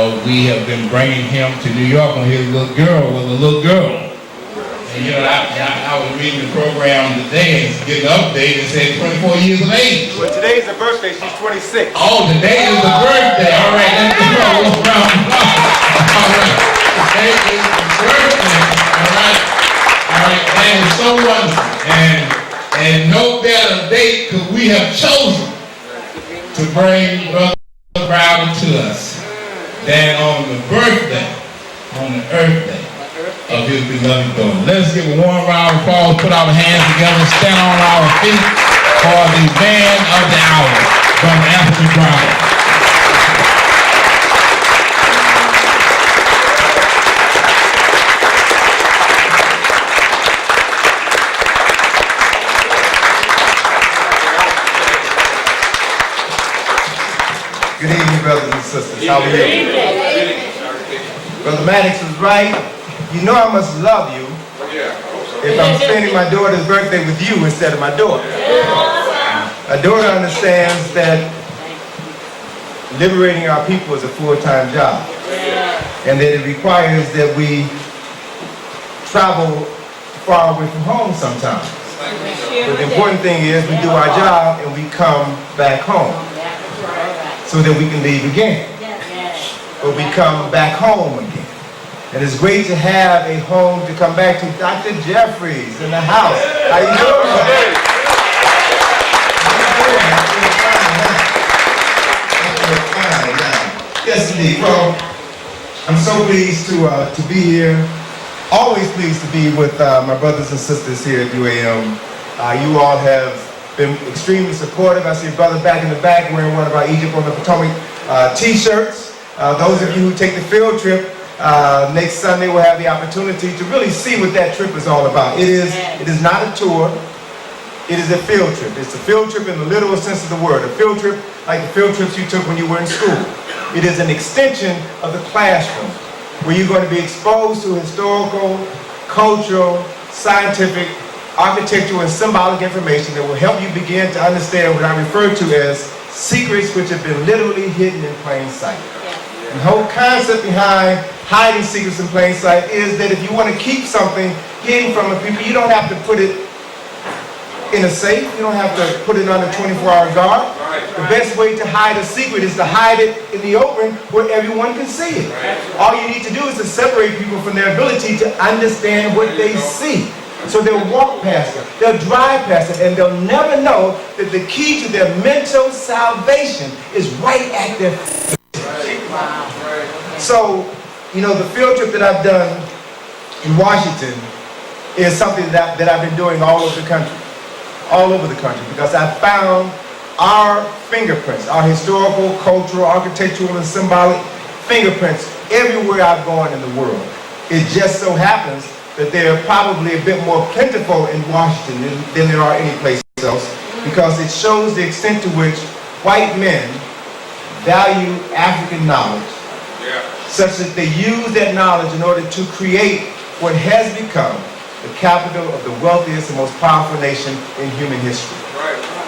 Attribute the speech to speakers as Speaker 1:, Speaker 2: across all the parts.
Speaker 1: We have been bringing him to New York when his little girl was a little girl. And you know, I was reading the program today and getting an update and said 24 years of age.
Speaker 2: Well, today is her birthday. She's 26.
Speaker 1: Oh, today is the birthday. All right, let's go around. All right, today is the birthday. All right, that is so wonderful. And no better date because we have chosen to bring Brother Browder to us than on the birthday, on the Earth Day of his beloved daughter. Let's give a warm round of applause, put our hands together, stand on our feet for the man of the hour, Brother Anthony Browder.
Speaker 2: Good evening, brothers and sisters. How are you? Brother Maddox was right. You know I must love you if I'm spending my daughter's birthday with you instead of my daughter. A daughter understands that liberating our people is a full-time job, and that it requires that we travel far away from home sometimes. But the important thing is we do our job and we come back home so that we can leave again. But we come back home again. And it's great to have a home to come back to. Dr. Jeffries in the house. How you doing? Yes, indeed. Well, I'm so pleased to be here. Always pleased to be with my brothers and sisters here at UAM. You all have been extremely supportive. I see a brother back in the back wearing one of our Egypt on the Potomac t-shirts. Those of you who take the field trip, next Sunday we'll have the opportunity to really see what that trip is all about. It is not a tour, it is a field trip. It's a field trip in the literal sense of the word. A field trip like the field trips you took when you were in school. It is an extension of the classroom where you're going to be exposed to historical, cultural, scientific, architectural, and symbolic information that will help you begin to understand what I refer to as secrets which have been literally hidden in plain sight. And the whole concept behind hiding secrets in plain sight is that if you want to keep something hidden from the people, you don't have to put it in a safe. You don't have to put it under 24-hour guard. The best way to hide a secret is to hide it in the open where everyone can see it. All you need to do is to separate people from their ability to understand what they see. So they'll walk past it, they'll drive past it, and they'll never know that the key to their mental salvation is right at their feet. So, you know, the field trip that I've done in Washington is something that I've been doing all over the country, because I found our fingerprints, our historical, cultural, architectural, and symbolic fingerprints everywhere I've gone in the world. It just so happens that they are probably a bit more plentiful in Washington than there are any place else, because it shows the extent to which white men value African knowledge, such that they use that knowledge in order to create what has become the capital of the wealthiest and most powerful nation in human history.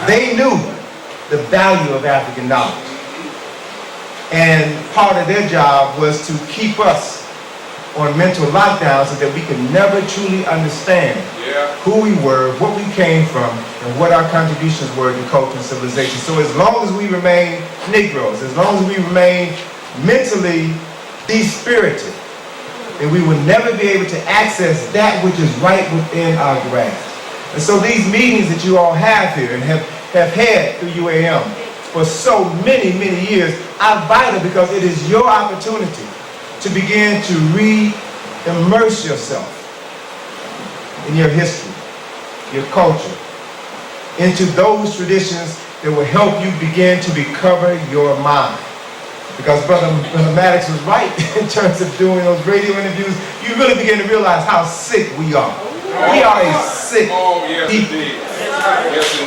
Speaker 2: They knew the value of African knowledge, and part of their job was to keep us on mental lockdown so that we could never truly understand who we were, what we came from, and what our contributions were to culture and civilization. So as long as we remain Negroes, as long as we remain mentally dispirited, then we will never be able to access that which is right within our grasp. And so these meetings that you all have here and have had through UAM for so many, many years are vital, because it is your opportunity to begin to re-immerse yourself in your history, your culture, into those traditions that will help you begin to recover your mind. Because Brother Maddox was right in terms of doing those radio interviews. You really begin to realize how sick we are. We are a sick people.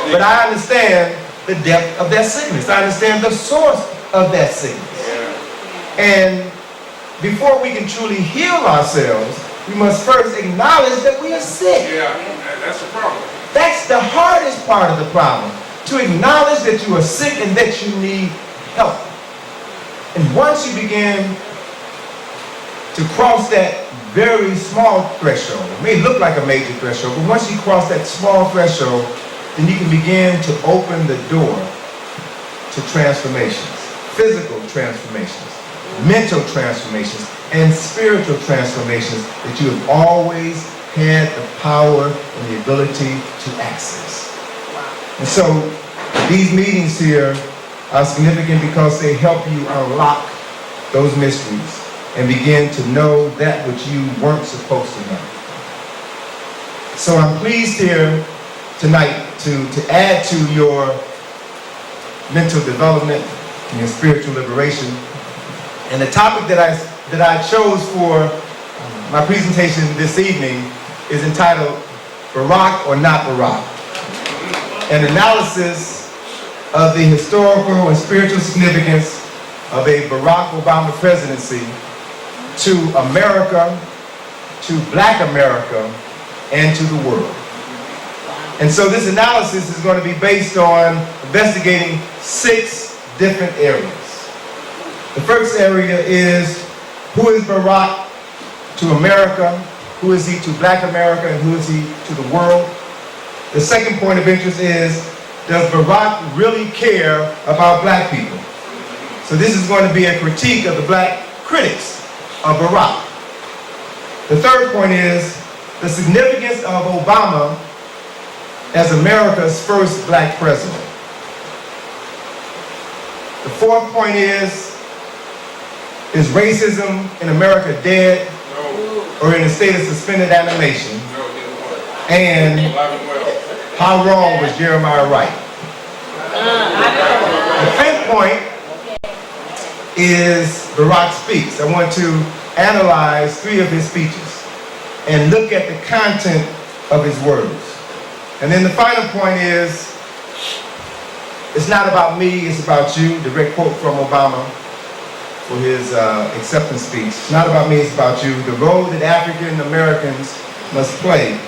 Speaker 2: But I understand the depth of that sickness. I understand the source of that sickness. And before we can truly heal ourselves, we must first acknowledge that we are sick.
Speaker 3: That's the problem.
Speaker 2: That's the hardest part of the problem. To acknowledge that you are sick and that you need help. And once you begin to cross that very small threshold. It may look like a major threshold, but once you cross that small threshold, then you can begin to open the door to transformations, physical transformations, mental transformations, and spiritual transformations that you have always had the power and the ability to access. And so these meetings here are significant because they help you unlock those mysteries and begin to know that which you weren't supposed to know. So I'm pleased here tonight to add to your mental development and your spiritual liberation. And the topic that I chose for my presentation this evening is entitled Barack or Not Barack, an analysis of the historical and spiritual significance of a Barack Obama presidency to America, to Black America, and to the world. And so this analysis is going to be based on investigating 6 different areas. The first area is, who is Barack to America? Who is he to Black America? And who is he to the world? The second point of interest is, does Barack really care about Black people? So this is going to be a critique of the Black critics of Barack. The third point is the significance of Obama as America's first Black president. The fourth point is racism in America dead or in a state of suspended animation? And how wrong was Jeremiah Wright? The fifth point is Barack Speaks. I want to analyze 3 of his speeches and look at the content of his words. And then the final point is, it's not about me, it's about you. Direct quote from Obama for his acceptance speech. It's not about me, it's about you. The role that African Americans must play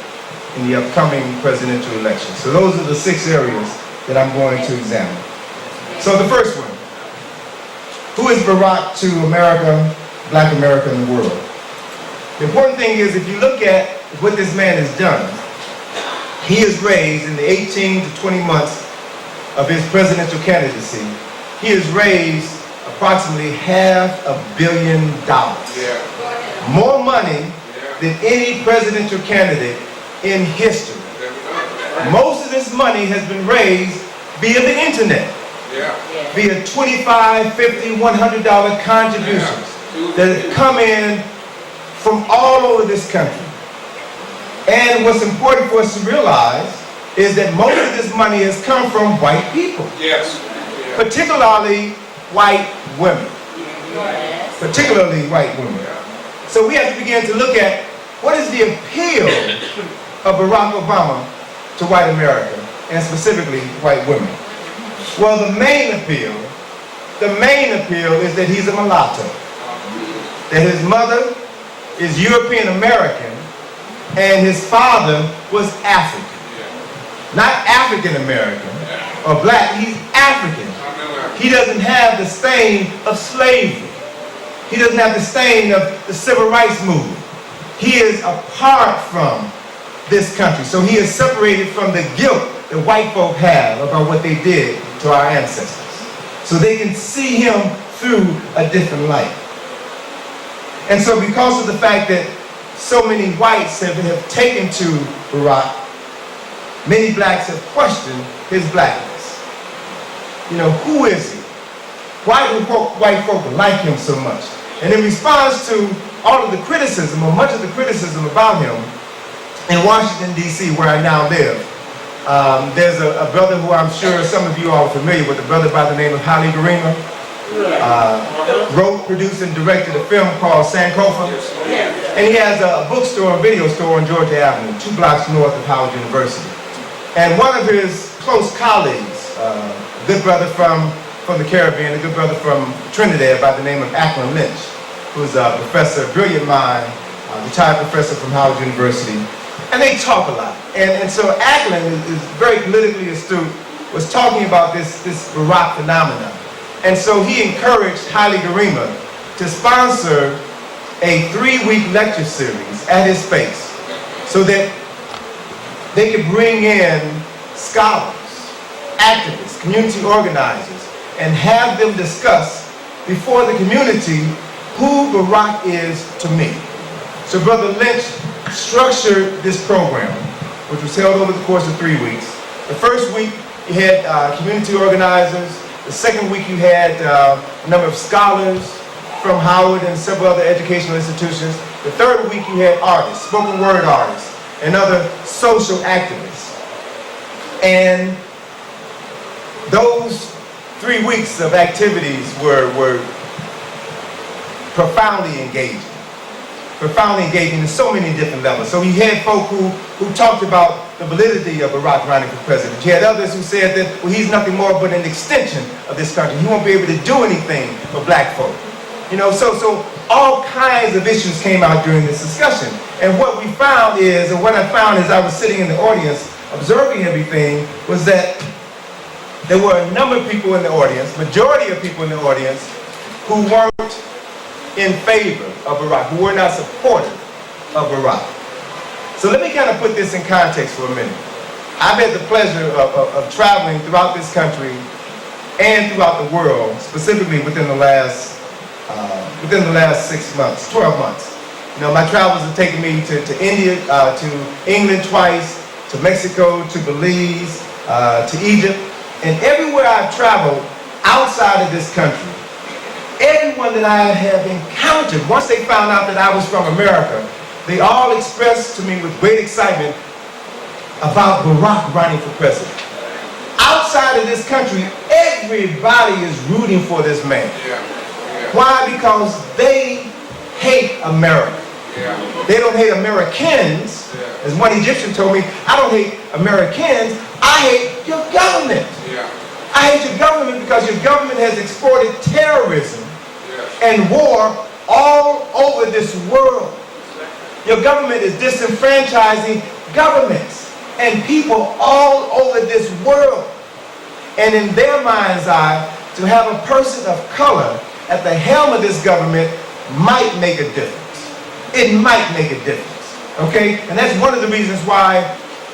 Speaker 2: in the upcoming presidential election. So those are the 6 areas that I'm going to examine. So the first one, who is Barack to America, Black America, and the world? The important thing is, if you look at what this man has done, he has raised in the 18 to 20 months of his presidential candidacy, he has raised approximately $500 million. Yeah. More money than any presidential candidate in history. Most of this money has been raised via the internet. Yeah. Via $25, $50, $100 contributions that have come in from all over this country. And what's important for us to realize is that most of this money has come from white people. Yes. Yeah. Particularly white women. Yes. Particularly white women. So we have to begin to look at what is the appeal of Barack Obama to white America, and specifically white women. Well, the main appeal is that he's a mulatto. That his mother is European American and his father was African. Not African American or Black, he's African. He doesn't have the stain of slavery. He doesn't have the stain of the civil rights movement. He is apart from this country. So he is separated from the guilt that white folk have about what they did to our ancestors. So they can see him through a different light. And so because of the fact that so many whites have taken to Barack, many blacks have questioned his blackness. You know, who is he? Why do white folk like him so much? And in response to all of the criticism, or much of the criticism about him, in Washington, D.C., where I now live, there's a brother who I'm sure some of you are familiar with, a brother by the name of Haile Garima. Wrote, produced, and directed a film called Sankofa. And he has a bookstore and video store on Georgia Avenue, 2 blocks north of Howard University. And one of his close colleagues, a good brother from the Caribbean, a good brother from Trinidad by the name of Ackland Lynch, who's a professor, a brilliant mind, retired professor from Howard University. And they talk a lot. And so Ackland is very politically astute, was talking about this Barack phenomenon. And so he encouraged Haile Garima to sponsor a 3-week lecture series at his space so that they could bring in scholars, activists, community organizers, and have them discuss before the community who Barack is to me. So Brother Lynch structured this program, which was held over the course of 3 weeks. The first week, you had community organizers. The second week, you had a number of scholars from Howard and several other educational institutions. The third week, you had artists, spoken word artists, and other social activists. And those 3 weeks of activities were profoundly engaging in so many different levels. So you had folk who talked about the validity of Barack running for president. You had others who said that, well, he's nothing more but an extension of this country. He won't be able to do anything for black folk. You know, so all kinds of issues came out during this discussion. And what we found is, and what I found as I was sitting in the audience observing everything, was that there were a number of people in the audience, majority of people in the audience, who weren't in favor of Barack, who were not supportive of Barack. So let me kind of put this in context for a minute. I've had the pleasure of traveling throughout this country and throughout the world, specifically within the last 6 months, 12 months. You know, my travels have taken me to India, to England twice, to Mexico, to Belize, to Egypt, and everywhere I've traveled outside of this country, everyone that I have encountered, once they found out that I was from America, they all expressed to me with great excitement about Barack running for president. Outside of this country, everybody is rooting for this man. Why? Because they hate America. They don't hate Americans. As one Egyptian told me, I don't hate Americans, I hate your government. I hate your government because your government has exported terrorism and war all over this world. Your government is disenfranchising governments and people all over this world. And in their mind's eye, to have a person of color at the helm of this government might make a difference. It might make a difference, okay? And that's one of the reasons why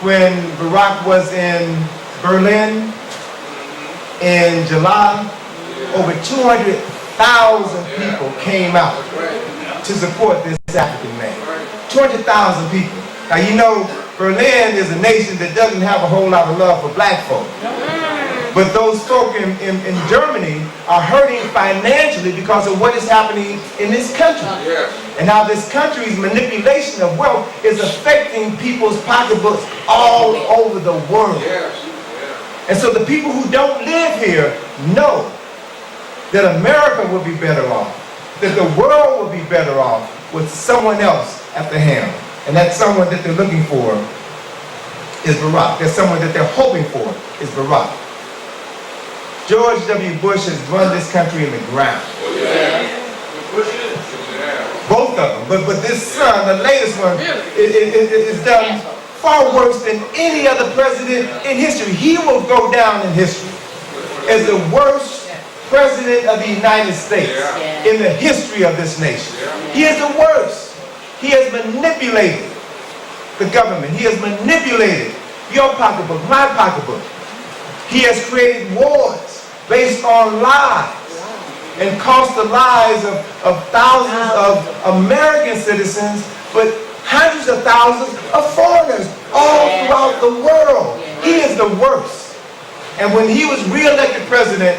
Speaker 2: when Barack was in Berlin in July, over 200,000 people came out to support this African man. 200,000 people. Now you know Berlin is a nation that doesn't have a whole lot of love for black folk. But those folk in Germany are hurting financially because of what is happening in this country. And how this country's manipulation of wealth is affecting people's pocketbooks all over the world. And so the people who don't live here know that America will be better off, that the world will be better off with someone else at the helm. And that someone that they're looking for is Barack. That someone that they're hoping for is Barack. George W. Bush has run this country in the ground. Both of them. But this son, the latest one, is done far worse than any other president in history. He will go down in history as the worst president of the United States in the history of this nation. He is the worst. He has manipulated the government. He has manipulated your pocketbook, my pocketbook. He has created wars based on lies and cost the lives of thousands of American citizens, but hundreds of thousands of foreigners all throughout the world. He is the worst. And when he was re-elected president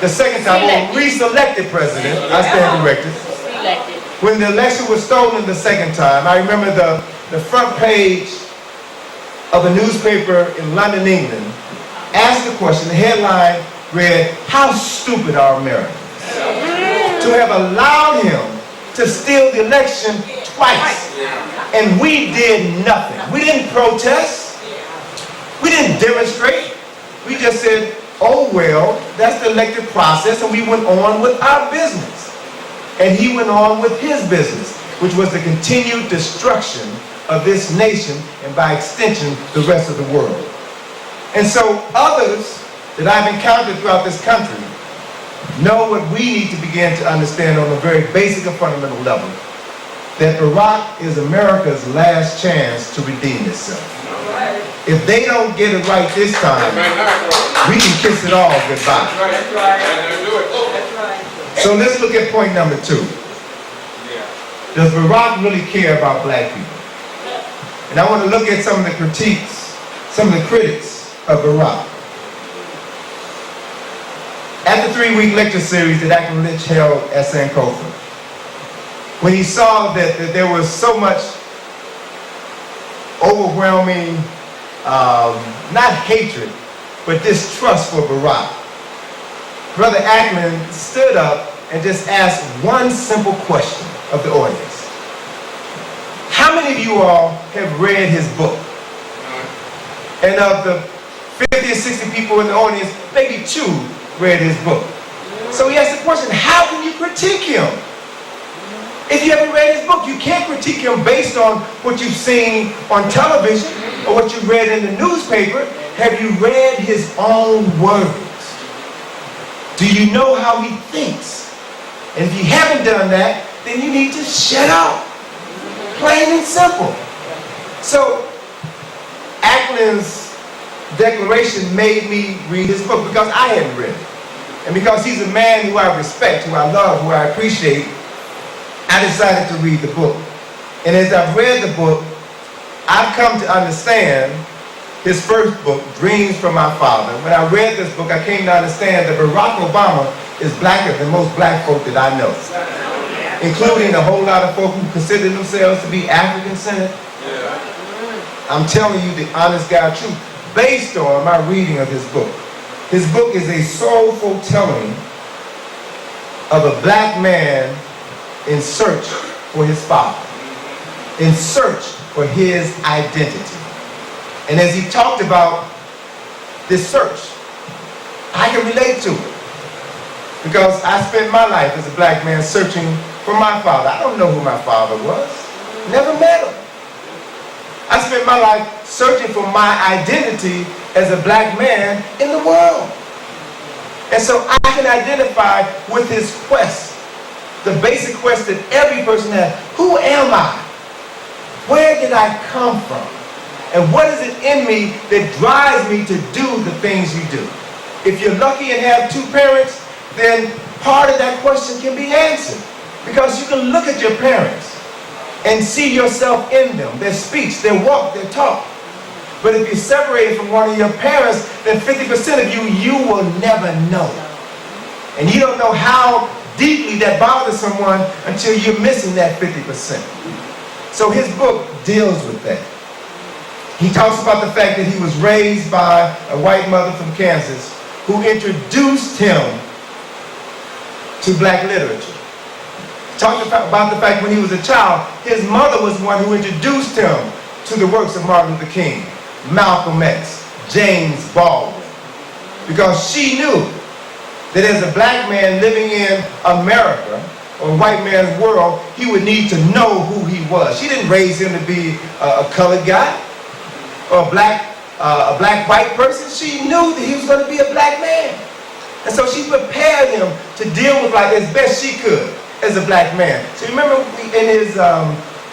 Speaker 2: the second time, or re-selected president, I stand corrected. When the election was stolen the second time, I remember the front page of a newspaper in London, England, asked the question, the headline read, "How stupid are Americans to have allowed him to steal the election twice?" And we did nothing. We didn't protest. We didn't demonstrate. We just said, oh well, that's the elected process, and we went on with our business. And he went on with his business, which was the continued destruction of this nation and by extension, the rest of the world. And so others that I've encountered throughout this country know what we need to begin to understand on a very basic and fundamental level, that Barack is America's last chance to redeem itself. If they don't get it right this time, we can kiss it all goodbye. So let's look at point number 2. Does Barack really care about black people? And I want to look at some of the critiques, some of the critics of Barack. At the 3-week lecture series that Acton Lynch held at Sankofa, when he saw that there was so much overwhelming, not hatred, but distrust for Barack, Brother Ackman stood up and just asked one simple question of the audience. How many of you all have read his book? And of the 50 or 60 people in the audience, maybe 2 read his book. So he asked the question, how can you critique him? If you haven't read his book, you can't critique him based on what you've seen on television or what you read in the newspaper. Have you read his own words? Do you know how he thinks? And if you haven't done that, then you need to shut up. Plain and simple. So, Ackman's declaration made me read his book because I hadn't read it. And because he's a man who I respect, who I love, who I appreciate, I decided to read the book. And as I've read the book, I've come to understand his first book, Dreams from My Father. When I read this book, I came to understand that Barack Obama is blacker than most black folk that I know, including a whole lot of folk who consider themselves to be African-centered. I'm telling you the honest God truth, based on my reading of his book. His book is a soulful telling of a black man in search for his father, in search for his identity. And as he talked about this search, I can relate to it. Because I spent my life as a black man searching for my father. I don't know who my father was. Never met him. I spent my life searching for my identity as a black man in the world. And so I can identify with his quest, the basic quest that every person has. Who am I? Where did I come from? And what is it in me that drives me to do the things you do? If you're lucky and have 2 parents, then part of that question can be answered. Because you can look at your parents and see yourself in them, their speech, their walk, their talk. But if you're separated from one of your parents, then 50% of you will never know. And you don't know how deeply that bothers someone until you're missing that 50%. So his book deals with that. He talks about the fact that he was raised by a white mother from Kansas who introduced him to black literature. Talked about the fact when he was a child, his mother was the one who introduced him to the works of Martin Luther King, Malcolm X, James Baldwin. Because she knew that as a black man living in America, or a white man's world, he would need to know who he was. She didn't raise him to be a colored guy, or a black-white person. She knew that he was going to be a black man. And so she prepared him to deal with life as best she could as a black man. So remember in his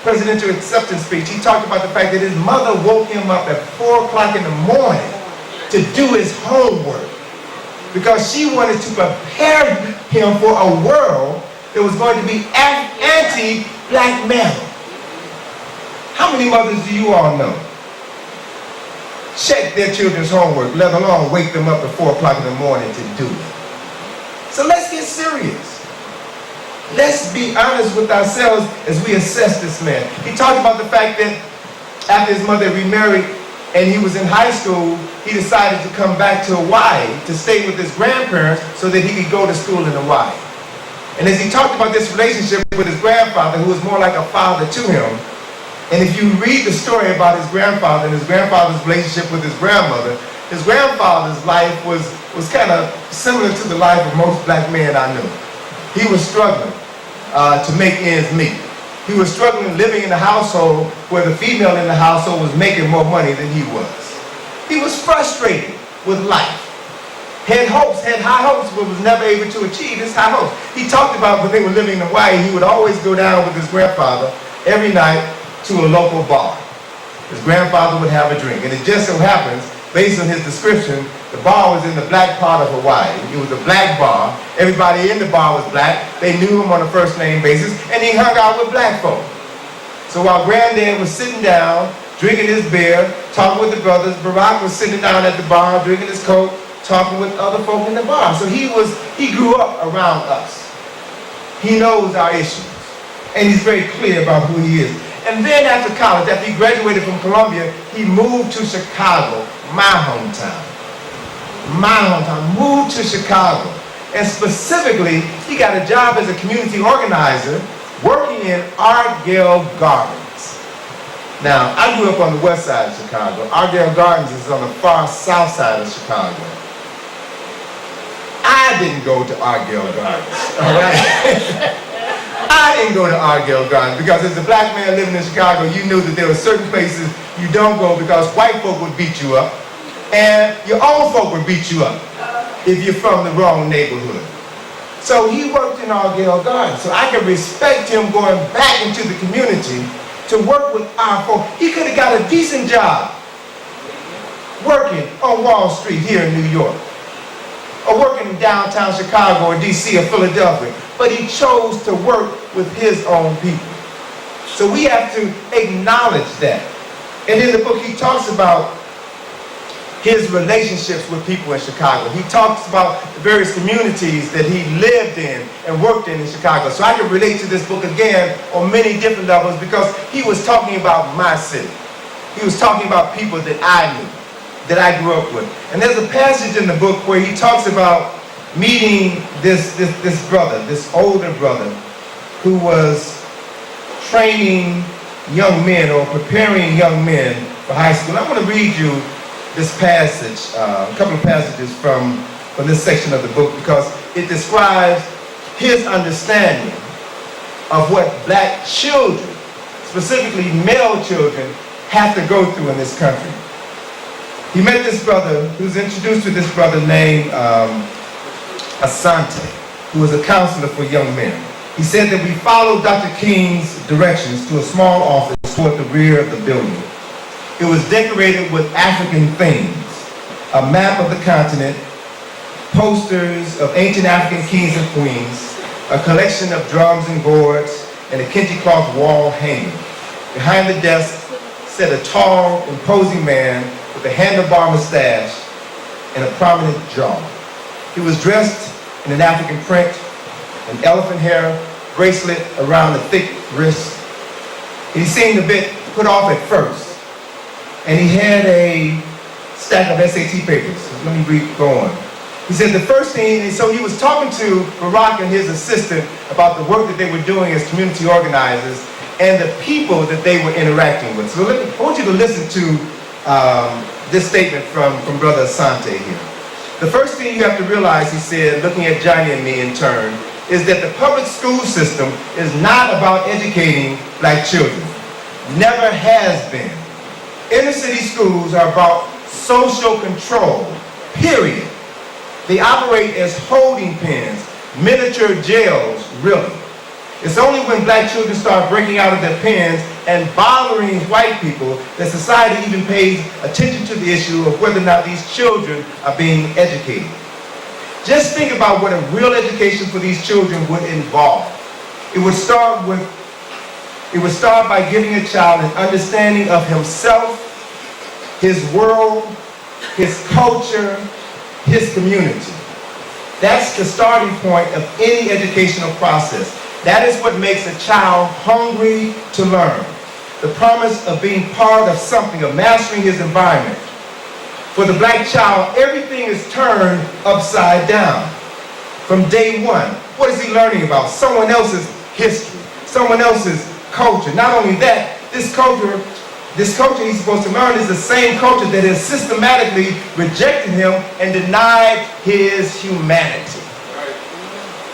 Speaker 2: presidential acceptance speech, he talked about the fact that his mother woke him up at 4 o'clock in the morning to do his homework because she wanted to prepare him for a world that was going to be anti-black male. How many mothers do you all know check their children's homework, let alone wake them up at 4 o'clock in the morning to do it? So let's get serious. Let's be honest with ourselves as we assess this man. He talked about the fact that after his mother remarried and he was in high school, he decided to come back to Hawaii to stay with his grandparents so that he could go to school in Hawaii. And as he talked about this relationship with his grandfather, who was more like a father to him, and if you read the story about his grandfather and his grandfather's relationship with his grandfather's life was kind of similar to the life of most black men I knew. He was struggling to make ends meet. He was struggling living in a household where the female in the household was making more money than he was. He was frustrated with life. had hopes, had high hopes, but was never able to achieve his high hopes. He talked about when they were living in Hawaii, he would always go down with his grandfather every night to a local bar. His grandfather would have a drink, and it just so happens, based on his description, the bar was in the black part of Hawaii. It was a black bar. Everybody in the bar was black. They knew him on a first name basis, and he hung out with black folk. So while Granddad was sitting down, drinking his beer, talking with the brothers, Barack was sitting down at the bar, drinking his Coke, talking with other folk in the bar. So he grew up around us. He knows our issues, and he's very clear about who he is. And then after college, after he graduated from Columbia, he moved to Chicago, my hometown. Moved to Chicago. And specifically, he got a job as a community organizer working in Argyle Gardens. Now, I grew up on the west side of Chicago. Argyle Gardens is on the far south side of Chicago. I didn't go to Argyle Gardens, all right? I didn't go to Argyle Gardens because as a black man living in Chicago, you knew that there were certain places you don't go because white folk would beat you up and your own folk would beat you up if you're from the wrong neighborhood. So he worked in Argyle Gardens. So I can respect him going back into the community to work with our folk. He could have got a decent job working on Wall Street here in New York, or working in downtown Chicago or DC or Philadelphia, but he chose to work with his own people. So we have to acknowledge that. And in the book he talks about his relationships with people in Chicago. He talks about the various communities that he lived in and worked in Chicago. So I can relate to this book again on many different levels because he was talking about my city. He was talking about people that I knew, that I grew up with. And there's a passage in the book where he talks about meeting this brother, this older brother, who was training young men or preparing young men for high school. And I want to read you this passage, a couple of passages from this section of the book because it describes his understanding of what black children, specifically male children, have to go through in this country. He met this brother, he was introduced to this brother named Asante, who was a counselor for young men. He said that we followed Dr. King's directions to a small office toward the rear of the building. It was decorated with African themes, a map of the continent, posters of ancient African kings and queens, a collection of drums and gourds, and a kente cloth wall hanging. Behind the desk sat a tall, imposing man with a handlebar mustache and a prominent jaw. He was dressed in an African print, an elephant hair bracelet around the thick wrist. He seemed a bit put off at first, and he had a stack of SAT papers. Let me go on. He said the first thing, and so he was talking to Barack and his assistant about the work that they were doing as community organizers and the people that they were interacting with. So I want you to listen to this statement from Brother Asante here. The first thing you have to realize, he said, looking at Johnny and me in turn, is that the public school system is not about educating black children. Never has been. Inner city schools are about social control, period. They operate as holding pens, miniature jails, really. It's only when black children start breaking out of their pens and bothering white people that society even pays attention to the issue of whether or not these children are being educated. Just think about what a real education for these children would involve. It would start by giving a child an understanding of himself, his world, his culture, his community. That's the starting point of any educational process. That is what makes a child hungry to learn. The promise of being part of something, of mastering his environment. For the black child, everything is turned upside down. From day one, what is he learning about? Someone else's history, someone else's culture. Not only that, this culture he's supposed to learn is the same culture that has systematically rejected him and denied his humanity.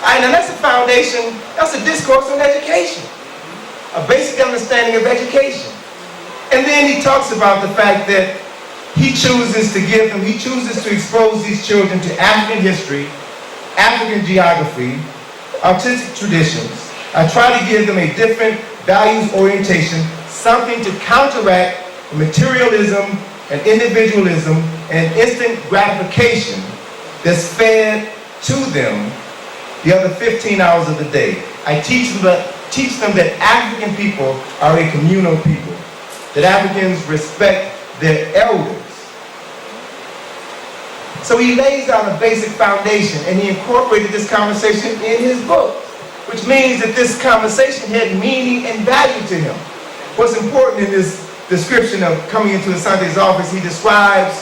Speaker 2: Right, and that's a foundation, that's a discourse on education, a basic understanding of education. And then he talks about the fact that he chooses to give them, he chooses to expose these children to African history, African geography, artistic traditions. I try to give them a different values orientation, something to counteract materialism and individualism and instant gratification that's fed to them the other 15 hours of the day. I teach them that African people are a communal people, that Africans respect their elders. So he lays out a basic foundation, and he incorporated this conversation in his book, which means that this conversation had meaning and value to him. What's important in this description of coming into Asante's office, he describes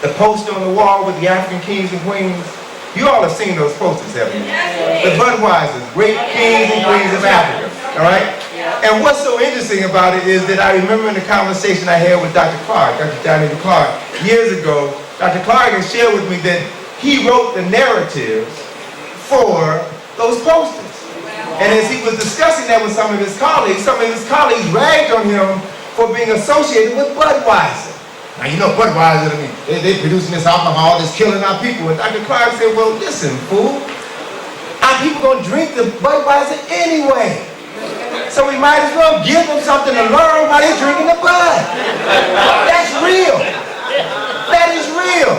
Speaker 2: the poster on the wall with the African kings and queens. You all have seen those posters, haven't you? The Budweisers, great kings and queens of Africa, all right? And what's so interesting about it is that I remember in the conversation I had with Dr. Clark, Dr. Johnny Clark, years ago, Dr. Clark had shared with me that he wrote the narratives for those posters. And as he was discussing that with some of his colleagues ragged on him for being associated with Budweiser. Now, you know Budweiser, I mean, they're producing this alcohol that's killing our people. And Dr. Clark said, well, listen, fool, our people gonna drink the Budweiser anyway. So we might as well give them something to learn while they're drinking the Bud. That's real. That is real.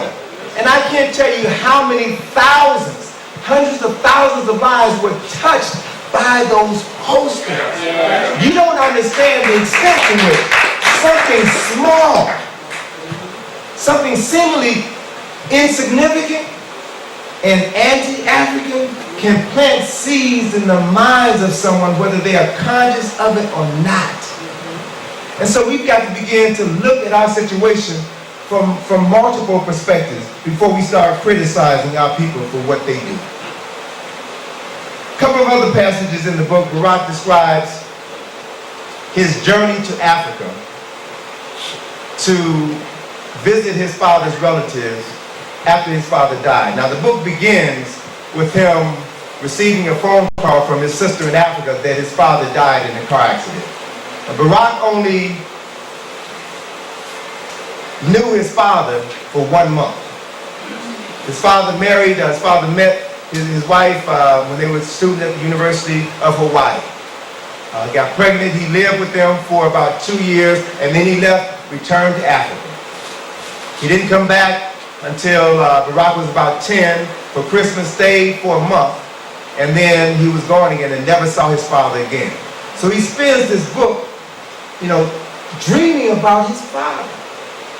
Speaker 2: And I can't tell you how many thousands, hundreds of thousands of lives were touched by those posters. You don't understand the extent to which something small, something seemingly insignificant and anti-African can plant seeds in the minds of someone, whether they are conscious of it or not. And so we've got to begin to look at our situation from multiple perspectives before we start criticizing our people for what they do. A couple of other passages in the book, Barak describes his journey to Africa to visit his father's relatives after his father died. Now the book begins with him receiving a phone call from his sister in Africa that his father died in a car accident. And Barak only knew his father for 1 month. His father met his wife when they were students at the University of Hawaii. Got pregnant, he lived with them for about 2 years, and then he left, returned to Africa. He didn't come back until Barak was about 10 for Christmas, stayed for a month, and then he was gone again and never saw his father again. So he spends this book, dreaming about his father.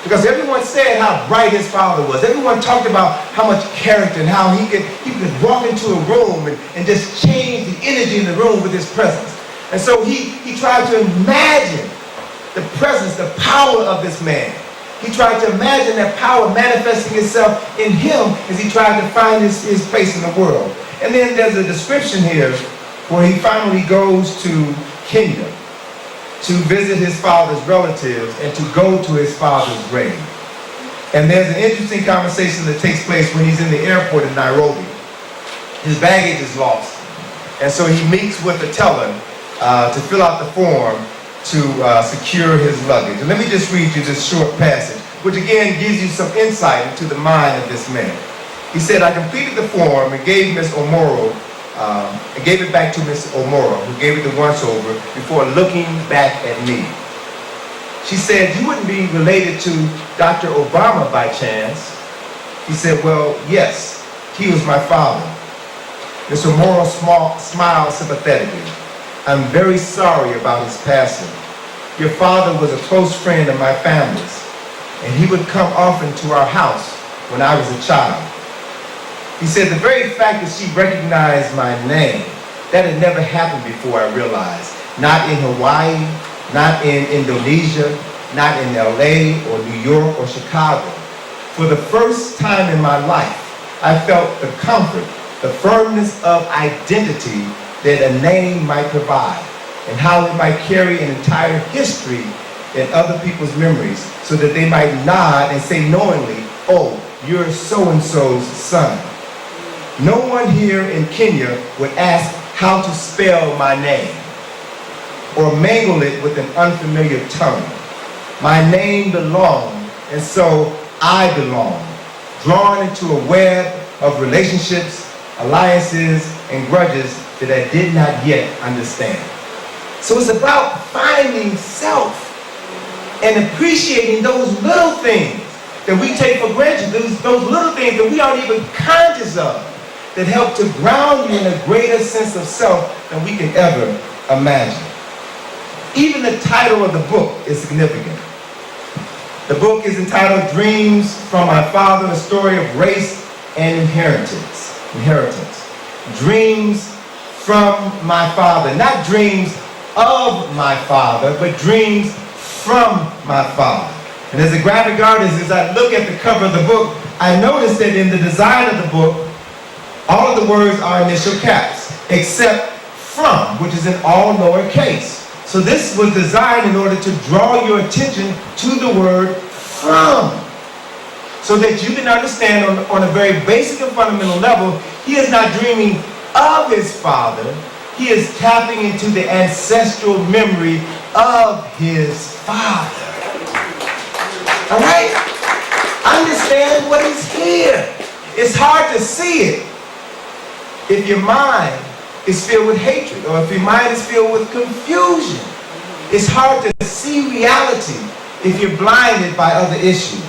Speaker 2: Because everyone said how bright his father was. Everyone talked about how much character and how he could walk into a room and just change the energy in the room with his presence. And so he tried to imagine the presence, the power of this man. He tried to imagine that power manifesting itself in him as he tried to find his place in the world. And then there's a description here where he finally goes to Kenya to visit his father's relatives and to go to his father's grave. And there's an interesting conversation that takes place when he's in the airport in Nairobi. His baggage is lost. And so he meets with the teller to fill out the form to secure his luggage. And let me just read you this short passage, which again gives you some insight into the mind of this man. He said, I completed the form and gave Miss Omoro, and gave it back to Miss Omoro, who gave it the once-over before looking back at me. She said, you wouldn't be related to Dr. Obama by chance? He said, well, yes, he was my father. Miss Omoro smiled sympathetically. I'm very sorry about his passing. Your father was a close friend of my family's, and he would come often to our house when I was a child. He said, the very fact that she recognized my name, that had never happened before, I realized. Not in Hawaii, not in Indonesia, not in LA or New York or Chicago. For the first time in my life, I felt the comfort, the firmness of identity that a name might provide, and how it might carry an entire history in other people's memories, so that they might nod and say knowingly, oh, you're so-and-so's son. No one here in Kenya would ask how to spell my name or mangle it with an unfamiliar tongue. My name belonged And so I belong, drawn into a web of relationships, alliances, and grudges that I did not yet understand. So it's about finding self and appreciating those little things that we take for granted, those little things that we aren't even conscious of, that help to ground you in a greater sense of self than we can ever imagine. Even the title of the book is significant. The book is entitled Dreams from My Father, a story of race and inheritance. Dreams from my father. Not dreams of my father, but dreams from my father. And as a graphic artist, as I look at the cover of the book, I noticed that in the design of the book, all of the words are initial caps, except from, which is in all lowercase. So this was designed in order to draw your attention to the word from, so that you can understand on a very basic and fundamental level, he is not dreaming of his father, he is tapping into the ancestral memory of his father. All right? Understand what is here. It's hard to see it if your mind is filled with hatred, or if your mind is filled with confusion. It's hard to see reality if you're blinded by other issues.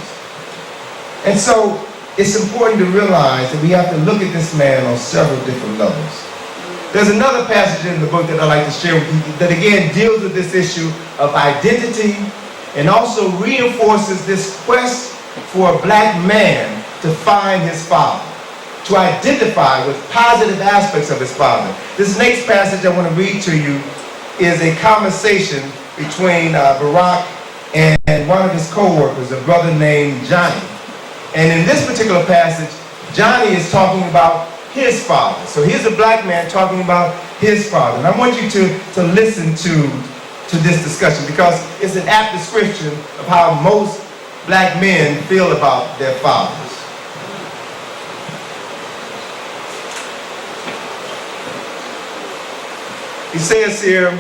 Speaker 2: And so it's important to realize that we have to look at this man on several different levels. There's another passage in the book that I'd like to share with you that again deals with this issue of identity and also reinforces this quest for a black man to find his father, to identify with positive aspects of his father. This next passage I want to read to you is a conversation between Barack and one of his co-workers, a brother named Johnny. And in this particular passage, Johnny is talking about his father. So here's a black man talking about his father. And I want you to listen to this discussion, because it's an apt description of how most black men feel about their fathers. He says here,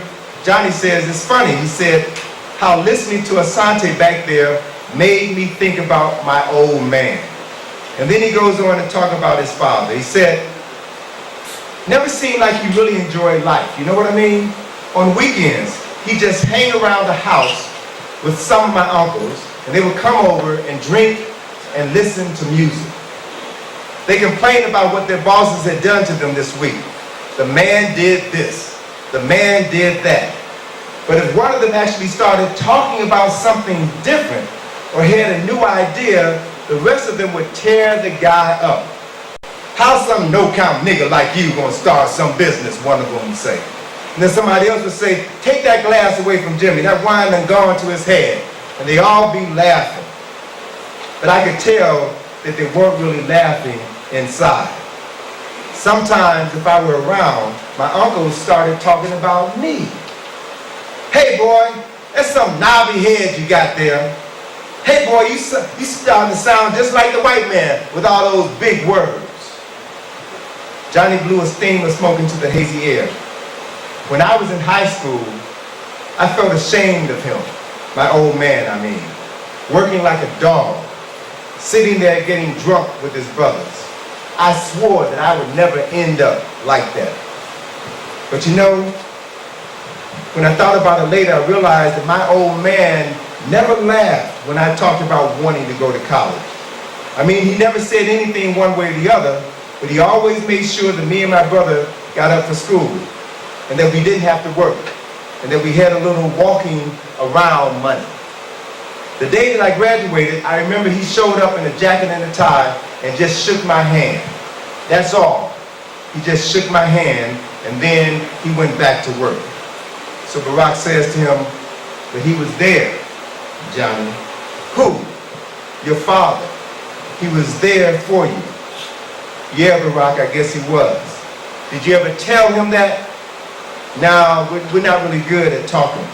Speaker 2: Johnny says, it's funny, he said, how listening to Asante back there made me think about my old man. And then he goes on to talk about his father. He said, never seemed like he really enjoyed life. You know what I mean? On weekends, he just hang around the house with some of my uncles, and they would come over and drink and listen to music. They complained about what their bosses had done to them this week. The man did this. The man did that. But if one of them actually started talking about something different or had a new idea, the rest of them would tear the guy up. How some no-count nigga like you gonna start some business, one of them would say. And then somebody else would say, take that glass away from Jimmy. That wine done gone to his head. And they all be laughing. But I could tell that they weren't really laughing inside. Sometimes if I were around, my uncles started talking about me. Hey boy, that's some knobby head you got there. Hey boy, you starting to sound just like the white man with all those big words. Johnny blew a steam of smoke into the hazy air. When I was in high school, I felt ashamed of him, my old man, I mean, working like a dog, sitting there getting drunk with his brothers. I swore that I would never end up like that. But you know, when I thought about it later, I realized that my old man never laughed when I talked about wanting to go to college. I mean, he never said anything one way or the other, but he always made sure that me and my brother got up for school, and that we didn't have to work, and that we had a little walking around money. The day that I graduated, I remember he showed up in a jacket and a tie and just shook my hand. That's all. He just shook my hand, and then he went back to work. So Barack says to him, but he was there, Johnny. Who? Your father. He was there for you. Yeah, Barack, I guess he was. Did you ever tell him that? No, we're not really good at talking.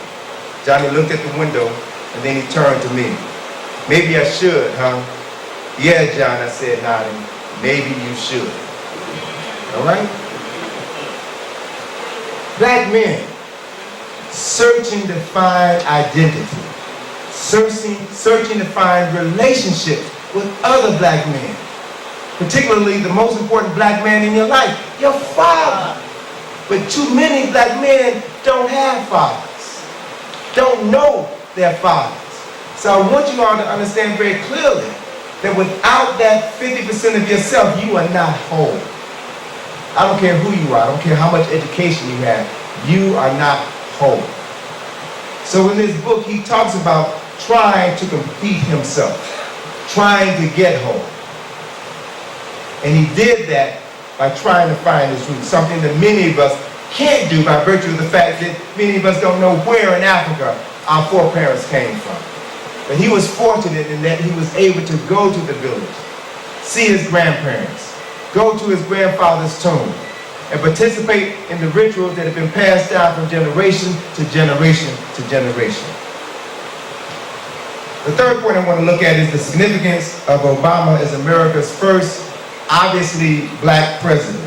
Speaker 2: Johnny looked at the window, and then he turned to me. Maybe I should, huh? Yeah, John, I said, nodding. Maybe you should. All right? Black men, searching to find identity, searching to find relationships with other black men. Particularly the most important black man in your life, your father. But too many black men don't have fathers, don't know their fathers. So I want you all to understand very clearly that without that 50% of yourself, you are not whole. I don't care who you are, I don't care how much education you have, you are not whole. So in this book, he talks about trying to complete himself, trying to get whole. And he did that by trying to find his roots, something that many of us can't do by virtue of the fact that many of us don't know where in Africa our foreparents came from. But he was fortunate in that he was able to go to the village, see his grandparents, go to his grandfather's tomb, and participate in the rituals that have been passed down from generation to generation to generation. The third point I want to look at is the significance of Obama as America's first obviously black president.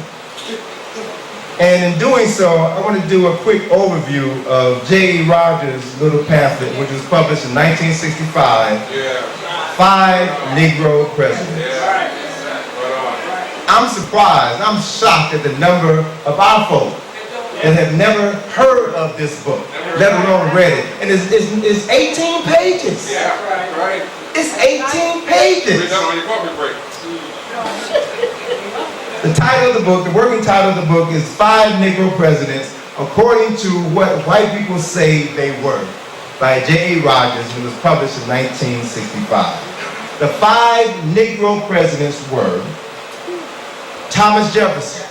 Speaker 2: And in doing so, I want to do a quick overview of J.E. Rogers' little pamphlet, which was published in 1965, Five Negro Presidents. I'm surprised, I'm shocked at the number of our folk that have never heard of this book, let alone read it. And it's 18 pages.
Speaker 3: Yeah, right.
Speaker 2: It's 18 pages.
Speaker 3: Read that on your coffee break.
Speaker 2: The title of the book, the working title of the book is Five Negro Presidents According to What White People Say They Were, by J.E. Rogers, and was published in 1965. The five Negro presidents were Thomas Jefferson,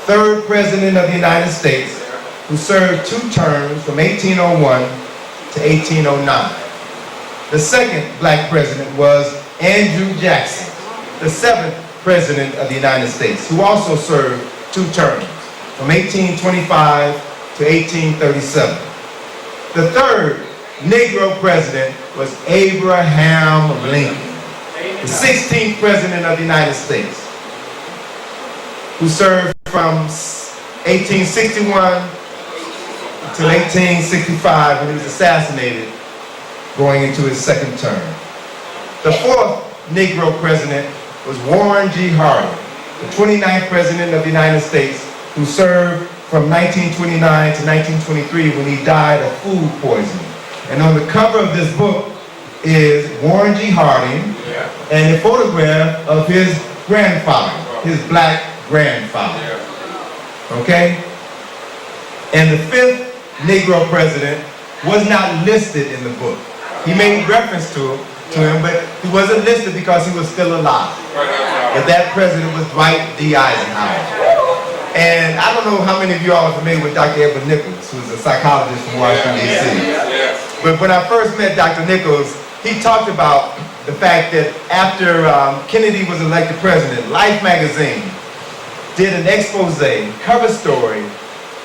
Speaker 2: third president of the United States, who served 2 terms from 1801 to 1809. The second black president was Andrew Jackson, the 7th president of the United States, who also served 2 terms from 1825 to 1837. The third Negro president was Abraham Lincoln, the 16th president of the United States, who served from 1861 until 1865 when he was assassinated, going into his 2nd term. The 4th Negro president was Warren G. Harding, the 29th president of the United States, who served from 1929 to 1923 when he died of food poisoning. And on the cover of this book is Warren G. Harding and a photograph of his grandfather, his black grandfather. Okay? And the 5th Negro president was not listed in the book. He made reference to him, but he wasn't listed because he was still alive. But that president was Dwight D. Eisenhower. And I don't know how many of you all are familiar with Dr. Edward Nichols, who's a psychologist from Washington, D.C. But when I first met Dr. Nichols, he talked about the fact that after Kennedy was elected president, Life magazine did an expose, cover story,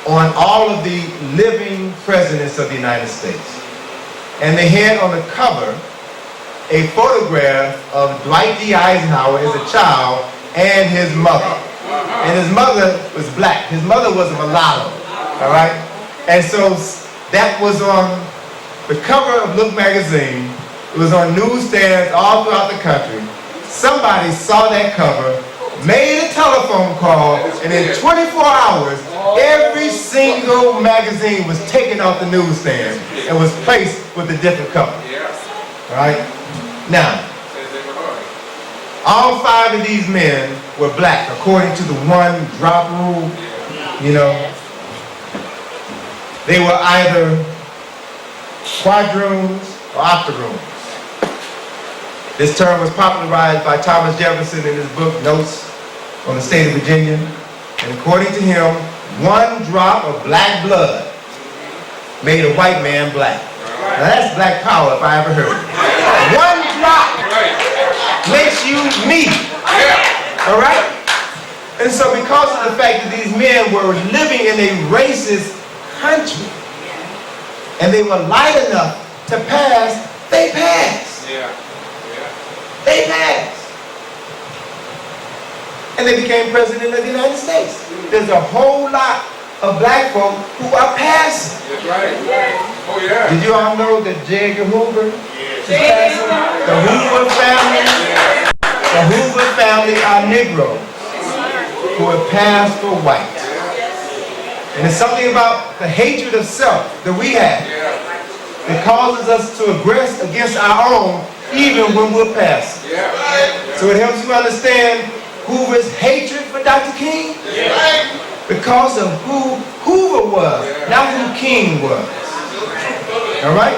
Speaker 2: on all of the living presidents of the United States. And they had on the cover a photograph of Dwight D. Eisenhower as a child and his mother. And his mother was black. His mother was a mulatto, all right? And so that was on the cover of Look magazine. It was on newsstands all throughout the country. Somebody saw that cover, made a telephone call, and in 24 hours, every single magazine was taken off the newsstand and was placed with a different cover. All right? Now, all 5 of these men were black, according to the 1 drop rule. You know, they were either quadroons or octoroons. This term was popularized by Thomas Jefferson in his book, Notes on the State of Virginia. And according to him, 1 drop of black blood made a white man black. Now that's black power if I ever heard it. 1 drop makes you me. All right? And so because of the fact that these men were living in a racist country and they were light enough to pass, they passed. They passed. And they became president of the United States. There's a whole lot of black folk who are passing.
Speaker 3: Oh, yeah.
Speaker 2: Did you all know that J. Edgar Hoover is passing? The Hoover family, are Negroes who have passed for white. And it's something about the hatred of self that we have that causes us to aggress against our own even when we're passing. So it helps you understand Hoover's hatred for Dr. King because of who Hoover was, not who King was. All right?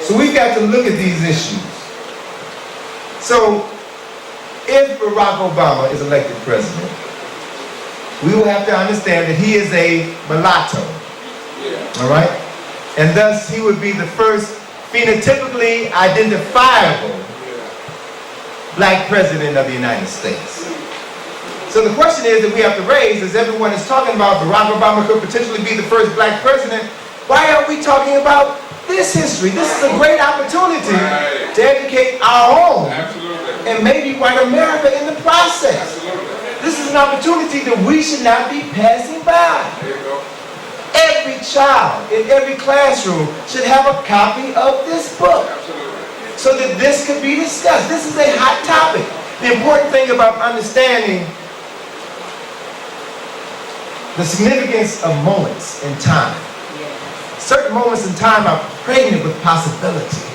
Speaker 2: So we've got to look at these issues. So if Barack Obama is elected president, we will have to understand that he is a mulatto. All right? And thus he would be the first phenotypically identifiable black president of the United States. So the question is that we have to raise, as everyone is talking about, Barack Obama could potentially be the first black president, why aren't we talking about this history? This is a great opportunity to educate our own and maybe white America in the process. This is an opportunity that we should not be passing by. Every child in every classroom should have a copy of this book so that this could be discussed. This is a hot topic. The important thing about understanding the significance of moments in time. Certain moments in time are pregnant with possibility.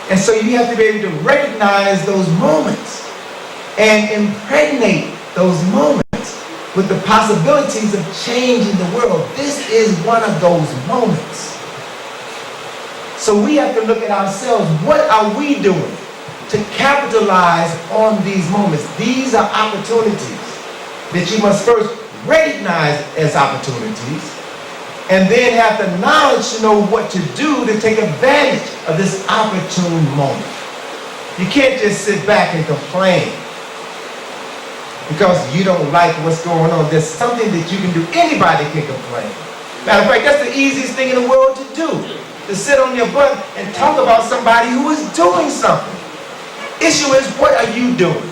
Speaker 2: And so you have to be able to recognize those moments and impregnate those moments with the possibilities of changing the world. This is one of those moments. So we have to look at ourselves. What are we doing to capitalize on these moments? These are opportunities that you must first recognize as opportunities and then have the knowledge to know what to do to take advantage of this opportune moment. You can't just sit back and complain because you don't like what's going on. There's something that you can do. Anybody can complain. Matter of fact, that's the easiest thing in the world to do, to sit on your butt and talk about somebody who is doing something. Issue is, what are you doing?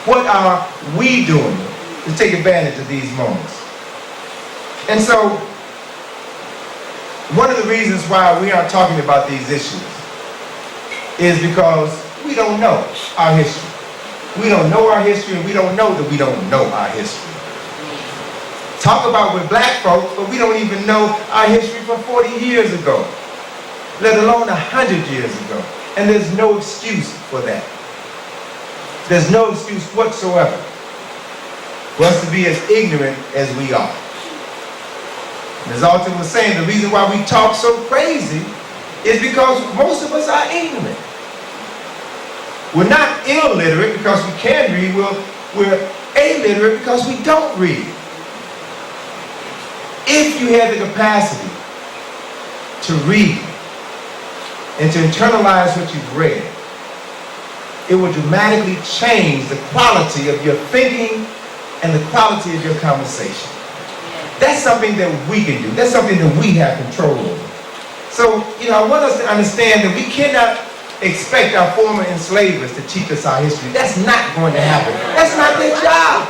Speaker 2: What are we doing to take advantage of these moments? And so, one of the reasons why we aren't talking about these issues is because we don't know our history. We don't know our history, and we don't know that we don't know our history. Talk about with black folks, but we don't even know our history from 40 years ago, let alone 100 years ago. And there's no excuse for that. There's no excuse whatsoever for us to be as ignorant as we are. As Alton was saying, the reason why we talk so crazy is because most of us are ignorant. We're not illiterate because we can read. We're illiterate because we don't read. If you have the capacity to read and to internalize what you've read, it will dramatically change the quality of your thinking and the quality of your conversation. That's something that we can do. That's something that we have control over. So, I want us to understand that we cannot expect our former enslavers to teach us our history. That's not going to happen. That's not their job.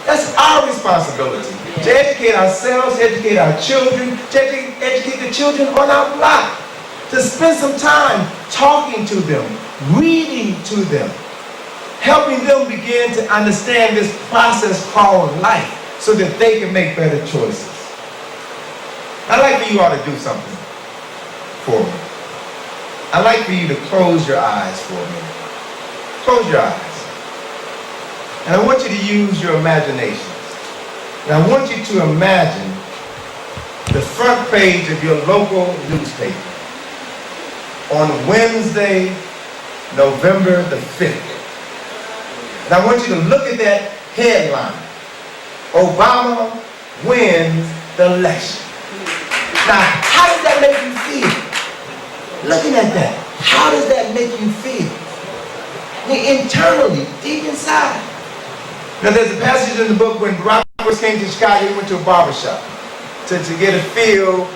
Speaker 2: That's our responsibility. To educate ourselves, educate our children, to educate the children on our block. To spend some time talking to them, reading to them, helping them begin to understand this process called life so that they can make better choices. I'd like for you all to do something for me. I'd like for you to close your eyes for me. Close your eyes. And I want you to use your imaginations. And I want you to imagine the front page of your local newspaper on Wednesday, November the 5th. And I want you to look at that headline. Obama wins the election. Now, how does that make you feel? Looking at that, how does that make you feel? Internally, deep inside. Now, there's a passage in the book when Browder first came to Chicago, he went to a barbershop to get a feel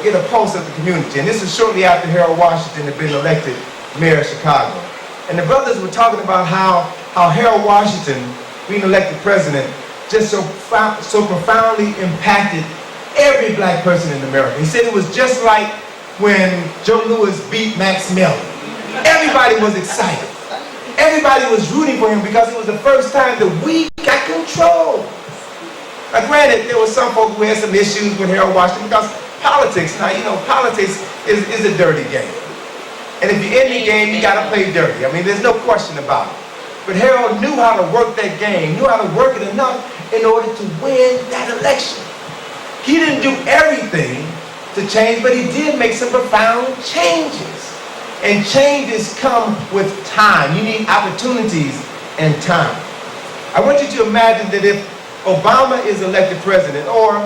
Speaker 2: get a pulse of the community. And this is shortly after Harold Washington had been elected mayor of Chicago. And the brothers were talking about how Harold Washington, being elected president, just so profoundly impacted every black person in America. He said it was just like when Joe Louis beat Max Mellon. Everybody was excited. Everybody was rooting for him because it was the first time that we got control. Now granted, there were some folks who had some issues with Harold Washington because politics, now you know, politics is a dirty game. And if you're in the game, you gotta play dirty. I mean, there's no question about it. But Harold knew how to work that game, knew how to work it enough in order to win that election. He didn't do everything to change, but he did make some profound changes. And changes come with time. You need opportunities and time. I want you to imagine that if Obama is elected president, or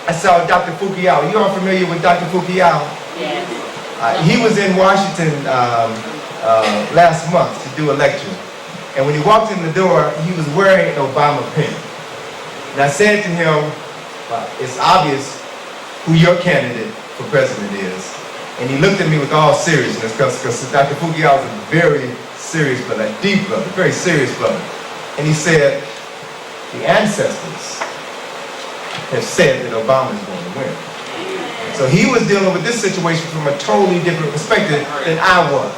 Speaker 2: I saw Dr. Fukuyama. You all familiar with Dr. Fukuyama?
Speaker 3: Yes.
Speaker 2: He was in Washington last month to do a lecture. And when he walked in the door, he was wearing an Obama pin. And I said to him, it's obvious who your candidate for president is. And he looked at me with all seriousness, because Dr. Fukuyama was a very serious brother, a deep brother, very serious brother. And he said, the ancestors have said that Obama is going to win. So he was dealing with this situation from a totally different perspective than I was.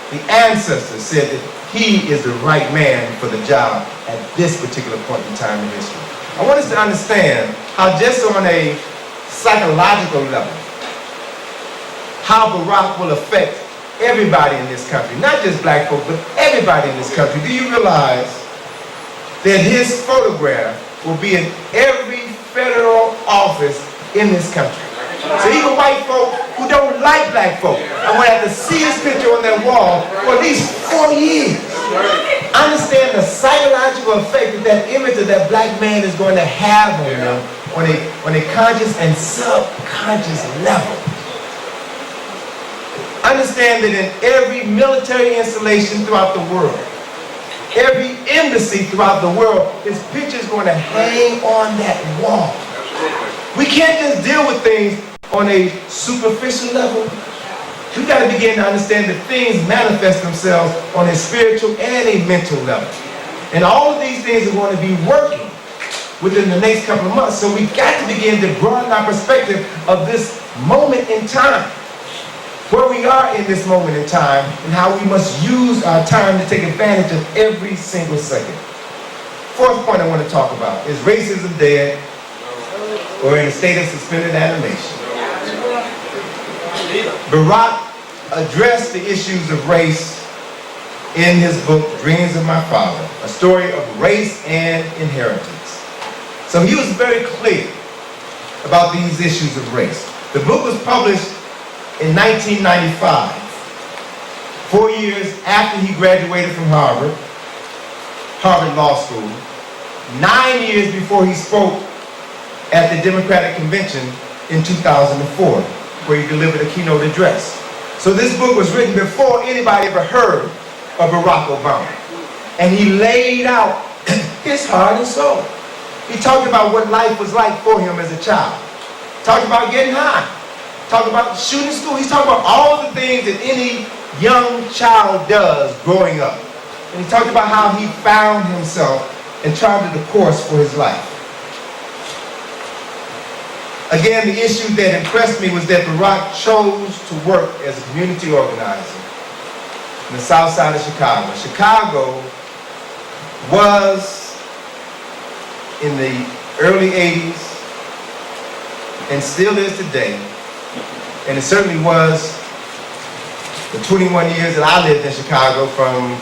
Speaker 2: The ancestors said that he is the right man for the job at this particular point in time in history. I want us to understand how just on a psychological level, how Barack will affect everybody in this country, not just black folks, but everybody in this country. Do you realize that his photograph will be in every federal office in this country? So even white folk who don't like black folk, I'm going to have to see his picture on that wall for at least 4 years. Understand the psychological effect that that image of that black man is going to have on them on a conscious and subconscious level. Understand that in every military installation throughout the world, every embassy throughout the world, his picture is going to hang on that wall. We can't just deal with things on a superficial level. We got to begin to understand that things manifest themselves on a spiritual and a mental level. And all of these things are going to be working within the next couple of months. So we got to begin to broaden our perspective of this moment in time, where we are in this moment in time, and how we must use our time to take advantage of every single second. Fourth point I want to talk about is racism dead or in a state of suspended animation. Barack addressed the issues of race in his book, Dreams of My Father, a story of race and inheritance. So he was very clear about these issues of race. The book was published in 1995, 4 years after he graduated from Harvard Law School, 9 years before he spoke at the Democratic Convention in 2004, where he delivered a keynote address. So this book was written before anybody ever heard of Barack Obama. And he laid out his heart and soul. He talked about what life was like for him as a child. Talked about getting high. Talked about shooting school. He's talking about all the things that any young child does growing up. And he talked about how he found himself and charted the course for his life. Again, the issue that impressed me was that Barack chose to work as a community organizer in the south side of Chicago. Chicago was, in the early 80s, and still is today, and it certainly was the 21 years that I lived in Chicago, from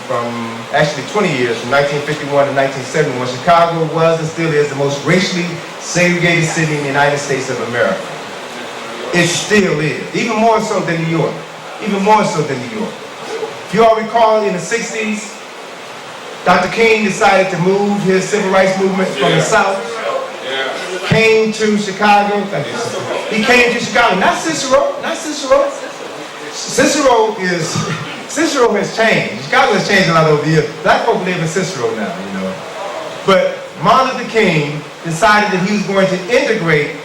Speaker 2: actually 20 years, from 1951 to 1971, Chicago was and still is the most racially segregated city in the United States of America. It still is, even more so than New York, even more so than New York. If you all recall, in the 60s, Dr. King decided to move his civil rights movement from the South, came to Chicago. He came to Chicago, not Cicero, not Cicero. Cicero has changed. Chicago has changed a lot over the years. Black folk live in Cicero now, you know. But Martin Luther King decided that he was going to integrate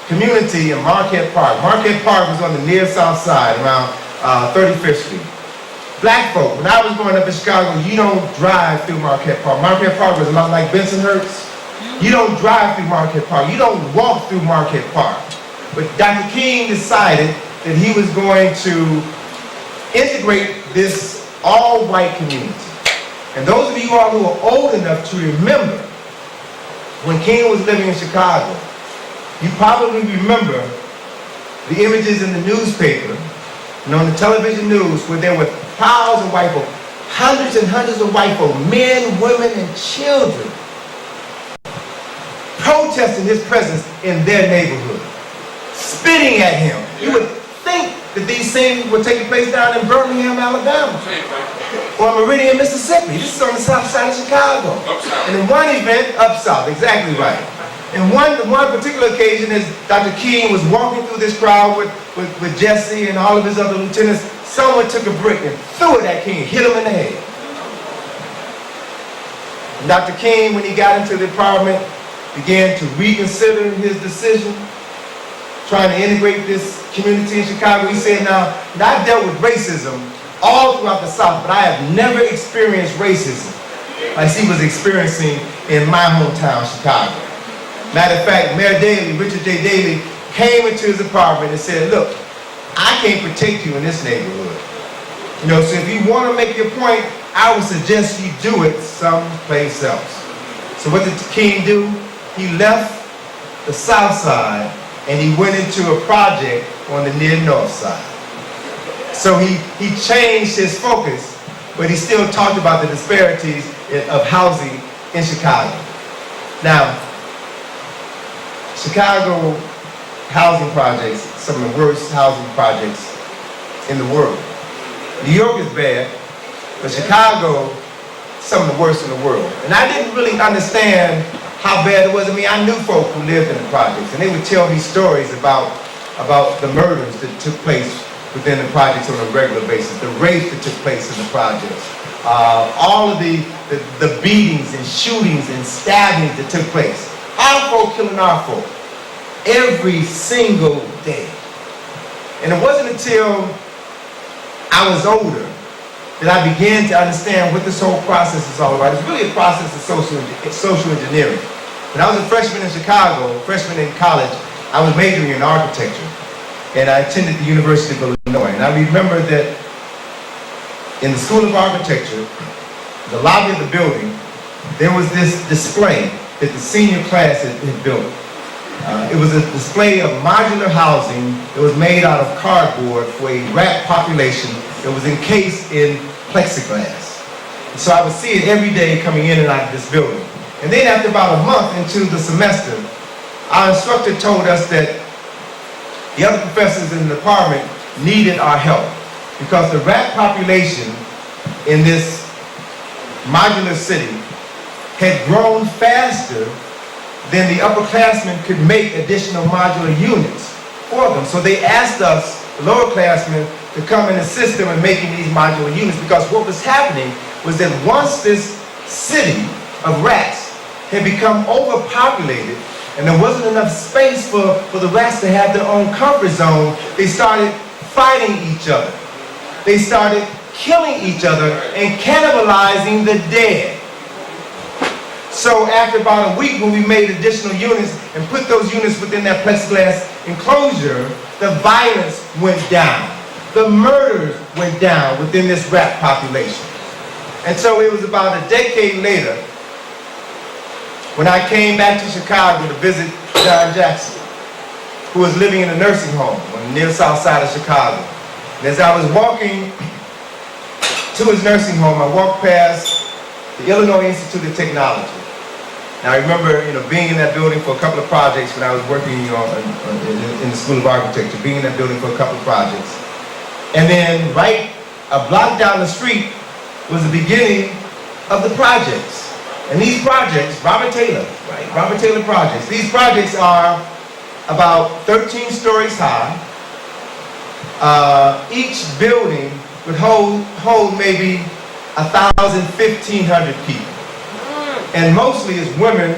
Speaker 2: community in Marquette Park. Marquette Park was on the near south side, around 35th Street. Black folk, when I was growing up in Chicago, you don't drive through Marquette Park. Marquette Park was a lot like Bensonhurst. You don't drive through Marquette Park. You don't walk through Marquette Park. But Dr. King decided that he was going to integrate this all-white community. And those of you all who are old enough to remember when King was living in Chicago, you probably remember the images in the newspaper and on the television news where there were crowds of white folk, hundreds and hundreds of white folk, men, women, and children, protesting his presence in their neighborhood, spitting at him. You would think that these things were taking place down in Birmingham, Alabama, or Meridian, Mississippi. This is on the south side of Chicago. And in one event, up south, exactly right. And one particular occasion, as Dr. King was walking through this crowd with Jesse and all of his other lieutenants, someone took a brick and threw it at King, hit him in the head. And Dr. King, when he got into the department, began to reconsider his decision, trying to integrate this community in Chicago. He said, now, I've dealt with racism all throughout the South, but I have never experienced racism like he was experiencing in my hometown, Chicago. Matter of fact, Mayor Daley, Richard J. Daley, came into his apartment and said, look, I can't protect you in this neighborhood. You know, so if you want to make your point, I would suggest you do it someplace else. So what did King do? He left the south side and he went into a project on the near north side. So he changed his focus, but he still talked about the disparities of housing in Chicago. Now, Chicago housing projects, some of the worst housing projects in the world. New York is bad, but Chicago, some of the worst in the world. And I didn't really understand how bad it was. I mean, I knew folk who lived in the projects, and they would tell me stories about the murders that took place within the projects on a regular basis, the rapes that took place in the projects, all of the beatings and shootings and stabbings that took place. Our folk killing our folk every single day. And it wasn't until I was older that I began to understand what this whole process is all about. It's really a process of social engineering. When I was a freshman in Chicago, freshman in college, I was majoring in architecture. And I attended the University of Illinois. And I remember that in the School of Architecture, the lobby of the building, there was this display that the senior class had built. It was a display of modular housing that was made out of cardboard for a rat population that was encased in plexiglass. And so I would see it every day coming in and out of this building. And then after about a month into the semester, our instructor told us that the other professors in the department needed our help because the rat population in this modular city had grown faster than the upperclassmen could make additional modular units for them. So they asked us, the lowerclassmen, to come and assist them in making these modular units, because what was happening was that once this city of rats had become overpopulated and there wasn't enough space for the rats to have their own comfort zone, they started fighting each other. They started killing each other and cannibalizing the dead. So after about a week, when we made additional units and put those units within that plexiglass enclosure, the violence went down. The murders went down within this rat population. And so it was about a decade later when I came back to Chicago to visit John Jackson, who was living in a nursing home on the near south side of Chicago. And as I was walking to his nursing home, I walked past the Illinois Institute of Technology. Now I remember, being in that building for a couple of projects when I was working in the School of Architecture, being in that building for a couple of projects. And then right a block down the street was the beginning of the projects. And these projects, Robert Taylor projects, these projects are about 13 stories high. Each building would hold maybe 1,000, 1,500 people. And mostly it's women,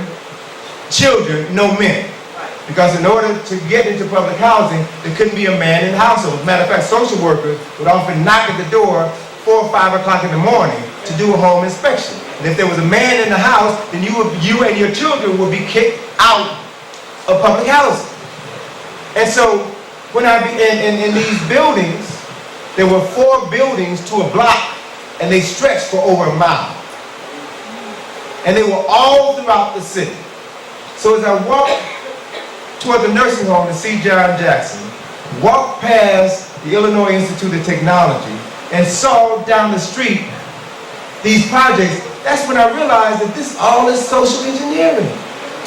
Speaker 2: children, no men. Because in order to get into public housing, there couldn't be a man in the household. As a matter of fact, social workers would often knock at the door 4 or 5 o'clock in the morning to do a home inspection. And if there was a man in the house, then you and your children would be kicked out of public housing. And so, when in these buildings, there were 4 buildings to a block, and they stretched for over a mile. And they were all throughout the city. So as I walked toward the nursing home to see John Jackson, walked past the Illinois Institute of Technology, and saw down the street these projects, that's when I realized that this all is social engineering.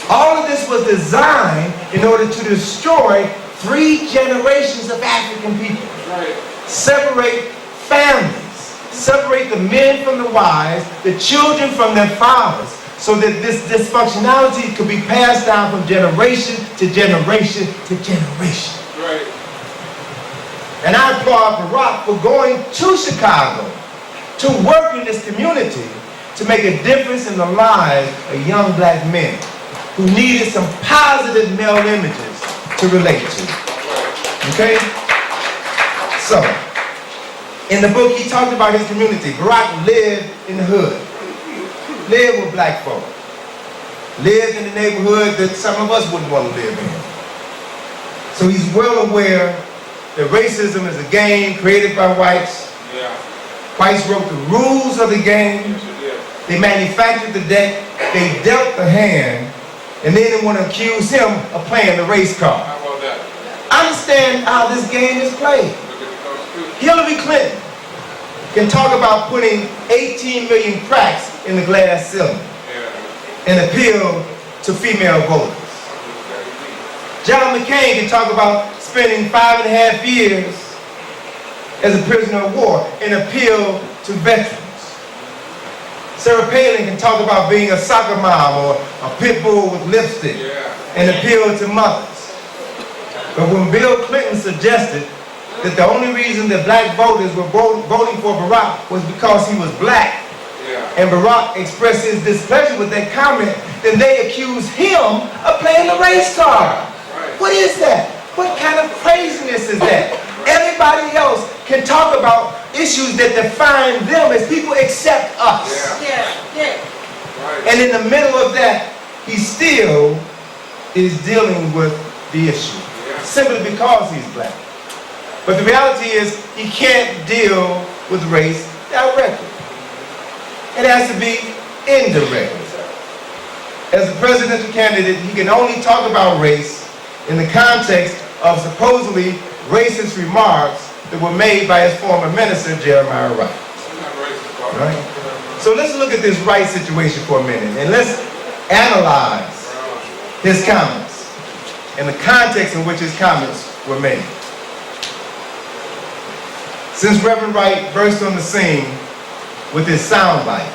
Speaker 2: All of this was designed in order to destroy 3 generations of African people.
Speaker 1: Right.
Speaker 2: Separate families, separate the men from the wives, the children from their fathers, so that this dysfunctionality could be passed down from generation to generation to generation.
Speaker 1: Right.
Speaker 2: And I applaud Barack for going to Chicago to work in this community to make a difference in the lives of young black men who needed some positive male images to relate to. Okay? So, in the book, he talked about his community. Barack lived in the hood, lived with black folk, lived in the neighborhood that some of us wouldn't want to live in. So he's well aware that racism is a game created by whites.
Speaker 1: Yeah.
Speaker 2: Whites wrote the rules of the game. They manufactured the deck. They dealt the hand. And then they want to accuse him of playing the race card.
Speaker 1: How about that?
Speaker 2: I understand how this game is played. Hillary Clinton can talk about putting 18 million cracks in the glass ceiling and appeal to female voters. John McCain can talk about spending 5.5 years as a prisoner of war and appeal to veterans. Sarah Palin can talk about being a soccer mom or a pit bull with lipstick and appeal to mothers. But when Bill Clinton suggested that the only reason that black voters were voting for Barack was because he was black, and Barack expressed his displeasure with that comment, then they accused him of playing the race card. What is that? What kind of craziness is that? Everybody else can talk about issues that define them as people except us. And in the middle of that, he still is dealing with the issue, simply because he's black. But the reality is, he can't deal with race directly. It has to be indirect. As a presidential candidate, he can only talk about race in the context of supposedly racist remarks that were made by his former minister, Jeremiah Wright. Right? So let's look at this Wright situation for a minute, and let's analyze his comments and the context in which his comments were made. Since Reverend Wright burst on the scene with his soundbite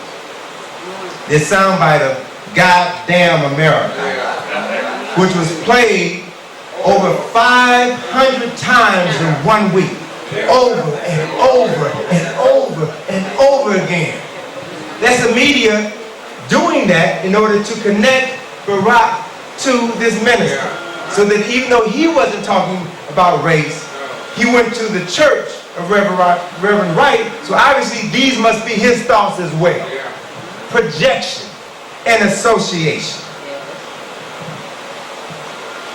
Speaker 2: of "Goddamn America," which was played over 500 times in 1 week, over and over and over and over again. That's the media doing that in order to connect Barack to this minister. So that even though he wasn't talking about race, he went to the church of Reverend Wright, so obviously these must be his thoughts as well. Projection and association.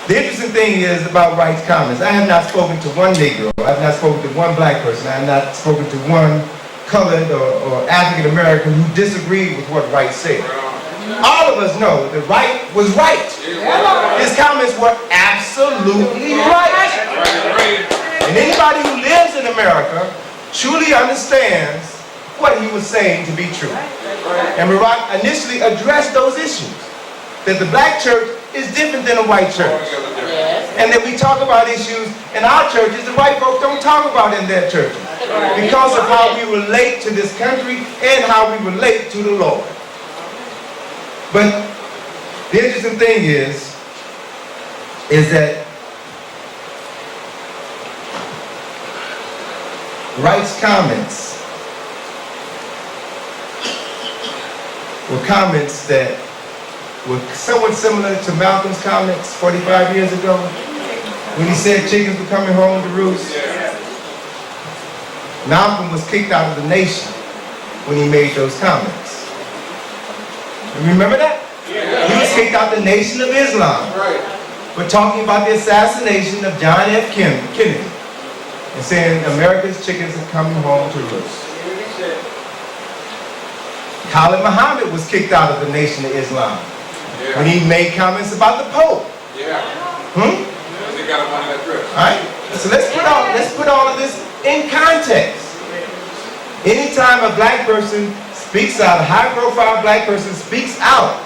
Speaker 2: The interesting thing is about Wright's comments, I have not spoken to one Negro, I have not spoken to one black person, I have not spoken to one colored or African American who disagreed with what Wright said. All of us know that Wright was right. His comments were absolutely right. And anybody who lives in America truly understands what he was saying to be true. And Barack initially addressed those issues. That the black church is different than a white church. And that we talk about issues in our churches that white folks don't talk about in their churches. Because of how we relate to this country and how we relate to the Lord. But the interesting thing is that Wright's comments were comments that were somewhat similar to Malcolm's comments 45 years ago when he said chickens were coming home to roost. Malcolm was kicked out of the nation when he made those comments. Remember that? He was kicked out the Nation of Islam for talking about the assassination of John F. Kennedy and saying America's chickens are coming home to roost. Khalid Muhammad was kicked out of the Nation of Islam when he made comments about the Pope. Alright? So let's put all of this in context. Anytime a black person speaks out, a high-profile black person speaks out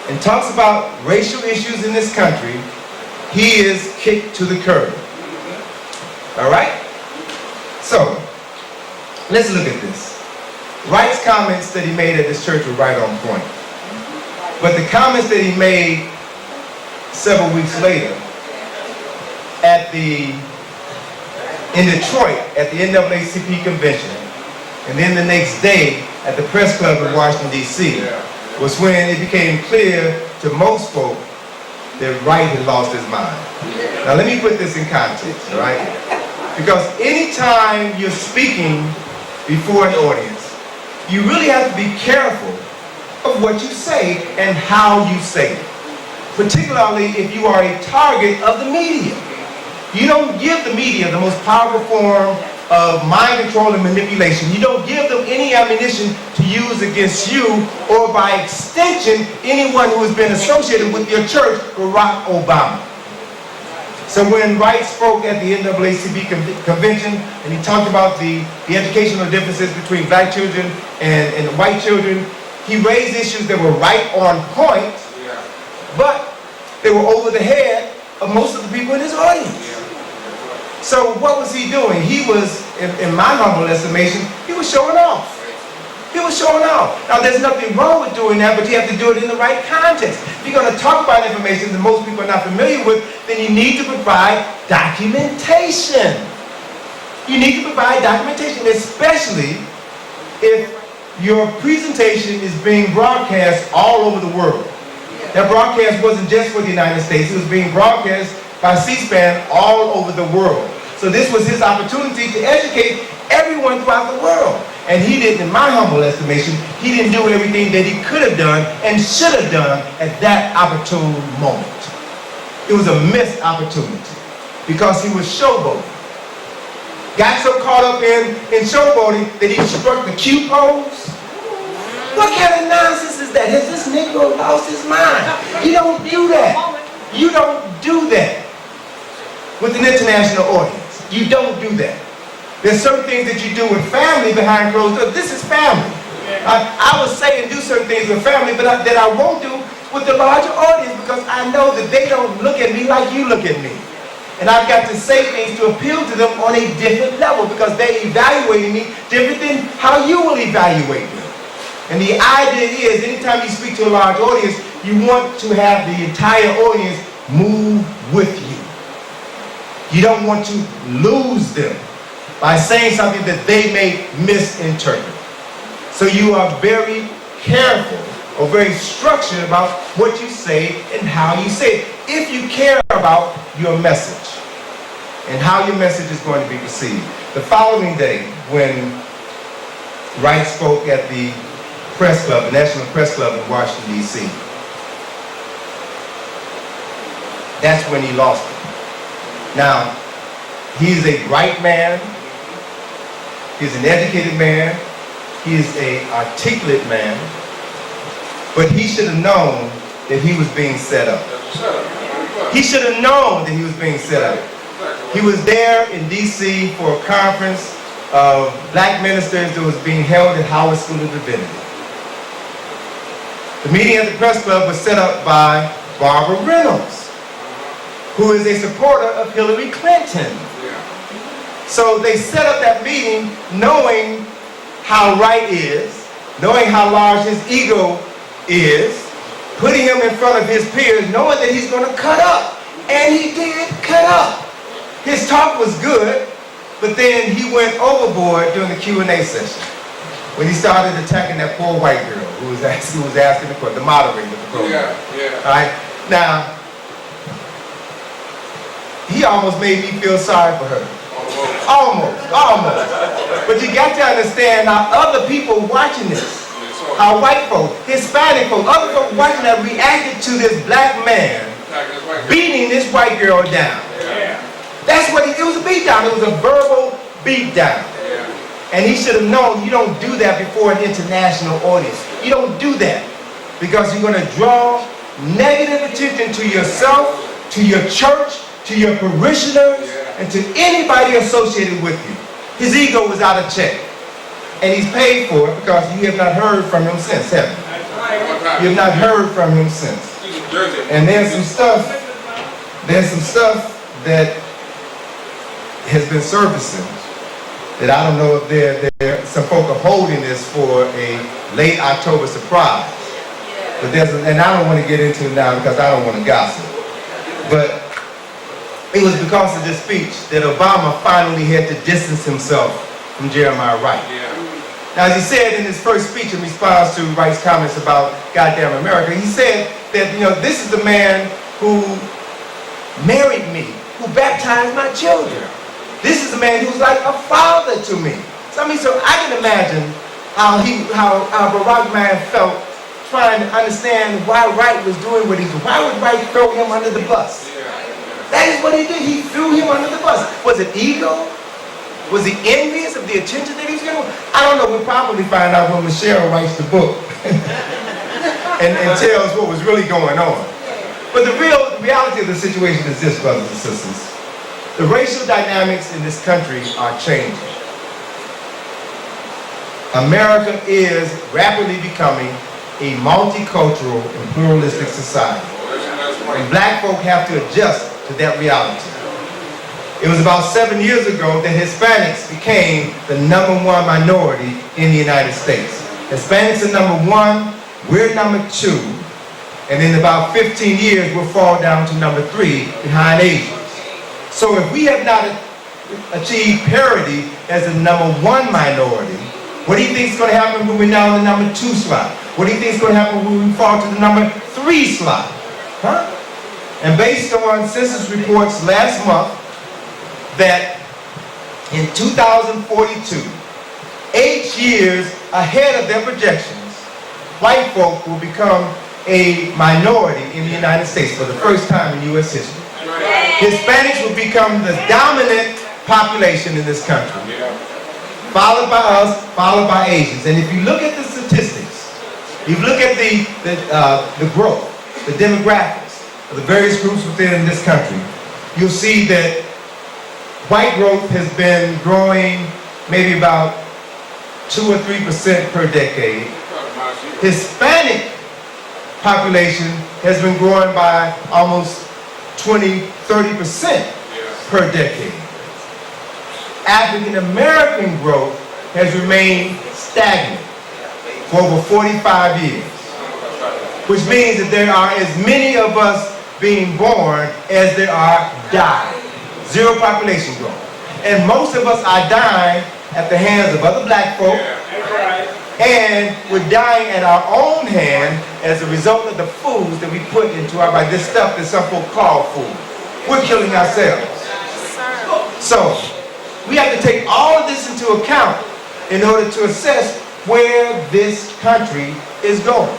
Speaker 2: and talks about racial issues in this country, he is kicked to the curb. Alright? So, let's look at this. Wright's comments that he made at this church were right on point. But the comments that he made several weeks later in Detroit at the NAACP convention, and then the next day at the press club in Washington, D.C., was when it became clear to most folk that Wright had lost his mind. Now let me put this in context, all right? Because anytime you're speaking before an audience, you really have to be careful of what you say and how you say it. Particularly if you are a target of the media. You don't give the media the most powerful form of mind control and manipulation. You don't give them any ammunition to use against you, or by extension, anyone who has been associated with your church, Barack Obama. So when Wright spoke at the NAACP convention and he talked about the educational differences between black children and white children, he raised issues that were right on point, but they were over the head of most of the people in his audience. So what was he doing? He was, in my humble estimation, he was showing off. He was showing off. Now there's nothing wrong with doing that, but you have to do it in the right context. If you're going to talk about information that most people are not familiar with, then you need to provide documentation. You need to provide documentation, especially if your presentation is being broadcast all over the world. That broadcast wasn't just for the United States, it was being broadcast by C-SPAN all over the world. So this was his opportunity to educate everyone throughout the world. And he didn't, in my humble estimation, he didn't do everything that he could have done and should have done at that opportune moment. It was a missed opportunity because he was showboating. Got so caught up in showboating that he struck the Q pose. What kind of nonsense is that? Has this Negro lost his mind? You don't do that. You don't do that with an international audience. You don't do that. There's certain things that you do with family behind closed doors. This is family. I would say and do certain things with family, but that I won't do with the larger audience because I know that they don't look at me like you look at me. And I've got to say things to appeal to them on a different level because they're evaluating me different than how you will evaluate me. And the idea is, anytime you speak to a large audience, you want to have the entire audience move with you. You don't want to lose them by saying something that they may misinterpret. So you are very careful or very structured about what you say and how you say it, if you care about your message and how your message is going to be received. The following day, when Wright spoke at the press club, the National Press Club in Washington, D.C., that's when he lost it. Now, he's a bright man, he's an educated man, he is an articulate man, but he should have known that he was being set up. He should have known that he was being set up. He was there in D.C. for a conference of black ministers that was being held at Howard School of Divinity. The meeting at the press club was set up by Barbara Reynolds, who is a supporter of Hillary Clinton. So they set up that meeting knowing how Wright is, knowing how large his ego is, putting him in front of his peers, knowing that he's going to cut up. And he did cut up. His talk was good, but then he went overboard during the Q&A session when he started attacking that poor white girl who was asking the question, the moderator of the program. All right? Now, he almost made me feel sorry for her. Almost. But you got to understand how other people watching this. How white folks, Hispanic folks, other folks watching that reacted to this black man beating this white girl down. That's what it was, a beat down. It was a verbal beat down. And he should have known you don't do that before an international audience. You don't do that because you're going to draw negative attention to yourself, to your church, to your parishioners, and to anybody associated with you. His ego was out of check. And he's paid for it because you have not heard from him since, have you? You have not heard from him since. And there's some stuff that has been surfacing that I don't know if some folk are holding this for a late October surprise. But and I don't want to get into it now because I don't want to gossip. But it was because of this speech that Obama finally had to distance himself from Jeremiah Wright. Now, as he said in his first speech in response to Wright's comments about goddamn America, he said that, this is the man who married me, who baptized my children. This is the man who's like a father to me. So I can imagine how Barack man felt trying to understand why Wright was doing what he did. Why would Wright throw him under the bus? That is what he did. He threw him under the bus. Was it ego? Was he envious of the attention that he was getting? I don't know. We'll probably find out when Michelle writes the book and tells what was really going on. But the reality of the situation is this, brothers and sisters. The racial dynamics in this country are changing. America is rapidly becoming a multicultural and pluralistic society. And black folk have to adjust to that reality. It was about 7 years ago that Hispanics became the #1 minority in the United States. Hispanics are #1, we're #2, and in about 15 years we'll fall down to #3 behind Asians. So if we have not achieved parity as the #1 minority, what do you think is going to happen when we're now in the #2 slot? What do you think is going to happen when we fall to the #3 slot? Huh? And based on census reports last month, that in 2042, 8 years ahead of their projections, white folk will become a minority in the United States for the first time in U.S. history. Hispanics will become the dominant population in this country, followed by us, followed by Asians. And if you look at the statistics, you look at the growth, the demographics of the various groups within this country, you'll see that white growth has been growing maybe about 2 or 3% per decade. Hispanic population has been growing by almost 20-30% per decade. African American growth has remained stagnant for over 45 years, which means that there are as many of us being born as there are dying. Zero population growth. And most of us are dying at the hands of other black folk, and we're dying at our own hand as a result of the foods that we put into our body, this stuff that some folk call food. We're killing ourselves. So, we have to take all of this into account in order to assess where this country is going.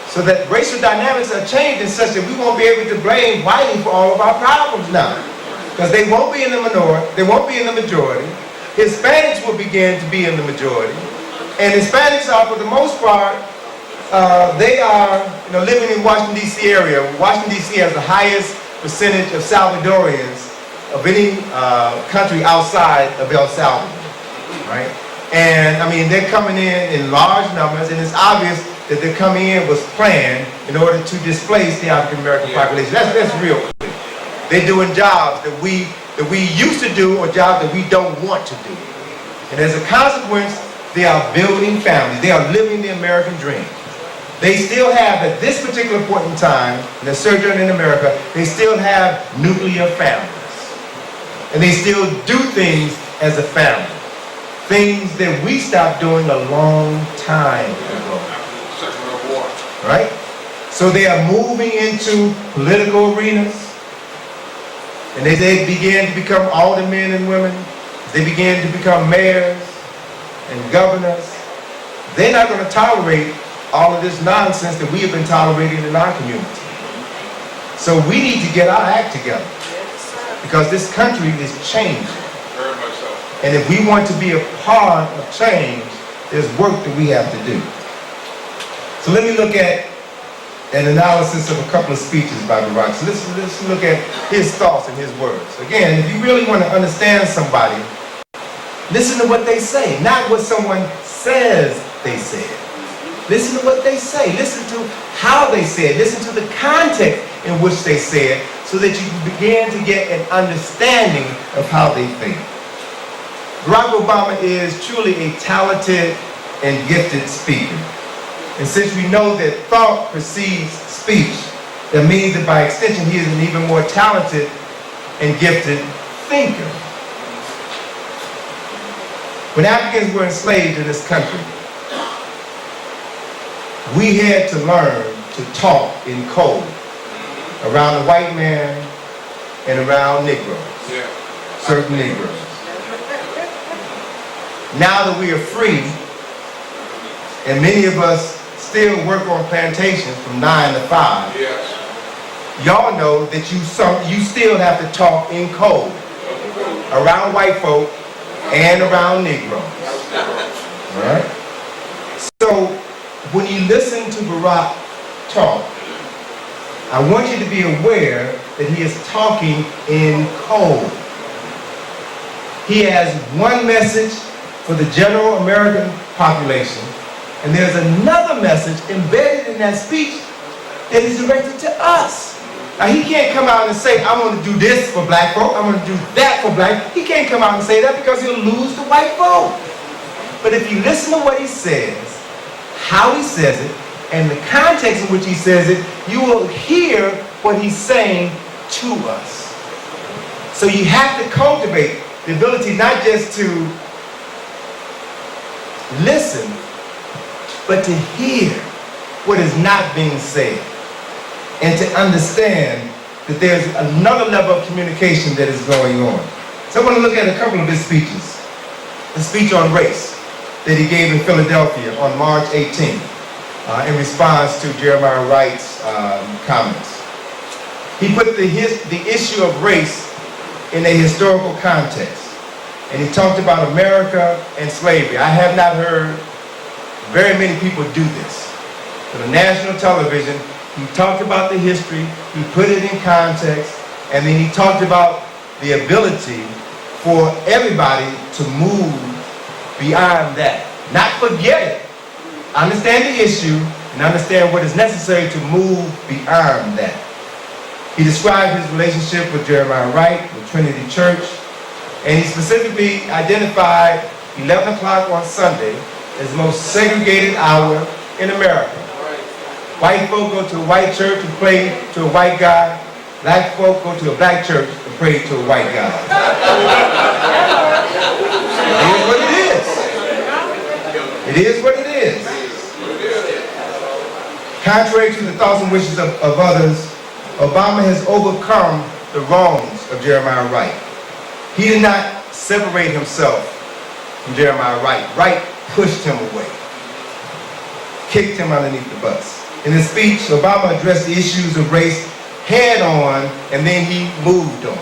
Speaker 2: So that racial dynamics are changing such that we won't be able to blame whitey for all of our problems now. Because they won't be in the minority, they won't be in the majority. Hispanics will begin to be in the majority. And Hispanics are, for the most part, they are living in Washington, D.C. area. Washington, D.C. has the highest percentage of Salvadorians of any country outside of El Salvador, right? And they're coming in large numbers, and it's obvious that they're coming in was planned in order to displace the African American population. That's real clear. They're doing jobs that we used to do, or jobs that we don't want to do. And as a consequence, they are building families. They are living the American dream. They still have, at this particular point in time, in the sojourn in America, they still have nuclear families. And they still do things as a family. Things that we stopped doing a long time ago. Right? So they are moving into political arenas. And as they begin to become aldermen and women, they begin to become mayors and governors, they're not going to tolerate all of this nonsense that we have been tolerating in our community. So we need to get our act together, because this country is changing.
Speaker 1: Very much so.
Speaker 2: And if we want to be a part of change, there's work that we have to do. So let me look at an analysis of a couple of speeches by Barack. So let's look at his thoughts and his words. Again, if you really want to understand somebody, listen to what they say, not what someone says they said. Listen to what they say. Listen to how they say it. Listen to the context in which they say it, so that you can begin to get an understanding of how they think. Barack Obama is truly a talented and gifted speaker. And since we know that thought precedes speech, that means that by extension he is an even more talented and gifted thinker. When Africans were enslaved in this country, we had to learn to talk in code around the white man and around Negroes, certain Negroes. Now that we are free, and many of us still work on plantations from 9 to 5, y'all know that you still have to talk in code around white folk and around Negroes. All right? So when you listen to Barack talk, I want you to be aware that he is talking in code. He has one message for the general American population, and there's another message embedded in that speech that is directed to us. Now, he can't come out and say, I'm going to do this for black folk, I'm going to do that for black. He can't come out and say that, because he'll lose the white vote. But if you listen to what he says, how he says it, and the context in which he says it, you will hear what he's saying to us. So you have to cultivate the ability not just to listen, but to hear what is not being said, and to understand that there's another level of communication that is going on. So I want to look at a couple of his speeches. The speech on race that he gave in Philadelphia on March 18th in response to Jeremiah Wright's comments. He put the issue of race in a historical context, and he talked about America and slavery. I have not heard very many people do this. On the national television, he talked about the history, he put it in context, and then he talked about the ability for everybody to move beyond that. Not forget it. Understand the issue and understand what is necessary to move beyond that. He described his relationship with Jeremiah Wright, with Trinity Church, and he specifically identified 11 o'clock on Sunday as the most segregated hour in America. White folk go to a white church and pray to a white God. Black folk go to a black church and pray to a white God. It is what it is. It is what it is. Contrary to the thoughts and wishes of others, Obama has overcome the wrongs of Jeremiah Wright. He did not separate himself from Jeremiah Wright. Wright pushed him away, kicked him underneath the bus. In his speech, Obama addressed the issues of race head on, and then he moved on.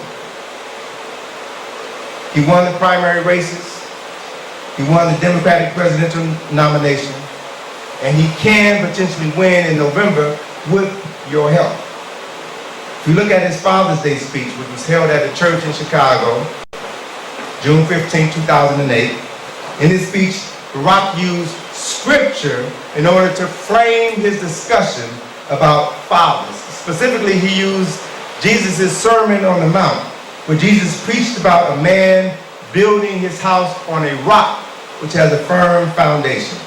Speaker 2: He won the primary races. He won the Democratic presidential nomination, and he can potentially win in November with your help. If you look at his Father's Day speech, which was held at a church in Chicago, June 15, 2008, in his speech, Barack used scripture in order to frame his discussion about fathers. Specifically, he used Jesus' Sermon on the Mount, where Jesus preached about a man building his house on a rock which has a firm foundation.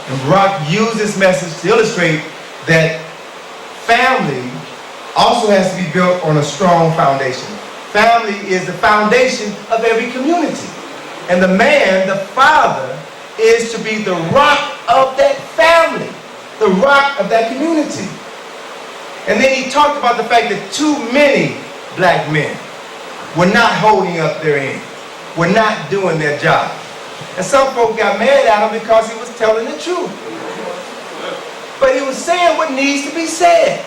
Speaker 2: And Barack used this message to illustrate that family also has to be built on a strong foundation. Family is the foundation of every community. And the man, the father, is to be the rock of that family, the rock of that community. And then he talked about the fact that too many black men were not holding up their end, were not doing their job. And some folks got mad at him because he was telling the truth. But he was saying what needs to be said.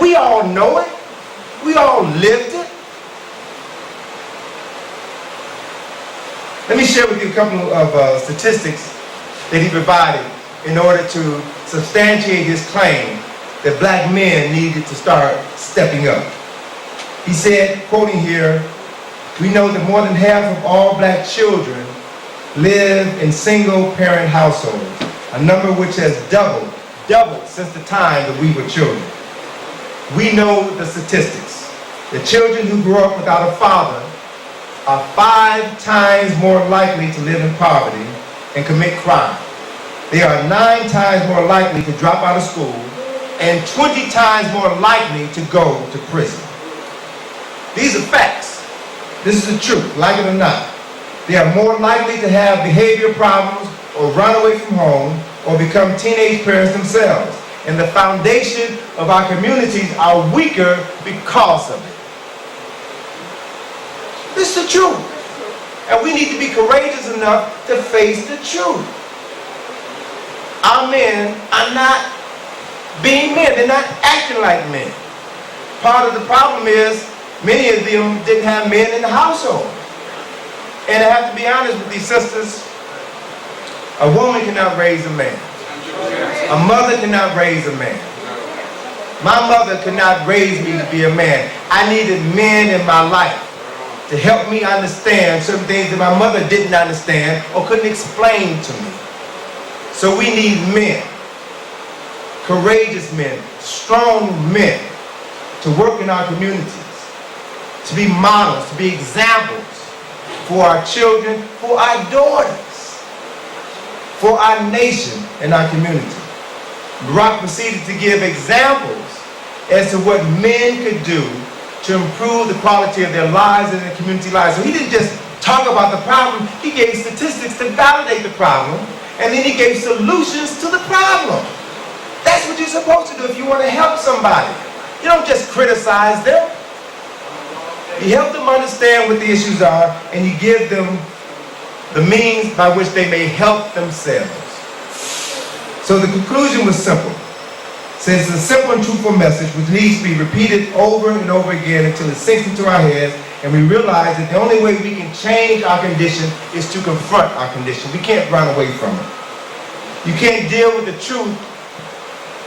Speaker 2: We all know it. We all lived it. Let me share with you a couple of statistics that he provided in order to substantiate his claim that black men needed to start stepping up. He said, quoting here, "We know that more than half of all black children live in single-parent households, a number which has doubled since the time that we were children. We know the statistics. The children who grow up without a father are 5 times more likely to live in poverty and commit crime. They are 9 times more likely to drop out of school and 20 times more likely to go to prison." These are facts. This is the truth, like it or not. They are more likely to have behavior problems or run away from home or become teenage parents themselves. And the foundation of our communities are weaker because of it. This is the truth. And we need to be courageous enough to face the truth. Our men are not being men. They're not acting like men. Part of the problem is many of them didn't have men in the household. And I have to be honest with these sisters, a woman cannot raise a man. A mother cannot raise a man. My mother could not raise me to be a man. I needed men in my life to help me understand certain things that my mother didn't understand or couldn't explain to me. So we need men, courageous men, strong men to work in our communities, to be models, to be examples for our children, for our daughters, for our nation and our community. Barack proceeded to give examples as to what men could do to improve the quality of their lives and their community lives. So he didn't just talk about the problem, he gave statistics to validate the problem, and then he gave solutions to the problem. That's what you're supposed to do if you want to help somebody. You don't just criticize them. You help them understand what the issues are, and you give them the means by which they may help themselves. So the conclusion was simple. Since it's a simple and truthful message which needs to be repeated over and over again until it sinks into our heads and we realize that the only way we can change our condition is to confront our condition. We can't run away from it. You can't deal with the truth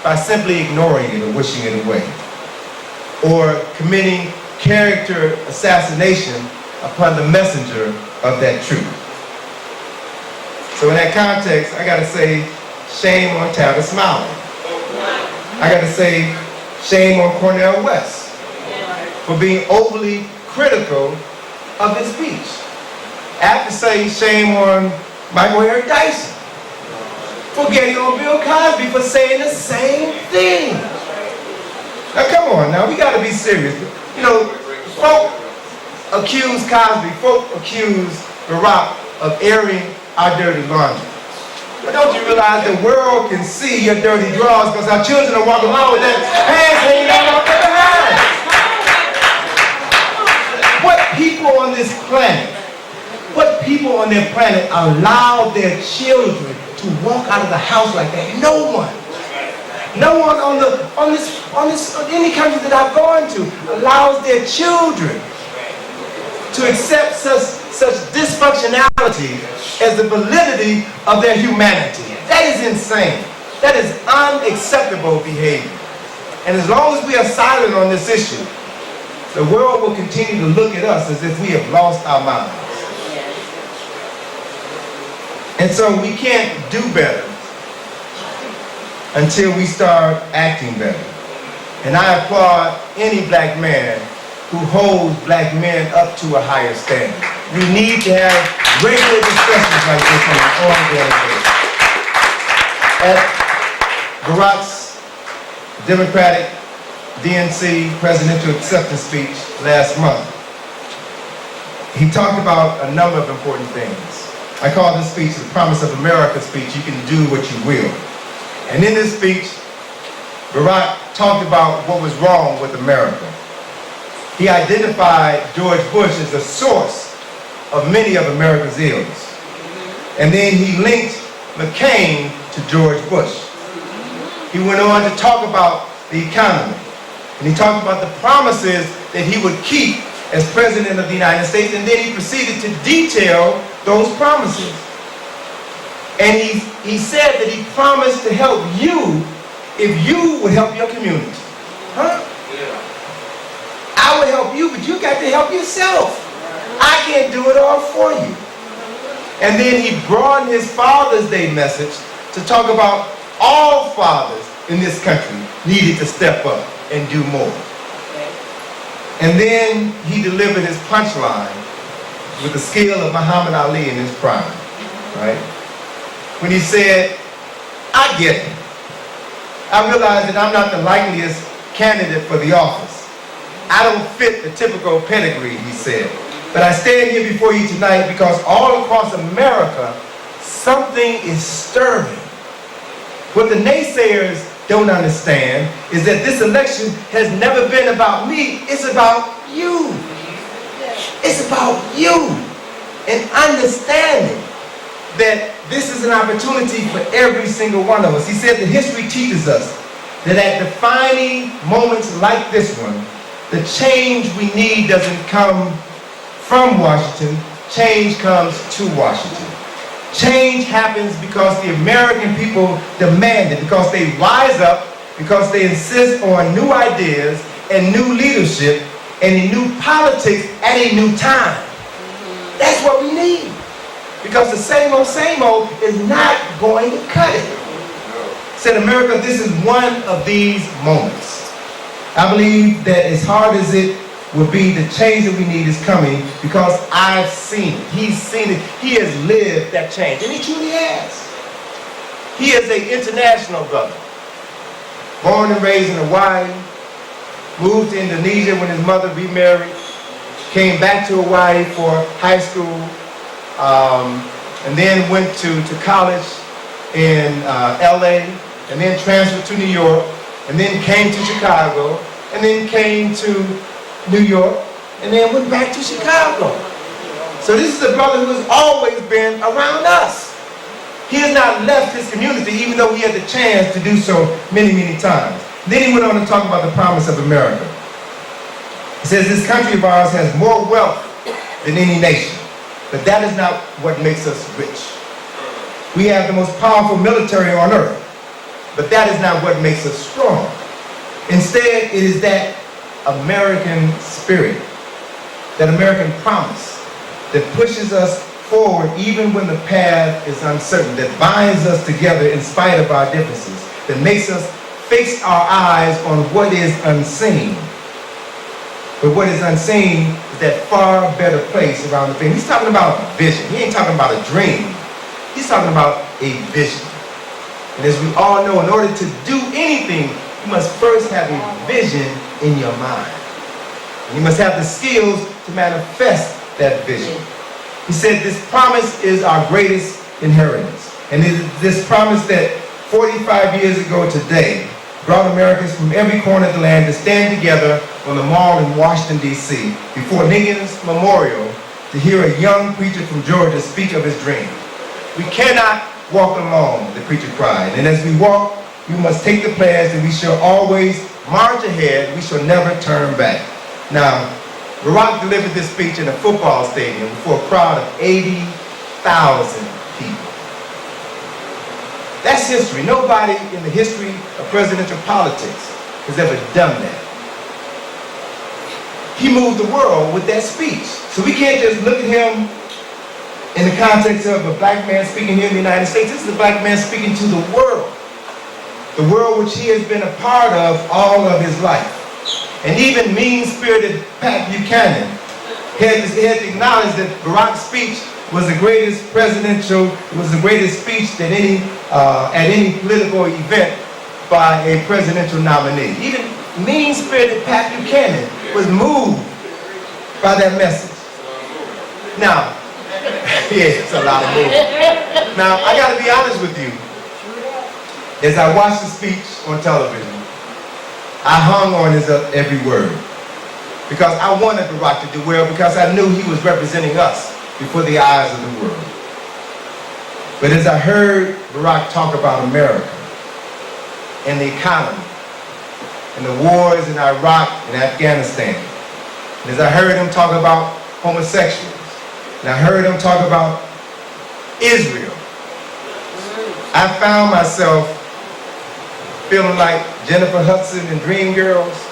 Speaker 2: by simply ignoring it or wishing it away, or committing character assassination upon the messenger of that truth. So in that context, I gotta say, shame on Tabitha Smiley. I gotta say, shame on Cornel West for being overly critical of his speech. I have to say, shame on Michael Eric Dyson for getting on Bill Cosby for saying the same thing. Now come on, now we gotta be serious. You know, folk accuse Cosby, folk accuse Barack of airing our dirty laundry. But don't you realize the world can see your dirty drawers because our children are walking around with their pants hanging out of their behind. What people on this planet allow their children to walk out of the house like that? No one. No one on any country that I've gone to allows their children to accept such dysfunctionality as the validity of their humanity. That is insane. That is unacceptable behavior. And as long as we are silent on this issue, the world will continue to look at us as if we have lost our minds. And so we can't do better until we start acting better. And I applaud any black man who holds black men up to a higher standard. We need to have regular discussions like this on an ongoing basis. At Barack's Democratic DNC presidential acceptance speech last month, he talked about a number of important things. I call this speech the Promise of America speech. You can do what you will. And in this speech, Barack talked about what was wrong with America. He identified George Bush as the source of many of America's ills. And then he linked McCain to George Bush. He went on to talk about the economy. And he talked about the promises that he would keep as President of the United States, and then he proceeded to detail those promises. And he said that he promised to help you if you would help your community. Huh? I would help you, but you got to help yourself. I can't do it all for you. And then he broadened his Father's Day message to talk about all fathers in this country needed to step up and do more. And then he delivered his punchline with the skill of Muhammad Ali in his prime, right? When he said, I get it. I realize that I'm not the likeliest candidate for the office. I don't fit the typical pedigree, he said. But I stand here before you tonight because all across America, something is stirring. What the naysayers don't understand is that this election has never been about me, it's about you. It's about you. And understanding that this is an opportunity for every single one of us. He said that history teaches us that at defining moments like this one, the change we need doesn't come from Washington, change comes to Washington. Change happens because the American people demand it, because they rise up, because they insist on new ideas and new leadership and a new politics at a new time. That's what we need. Because the same old is not going to cut it. Said America, this is one of these moments. I believe that as hard as it will be, the change that we need is coming because I've seen it. He's seen it. He has lived that change. And he truly has. He is an international brother. Born and raised in Hawaii. Moved to Indonesia when his mother remarried. Came back to Hawaii for high school. And then went to college in LA. And then transferred to New York. And then came to Chicago. And then came to New York, and then went back to Chicago. So this is a brother who has always been around us. He has not left his community, even though he had the chance to do so many, many times. Then he went on to talk about the promise of America. He says, this country of ours has more wealth than any nation, but that is not what makes us rich. We have the most powerful military on earth, but that is not what makes us strong. Instead, it is that American spirit, that American promise that pushes us forward even when the path is uncertain, that binds us together in spite of our differences, that makes us fix our eyes on what is unseen. But what is unseen is that far better place around the thing. He's talking about vision. He ain't talking about a dream. He's talking about a vision. And as we all know, in order to do anything, you must first have a vision in your mind. And you must have the skills to manifest that vision. He said this promise is our greatest inheritance. And it is this promise that 45 years ago today brought Americans from every corner of the land to stand together on the mall in Washington, D.C. before Lincoln's Memorial to hear a young preacher from Georgia speak of his dream. We cannot walk alone, the preacher cried. And as we walk, we must take the pledge that we shall always march ahead, we shall never turn back. Now, Barack delivered this speech in a football stadium before a crowd of 80,000 people. That's history. Nobody in the history of presidential politics has ever done that. He moved the world with that speech. So we can't just look at him in the context of a black man speaking here in the United States. This is a black man speaking to the world. The world which he has been a part of all of his life. And even mean-spirited Pat Buchanan had to acknowledge that Barack's speech was the greatest speech that at any political event by a presidential nominee. Even mean-spirited Pat Buchanan was moved by that message. Now, yeah, it's a lot of movement. Now, I got to be honest with you. As I watched the speech on television, I hung on his every word. Because I wanted Barack to do well, because I knew he was representing us before the eyes of the world. But as I heard Barack talk about America and the economy and the wars in Iraq and Afghanistan, and as I heard him talk about homosexuals, and I heard him talk about Israel, I found myself feeling like Jennifer Hudson in Dreamgirls.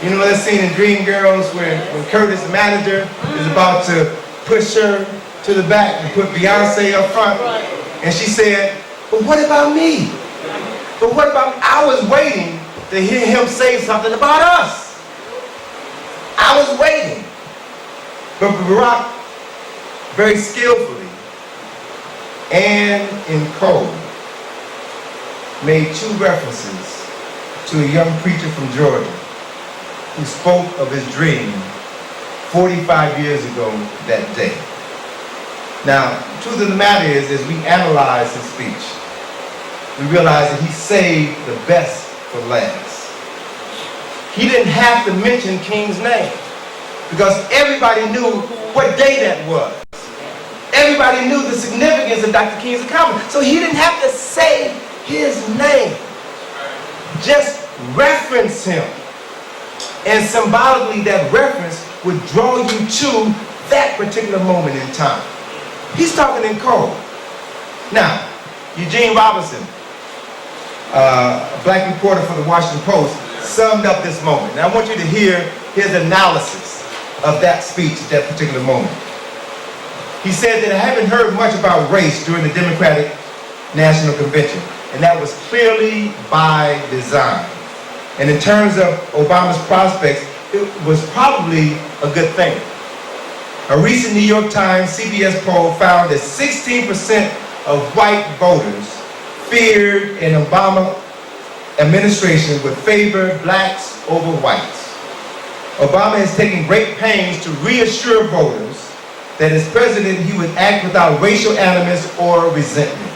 Speaker 2: You know that scene in Dreamgirls when Curtis, the manager, is about to push her to the back and put Beyonce up front, and she said, "But what about me? But what about, I was waiting to hear him say something about us. I was waiting." But Barack, very skillfully and in code, made two references to a young preacher from Georgia who spoke of his dream 45 years ago that day. Now, the truth of the matter is, as we analyze his speech, we realize that he saved the best for last. He didn't have to mention King's name because everybody knew what day that was. Everybody knew the significance of Dr. King's accomplishment. So he didn't have to say his name. Just reference him. And symbolically, that reference would draw you to that particular moment in time. He's talking in code. Now, Eugene Robinson, a black reporter for the Washington Post, summed up this moment. And I want you to hear his analysis of that speech at that particular moment. He said that I haven't heard much about race during the Democratic National Convention, and that was clearly by design. And in terms of Obama's prospects, it was probably a good thing. A recent New York Times CBS poll found that 16% of white voters feared an Obama administration would favor blacks over whites. Obama has taken great pains to reassure voters that as president he would act without racial animus or resentment,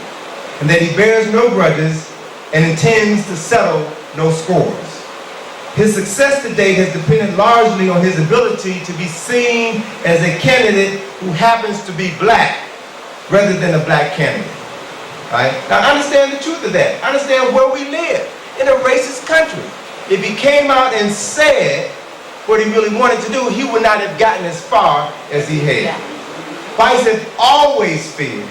Speaker 2: and that he bears no grudges and intends to settle no scores. His success to date has depended largely on his ability to be seen as a candidate who happens to be black rather than a black candidate. Right? Now understand the truth of that. Understand where we live, in a racist country. If he came out and said what he really wanted to do, he would not have gotten as far as he had. Whites have always feared,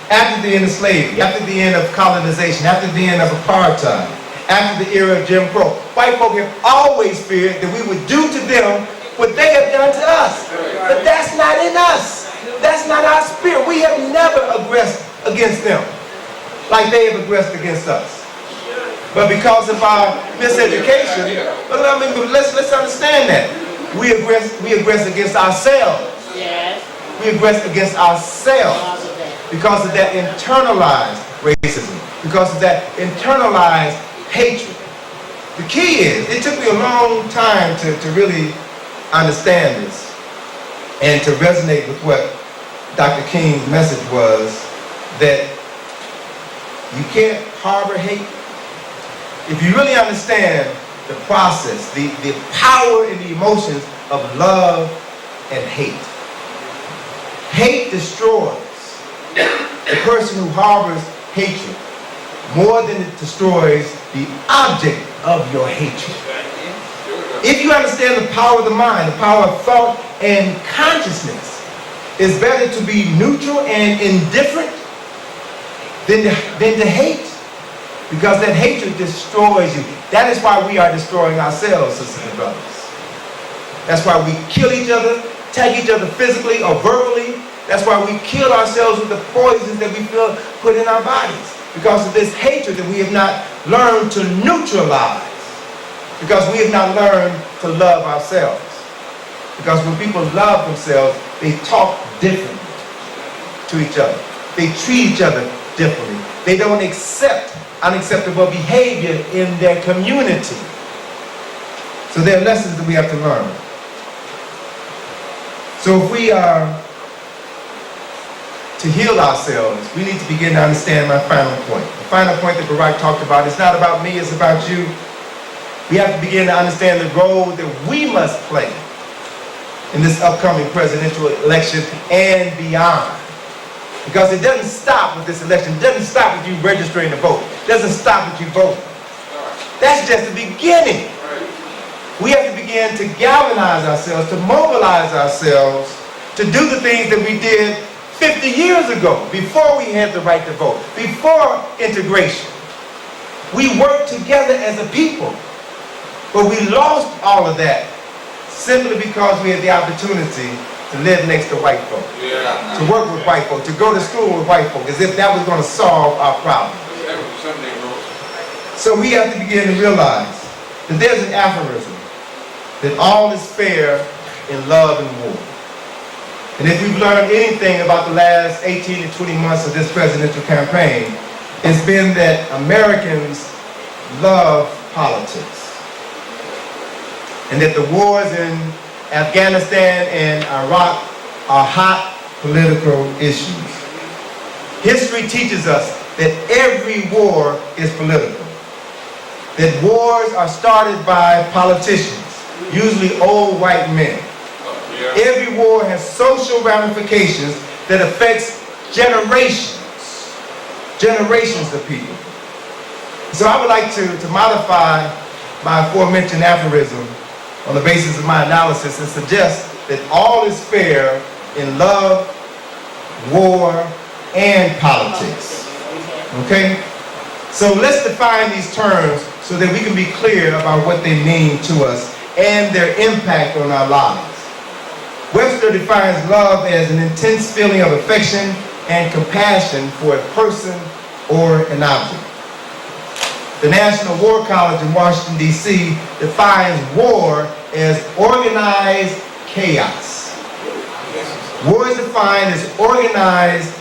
Speaker 2: after the end of slavery, after the end of colonization, after the end of apartheid, after the era of Jim Crow, white folk have always feared that we would do to them what they have done to us. But that's not in us. That's not our spirit. We have never aggressed against them like they have aggressed against us. But because of our miseducation, let's understand that. We aggress against ourselves.
Speaker 3: Yes.
Speaker 2: We aggress against ourselves because of that internalized racism, because of that internalized hatred. The key is, it took me a long time to really understand this and to resonate with what Dr. King's message was, that you can't harbor hate. If you really understand the process, the power and the emotions of love and hate. Hate destroys the person who harbors hatred more than it destroys the object of your hatred. If you understand the power of the mind, the power of thought and consciousness, it's better to be neutral and indifferent than to hate, because that hatred destroys you. That is why we are destroying ourselves, sisters and brothers. That's why we kill each other, attack each other physically or verbally. That's why we kill ourselves with the poisons that we feel put in our bodies, because of this hatred that we have not learned to neutralize, because we have not learned to love ourselves. Because when people love themselves, they talk differently to each other. They treat each other differently. They don't accept unacceptable behavior in their community. So there are lessons that we have to learn. So if we are to heal ourselves, we need to begin to understand my final point. The final point that Barack talked about, it's not about me, it's about you. We have to begin to understand the role that we must play in this upcoming presidential election and beyond. Because it doesn't stop with this election. It doesn't stop with you registering to vote. It doesn't stop with you voting. That's just the beginning. We have to begin to galvanize ourselves, to mobilize ourselves, to do the things that we did 50 years ago, before we had the right to vote, before integration. We worked together as a people, but we lost all of that simply because we had the opportunity to live next to white folk, to work with white folk, to go to school with white folk, as if that was going to solve our problems. So we have to begin to realize that there's an aphorism that all is fair in love and war. And if we've learned anything about the last 18 to 20 months of this presidential campaign, it's been that Americans love politics. And that the wars in Afghanistan and Iraq are hot political issues. History teaches us that every war is political. That wars are started by politicians, usually old white men. Every war has social ramifications that affects generations of people. So I would like to modify my aforementioned aphorism on the basis of my analysis and suggest that all is fair in love, war, and politics. Okay? So let's define these terms so that we can be clear about what they mean to us and their impact on our lives. Webster defines love as an intense feeling of affection and compassion for a person or an object. The National War College in Washington, D.C. defines war as organized chaos. War is defined as organized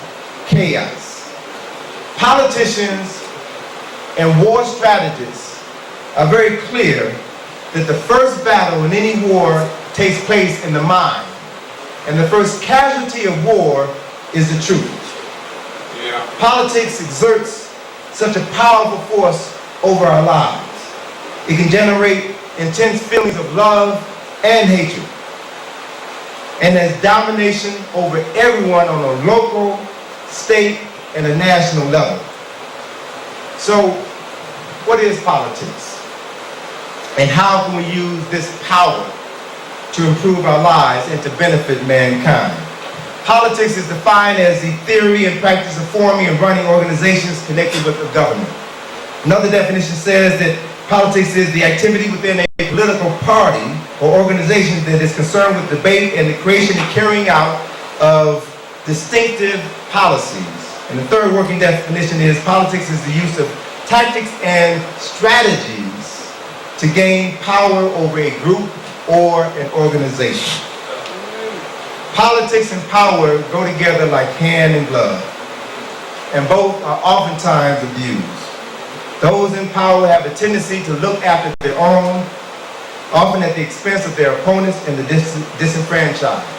Speaker 2: chaos. Politicians and war strategists are very clear that the first battle in any war takes place in the mind. And the first casualty of war is the truth. Politics exerts such a powerful force over our lives. It can generate intense feelings of love and hatred. And has domination over everyone on a local, state, and a national level. So, what is politics? And how can we use this power to improve our lives and to benefit mankind? Politics is defined as the theory and practice of forming and running organizations connected with the government. Another definition says that politics is the activity within a political party or organization that is concerned with debate and the creation and carrying out of distinctive policies. And the third working definition is politics is the use of tactics and strategies to gain power over a group or an organization. Politics and power go together like hand and glove, and both are oftentimes abused. Those in power have a tendency to look after their own, often at the expense of their opponents and the disenfranchised.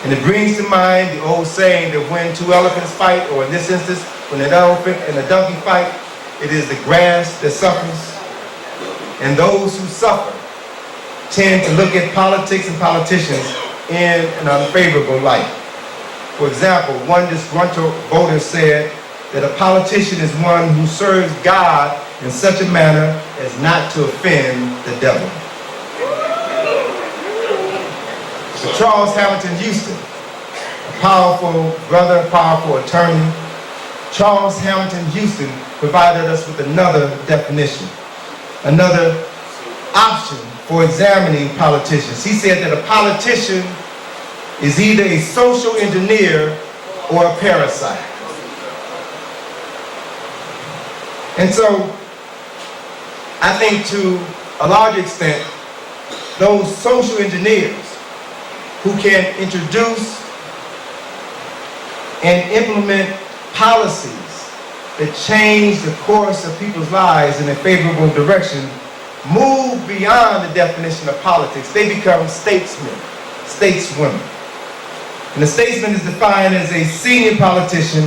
Speaker 2: And it brings to mind the old saying that when two elephants fight, or in this instance, when an elephant and a donkey fight, it is the grass that suffers. And those who suffer tend to look at politics and politicians in an unfavorable light. For example, one disgruntled voter said that a politician is one who serves God in such a manner as not to offend the devil. So Charles Hamilton Houston, a powerful brother, a powerful attorney, Charles Hamilton Houston provided us with another definition, another option for examining politicians. He said that a politician is either a social engineer or a parasite. And so, I think to a large extent, those social engineers who can introduce and implement policies that change the course of people's lives in a favorable direction move beyond the definition of politics. They become statesmen, stateswomen. And the statesman is defined as a senior politician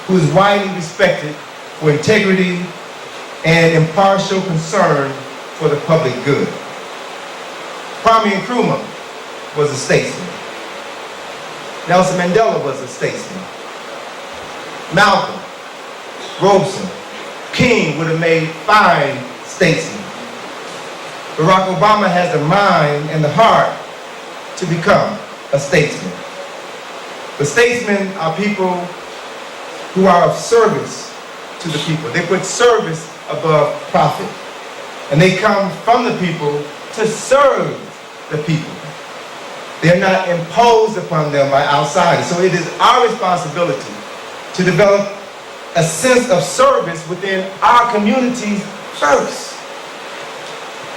Speaker 2: who is widely respected for integrity and impartial concern for the public good. Kwame Nkrumah was a statesman. Nelson Mandela was a statesman. Malcolm, Robeson, King would have made fine statesmen. Barack Obama has the mind and the heart to become a statesman. The statesmen are people who are of service to the people. They put service above profit. And they come from the people to serve the people. They're not imposed upon them by outsiders. So it is our responsibility to develop a sense of service within our communities first.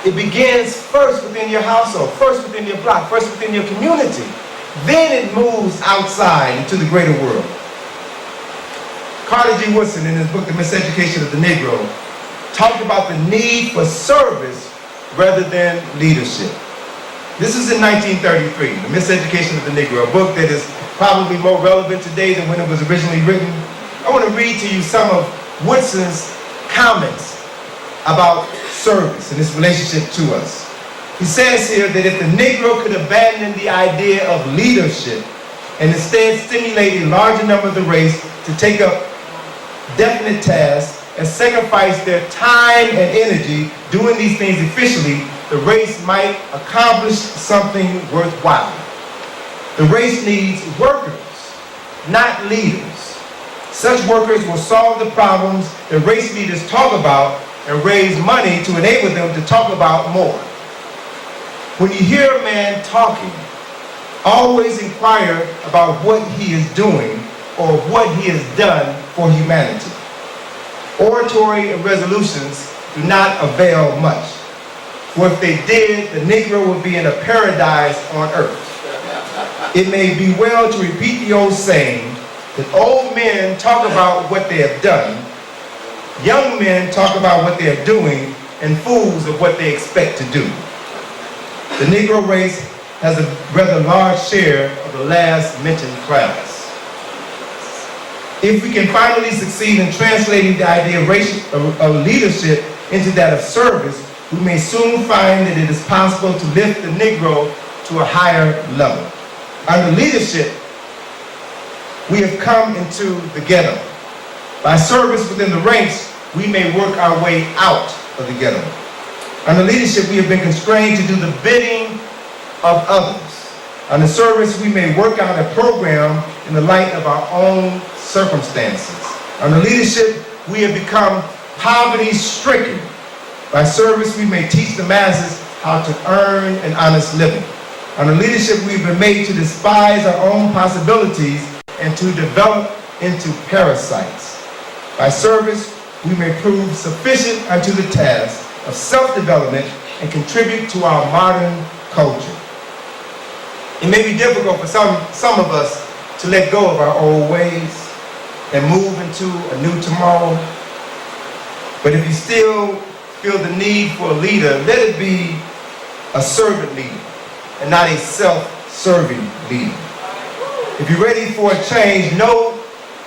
Speaker 2: It begins first within your household, first within your block, first within your community. Then it moves outside into the greater world. Carter G. Woodson, in his book, The Miseducation of the Negro, talked about the need for service rather than leadership. This is in 1933, The Miseducation of the Negro, a book that is probably more relevant today than when it was originally written. I want to read to you some of Woodson's comments about service and its relationship to us. He says here that if the Negro could abandon the idea of leadership and instead stimulate a larger number of the race to take up definite tasks and sacrifice their time and energy doing these things efficiently, the race might accomplish something worthwhile. The race needs workers, not leaders. Such workers will solve the problems that race leaders talk about and raise money to enable them to talk about more. When you hear a man talking, always inquire about what he is doing or what he has done for humanity. Oratory and resolutions do not avail much. For if they did, the Negro would be in a paradise on earth. It may be well to repeat the old saying that old men talk about what they have done, young men talk about what they are doing, and fools of what they expect to do. The Negro race has a rather large share of the last mentioned class. If we can finally succeed in translating the idea of leadership into that of service, we may soon find that it is possible to lift the Negro to a higher level. Under leadership, we have come into the ghetto. By service within the ranks, we may work our way out of the ghetto. Under leadership, we have been constrained to do the bidding of others. Under service, we may work out a program in the light of our own circumstances. Under leadership, we have become poverty-stricken. By service, we may teach the masses how to earn an honest living. Under leadership, we've been made to despise our own possibilities and to develop into parasites. By service, we may prove sufficient unto the task of self-development and contribute to our modern culture. It may be difficult for some of us to let go of our old ways and move into a new tomorrow. But if you still feel the need for a leader, let it be a servant leader and not a self-serving leader. If you're ready for a change, know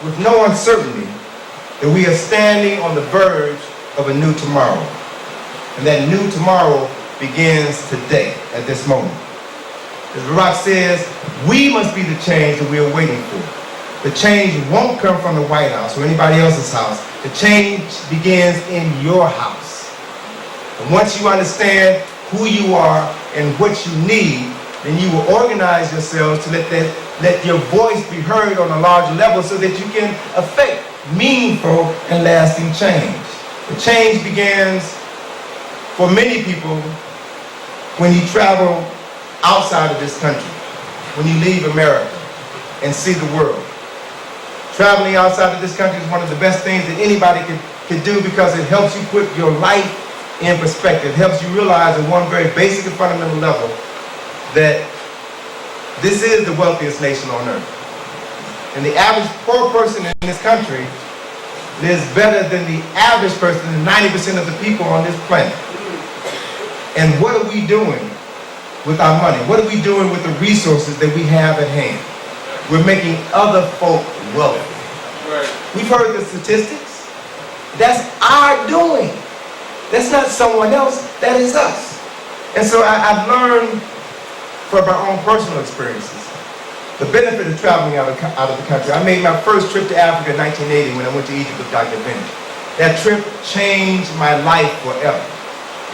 Speaker 2: with no uncertainty that we are standing on the verge of a new tomorrow. And that new tomorrow begins today, at this moment. As Barack says, we must be the change that we are waiting for. The change won't come from the White House or anybody else's house. The change begins in your house. And once you understand who you are and what you need, then you will organize yourselves to let your voice be heard on a larger level so that you can affect meaningful and lasting change. The change begins for many people when you travel outside of this country, when you leave America and see the world. Traveling outside of this country is one of the best things that anybody can do because it helps you put your life in perspective. It helps you realize at one very basic and fundamental level that this is the wealthiest nation on earth. And the average poor person in this country lives better than the average person, than 90% of the people on this planet. And what are we doing with our money? What are we doing with the resources that we have at hand? We're making other folk wealthy. Right. We've heard the statistics. That's our doing. That's not someone else, that is us. And so I've learned from my own personal experiences the benefit of traveling out of the country. I made my first trip to Africa in 1980 when I went to Egypt with Dr. Vinny. That trip changed my life forever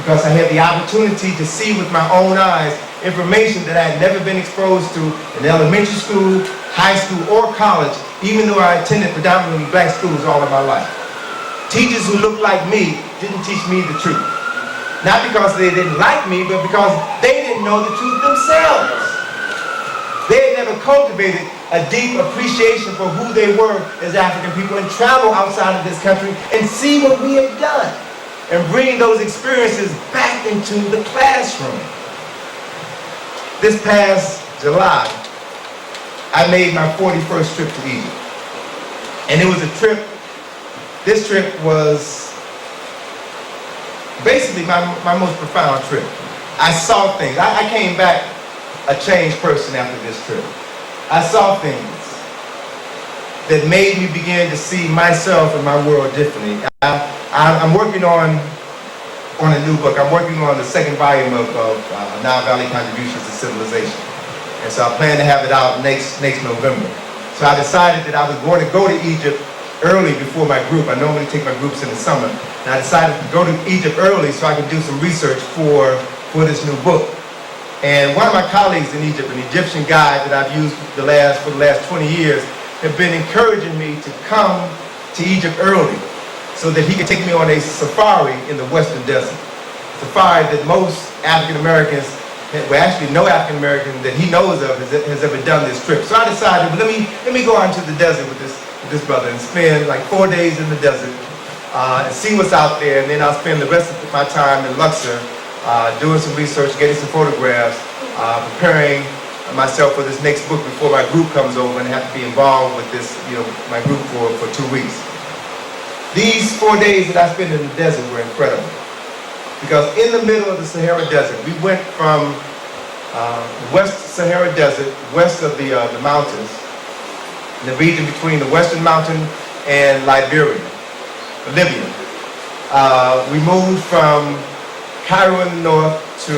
Speaker 2: because I had the opportunity to see with my own eyes information that I had never been exposed to in elementary school, high school, or college, even though I attended predominantly black schools all of my life. Teachers who looked like me didn't teach me the truth. Not because they didn't like me, but because they didn't know the truth themselves. They had never cultivated a deep appreciation for who they were as African people and travel outside of this country and see what we had done and bring those experiences back into the classroom. This past July, I made my 41st trip to Egypt. And it was a trip, this trip was basically my most profound trip. I saw things. I came back a changed person after this trip. I saw things that made me begin to see myself and my world differently. I'm working on a new book. I'm working on the second volume of Nile Valley Contributions to Civilization. And so I plan to have it out next November. So I decided that I was going to go to Egypt early before my group. I normally take my groups in the summer. And I decided to go to Egypt early so I could do some research for this new book. And one of my colleagues in Egypt, an Egyptian guide that I've used for the last 20 years, have been encouraging me to come to Egypt early so that he could take me on a safari in the Western Desert. Safari that most African Americans, well actually no African American that he knows of has ever done this trip. So I decided, well, let me go out into the desert with this brother and spend like 4 days in the desert and see what's out there, and then I'll spend the rest of my time in Luxor doing some research, getting some photographs, preparing myself for this next book before my group comes over and have to be involved with this, my group for 2 weeks. These 4 days that I spent in the desert were incredible because in the middle of the Sahara Desert, we went from the West Sahara Desert, west of the mountains, in the region between the Western Mountain and Libya. We moved from Cairo in the north to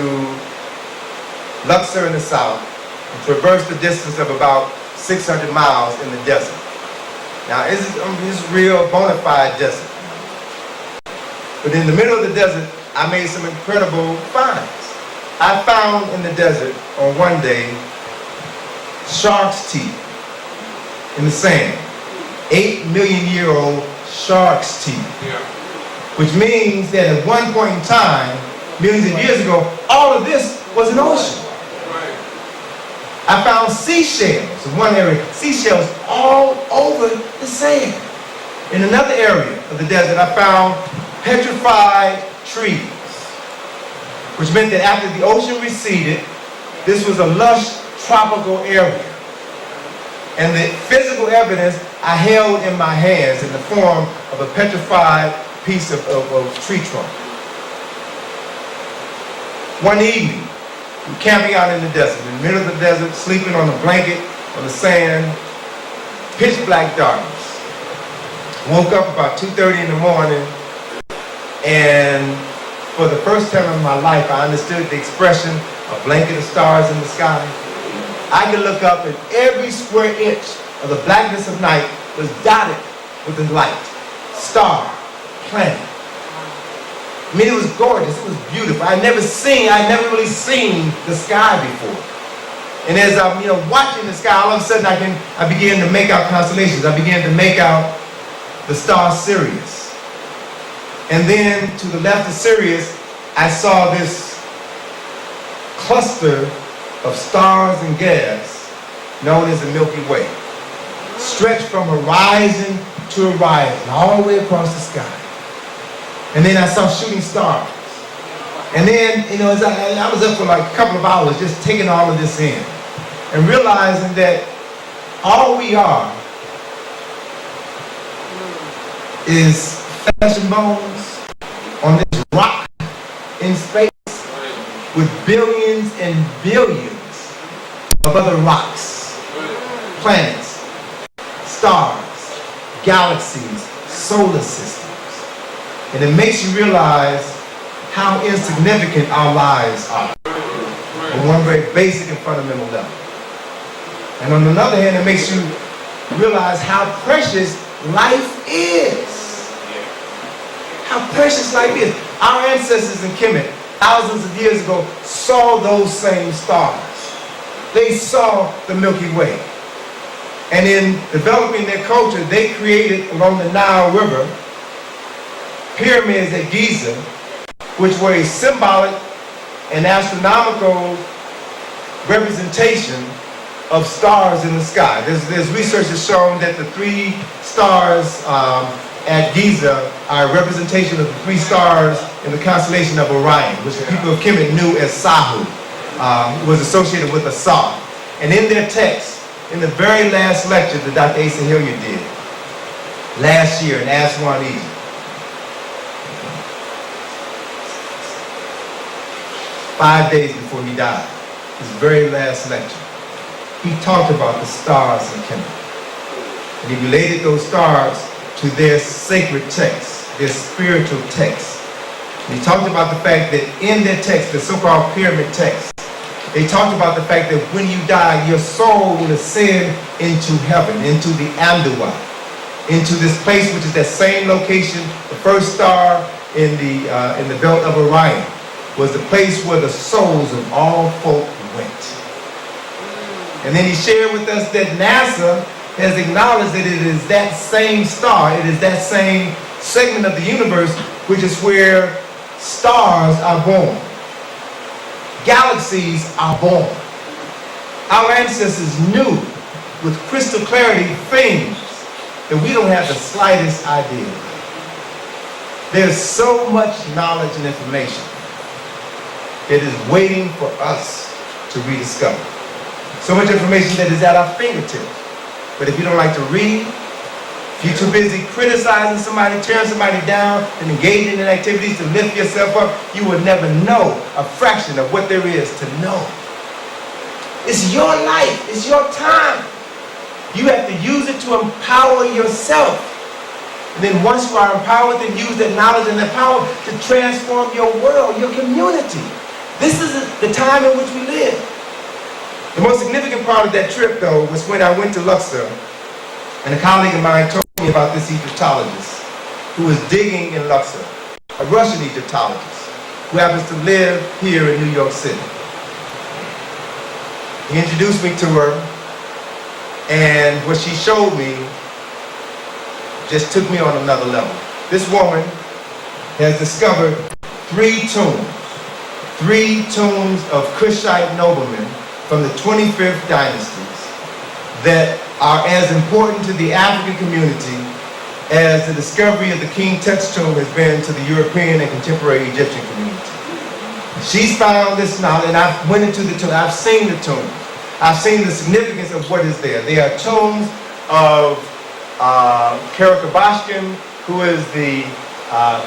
Speaker 2: Luxor in the south and traversed the distance of about 600 miles in the desert. Now, it's real bona fide desert. But in the middle of the desert, I made some incredible finds. I found in the desert on one day shark's teeth in the sand. 8-million-year-old shark's teeth. Yeah. Which means that at one point in time, millions of years ago, all of this was an ocean. I found seashells in one area, seashells all over the sand. In another area of the desert, I found petrified trees, which meant that after the ocean receded, this was a lush tropical area. And the physical evidence I held in my hands in the form of a petrified piece of tree trunk. One evening, we're camping out in the desert, in the middle of the desert, sleeping on a blanket, on the sand, pitch black darkness. Woke up about 2:30 in the morning, and for the first time in my life, I understood the expression, a blanket of stars in the sky. I could look up and every square inch of the blackness of night was dotted with the light, star, planet. I mean, it was gorgeous, it was beautiful. I'd never really seen the sky before. And as I'm, watching the sky, all of a sudden I began to make out constellations. I began to make out the star Sirius. And then to the left of Sirius, I saw this cluster of stars and gas known as the Milky Way, stretched from horizon to horizon, all the way across the sky. And then I saw shooting stars. And then, as I was up for like a couple of hours just taking all of this in and realizing that all we are is flesh and bones on this rock in space with billions and billions of other rocks, planets, stars, galaxies, solar systems. And it makes you realize how insignificant our lives are on one very basic and fundamental level. And on the other hand, it makes you realize how precious life is. How precious life is. Our ancestors in Kemet, thousands of years ago, saw those same stars. They saw the Milky Way. And in developing their culture, they created along the Nile River pyramids at Giza, which were a symbolic and astronomical representation of stars in the sky. There's research that's shown that the 3 stars at Giza are a representation of the 3 stars in the constellation of Orion, which the people of Kemet knew as Sahu, was associated with Asar. And in their text, in the very last lecture that Dr. Asa Hilliard did last year in Aswan, Egypt, 5 days before he died, his very last lecture, he talked about the stars in Kemet. And he related those stars to their sacred texts, their spiritual texts. And he talked about the fact that in their text, the so-called pyramid texts, they talked about the fact that when you die, your soul will ascend into heaven, into the Amduwa, into this place which is that same location. The first star in the belt of Orion was the place where the souls of all folk went. And then he shared with us that NASA has acknowledged that it is that same star, it is that same segment of the universe, which is where stars are born. Galaxies are born. Our ancestors knew with crystal clarity things that we don't have the slightest idea. There's so much knowledge and information that is waiting for us to rediscover. So much information that is at our fingertips. But if you don't like to read, if you're too busy criticizing somebody, tearing somebody down, and engaging in activities to lift yourself up, you will never know a fraction of what there is to know. It's your life. It's your time. You have to use it to empower yourself. And then once you are empowered, then use that knowledge and that power to transform your world, your community. This is the time in which we live. The most significant part of that trip, though, was when I went to Luxor, and a colleague of mine told me about this Egyptologist who was digging in Luxor, a Russian Egyptologist who happens to live here in New York City. He introduced me to her, and what she showed me just took me on another level. This woman has discovered 3 tombs of Kushite noblemen from the 25th dynasties that are as important to the African community as the discovery of the King Tut's tomb has been to the European and contemporary Egyptian community. She's found this knowledge, and I went into the tomb. I've seen the tomb. I've seen the significance of what is there. They are tombs of Karakabashkin, who is the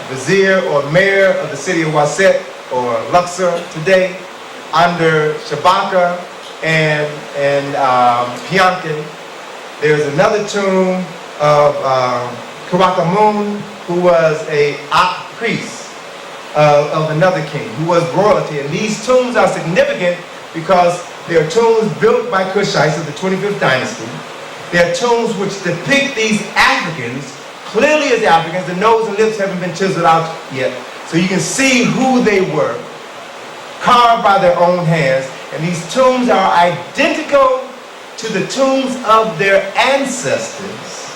Speaker 2: vizier or mayor of the city of Waset, or Luxor today, under Shabaka and Piankin. There's another tomb of Karakamun, who was a priest of another king, who was royalty. And these tombs are significant because they are tombs built by Kushites of the 25th dynasty. They are tombs which depict these Africans clearly as Africans. The nose and lips haven't been chiseled out yet. So you can see who they were, carved by their own hands. And these tombs are identical to the tombs of their ancestors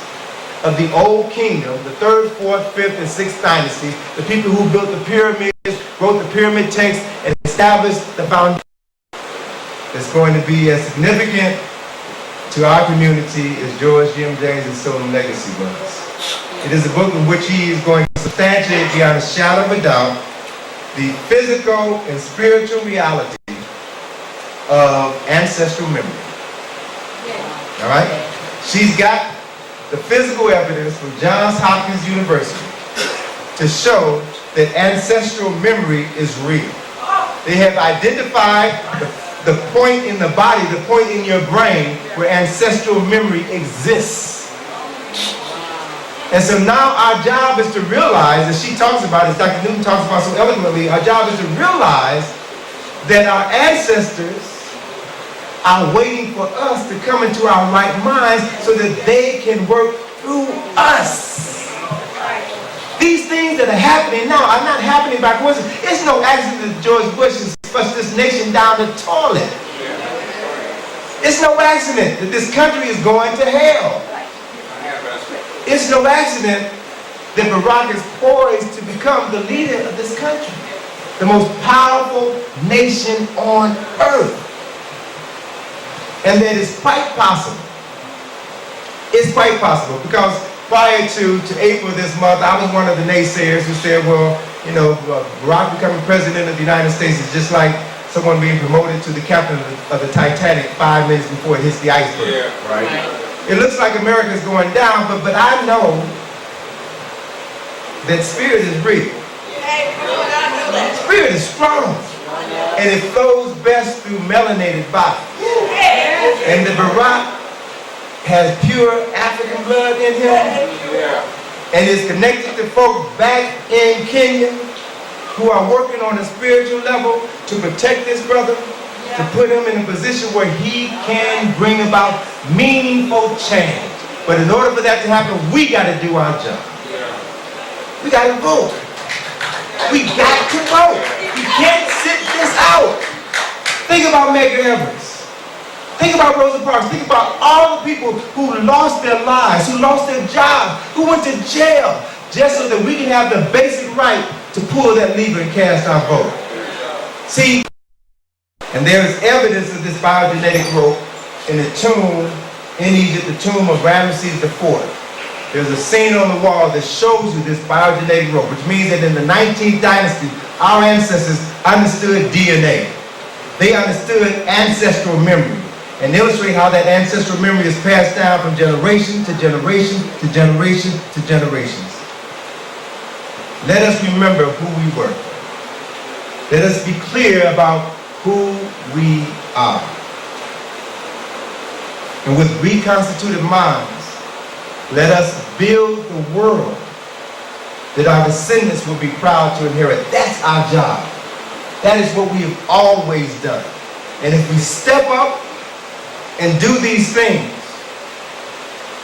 Speaker 2: of the Old Kingdom, the 3rd, 4th, 5th, and 6th dynasties, the people who built the pyramids, wrote the pyramid text, and established the foundation that's going to be as significant to our community as George Jim James' Solemn Legacy was. It is a book in which he is going to substantiate beyond a shadow of a doubt the physical and spiritual reality of ancestral memory. All right? She's got the physical evidence from Johns Hopkins University to show that ancestral memory is real. They have identified the point in the body, the point in your brain where ancestral memory exists. And so now our job is to realize, as she talks about, as Dr. Newton talks about so eloquently, our job is to realize that our ancestors are waiting for us to come into our right minds so that they can work through us. These things that are happening now are not happening by coincidence. It's no accident that George Bush has flushed this nation down the toilet. It's no accident that this country is going to hell. It's no accident that Barack is poised to become the leader of this country, the most powerful nation on earth. And that is quite possible. It's quite possible because prior to April this month, I was one of the naysayers who said, well, you know, Barack becoming president of the United States is just like someone being promoted to the captain of the Titanic 5 minutes before it hits the iceberg. Yeah. Right? It looks like America's going down, but I know that spirit is real. Spirit is strong. And it flows best through melanated bodies. And the Barack has pure African blood in him and is connected to folk back in Kenya who are working on a spiritual level to protect this brother, to put him in a position where he can bring about meaningful change. But in order for that to happen, we got to do our job. We got to vote. We got to vote. We can't sit this out. Think about Medgar Evers. Think about Rosa Parks. Think about all the people who lost their lives, who lost their jobs, who went to jail, just so that we can have the basic right to pull that lever and cast our vote. See, and there is evidence of this biogenetic rope in the tomb in Egypt, the tomb of Ramesses IV. There's a scene on the wall that shows you this biogenetic rope, which means that in the 19th dynasty, our ancestors understood DNA. They understood ancestral memory and illustrate how that ancestral memory is passed down from generation to generation to generation to generations. Let us remember who we were. Let us be clear about who we are. And with reconstituted minds, let us build the world that our descendants will be proud to inherit. That's our job. That is what we have always done. And if we step up and do these things,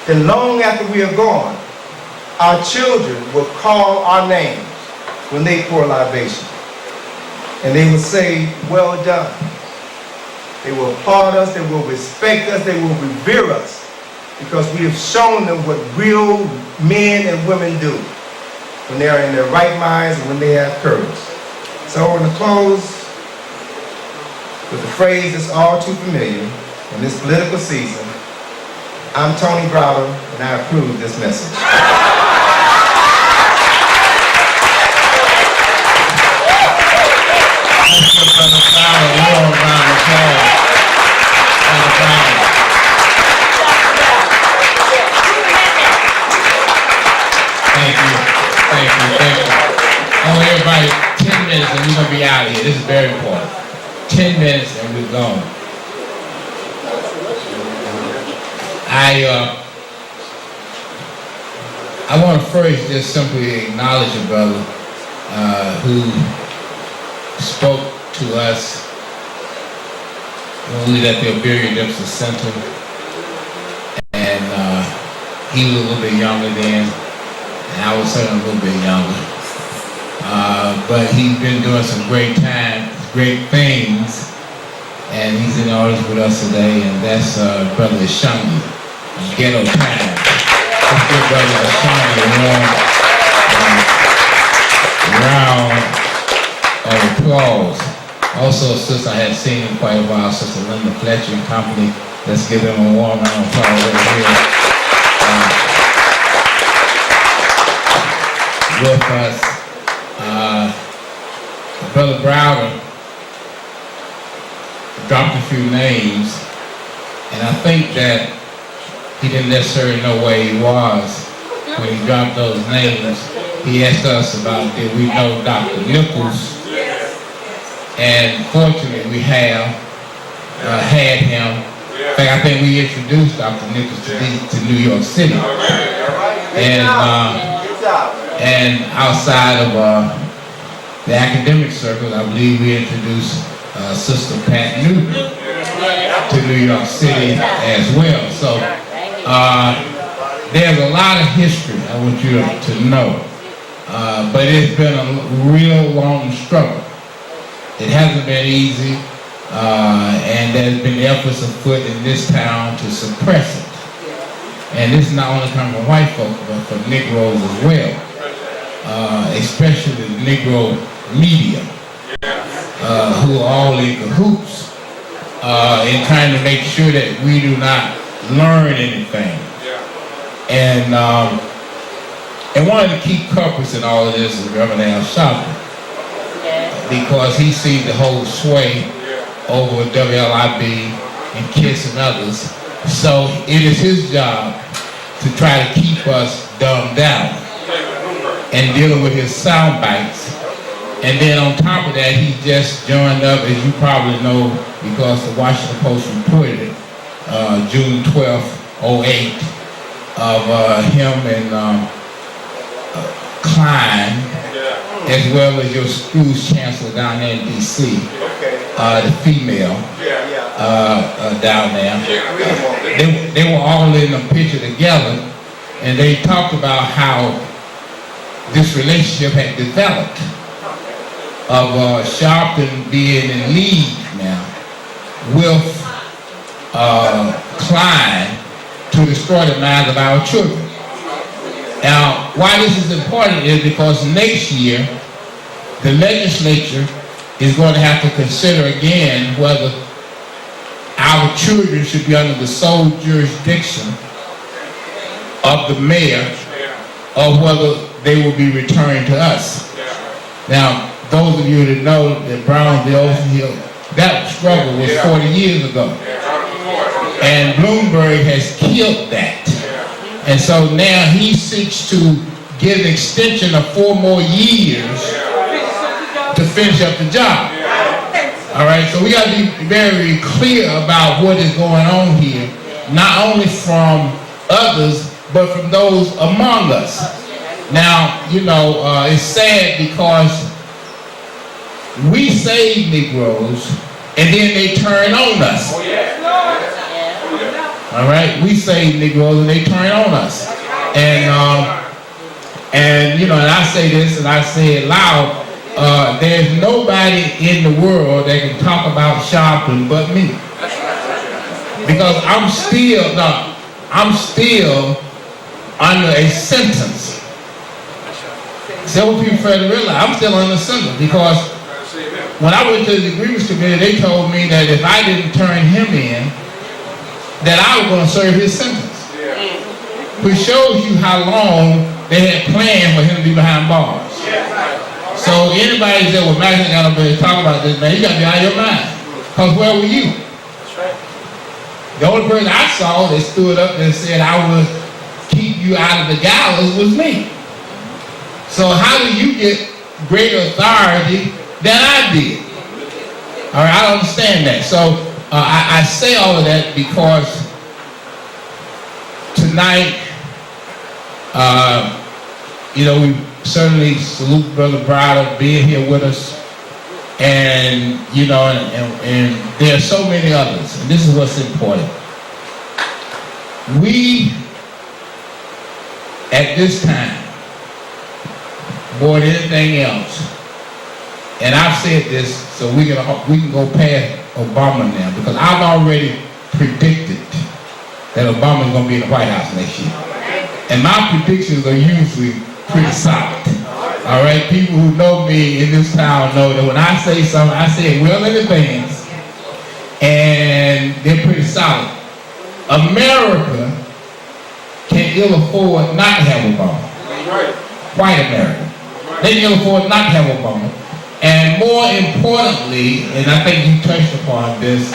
Speaker 2: then long after we are gone, our children will call our names when they pour libation. And they will say, well done. They will applaud us, they will respect us, they will revere us, because we have shown them what real men and women do when they are in their right minds and when they have courage. So we're going to close with a phrase that's all too familiar in this political season. I'm Tony Browder, and I approve this message.
Speaker 1: Thank you. I want everybody 10 minutes and we're going to be out of here. This is very important. 10 minutes and we're gone. I want to first just simply acknowledge a brother who spoke to us when we was at the Oberian Dempsey Center, and he was a little bit younger then, and I was certainly a little bit younger. But he's been doing some great things, and he's in the audience with us today, and that's Brother Shangi, Ghetto Time. Let's give Brother Shangi a warm round of applause. Also, a sister I hadn't seen in quite a while, Sister Linda Fletcher and company. Let's give them a warm round of applause over here. With us, Brother Browder dropped a few names, and I think that he didn't necessarily know where he was when he dropped those names. He asked us about, did we know Dr. Nichols? And fortunately, we have had him. In fact, I think we introduced Dr. Nichols to New York City. And outside of the academic circle, I believe we introduced Sister Pat Newton. to New York City as well. So there's a lot of history I want you to know. But it's been a real long struggle. It hasn't been easy, and there's been efforts afoot in this town to suppress it. And this is not only coming from white folks, but from Negroes as well, especially the Negro media, who are all in cahoots in trying to make sure that we do not learn anything. And one of the key culprits in all of this is Reverend Al Sharpton, because he seemed to hold sway over WLIB and KISS and others. So it is his job to try to keep us dumbed down and dealing with his sound bites. And then on top of that, he just joined up, as you probably know, because the Washington Post reported it, June 12th, 08, of him and Klein, as well as your school's chancellor down there in D.C., the female down there. They were all in a picture together, and they talked about how this relationship had developed, of Sharpton being in league now with Klein to destroy the minds of our children. Now, why this is important is because next year, the legislature is going to have to consider again whether our children should be under the sole jurisdiction of the mayor or whether they will be returned to us. Now, those of you that know that Browder, that struggle was 40 years ago. And Bloomberg has killed that. And so now he seeks to get an extension of 4 more years to finish up the job. All right, so we got to be very clear about what is going on here, not only from others, but from those among us. Now, you know, it's sad because we save Negroes and then they turn on us. All right, we save Negroes and they turn on us. And you know, and I say this and I say it loud, there's nobody in the world that can talk about Sharpton but me. Because I'm still under a sentence. Several people fail to realize I'm still under a sentence because when I went to the grievance committee, they told me that if I didn't turn him in, that I was going to serve his sentence. Which shows you how long they had planned for him to be behind bars. So anybody that was Max got up there to talk about this, man, you got to be out of your mind. Because where were you? The only person I saw that stood up and said I would keep you out of the gallows was me. So how do you get greater authority than I did? All right, I don't understand that. So I say all of that because tonight, you know, we certainly salute Brother Browder being here with us, and you know, and there are so many others, and this is what's important. We, at this time, more than anything else, and I've said this so we can go past Obama now, because I've already predicted that Obama is going to be in the White House next year. And my predictions are usually pretty solid. All right, people who know me in this town know that when I say something, I say it well in advance, and they're pretty solid. America can ill afford not to have Obama. White America. They can ill afford not to have Obama. And more importantly, and I think you touched upon this,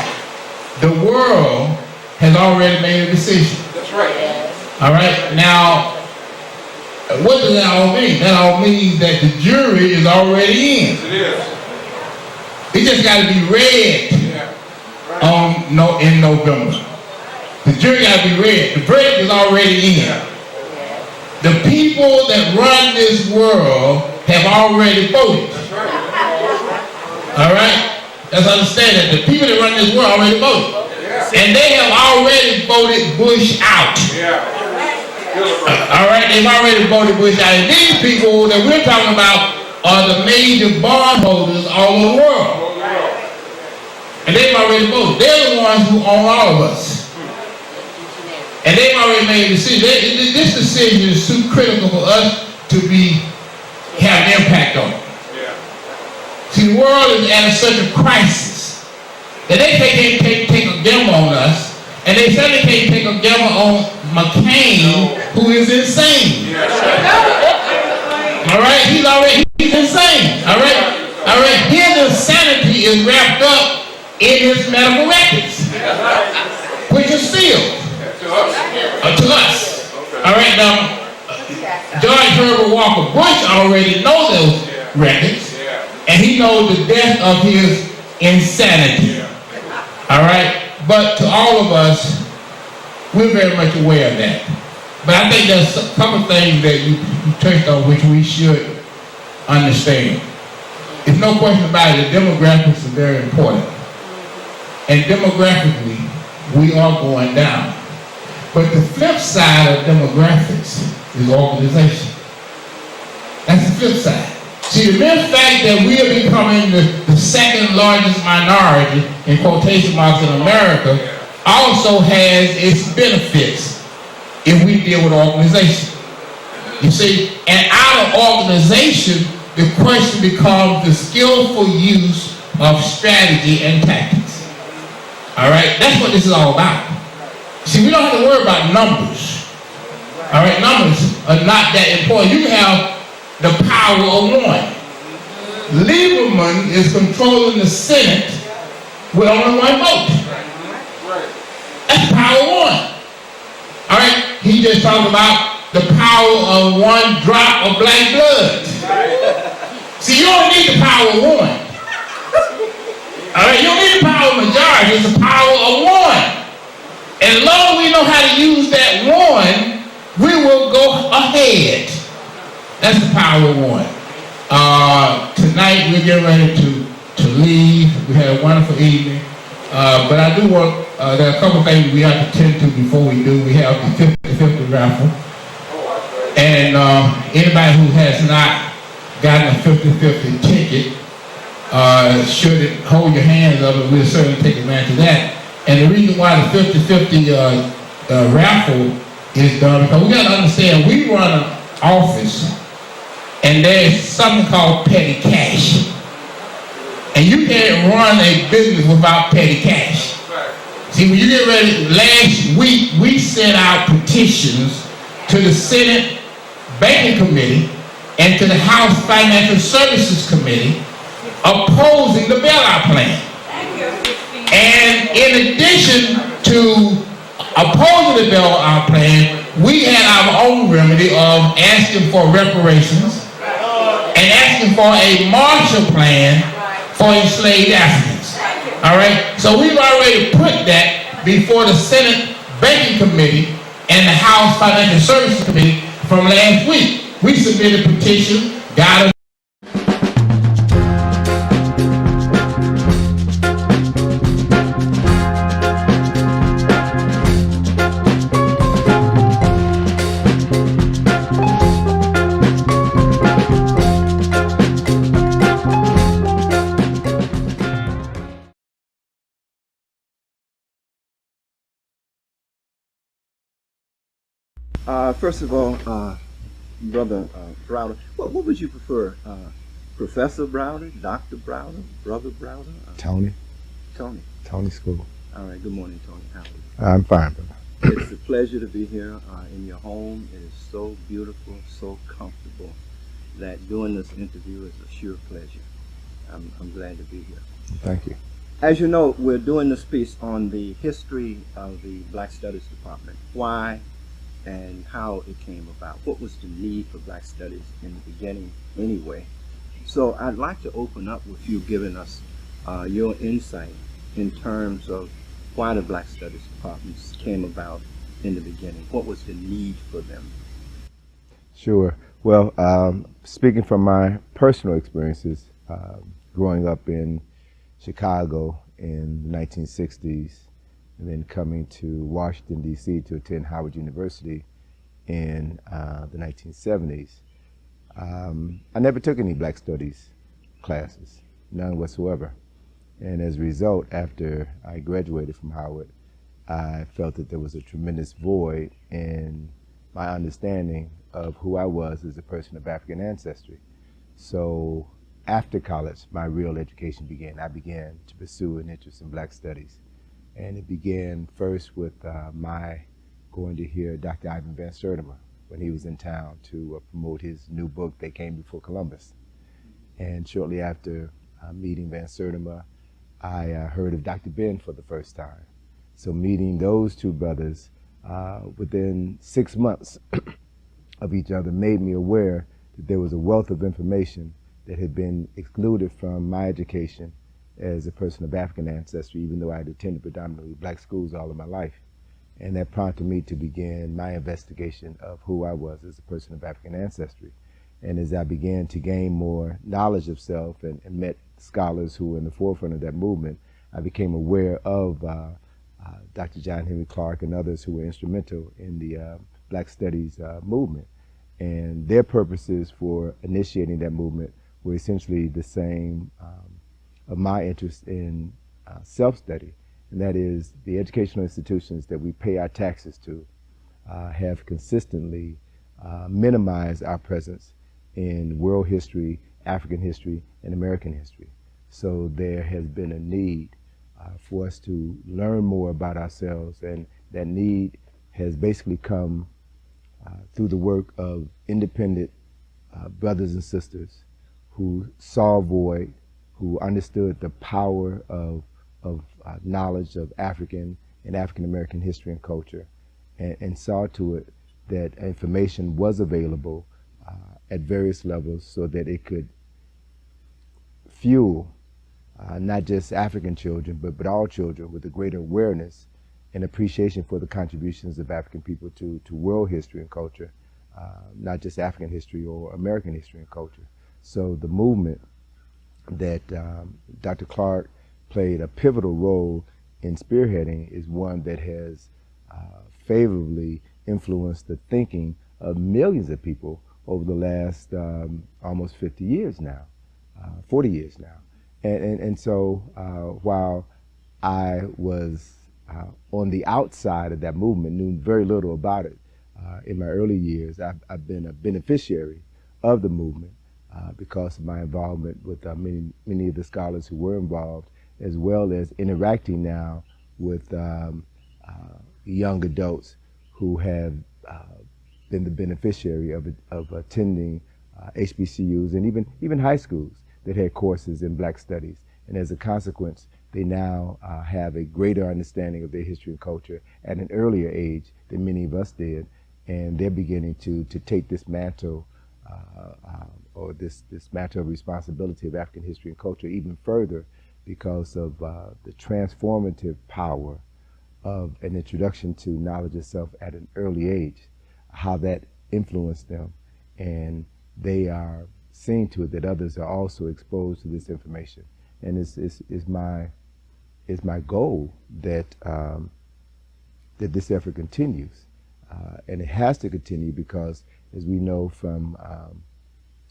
Speaker 1: the world has already made a decision.
Speaker 3: That's right.
Speaker 1: All right, now, what does that all mean? That all means that the jury is already in.
Speaker 3: Yes, it is.
Speaker 1: It just got to be read in November. The jury got to be read. The verdict is already in. The people that run this world have already voted. All right? Let's understand that. The people that run this world already voted. And they have already voted Bush out. All right, they've already voted Bush out. And these people that we're talking about are the major bondholders all over the world. And they've already voted. They're the ones who own all of us. And they've already made a decision. This decision is too critical for us to have an impact on it. See, the world is at such a crisis that they can't take a gamble on us, and they certainly can't take a gamble on McCain, who is insane. All right, he's insane. All right, his insanity is wrapped up in his medical records, which is sealed to us. All right, now George Herbert Walker Bush already knows those records, and he knows the depth of his insanity. All right, but to all of us, we're very much aware of that. But I think there's a couple things that you touched on which we should understand. There's no question about it, the demographics are very important. And demographically, we are going down. But the flip side of demographics is organization. That's the flip side. See, the mere fact that we are becoming the second largest minority, in quotation marks, in America, also has its benefits if we deal with organization. You see, and out of organization, the question becomes the skillful use of strategy and tactics. All right, that's what this is all about. See, we don't have to worry about numbers. All right, numbers are not that important. You have the power of one. Lieberman is controlling the Senate with only one vote. That's power of one. All right, he just talked about the power of one drop of black blood. See, you don't need the power of one. All right, you don't need the power of majority. It's the power of one. And as long as we know how to use that one, we will go ahead. That's the power of one. Tonight we're getting ready to leave. We had a wonderful evening. But I do want, there are a couple things we have to tend to before we do. We have the 50-50 raffle. And anybody who has not gotten a 50-50 ticket should hold your hands up, and we'll certainly take advantage of that. And the reason why the 50-50 raffle is done, because we got to understand, we run an office, and there's something called petty cash. And you can't run a business without petty cash. See, when you get ready, last week we sent out petitions to the Senate Banking Committee and to the House Financial Services Committee opposing the bailout plan. And in addition to opposing the bailout plan, we had our own remedy of asking for reparations and asking for a Marshall Plan for enslaved Africans. All right? So we've already put that before the Senate Banking Committee and the House Financial Services Committee from last week. We submitted a petition, got a
Speaker 3: First of all, Brother Browder, what would you prefer? Professor Browder, Dr. Browder, Brother Browder?
Speaker 4: Tony.
Speaker 3: Tony.
Speaker 4: Tony School.
Speaker 3: All right, good morning, Tony. How are you?
Speaker 4: I'm fine, brother.
Speaker 3: It's a pleasure to be here in your home. It is so beautiful, so comfortable, that doing this interview is a sheer pleasure. I'm glad to be here.
Speaker 4: Thank you.
Speaker 3: As you know, we're doing this piece on the history of the Black Studies Department. Why and how it came about. What was the need for Black Studies in the beginning anyway? So I'd like to open up with you giving us your insight in terms of why the Black Studies departments came about in the beginning. What was the need for them?
Speaker 4: Sure. Well, speaking from my personal experiences, growing up in Chicago in the 1960s and then coming to Washington, D.C. to attend Howard University in the 1970s. I never took any Black Studies classes, none whatsoever. And as a result, after I graduated from Howard, I felt that there was a tremendous void in my understanding of who I was as a person of African ancestry. So after college, my real education began. I began to pursue an interest in Black Studies. And it began first with my going to hear Dr. Ivan Van Sertima when he was in town to promote his new book, They Came Before Columbus. And shortly after meeting Van Sertima, I heard of Dr. Ben for the first time. So meeting those two brothers within 6 months of each other made me aware that there was a wealth of information that had been excluded from my education as a person of African ancestry, even though I had attended predominantly Black schools all of my life. And that prompted me to begin my investigation of who I was as a person of African ancestry. And as I began to gain more knowledge of self and met scholars who were in the forefront of that movement, I became aware of Dr. John Henry Clark and others who were instrumental in the Black Studies movement. And their purposes for initiating that movement were essentially the same of my interest in self-study. And that is, the educational institutions that we pay our taxes to have consistently minimized our presence in world history, African history, and American history. So there has been a need for us to learn more about ourselves, and that need has basically come through the work of independent brothers and sisters who saw a void, who understood the power of knowledge of African and African American history and culture, and saw to it that information was available at various levels so that it could fuel not just African children, but all children with a greater awareness and appreciation for the contributions of African people to world history and culture, not just African history or American history and culture. So the movement that Dr. Clark played a pivotal role in spearheading is one that has favorably influenced the thinking of millions of people over the last almost 50 years now, 40 years now. And so while I was on the outside of that movement, knew very little about it in my early years, I've been a beneficiary of the movement because of my involvement with many of the scholars who were involved, as well as interacting now with young adults who have been the beneficiary of attending HBCUs and even high schools that had courses in Black Studies. And as a consequence, they now have a greater understanding of their history and culture at an earlier age than many of us did. And they're beginning to take this mantle or this mantle of responsibility of African history and culture even further because of the transformative power of an introduction to knowledge itself at an early age, how that influenced them. And they are seeing to it that others are also exposed to this information. And it's my goal that that this effort continues, and it has to continue because, as we know from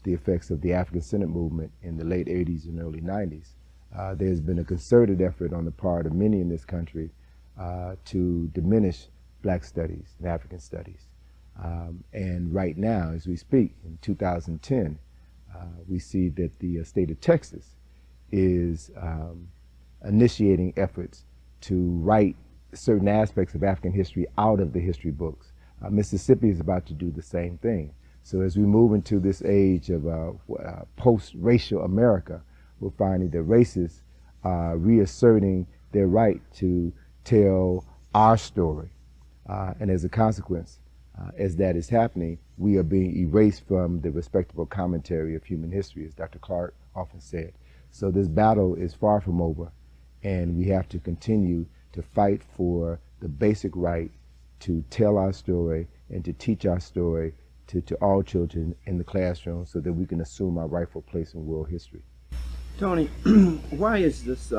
Speaker 4: the effects of the African Senate movement in the late 80s and early 90s, there's been a concerted effort on the part of many in this country to diminish Black studies and African studies. And right now, as we speak, in 2010, we see that the state of Texas is initiating efforts to write certain aspects of African history out of the history books. Mississippi is about to do the same thing. So as we move into this age of post-racial America, we're finding that racists are reasserting their right to tell our story. And as a consequence, as that is happening, we are being erased from the respectable commentary of human history, as Dr. Clark often said. So this battle is far from over, and we have to continue to fight for the basic right to tell our story and to teach our story to all children in the classroom so that we can assume our rightful place in world history.
Speaker 3: Tony, why is this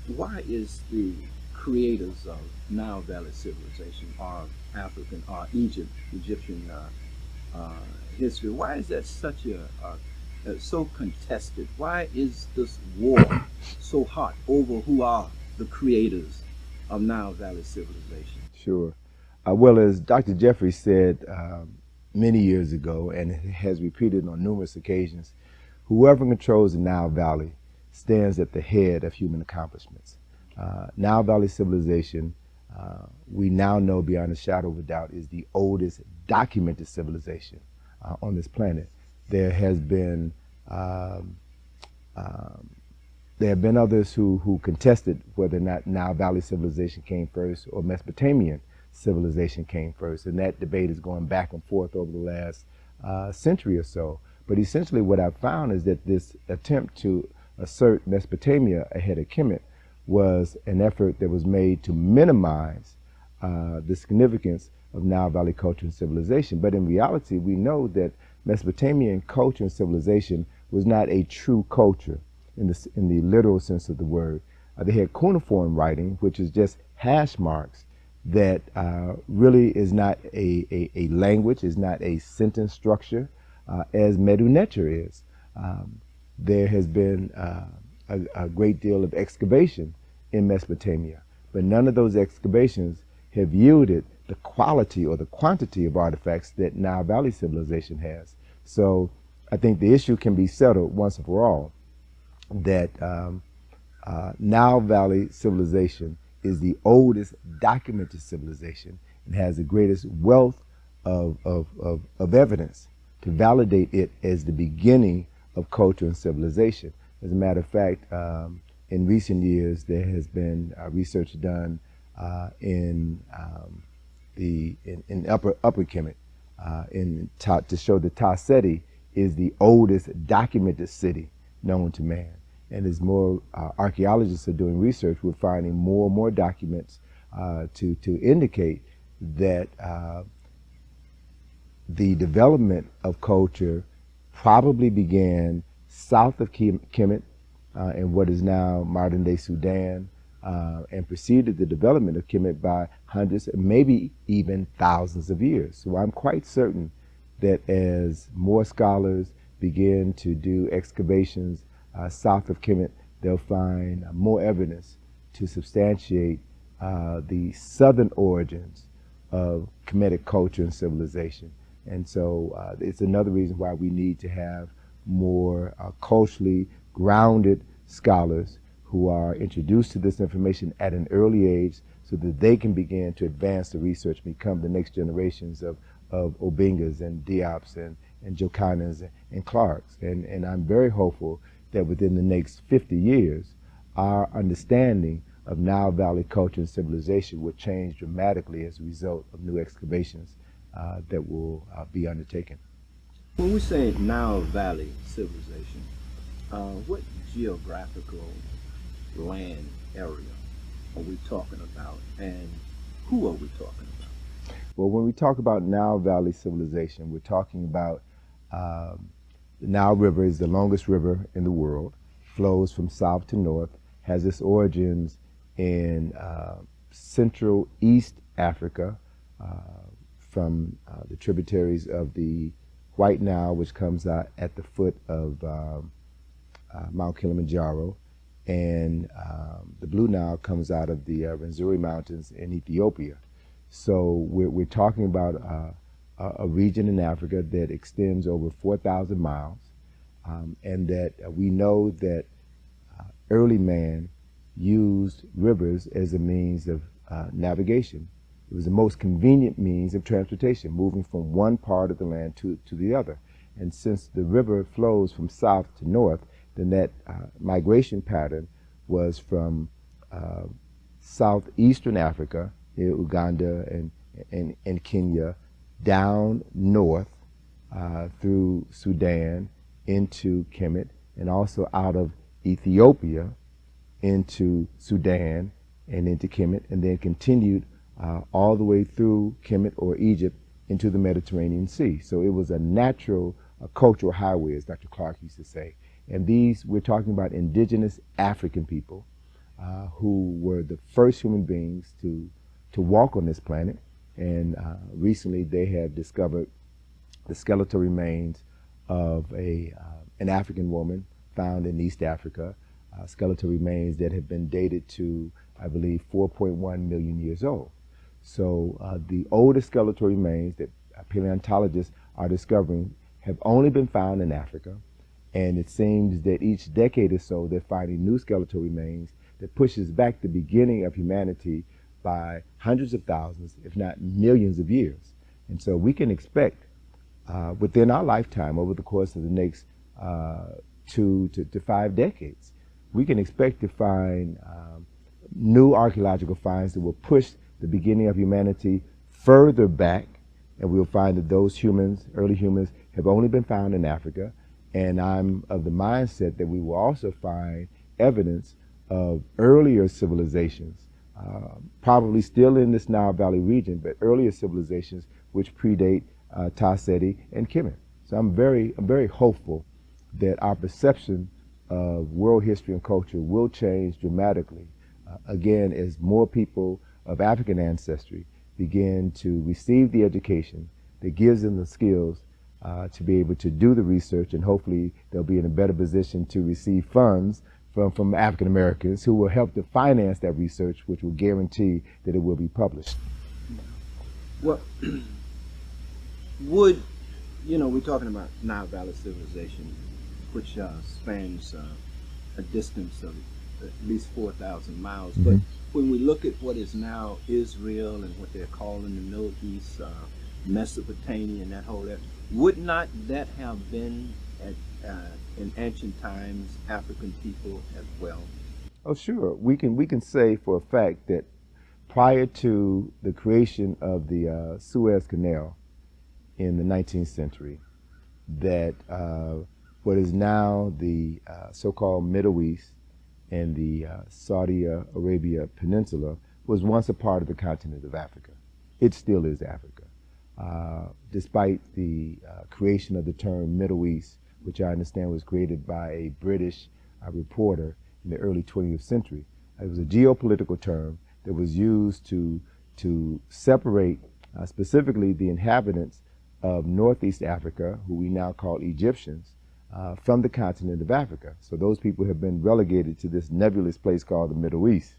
Speaker 3: why is the creators of Nile Valley civilization, or African, or Egyptian history, why is that such so contested? Why is this war so hot over who are the creators of Nile Valley civilization?
Speaker 4: Sure. Well, as Dr. Jeffrey said many years ago, and has repeated on numerous occasions, whoever controls the Nile Valley stands at the head of human accomplishments. Nile Valley civilization, we now know beyond a shadow of a doubt, is the oldest documented civilization on this planet. There has been there have been others who contested whether or not Nile Valley civilization came first or Mesopotamian civilization came first, and that debate is going back and forth over the last century or so. But essentially what I've found is that this attempt to assert Mesopotamia ahead of Kemet was an effort that was made to minimize the significance of Nile Valley culture and civilization. But in reality, we know that Mesopotamian culture and civilization was not a true culture in the literal sense of the word. They had cuneiform writing, which is just hash marks that really is not a language, is not a sentence structure, as Medu Neter is. There has been a great deal of excavation in Mesopotamia, but none of those excavations have yielded the quality or the quantity of artifacts that Nile Valley civilization has. So I think the issue can be settled once and for all that Nile Valley civilization is the oldest documented civilization and has the greatest wealth of evidence to validate it as the beginning of culture and civilization. As a matter of fact, in recent years, there has been research done in Upper Kemet to show that Ta Seti is the oldest documented city known to man. And as more archaeologists are doing research, we're finding more and more documents to indicate that the development of culture probably began south of Kemet in what is now modern-day Sudan, and preceded the development of Kemet by hundreds, maybe even thousands of years. So I'm quite certain that as more scholars begin to do excavations south of Kemet, they'll find more evidence to substantiate the southern origins of Kemetic culture and civilization. And so it's another reason why we need to have more culturally grounded scholars who are introduced to this information at an early age so that they can begin to advance the research and become the next generations of Obingas and Diops and Jokanas and Clarks. And I'm very hopeful that within the next 50 years, our understanding of Nile Valley culture and civilization will change dramatically as a result of new excavations that will be undertaken.
Speaker 3: When we say Nile Valley civilization, what geographical land area are we talking about, and who are we talking about?
Speaker 4: Well, when we talk about Nile Valley civilization, we're talking about the Nile River is the longest river in the world, flows from south to north, has its origins in Central East Africa, from the tributaries of the White Nile, which comes out at the foot of Mount Kilimanjaro, and the Blue Nile comes out of the Rwenzori Mountains in Ethiopia. So we're talking about a region in Africa that extends over 4,000 miles, and that we know that early man used rivers as a means of navigation. It was the most convenient means of transportation, moving from one part of the land to the other. And since the river flows from south to north, then that migration pattern was from southeastern Africa, near Uganda and Kenya, down north through Sudan into Kemet, and also out of Ethiopia into Sudan and into Kemet, and then continued all the way through Kemet or Egypt into the Mediterranean Sea. So it was a natural cultural highway, as Dr. Clark used to say. And these, we're talking about indigenous African people who were the first human beings to walk on this planet. And recently they have discovered the skeletal remains of an African woman found in East Africa, skeletal remains that have been dated to, I believe, 4.1 million years old. So the oldest skeletal remains that paleontologists are discovering have only been found in Africa, and it seems that each decade or so they're finding new skeletal remains that pushes back the beginning of humanity by hundreds of thousands, if not millions of years. And so we can expect within our lifetime, over the course of the next 2 to 5 decades, we can expect to find new archaeological finds that will push the beginning of humanity further back, and we'll find that those humans, early humans, have only been found in Africa. And I'm of the mindset that we will also find evidence of earlier civilizations, probably still in this Nile Valley region, but earlier civilizations which predate Taseti and Kemet. So I'm very hopeful that our perception of world history and culture will change dramatically, again, as more people of African ancestry begin to receive the education that gives them the skills to be able to do the research, and hopefully they'll be in a better position to receive funds from African Americans who will help to finance that research, which will guarantee that it will be published.
Speaker 3: Well, we're talking about Nile Valley civilization, which spans a distance of at least 4,000 miles.
Speaker 4: Mm-hmm.
Speaker 3: But when we look at what is now Israel and what they're calling the Middle East, Mesopotamia, and that whole area, would not that have been in ancient times African people as well?
Speaker 4: Oh, sure. We can say for a fact that prior to the creation of the Suez Canal in the 19th century, that what is now the so-called Middle East and the Saudi Arabia Peninsula was once a part of the continent of Africa. It still is Africa. Despite the creation of the term Middle East, which I understand was created by a British reporter in the early 20th century. It was a geopolitical term that was used to separate specifically the inhabitants of Northeast Africa, who we now call Egyptians, from the continent of Africa. So those people have been relegated to this nebulous place called the Middle East.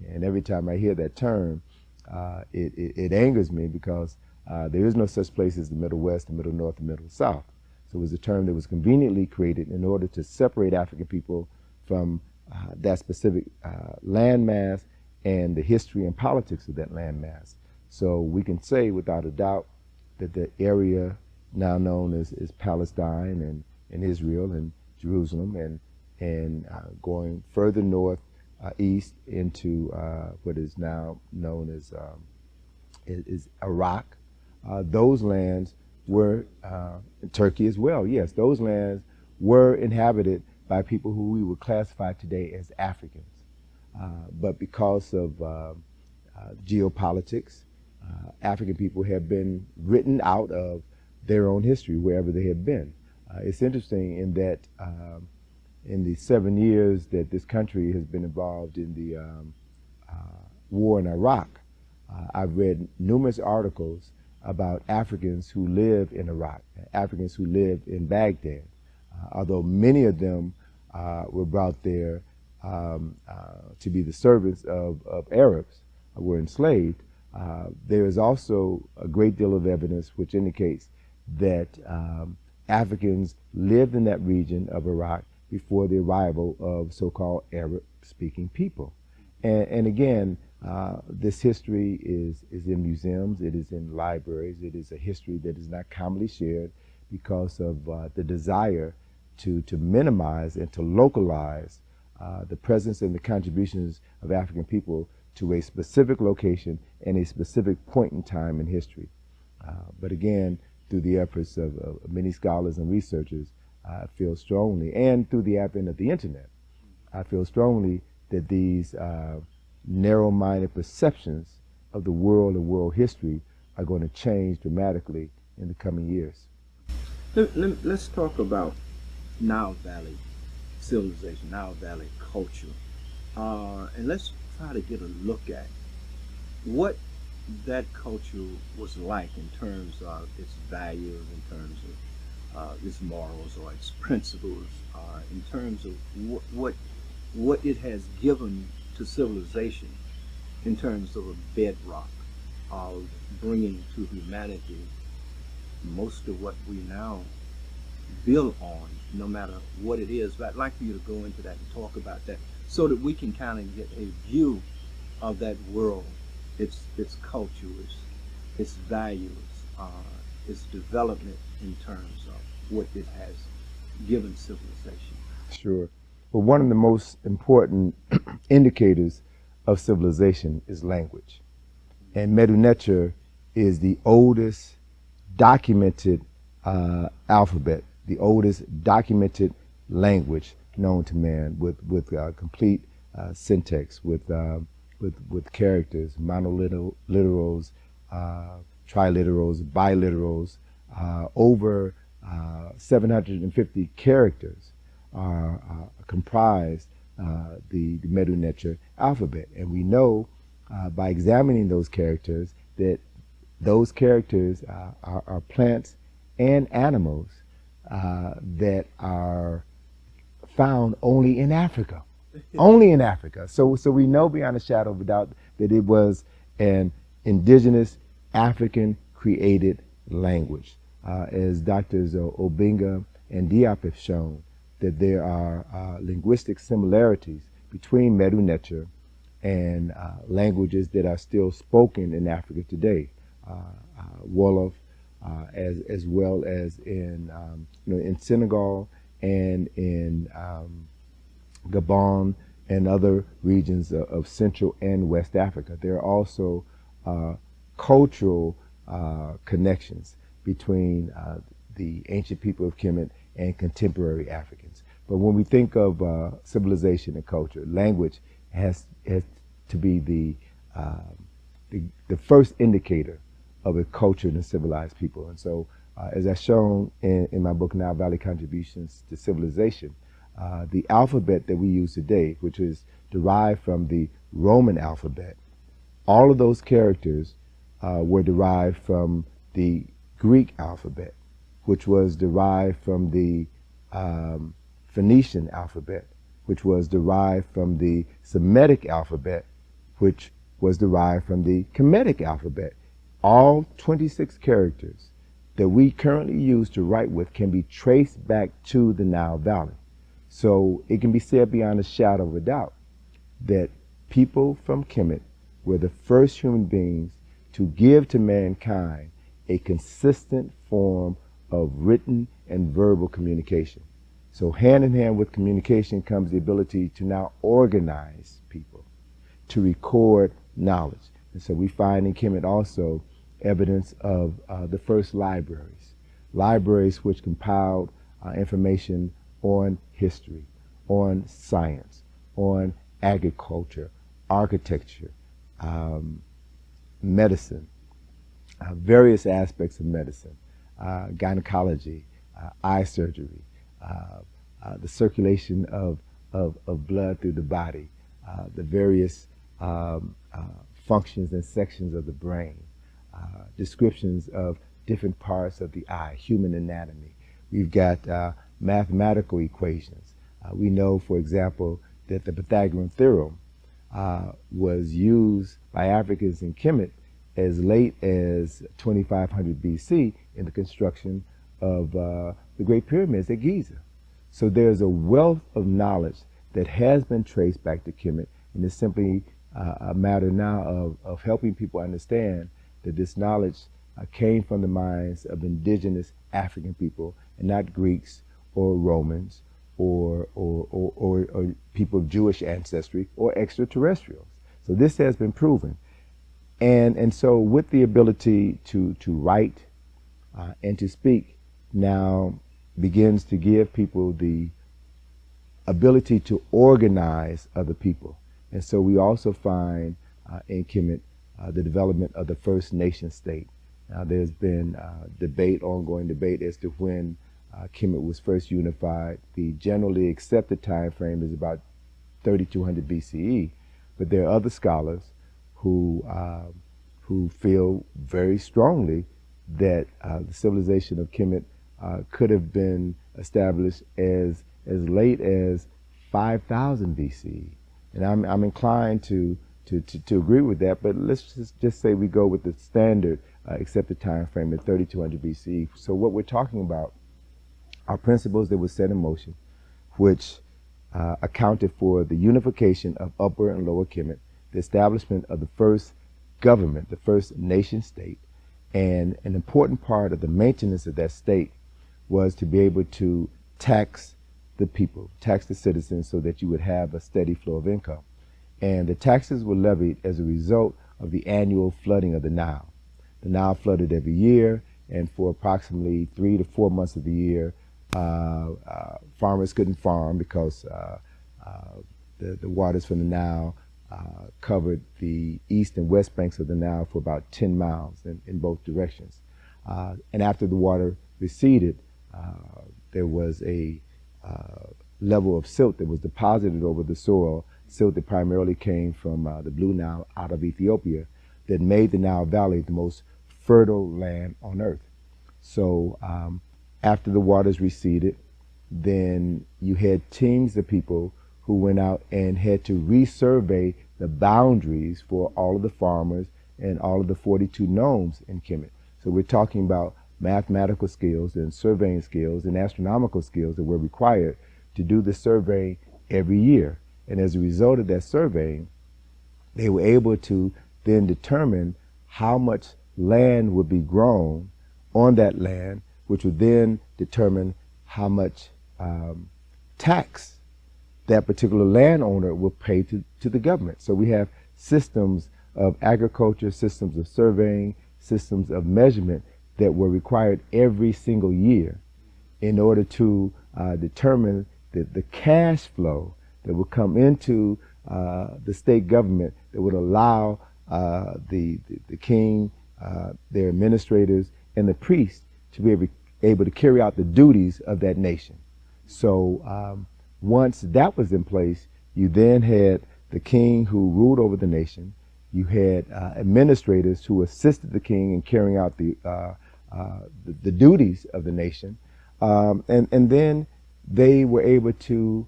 Speaker 4: And every time I hear that term, it angers me, because there is no such place as the Middle West, the Middle North, the Middle South. So it was a term that was conveniently created in order to separate African people from that specific landmass and the history and politics of that landmass. So we can say without a doubt that the area now known as Palestine and Israel and Jerusalem and going further north east into what is now known as Iraq, those lands were, Turkey as well, yes, those lands were inhabited by people who we would classify today as Africans. But because of geopolitics, African people have been written out of their own history wherever they have been. It's interesting in that in the 7 years that this country has been involved in the war in Iraq, I've read numerous articles about Africans who live in Iraq, Africans who live in Baghdad. Although many of them were brought there to be the servants of Arabs, were enslaved, there is also a great deal of evidence which indicates that Africans lived in that region of Iraq before the arrival of so-called Arab-speaking people. And again, this history is in museums, it is in libraries, it is a history that is not commonly shared because of the desire to minimize and to localize the presence and the contributions of African people to a specific location and a specific point in time in history. But again, through the efforts of many scholars and researchers, I feel strongly, and through the advent of the internet, I feel strongly that these narrow-minded perceptions of the world and world history are going to change dramatically in the coming years.
Speaker 3: Let's talk about Nile Valley civilization, Nile Valley culture. And let's try to get a look at what that culture was like in terms of its values, in terms of its morals or its principles, in terms of what it has given to civilization in terms of a bedrock of bringing to humanity most of what we now build on, no matter what it is. But I'd like for you to go into that and talk about that so that we can kind of get a view of that world, its culture, its values, its development in terms of what it has given civilization.
Speaker 4: Sure. Well, one of the most important indicators of civilization is language. And Medu Neter is the oldest documented alphabet, the oldest documented language known to man, with complete syntax, with characters, monoliterals, triliterals, biliterals. Over 750 characters are comprise the Medu Neter alphabet, and we know by examining those characters that those characters are plants and animals that are found only in Africa. Only in Africa. So we know beyond a shadow of a doubt that it was an indigenous African created language. As Doctors Obinga and Diop have shown, that there are linguistic similarities between Medu Neter and languages that are still spoken in Africa today. Wolof, as well as in in Senegal and in Gabon and other regions of Central and West Africa. There are also cultural connections between the ancient people of Kemet and contemporary Africans. But when we think of civilization and culture, language has to be the first indicator of a cultured and civilized people. And so, as I've shown in my book, Nile Valley Contributions to Civilization, the alphabet that we use today, which is derived from the Roman alphabet, all of those characters were derived from the Greek alphabet, which was derived from the Phoenician alphabet, which was derived from the Semitic alphabet, which was derived from the Kemetic alphabet. All 26 characters that we currently use to write with can be traced back to the Nile Valley. So it can be said beyond a shadow of a doubt that people from Kemet were the first human beings to give to mankind a consistent form of written and verbal communication. So hand in hand with communication comes the ability to now organize people, to record knowledge. And so we find in Kemet also evidence of the first libraries which compiled information on history, on science, on agriculture, architecture, medicine, various aspects of medicine, gynecology, eye surgery, the circulation of blood through the body, the various functions and sections of the brain, descriptions of different parts of the eye, human anatomy. We've got mathematical equations. We know, for example, that the Pythagorean theorem was used by Africans in Kemet as late as 2500 BC in the construction of the Great Pyramids at Giza. So there's a wealth of knowledge that has been traced back to Kemet, and it's simply a matter now of helping people understand that this knowledge came from the minds of indigenous African people and not Greeks or Romans or people of Jewish ancestry or extraterrestrials. So this has been proven. And so with the ability to write and to speak now begins to give people the ability to organize other people. And so we also find in Kemet the development of the first nation state. Now there's been ongoing debate as to when Kemet was first unified. The generally accepted time frame is about 3200 BCE. But there are other scholars who feel very strongly that the civilization of Kemet could have been established as late as 5000 BCE. And I'm inclined to agree with that, but let's just say we go with the standard accepted time frame at 3200 BCE. So what we're talking about are principles that were set in motion, which accounted for the unification of Upper and Lower Kemet, the establishment of the first government, the first nation state, and an important part of the maintenance of that state was to be able to tax the people, tax the citizens, so that you would have a steady flow of income. And the taxes were levied as a result of the annual flooding of the Nile. The Nile flooded every year, and for approximately 3 to 4 months of the year, farmers couldn't farm because the waters from the Nile covered the east and west banks of the Nile for about 10 miles in both directions. And after the water receded, there was a level of silt that was deposited over the soil, silt that primarily came from the Blue Nile out of Ethiopia, that made the Nile Valley the most fertile land on earth. So after the waters receded, then you had teams of people who went out and had to resurvey the boundaries for all of the farmers and all of the 42 nomes in Kemet. So we're talking about mathematical skills and surveying skills and astronomical skills that were required to do the survey every year. And as a result of that surveying, they were able to then determine how much land would be grown on that land, which would then determine how much tax that particular landowner will pay to the government. So we have systems of agriculture, systems of surveying, systems of measurement that were required every single year in order to determine the cash flow that would come into the state government that would allow the king, their administrators, and the priests to be able to carry out the duties of that nation. So once that was in place, you then had the king who ruled over the nation. You had administrators who assisted the king in carrying out the duties of the nation. And then they were able to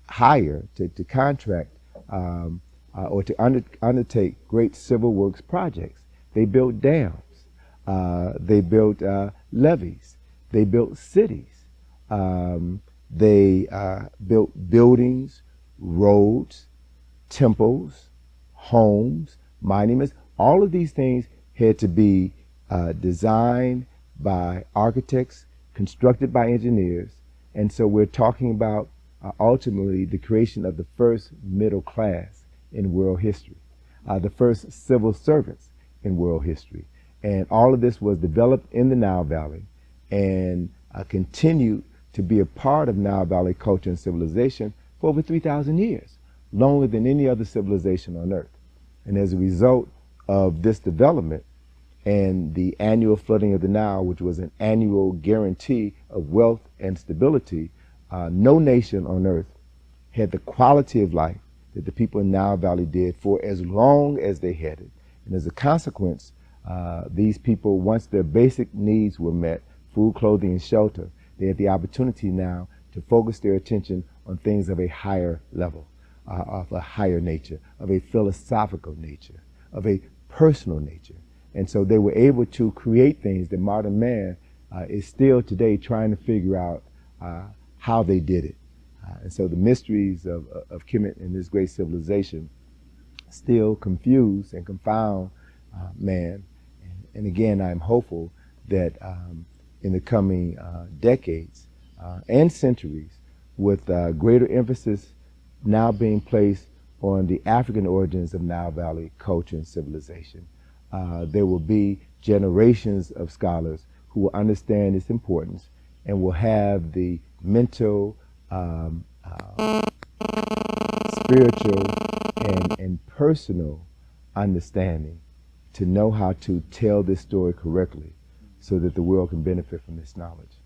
Speaker 4: hire, to contract, or to undertake great civil works projects. They built dams. They built levees. They built cities. They built buildings, roads, temples, homes, monuments. All of these things had to be designed by architects, constructed by engineers. And so we're talking about ultimately the creation of the first middle class in world history, the first civil servants in world history. And all of this was developed in the Nile Valley and continued to be a part of Nile Valley culture and civilization for over 3,000 years, longer than any other civilization on earth. And as a result of this development and the annual flooding of the Nile, which was an annual guarantee of wealth and stability, no nation on earth had the quality of life that the people in Nile Valley did for as long as they had it. And as a consequence, these people, once their basic needs were met, food, clothing, and shelter, they had the opportunity now to focus their attention on things of a higher level, of a higher nature, of a philosophical nature, of a personal nature. And so they were able to create things that modern man is still today trying to figure out how they did it. And so the mysteries of Kemet and this great civilization still confuse and confound man. And again, I'm hopeful that in the coming decades and centuries, with greater emphasis now being placed on the African origins of Nile Valley culture and civilization, there will be generations of scholars who will understand its importance and will have the mental, spiritual, and personal understanding to know how to tell this story correctly so that the world can benefit from this knowledge.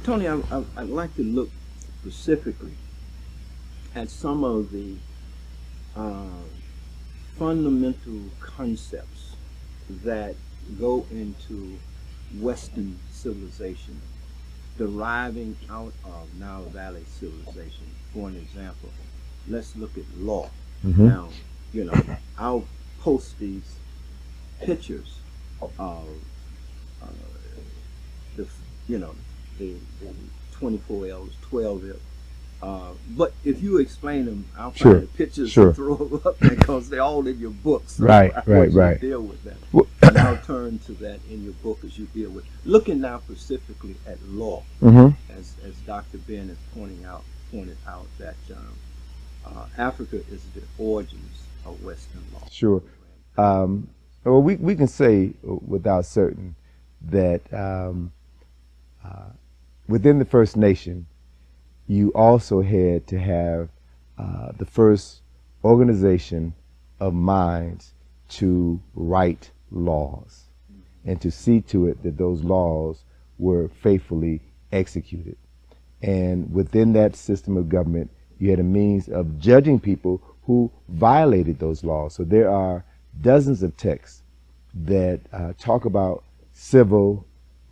Speaker 3: Tony, I'd like to look specifically at some of the uh, fundamental concepts that go into Western civilization, deriving out of Nile Valley civilization. For an example, let's look at law.
Speaker 4: Mm-hmm.
Speaker 3: Now, I'll post these pictures of the the 24 L's, 12 L's. But if you explain them, I'll find
Speaker 4: Sure.
Speaker 3: the pictures
Speaker 4: Sure.
Speaker 3: and throw them up because they're all in your books. So
Speaker 4: Right,
Speaker 3: I want
Speaker 4: right,
Speaker 3: you
Speaker 4: right.
Speaker 3: to deal with that.
Speaker 4: Well-
Speaker 3: And I'll turn to that in your book as you deal with. Looking now specifically at law,
Speaker 4: Mm-hmm.
Speaker 3: as Dr. Ben is pointed out that Africa is the origins of Western law.
Speaker 4: Sure. Well, we can say without certain that within the First Nation, you also had to have the first organization of minds to write laws and to see to it that those laws were faithfully executed. And within that system of government, you had a means of judging people who violated those laws. So there are dozens of texts that talk about civil,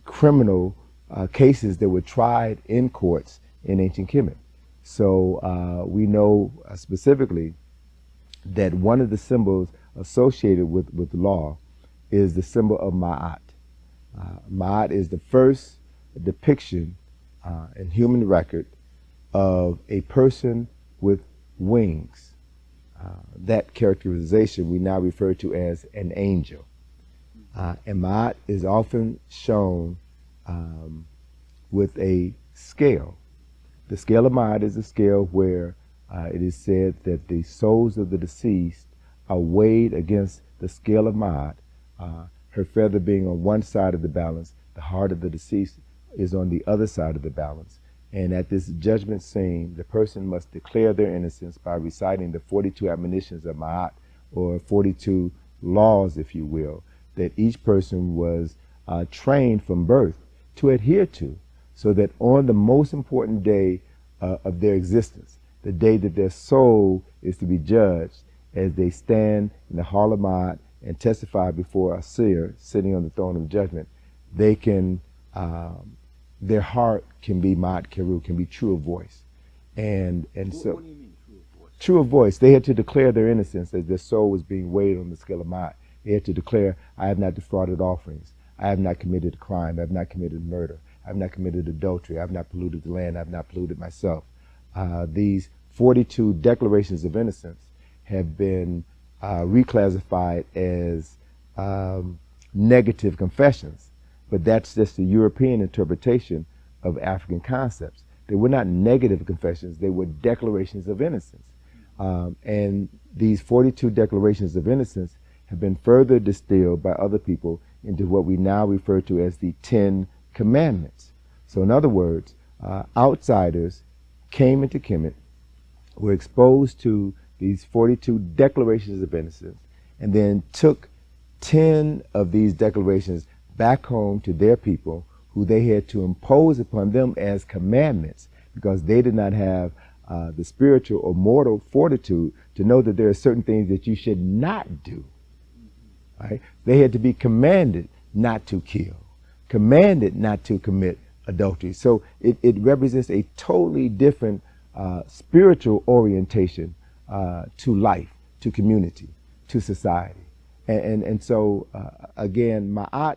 Speaker 4: criminal cases that were tried in courts in ancient Kemet. So we know specifically that one of the symbols associated with law is the symbol of Ma'at. Ma'at is the first depiction in human record of a person with wings. That characterization we now refer to as an angel. And Ma'at is often shown with a scale. The scale of Ma'at is a scale where it is said that the souls of the deceased are weighed against the scale of Ma'at, her feather being on one side of the balance, the heart of the deceased is on the other side of the balance. And at this judgment scene, the person must declare their innocence by reciting the 42 admonitions of Ma'at, or 42 laws, if you will, that each person was trained from birth to adhere to, so that on the most important day of their existence, the day that their soul is to be judged, as they stand in the hall of Ma'at and testify before a seer sitting on the throne of judgment, they can, their heart can be Ma'at Keru, can be true of voice. And so,
Speaker 3: What do you mean true of voice?
Speaker 4: true of voice, they had to declare their innocence as their soul was being weighed on the scale of Ma'at. They had to declare, I have not defrauded offerings. I have not committed a crime. I have not committed murder. I have not committed adultery. I have not polluted the land. I have not polluted myself. These 42 declarations of innocence have been reclassified as negative confessions. But that's just the European interpretation of African concepts. They were not negative confessions. They were declarations of innocence. And these 42 declarations of innocence have been further distilled by other people into what we now refer to as the 10 Commandments. So in other words, outsiders came into Kemet, were exposed to these 42 declarations of innocence, and then took 10 of these declarations back home to their people, who they had to impose upon them as commandments, because they did not have the spiritual or mortal fortitude to know that there are certain things that you should not do. Right? They had to be commanded not to kill, commanded not to commit adultery. So it represents a totally different spiritual orientation to life, to community, to society. And so, again, Ma'at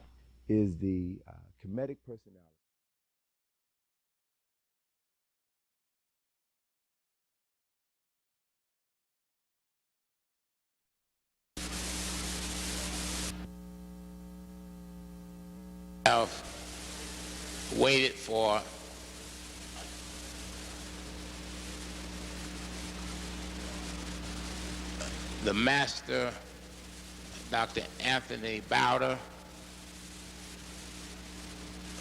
Speaker 4: is the Kemetic personality.
Speaker 1: Have waited for the master, Dr. Anthony Browder,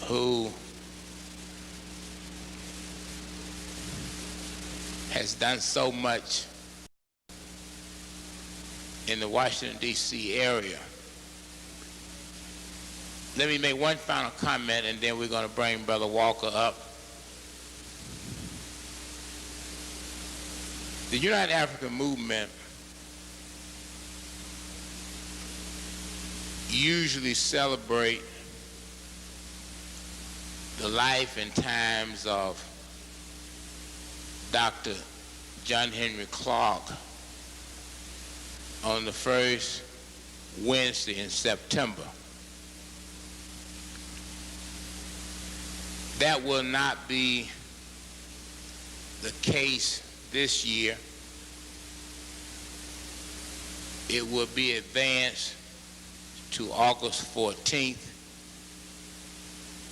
Speaker 1: who has done so much in the Washington, D.C. area. Let me make one final comment, and then we're going to bring Brother Walker up. The United African Movement usually celebrate the life and times of Dr. John Henry Clark on the first Wednesday in September. That will not be the case this year. It will be advanced to August 14th,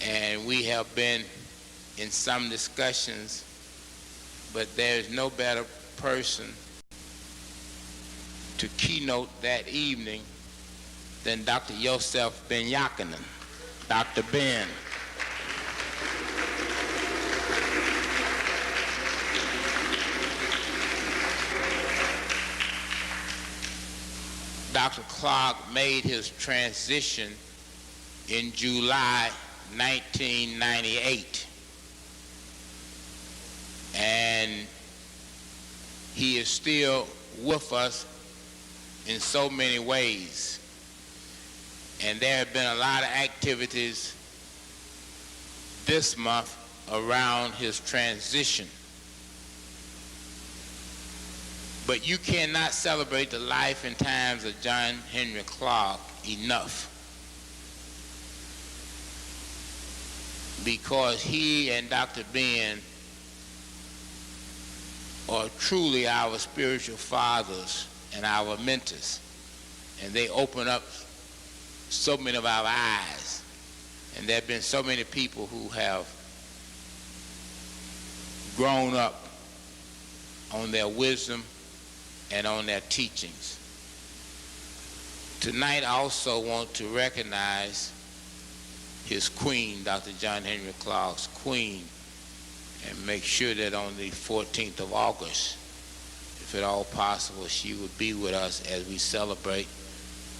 Speaker 1: and we have been in some discussions, but there's no better person to keynote that evening than Dr. Yosef Ben Yakinen. Dr. Ben. Dr. Clark made his transition in July 1998. And he is still with us in so many ways. And there have been a lot of activities this month around his transition. But you cannot celebrate the life and times of John Henry Clark enough, because he and Dr. Ben are truly our spiritual fathers and our mentors, and they open up so many of our eyes. And there have been so many people who have grown up on their wisdom and on their teachings. Tonight I also want to recognize his queen, Dr. John Henry Clark's queen, and make sure that on the 14th of August, if at all possible, she would be with us as we celebrate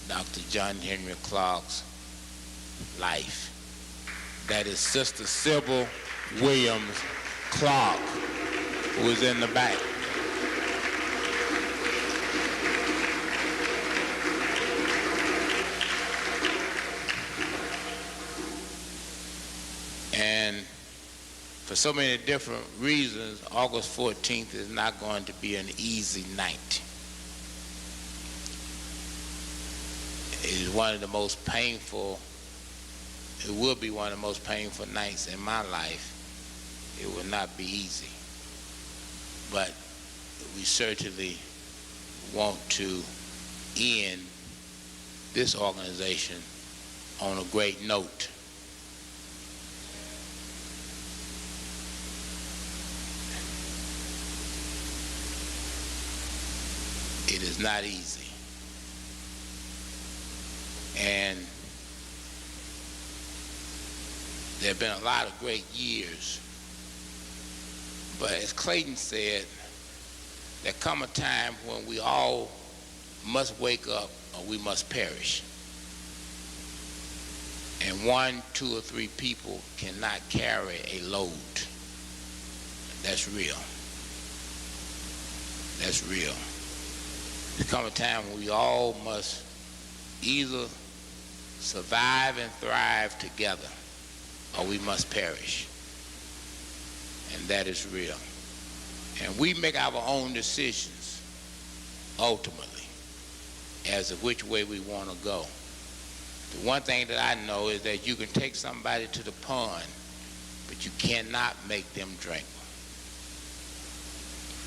Speaker 1: Dr. John Henry Clark's life. That is Sister Sybil Williams Clark, who is in the back. And for so many different reasons, August 14th is not going to be an easy night. It is one of the most painful, it will be one of the most painful nights in my life. It will not be easy. But we certainly want to end this organization on a great note. It is not easy. And there have been a lot of great years. But as Clayton said, there come a time when we all must wake up or we must perish. And 1, 2, or 3 people cannot carry a load. That's real. That's real. There come a time when we all must either survive and thrive together, or we must perish. And that is real. And we make our own decisions, ultimately, as to which way we want to go. The one thing that I know is that you can take somebody to the pond, but you cannot make them drink.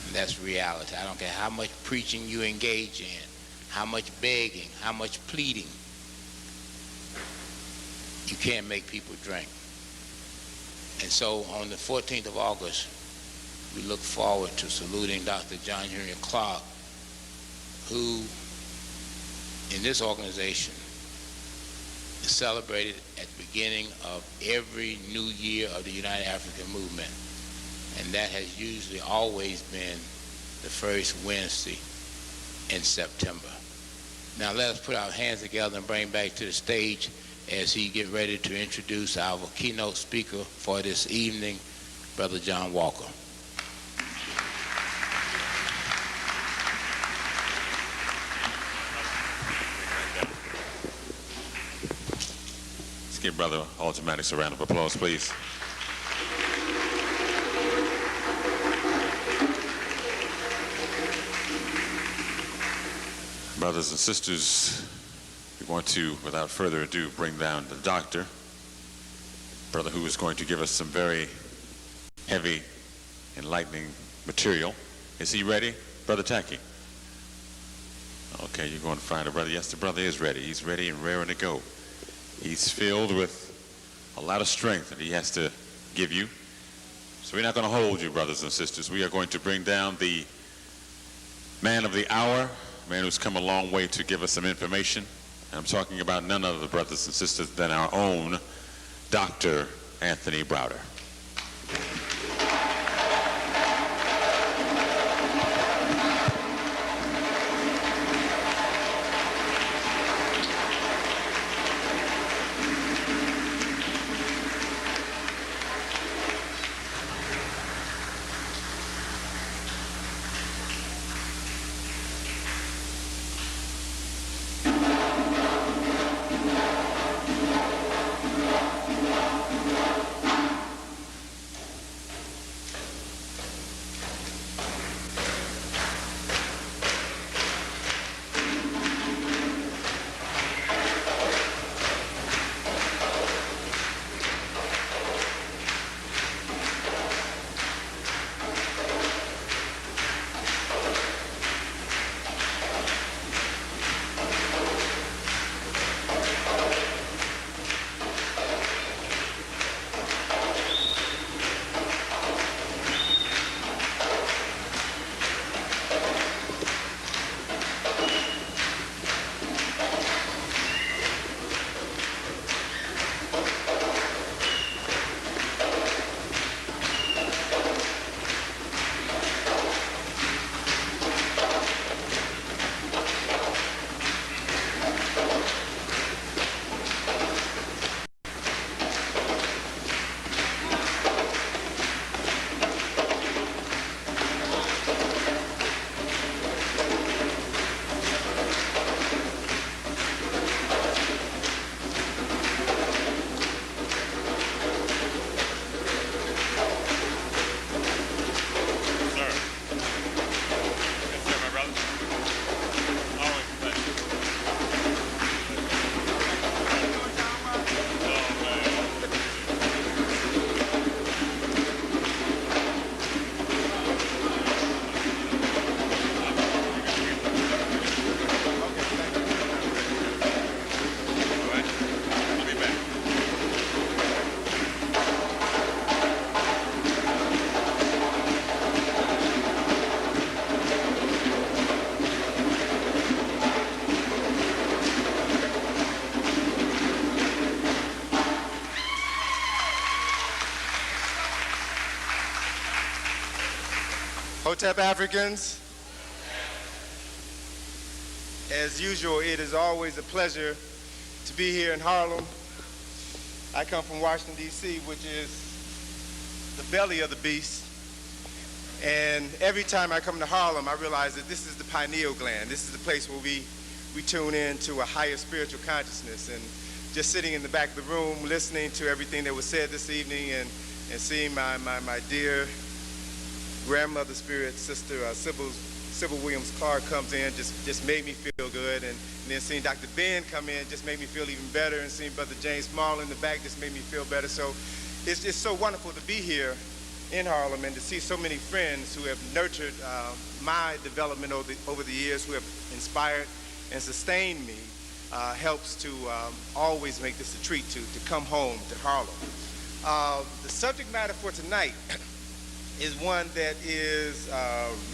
Speaker 1: And that's reality. I don't care how much preaching you engage in, how much begging, how much pleading. You can't make people drink. And so on the 14th of August, we look forward to saluting Dr. John Henry Clark, who in this organization is celebrated at the beginning of every new year of the United African Movement. And that has usually always been the first Wednesday in September. Now let us put our hands together and bring back to the stage as he get ready to introduce our keynote speaker for this evening, Brother John Walker.
Speaker 5: give Brother Automatics a round of applause, please. Brothers and sisters, we want to, without further ado, bring down the doctor, brother who is going to give us some very heavy, enlightening material. Is he ready? Brother Tacky? Okay, you're going to find a brother. Yes, the brother is ready. He's ready and raring to go. He's filled with a lot of strength that he has to give you. So we're not going to hold you, brothers and sisters. We are going to bring down the man of the hour, man who's come a long way to give us some information. I'm talking about none other, brothers and sisters, than our own Dr. Anthony Browder.
Speaker 2: Hotep Africans, as usual, it is always a pleasure to be here in Harlem. I come from Washington, D.C., which is the belly of the beast. And every time I come to Harlem, I realize that this is the pineal gland. This is the place where we tune in to a higher spiritual consciousness. And just sitting in the back of the room, listening to everything that was said this evening and seeing my dear grandmother spirit, sister Sybil Williams Clark comes in, just made me feel good. And then seeing Dr. Ben come in just made me feel even better. And seeing Brother James Small in the back just made me feel better. So it's just so wonderful to be here in Harlem and to see so many friends who have nurtured my development over the years, who have inspired and sustained me, helps to always make this a treat to come home to Harlem. The subject matter for tonight is one that is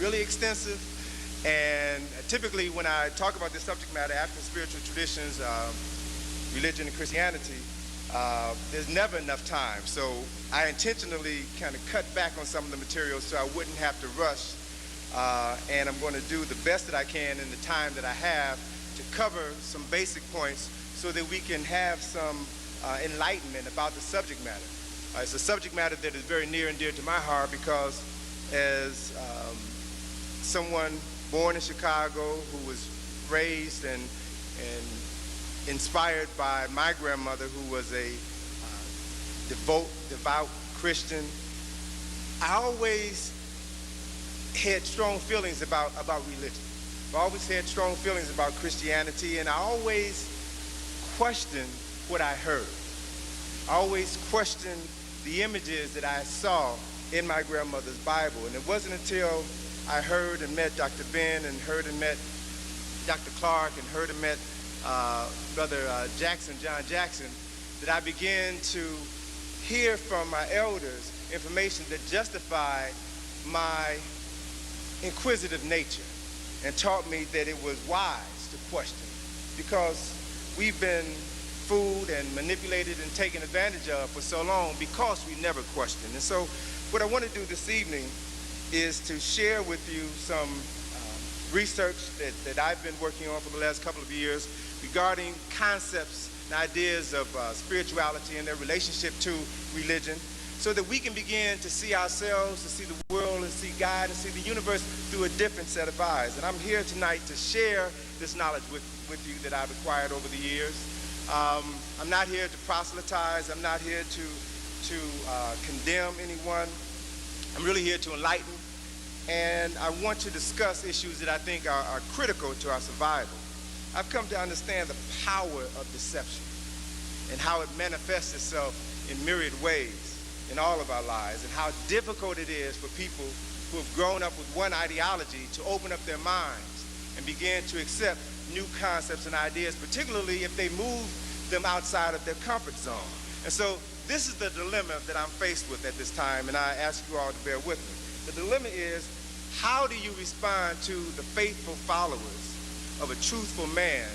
Speaker 2: really extensive, and typically when I talk about this subject matter, African spiritual traditions, religion and Christianity, there's never enough time. So I intentionally kind of cut back on some of the material so I wouldn't have to rush, and I'm going to do the best that I can in the time that I have to cover some basic points so that we can have some enlightenment about the subject matter. It's a subject matter that is very near and dear to my heart because as someone born in Chicago who was raised and inspired by my grandmother, who was a devout Christian, I always had strong feelings about religion. I always had strong feelings about Christianity, and I always questioned what I heard. I always questioned the images that I saw in my grandmother's Bible. And it wasn't until I heard and met Dr. Ben, and heard and met Dr. Clark, and heard and met Brother John Jackson, that I began to hear from my elders information that justified my inquisitive nature and taught me that it was wise to question, because we've been fooled and manipulated and taken advantage of for so long because we never questioned. And so what I want to do this evening is to share with you some research that I've been working on for the last couple of years regarding concepts and ideas of spirituality and their relationship to religion, so that we can begin to see ourselves, to see the world, and see God, and see the universe through a different set of eyes. And I'm here tonight to share this knowledge with you that I've acquired over the years. I'm not here to proselytize. I'm not here to condemn anyone. I'm really here to enlighten. And I want to discuss issues that I think are critical to our survival. I've come to understand the power of deception and how it manifests itself in myriad ways in all of our lives, and how difficult it is for people who have grown up with one ideology to open up their minds and begin to accept new concepts and ideas, particularly if they move them outside of their comfort zone. And so this is the dilemma that I'm faced with at this time, and I ask you all to bear with me. The dilemma is, how do you respond to the faithful followers of a truthful man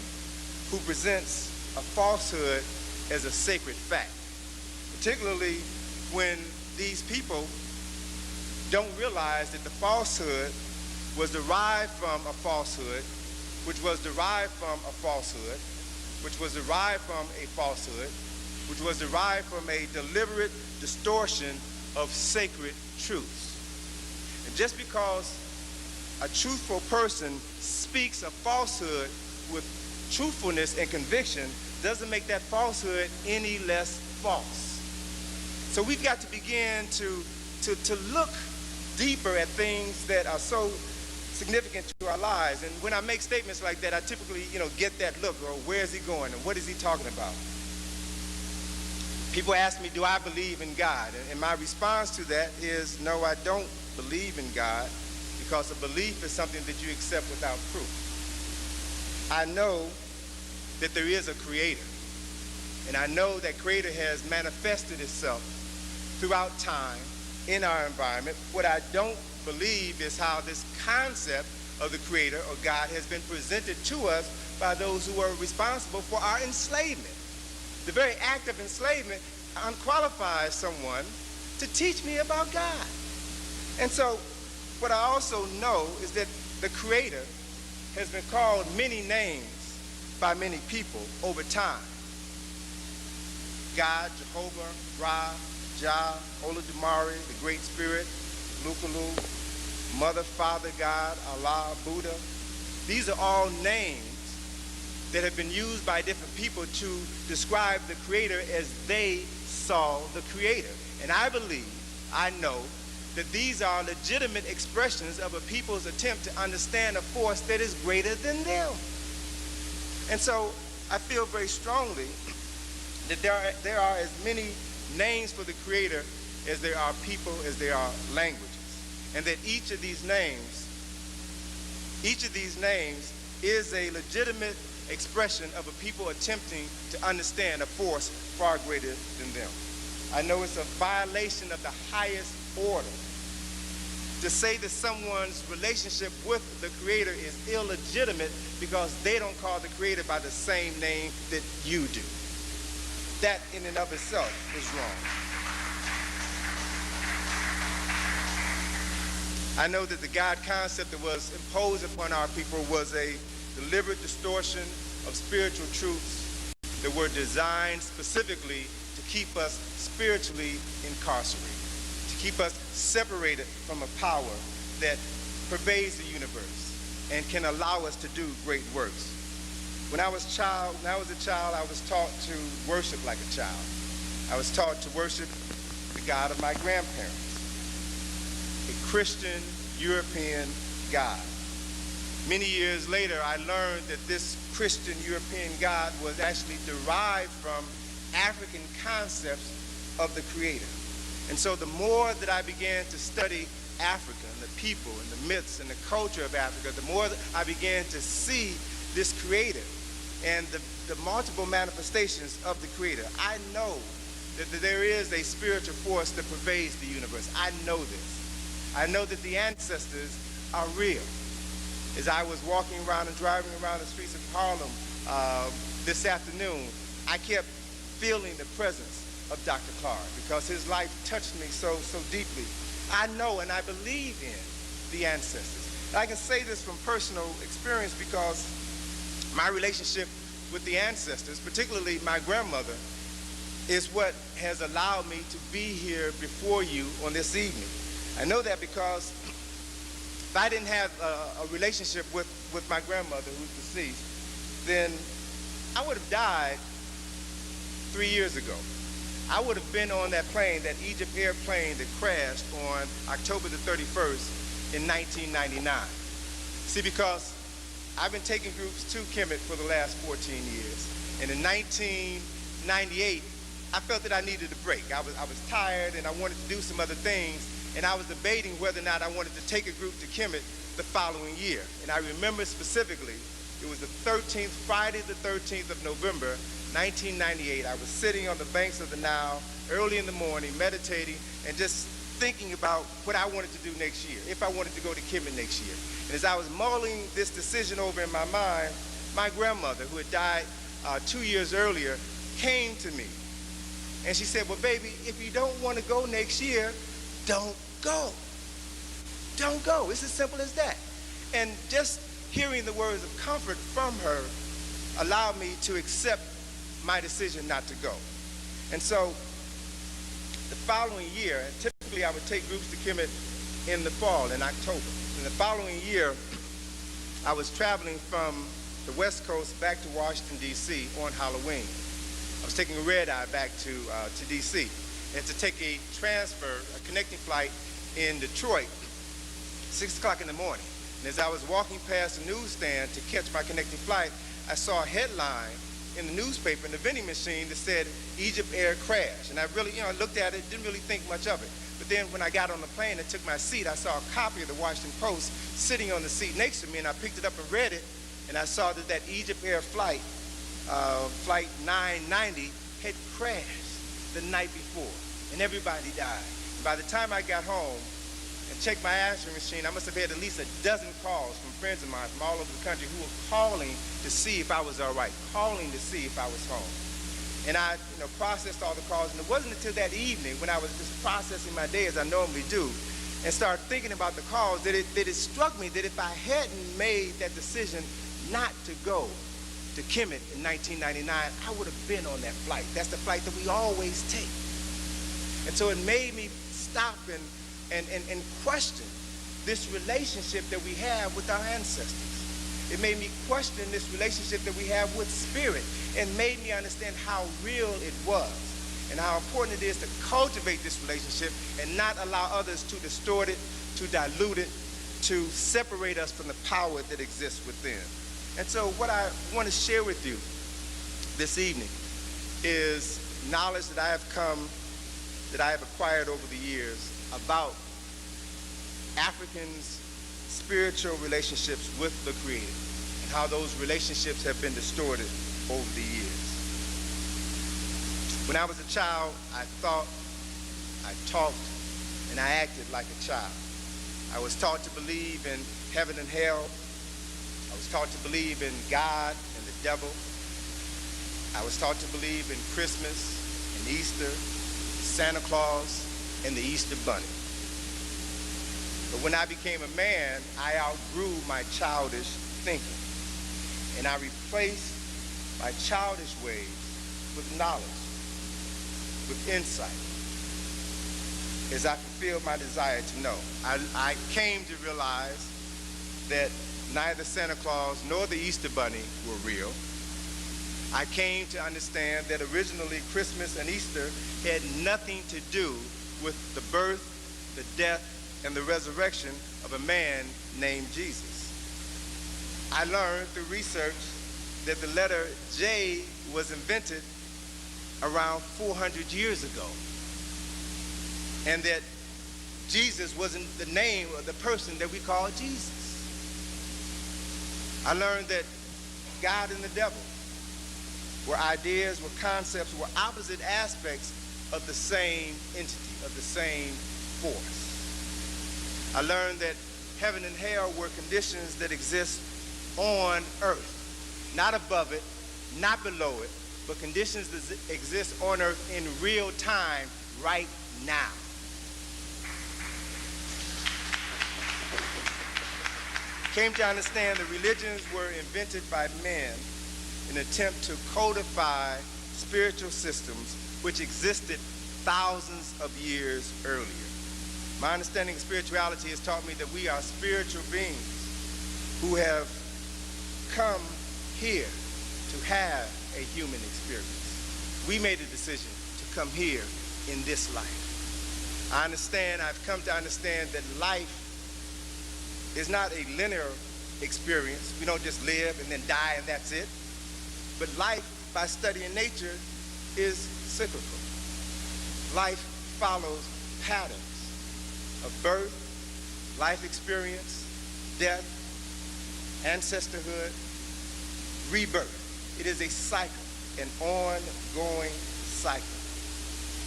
Speaker 2: who presents a falsehood as a sacred fact, particularly when these people don't realize that the falsehood was derived from a falsehood, which was derived from a falsehood, which was derived from a falsehood, which was derived from a deliberate distortion of sacred truths. And just because a truthful person speaks a falsehood with truthfulness and conviction doesn't make that falsehood any less false. So we've got to begin to look deeper at things that are so significant to our lives. And when I make statements like that, I typically, get that look, or where is he going, and what is he talking about? People ask me, do I believe in God? And my response to that is, no, I don't believe in God, because a belief is something that you accept without proof. I know that there is a creator, and I know that creator has manifested itself throughout time in our environment. What I don't believe is how this concept of the creator or God has been presented to us by those who are responsible for our enslavement. The very act of enslavement unqualifies someone to teach me about God. And so what I also know is that the creator has been called many names by many people over time. God, Jehovah, Ra, Jah, Olodumare, the Great Spirit, Lukalu, Mother, Father, God, Allah, Buddha. These are all names that have been used by different people to describe the creator as they saw the creator. And I believe, I know, that these are legitimate expressions of a people's attempt to understand a force that is greater than them. And so I feel very strongly that there are as many names for the creator as there are people, as there are languages. And that each of these names is a legitimate expression of a people attempting to understand a force far greater than them. I know it's a violation of the highest order to say that someone's relationship with the creator is illegitimate because they don't call the creator by the same name that you do. That in and of itself is wrong. I know that the God concept that was imposed upon our people was a deliberate distortion of spiritual truths that were designed specifically to keep us spiritually incarcerated, to keep us separated from a power that pervades the universe and can allow us to do great works. When I was a child, I was taught to worship like a child. I was taught to worship the God of my grandparents, a Christian European God. Many years later, I learned that this Christian European God was actually derived from African concepts of the Creator. And so the more that I began to study Africa and the people and the myths and the culture of Africa, the more that I began to see this Creator and the multiple manifestations of the Creator. I know that there is a spiritual force that pervades the universe. I know this. I know that the ancestors are real. As I was walking around and driving around the streets of Harlem this afternoon, I kept feeling the presence of Dr. Clark because his life touched me so deeply. I know and I believe in the ancestors. And I can say this from personal experience because my relationship with the ancestors, particularly my grandmother, is what has allowed me to be here before you on this evening. I know that because if I didn't have a relationship with my grandmother, who's deceased, then I would have died 3 years ago. I would have been on that plane, that Egypt Air plane that crashed on October the 31st in 1999. See, because I've been taking groups to Kemet for the last 14 years. And in 1998, I felt that I needed a break. I was tired and I wanted to do some other things. And I was debating whether or not I wanted to take a group to Kemet the following year. And I remember specifically, it was the 13th, Friday the 13th of November, 1998. I was sitting on the banks of the Nile early in the morning, meditating and just thinking about what I wanted to do next year, if I wanted to go to Kemet next year. And as I was mulling this decision over in my mind, my grandmother, who had died 2 years earlier, came to me. And she said, well, baby, if you don't want to go next year, don't go. Don't go. It's as simple as that. And just hearing the words of comfort from her allowed me to accept my decision not to go. And so the following year, and typically I would take groups to Kemet in the fall, in October. And the following year, I was traveling from the West Coast back to Washington, D.C. on Halloween. I was taking a red-eye back to D.C. and to take a connecting flight in Detroit, 6 o'clock in the morning. And as I was walking past the newsstand to catch my connecting flight, I saw a headline in the newspaper, in the vending machine, that said, Egypt Air crash. And I really, looked at it, didn't really think much of it. But then when I got on the plane and took my seat, I saw a copy of the Washington Post sitting on the seat next to me, and I picked it up and read it, and I saw that Egypt Air flight, flight 990, had crashed the night before, and everybody died. And by the time I got home and checked my answering machine, I must have had at least a dozen calls from friends of mine from all over the country who were calling to see if I was all right, calling to see if I was home. And I processed all the calls, and it wasn't until that evening when I was just processing my day as I normally do and started thinking about the calls that it struck me that if I hadn't made that decision not to go to Kemet in 1999, I would have been on that flight. That's the flight that we always take. And so it made me stop and question this relationship that we have with our ancestors. It made me question this relationship that we have with spirit, and made me understand how real it was and how important it is to cultivate this relationship and not allow others to distort it, to dilute it, to separate us from the power that exists within. And so what I want to share with you this evening is knowledge that I have acquired over the years about Africans' spiritual relationships with the Creator and how those relationships have been distorted over the years. When I was a child, I thought, I talked, and I acted like a child. I was taught to believe in heaven and hell. I was taught to believe in God and the devil. I was taught to believe in Christmas and Easter, Santa Claus, and the Easter Bunny. But when I became a man, I outgrew my childish thinking, and I replaced my childish ways with knowledge, with insight, as I fulfilled my desire to know. I came to realize that neither Santa Claus nor the Easter Bunny were real, I came to understand that originally Christmas and Easter had nothing to do with the birth, the death, and the resurrection of a man named Jesus. I learned through research that the letter J was invented around 400 years ago, and that Jesus wasn't the name of the person that we call Jesus. I learned that God and the devil were ideas, were concepts, were opposite aspects of the same entity, of the same force. I learned that heaven and hell were conditions that exist on earth, not above it, not below it, but conditions that exist on earth in real time right now. Came to understand that religions were invented by men in an attempt to codify spiritual systems which existed thousands of years earlier. My understanding of spirituality has taught me that we are spiritual beings who have come here to have a human experience. We made a decision to come here in this life. I've come to understand that life is not a linear experience. We don't just live and then die and that's it. But life, by studying nature, is cyclical. Life follows patterns of birth, life experience, death, ancestorhood, rebirth. It is a cycle, an ongoing cycle.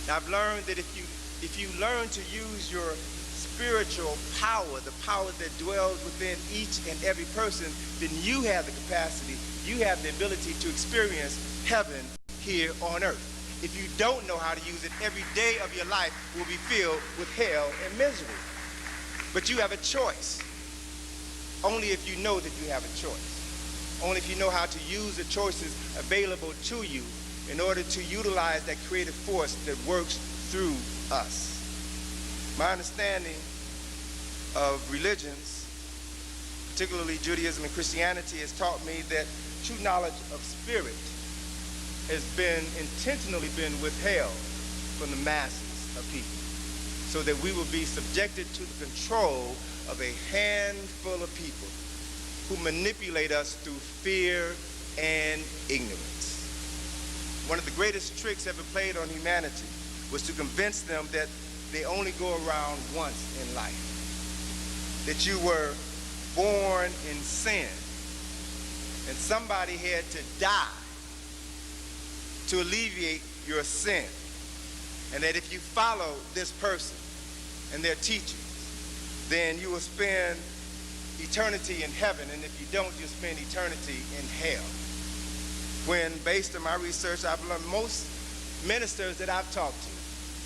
Speaker 2: Now I've learned that if you learn to use your spiritual power, the power that dwells within each and every person, then you have the capacity, you have the ability to experience heaven here on earth. If you don't know how to use it, every day of your life will be filled with hell and misery. But you have a choice. Only if you know that you have a choice. Only if you know how to use the choices available to you in order to utilize that creative force that works through us. My understanding of religions, particularly Judaism and Christianity, has taught me that true knowledge of spirit has intentionally been withheld from the masses of people, so that we will be subjected to the control of a handful of people who manipulate us through fear and ignorance. One of the greatest tricks ever played on humanity was to convince them that they only go around once in life, that you were born in sin and somebody had to die to alleviate your sin, and that if you follow this person and their teachings, then you will spend eternity in heaven, and if you don't, you'll spend eternity in hell. When, based on my research, I've learned most ministers that I've talked to,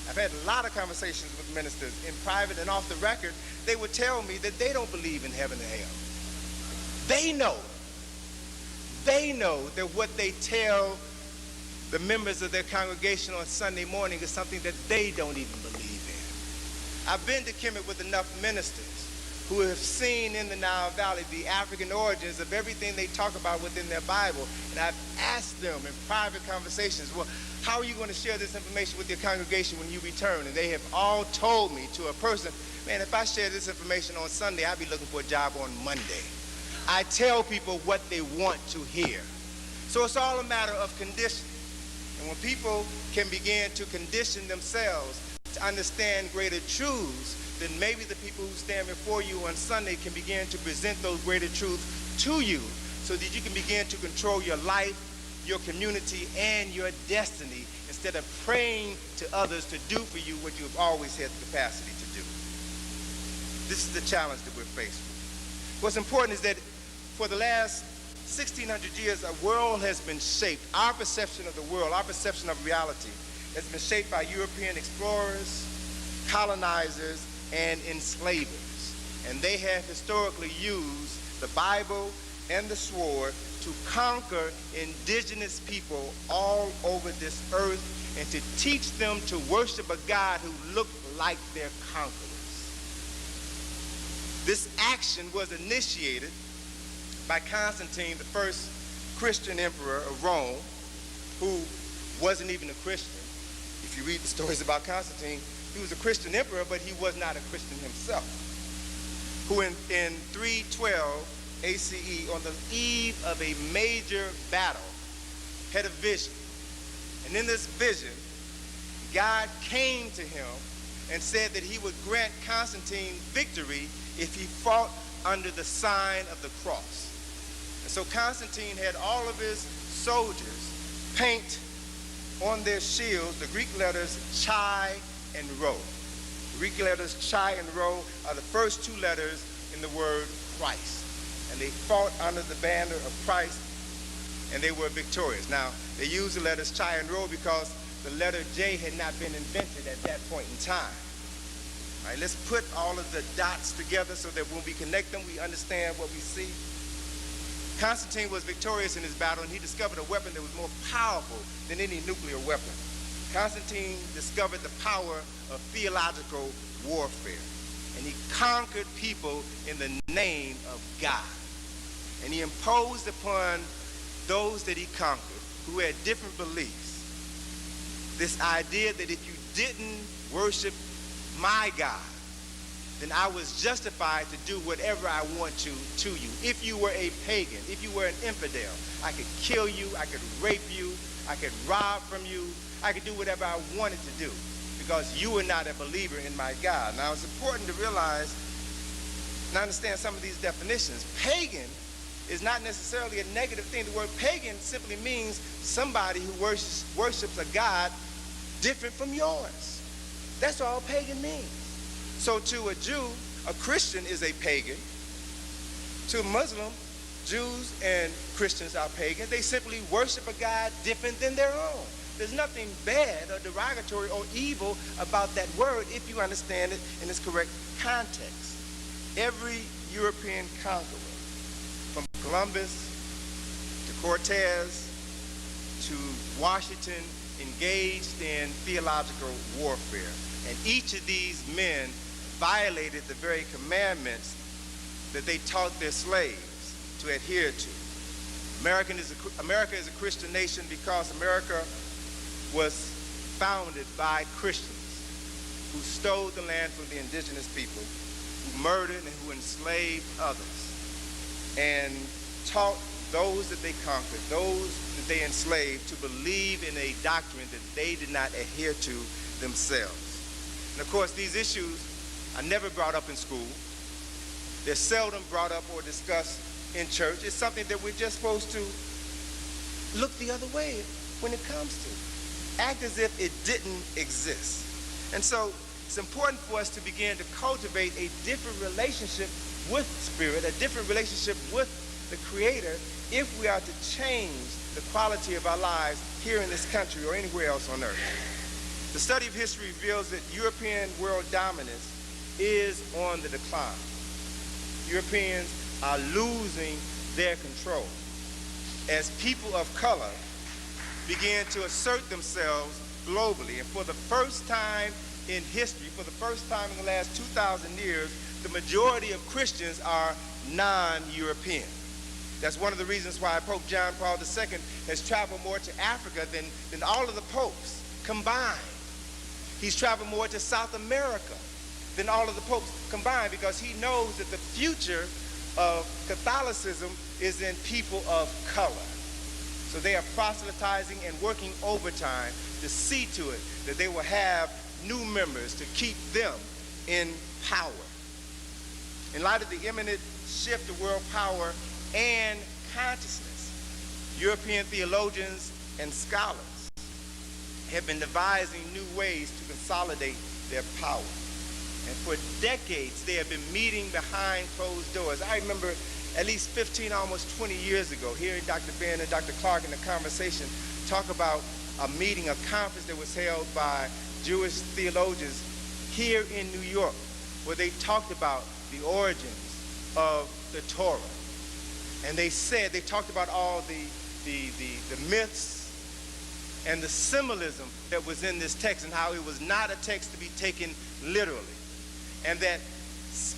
Speaker 2: I've had a lot of conversations with ministers in private and off the record, they would tell me that they don't believe in heaven and hell. They know that what they tell the members of their congregation on Sunday morning is something that they don't even believe in. I've been to Kemet with enough ministers who have seen in the Nile Valley the African origins of everything they talk about within their Bible. And I've asked them in private conversations, well, how are you going to share this information with your congregation when you return? And they have all told me to a person, man, if I share this information on Sunday, I'll be looking for a job on Monday. I tell people what they want to hear. So it's all a matter of conditioning. And when people can begin to condition themselves to understand greater truths, then maybe the people who stand before you on Sunday can begin to present those greater truths to you so that you can begin to control your life, your community, and your destiny instead of praying to others to do for you what you have always had the capacity to do. This is the challenge that we're faced with. What's important is that for the last 1,600 years, a world has been shaped. Our perception of the world, our perception of reality has been shaped by European explorers, colonizers, and enslavers. And they have historically used the Bible and the sword to conquer indigenous people all over this earth and to teach them to worship a God who looked like their conquerors. This action was initiated by Constantine, the first Christian emperor of Rome, who wasn't even a Christian. If you read the stories about Constantine, he was a Christian emperor, but he was not a Christian himself, who in 312 ACE, on the eve of a major battle, had a vision. And in this vision, God came to him and said that he would grant Constantine victory if he fought under the sign of the cross. And so Constantine had all of his soldiers paint on their shields the Greek letters chi and rho. The Greek letters chi and rho are the first two letters in the word Christ. And they fought under the banner of Christ, and they were victorious. Now, they used the letters chi and rho because the letter J had not been invented at that point in time. All right, let's put all of the dots together so that when we connect them, we understand what we see. Constantine was victorious in his battle, and he discovered a weapon that was more powerful than any nuclear weapon. Constantine discovered the power of theological warfare, and he conquered people in the name of God. And he imposed upon those that he conquered who had different beliefs this idea that if you didn't worship my God, then I was justified to do whatever I want to you. If you were a pagan, if you were an infidel, I could kill you, I could rape you, I could rob from you, I could do whatever I wanted to do because you were not a believer in my God. Now, it's important to realize and understand some of these definitions. Pagan is not necessarily a negative thing. The word pagan simply means somebody who worships a God different from yours. That's all pagan means. So to a Jew, a Christian is a pagan. To a Muslim, Jews and Christians are pagan. They simply worship a God different than their own. There's nothing bad or derogatory or evil about that word if you understand it in its correct context. Every European conqueror, from Columbus to Cortez to Washington, engaged in theological warfare. And each of these men violated the very commandments that they taught their slaves to adhere to. America is a Christian nation because America was founded by Christians who stole the land from the indigenous people, who murdered and who enslaved others, and taught those that they conquered, those that they enslaved, to believe in a doctrine that they did not adhere to themselves. And of course, these issues are never brought up in school. They're seldom brought up or discussed in church. It's something that we're just supposed to look the other way when it comes to. Act as if it didn't exist. And so it's important for us to begin to cultivate a different relationship with Spirit, a different relationship with the Creator, if we are to change the quality of our lives here in this country or anywhere else on earth. The study of history reveals that European world dominance is on the decline. Europeans are losing their control as people of color begin to assert themselves globally. And for the first time in history, for the first time in the last 2,000 years, the majority of Christians are non-European. That's one of the reasons why Pope John Paul II has traveled more to Africa than all of the popes combined. He's traveled more to South America than all of the popes combined because he knows that the future of Catholicism is in people of color. So they are proselytizing and working overtime to see to it that they will have new members to keep them in power. In light of the imminent shift of world power and consciousness, European theologians and scholars have been devising new ways to consolidate their power. And for decades, they have been meeting behind closed doors. I remember at least 15, almost 20 years ago, hearing Dr. Ben and Dr. Clark in a conversation talk about a meeting, a conference that was held by Jewish theologians here in New York, where they talked about the origins of the Torah. And they talked about all the myths and the symbolism that was in this text and how it was not a text to be taken literally. And that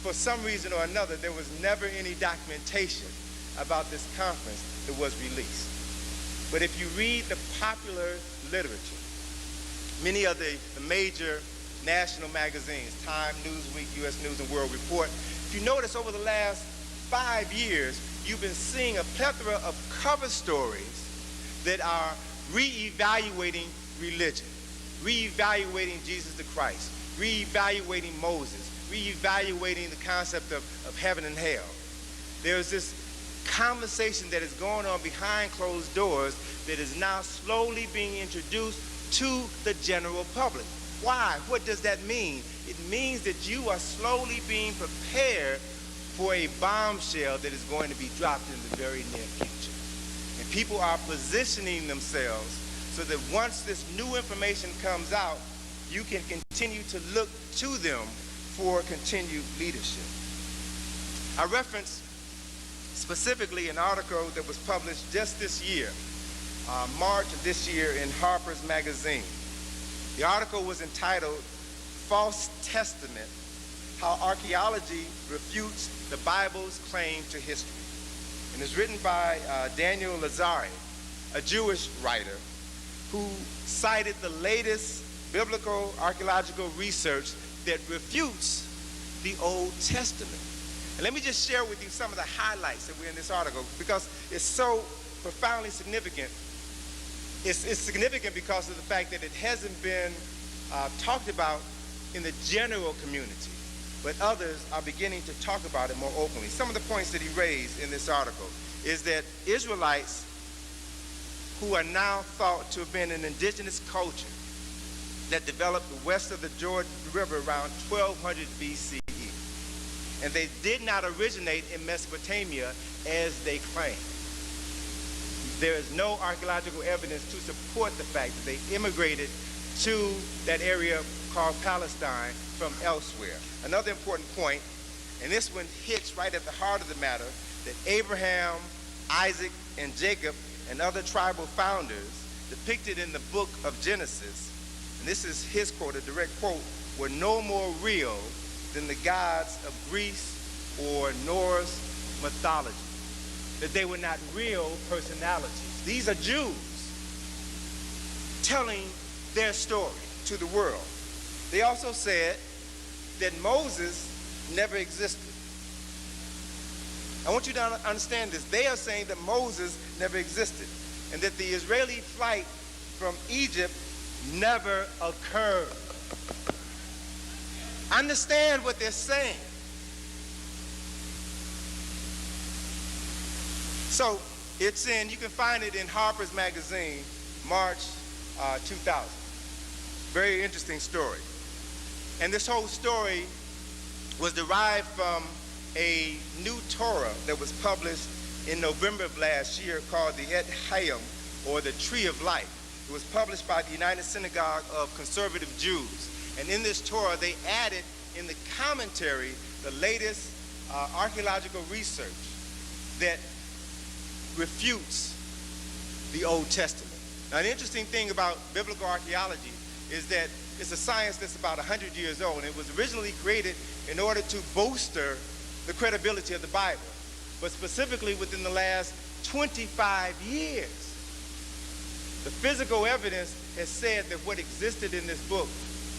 Speaker 2: for some reason or another, there was never any documentation about this conference that was released. But if you read the popular literature, many of the major national magazines, Time, Newsweek, U.S. News and World Report, if you notice over the last 5 years, you've been seeing a plethora of cover stories that are re-evaluating religion, re-evaluating Jesus the Christ, re-evaluating Moses, re-evaluating the concept of heaven and hell. There's this conversation that is going on behind closed doors that is now slowly being introduced to the general public. Why? What does that mean? It means that you are slowly being prepared for a bombshell that is going to be dropped in the very near future. And people are positioning themselves so that once this new information comes out, you can continue to look to them for continued leadership. I reference specifically an article that was published just this year, March of this year in Harper's Magazine. The article was entitled, "False Testament, How Archaeology Refutes the Bible's Claim to History." And it's written by Daniel Lazari, a Jewish writer who cited the latest biblical archaeological research that refutes the Old Testament. And let me just share with you some of the highlights that were in this article because it's so profoundly significant. It's significant because of the fact that it hasn't been talked about in the general community, but others are beginning to talk about it more openly. Some of the points that he raised in this article is that Israelites who are now thought to have been an indigenous culture that developed west of the Jordan River around 1200 BCE. And they did not originate in Mesopotamia as they claim. There is no archaeological evidence to support the fact that they immigrated to that area called Palestine from elsewhere. Another important point, and this one hits right at the heart of the matter, that Abraham, Isaac, and Jacob and other tribal founders depicted in the book of Genesis, and this is his quote, a direct quote, were no more real than the gods of Greece or Norse mythology. That they were not real personalities. These are Jews telling their story to the world. They also said that Moses never existed. I want you to understand this. They are saying that Moses never existed and that the Israeli flight from Egypt never occurred. Understand what they're saying. So it's you can find it in Harper's Magazine, March 2000. Very interesting story. And this whole story was derived from a new Torah that was published in November of last year called the Et Hayim, or the Tree of Life. It was published by the United Synagogue of Conservative Jews. And in this Torah, they added in the commentary the latest archaeological research that refutes the Old Testament. Now, the interesting thing about biblical archaeology is that it's a science that's about 100 years old, and it was originally created in order to bolster the credibility of the Bible. But specifically within the last 25 years, the physical evidence has said that what existed in this book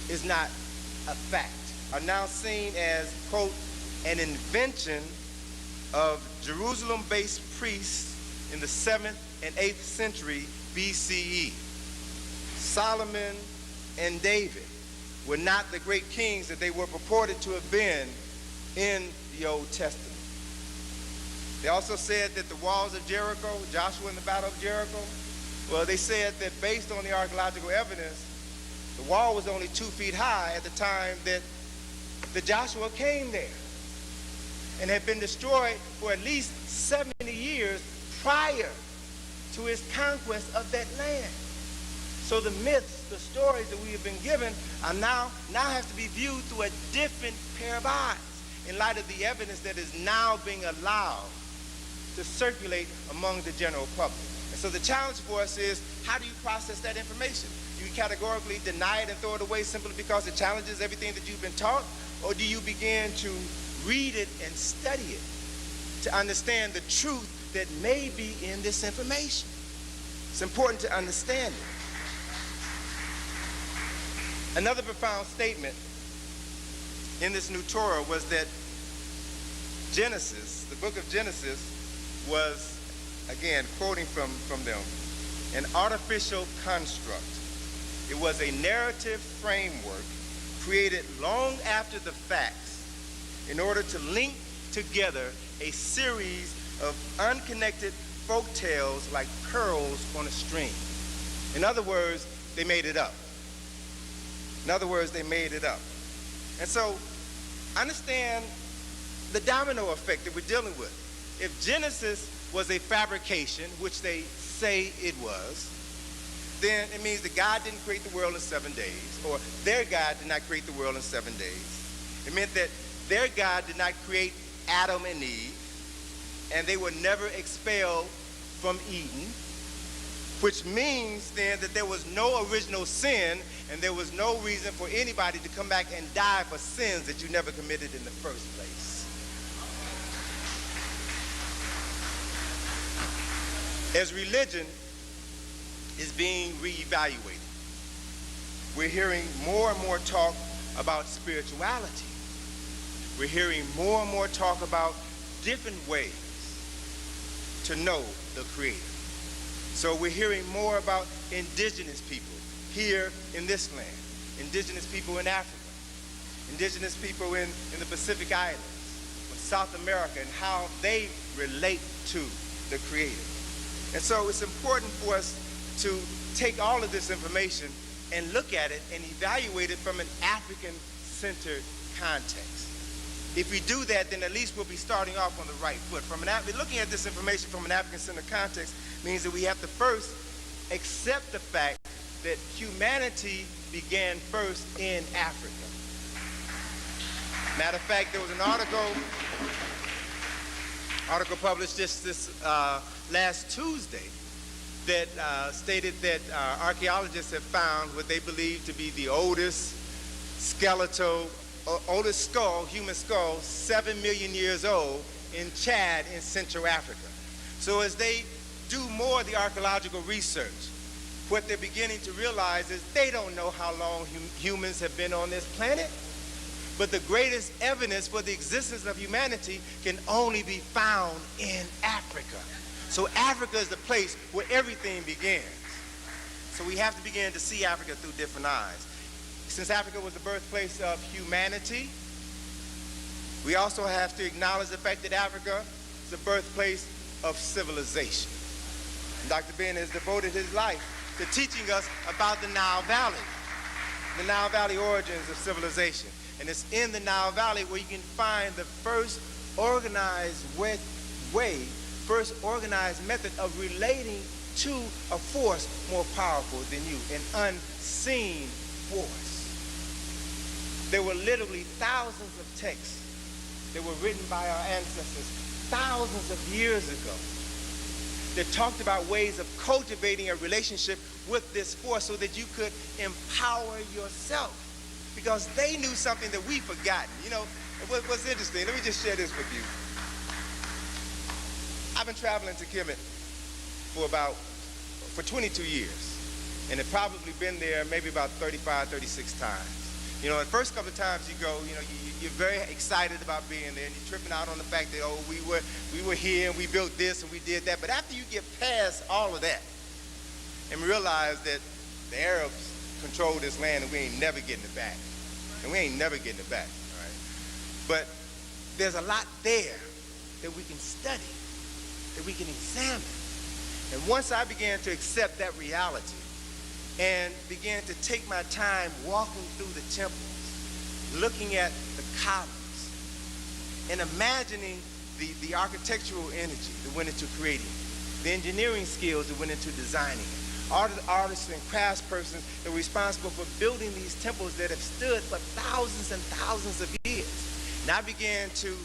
Speaker 2: is not a fact, are now seen as, quote, an invention of Jerusalem-based priests in the 7th and 8th century BCE. Solomon and David were not the great kings that they were purported to have been in the Old Testament. They also said that the walls of Jericho, Joshua in the Battle of Jericho, well, they said that based on the archaeological evidence, the wall was only 2 feet high at the time that the Joshua came there and had been destroyed for at least 70 years prior to his conquest of that land. So the myths, the stories that we have been given are now have to be viewed through a different pair of eyes in light of the evidence that is now being allowed to circulate among the general public. And so the challenge for us is, how do you process that information? Do you categorically deny it and throw it away simply because it challenges everything that you've been taught? Or do you begin to read it and study it to understand the truth that may be in this information? It's important to understand it. Another profound statement in this new Torah was that Genesis, the book of Genesis, was, again, quoting from them, an artificial construct. It was a narrative framework created long after the facts in order to link together a series of unconnected folk tales like pearls on a string. In other words, they made it up. In other words, they made it up. And so, understand the domino effect that we're dealing with. If Genesis was a fabrication, which they say it was, then it means that God didn't create the world in 7 days, or their God did not create the world in 7 days. It meant that their God did not create Adam and Eve, and they were never expelled from Eden, which means then that there was no original sin, and there was no reason for anybody to come back and die for sins that you never committed in the first place. As religion is being reevaluated, we're hearing more and more talk about spirituality. We're hearing more and more talk about different ways to know the Creator. So we're hearing more about indigenous people here in this land, indigenous people in Africa, indigenous people in the Pacific Islands, South America, and how they relate to the Creator. And so it's important for us to take all of this information and look at it and evaluate it from an African-centered context. If we do that, then at least we'll be starting off on the right foot. Looking at this information from an African-centered context means that we have to first accept the fact that humanity began first in Africa. Matter of fact, there was an article published just this last Tuesday that stated that archaeologists have found what they believe to be the oldest skull, human skull, 7 million years old in Chad in Central Africa. So as they do more of the archaeological research, what they're beginning to realize is they don't know how long humans have been on this planet, but the greatest evidence for the existence of humanity can only be found in Africa. So Africa is the place where everything begins. So we have to begin to see Africa through different eyes. Since Africa was the birthplace of humanity, we also have to acknowledge the fact that Africa is the birthplace of civilization. And Dr. Ben has devoted his life to teaching us about the Nile Valley origins of civilization. And it's in the Nile Valley where you can find the first organized method of relating to a force more powerful than you, an unseen force. There were literally thousands of texts that were written by our ancestors thousands of years ago that talked about ways of cultivating a relationship with this force so that you could empower yourself, because they knew something that we've forgotten. You know, what's interesting, let me just share this with you. I've been traveling to Kemet for 22 years, and have probably been there maybe about 35, 36 times. You know, the first couple of times you go, you know, you're very excited about being there, and you're tripping out on the fact that, oh, we were here and we built this and we did that. But after you get past all of that and realize that the Arabs control this land and we ain't never getting it back. And we ain't never getting it back, all right? But there's a lot there that we can study, that we can examine. And once I began to accept that reality and began to take my time walking through the temples, looking at the columns, and imagining the architectural energy that went into creating it, the engineering skills that went into designing it, artists and craftspersons that were responsible for building these temples that have stood for thousands and thousands of years. And I began to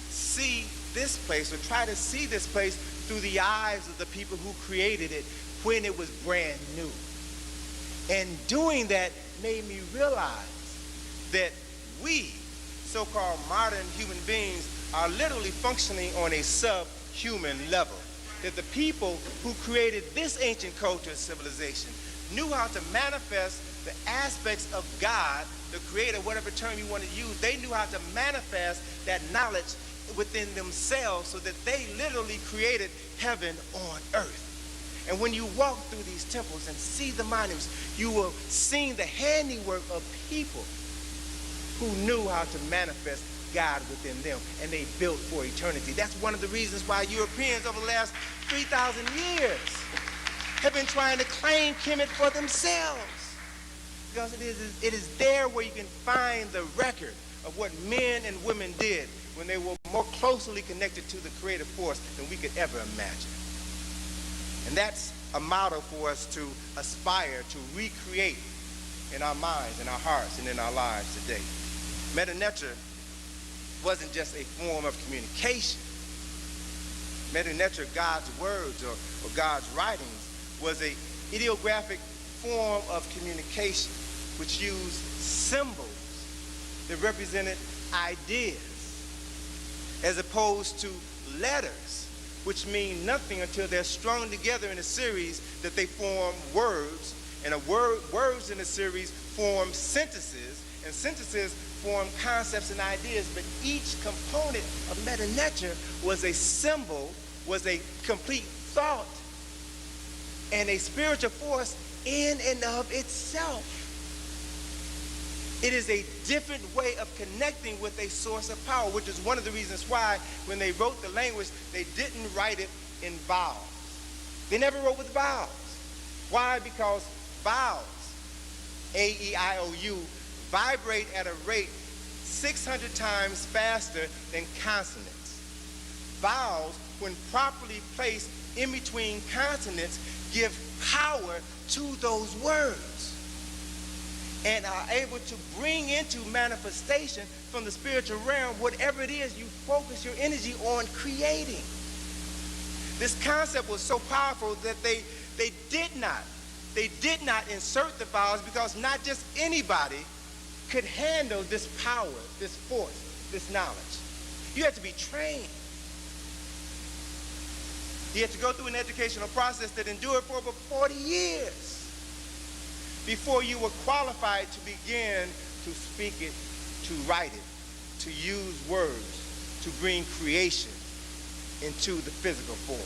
Speaker 2: see this place, or try to see this place through the eyes of the people who created it when it was brand new. And doing that made me realize that we, so-called modern human beings, are literally functioning on a subhuman level. that the people who created this ancient culture and civilization knew how to manifest the aspects of God, the creator, whatever term you want to use. They knew how to manifest that knowledge within themselves so that they literally created heaven on earth. And when you walk through these temples and see the monuments, you will see the handiwork of people who knew how to manifest God within them, and they built for eternity. That's one of the reasons why Europeans over the last 3,000 years have been trying to claim Kemet for themselves. Because it is there where you can find the record of what men and women did when they were more closely connected to the creative force than we could ever imagine. And that's a model for us to aspire to recreate in our minds, in our hearts, and in our lives today. Meta Nature wasn't just a form of communication. Meta Nature, God's words or God's writings, was a ideographic form of communication which used symbols that represented ideas as opposed to letters, which mean nothing until they're strung together in a series that they form words, and words in a series form sentences, and sentences form concepts and ideas. But each component of Meta Nature was a symbol, was a complete thought, and a spiritual force in and of itself. It is a different way of connecting with a source of power, which is one of the reasons why when they wrote the language, they didn't write it in vowels. They never wrote with vowels. Why? Because vowels, A-E-I-O-U, vibrate at a rate 600 times faster than consonants. Vowels, when properly placed in between consonants, give power to those words and are able to bring into manifestation from the spiritual realm whatever it is you focus your energy on creating. This concept was so powerful that they did not insert the vowels, because not just anybody could handle this power, this force, this knowledge. You had to be trained. You had to go through an educational process that endured for over 40 years before you were qualified to begin to speak it, to write it, to use words, to bring creation into the physical form.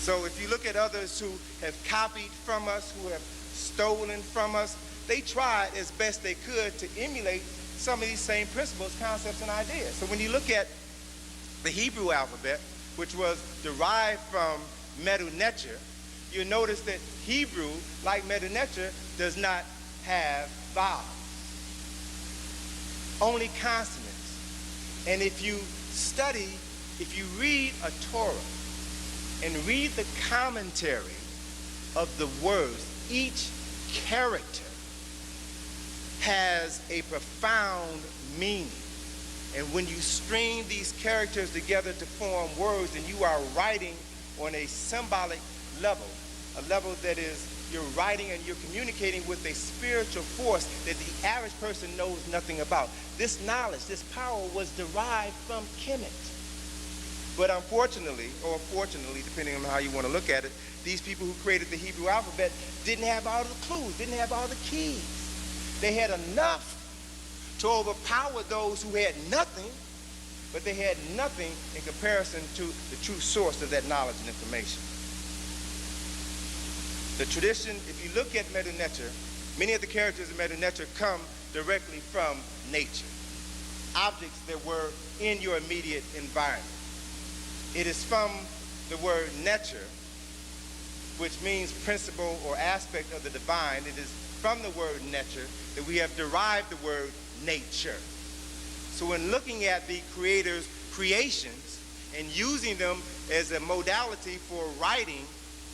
Speaker 2: So if you look at others who have copied from us, who have stolen from us, they tried as best they could to emulate some of these same principles, concepts, and ideas. So when you look at the Hebrew alphabet, which was derived from Meta Nature, you'll notice that Hebrew, like Meta Nature, does not have vowels, only consonants. And if you read a Torah and read the commentary of the words, each character has a profound meaning. And when you string these characters together to form words, and you are writing on a symbolic level, a level that is, you're writing and you're communicating with a spiritual force that the average person knows nothing about. This knowledge, this power was derived from Kemet. But unfortunately, or fortunately, depending on how you want to look at it, these people who created the Hebrew alphabet didn't have all the clues, didn't have all the keys. They had enough to overpower those who had nothing, but they had nothing in comparison to the true source of that knowledge and information. The tradition, if you look at Meta Nature, many of the characters in Meta Nature come directly from nature, objects that were in your immediate environment. It is from the word nature, which means principle or aspect of the divine. It is from the word nature that we have derived the word nature. So when looking at the Creator's creations and using them as a modality for writing,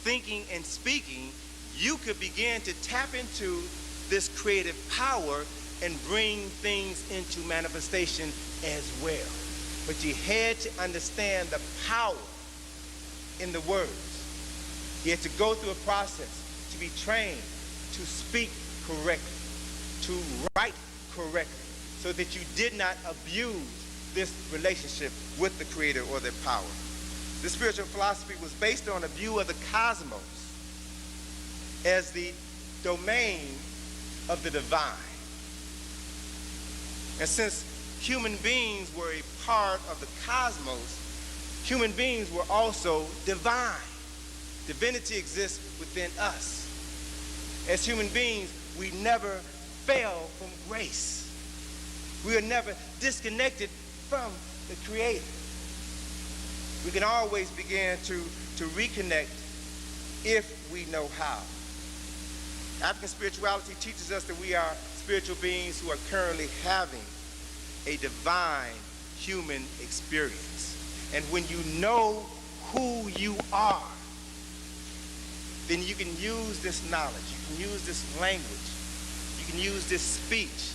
Speaker 2: thinking, and speaking, you could begin to tap into this creative power and bring things into manifestation as well. But you had to understand the power in the words. You had to go through a process to be trained to speak correctly, to write correctly, so that you did not abuse this relationship with the Creator or their power. This spiritual philosophy was based on a view of the cosmos as the domain of the divine. And since human beings were a part of the cosmos, human beings were also divine. Divinity exists within us. As human beings, we never fell from grace. We are never disconnected from the Creator. We can always begin to reconnect if we know how. African spirituality teaches us that we are spiritual beings who are currently having a divine human experience. And when you know who you are, then you can use this knowledge, you can use this language, you can use this speech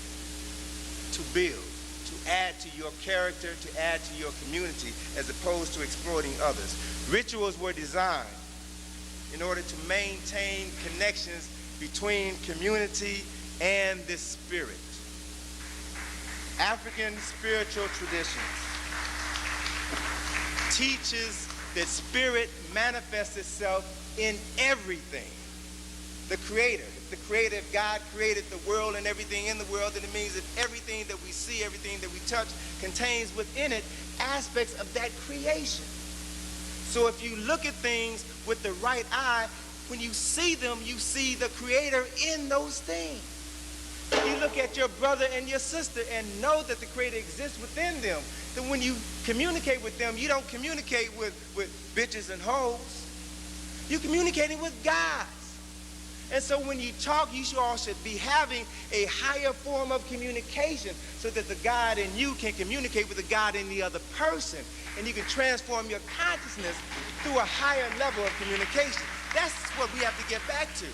Speaker 2: to build, to add to your character, to add to your community, as opposed to exploiting others. Rituals were designed in order to maintain connections between community and this spirit. African spiritual traditions teaches that spirit manifests itself in everything. The Creator, the creative God created the world and everything in the world, and it means that everything that we see, everything that we touch, contains within it aspects of that creation. So if you look at things with the right eye, when you see them, you see the Creator in those things. You look at your brother and your sister and know that the Creator exists within them. Then when you communicate with them, you don't communicate with bitches and hoes. You're communicating with God. And so when you talk, you all should be having a higher form of communication so that the God in you can communicate with the God in the other person. And you can transform your consciousness through a higher level of communication. That's what we have to get back to.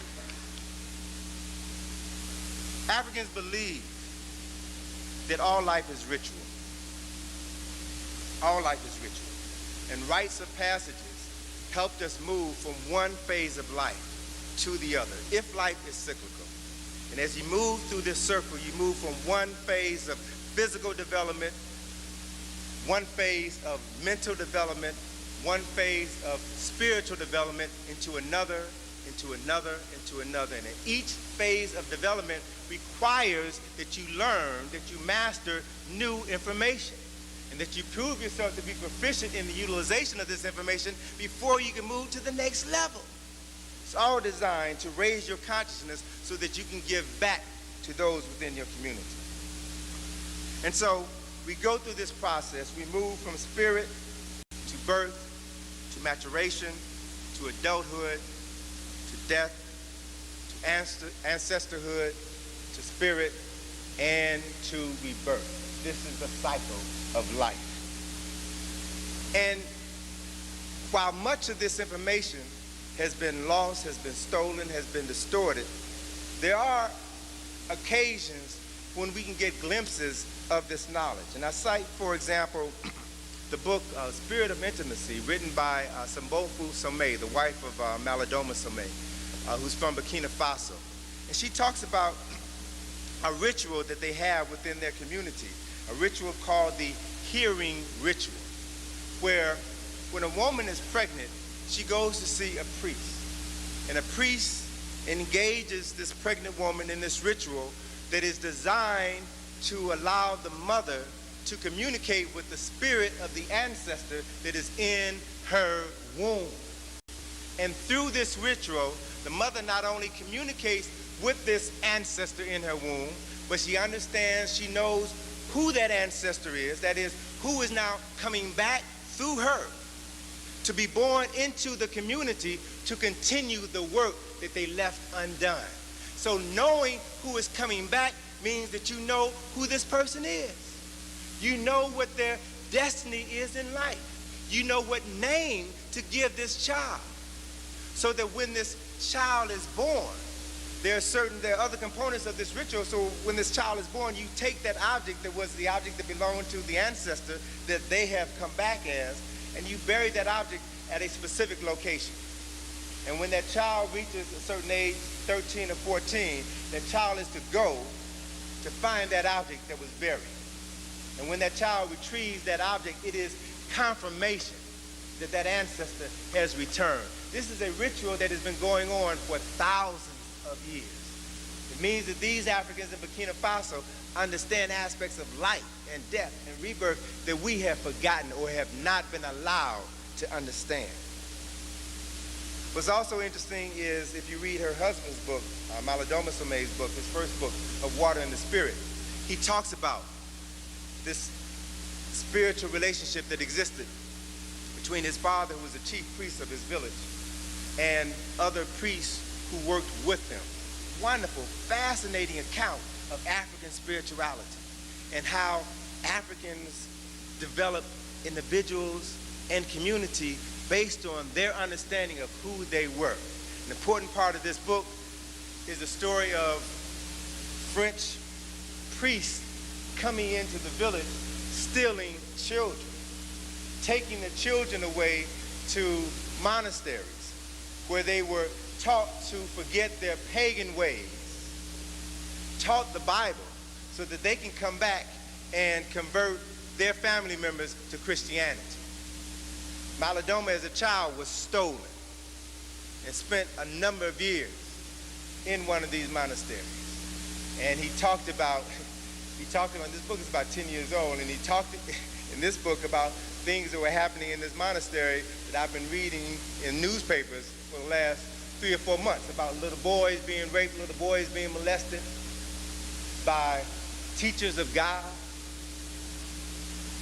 Speaker 2: Africans believe that all life is ritual. All life is ritual. And rites of passages helped us move from one phase of life to the other, if life is cyclical. And as you move through this circle, you move from one phase of physical development, one phase of mental development, one phase of spiritual development into another, into another, into another. And each phase of development requires that you learn, that you master new information, and that you prove yourself to be proficient in the utilization of this information before you can move to the next level. It's all designed to raise your consciousness so that you can give back to those within your community. And so we go through this process. We move from spirit to birth, to maturation, to adulthood, to death, to ancestorhood, to spirit, and to rebirth. This is the cycle of life. And while much of this information has been lost, has been stolen, has been distorted, there are occasions when we can get glimpses of this knowledge. And I cite, for example, the book Spirit of Intimacy, written by Sambofu Somé, the wife of Malidoma Somé, who's from Burkina Faso. And she talks about a ritual that they have within their community, a ritual called the hearing ritual, where when a woman is pregnant, she goes to see a priest. And a priest engages this pregnant woman in this ritual that is designed to allow the mother to communicate with the spirit of the ancestor that is in her womb. And through this ritual, the mother not only communicates with this ancestor in her womb, but she understands, she knows who that ancestor is, that is, who is now coming back through her to be born into the community to continue the work that they left undone. So knowing who is coming back means that you know who this person is. You know what their destiny is in life. You know what name to give this child. So that when this child is born, there are other components of this ritual. So when this child is born, you take that object that was the object that belonged to the ancestor that they have come back as, and you bury that object at a specific location. And when that child reaches a certain age, 13 or 14, that child is to go to find that object that was buried. And when that child retrieves that object, it is confirmation that that ancestor has returned. This is a ritual that has been going on for thousands of years. It means that these Africans in Burkina Faso understand aspects of life and death and rebirth that we have forgotten or have not been allowed to understand. What's also interesting is if you read her husband's book, Malidoma Some's book, his first book, Of Water and the Spirit, he talks about this spiritual relationship that existed between his father, who was the chief priest of his village, and other priests who worked with him. Wonderful, fascinating account of African spirituality and how Africans develop individuals and community based on their understanding of who they were. An important part of this book is the story of French priests coming into the village, stealing children, taking the children away to monasteries where they were taught to forget their pagan ways, taught the Bible so that they can come back and convert their family members to Christianity. Malidoma as a child was stolen and spent a number of years in one of these monasteries. And he talked about, this book is about 10 years old, and he talked in this book about things that were happening in this monastery that I've been reading in newspapers for the last 3 or 4 months, about little boys being raped, little boys being molested by teachers of God.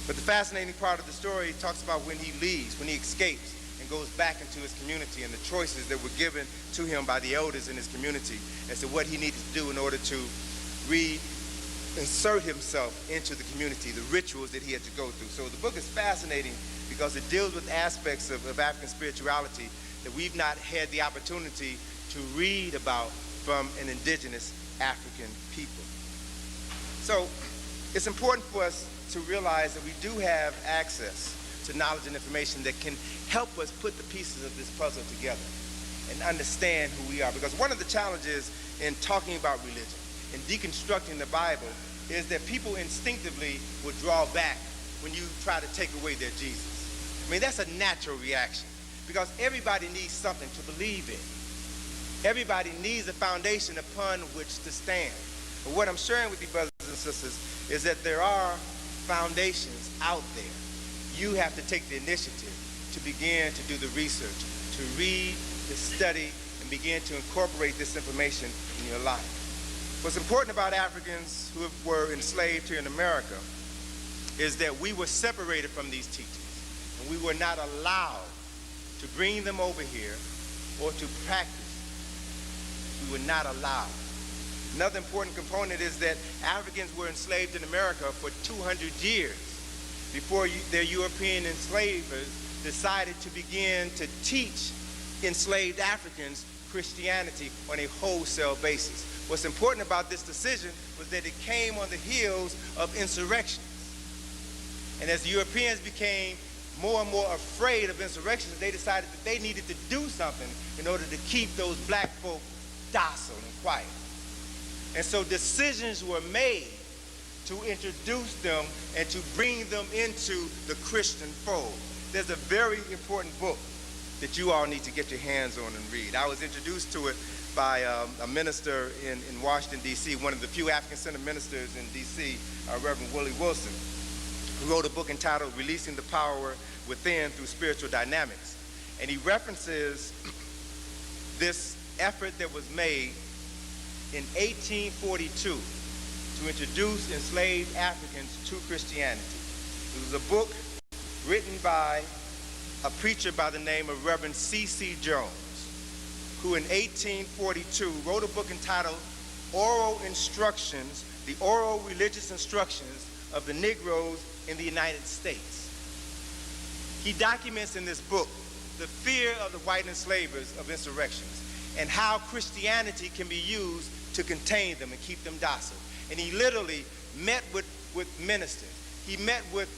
Speaker 2: But the fascinating part of the story talks about when he leaves, when he escapes and goes back into his community and the choices that were given to him by the elders in his community as to what he needed to do in order to reinsert himself into the community, the rituals that he had to go through. So the book is fascinating because it deals with aspects of African spirituality that we've not had the opportunity to read about from an indigenous African people. So it's important for us to realize that we do have access to knowledge and information that can help us put the pieces of this puzzle together and understand who we are. Because one of the challenges in talking about religion and deconstructing the Bible is that people instinctively will draw back when you try to take away their Jesus. I mean, that's a natural reaction because everybody needs something to believe in. Everybody needs a foundation upon which to stand. But what I'm sharing with you, brothers and sisters, is that there are foundations out there. You have to take the initiative to begin to do the research, to read, to study, and begin to incorporate this information in your life. What's important about Africans who were enslaved here in America is that we were separated from these teachings, and we were not allowed to bring them over here or to practice. We were not allowed. Another important component is that Africans were enslaved in America for 200 years before their European enslavers decided to begin to teach enslaved Africans Christianity on a wholesale basis. What's important about this decision was that it came on the heels of insurrections. And as the Europeans became more and more afraid of insurrections, they decided that they needed to do something in order to keep those black folk docile and quiet. And so decisions were made to introduce them and to bring them into the Christian fold. There's a very important book that you all need to get your hands on and read. I was introduced to it by a minister in Washington, D.C., one of the few African-centered ministers in D.C., Reverend Willie Wilson, who wrote a book entitled Releasing the Power Within Through Spiritual Dynamics. And he references this effort that was made in 1842 to introduce enslaved Africans to Christianity. It was a book written by a preacher by the name of Reverend C.C. Jones, who in 1842 wrote a book entitled Oral Instructions, the Oral Religious Instructions of the Negroes in the United States. He documents in this book the fear of the white enslavers of insurrections and how Christianity can be used to contain them and keep them docile. And he literally met with ministers. He met with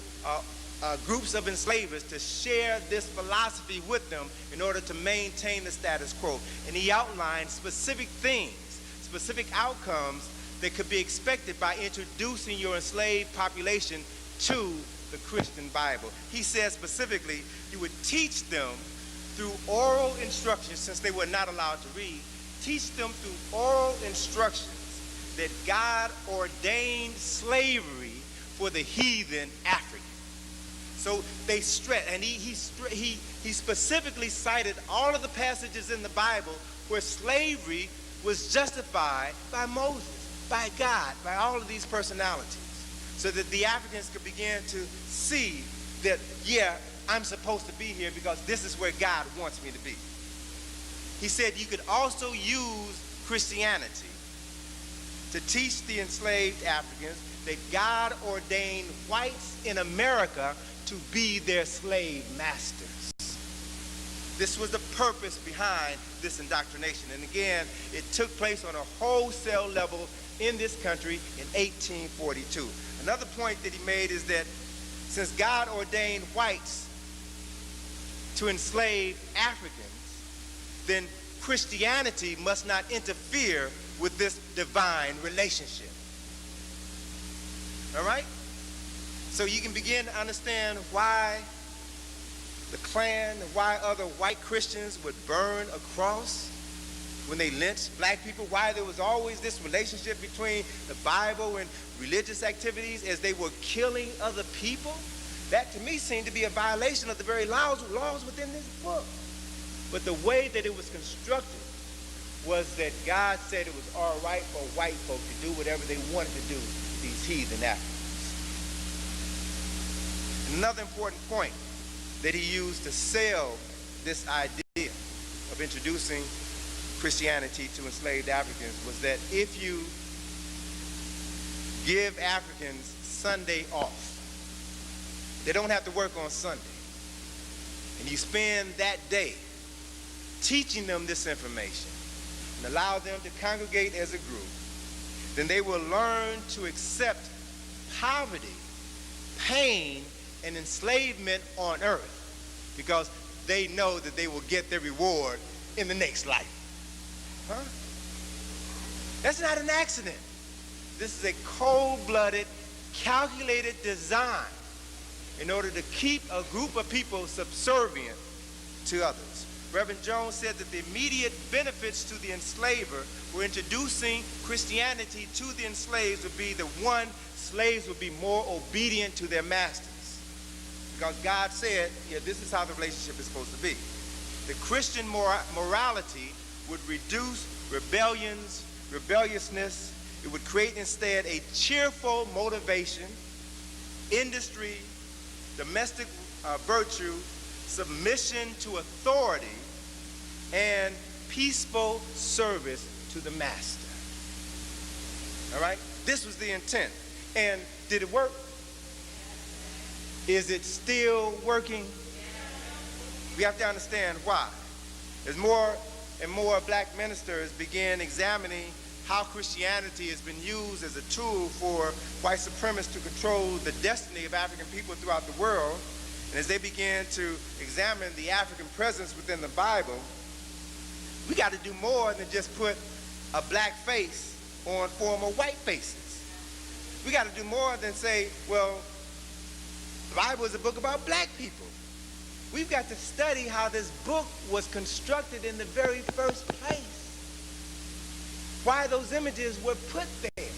Speaker 2: groups of enslavers to share this philosophy with them in order to maintain the status quo. And he outlined specific things, specific outcomes that could be expected by introducing your enslaved population to the Christian Bible. He said specifically, you would teach them through oral instructions, since they were not allowed to read, teach them through oral instructions that God ordained slavery for the heathen African. So they stress, and he specifically cited all of the passages in the Bible where slavery was justified by Moses, by God, by all of these personalities, so that the Africans could begin to see that, yeah, I'm supposed to be here because this is where God wants me to be. He said you could also use Christianity to teach the enslaved Africans that God ordained whites in America to be their slave masters. This was the purpose behind this indoctrination. And again, it took place on a wholesale level in this country in 1842. Another point that he made is that since God ordained whites to enslave Africans, then Christianity must not interfere with this divine relationship. All right? So you can begin to understand why the Klan and why other white Christians would burn a cross when they lynched black people, why there was always this relationship between the Bible and religious activities as they were killing other people. That to me seemed to be a violation of the very laws within this book. But the way that it was constructed was that God said it was all right for white folk to do whatever they wanted to do, these heathen Africans. Another important point that he used to sell this idea of introducing Christianity to enslaved Africans was that if you give Africans Sunday off, they don't have to work on Sunday, and you spend that day teaching them this information and allow them to congregate as a group, then they will learn to accept poverty, pain, and enslavement on earth because they know that they will get their reward in the next life. Huh? That's not an accident. This is a cold-blooded, calculated design in order to keep a group of people subservient to others. Reverend Jones said that the immediate benefits to the enslaver were introducing Christianity to the enslaved would be the one, slaves would be more obedient to their masters. Because God said, yeah, this is how the relationship is supposed to be. The Christian morality would reduce rebelliousness. It would create instead a cheerful motivation, industry, domestic virtue, submission to authority, and peaceful service to the master. All right? This was the intent. And did it work? Is it still working? We have to understand why. As more and more black ministers begin examining how Christianity has been used as a tool for white supremacists to control the destiny of African people throughout the world, and as they begin to examine the African presence within the Bible, we got to do more than just put a black face on former white faces. We got to do more than say, well, the Bible is a book about black people. We've got to study how this book was constructed in the very first place. Why those images were put there.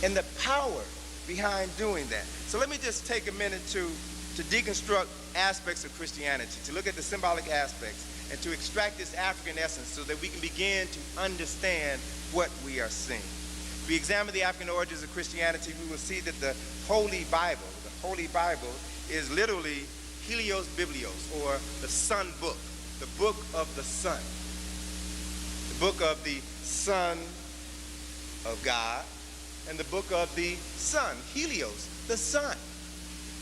Speaker 2: And the power behind doing that. So let me just take a minute to deconstruct aspects of Christianity, to look at the symbolic aspects, and to extract this African essence so that we can begin to understand what we are seeing. If we examine the African origins of Christianity, we will see that the Holy Bible is literally Helios Biblios, or the Sun Book, the book of the sun. The book of the Son of God, and the book of the Sun, Helios, the sun,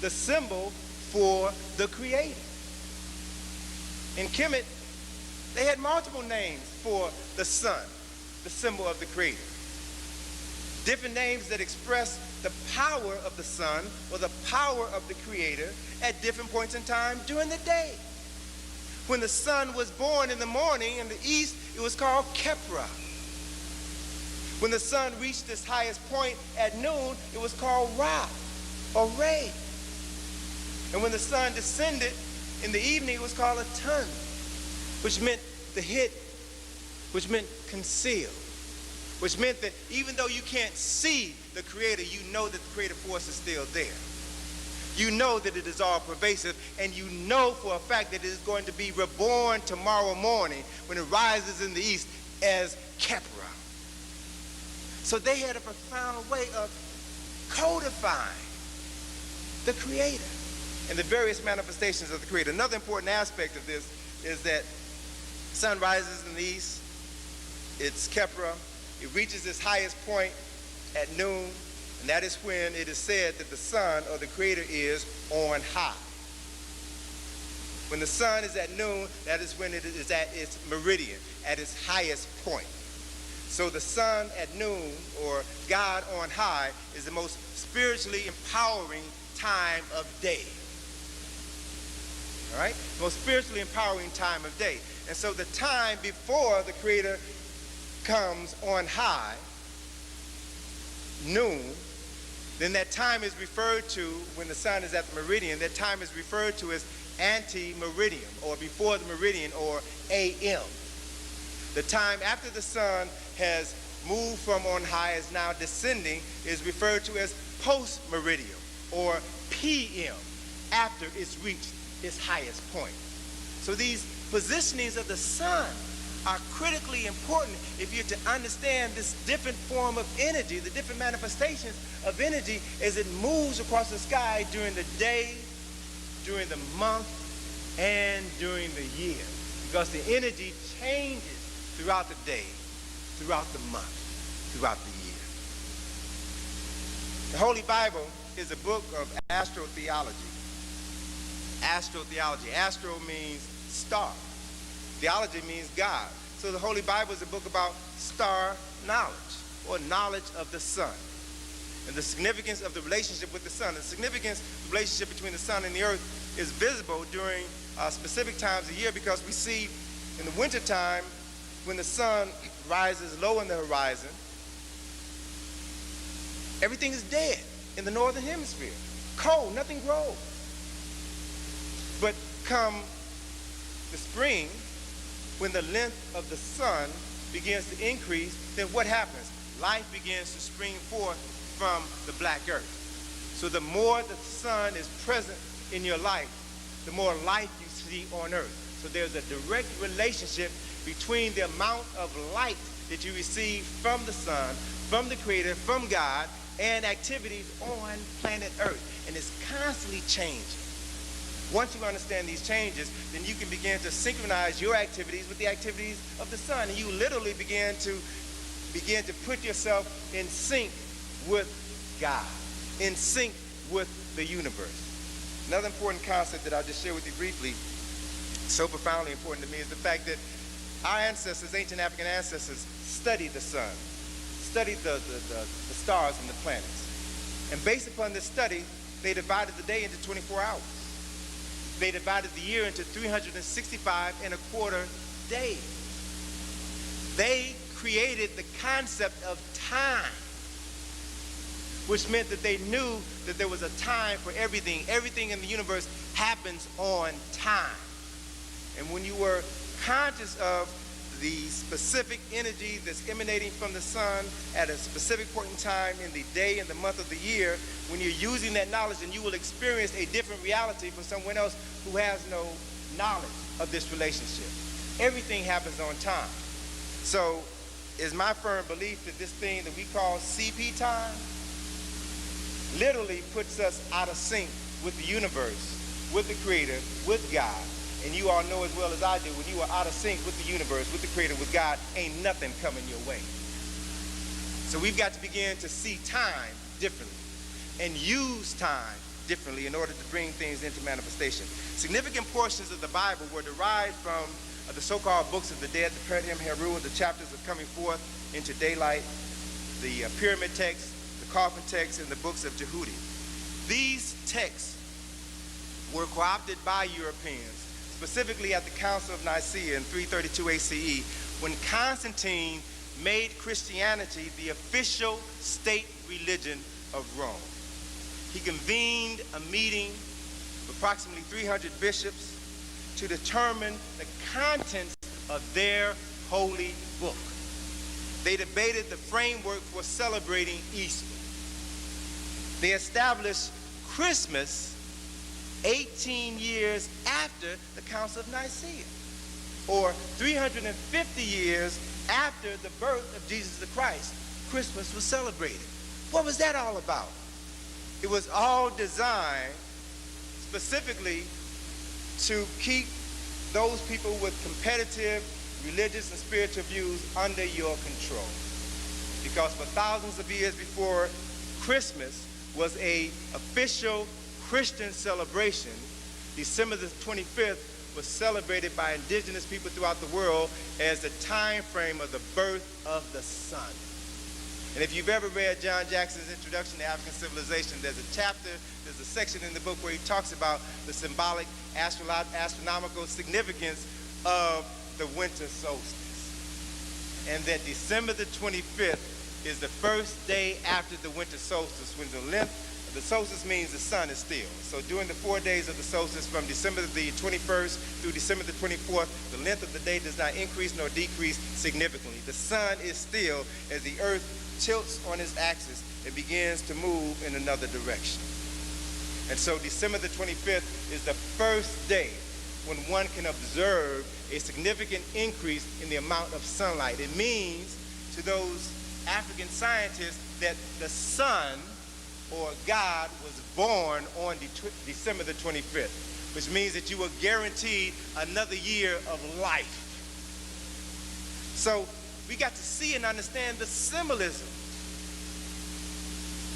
Speaker 2: the symbol for the Creator. In Kemet, they had multiple names for the sun, the symbol of the Creator. Different names that express the power of the sun or the power of the Creator at different points in time during the day. When the sun was born in the morning in the east, it was called Kepra. When the sun reached its highest point at noon, it was called Ra. or ray. And when the sun descended in the evening, it was called a tun, which meant the hid, which meant conceal, which meant that even though you can't see the Creator, you know that the creative force is still there. You know that it is all pervasive, and you know for a fact that it is going to be reborn tomorrow morning when it rises in the east as Kepra. So they had a profound way of codifying the Creator and the various manifestations of the Creator. Another important aspect of this is that sun rises in the east, it's Kepra, it reaches its highest point at noon, and that is when it is said that the sun or the Creator is on high. When the sun is at noon, that is when it is at its meridian, at its highest point. So the sun at noon, or God on high, is the most spiritually empowering time of day. All right? Most spiritually empowering time of day. And so the time before the Creator comes on high, noon, then that time is referred to, when the sun is at the meridian, that time is referred to as ante-meridian, or before the meridian, or AM. The time after the sun has moved from on high, is now descending, is referred to as post-meridian, or PM, after it's reached its highest point. So these positionings of the sun are critically important if you're to understand this different form of energy, the different manifestations of energy as it moves across the sky during the day, during the month, and during the year. Because the energy changes throughout the day, throughout the month, throughout the year. The Holy Bible is a book of astrotheology. Astrotheology. Astro means star. Theology means God. So the Holy Bible is a book about star knowledge, or knowledge of the sun, and the significance of the relationship with the sun. The significance of the relationship between the sun and the earth is visible during specific times of year, because we see in the wintertime, when the sun rises low in the horizon, everything is dead in the northern hemisphere. Cold, nothing grows. But come the spring, when the length of the sun begins to increase, then what happens? Life begins to spring forth from the black earth. So the more the sun is present in your life, the more life you see on earth. So there's a direct relationship between the amount of light that you receive from the sun, from the Creator, from God, and activities on planet Earth. And it's constantly changing. Once you understand these changes, then you can begin to synchronize your activities with the activities of the sun. And you literally begin to put yourself in sync with God, in sync with the universe. Another important concept that I'll just share with you briefly, so profoundly important to me, is the fact that our ancestors, ancient African ancestors, studied the sun, studied the stars and the planets. And based upon this study, they divided the day into 24 hours. They divided the year into 365 and a quarter days. They created the concept of time, which meant that they knew that there was a time for everything. Everything in the universe happens on time. And when you were conscious of the specific energy that's emanating from the sun at a specific point in time in the day and the month of the year, when you're using that knowledge, then you will experience a different reality from someone else who has no knowledge of this relationship. Everything happens on time. So it's my firm belief that this thing that we call CP time literally puts us out of sync with the universe, with the Creator, with God. And you all know as well as I do, when you are out of sync with the universe, with the Creator, with God, ain't nothing coming your way. So we've got to begin to see time differently and use time differently in order to bring things into manifestation. Significant portions of the Bible were derived from the so-called books of the dead, the Peridim Heru, the chapters of coming forth into daylight, the pyramid texts, the coffin texts, and the books of Jehudi. These texts were co-opted by Europeans, specifically at the Council of Nicaea in 332 ACE, when Constantine made Christianity the official state religion of Rome. he convened a meeting of approximately 300 bishops to determine the contents of their holy book. They debated the framework for celebrating Easter. They established Christmas 18 years after the Council of Nicaea, or 350 years after the birth of Jesus the Christ. Christmas was celebrated. What was that all about? It was all designed specifically to keep those people with competitive religious and spiritual views under your control. Because for thousands of years before Christmas was an official Christian celebration, December the 25th was celebrated by indigenous people throughout the world as the time frame of the birth of the sun. And if you've ever read John Jackson's Introduction to African Civilization, there's a chapter, there's a section in the book where he talks about the symbolic astronomical significance of the winter solstice. And that December the 25th is the first day after the winter solstice, when the length of the solstice means the sun is still. So during the 4 days of the solstice, from December the 21st through December the 24th, the length of the day does not increase nor decrease significantly. The sun is still as the earth tilts on its axis and begins to move in another direction. And so December the 25th is the first day when one can observe a significant increase in the amount of sunlight. It means to those African scientists that the sun, or God, was born on December the 25th, which means that you were guaranteed another year of life. So we got to see and understand the symbolism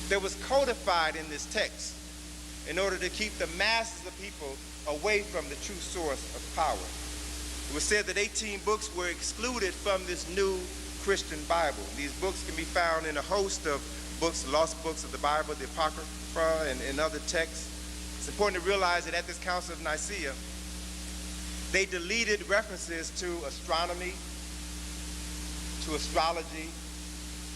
Speaker 2: that was codified in this text in order to keep the masses of people away from the true source of power. It was said that 18 books were excluded from this new Christian Bible. These books can be found in a host of books, lost books of the Bible, the Apocrypha, and other texts. It's important to realize that at this Council of Nicaea, they deleted references to astronomy, to astrology,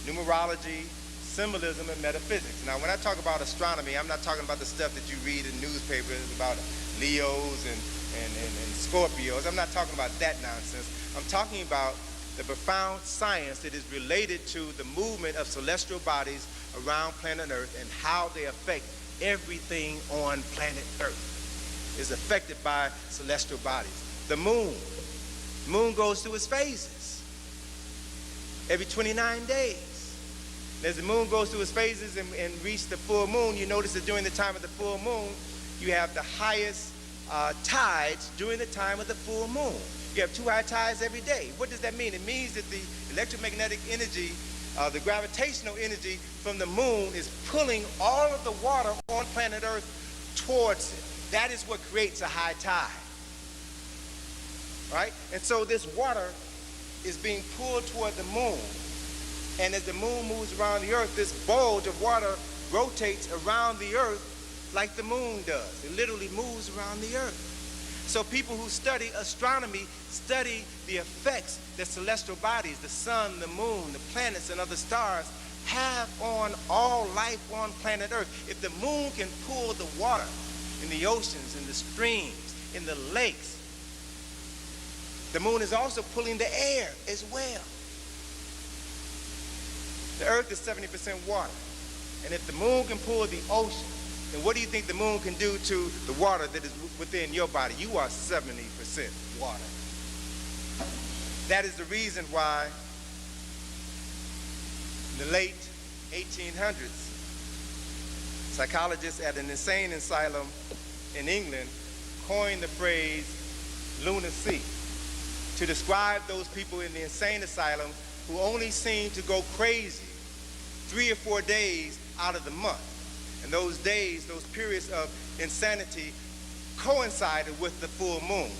Speaker 2: numerology, symbolism, and metaphysics. Now, when I talk about astronomy, I'm not talking about the stuff that you read in newspapers about Leos and Scorpios. I'm not talking about that nonsense. I'm talking about the profound science that is related to the movement of celestial bodies around planet Earth and how they affect everything on planet Earth is affected by celestial bodies. The moon goes through its phases every 29 days. And as the moon goes through its phases and reaches the full moon, you notice that during the time of the full moon, you have the highest tides during the time of the full moon. You have 2 high tides every day. What does that mean? It means that the electromagnetic energy, the gravitational energy from the moon is pulling all of the water on planet Earth towards it. That is what creates a high tide. Right? And so this water is being pulled toward the moon. And as the moon moves around the Earth, this bulge of water rotates around the Earth like the moon does. It literally moves around the Earth. So people who study astronomy study the effects that celestial bodies, the sun, the moon, the planets, and other stars have on all life on planet Earth. If the moon can pull the water in the oceans, in the streams, in the lakes, the moon is also pulling the air as well. The Earth is 70% water. And if the moon can pull the ocean, then what do you think the moon can do to the water that is within your body? You are 70% water. That is the reason why in the late 1800s, psychologists at an insane asylum in England coined the phrase lunacy to describe those people in the insane asylum who only seem to go crazy 3 or 4 days out of the month. And those days, those periods of insanity coincided with the full moon.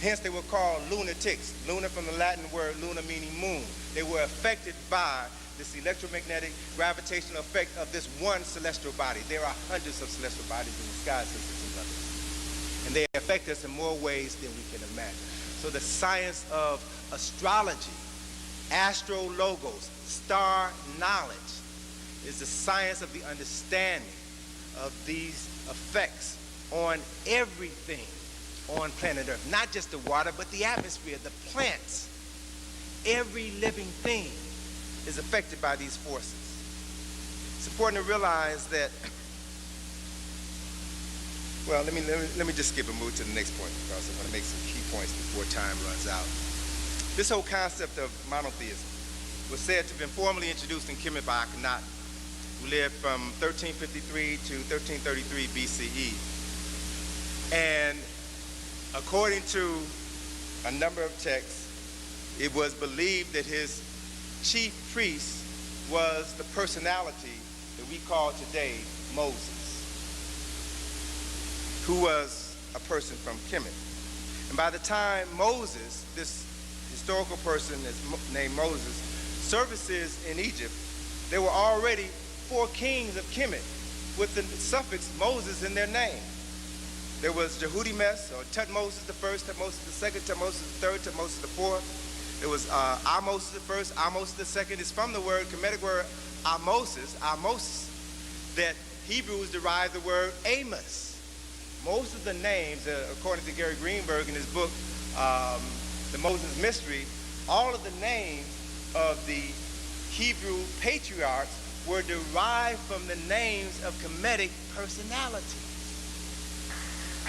Speaker 2: Hence they were called lunatics. Luna from the Latin word luna meaning moon. They were affected by this electromagnetic gravitational effect of this one celestial body. There are hundreds of celestial bodies in the sky, sisters and brothers. And they affect us in more ways than we can imagine. So the science of astrology, astrologos, star knowledge, is the science of the understanding of these effects on everything on planet Earth. Not just the water, but the atmosphere, the plants. Every living thing is affected by these forces. It's important to realize that, well, let me just skip and move to the next point, because I want to make some key points before time runs out. This whole concept of monotheism was said to have been formally introduced in Kemet by Akhenaten, who lived from 1353 to 1333 BCE. And according to a number of texts, it was believed that his chief priest was the personality that we call today Moses, who was a person from Kemet. And by the time Moses, this historical person named Moses, surfaces in Egypt, there were already 4 kings of Kemet with the suffix Moses in their name. There was Jehudi-Mes, or Tutmosis the first, Tutmosis the second, Tutmosis the third, Tutmosis the fourth. There was Ahmose the first, Ahmose the second. It's from the word, Kemetic word Ahmoses, that Hebrews derived the word Amos. Most of the names, according to Gary Greenberg in his book, The Moses Mystery, all of the names of the Hebrew patriarchs were derived from the names of Kemetic personalities.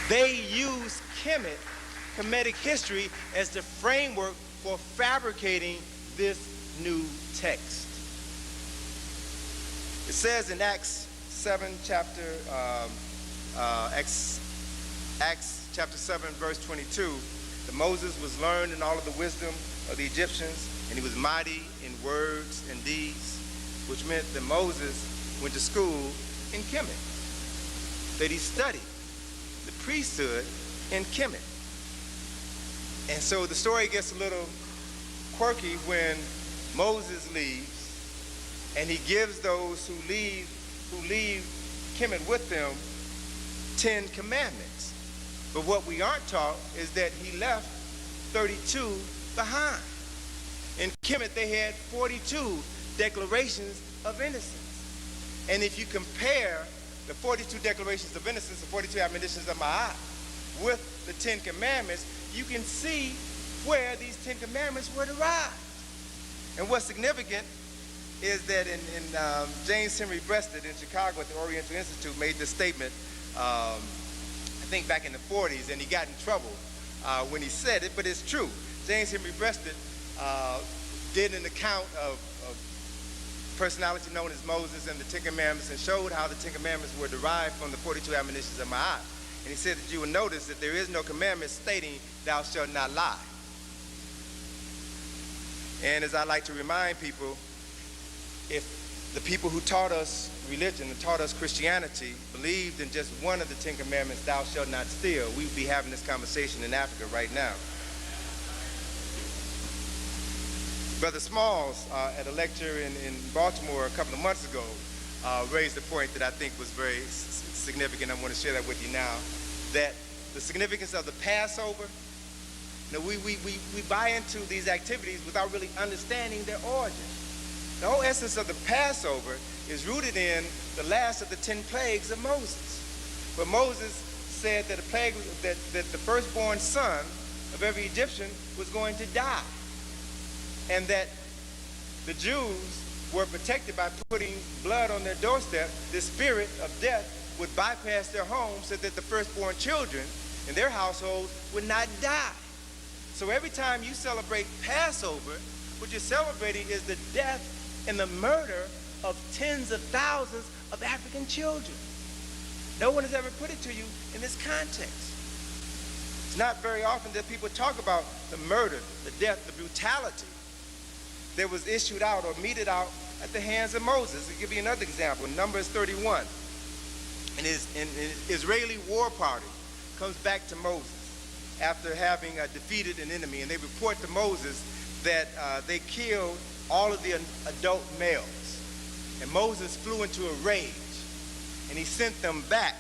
Speaker 2: They used Kemetic history as the framework for fabricating this new text. It says in Acts chapter 7, verse 22, that Moses was learned in all of the wisdom of the Egyptians, and he was mighty in words and deeds, which meant that Moses went to school in Kemet, that he studied the priesthood in Kemet. And so the story gets a little quirky when Moses leaves, and he gives those who leave Kemet with them 10 commandments. But what we aren't taught is that he left 32 behind. In Kemet, they had 42 declarations of innocence. And if you compare the 42 declarations of innocence, the 42 admonitions of Ma'at, with the 10 commandments, you can see where these 10 commandments were derived. And what's significant is that in James Henry Breasted in Chicago at the Oriental Institute made this statement, I think back in the 40s, and he got in trouble when he said it, but it's true. James Henry Breasted did an account of personality known as Moses and the 10 Commandments, and showed how the 10 Commandments were derived from the 42 admonitions of Ma'at. And he said that you will notice that there is no commandment stating, "Thou shalt not lie." And as I like to remind people, if the people who taught us religion and taught us Christianity believed in just one of the 10 Commandments, "Thou shalt not steal," we'd be having this conversation in Africa right now. Brother Smalls, at a lecture in Baltimore a couple of months ago, raised a point that I think was very significant. I want to share that with you now. That the significance of the Passover, you know, we buy into these activities without really understanding their origin. The whole essence of the Passover is rooted in the last of the 10 plagues of Moses. But Moses said that that the firstborn son of every Egyptian was going to die, and that the Jews were protected by putting blood on their doorstep. The spirit of death would bypass their homes so that the firstborn children in their household would not die. So every time you celebrate Passover, what you're celebrating is the death and the murder of tens of thousands of African children. No one has ever put it to you in this context. It's not very often that people talk about the murder, the death, the brutality that was issued out or meted out at the hands of Moses. I'll give you another example. Numbers 31. An Israeli war party comes back to Moses after having defeated an enemy, and they report to Moses that they killed all of the adult males. And Moses flew into a rage, and he sent them back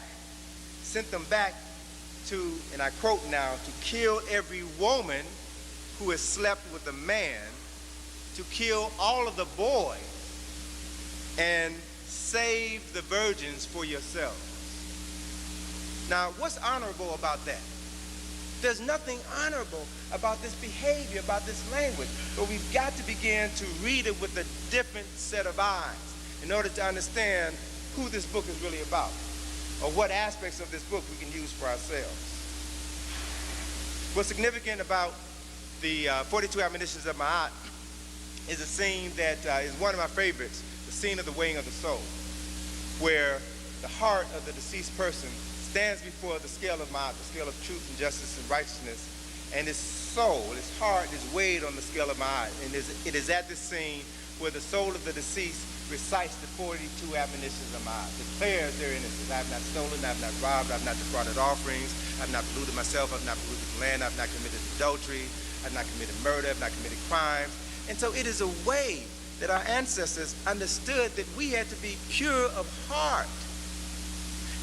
Speaker 2: to, and I quote now, to kill every woman who has slept with a man, to kill all of the boys, and save the virgins for yourself. Now, what's honorable about that? There's nothing honorable about this behavior, about this language, but we've got to begin to read it with a different set of eyes in order to understand who this book is really about, or what aspects of this book we can use for ourselves. What's significant about the 42 Admonitions of Ma'at is a scene that is one of my favorites, the scene of the weighing of the soul, where the heart of the deceased person stands before the scale of Ma'at, the scale of truth and justice and righteousness, and his soul, his heart is weighed on the scale of Ma'at. And it is at this scene where the soul of the deceased recites the 42 admonitions of Ma'at, declares their innocence. I have not stolen, I have not robbed, I have not defrauded offerings, I have not polluted myself, I have not polluted the land, I have not committed adultery, I have not committed murder, I have not committed crimes. And so it is a way that our ancestors understood that we had to be pure of heart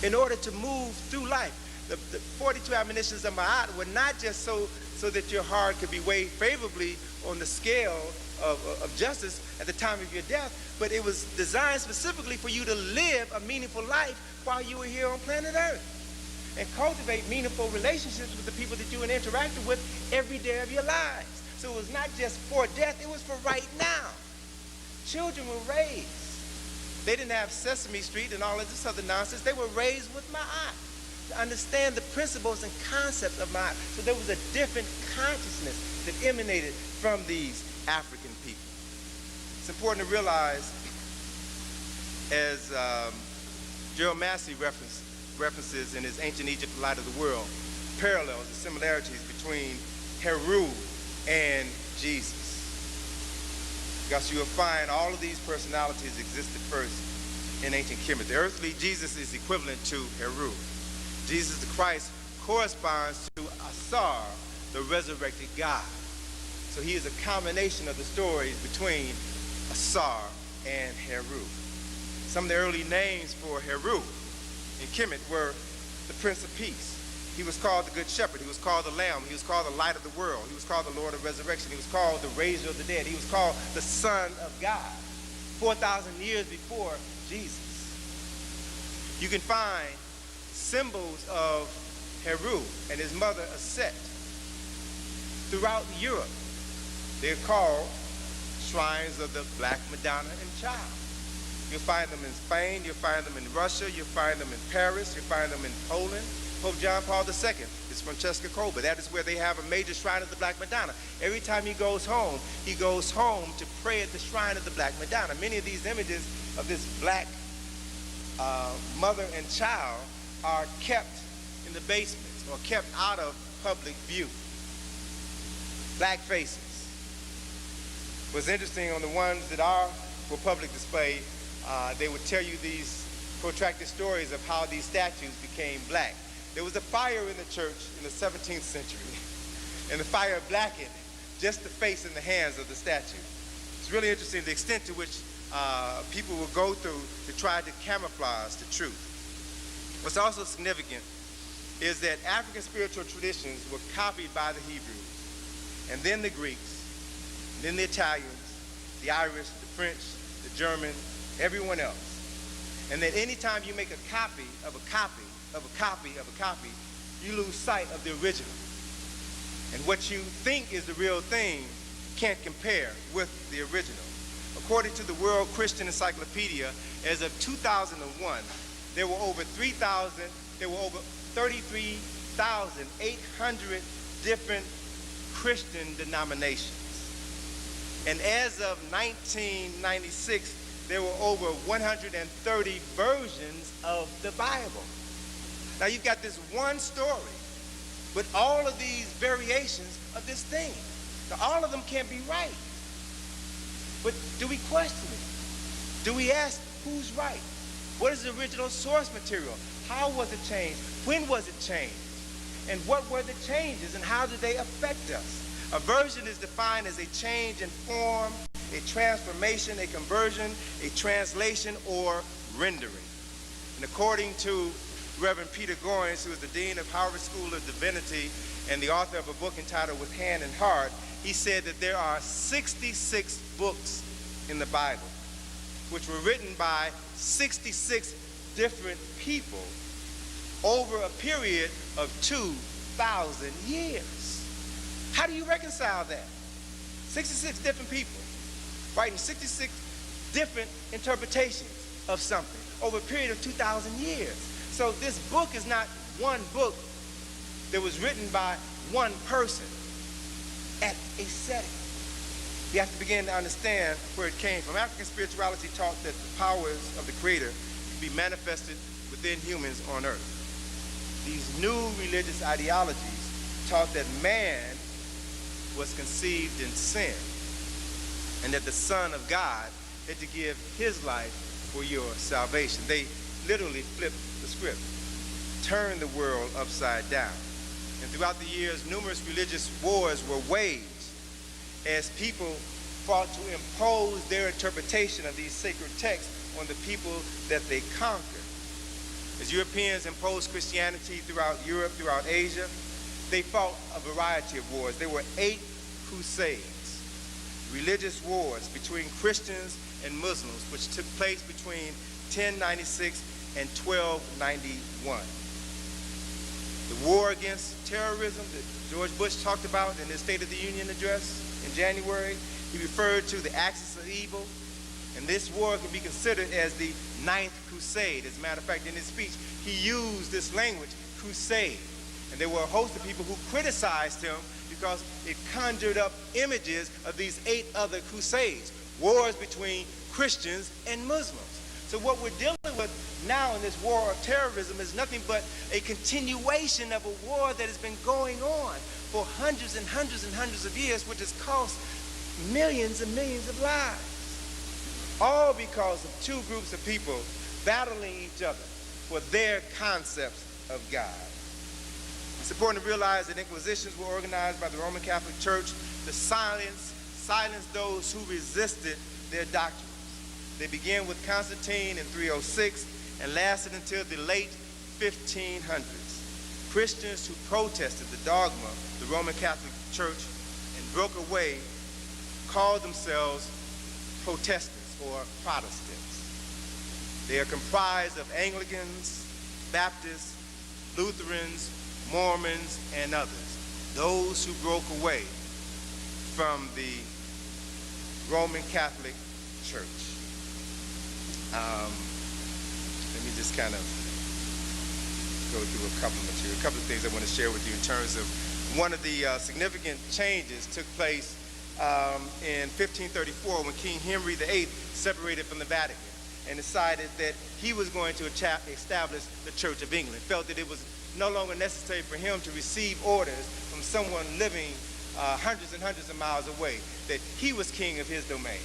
Speaker 2: in order to move through life. The 42 admonitions of Ma'at were not just so that your heart could be weighed favorably on the scale of justice at the time of your death, but it was designed specifically for you to live a meaningful life while you were here on planet Earth and cultivate meaningful relationships with the people that you interacted with every day of your lives. So it was not just for death, it was for right now. Children were raised. They didn't have Sesame Street and all of this other nonsense. They were raised with Ma'at to understand the principles and concepts of Ma'at. So there was a different consciousness that emanated from these African people. It's important to realize, as Gerald Massey references in his Ancient Egypt, the Light of the World, parallels and similarities between Heru and Jesus. Because you will find all of these personalities existed first in ancient Kemet. The earthly Jesus is equivalent to Heru. Jesus the Christ corresponds to Asar, the resurrected God. So he is a combination of the stories between Asar and Heru. Some of the early names for Heru in Kemet were the Prince of Peace. He was called the Good Shepherd. He was called the Lamb. He was called the Light of the World. He was called the Lord of Resurrection. He was called the Raiser of the Dead. He was called the Son of God, 4,000 years before Jesus. You can find symbols of Heru and his mother Aset throughout Europe. They're called shrines of the Black Madonna and Child. You'll find them in Spain. You'll find them in Russia. You'll find them in Paris. You'll find them in Poland. Pope John Paul II is Francesca Colba. That is where they have a major shrine of the Black Madonna. Every time he goes home to pray at the shrine of the Black Madonna. Many of these images of this black mother and child are kept in the basements or kept out of public view. Black faces. What's interesting, on the ones that are for public display, they would tell you these protracted stories of how these statues became black. There was a fire in the church in the 17th century, and the fire blackened just the face and the hands of the statue. It's really interesting the extent to which people will go through to try to camouflage the truth. What's also significant is that African spiritual traditions were copied by the Hebrews, and then the Greeks, then the Italians, the Irish, the French, the German, everyone else. And that anytime you make a copy of a copy of a copy of a copy, you lose sight of the original. And what you think is the real thing can't compare with the original. According to the World Christian Encyclopedia, as of 2001, there were over 33,800 different Christian denominations. And as of 1996, there were over 130 versions of the Bible. Now you've got this one story, but all of these variations of this thing. Now all of them can't be right. But do we question it? Do we ask who's right? What is the original source material? How was it changed? When was it changed? And what were the changes and how did they affect us? A version is defined as a change in form, a transformation, a conversion, a translation, or rendering. And according to Reverend Peter Goins, who is the Dean of Harvard School of Divinity and the author of a book entitled With Hand and Heart, he said that there are 66 books in the Bible, which were written by 66 different people over a period of 2,000 years. How do you reconcile that? 66 different people writing 66 different interpretations of something over a period of 2,000 years. So this book is not one book that was written by one person at a setting. You have to begin to understand where it came from. African spirituality taught that the powers of the Creator could be manifested within humans on earth. These new religious ideologies taught that man was conceived in sin and that the Son of God had to give his life for your salvation. They literally flipped the script, turned the world upside down. And throughout the years, numerous religious wars were waged as people fought to impose their interpretation of these sacred texts on the people that they conquered. As Europeans imposed Christianity throughout Europe, throughout Asia, they fought a variety of wars. There were 8 crusades, religious wars between Christians and Muslims, which took place between 1096 and 1291. The war against terrorism that George Bush talked about in his State of the Union address in January, he referred to the axis of evil, and this war can be considered as the 9th crusade. As a matter of fact, in his speech, he used this language, crusade. And there were a host of people who criticized him because it conjured up images of these 8 other crusades, wars between Christians and Muslims. So what we're dealing with now in this war of terrorism is nothing but a continuation of a war that has been going on for hundreds and hundreds and hundreds of years, which has cost millions and millions of lives. All because of 2 groups of people battling each other for their concepts of God. It's important to realize that inquisitions were organized by the Roman Catholic Church to silence those who resisted their doctrines. They began with Constantine in 306 and lasted until the late 1500s. Christians who protested the dogma of the Roman Catholic Church and broke away called themselves Protestants or Protestants. They are comprised of Anglicans, Baptists, Lutherans, Mormons, and others. Those who broke away from the Roman Catholic Church. Let me just kind of go through a couple of things I want to share with you in terms of one of the significant changes took place in 1534 when King Henry VIII separated from the Vatican and decided that he was going to establish the Church of England, felt that it was no longer necessary for him to receive orders from someone living hundreds and hundreds of miles away, that he was king of his domain.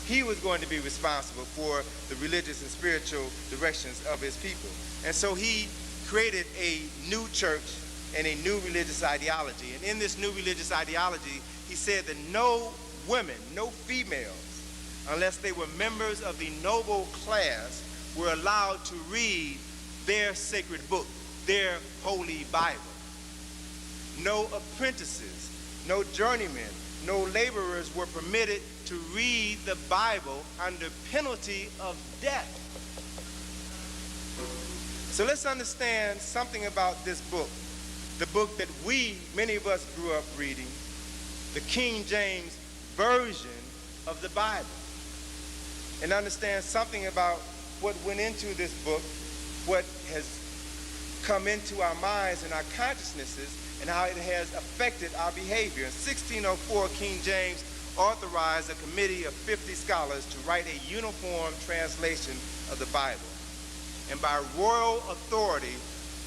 Speaker 2: He was going to be responsible for the religious and spiritual directions of his people. And so he created a new church and a new religious ideology. And in this new religious ideology, he said that no women, no females, unless they were members of the noble class, were allowed to read their sacred book, their holy Bible. No apprentices, no journeymen, no laborers were permitted to read the Bible under penalty of death. So let's understand something about this book, the book that many of us grew up reading, the King James Version of the Bible, and understand something about what went into this book, what has come into our minds and our consciousnesses, and how it has affected our behavior. In 1604, King James authorized a committee of 50 scholars to write a uniform translation of the Bible. And by royal authority,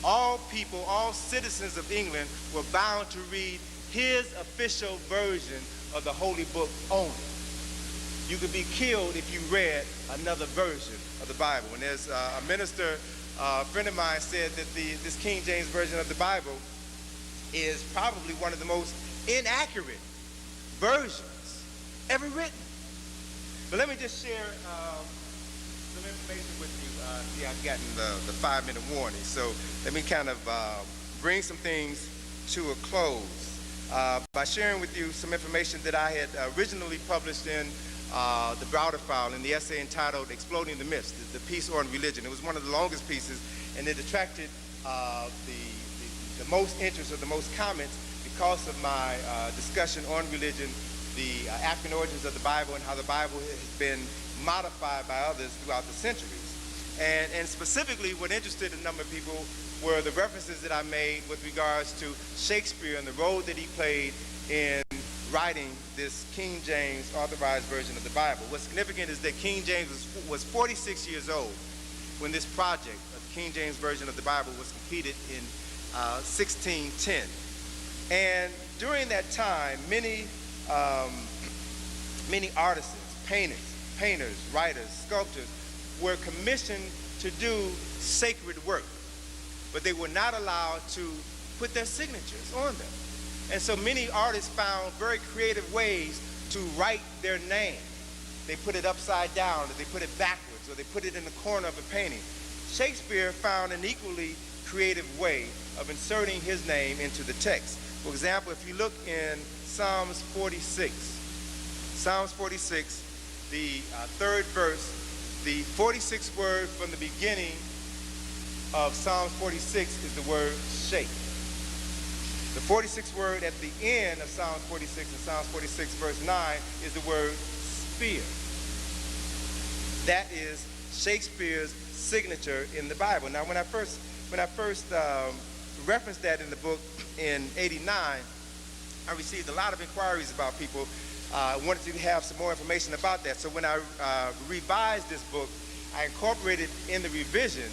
Speaker 2: all people, all citizens of England were bound to read his official version of the holy book only. You could be killed if you read another version of the Bible. And there's a minister, a friend of mine said that this King James Version of the Bible is probably one of the most inaccurate versions ever written. But let me just share some information with you. See, I've gotten the 5-minute warning. So let me kind of bring some things to a close by sharing with you some information that I had originally published in the Browder file in the essay entitled Exploding the Myths, the piece on religion. It was one of the longest pieces, and it attracted the most interest or the most comments because of my discussion on religion, the African origins of the Bible, and how the Bible has been modified by others throughout the centuries. And specifically, what interested a number of people were the references that I made with regards to Shakespeare and the role that he played in writing this King James authorized version of the Bible. What's significant is that King James was 46 years old when this project of the King James version of the Bible was completed in 1610. And during that time, many artisans, painters, writers, sculptors were commissioned to do sacred work, but they were not allowed to put their signatures on them. And so many artists found very creative ways to write their name. They put it upside down, or they put it backwards, or they put it in the corner of a painting. Shakespeare found an equally creative way of inserting his name into the text. For example, if you look in Psalms 46, the third verse, the 46th word from the beginning of Psalms 46 is the word shake. The 46th word at the end of Psalms 46 and Psalms 46 verse 9 is the word spear. That is Shakespeare's signature in the Bible. Now, when I first referenced that in the book in '89, I received a lot of inquiries about people wanted to have some more information about that. So when I revised this book, I incorporated in the revision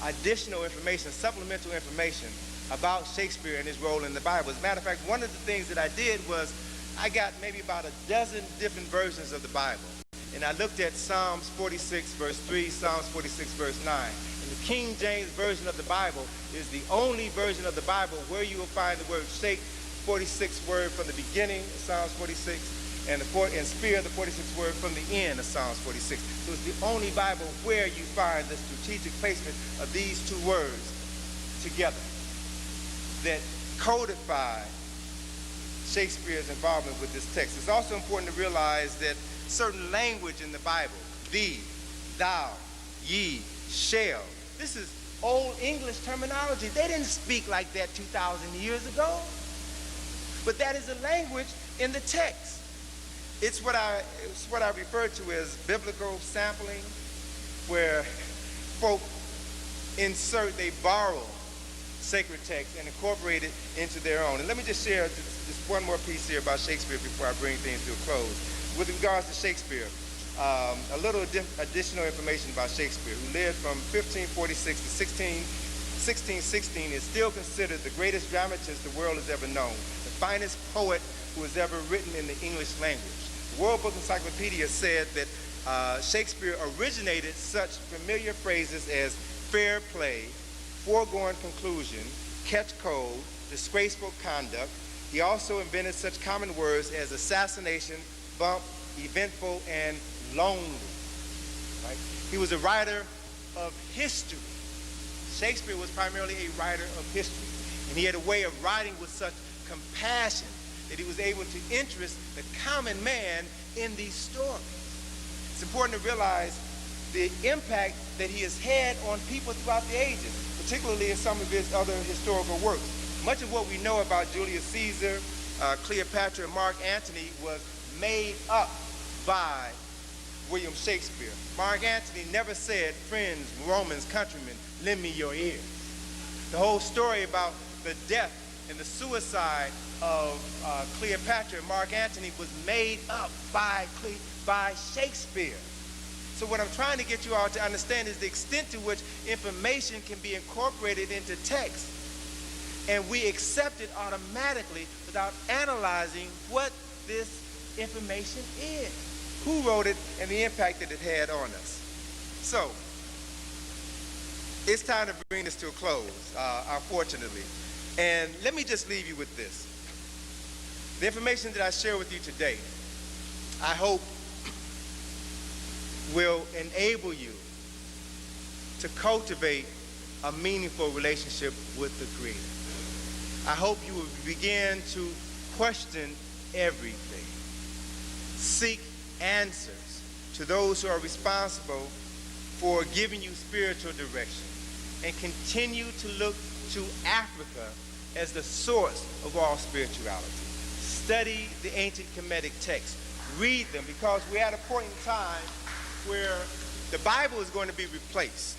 Speaker 2: additional information, supplemental information about Shakespeare and his role in the Bible. As a matter of fact, one of the things that I did was I got maybe about a dozen different versions of the Bible. And I looked at Psalms 46 verse 3, Psalms 46 verse 9. And the King James version of the Bible is the only version of the Bible where you will find the word shake, 46th word from the beginning of Psalms 46, and spear, the 46th word from the end of Psalms 46. So it's the only Bible where you find the strategic placement of these two words together that codify Shakespeare's involvement with this text. It's also important to realize that certain language in the Bible, thee, thou, ye, shall, this is Old English terminology. They didn't speak like that 2,000 years ago. But that is a language in the text. It's what I refer to as biblical sampling, where folk they borrow sacred text and incorporate it into their own. And let me just share just one more piece here about Shakespeare before I bring things to a close. With regards to Shakespeare, a little additional information about Shakespeare, who lived from 1546 to 1616, is still considered the greatest dramatist the world has ever known, the finest poet who has ever written in the English language. The World Book Encyclopedia said that Shakespeare originated such familiar phrases as fair play, foregone conclusion, catch cold, disgraceful conduct. He also invented such common words as assassination, bump, eventful, and lonely. Right? He was a writer of history. Shakespeare was primarily a writer of history, and he had a way of writing with such compassion that he was able to interest the common man in these stories. It's important to realize the impact that he has had on people throughout the ages, particularly in some of his other historical works. Much of what we know about Julius Caesar, Cleopatra, and Mark Antony was made up by William Shakespeare. Mark Antony never said, friends, Romans, countrymen, lend me your ear. The whole story about the death and the suicide of Cleopatra and Mark Antony was made up by Shakespeare. So what I'm trying to get you all to understand is the extent to which information can be incorporated into text, and we accept it automatically without analyzing what this information is, who wrote it, and the impact that it had on us. So it's time to bring this to a close, unfortunately. And let me just leave you with this. The information that I share with you today, I hope will enable you to cultivate a meaningful relationship with the Creator. I hope you will begin to question everything. Seek answers to those who are responsible for giving you spiritual direction. and continue to look to Africa as the source of all spirituality. Study the ancient Kemetic texts. Read them, because we're at a point in time where the Bible is going to be replaced.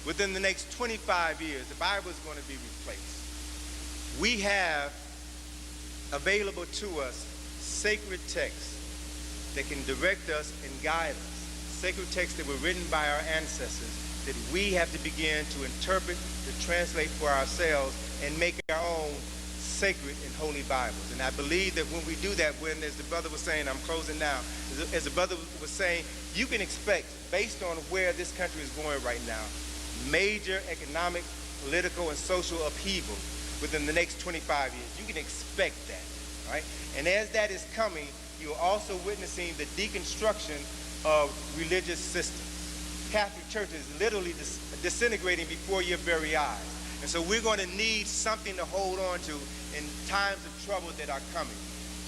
Speaker 2: Within the next 25 years, the Bible is going to be replaced. We have available to us sacred texts that can direct us and guide us. Sacred texts that were written by our ancestors that we have to begin to interpret, to translate for ourselves, and make our own sacred and holy Bibles. And I believe that when we do that, when, as the brother was saying, I'm closing now, as the brother was saying, you can expect, based on where this country is going right now, major economic, political, and social upheaval within the next 25 years. You can expect that, all right? And as that is coming, you're also witnessing the deconstruction of religious systems. Catholic Church is literally disintegrating before your very eyes. And so we're going to need something to hold on to in times of trouble that are coming.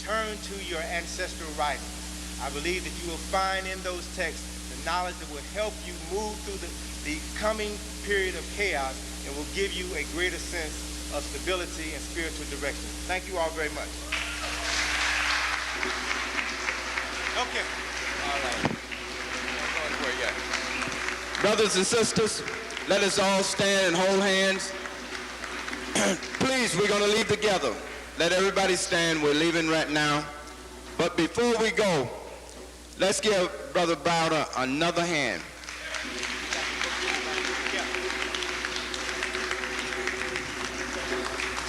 Speaker 2: Turn to your ancestral writings. I believe that you will find in those texts the knowledge that will help you move through the coming period of chaos and will give you a greater sense of stability and spiritual direction. Thank you all very much. Okay. All right.
Speaker 6: Brothers and sisters, let us all stand and hold hands. Please, we're going to leave together. Let everybody stand. We're leaving right now. But before we go, let's give Brother Browder another hand.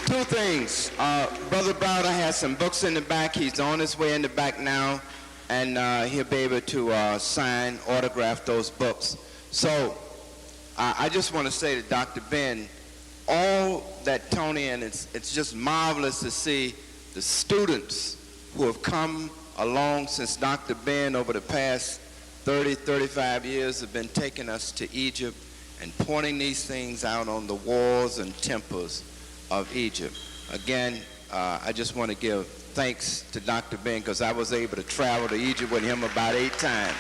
Speaker 6: Two things. Brother Browder has some books in the back. He's on his way in the back now, and he'll be able to sign, autograph those books. So I just want to say to Dr. Ben, all that Tony, and it's just marvelous to see the students who have come along since Dr. Ben over the past 30, 35 years have been taking us to Egypt and pointing these things out on the walls and temples of Egypt. Again, I just want to give thanks to Dr. Ben, because I was able to travel to Egypt with him about 8 times.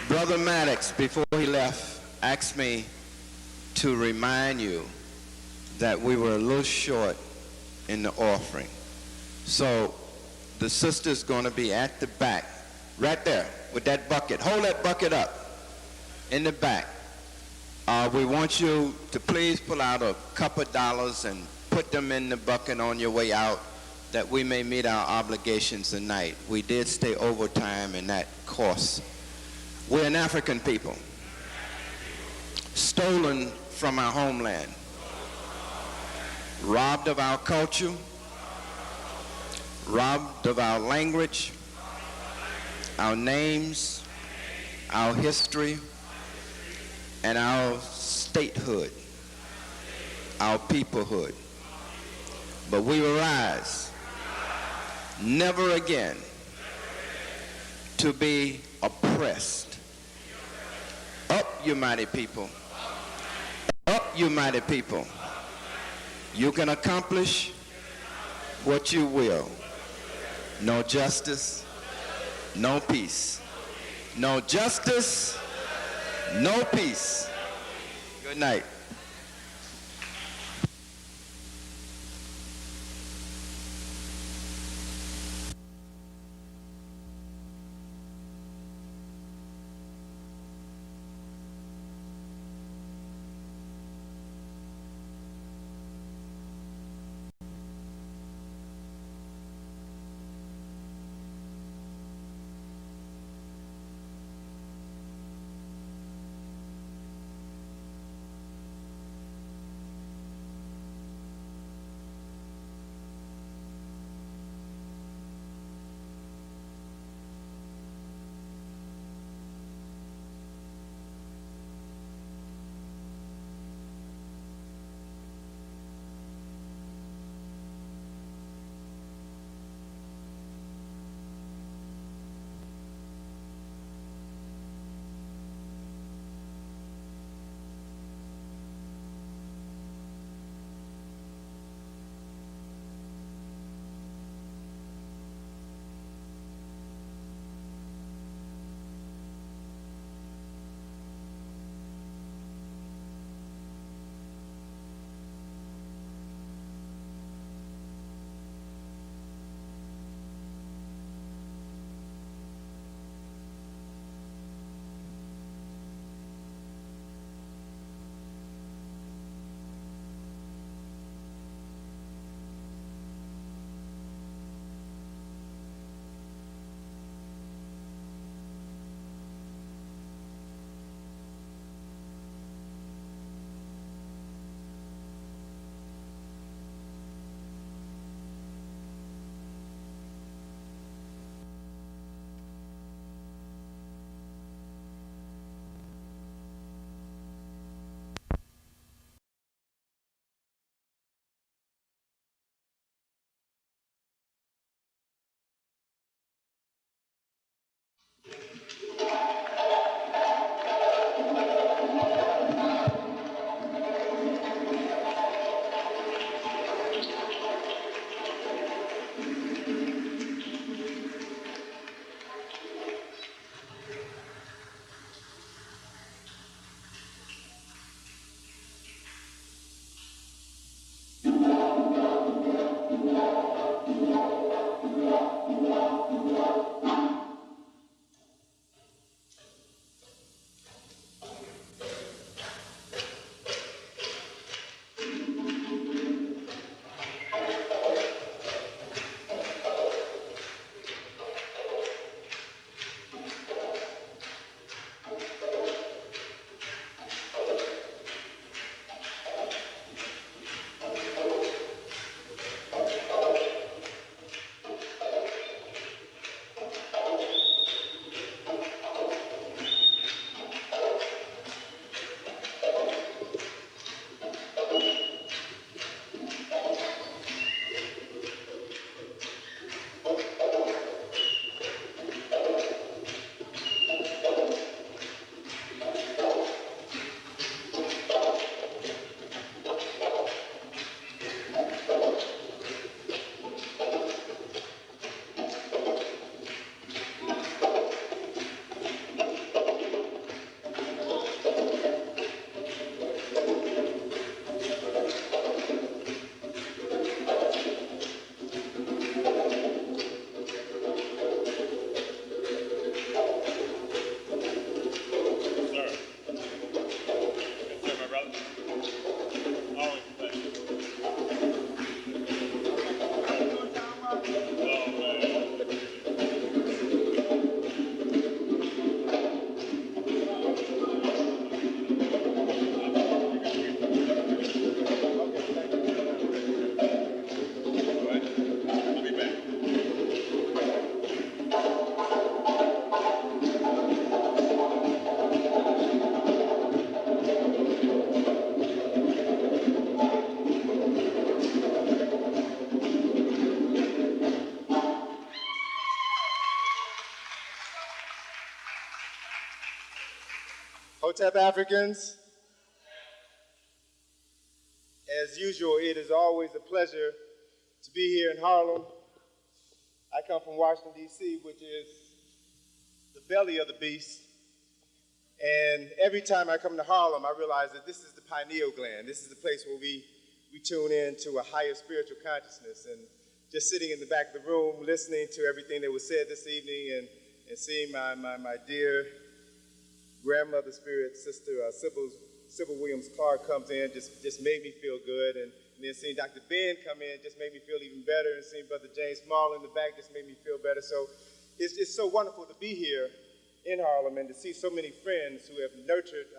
Speaker 6: Brother Maddox, before he left, asked me to remind you that we were a little short in the offering. So the sister's going to be at the back, right there, with that bucket. Hold that bucket up in the back. We want you to please pull out a couple dollars and put them in the bucket on your way out, that we may meet our obligations tonight. We did stay overtime, and that costs. We're an African people, stolen from our homeland, robbed of our culture, robbed of our language, our names, our history, and our statehood, our peoplehood. But we will rise, never again to be oppressed. Up, you mighty people. Up, you mighty people. You can accomplish what you will. No justice, no peace. No justice, no peace. Good night.
Speaker 2: Hotep Africans, as usual, it is always a pleasure to be here in Harlem. I come from Washington, D.C., which is the belly of the beast. And every time I come to Harlem, I realize that this is the pineal gland. This is the place where we tune in to a higher spiritual consciousness. And just sitting in the back of the room, listening to everything that was said this evening and seeing my dear grandmother spirit, Sister Sybil Williams Clark comes in, just made me feel good. And then seeing Dr. Ben come in just made me feel even better. And seeing Brother James Small in the back just made me feel better. So it's so wonderful to be here in Harlem and to see so many friends who have nurtured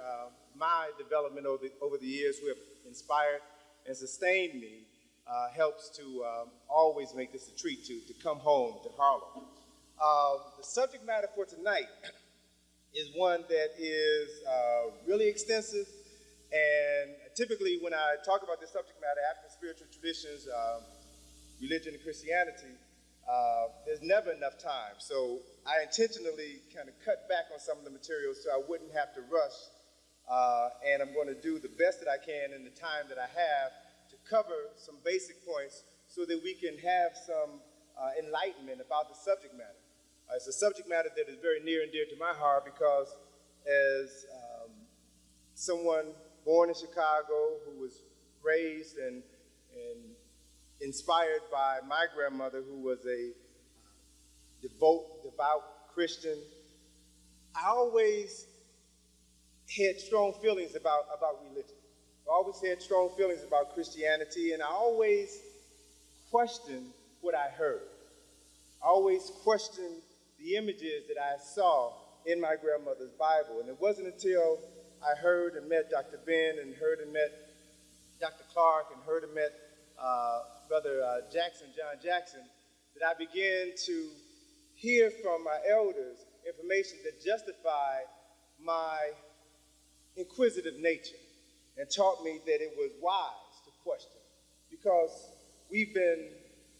Speaker 2: my development over the years, who have inspired and sustained me, helps to always make this a treat to come home to Harlem. The subject matter for tonight is one that is really extensive, and typically when I talk about this subject matter, African spiritual traditions, religion and Christianity, there's never enough time. So I intentionally kind of cut back on some of the materials so I wouldn't have to rush, and I'm going to do the best that I can in the time that I have to cover some basic points so that we can have some enlightenment about the subject matter. It's a subject matter that is very near and dear to my heart because as someone born in Chicago who was raised and inspired by my grandmother, who was a devout Christian, I always had strong feelings about religion. I always had strong feelings about Christianity, and I always questioned what I heard. I always questioned the images that I saw in my grandmother's Bible. And it wasn't until I heard and met Dr. Ben and heard and met Dr. Clark and heard and met Brother John Jackson, that I began to hear from my elders information that justified my inquisitive nature and taught me that it was wise to question, because we've been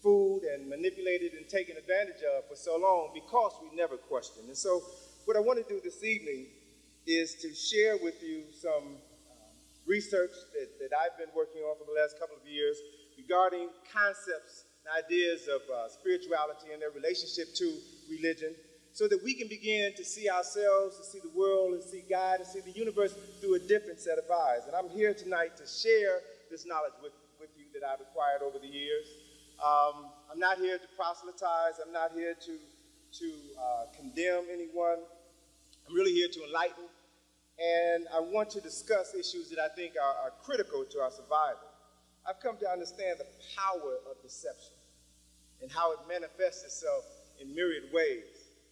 Speaker 2: fooled and manipulated and taken advantage of for so long because we never questioned. And so what I want to do this evening is to share with you some research that I've been working on for the last couple of years regarding concepts and ideas of spirituality and their relationship to religion, so that we can begin to see ourselves, to see the world, and see God, and see the universe through a different set of eyes. And I'm here tonight to share this knowledge with you that I've acquired over the years. I'm not here to proselytize. I'm not here to condemn anyone. I'm really here to enlighten. And I want to discuss issues that I think are critical to our survival. I've come to understand the power of deception and how it manifests itself in myriad ways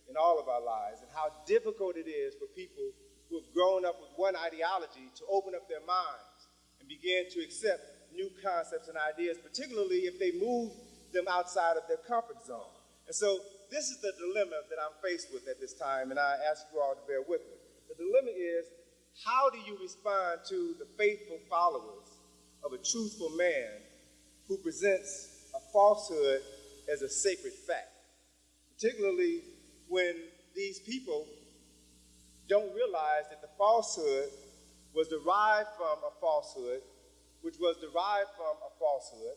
Speaker 2: in all of our lives, and how difficult it is for people who have grown up with one ideology to open up their minds and begin to accept new concepts and ideas, particularly if they move them outside of their comfort zone. And so this is the dilemma that I'm faced with at this time, and I ask you all to bear with me. The dilemma is, how do you respond to the faithful followers of a truthful man who presents a falsehood as a sacred fact, particularly when these people don't realize that the falsehood was derived from a falsehood, which was derived from a falsehood,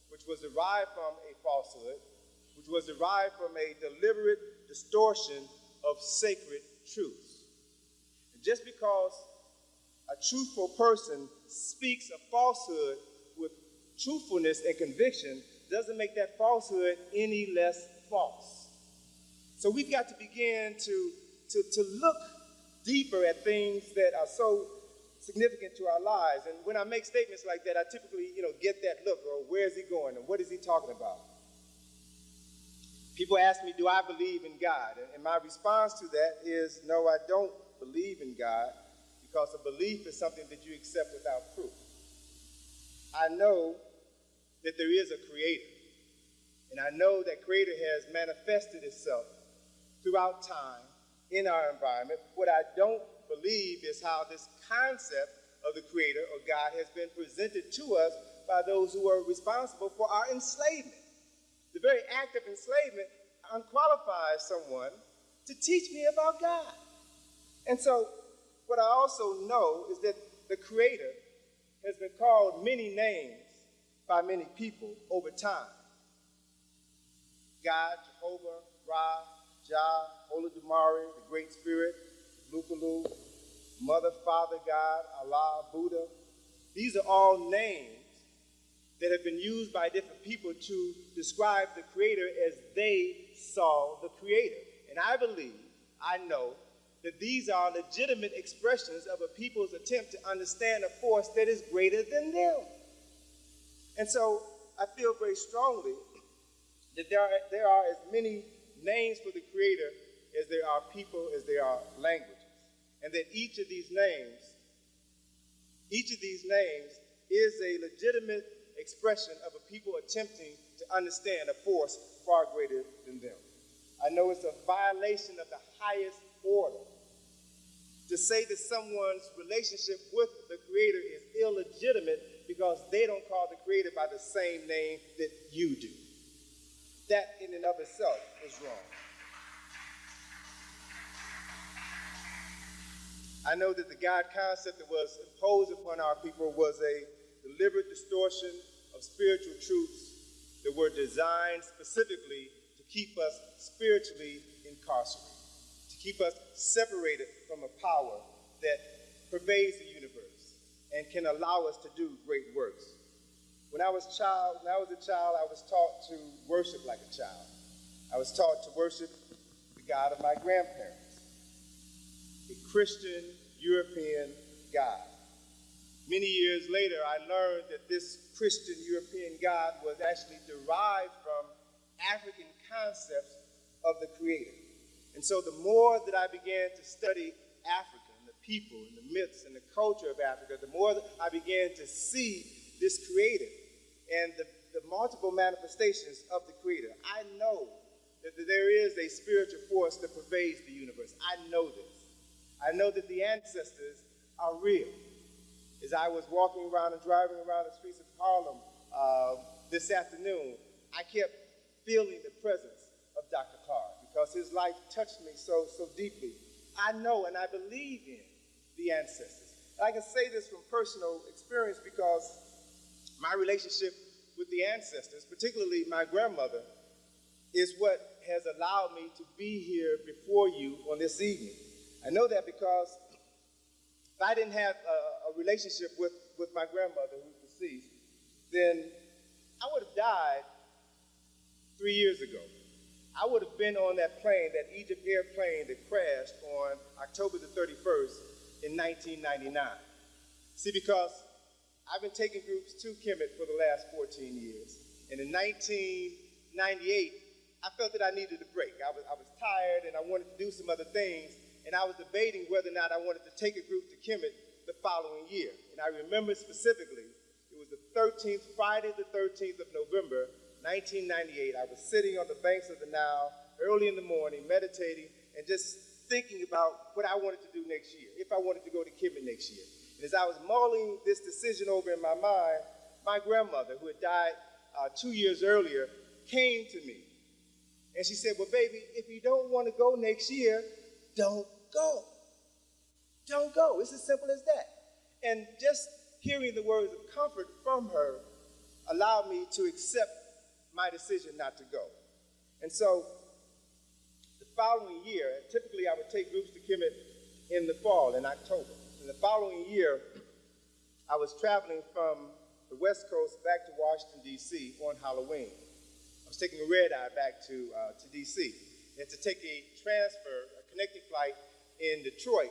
Speaker 2: which was derived from a falsehood, which was derived from a deliberate distortion of sacred truths. And just because a truthful person speaks a falsehood with truthfulness and conviction doesn't make that falsehood any less false. So we've got to begin to look deeper at things that are so significant to our lives. And when I make statements like that, I typically, get that look, or where is he going, and what is he talking about? People ask me, do I believe in God? And my response to that is, no, I don't believe in God, because a belief is something that you accept without proof. I know that there is a creator, and I know that creator has manifested itself throughout time in our environment. What I don't believe is how this concept of the creator or God has been presented to us by those who are responsible for our enslavement. The very act of enslavement unqualifies someone to teach me about God. And so what I also know is that the Creator has been called many names by many people over time. God, Jehovah, Ra, Jah, Holy Damari, the Great Spirit, Lukalu, Mother, Father, God, Allah, Buddha. These are all names that have been used by different people to describe the Creator as they saw the Creator. And I believe, I know, that these are legitimate expressions of a people's attempt to understand a force that is greater than them. And so I feel very strongly that there are as many names for the Creator as there are people, as there are languages. And that each of these names is a legitimate expression of a people attempting to understand a force far greater than them. I know it's a violation of the highest order to say that someone's relationship with the Creator is illegitimate because they don't call the Creator by the same name that you do. That in and of itself is wrong. I know that the God concept that was imposed upon our people was a deliberate distortion of spiritual truths that were designed specifically to keep us spiritually incarcerated, to keep us separated from a power that pervades the universe and can allow us to do great works. When I was a child, I was taught to worship like a child. I was taught to worship the God of my grandparents, a Christian European God. Many years later, I learned that this Christian European God was actually derived from African concepts of the Creator. And so the more that I began to study Africa and the people and the myths and the culture of Africa, the more that I began to see this Creator and the multiple manifestations of the Creator. I know that there is a spiritual force that pervades the universe. I know this. I know that the ancestors are real. As I was walking around and driving around the streets of Harlem this afternoon, I kept feeling the presence of Dr. Clark because his life touched me so deeply. I know and I believe in the ancestors. I can say this from personal experience because my relationship with the ancestors, particularly my grandmother, is what has allowed me to be here before you on this evening. I know that because if I didn't have a relationship with my grandmother who's deceased, then I would have died 3 years ago. I would have been on that plane, that Egypt airplane that crashed on October the 31st in 1999. See, because I've been taking groups to Kemet for the last 14 years. And in 1998, I felt that I needed a break. I was tired and I wanted to do some other things. And I was debating whether or not I wanted to take a group to Kemet the following year. And I remember specifically, it was the 13th, Friday the 13th of November, 1998. I was sitting on the banks of the Nile early in the morning, meditating and just thinking about what I wanted to do next year, if I wanted to go to Kemet next year. And as I was mulling this decision over in my mind, my grandmother, who had died 2 years earlier, came to me. And she said, well, baby, if you don't want to go next year, don't go. Don't go. It's as simple as that. And just hearing the words of comfort from her allowed me to accept my decision not to go. And so the following year, typically I would take groups to Kemet in the fall, in October. And the following year, I was traveling from the West Coast back to Washington, D.C. on Halloween. I was taking a red-eye back to D.C. and to take a connecting flight in Detroit,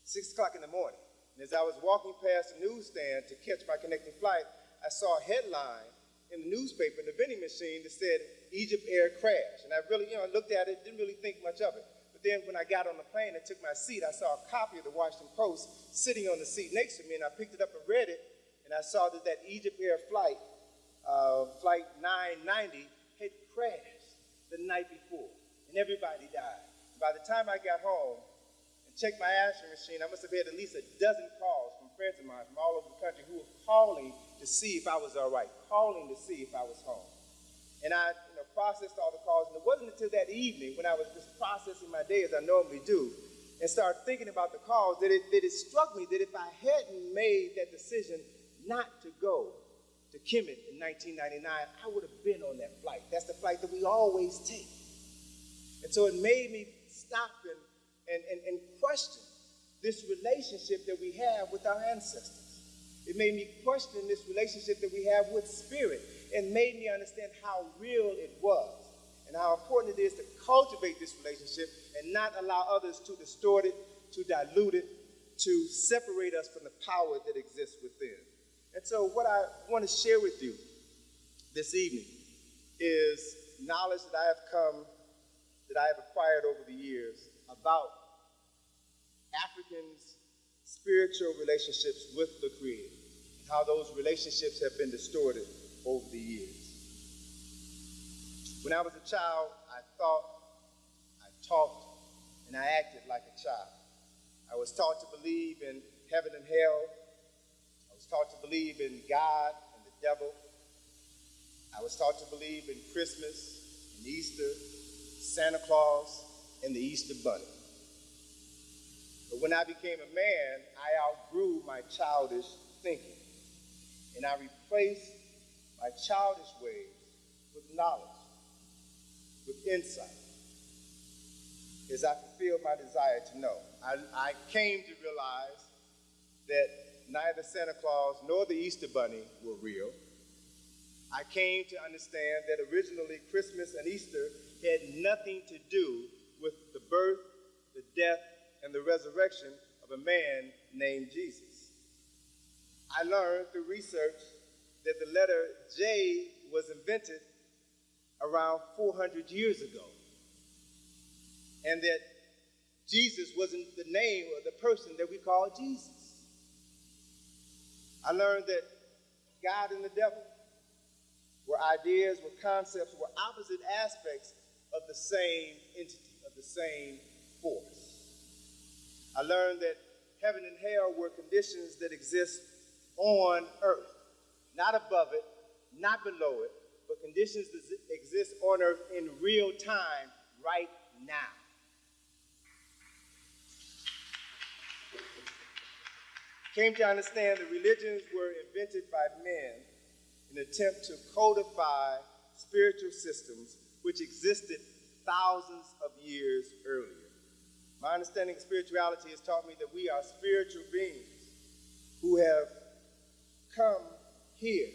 Speaker 2: 6 o'clock in the morning. And as I was walking past the newsstand to catch my connecting flight, I saw a headline in the newspaper, in the vending machine, that said, Egypt Air crash. And I really, looked at it, didn't really think much of it. But then when I got on the plane and took my seat, I saw a copy of the Washington Post sitting on the seat next to me, and I picked it up and read it, and I saw that Egypt Air flight, Flight 990, had crashed the night before, and everybody died. By the time I got home and checked my answering machine, I must have had at least a dozen calls from friends of mine from all over the country who were calling to see if I was all right, calling to see if I was home. And I processed all the calls, and it wasn't until that evening when I was just processing my day as I normally do, and started thinking about the cause, that it struck me that if I hadn't made that decision not to go to Kemet in 1999, I would have been on that flight. That's the flight that we always take. And so it made me stop and question this relationship that we have with our ancestors. It made me question this relationship that we have with spirit, and made me understand how real it was and how important it is to cultivate this relationship and not allow others to distort it, to dilute it, to separate us from the power that exists within. And so what I want to share with you this evening is knowledge that I have acquired over the years about Africans' spiritual relationships with the Creator, and how those relationships have been distorted over the years. When I was a child, I thought, I talked, and I acted like a child. I was taught to believe in heaven and hell. I was taught to believe in God and the devil. I was taught to believe in Christmas and Easter, Santa Claus, and the Easter Bunny. But when I became a man, I outgrew my childish thinking, and I replaced my childish ways with knowledge, with insight, as I fulfilled my desire to know. I came to realize that neither Santa Claus nor the Easter Bunny were real. I came to understand that originally Christmas and Easter had nothing to do with the birth, the death, and the resurrection of a man named Jesus. I learned through research that the letter J was invented around 400 years ago, and that Jesus wasn't the name of the person that we call Jesus. I learned that God and the devil were ideas, were concepts, were opposite aspects of the same entity, of the same force. I learned that heaven and hell were conditions that exist on earth, not above it, not below it, but conditions that exist on earth in real time right now. Came to understand that religions were invented by men in an attempt to codify spiritual systems which existed thousands of years earlier. My understanding of spirituality has taught me that we are spiritual beings who have come here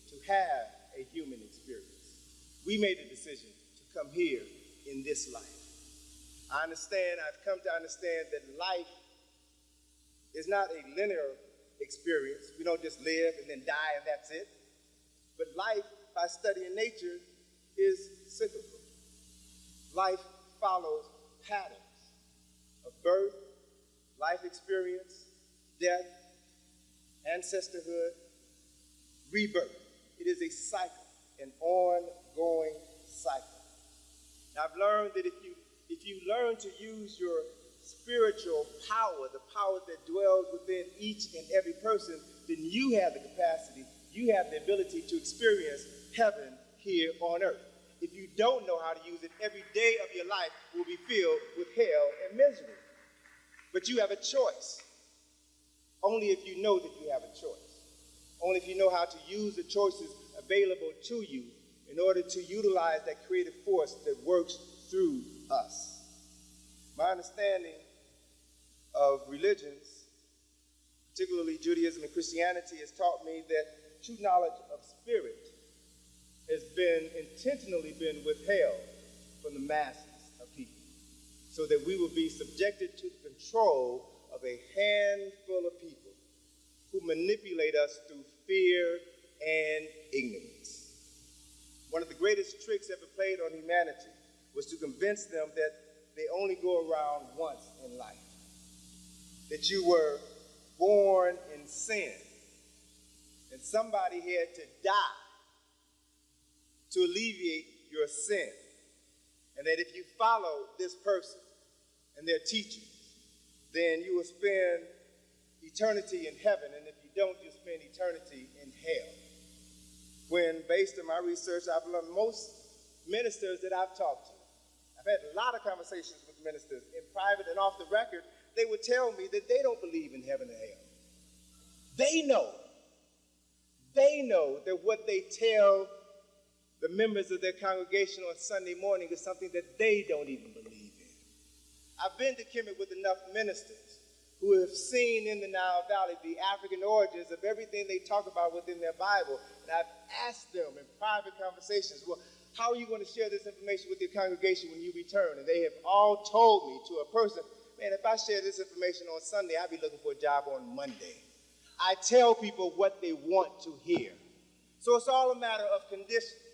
Speaker 2: to have a human experience. We made a decision to come here in this life. I've come to understand that life is not a linear experience. We don't just live and then die and that's it. But life, by studying nature, is cyclical. Life follows patterns of birth, life experience, death, ancestorhood, rebirth. It is a cycle, an ongoing cycle. Now, I've learned that if you learn to use your spiritual power, the power that dwells within each and every person, then you have the capacity, you have the ability to experience heaven here on earth. If you don't know how to use it, every day of your life will be filled with hell and misery. But you have a choice. Only if you know that you have a choice. Only if you know how to use the choices available to you in order to utilize that creative force that works through us. My understanding of religions, particularly Judaism and Christianity, has taught me that true knowledge of spirit has intentionally been withheld from the masses of people, so that we will be subjected to the control of a handful of people who manipulate us through fear and ignorance. One of the greatest tricks ever played on humanity was to convince them that they only go around once in life, that you were born in sin, and somebody had to die to alleviate your sin, and that if you follow this person and their teachings, then you will spend eternity in heaven, and if you don't, you'll spend eternity in hell. When, based on my research, I've learned most ministers that I've talked to, I've had a lot of conversations with ministers in private and off the record. They would tell me that they don't believe in heaven and hell. They know that what they tell the members of their congregation on Sunday morning is something that they don't even believe in. I've been to Kemet with enough ministers who have seen in the Nile Valley the African origins of everything they talk about within their Bible. And I've asked them in private conversations, well, how are you going to share this information with your congregation when you return? And they have all told me to a person, man, if I share this information on Sunday, I'll be looking for a job on Monday. I tell people what they want to hear. So it's all a matter of conditioning.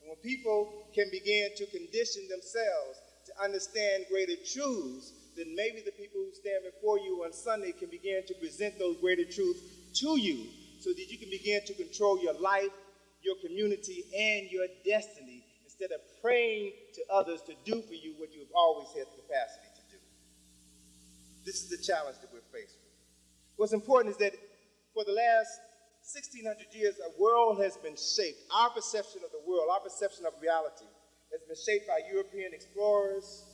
Speaker 2: And when people can begin to condition themselves to understand greater truths, then maybe the people who stand before you on Sunday can begin to present those greater truths to you so that you can begin to control your life, your community, and your destiny instead of praying to others to do for you what you have always had the capacity to do. This is the challenge that we're faced with. What's important is that for the last 1,600 years, a world has been shaped. Our perception of the world, our perception of reality, has been shaped by European explorers,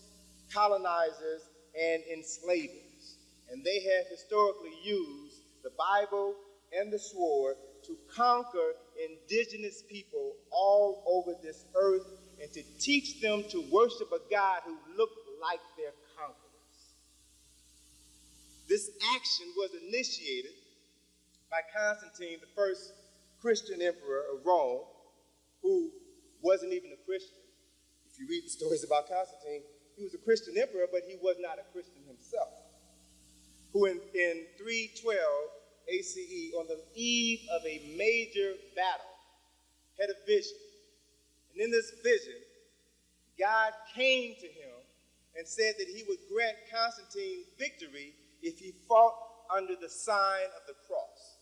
Speaker 2: colonizers, and enslavers. And they have historically used the Bible and the sword to conquer indigenous people all over this earth and to teach them to worship a God who looked like their conquerors. This action was initiated by Constantine, the first Christian emperor of Rome, who wasn't even a Christian. If you read the stories about Constantine, he was a Christian emperor, but he was not a Christian himself, who in 312 ACE, on the eve of a major battle, had a vision. And in this vision, God came to him and said that he would grant Constantine victory if he fought under the sign of the cross.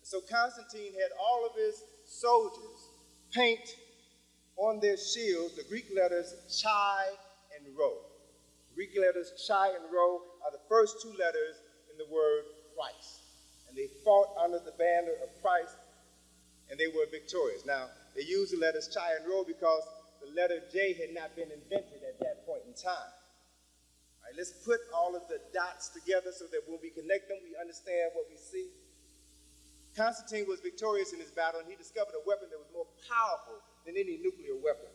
Speaker 2: So Constantine had all of his soldiers paint on their shields the Greek letters chi and rho. Greek letters chi and rho are the first two letters in the word Christ. And they fought under the banner of Christ, and they were victorious. Now, they used the letters chi and rho because the letter J had not been invented at that point in time. All right, let's put all of the dots together so that when we connect them, we understand what we see. Constantine was victorious in his battle, and he discovered a weapon that was more powerful than any nuclear weapon.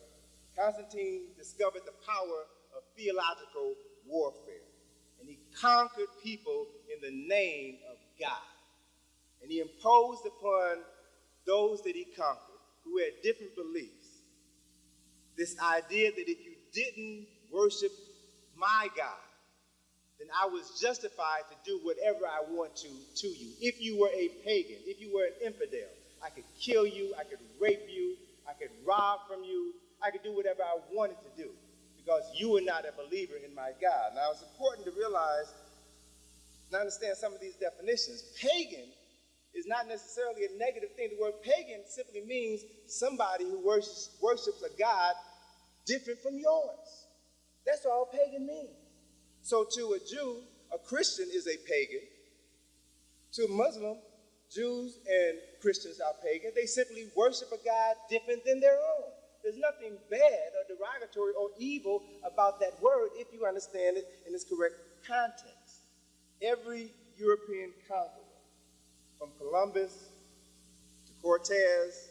Speaker 2: Constantine discovered the power of theological warfare, and he conquered people in the name of God. And he imposed upon those that he conquered, who had different beliefs, this idea that if you didn't worship my God, then I was justified to do whatever I want to you. If you were a pagan, if you were an infidel, I could kill you, I could rape you, I could rob from you, I could do whatever I wanted to do because you were not a believer in my God. Now, it's important to realize and understand some of these definitions. Pagan is not necessarily a negative thing. The word pagan simply means somebody who worships a God different from yours. That's all pagan means. So to a Jew, a Christian is a pagan. To a Muslim, Jews and Christians are pagan. They simply worship a God different than their own. There's nothing bad or derogatory or evil about that word if you understand it in its correct context. Every European conqueror, from Columbus to Cortez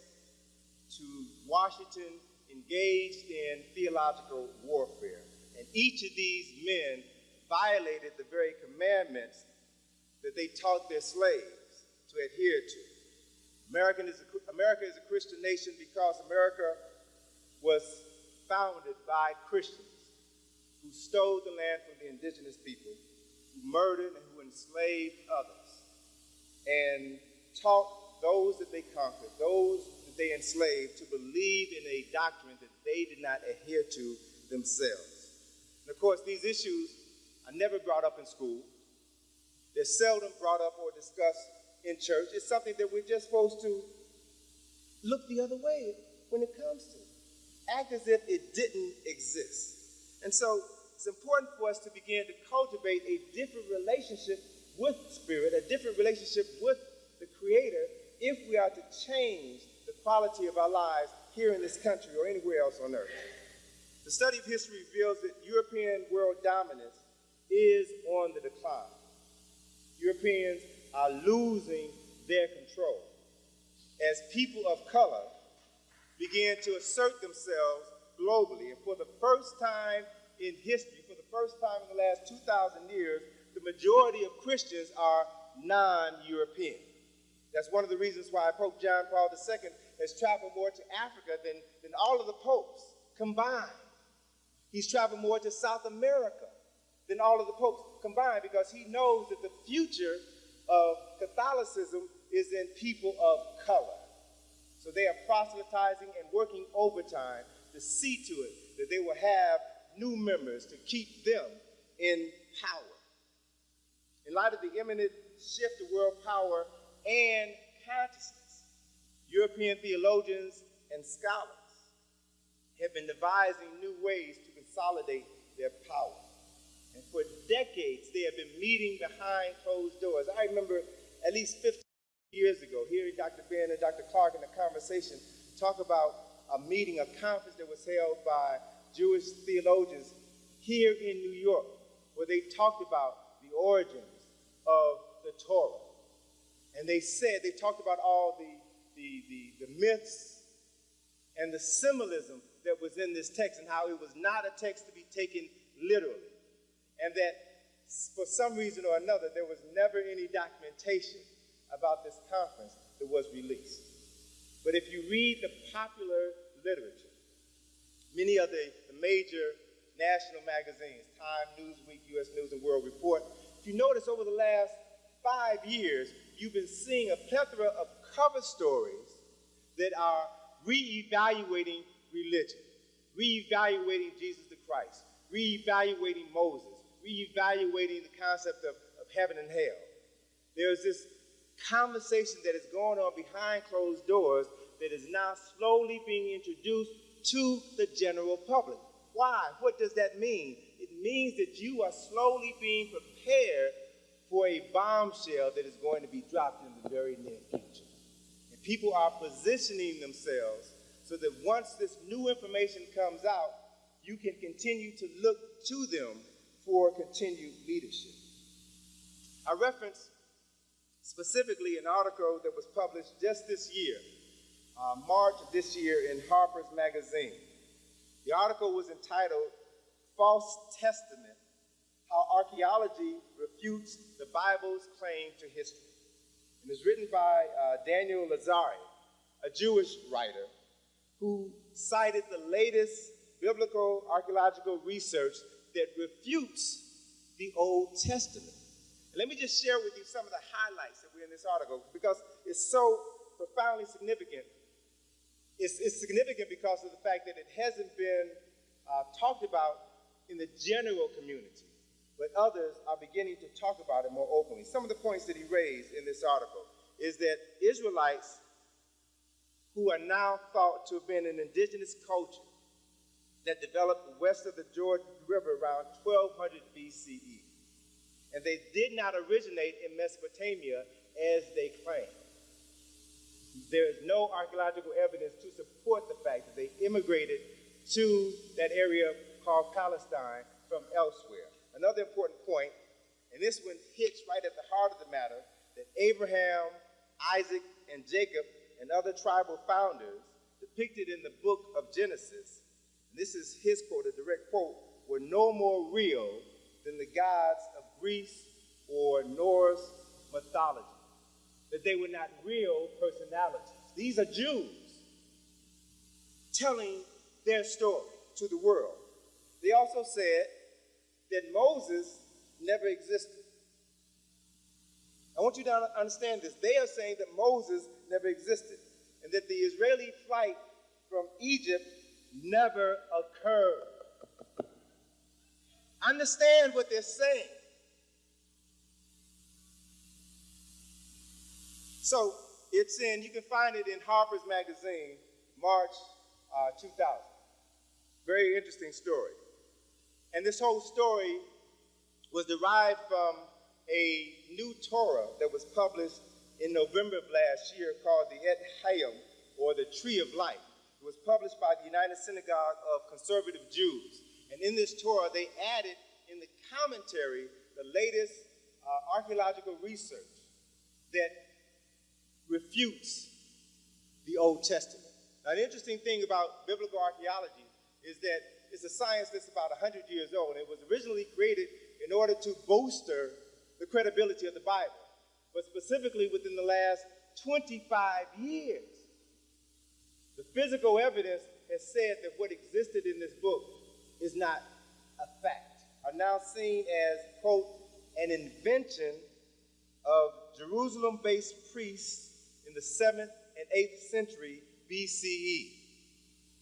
Speaker 2: to Washington, engaged in theological warfare. And each of these men violated the very commandments that they taught their slaves to adhere to. America is a Christian nation because America was founded by Christians who stole the land from the indigenous people, who murdered and who enslaved others, and taught those that they conquered, those that they enslaved, to believe in a doctrine that they did not adhere to themselves. And of course, these issues are never brought up in school. They're seldom brought up or discussed in church. It's something that we're just supposed to look the other way when it comes to. Act as if it didn't exist. And so it's important for us to begin to cultivate a different relationship with Spirit, a different relationship with the Creator, if we are to change the quality of our lives here in this country or anywhere else on earth. The study of history reveals that European world dominance is on the decline. Europeans are losing their control as people of color begin to assert themselves globally. And for the first time in history, for the first time in the last 2,000 years, the majority of Christians are non-European. That's one of the reasons why Pope John Paul II has traveled more to Africa than all of the popes combined. He's traveled more to South America than all of the popes combined, because he knows that the future of Catholicism is in people of color. So they are proselytizing and working overtime to see to it that they will have new members to keep them in power. In light of the imminent shift to world power and consciousness, European theologians and scholars have been devising new ways to consolidate their power. And for decades, they have been meeting behind closed doors. I remember at least 15 years ago, hearing Dr. Ben and Dr. Clark in a conversation talk about a meeting, a conference that was held by Jewish theologians here in New York, where they talked about the origins of the Torah. And they talked about all the myths and the symbolism that was in this text, and how it was not a text to be taken literally. And that for some reason or another, there was never any documentation about this conference that was released. But if you read the popular literature, many of the major national magazines, Time, Newsweek, U.S. News and World Report, if you notice over the last 5 years, you've been seeing a plethora of cover stories that are reevaluating religion, reevaluating Jesus the Christ, reevaluating Moses, reevaluating the concept of heaven and hell. There's this conversation that is going on behind closed doors that is now slowly being introduced to the general public. Why? What does that mean? It means that you are slowly being prepared for a bombshell that is going to be dropped in the very near future. And people are positioning themselves so that once this new information comes out, you can continue to look to them for continued leadership. I reference specifically an article that was published just this year, March of this year, in Harper's Magazine. The article was entitled "False Testament: How Archaeology Refutes the Bible's Claim to History." And it's written by Daniel Lazari, a Jewish writer who cited the latest biblical archaeological research that refutes the Old Testament. And let me just share with you some of the highlights that were in this article, because it's so profoundly significant. It's significant because of the fact that it hasn't been talked about in the general community, but others are beginning to talk about it more openly. Some of the points that he raised in this article is that Israelites, who are now thought to have been an indigenous culture that developed west of the Jordan River around 1200 BCE, and they did not originate in Mesopotamia as they claim. There is no archaeological evidence to support the fact that they immigrated to that area called Palestine from elsewhere. Another important point, and this one hits right at the heart of the matter, that Abraham, Isaac, and Jacob and other tribal founders depicted in the book of Genesis, and this is his quote, a direct quote, were no more real than the gods of Greece or Norse mythology. That they were not real personalities. These are Jews telling their story to the world. They also said that Moses never existed. I want you to understand this. They are saying that Moses never existed, and that the Israeli flight from Egypt never occurred. Understand what they're saying. So it's you can find it in Harper's Magazine, March 2000. Very interesting story. And this whole story was derived from a new Torah that was published in November of last year called the Et Hayim, or the Tree of Life, It was published by the United Synagogue of Conservative Jews. And in this Torah, they added in the commentary the latest archaeological research that refutes the Old Testament. Now, the interesting thing about biblical archaeology is that it's a science that's about 100 years old. It was originally created in order to bolster the credibility of the Bible, but specifically within the last 25 years, the physical evidence has said that what existed in this book is not a fact, are now seen as, quote, an invention of Jerusalem-based priests in the 7th and 8th century BCE.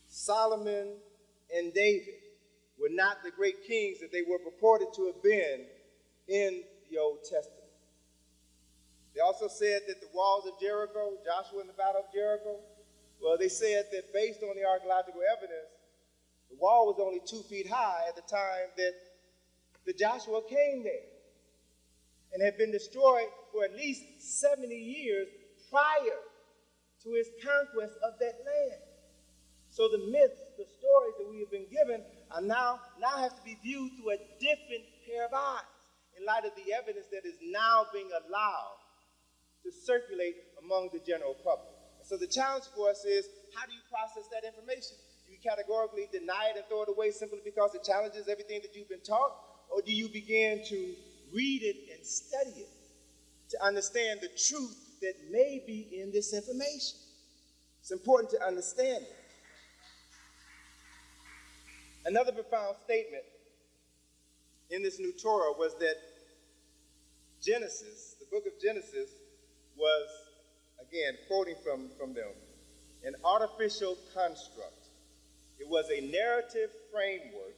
Speaker 2: Solomon and David were not the great kings that they were purported to have been in the Old Testament. They also said that the walls of Jericho, Joshua in the Battle of Jericho, well, they said that based on the archaeological evidence, the wall was only 2 feet high at the time that Joshua came there, and had been destroyed for at least 70 years prior to his conquest of that land. So the myths, the stories that we have been given are now have to be viewed through a different pair of eyes in light of the evidence that is now being allowed to circulate among the general public. And so the challenge for us is, how do you process that information? Do you categorically deny it and throw it away simply because it challenges everything that you've been taught? Or do you begin to read it and study it to understand the truth that may be in this information? It's important to understand it. Another profound statement in this new Torah was that Genesis, the book of Genesis, was, again, quoting from them, an artificial construct. It was a narrative framework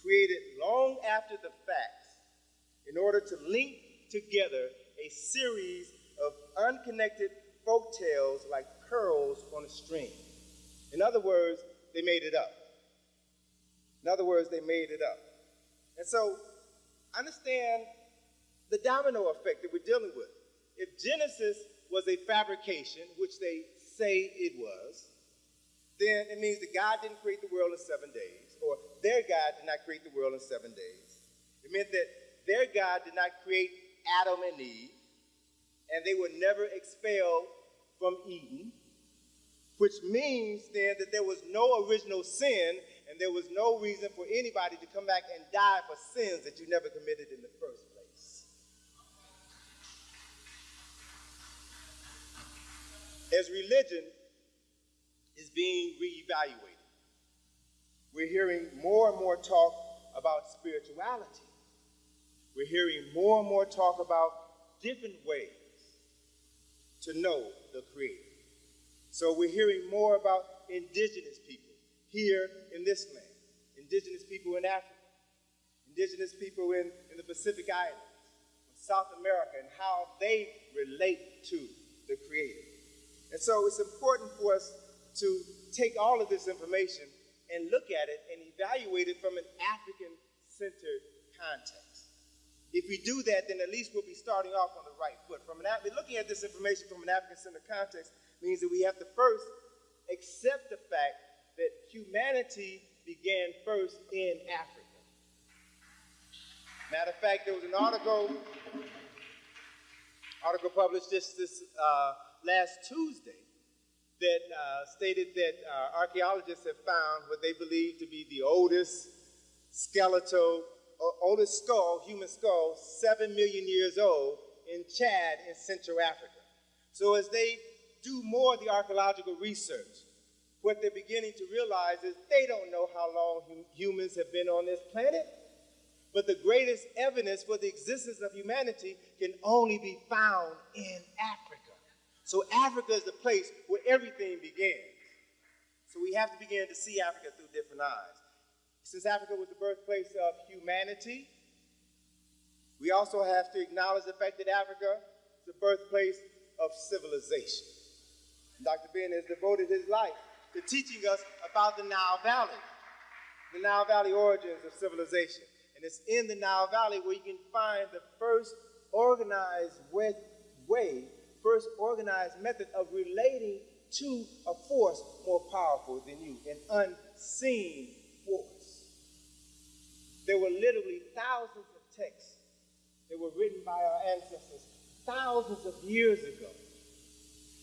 Speaker 2: created long after the facts in order to link together a series of unconnected folk tales like pearls on a string. In other words, they made it up. And so, understand the domino effect that we're dealing with. If Genesis was a fabrication, which they say it was, then it means that God didn't create the world in 7 days, or their God did not create the world in 7 days. It meant that their God did not create Adam and Eve, and they were never expelled from Eden, which means then that there was no original sin, and there was no reason for anybody to come back and die for sins that you never committed in the first place. As religion is being reevaluated, we're hearing more and more talk about spirituality. We're hearing more and more talk about different ways to know the Creator. So we're hearing more about indigenous people here in this land, indigenous people in Africa, indigenous people in the Pacific Islands, in South America, and how they relate to the Creator. And so it's important for us to take all of this information and look at it and evaluate it from an African-centered context. If we do that, then at least we'll be starting off on the right foot. Looking at this information from an African-centered context means that we have to first accept the fact that humanity began first in Africa. Matter of fact, there was an article published this last Tuesday that stated that archaeologists have found what they believe to be the oldest skull, human skull, 7 million years old in Chad in Central Africa. So as they do more of the archaeological research, what they're beginning to realize is they don't know how long humans have been on this planet, but the greatest evidence for the existence of humanity can only be found in Africa. So Africa is the place where everything begins. So we have to begin to see Africa through different eyes. Since Africa was the birthplace of humanity, we also have to acknowledge the fact that Africa is the birthplace of civilization. And Dr. Ben has devoted his life to teaching us about the Nile Valley origins of civilization. And it's in the Nile Valley where you can find the first organized method of relating to a force more powerful than you, an unseen force. There were literally thousands of texts that were written by our ancestors thousands of years ago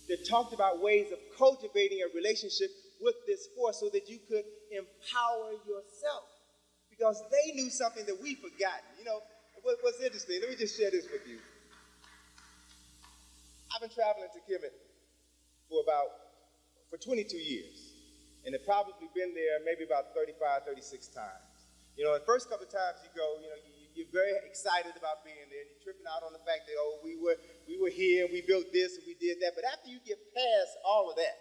Speaker 2: that talked about ways of cultivating a relationship with this force so that you could empower yourself, because they knew something that we've forgotten. You know, what's interesting, let me just share this with you. I've been traveling to Kemet for 22 years, and have probably been there maybe about 35, 36 times. You know, the first couple of times you go, you know, you're very excited about being there, and you're tripping out on the fact that, oh, we were here, and we built this, and we did that. But after you get past all of that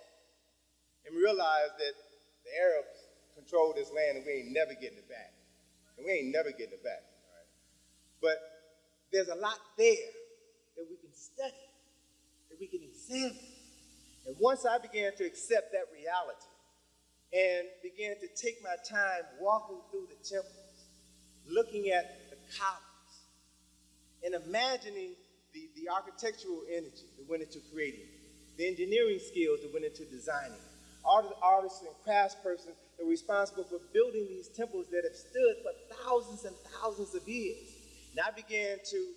Speaker 2: and realize that the Arabs control this land and we ain't never getting it back, right? But there's a lot there that we can study, that we can examine. And once I began to accept that reality and began to take my time walking through the temples, looking at the columns, and imagining the architectural energy that went into creating it, the engineering skills that went into designing it, all the artists and craftspersons that were responsible for building these temples that have stood for thousands and thousands of years. And I began to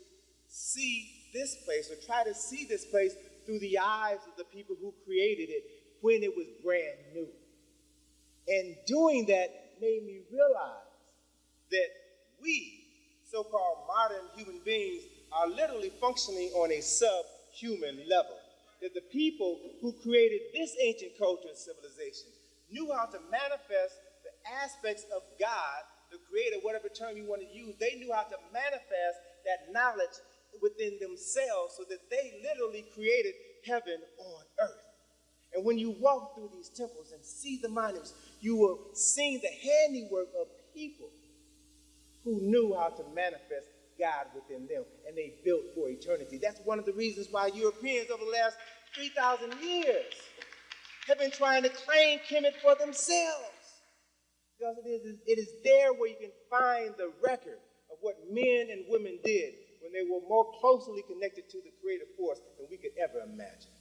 Speaker 2: see this place, or try to see this place through the eyes of the people who created it when it was brand new. And doing that made me realize that we, so-called modern human beings, are literally functioning on a subhuman level. That the people who created this ancient culture and civilization knew how to manifest the aspects of God, the creator, whatever term you want to use. They knew how to manifest that knowledge within themselves so that they literally created heaven on earth. And when you walk through these temples and see the monuments, you will see the handiwork of people who knew how to manifest God within them, and they built for eternity. That's one of the reasons why Europeans over the last 3,000 years have been trying to claim Kemet for themselves. Because it is there where you can find the record of what men and women did when they were more closely connected to the creative force than we could ever imagine.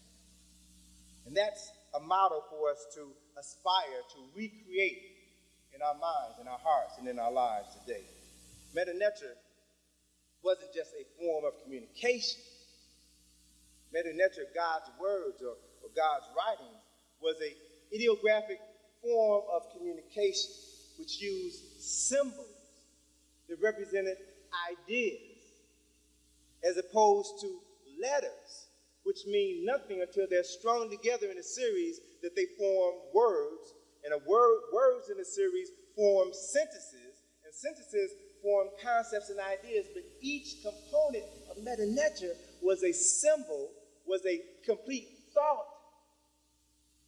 Speaker 2: And that's a model for us to aspire to recreate in our minds, in our hearts, and in our lives today. Meta Nature wasn't just a form of communication. Meta Nature, God's words or God's writings, was an ideographic form of communication which used symbols that represented ideas as opposed to letters, which mean nothing until they're strung together in a series that they form words, and words in a series form sentences, and sentences form concepts and ideas. But each component of Meta Nature was a symbol, was a complete thought,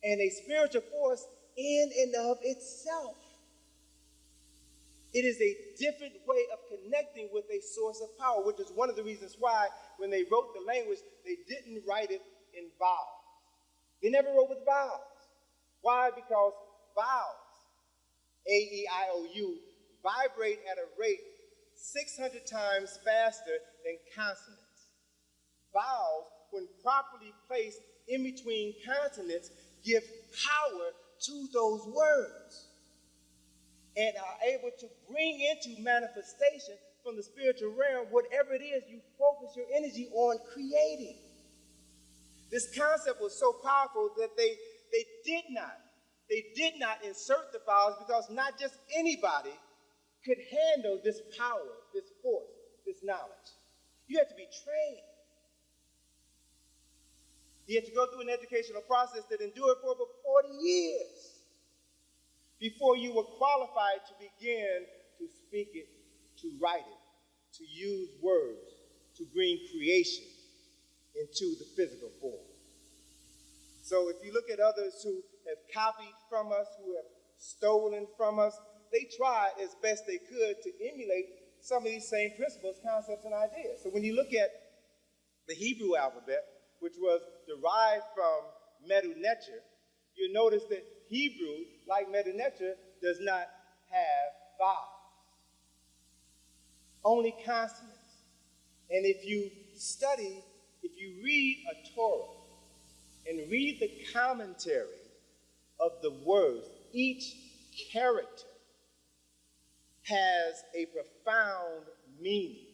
Speaker 2: and a spiritual force in and of itself. It is a different way of connecting with a source of power, which is one of the reasons why when they wrote the language, they didn't write it in vowels. They never wrote with vowels. Why? Because vowels, A-E-I-O-U, vibrate at a rate 600 times faster than consonants. Vowels, when properly placed in between consonants, give power to those words and are able to bring into manifestation from the spiritual realm whatever it is you focus your energy on creating. This concept was so powerful that they did not insert the vowels, because not just anybody could handle this power, this force, this knowledge. You have to be trained. You have to go through an educational process that endured for over 40 years before you were qualified to begin to speak it, to write it, to use words, to bring creation into the physical form. So if you look at others who have copied from us, who have stolen from us, they tried as best they could to emulate some of these same principles, concepts, and ideas. So when you look at the Hebrew alphabet, which was derived from Meta Nature, you notice that Hebrew, like Meta Nature, does not have vowels, only consonants. And if you read a Torah, and read the commentary of the words, each character has a profound meaning.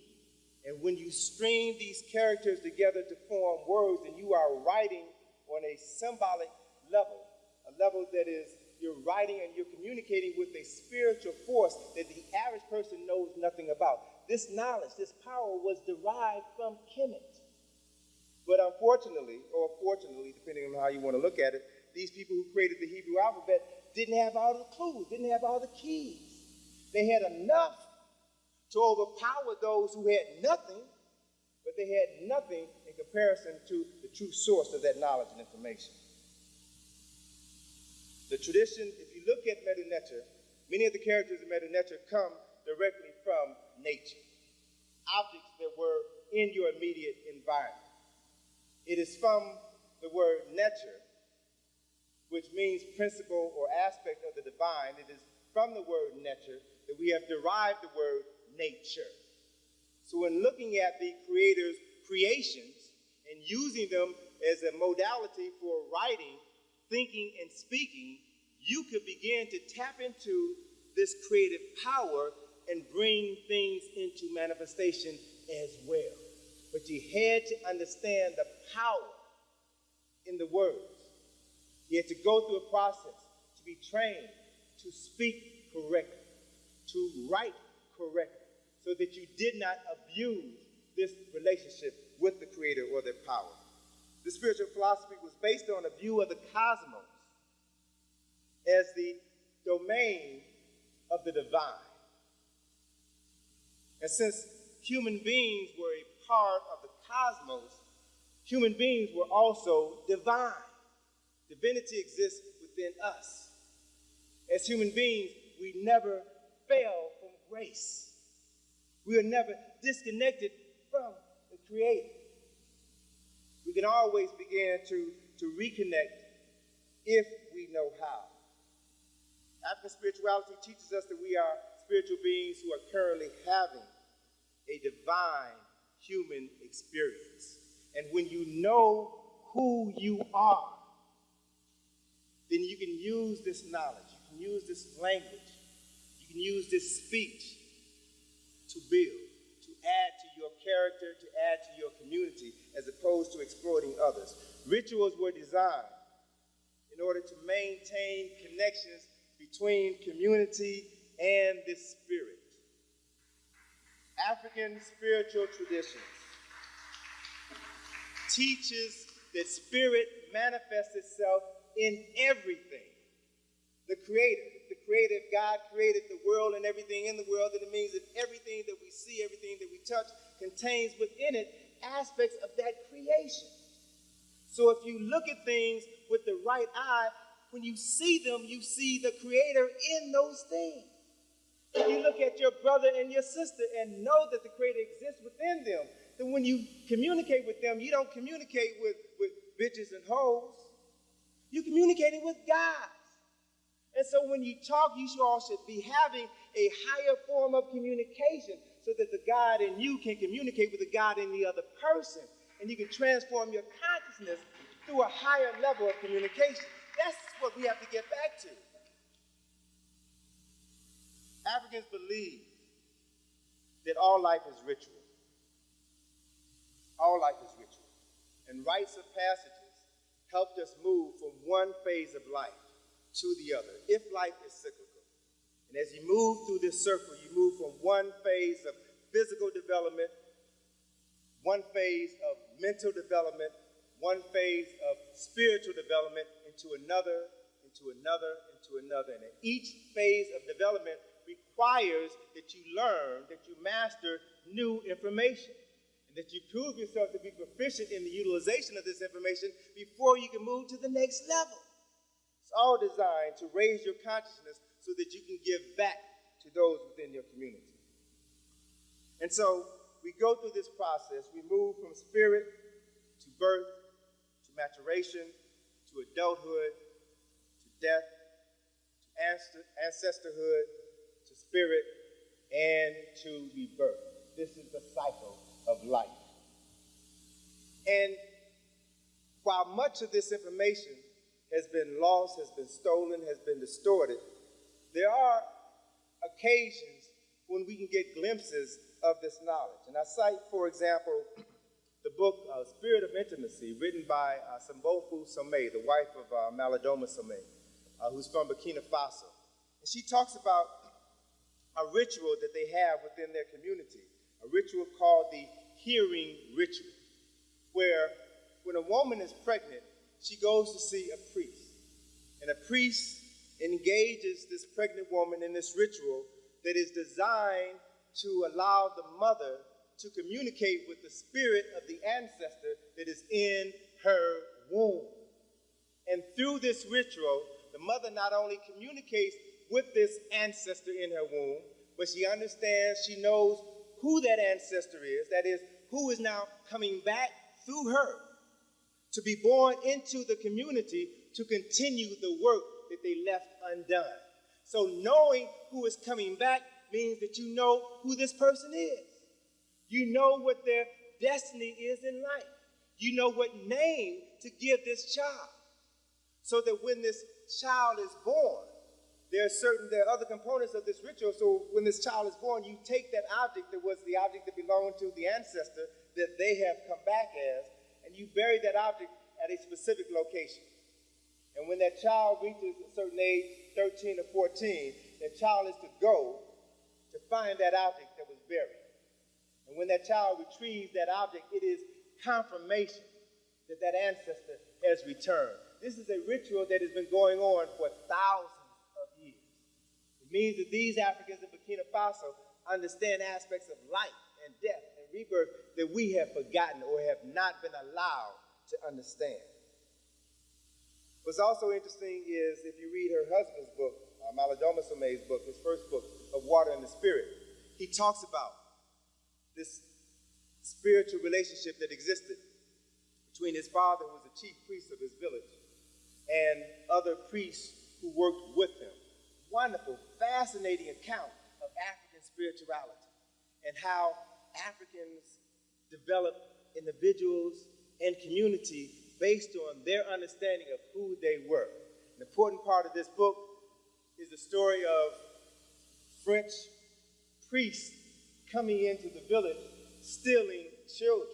Speaker 2: And when you string these characters together to form words, and you are writing on a symbolic level, a level that is you're writing and you're communicating with a spiritual force that the average person knows nothing about. This knowledge, this power was derived from Kemet. But unfortunately, or fortunately, depending on how you want to look at it, these people who created the Hebrew alphabet didn't have all the clues, didn't have all the keys. They had enough to overpower those who had nothing, but they had nothing in comparison to the true source of that knowledge and information. The tradition, if you look at Medu Neter, many of the characters in Medu Neter come directly from nature, objects that were in your immediate environment. It is from the word Neter, which means principle or aspect of the divine. It is from the word Neter that we have derived the word nature. So when looking at the Creator's creations and using them as a modality for writing, thinking, and speaking, you could begin to tap into this creative power and bring things into manifestation as well. But you had to understand the power in the words. You had to go through a process to be trained to speak correctly, to write correctly, so that you did not abuse this relationship with the Creator or their power. The spiritual philosophy was based on a view of the cosmos as the domain of the divine. And since human beings were a part of the cosmos, human beings were also divine. Divinity exists within us. As human beings, we never fell from grace. We are never disconnected from the Creator. We can always begin to reconnect if we know how. African spirituality teaches us that we are spiritual beings who are currently having a divine human experience. And when you know who you are, then you can use this knowledge, you can use this language, you can use this speech to build, to add to your character, to add to your community, as opposed to exploiting others. Rituals were designed in order to maintain connections between community and this spirit. African spiritual traditions teaches that spirit manifests itself in everything. The creative God created the world and everything in the world, and it means that everything that we see, everything that we touch, contains within it aspects of that creation. So if you look at things with the right eye, when you see them, you see the Creator in those things. If you look at your brother and your sister and know that the Creator exists within them, then when you communicate with them, you don't communicate with bitches and hoes. You're communicating with God. And so when you talk, you all should be having a higher form of communication so that the God in you can communicate with the God in the other person. And you can transform your consciousness through a higher level of communication. That's what we have to get back to. Africans believe that all life is ritual. All life is ritual. And rites of passages helped us move from one phase of life to the other, if life is cyclical. And as you move through this circle, you move from one phase of physical development, one phase of mental development, one phase of spiritual development into another, into another, into another. And each phase of development requires that you learn, that you master new information, and that you prove yourself to be proficient in the utilization of this information before you can move to the next level. It's all designed to raise your consciousness so that you can give back to those within your community. And so we go through this process. We move from spirit to birth, to maturation, to adulthood, to death, to ancestorhood, to spirit, and to rebirth. This is the cycle of life. And while much of this information has been lost, has been stolen, has been distorted, there are occasions when we can get glimpses of this knowledge. And I cite, for example, the book Spirit of Intimacy, written by Sambofu Somé, the wife of Malidoma Somé, who's from Burkina Faso. And she talks about a ritual that they have within their community, a ritual called the hearing ritual, where when a woman is pregnant, she goes to see a priest. And a priest engages this pregnant woman in this ritual that is designed to allow the mother to communicate with the spirit of the ancestor that is in her womb. And through this ritual, the mother not only communicates with this ancestor in her womb, but she understands, she knows who that ancestor is, that is, who is now coming back through her to be born into the community to continue the work that they left undone. So knowing who is coming back means that you know who this person is. You know what their destiny is in life. You know what name to give this child. So that when this child is born, there are other components of this ritual. So when this child is born, you take that object that was the object that belonged to the ancestor that they have come back as, and you bury that object at a specific location. And when that child reaches a certain age, 13 or 14, that child is to go to find that object that was buried. And when that child retrieves that object, it is confirmation that that ancestor has returned. This is a ritual that has been going on for thousands of years. It means that these Africans in Burkina Faso understand aspects of life and death and rebirth that we have forgotten or have not been allowed to understand. What's also interesting is if you read her husband's book, Malidoma Somé's book, his first book, Of Water and the Spirit, he talks about this spiritual relationship that existed between his father, who was the chief priest of his village, and other priests who worked with him. Wonderful, fascinating account of African spirituality and how Africans develop individuals and community based on their understanding of who they were. An important part of this book is the story of French priests coming into the village, stealing children,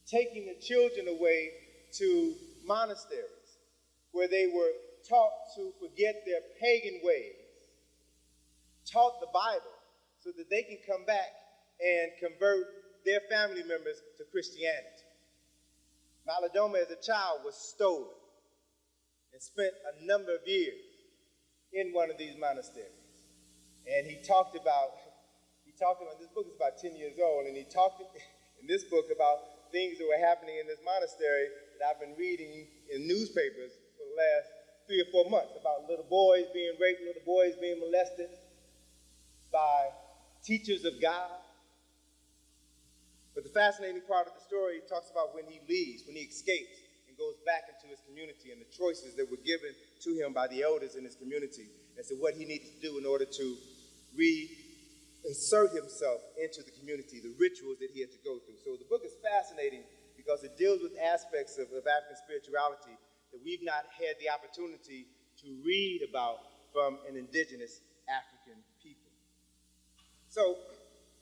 Speaker 2: taking the children away to monasteries where they were taught to forget their pagan ways, taught the Bible so that they can come back and convert their family members to Christianity. Malidoma as a child was stolen and spent a number of years in one of these monasteries. And he talked about, this book is about 10 years old, and he talked in this book about things that were happening in this monastery that I've been reading in newspapers for the last 3 or 4 months, about little boys being raped, little boys being molested by teachers of God. But the fascinating part of the story, he talks about when he leaves, when he escapes and goes back into his community and the choices that were given to him by the elders in his community as to what he needed to do in order to reinsert himself into the community, the rituals that he had to go through. So the book is fascinating because it deals with aspects of African spirituality that we've not had the opportunity to read about from an indigenous African people. So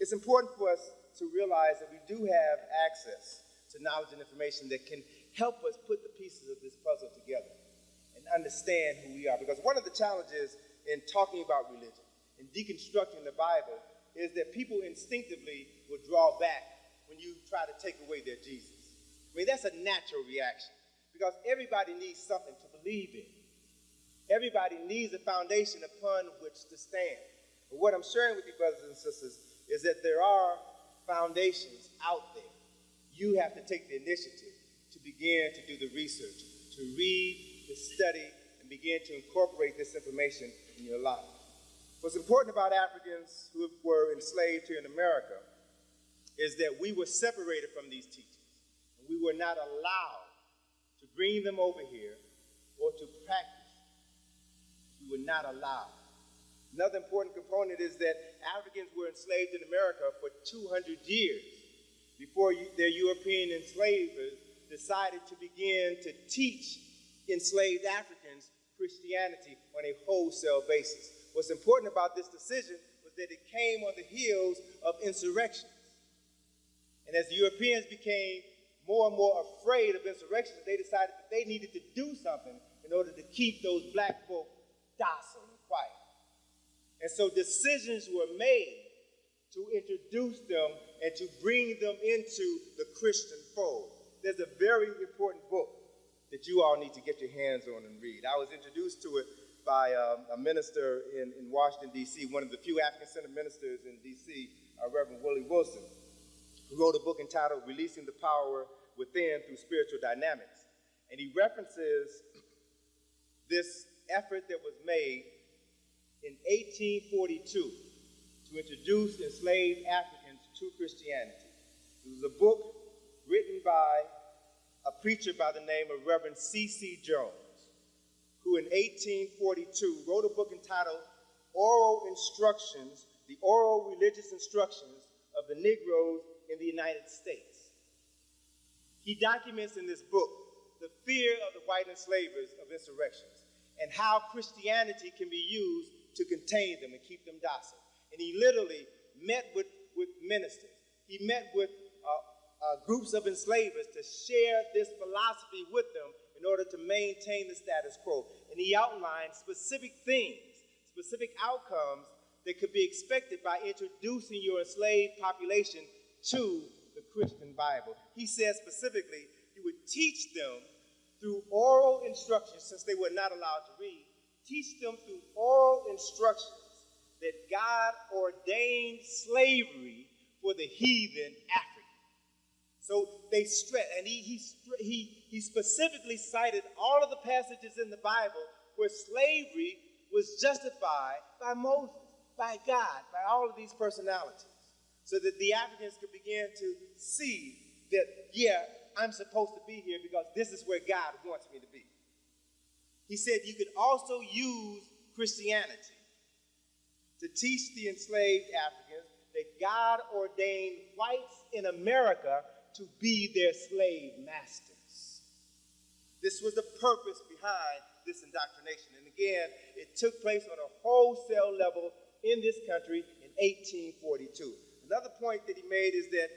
Speaker 2: it's important for us to realize that we do have access to knowledge and information that can help us put the pieces of this puzzle together and understand who we are. Because one of the challenges in talking about religion and deconstructing the Bible is that people instinctively will draw back when you try to take away their Jesus. I mean, that's a natural reaction because everybody needs something to believe in. Everybody needs a foundation upon which to stand. But what I'm sharing with you, brothers and sisters, is that there are foundations out there. You have to take the initiative to begin to do the research, to read, to study, and begin to incorporate this information in your life. What's important about Africans who were enslaved here in America is that we were separated from these teachings. And we were not allowed to bring them over here or to practice. We were not allowed. Another important component is that Africans were enslaved in America for 200 years before their European enslavers decided to begin to teach enslaved Africans Christianity on a wholesale basis. What's important about this decision was that it came on the heels of insurrections. And as the Europeans became more and more afraid of insurrections, they decided that they needed to do something in order to keep those black folk docile and quiet. And so decisions were made to introduce them and to bring them into the Christian fold. There's a very important book that you all need to get your hands on and read. I was introduced to it by a minister in Washington, D.C., one of the few African-centered ministers in D.C., Reverend Willie Wilson, who wrote a book entitled Releasing the Power Within Through Spiritual Dynamics. And he references this effort that was made in 1842 to introduce enslaved Africans to Christianity. It was a book written by a preacher by the name of Reverend C.C. Jones, who in 1842 wrote a book entitled Oral Instructions, the Oral Religious Instructions of the Negroes in the United States. He documents in this book the fear of the white enslavers of insurrections and how Christianity can be used to contain them and keep them docile. And he literally met with ministers. He met with groups of enslavers to share this philosophy with them in order to maintain the status quo. And he outlined specific things, specific outcomes that could be expected by introducing your enslaved population to the Christian Bible. He said specifically, you would teach them through oral instructions, since they were not allowed to read, teach them through oral instructions that God ordained slavery for the heathen African. So they stressed, and he specifically cited all of the passages in the Bible where slavery was justified by Moses, by God, by all of these personalities, so that the Africans could begin to see that, yeah, I'm supposed to be here because this is where God wants me to be. He said you could also use Christianity to teach the enslaved Africans that God ordained whites in America to be their slave masters. This was the purpose behind this indoctrination. And again, it took place on a wholesale level in this country in 1842. Another point that he made is that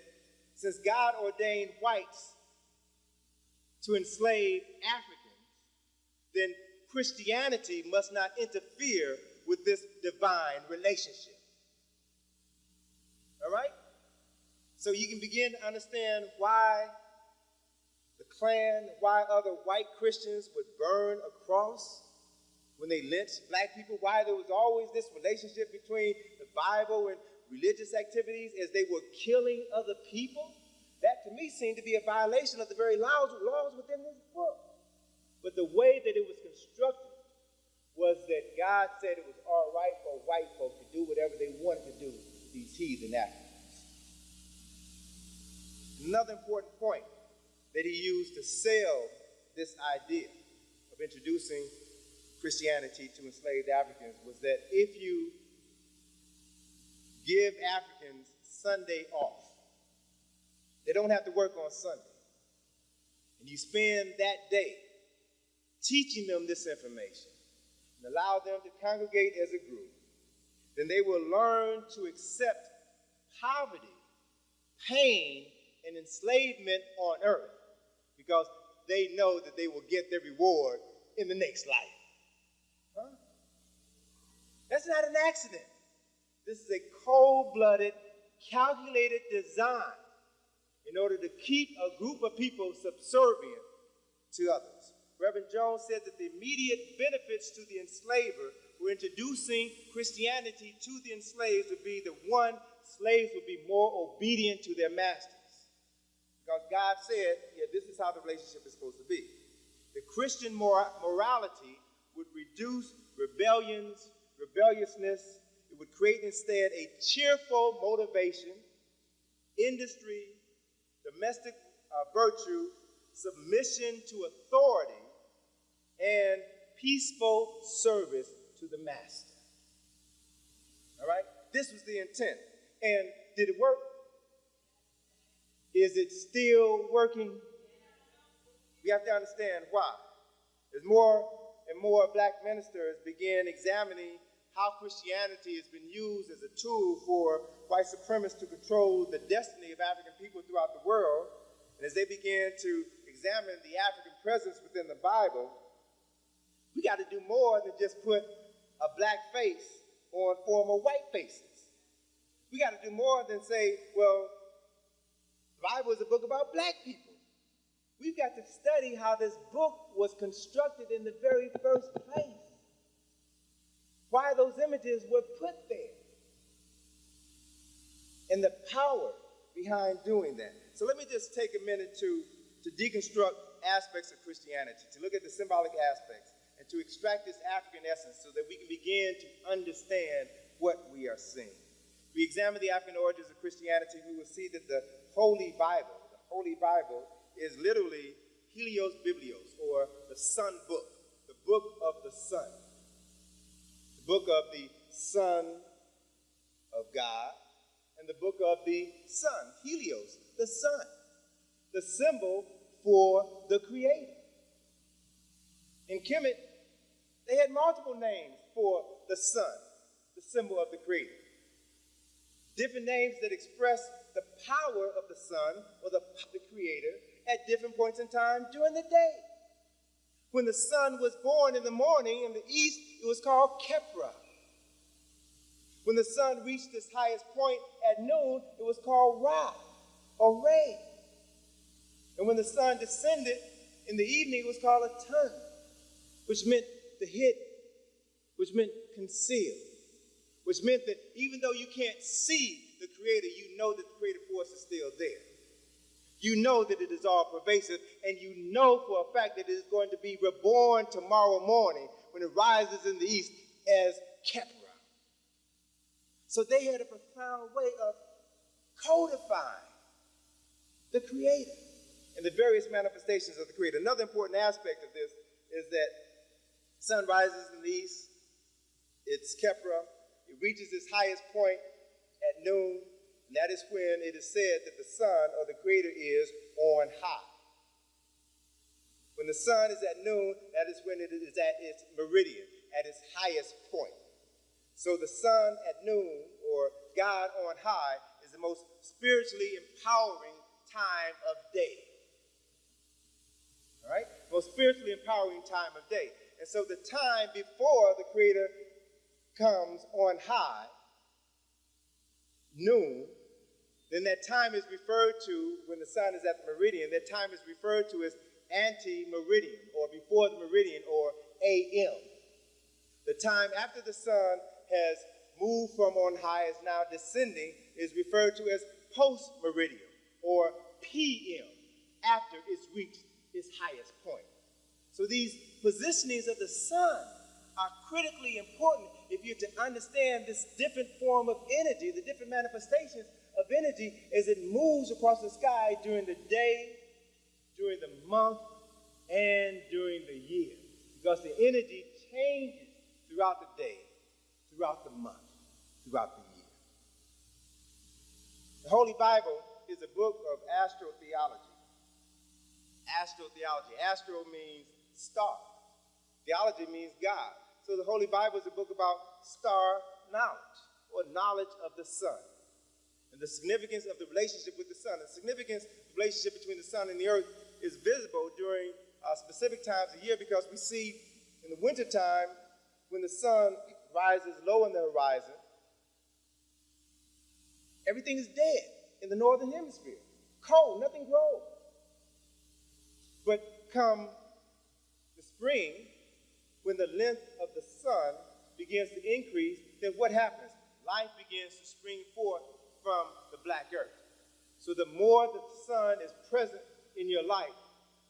Speaker 2: since God ordained whites to enslave Africans, then Christianity must not interfere with this divine relationship. All right? So you can begin to understand why the Klan, why other white Christians would burn a cross when they lynched black people, why there was always this relationship between the Bible and religious activities as they were killing other people. That to me seemed to be a violation of the very laws within this book. But the way that it was constructed was that God said it was all right for white folk to do whatever they wanted to do with these heathen Africans. Another important point that he used to sell this idea of introducing Christianity to enslaved Africans was that if you give Africans Sunday off, they don't have to work on Sunday, and you spend that day teaching them this information and allow them to congregate as a group, then they will learn to accept poverty, pain, and enslavement on earth because they know that they will get their reward in the next life. Huh? That's not an accident. This is a cold-blooded, calculated design in order to keep a group of people subservient to others. Reverend Jones said that the immediate benefits to the enslaver were introducing Christianity to the enslaved would be the one, slaves would be more obedient to their masters. Because God said, yeah, this is how the relationship is supposed to be. The Christian morality would reduce rebelliousness. It would create instead a cheerful motivation, industry, domestic virtue, submission to authority, and peaceful service to the master. All right? This was the intent. And did it work? Is it still working? We have to understand why. As more and more black ministers begin examining how Christianity has been used as a tool for white supremacists to control the destiny of African people throughout the world, and as they began to examine the African presence within the Bible, we got to do more than just put a black face on former white faces. We got to do more than say, well, the Bible is a book about black people. We've got to study how this book was constructed in the very first place. Why those images were put there. And the power behind doing that. So let me just take a minute to deconstruct aspects of Christianity, to look at the symbolic aspects, and to extract this African essence so that we can begin to understand what we are seeing. If we examine the African origins of Christianity, we will see that the Holy Bible is literally Helios Biblios, or the Sun Book, the book of the sun. The book of the Son of God, and the book of the Sun, Helios, the sun, the symbol for the Creator. In Kemet, they had multiple names for the sun, the symbol of the Creator. Different names that express the power of the sun or the Creator at different points in time during the day. When the sun was born in the morning in the east, it was called Kepra. When the sun reached its highest point at noon, it was called Ra, or Re. And when the sun descended in the evening, it was called a Tun, which meant the hidden, which meant concealed, which meant that even though you can't see the Creator, you know that the creative force is still there. You know that it is all pervasive, and you know for a fact that it is going to be reborn tomorrow morning when it rises in the east as Kepra. So they had a profound way of codifying the Creator and the various manifestations of the Creator. Another important aspect of this is that sun rises in the east, it's Kepra, it reaches its highest point at noon, and that is when it is said that the sun or the Creator is on high. When the sun is at noon, that is when it is at its meridian, at its highest point. So the sun at noon, or God on high, is the most spiritually empowering time of day. All right? Most spiritually empowering time of day. And so the time before the Creator comes on high, noon, then that time is referred to, when the sun is at the meridian, that time is referred to as ante-meridian, or before the meridian, or AM. The time after the sun has moved from on high, is now descending, is referred to as post-meridian, or PM, after it's reached its highest point. So these positionings of the sun are critically important if you're to understand this different form of energy, the different manifestations of energy as it moves across the sky during the day, during the month, and during the year. Because the energy changes throughout the day, throughout the month, throughout the year. The Holy Bible is a book of astrotheology. Astrotheology. Astro means star. Theology means God. So the Holy Bible is a book about star knowledge, or knowledge of the sun, and the significance of the relationship with the sun. The significance of the relationship between the sun and the earth is visible during specific times of year, because we see in the wintertime, when the sun rises low in the horizon, everything is dead in the northern hemisphere. Cold, nothing grows. But come the spring, when the length of the sun begins to increase, then what happens? Life begins to spring forth from the black earth. So the more the sun is present in your life,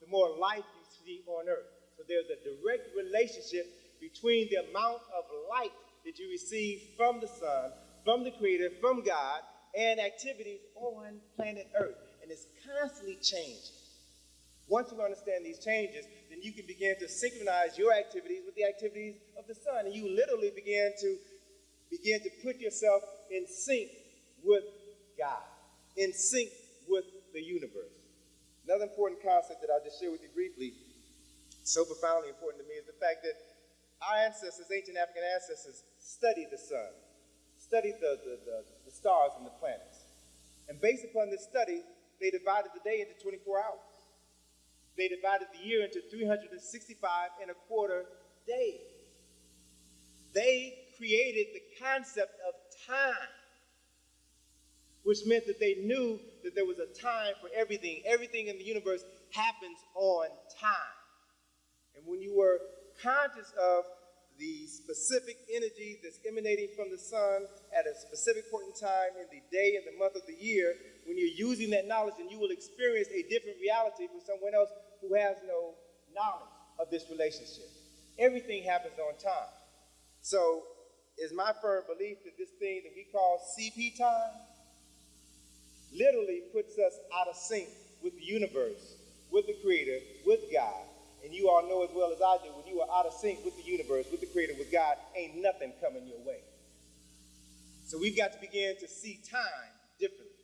Speaker 2: the more life you see on earth. So there's a direct relationship between the amount of light that you receive from the sun, from the Creator, from God, and activities on planet Earth. And it's constantly changing. Once you understand these changes, then you can begin to synchronize your activities with the activities of the sun. And you literally begin to put yourself in sync with God, in sync with the universe. Another important concept that I'll just share with you briefly, so profoundly important to me, is the fact that our ancestors, ancient African ancestors, studied the sun, studied the stars and the planets. And based upon this study, they divided the day into 24 hours. They divided the year into 365 and a quarter days. They created the concept of time, which meant that they knew that there was a time for everything. Everything in the universe happens on time. And when you were conscious of the specific energy that's emanating from the sun at a specific point in time in the day and the month of the year, when you're using that knowledge, then you will experience a different reality from someone else who has no knowledge of this relationship. Everything happens on time. So it's my firm belief that this thing that we call CP time literally puts us out of sync with the universe, with the Creator, with God. And you all know as well as I do, when you are out of sync with the universe, with the Creator, with God, ain't nothing coming your way. So we've got to begin to see time differently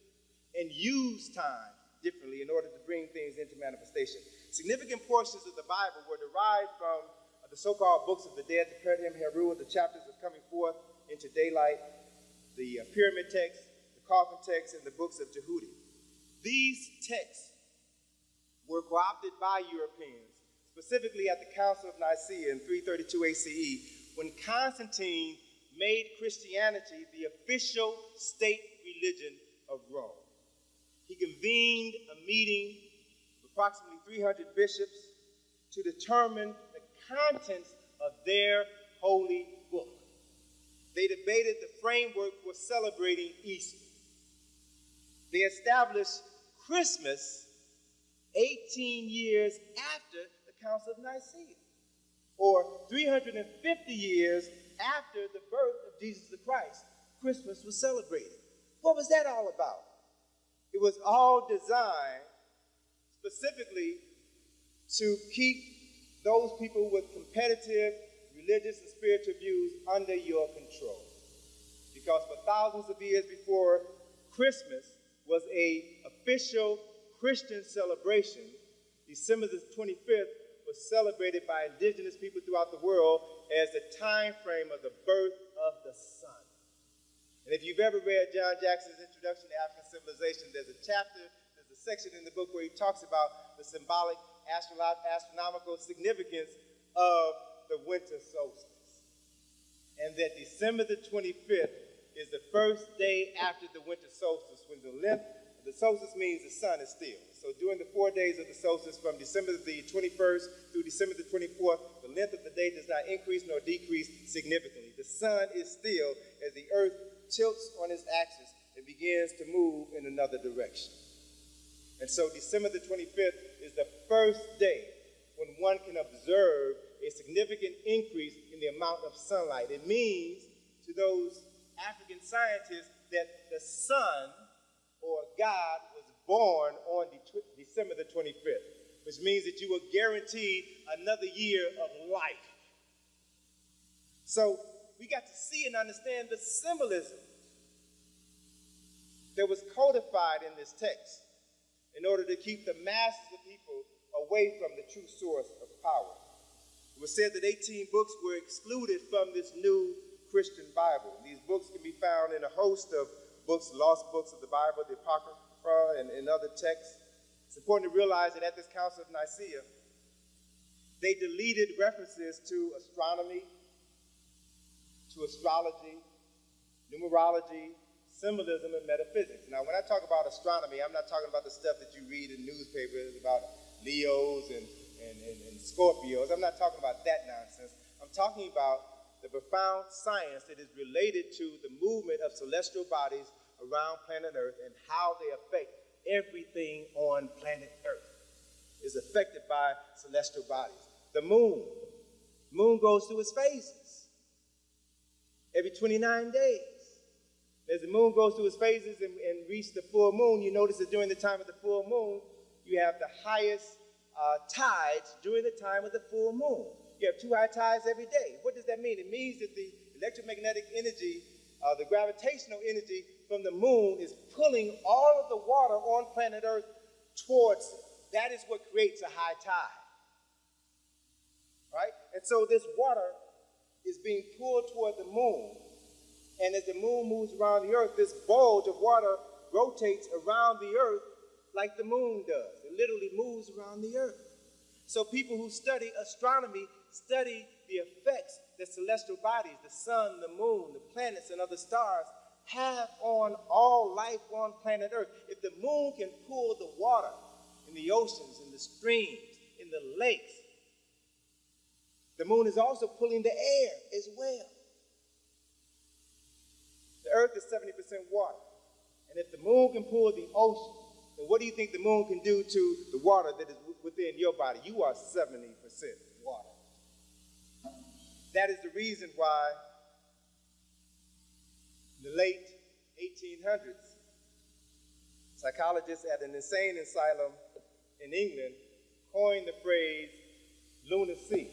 Speaker 2: and use time differently in order to bring things into manifestation. Significant portions of the Bible were derived from the so-called books of the dead, the Perim Heru, the chapters of coming forth into daylight, the pyramid texts, the coffin texts, and the books of Jehudi. These texts were co-opted by Europeans, specifically at the Council of Nicaea in 332 ACE, when Constantine made Christianity the official state religion of Rome. He convened a meeting of approximately 300 bishops to determine the contents of their holy book. They debated the framework for celebrating Easter. They established Christmas 18 years after the Council of Nicaea, or 350 years after the birth of Jesus the Christ. Christmas was celebrated. What was that all about? It was all designed specifically to keep those people with competitive religious and spiritual views under your control. Because for thousands of years before Christmas was an official Christian celebration, December the 25th was celebrated by indigenous people throughout the world as the time frame of the birth of the sun. And if you've ever read John Jackson's Introduction to African Civilization, there's a section in the book where he talks about the symbolic astronomical significance of the winter solstice. And that December the 25th is the first day after the winter solstice, when the length of the solstice means the sun is still. So during the 4 days of the solstice, from December the 21st through December the 24th, the length of the day does not increase nor decrease significantly. The sun is still as the earth tilts on its axis and begins to move in another direction. And so December the 25th is the first day when one can observe a significant increase in the amount of sunlight. It means to those African scientists that the sun, or God, was born on December the 25th, which means that you were guaranteed another year of life. So we got to see and understand the symbolism that was codified in this text in order to keep the masses of people away from the true source of power. It was said that 18 books were excluded from this new Christian Bible. These books can be found in a host of books, lost books of the Bible, the Apocrypha, and other texts. It's important to realize that at this Council of Nicaea, they deleted references to astronomy, to astrology, numerology, symbolism, and metaphysics. Now, when I talk about astronomy, I'm not talking about the stuff that you read in newspapers about Leos and Scorpios. I'm not talking about that nonsense. I'm talking about the profound science that is related to the movement of celestial bodies around planet Earth and how they affect everything on planet Earth is affected by celestial bodies. The moon goes through its phases every 29 days. As the moon goes through its phases and reaches the full moon, you notice that during the time of the full moon, you have the highest tides during the time of the full moon. You have 2 high tides every day. What does that mean? It means that the electromagnetic energy, the gravitational energy from the moon is pulling all of the water on planet Earth towards it. that is what creates a high tide. Right? And so this water is being pulled toward the moon. And as the moon moves around the earth, this bulge of water rotates around the earth like the moon does. It literally moves around the earth. So people who study astronomy study the effects that celestial bodies, the sun, the moon, the planets, and other stars have on all life on planet Earth. If the moon can pull the water in the oceans, in the streams, in the lakes, the moon is also pulling the air as well. The Earth is 70% water. And if the moon can pull the ocean, then what do you think the moon can do to the water that is within your body? You are 70% water. That is the reason why in the late 1800s, psychologists at an insane asylum in England coined the phrase lunacy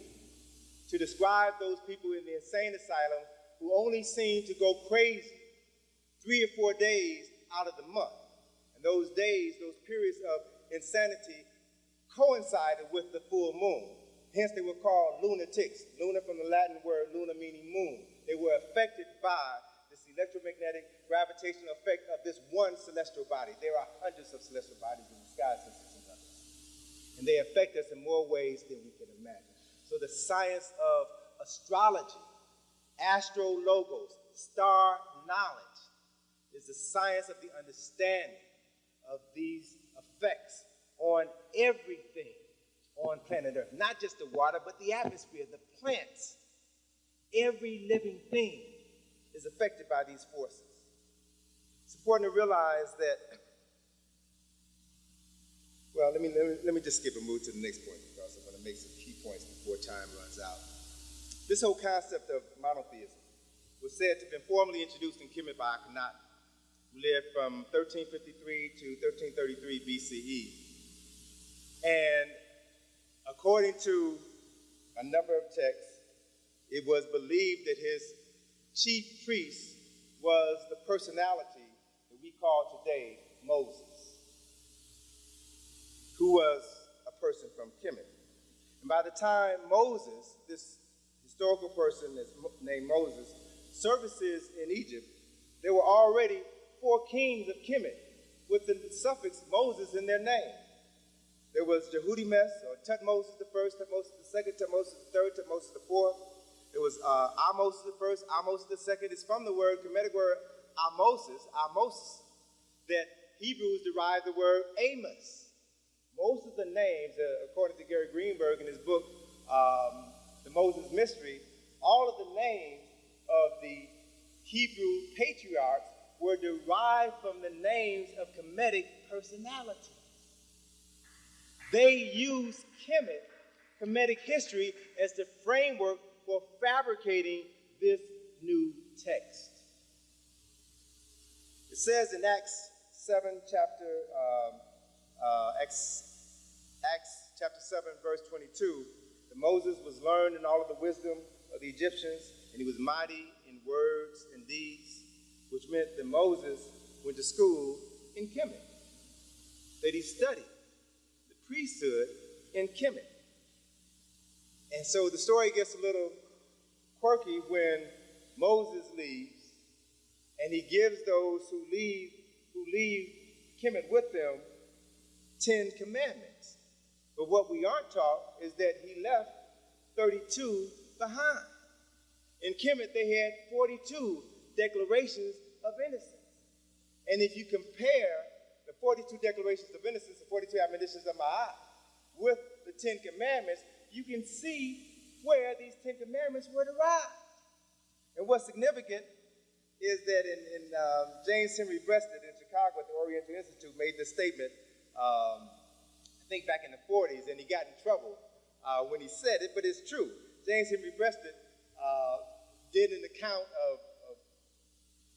Speaker 2: to describe those people in the insane asylum who only seem to go crazy 3 or 4 days out of the month. And those days, those periods of insanity coincided with the full moon. Hence they were called lunatics. Luna from the Latin word luna meaning moon. They were affected by this electromagnetic gravitational effect of this one celestial body. There are hundreds of celestial bodies in the sky, sisters and brothers. And they affect us in more ways than we can imagine. So the science of astrology, astrologos, star knowledge, is the science of the understanding of these effects on everything on planet Earth. Not just the water, but the atmosphere, the plants. Every living thing is affected by these forces. It's important to realize that, well, let me just skip and move to the next point because I'm going to make some key points before time runs out. This whole concept of monotheism was said to have been formally introduced in Kemet by Akhenaten, who lived from 1353 to 1333 BCE. And according to a number of texts, it was believed that his chief priest was the personality that we call today Moses, who was a person from Kemet. And by the time Moses, this historical person named Moses, surfaces in Egypt, there were already 4 kings of Kemet with the suffix Moses in their name. There was Jehudi-Mes, or Tutmosis the first, Tutmosis the second, Tutmosis the third, Tutmosis the fourth. There was Ahmose the first, Ahmose the second. It's from the word, Kemetic word Ahmoses, that Hebrews derived the word Amos. Most of the names, according to Gary Greenberg in his book, The Moses Mystery, all of the names of the Hebrew patriarchs were derived from the names of Kemetic personalities. They used Kemetic history as the framework for fabricating this new text. It says in Acts 7, Acts chapter 7, verse 22, that Moses was learned in all of the wisdom of the Egyptians, and he was mighty in words and deeds, which meant that Moses went to school in Kemet, that he studied the priesthood in Kemet. And so the story gets a little quirky when Moses leaves, and he gives those who leave Kemet with them 10 commandments. But what we aren't taught is that he left 32 behind. In Kemet, they had 42 declarations of innocence. And if you compare the 42 declarations of innocence, the 42 admonitions of Ma'at, with the 10 commandments, you can see where these 10 commandments were derived. And what's significant is that in James Henry Breasted in Chicago at the Oriental Institute made this statement, I think back in the 40s, and he got in trouble when he said it, but it's true. James Henry Breasted did an account of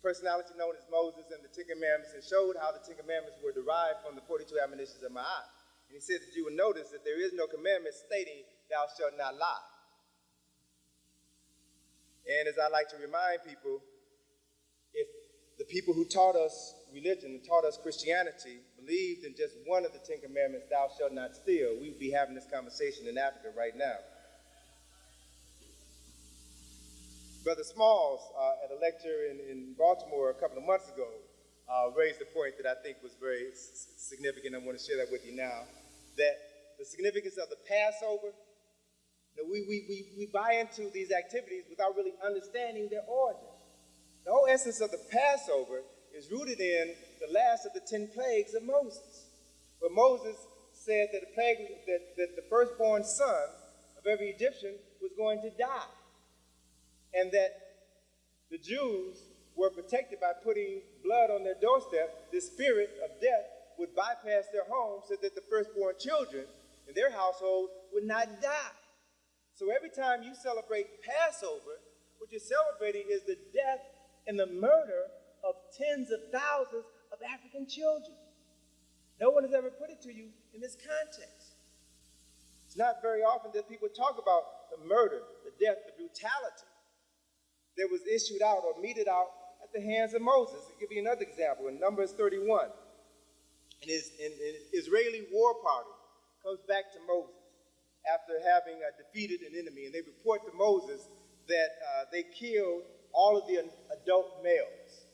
Speaker 2: personality known as Moses and the 10 Commandments, and showed how the 10 Commandments were derived from the 42 admonitions of Ma'at. And he said that you will notice that there is no commandment stating, thou shalt not lie. And as I like to remind people, if the people who taught us religion and taught us Christianity believed in just one of the 10 Commandments, thou shalt not steal, we'd be having this conversation in Africa right now. Brother Smalls, at a lecture in Baltimore a couple of months ago, raised a point that I think was very significant. I want to share that with you now, that the significance of the Passover, that we buy into these activities without really understanding their origin. The whole essence of the Passover is rooted in the last of the 10 plagues of Moses, where Moses said that the firstborn son of every Egyptian was going to die, and that the Jews were protected by putting blood on their doorstep. The spirit of death would bypass their home so that the firstborn children in their household would not die. So every time you celebrate Passover, what you're celebrating is the death and the murder of tens of thousands of African children. No one has ever put it to you in this context. It's not very often that people talk about the murder, the death, the brutality that was issued out or meted out at the hands of Moses. I'll give you another example. In Numbers 31, an Israeli war party comes back to Moses after having defeated an enemy, and they report to Moses that they killed all of the adult males.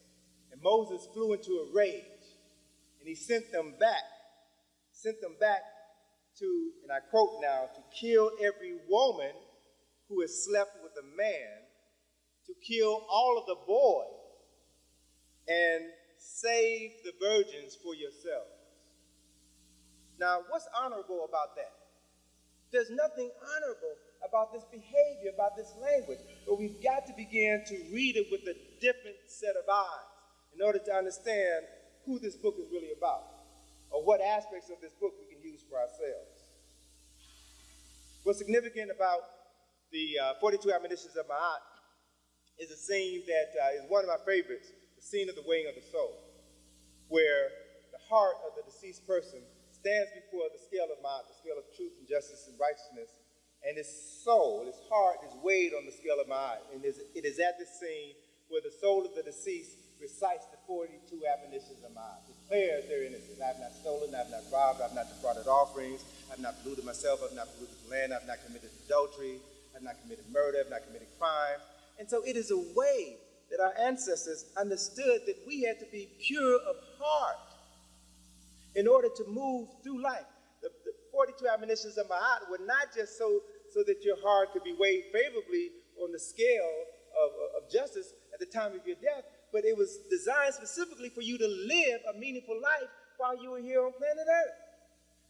Speaker 2: And Moses flew into a rage, and he sent them back to, and I quote now, to kill every woman who has slept with a man, to kill all of the boys, and save the virgins for yourselves. Now, what's honorable about that? There's nothing honorable about this behavior, about this language, but we've got to begin to read it with a different set of eyes in order to understand who this book is really about, or what aspects of this book we can use for ourselves. What's significant about the 42 admonitions of Ma'at is a scene that is one of my favorites, the scene of the weighing of the soul, where the heart of the deceased person stands before the scale of Ma'at, the scale of truth and justice and righteousness, and his soul, his heart is weighed on the scale of Ma'at. And it is at this scene where the soul of the deceased recites the 42 admonitions of Ma'at, declares their innocence. I have not stolen, I have not robbed, I have not defrauded offerings, I have not polluted myself, I have not polluted the land, I have not committed adultery, I have not committed murder, I have not committed crimes. And so it is a way that our ancestors understood that we had to be pure of heart in order to move through life. The 42 admonitions of Ma'at were not just so that your heart could be weighed favorably on the scale of justice at the time of your death, but it was designed specifically for you to live a meaningful life while you were here on planet Earth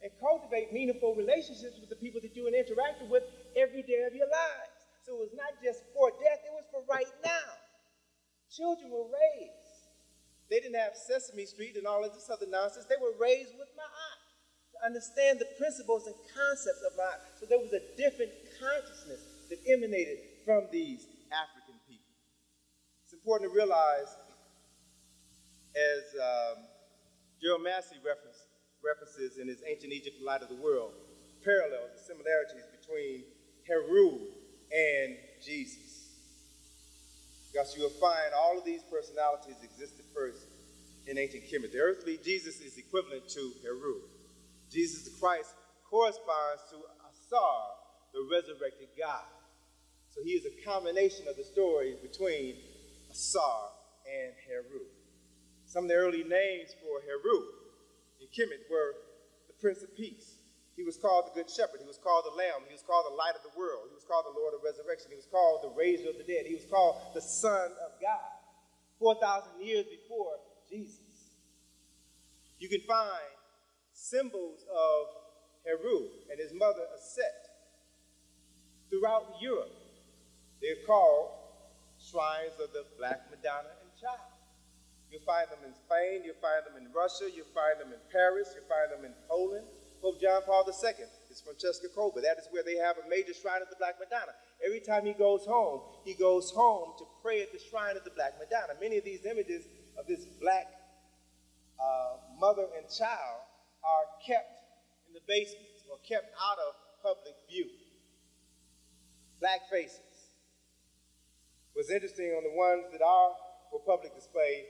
Speaker 2: and cultivate meaningful relationships with the people that you interacted with every day of your lives. So it was not just for death, it was for right now. Children were raised. They didn't have Sesame Street and all of this other nonsense. They were raised with Ma'at to understand the principles and concepts of Ma'at. So there was a different consciousness that emanated from these African people. It's important to realize, as Gerald Massey references in his Ancient Egypt, the Light of the World, parallels and similarities between Heru and Jesus. Because you will find all of these personalities existed first in ancient Kemet. The earthly Jesus is equivalent to Heru. Jesus the Christ corresponds to Asar, the resurrected God. So he is a combination of the story between Asar and Heru. Some of the early names for Heru in Kemet were the Prince of Peace. He was called the Good Shepherd. He was called the Lamb. He was called the Light of the World. He was called the Lord of Resurrection. He was called the Raiser of the Dead. He was called the Son of God, 4,000 years before Jesus. You can find symbols of Heru and his mother Aset throughout Europe. They're called shrines of the Black Madonna and Child. You'll find them in Spain. You'll find them in Russia. You'll find them in Paris. You'll find them in Poland. Pope John Paul II is from Czeskokowa. That is where they have a major shrine of the Black Madonna. Every time he goes home to pray at the shrine of the Black Madonna. Many of these images of this black mother and child are kept in the basements or kept out of public view. Black faces. What's interesting on the ones that are for public display,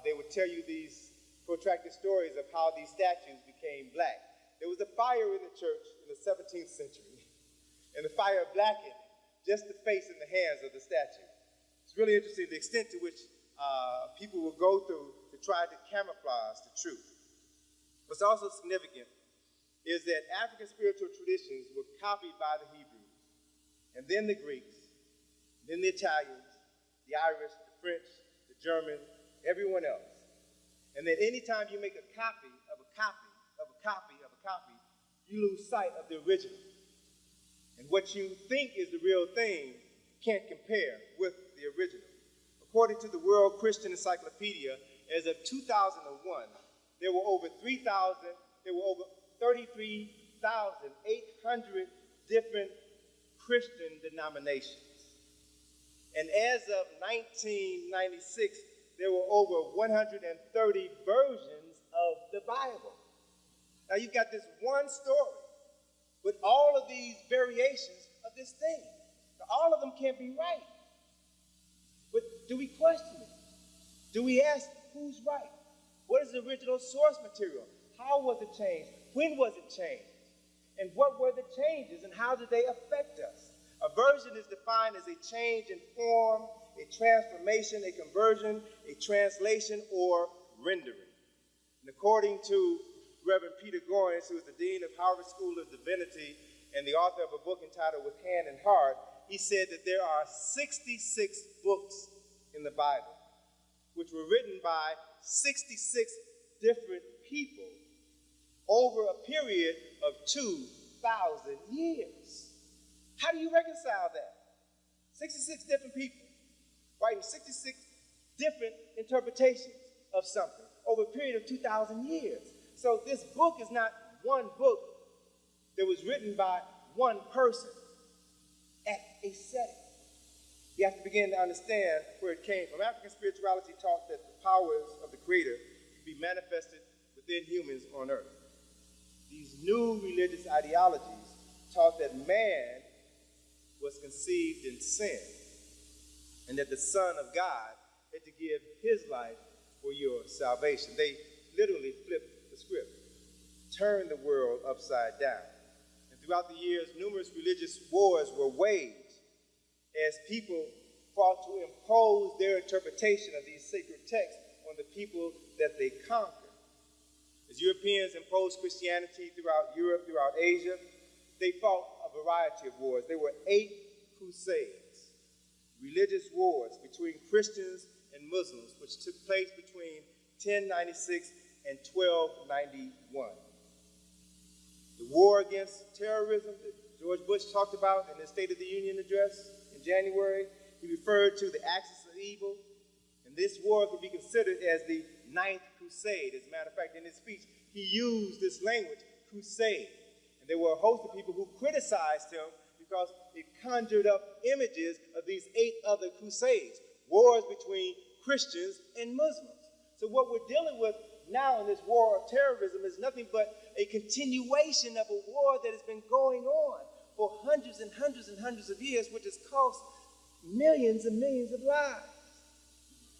Speaker 2: they would tell you these protracted stories of how these statues became black. There was a fire in the church in the 17th century, and the fire blackened just the face and the hands of the statue. It's really interesting the extent to which people will go through to try to camouflage the truth. What's also significant is that African spiritual traditions were copied by the Hebrews, and then the Greeks, then the Italians, the Irish, the French, the German, everyone else. And that anytime you make a copy of a copy of a copy of a copy, you lose sight of the original. And what you think is the real thing can't compare with the original. According to the World Christian Encyclopedia, as of 2001, there were over 33,800 different Christian denominations. And as of 1996, there were over 130 versions of the Bible. Now you've got this one story with all of these variations of this thing. Now, all of them can't be right. But do we question it? Do we ask who's right? What is the original source material? How was it changed? When was it changed? And what were the changes and how did they affect us? A version is defined as a change in form, a transformation, a conversion, a translation, or rendering. And according to Reverend Peter Goins, who is the Dean of Harvard School of Divinity and the author of a book entitled With Hand and Heart, he said that there are 66 books in the Bible, which were written by 66 different people over a period of 2,000 years. How do you reconcile that? 66 different people writing 66 different interpretations of something over a period of 2,000 years. So this book is not one book that was written by one person at a setting. You have to begin to understand where it came from. African spirituality taught that the powers of the Creator could be manifested within humans on earth. These new religious ideologies taught that man was conceived in sin and that the Son of God had to give his life for your salvation. They literally flipped the script, turned the world upside down. And throughout the years, numerous religious wars were waged as people fought to impose their interpretation of these sacred texts on the people that they conquered. As Europeans imposed Christianity throughout Europe, throughout Asia, they fought a variety of wars. There were 8 crusades, religious wars between Christians and Muslims, which took place between 1096 and 1291. The war against terrorism that George Bush talked about in his State of the Union address in January, he referred to the axis of evil, and this war could be considered as the 9th crusade. As a matter of fact, in his speech, he used this language, crusade. And there were a host of people who criticized him because it conjured up images of these 8 other crusades, wars between Christians and Muslims. So what we're dealing with now in this war of terrorism is nothing but a continuation of a war that has been going on for hundreds and hundreds and hundreds of years, which has cost millions and millions of lives.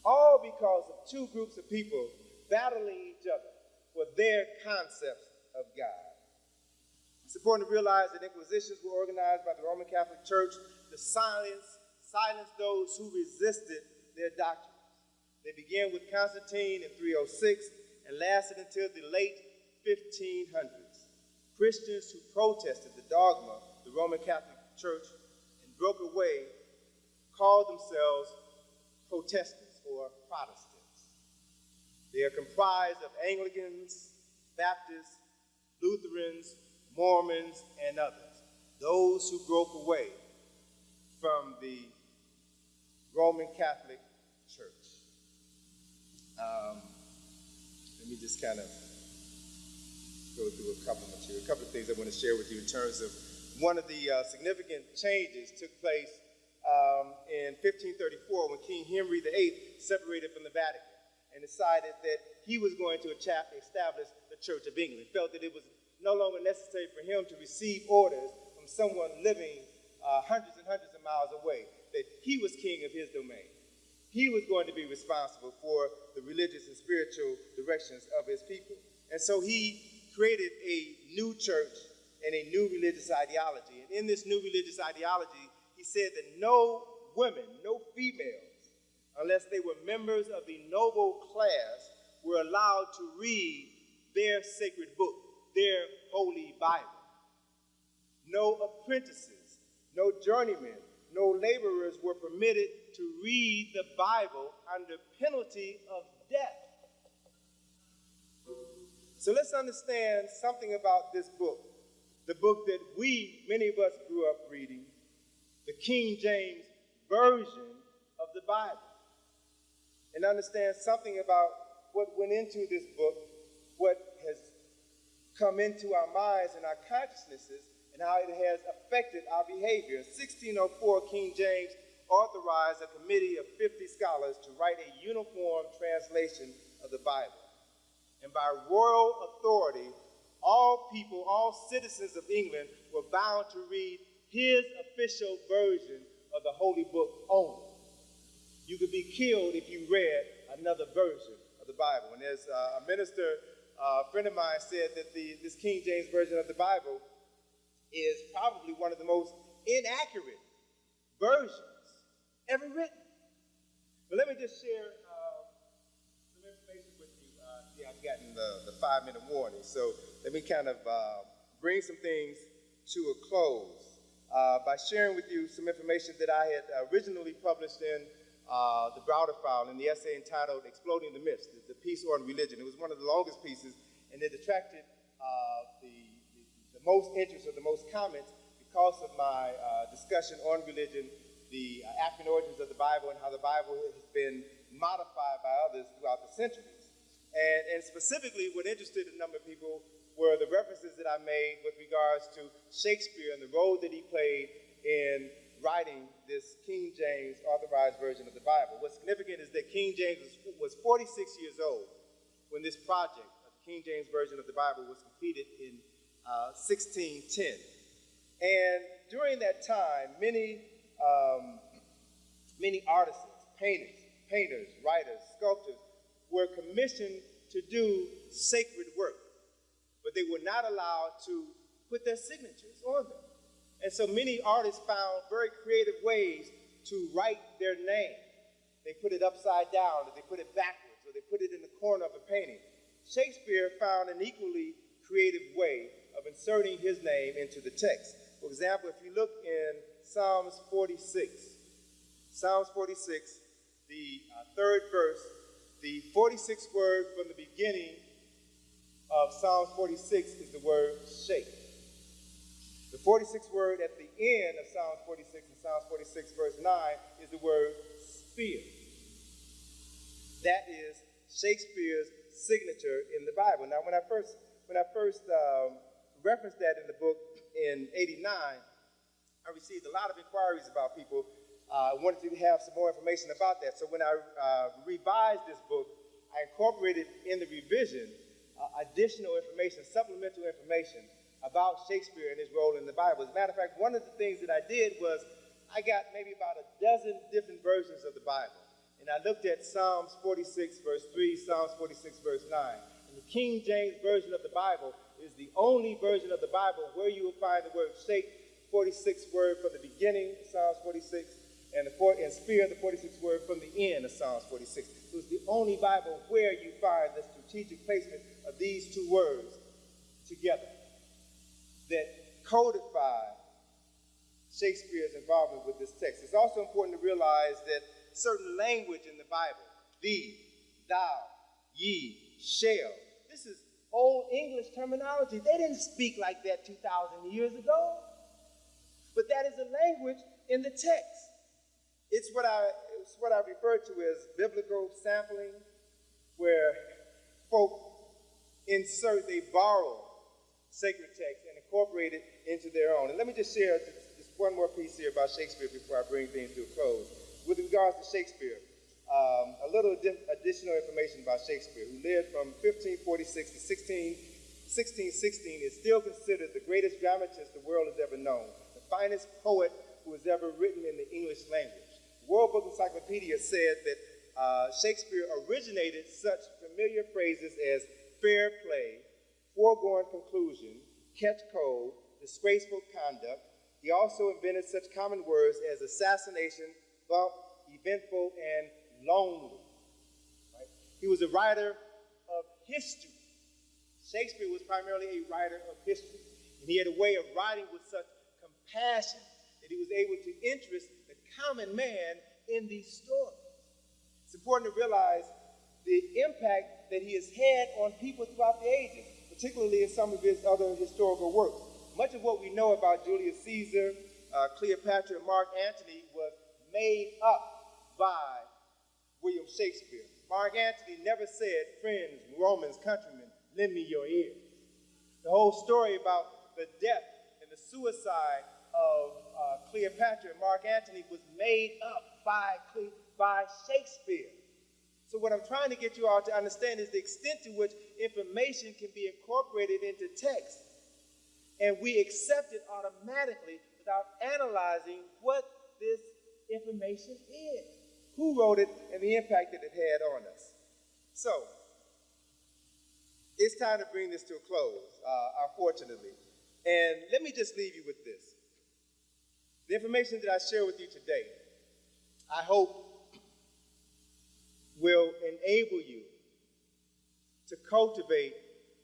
Speaker 2: All because of 2 groups of people battling each other for their concepts of God. It's important to realize that inquisitions were organized by the Roman Catholic Church to silence those who resisted their doctrines. They began with Constantine in 306 and lasted until the late 1500s. Christians who protested the dogma of the Roman Catholic Church and broke away called themselves Protestants or Protestants. They are comprised of Anglicans, Baptists, Lutherans, Mormons, and others. Those who broke away from the Roman Catholic Church. Let me just kind of go through a couple of things I want to share with you in terms of one of the significant changes took place in 1534 when King Henry VIII separated from the Vatican and decided that he was going to establish the Church of England. Felt that it was no longer necessary for him to receive orders from someone living hundreds and hundreds of miles away, that he was king of his domain. he was going to be responsible for the religious and spiritual directions of his people. And so he created a new church and a new religious ideology. And in this new religious ideology, he said that no women, no females, unless they were members of the noble class, were allowed to read their sacred book, their holy Bible. No apprentices, no journeymen, no laborers were permitted to read the Bible under penalty of death. So let's understand something about this book, the book that many of us grew up reading, the King James Version of the Bible, and understand something about what went into this book, what has come into our minds and our consciousnesses, and how it has affected our behavior. In 1604, King James authorized a committee of 50 scholars to write a uniform translation of the Bible. And by royal authority, all people, all citizens of England were bound to read his official version of the holy book only. You could be killed if you read another version of the Bible. And as a minister, a friend of mine said that this King James Version of the Bible is probably one of the most inaccurate versions ever written. But let me just share some information with you. I've gotten the 5-minute warning, so let me kind of bring some things to a close by sharing with you some information that I had originally published in the Browder file in the essay entitled Exploding the Myths, the piece on religion. It was one of the longest pieces, and it attracted the most interest or the most comments because of my discussion on religion, the African origins of the Bible, and how the Bible has been modified by others throughout the centuries. And specifically, what interested a number of people were the references that I made with regards to Shakespeare and the role that he played in writing this King James authorized version of the Bible. What's significant is that King James was 46 years old when this project of the King James version of the Bible was completed in 1610. And during that time, many artisans, painters, writers, sculptors were commissioned to do sacred work, but they were not allowed to put their signatures on them. And so many artists found very creative ways to write their name. They put it upside down, or they put it backwards, or they put it in the corner of a painting. Shakespeare found an equally creative way of inserting his name into the text. For example, if you look in Psalms 46, the third verse, the 46th word from the beginning of Psalms 46 is the word shake. The 46th word at the end of Psalms 46 and Psalms 46 verse 9 is the word spear. That is Shakespeare's signature in the Bible. Now, when I first referenced that in the book in '89, I received a lot of inquiries about people wanted to have some more information about that. So when I revised this book, I incorporated in the revision additional information, supplemental information about Shakespeare and his role in the Bible. As a matter of fact, one of the things that I did was I got maybe about a dozen different versions of the Bible. And I looked at Psalms 46 verse 3, Psalms 46 verse 9. And the King James Version of the Bible is the only version of the Bible where you will find the word shake, 46th word from the beginning of Psalms 46, and spear, the 46th word from the end of Psalms 46. So it's the only Bible where you find the strategic placement of these two words together that codify Shakespeare's involvement with this text. It's also important to realize that certain language in the Bible, thee, thou, ye, shall, this is Old English terminology. They didn't speak like that 2,000 years ago. But that is a language in the text. It's what I refer to as biblical sampling, where folk they borrow sacred text and incorporate it into their own. And let me just share just one more piece here about Shakespeare before I bring things to a close. With regards to Shakespeare, a little additional information about Shakespeare, who lived from 1546 to 1616, is still considered the greatest dramatist the world has ever known, the finest poet who has ever written in the English language. World Book Encyclopedia said that Shakespeare originated such familiar phrases as fair play, foregone conclusion, catch cold, disgraceful conduct. He also invented such common words as assassination, bump, eventful, and lonely. Right? He was a writer of history. Shakespeare was primarily a writer of history. And he had a way of writing with such compassion that he was able to interest the common man in these stories. It's important to realize the impact that he has had on people throughout the ages, particularly in some of his other historical works. Much of what we know about Julius Caesar, Cleopatra, and Mark Antony was made up by William Shakespeare. Mark Antony never said, friends, Romans, countrymen, lend me your ears. The whole story about the death and the suicide of Cleopatra and Mark Antony was made up by Shakespeare. So what I'm trying to get you all to understand is the extent to which information can be incorporated into text, and we accept it automatically without analyzing what this information is, who wrote it, and the impact that it had on us. So, it's time to bring this to a close, unfortunately. And let me just leave you with this. The information that I share with you today, I hope will enable you to cultivate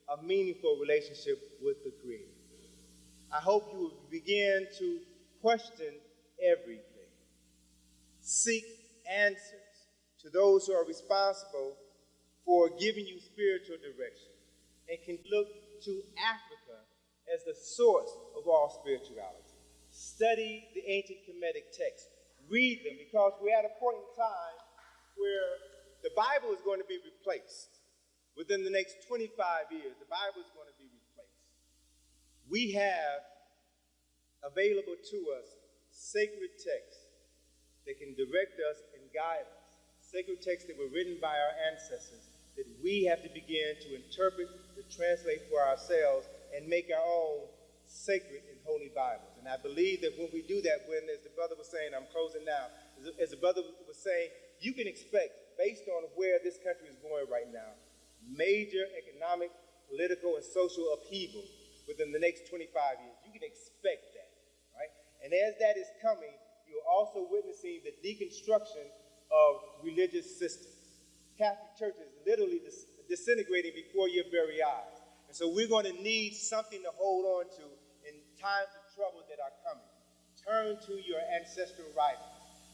Speaker 2: a meaningful relationship with the Creator. I hope you will begin to question everything, seek answers to those who are responsible for giving you spiritual direction, and can look to Africa as the source of all spirituality. Study the ancient Kemetic texts. Read them, because we're at a point in time where the Bible is going to be replaced. Within the next 25 years, the Bible is going to be replaced. We have available to us sacred texts that can direct us and guide us. Sacred texts that were written by our ancestors that we have to begin to interpret, to translate for ourselves, and make our own sacred and holy Bibles. And I believe that when we do that, when, as the brother was saying, I'm closing now, as the brother was saying, you can expect, based on where this country is going right now, major economic, political, and social upheaval within the next 25 years. You can expect that, right? And as that is coming, you're also witnessing the deconstruction of religious systems. Catholic Church is literally disintegrating before your very eyes. And so we're going to need something to hold on to in times of trouble that are coming. Turn to your ancestral writings.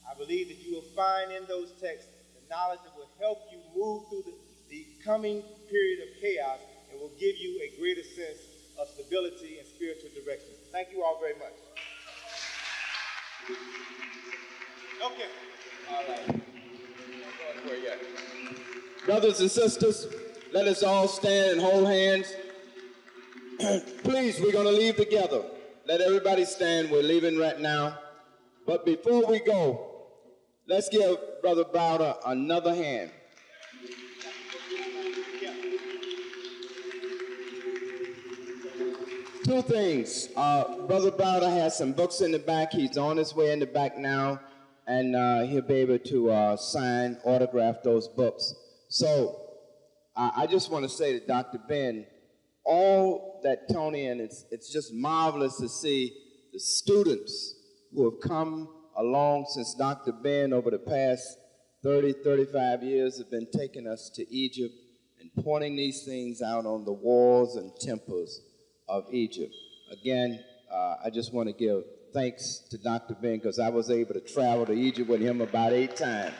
Speaker 2: I believe that you will find in those texts the knowledge that will help you move through the coming period of chaos and will give you a greater sense of stability and spiritual direction. Thank you all very much. Okay. All right. Where you at?
Speaker 6: Brothers and sisters, let us all stand and hold hands. Please, we're going to leave together. Let everybody stand. We're leaving right now. But before we go, let's give Brother Browder another hand. Two things. Brother Browder has some books in the back. He's on his way in the back now, and he'll be able to sign, autograph those books. So I just want to say to Dr. Ben, all that Tony, and it's just marvelous to see the students who have come along since Dr. Ben over the past 30, 35 years have been taking us to Egypt and pointing these things out on the walls and temples of Egypt. Again, I just want to give thanks to Dr. Ben because I was able to travel to Egypt with him about 8 times.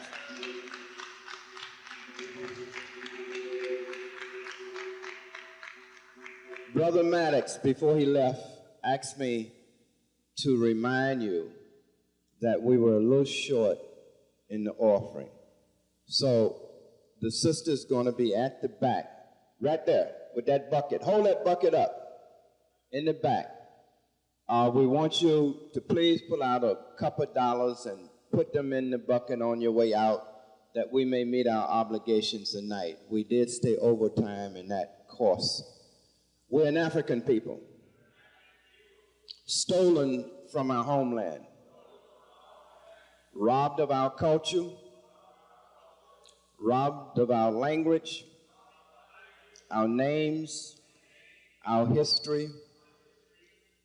Speaker 6: Brother Maddox, before he left, asked me to remind you that we were a little short in the offering. So the sister's going to be at the back, right there, with that bucket. Hold that bucket up in the back. We want you to please pull out a couple of dollars and put them in the bucket on your way out, that we may meet our obligations tonight. We did stay overtime, and that costs. We're an African people, stolen from our homeland. robbed of our culture, robbed of our language, our names, our history,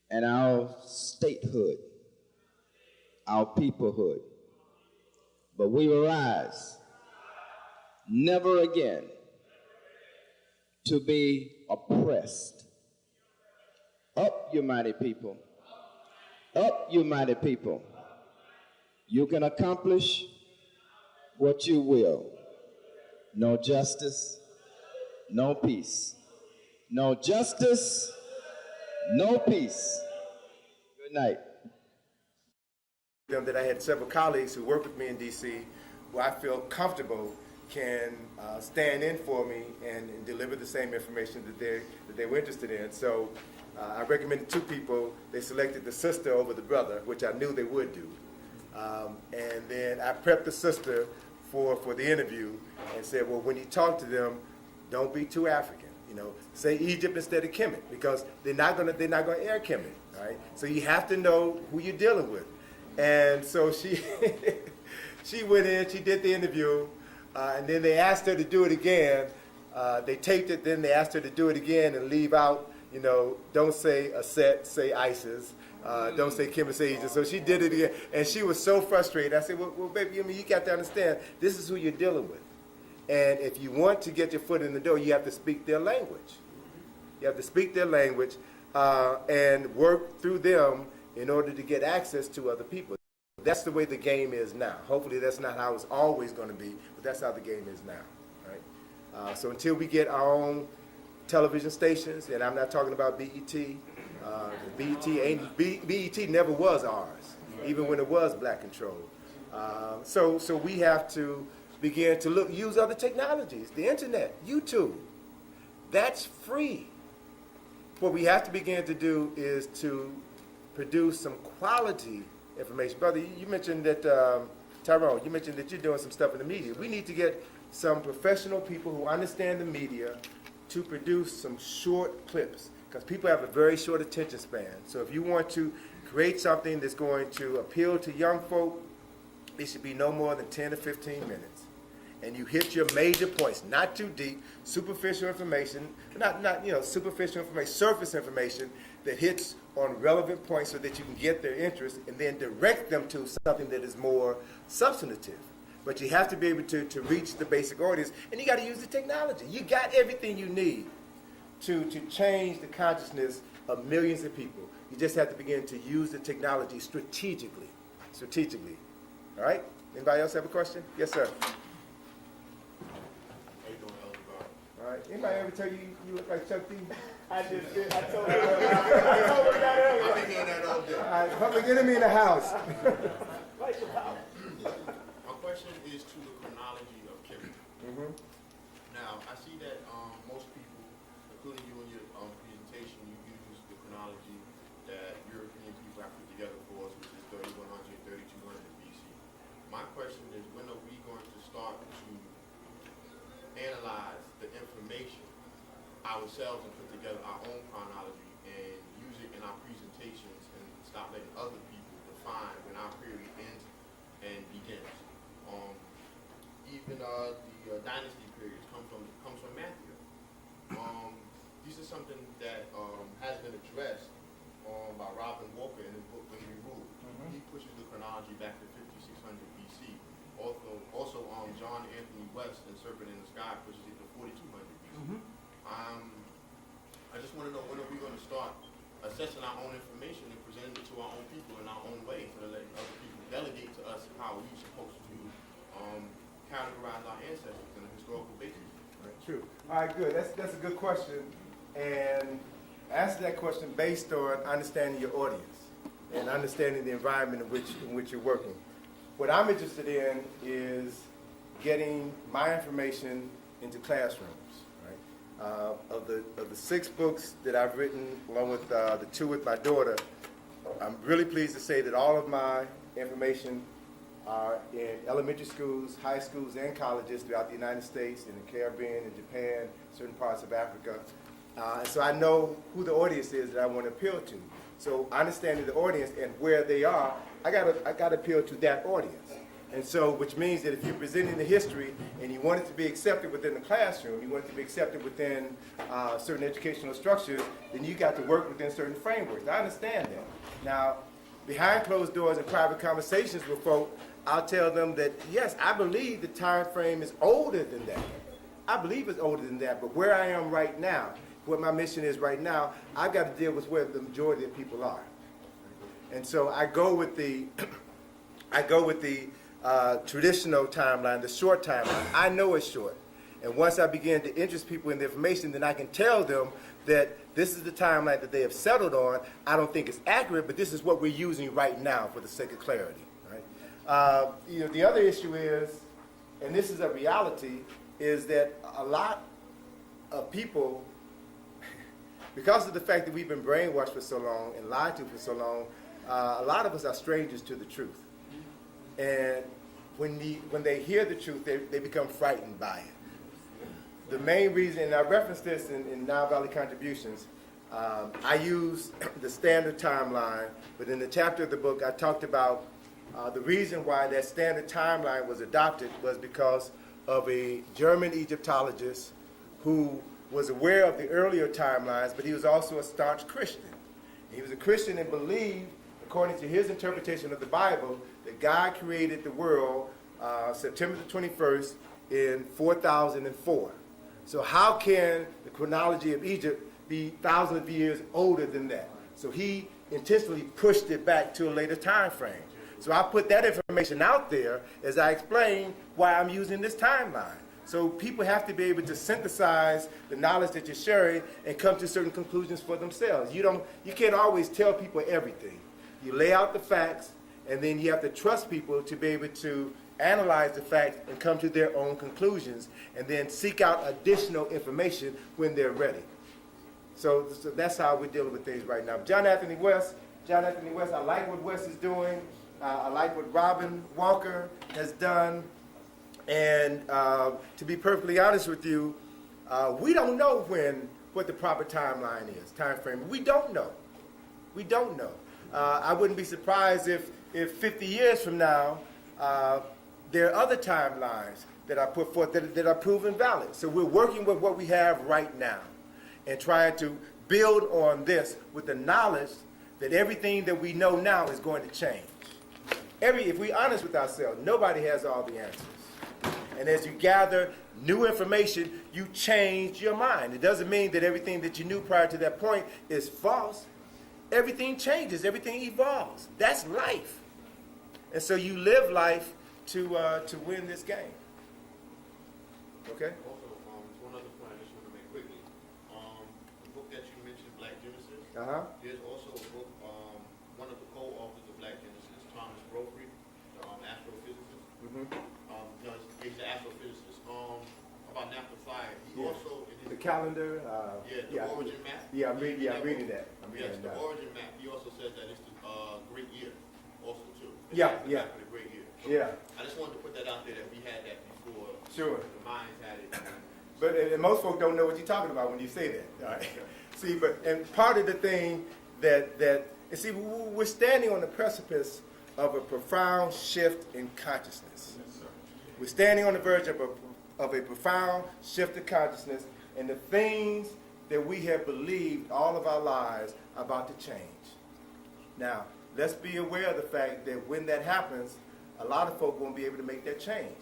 Speaker 6: and our statehood, our peoplehood. But we will rise, never again to be oppressed. Up, you mighty people. Up, you mighty people. You can accomplish what you will. No justice, no peace. No justice, no peace. Good night.
Speaker 2: That I had several colleagues who work with me in D.C. who I feel comfortable can stand in for me and deliver the same information that they were interested in. So I recommended two people. They selected the sister over the brother, which I knew they would do. And then I prepped the sister for the interview and said, well, when you talk to them, don't be too African. You know, say Egypt instead of Kemet, because they're not gonna air Kemet, right? So you have to know who you're dealing with. And so she she went in, she did the interview, and then they asked her to do it again. They taped it, then they asked her to do it again and leave out, you know, don't say Aset, say ISIS. Don't say Kemet, say Egypt. So she did it again, and she was so frustrated. I said, well, baby, I mean, you got to understand, this is who you're dealing with. And if you want to get your foot in the door, you have to speak their language. You have to speak their language and work through them in order to get access to other people. That's the way the game is now. Hopefully that's not how it's always going to be, but that's how the game is now, right? So until we get our own television stations, and I'm not talking about BET, BET never was ours, even when it was black controlled. So we have to begin to use other technologies, the internet, YouTube. That's free. What we have to begin to do is to produce some quality information. Brother, you mentioned that, Tyrone, you mentioned that you're doing some stuff in the media. We need to get some professional people who understand the media to produce some short clips, because people have a very short attention span. So if you want to create something that's going to appeal to young folk, it should be no more than 10 to 15 minutes. And you hit your major points, not too deep, superficial information, not superficial information, surface information that hits on relevant points so that you can get their interest and then direct them to something that is more substantive. But you have to be able to reach the basic audience, and you got to use the technology. You got everything you need to change the consciousness of millions of people. You just have to begin to use the technology strategically. All right? Anybody else have a question? Yes, sir. All right. Anybody ever tell you you look like Chuck D? I just did. I told her. That earlier. I've been hearing that all day. All right. Public enemy in the house.
Speaker 7: My question is to the chronology of Kemet. Now, I see that most people, including you in your presentation, you use the chronology that European people have put together for us, which is 3100, 3200 BC. My question is, when are we going to start to analyze the information ourselves and put together our own chronology and use it in our presentations and stop letting other people define when our period ends and begins? Even the dynasty periods comes from Matthew. These are something that has been addressed by Robin Walker in his book When We Rule. He pushes the chronology back to 5600 BC. Also, John Anthony West in Serpent in the Sky pushes it to 4200 BC. I just want to know, when are we going to start assessing our own information and presenting it to our own people in our own way, so that letting other people delegate to us how we're supposed to categorize our ancestors on a historical basis?
Speaker 2: True. All right, good. That's a good question. And answer that question based on understanding your audience and understanding the environment in which you're working. What I'm interested in is getting my information into classrooms. Right? Of the 6 books that I've written, along with the 2 with my daughter, I'm really pleased to say that all of my information are in elementary schools, high schools, and colleges throughout the United States, in the Caribbean, in Japan, certain parts of Africa. So I know who the audience is that I want to appeal to. So understanding the audience and where they are, I gotta appeal to that audience. And so, which means that if you're presenting the history and you want it to be accepted within the classroom, you want it to be accepted within certain educational structures, then you got to work within certain frameworks. I understand that. Now, behind closed doors and private conversations with folk, I'll tell them that, yes, I believe the time frame is older than that. I believe it's older than that, but where I am right now, what my mission is right now, I've got to deal with where the majority of people are. And so I go with the, traditional timeline, the short timeline. I know it's short. And once I begin to interest people in the information, then I can tell them that this is the timeline that they have settled on. I don't think it's accurate, but this is what we're using right now for the sake of clarity. Right? The other issue is, and this is a reality, is that a lot of people, because of the fact that we've been brainwashed for so long and lied to for so long, a lot of us are strangers to the truth. And when they hear the truth, they become frightened by it. The main reason, and I referenced this in Nile Valley Contributions, I use the standard timeline, but in the chapter of the book I talked about the reason why that standard timeline was adopted was because of a German Egyptologist who was aware of the earlier timelines, but he was also a staunch Christian. He was a Christian and believed, according to his interpretation of the Bible, that God created the world September the 21st in 4004. So how can the chronology of Egypt be thousands of years older than that? So he intentionally pushed it back to a later time frame. So I put that information out there as I explain why I'm using this timeline. So people have to be able to synthesize the knowledge that you're sharing and come to certain conclusions for themselves. You can't always tell people everything. You lay out the facts, and then you have to trust people to be able to analyze the facts and come to their own conclusions, and then seek out additional information when they're ready. So that's how we're dealing with things right now. John Anthony West, I like what West is doing. I like what Robin Walker has done. And to be perfectly honest with you, we don't know what the proper timeline is, time frame. We don't know. I wouldn't be surprised if 50 years from now, there are other timelines that are put forth that are proven valid. So we're working with what we have right now and trying to build on this with the knowledge that everything that we know now is going to change. If we're honest with ourselves, nobody has all the answers. And as you gather new information, you change your mind. It doesn't mean that everything that you knew prior to that point is false. Everything changes, everything evolves. That's life. And so you live life to win this game. Okay?
Speaker 7: Also, one other point I just want to make quickly. The book that you mentioned, Black Genesis, there's also a book, one of the co-authors of Black Genesis, Thomas Brophy, the astrophysicist. He's the astrophysicist. About Naphtha Fire. He also in his
Speaker 2: the calendar.
Speaker 7: the origin map.
Speaker 2: Yeah, I'm reading that.
Speaker 7: The origin map. He also says that it's the great year, also too. For the great year. So I just wanted to put that out there that we had that before.
Speaker 2: Sure.
Speaker 7: The minds had it.
Speaker 2: But and most folks don't know what you're talking about when you say that. All right. See, and part of the thing we're standing on the precipice of a profound shift in consciousness. Yes, sir. We're standing on the verge of a profound shift in consciousness, and the things that we have believed all of our lives are about to change. Now, let's be aware of the fact that when that happens, a lot of folk won't be able to make that change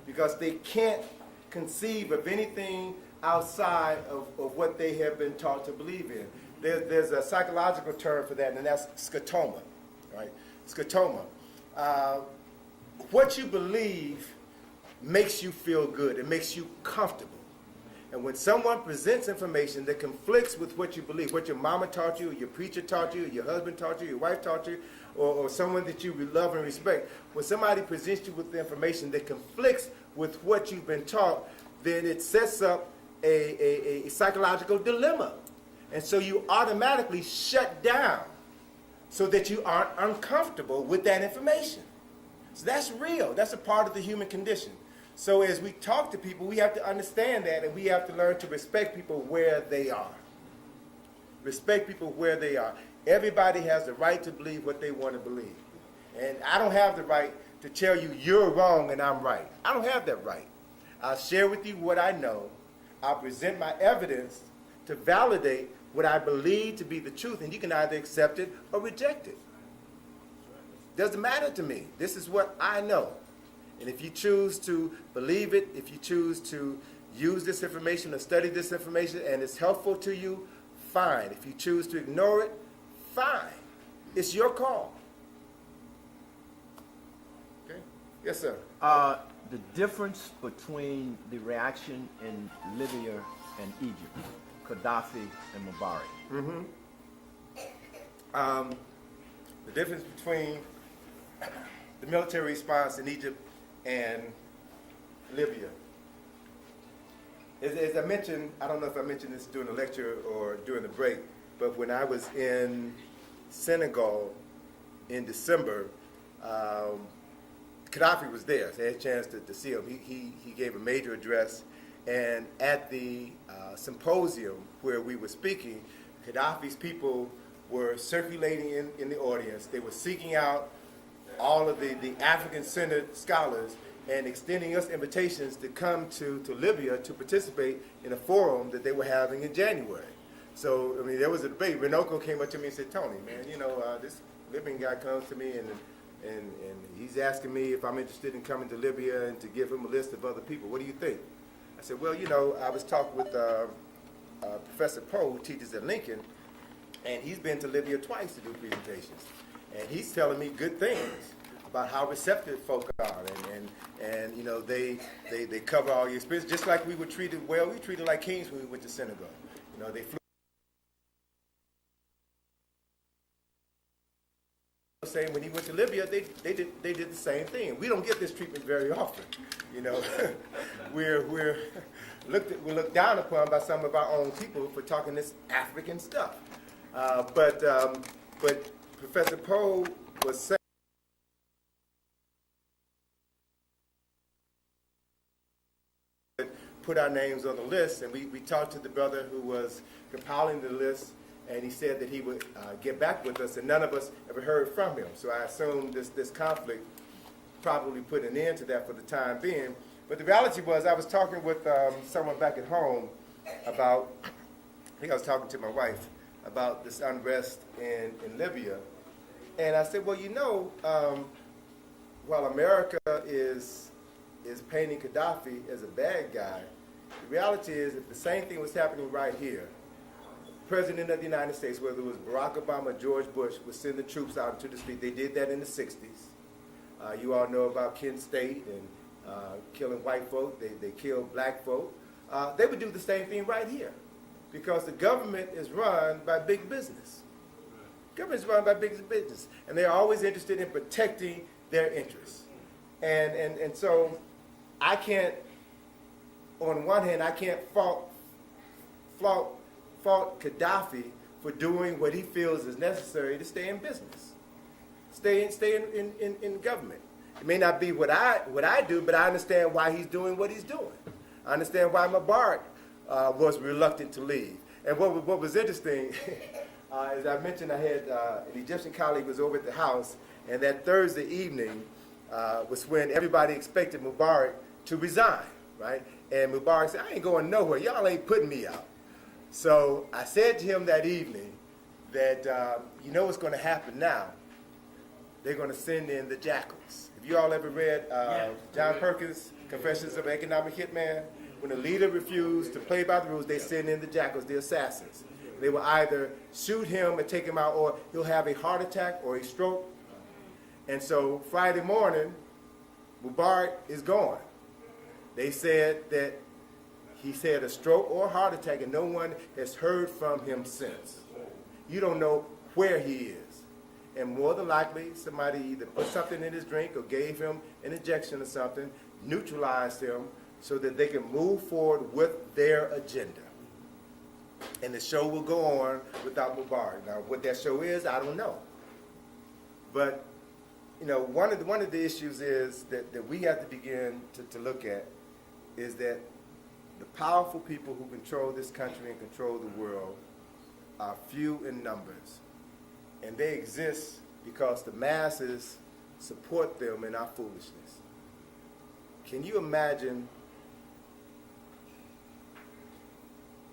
Speaker 2: because they can't conceive of anything outside of what they have been taught to believe in. There's a psychological term for that, and that's scotoma, right? Scotoma. What you believe makes you feel good. It makes you comfortable. And when someone presents information that conflicts with what you believe, what your mama taught you, or your preacher taught you, or your husband taught you, your wife taught you, or someone that you love and respect, when somebody presents you with the information that conflicts with what you've been taught, then it sets up a psychological dilemma. And so you automatically shut down so that you aren't uncomfortable with that information. So that's real. That's a part of the human condition. So as we talk to people, we have to understand that, and we have to learn to respect people where they are. respect people where they are. Everybody has the right to believe what they want to believe. And I don't have the right to tell you you're wrong and I'm right. I don't have that right. I'll share with you what I know. I'll present my evidence to validate what I believe to be the truth, and you can either accept it or reject it. Doesn't matter to me. This is what I know. And if you choose to believe it, if you choose to use this information or study this information and it's helpful to you, fine. If you choose to ignore it, fine. It's your call. Okay? Yes, sir.
Speaker 3: The difference between the reaction in Libya and Egypt, Gaddafi and Mubarak.
Speaker 2: The difference between the military response in Egypt and Libya. As I mentioned, I don't know if I mentioned this during the lecture or during the break, but when I was in Senegal in December, Gaddafi was there, so I had a chance to see him. He gave a major address, and at the symposium where we were speaking, Gaddafi's people were circulating in the audience. They were seeking out all of the African-centered scholars and extending us invitations to come to Libya to participate in a forum that they were having in January. So, I mean, there was a debate. Renoko came up to me and said, Tony, man, you know, this Libyan guy comes to me and he's asking me if I'm interested in coming to Libya and to give him a list of other people. What do you think? I said, well, you know, I was talking with Professor Poe, who teaches at Lincoln, and he's been to Libya twice to do presentations. And he's telling me good things about how receptive folk are, and you know, they cover all your experience, just like we were treated well. We treated like kings when we went to Senegal. You know, they flew. Saying when he went to Libya, they did the same thing. We don't get this treatment very often. You know, we're looked down upon by some of our own people for talking this African stuff. But Professor Poe was saying, put our names on the list, and we talked to the brother who was compiling the list, and he said that he would get back with us, and none of us ever heard from him. So I assume this conflict probably put an end to that for the time being. But the reality was, I was talking with someone back at home about, I think I was talking to my wife, about this unrest in Libya. And I said, well, you know, while America is painting Gaddafi as a bad guy, the reality is if the same thing was happening right here, President of the United States, whether it was Barack Obama or George Bush, would send the troops out into the street. They did that in the 60s. You all know about Kent State and killing white folk. They killed black folk. They would do the same thing right here, because the government is run by big business. Government is run by big business, and they're always interested in protecting their interests. And so I can't, on one hand, I can't fault Gaddafi for doing what he feels is necessary to stay in business, stay in government. It may not be what I do, but I understand why he's doing what he's doing. I understand why Mubarak was reluctant to leave. And what was interesting, as I mentioned, I had an Egyptian colleague was over at the house, and that Thursday evening was when everybody expected Mubarak to resign, right? And Mubarak said, I ain't going nowhere. Y'all ain't putting me out. So I said to him that evening that, you know what's going to happen now? They're going to send in the jackals. Have you all ever read John Perkins' Confessions of an Economic Hitman? When a leader refused to play by the rules, they send in the jackals, the assassins. They will either shoot him and take him out, or he'll have a heart attack or a stroke. And so Friday morning, Mubarak is gone. They said that he had a stroke or a heart attack, and no one has heard from him since. You don't know where he is. And more than likely, somebody either put something in his drink or gave him an injection or something, neutralized him, so that they can move forward with their agenda. And the show will go on without Mubarak. Now, what that show is, I don't know. But, you know, one of the issues is that we have to begin to look at is that the powerful people who control this country and control the world are few in numbers, and they exist because the masses support them in our foolishness. Can you imagine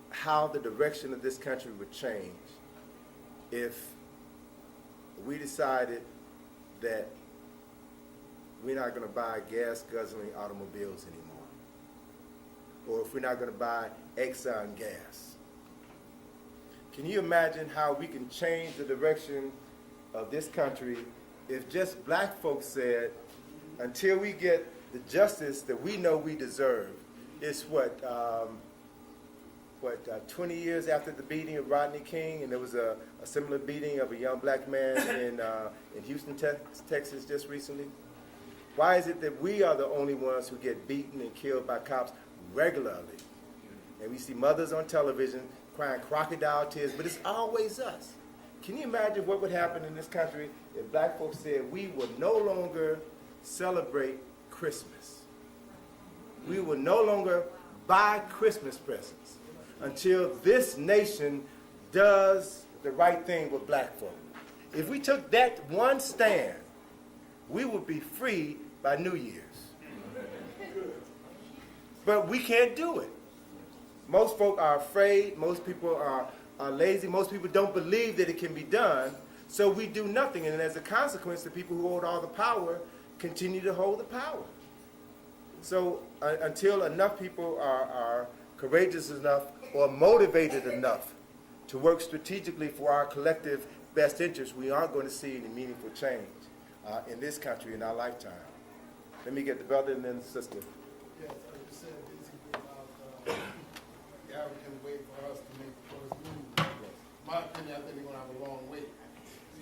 Speaker 2: how the direction of this country would change if we decided that we're not going to buy gas-guzzling automobiles anymore, or if we're not going to buy Exxon gas? Can you imagine how we can change the direction of this country if just black folks said, until we get the justice that we know we deserve? It's 20 years after the beating of Rodney King, and there was a similar beating of a young black man in Houston, Texas just recently. Why is it that we are the only ones who get beaten and killed by cops regularly? And we see mothers on television crying crocodile tears, but it's always us. Can you imagine what would happen in this country if black folks said we will no longer celebrate Christmas? We will no longer buy Christmas presents until this nation does the right thing with black folk. If we took that one stand, we would be free by New Year's. But we can't do it. Most folk are afraid, most people are lazy, most people don't believe that it can be done, so we do nothing. And as a consequence, the people who hold all the power continue to hold the power. So until enough people are courageous enough or motivated enough to work strategically for our collective best interests, we aren't going to see any meaningful change in this country in our lifetime. Let me get the brother and then the sister.
Speaker 8: Yes, I was saying basically about the African way for us to make the first move. My opinion, I think we're going to have a long wait.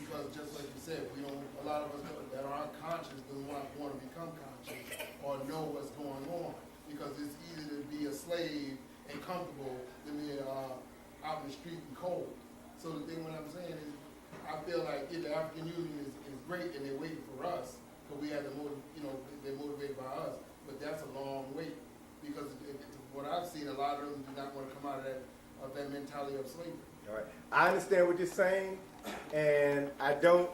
Speaker 8: Because just like you said, we don't, a lot of us that are unconscious don't want to become conscious or know what's going on. Because it's easier to be a slave and comfortable than be out in the street and cold. So the thing what I'm saying is, I feel like the African Union is great and they're waiting for us, because we have to they're motivated by us, but that's a long wait, because what I've seen, a lot of them do not want to come out of that mentality of slavery.
Speaker 2: All right. I understand what you're saying, and I don't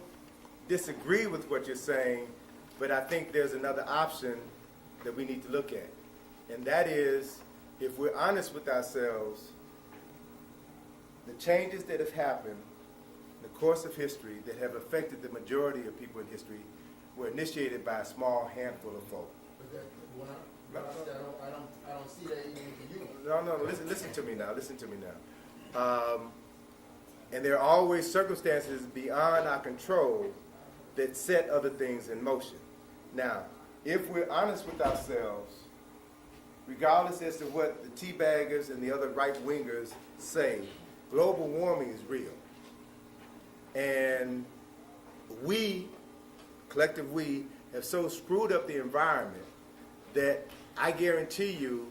Speaker 2: disagree with what you're saying, but I think there's another option that we need to look at, and that is, if we're honest with ourselves, the changes that have happened in the course of history that have affected the majority of people in history were initiated by a small handful of folk.
Speaker 8: But that, when I don't see that even with you.
Speaker 2: No, listen to me now. And there are always circumstances beyond our control that set other things in motion. Now, if we're honest with ourselves, regardless as to what the teabaggers and the other right-wingers say, global warming is real. And we, collective we, have so screwed up the environment that I guarantee you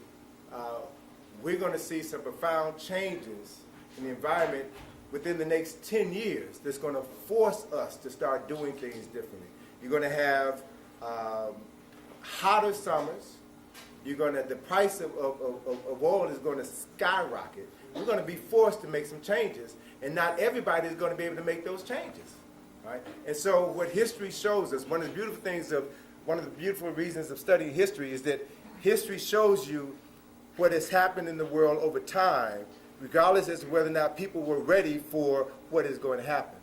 Speaker 2: we're going to see some profound changes in the environment within the next 10 years that's going to force us to start doing things differently. You're going to have hotter summers. The price of oil is going to skyrocket. We're going to be forced to make some changes, and not everybody is going to be able to make those changes. Right? And so what history shows us, one of the beautiful reasons of studying history is that history shows you what has happened in the world over time, regardless as to whether or not people were ready for what is going to happen.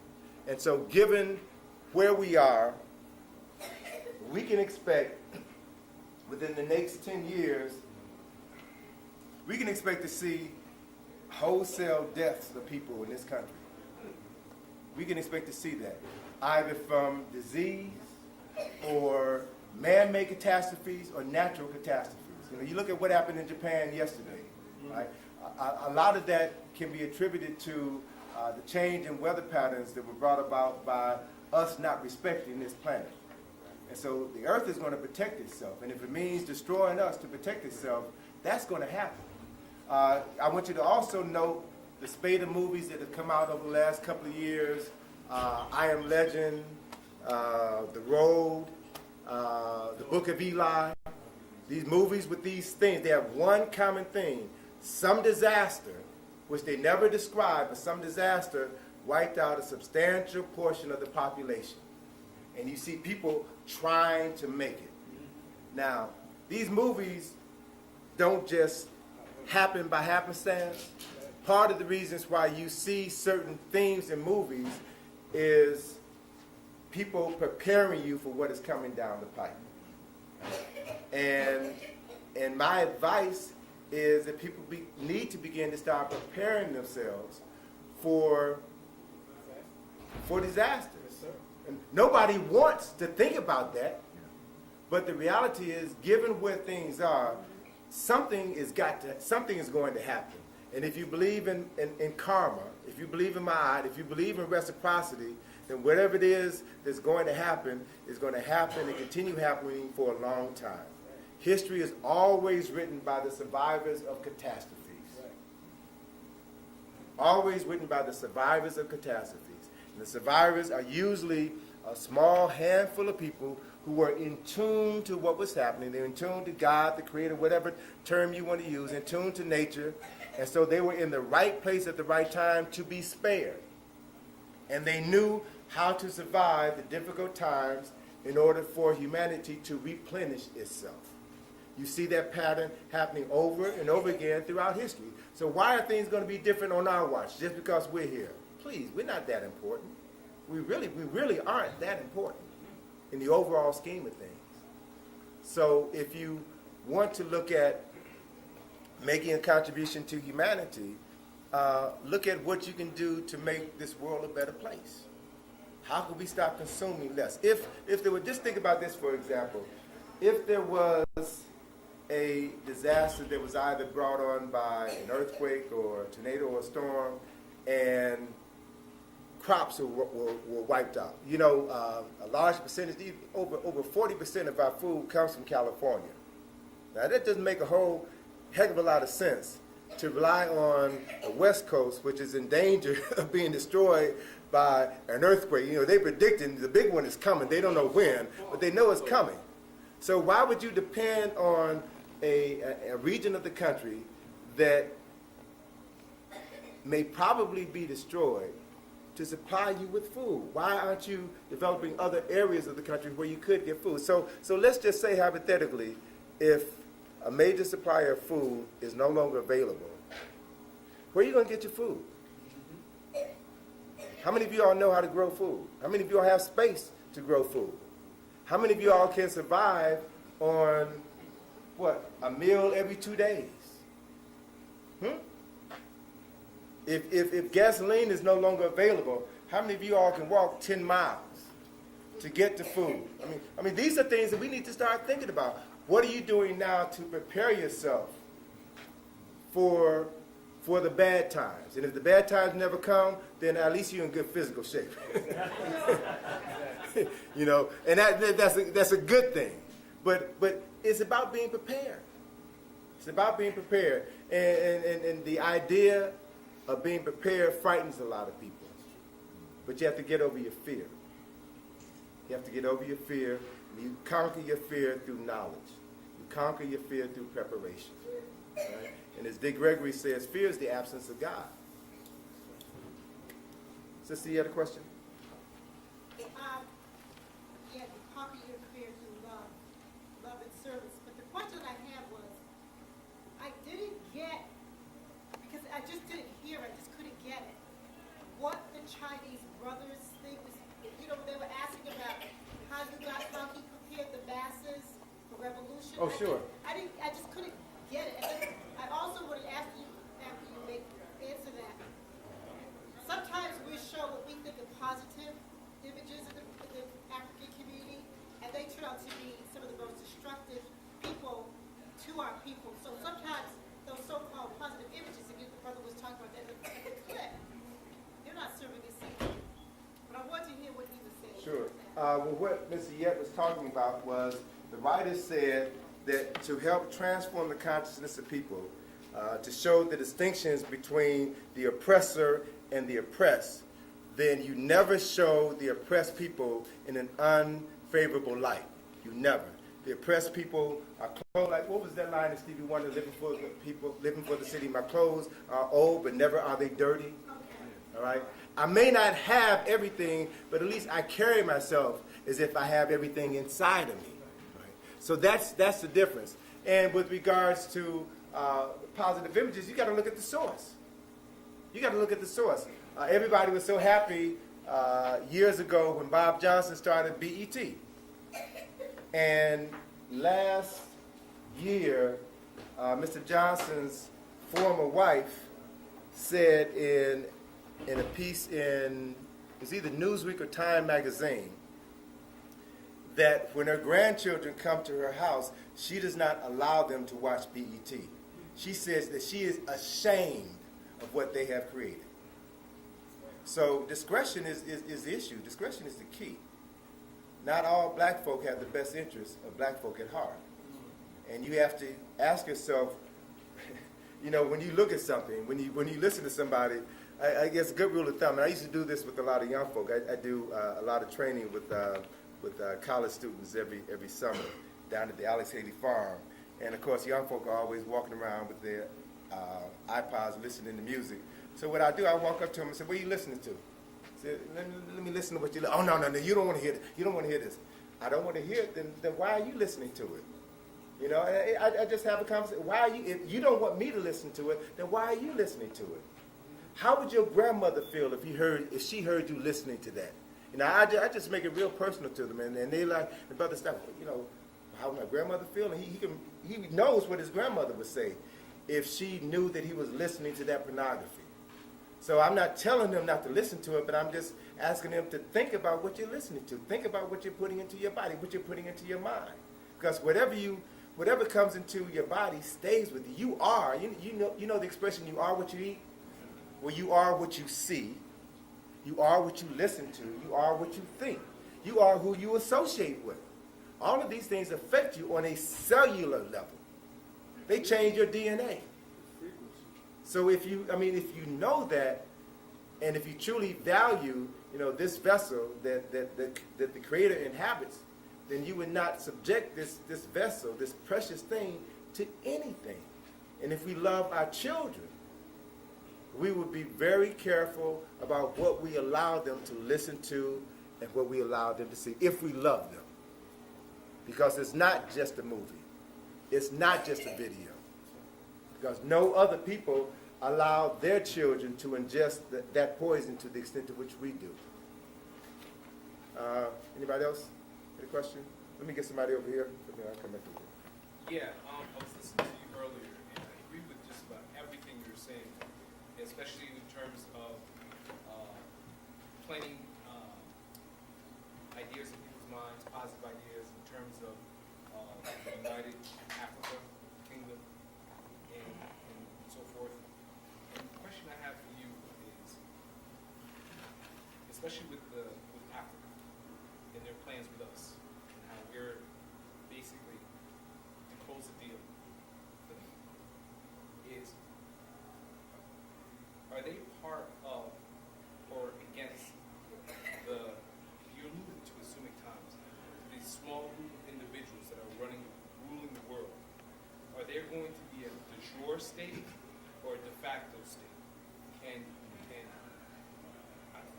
Speaker 2: And so given where we are, we can expect within the next 10 years, we can expect to see wholesale deaths of people in this country. We can expect to see that, either from disease or man-made catastrophes or natural catastrophes. You look at what happened in Japan yesterday, right? A lot of that can be attributed to the change in weather patterns that were brought about by us not respecting this planet. And so the earth is going to protect itself, and if it means destroying us to protect itself, that's going to happen. I want you to also note the spate of movies that have come out over the last couple of years, I Am Legend, The Road, The Book of Eli. These movies with these things, they have one common thing. Some disaster which they never described, but some disaster wiped out a substantial portion of the population. And you see people trying to make it. Now, these movies don't just happen by happenstance. Part of the reasons why you see certain themes in movies is people preparing you for what is coming down the pipe. And my advice is that people need to begin to start preparing themselves for disasters. And nobody wants to think about that, but the reality is, given where things are, something is going to happen. And if you believe in karma, if you believe in ma'at, if you believe in reciprocity, then whatever it is that's going to happen is going to happen and continue happening for a long time. History is always written by the survivors of catastrophes. Always written by the survivors of catastrophes. And the survivors are usually a small handful of people who were in tune to what was happening. They're in tune to God, the Creator, whatever term you want to use, in tune to nature. And so they were in the right place at the right time to be spared. And they knew how to survive the difficult times in order for humanity to replenish itself. You see that pattern happening over and over again throughout history. So why are things going to be different on our watch just because we're here? Please, we're not that important. We really aren't that important in the overall scheme of things. So if you want to look at making a contribution to humanity, look at what you can do to make this world a better place. How can we stop consuming less? If there were, just think about this, for example. If there was a disaster that was either brought on by an earthquake or a tornado or a storm, and crops were wiped out. You know, a large percentage, over 40% of our food comes from California. Now that doesn't make a whole heck of a lot of sense to rely on the West Coast, which is in danger of being destroyed by an earthquake. You know, they're predicting the big one is coming. They don't know when, but they know it's coming. So why would you depend on a region of the country that may probably be destroyed to supply you with food? Why aren't you developing other areas of the country where you could get food? So let's just say hypothetically, if a major supplier of food is no longer available, where are you going to get your food? How many of you all know how to grow food? How many of you all have space to grow food? How many of you all can survive on, what, a meal every 2 days? If gasoline is no longer available, how many of you all can walk 10 miles to get to food? I mean, these are things that we need to start thinking about. What are you doing now to prepare yourself for the bad times? And if the bad times never come, then at least you're in good physical shape. You know, and that's a good thing. But it's about being prepared. It's about being prepared. And the idea of being prepared frightens a lot of people. But you have to get over your fear. You have to get over your fear. And you conquer your fear through knowledge. You conquer your fear through preparation. Right? And as Dick Gregory says, fear is the absence of God. Sister, you had a question?
Speaker 9: Yeah, you conquer your fear through love and service. But the question I had was, I didn't get, because I just didn't hear, I just couldn't get it, what the Chinese brothers thing was. You know, they were asking about how he prepared the masses for revolution.
Speaker 2: Oh, sure.
Speaker 9: I just couldn't get it. And then I also would ask you, after you answer that, sometimes we show what we think of positive images in the African community, and they turn out to be some of the most destructive people to our people. So sometimes those so-called positive images, again, the brother was talking about that in the clip, they're not serving a seed. But I want to hear what he was saying.
Speaker 2: Sure. Well, what Mr. Yet was talking about was the writer said that to help transform the consciousness of people, to show the distinctions between the oppressor and the oppressed, then you never show the oppressed people in an unfavorable light. You never. The oppressed people are clothed like, what was that line in Stevie Wonder, living for the people, living for the city. My clothes are old, but never are they dirty. All right? I may not have everything, but at least I carry myself as if I have everything inside of me. Right? So that's the difference. And with regards to positive images, you got to look at the source. You got to look at the source. Everybody was so happy years ago when Bob Johnson started BET. And last year, Mr. Johnson's former wife said in a piece in, it's either Newsweek or Time magazine, that when her grandchildren come to her house, she does not allow them to watch BET. She says that she is ashamed of what they have created. So discretion is the issue. Discretion is the key. Not all black folk have the best interests of black folk at heart. And you have to ask yourself, you know, when you look at something, when you listen to somebody, I guess a good rule of thumb, and I used to do this with a lot of young folk. I do a lot of training with college students every summer down at the Alex Haley Farm. And of course, young folk are always walking around with their iPods listening to music. So what I do, I walk up to them and say, what are you listening to? I say, let me listen to what you listen. Oh, no, you don't want to hear it. You don't want to hear this. I don't want to hear it, then why are you listening to it? You know, I just have a conversation. Why are you, if you don't want me to listen to it, then why are you listening to it? How would your grandmother feel if she heard you listening to that? You know, I just make it real personal to them, and they like, the brother stuff, you know, how would my grandmother feel? And he knows what his grandmother would say if she knew that he was listening to that pornography. So I'm not telling them not to listen to it, but I'm just asking them to think about what you're listening to. Think about what you're putting into your body, what you're putting into your mind. Because whatever comes into your body stays with you. You are, you know the expression, you are what you eat? Well, you are what you see. You are what you listen to. You are what you think. You are who you associate with. All of these things affect you on a cellular level. They change your DNA. So if you know that, and if you truly value, you know, this vessel that the Creator inhabits, then you would not subject this vessel, this precious thing, to anything. And if we love our children, we would be very careful about what we allow them to listen to and what we allow them to see, if we love them. Because it's not just a movie. It's not just a video. Because no other people allow their children to ingest that poison to the extent to which we do. Anybody else? Any question? Let me get somebody over here, and then I'll come back to you.
Speaker 10: Yeah, I was listening to you earlier, and I agree with just about everything you're saying, especially in terms of planting ideas in people's minds, positive ideas in terms of the United Africa Kingdom and so forth. And the question I have for you is, especially with Africa and their plans with us, and how we're basically to close the deal for them, is, are they part of or against you alluded to it so many times, these small group of individuals that are ruling the world? Are there going to be a de jure state or a de facto state? And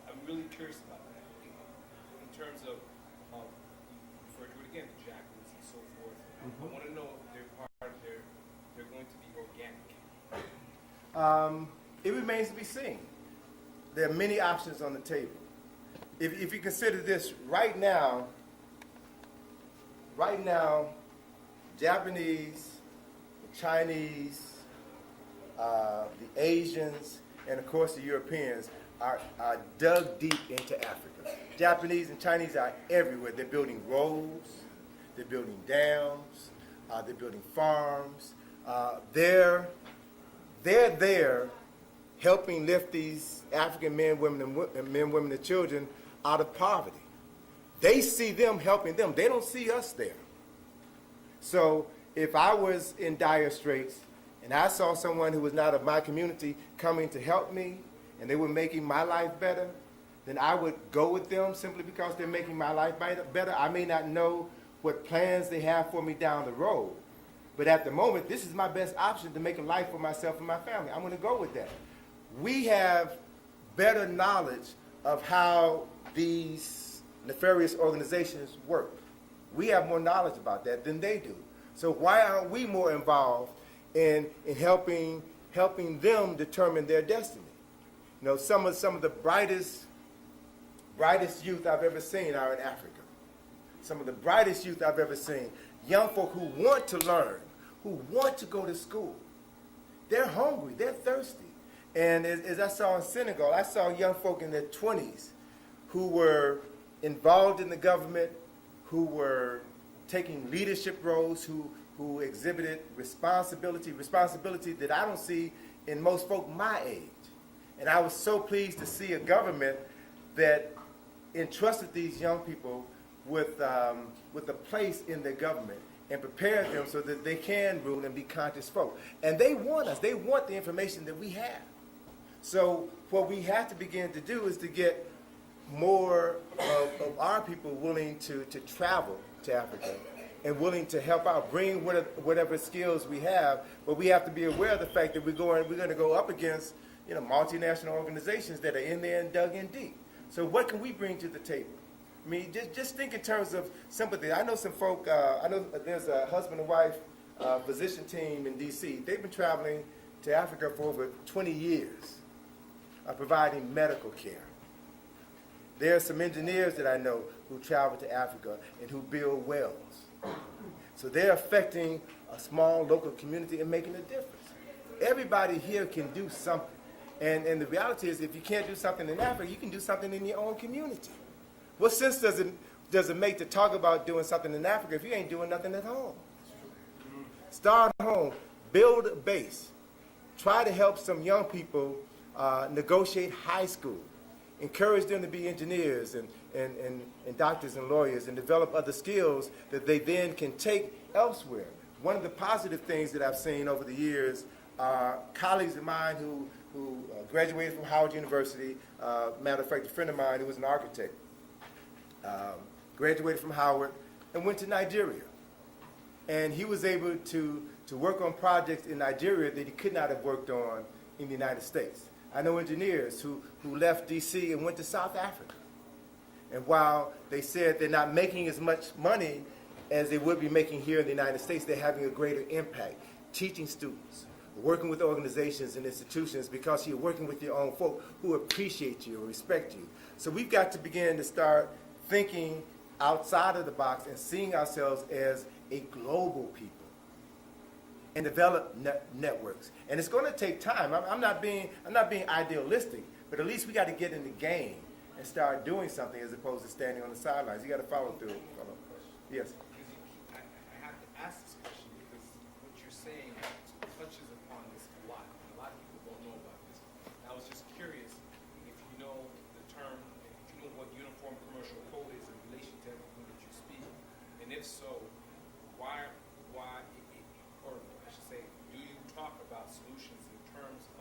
Speaker 10: I'm really curious about that, in terms of, refer to it again, the jackals and so forth. I want to know if they're going to be organic.
Speaker 2: It remains to be seen. There are many options on the table. If you consider this, right now, Japanese, the Chinese, the Asians, and of course the Europeans are dug deep into Africa. Japanese and Chinese are everywhere. They're building roads, they're building dams, they're building farms. They're there helping lift these African men, women, and children out of poverty. They see them helping them. They don't see us there. So if I was in dire straits and I saw someone who was not of my community coming to help me and they were making my life better, then I would go with them simply because they're making my life better. I may not know what plans they have for me down the road. But at the moment, this is my best option to make a life for myself and my family. I'm going to go with that. We have better knowledge of how these nefarious organizations work. We have more knowledge about that than they do. So why aren't we more involved in helping them determine their destiny? You know, some of the brightest youth I've ever seen are in Africa. Some of the brightest youth I've ever seen. Young folk who want to learn, who want to go to school. They're hungry, they're thirsty. And as I saw in Senegal, I saw young folk in their 20s who were involved in the government, who were taking leadership roles, who exhibited responsibility that I don't see in most folk my age. And I was so pleased to see a government that entrusted these young people with a place in their government and prepared them so that they can rule and be conscious folk. And they want us. They want the information that we have. So what we have to begin to do is to get more of our people willing to travel to Africa and willing to help out, bring whatever skills we have. But we have to be aware of the fact that we're going to go up against, you know, multinational organizations that are in there and dug in deep. So what can we bring to the table? I mean, just think in terms of sympathy. I know some folk, I know there's a husband and wife physician team in D.C. They've been traveling to Africa for over 20 years, providing medical care. There are some engineers that I know who travel to Africa and who build wells. So they're affecting a small local community and making a difference. Everybody here can do something. And the reality is, if you can't do something in Africa, you can do something in your own community. What sense does it make to talk about doing something in Africa if you ain't doing nothing at home? Start at home, build a base, try to help some young people negotiate high school, encourage them to be engineers and doctors and lawyers and develop other skills that they then can take elsewhere. One of the positive things that I've seen over the years are colleagues of mine who graduated from Howard University. Matter of fact, a friend of mine who was an architect graduated from Howard and went to Nigeria. And he was able to work on projects in Nigeria that he could not have worked on in the United States. I know engineers who left D.C. and went to South Africa. And while they said they're not making as much money as they would be making here in the United States, they're having a greater impact, teaching students, working with organizations and institutions, because you're working with your own folk who appreciate you and respect you. So we've got to begin to start thinking outside of the box and seeing ourselves as a global people and develop networks. And it's going to take time. I'm not being idealistic, but at least we got to get in the game and start doing something as opposed to standing on the sidelines. You got to follow through. Yes.
Speaker 10: I have to ask this question because what you're saying touches upon this a lot. And a lot of people don't know about this. I was just curious if you know the term, if you know what uniform commercial code is in relation to everything that you speak, and if so, why, or I should say, do you talk about solutions in terms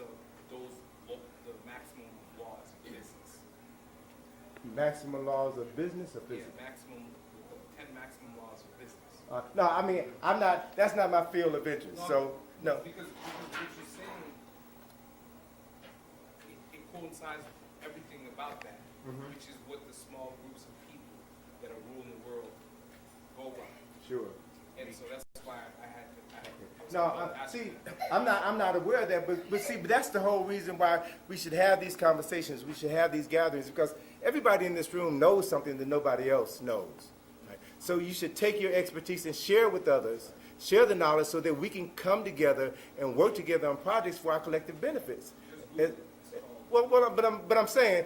Speaker 10: of those the maximum laws of business?
Speaker 2: Maximum laws of business or business?
Speaker 10: Yeah, the 10 maximum laws of business.
Speaker 2: No, I mean, that's not my field of interest, so, no.
Speaker 10: Because what you're saying, it coincides with everything about that, which is what the small groups of people that are ruling the world go by.
Speaker 2: Sure.
Speaker 10: And so that's why I had to
Speaker 2: No, see, I'm not aware of that, but see, but that's the whole reason why we should have these conversations, we should have these gatherings, because everybody in this room knows something that nobody else knows. Right? So you should take your expertise and share with others, share the knowledge so that we can come together and work together on projects for our collective benefits. But I'm saying,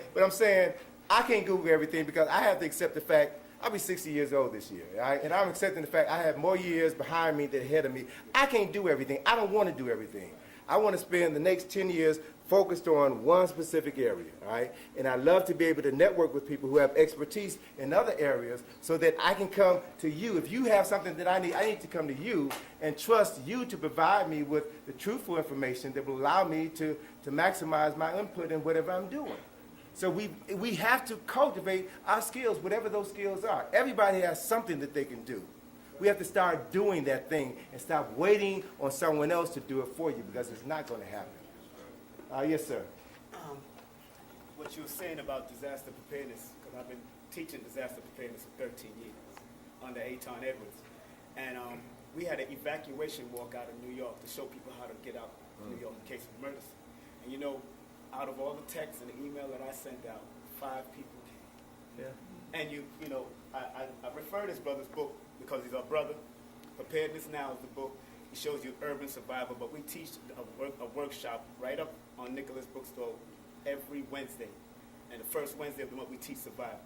Speaker 2: I can't Google everything because I have to accept the fact I'll be 60 years old this year, right? And I'm accepting the fact I have more years behind me than ahead of me. I can't do everything. I don't want to do everything. I want to spend the next 10 years focused on one specific area, right? And I love to be able to network with people who have expertise in other areas so that I can come to you. If you have something that I need to come to you and trust you to provide me with the truthful information that will allow me to maximize my input in whatever I'm doing. So we have to cultivate our skills, whatever those skills are. Everybody has something that they can do. We have to start doing that thing and stop waiting on someone else to do it for you, because it's not going to happen. Yes, sir.
Speaker 11: What you were saying about disaster preparedness, because I've been teaching disaster preparedness for 13 years under Aton Edwards. And we had an evacuation walk out of New York to show people how to get out of New York in case of emergency. And you know, out of all the texts and the email that I sent out, 5 people came. Yeah. And you know, I refer this brother's book because he's our brother. Preparedness Now is the book. He shows you urban survival, but we teach a workshop right up on Nicholas Bookstore every Wednesday. And the first Wednesday of the month we teach survival.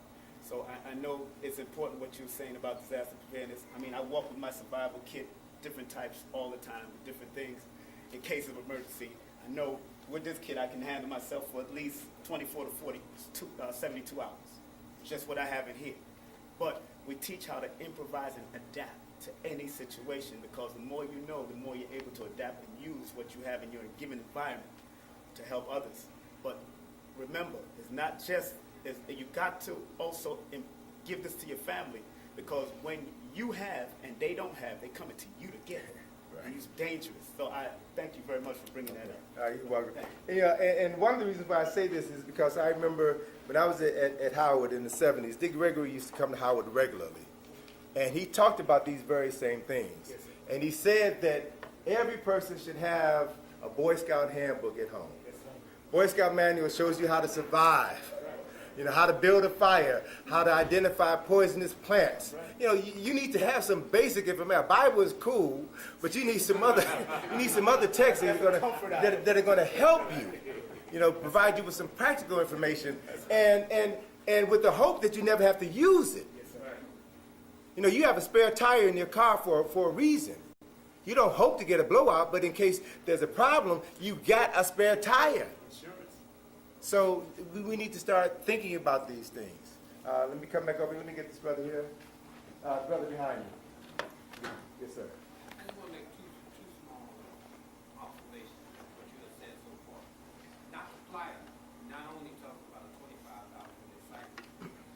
Speaker 11: So I know it's important what you're saying about disaster preparedness. I mean, I walk with my survival kit, different types all the time, with different things in case of emergency. I know with this kit I can handle myself for at least 24 to 72 hours. Just what I have in here. But we teach how to improvise and adapt to any situation, because the more you know, the more you're able to adapt and use what you have in your given environment to help others. But remember, it's not just, you got to also give this to your family, because when you have and they don't have, they coming to you to get it. Right. And it's dangerous. So I thank you very much for bringing that up.
Speaker 2: You're welcome. Yeah, and one of the reasons why I say this is because I remember when I was at Howard in the 70s, Dick Gregory used to come to Howard regularly. And he talked about these very same things. Yes, and he said that every person should have a Boy Scout handbook at home. Yes, Boy Scout manual shows you how to survive, you know, how to build a fire, how to identify poisonous plants. You know, you need to have some basic information. Bible is cool, but you need some other texts that are going to help you. You know, provide you with some practical information, and with the hope that you never have to use it. You know, you have a spare tire in your car for a reason. You don't hope to get a blowout, but in case there's a problem, you got a spare tire. So we need to start thinking about these things. Let me come back over. Let me get this brother here. Brother behind you. Yes, sir.
Speaker 12: I just want to make two small observations of what you have said so far. Dr. Plyer not only talks about a 25,000-minute cycle,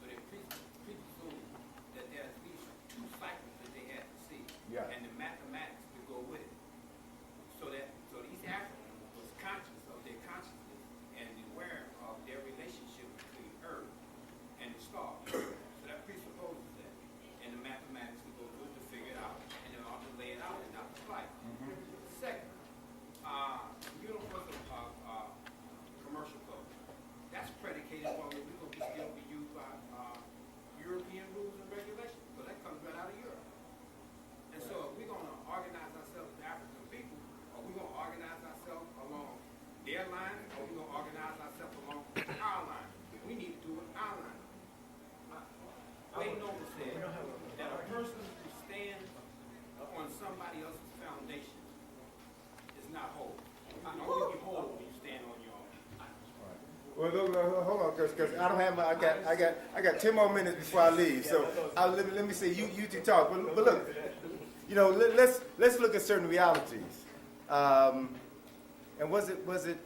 Speaker 12: but it presumes that there are at least 2 cycles that they had to see, and the mathematics to go with it. So these Africans was conscious of their consciousness and aware of their relationship between Earth and the stars. So that presupposes that. And the mathematics to go through to figure it out, and then also lay it out and not apply. Second, universal commercial code. That's predicated on we're going to still be used by European rules and regulations, because that comes right out of Europe. And so if we're going to organize ourselves as African people, or we're going to organize ourselves along their line, or we're going to organize ourselves along our line, we need to do it our line. Wayne Noble said that a person who stands on somebody else's foundation is not whole. You can only be whole when you stand on your own.
Speaker 2: Well, hold on, because I don't have I got 10 more minutes before I leave. So let me say you two talk. But look, you know, let's look at certain realities. And was it?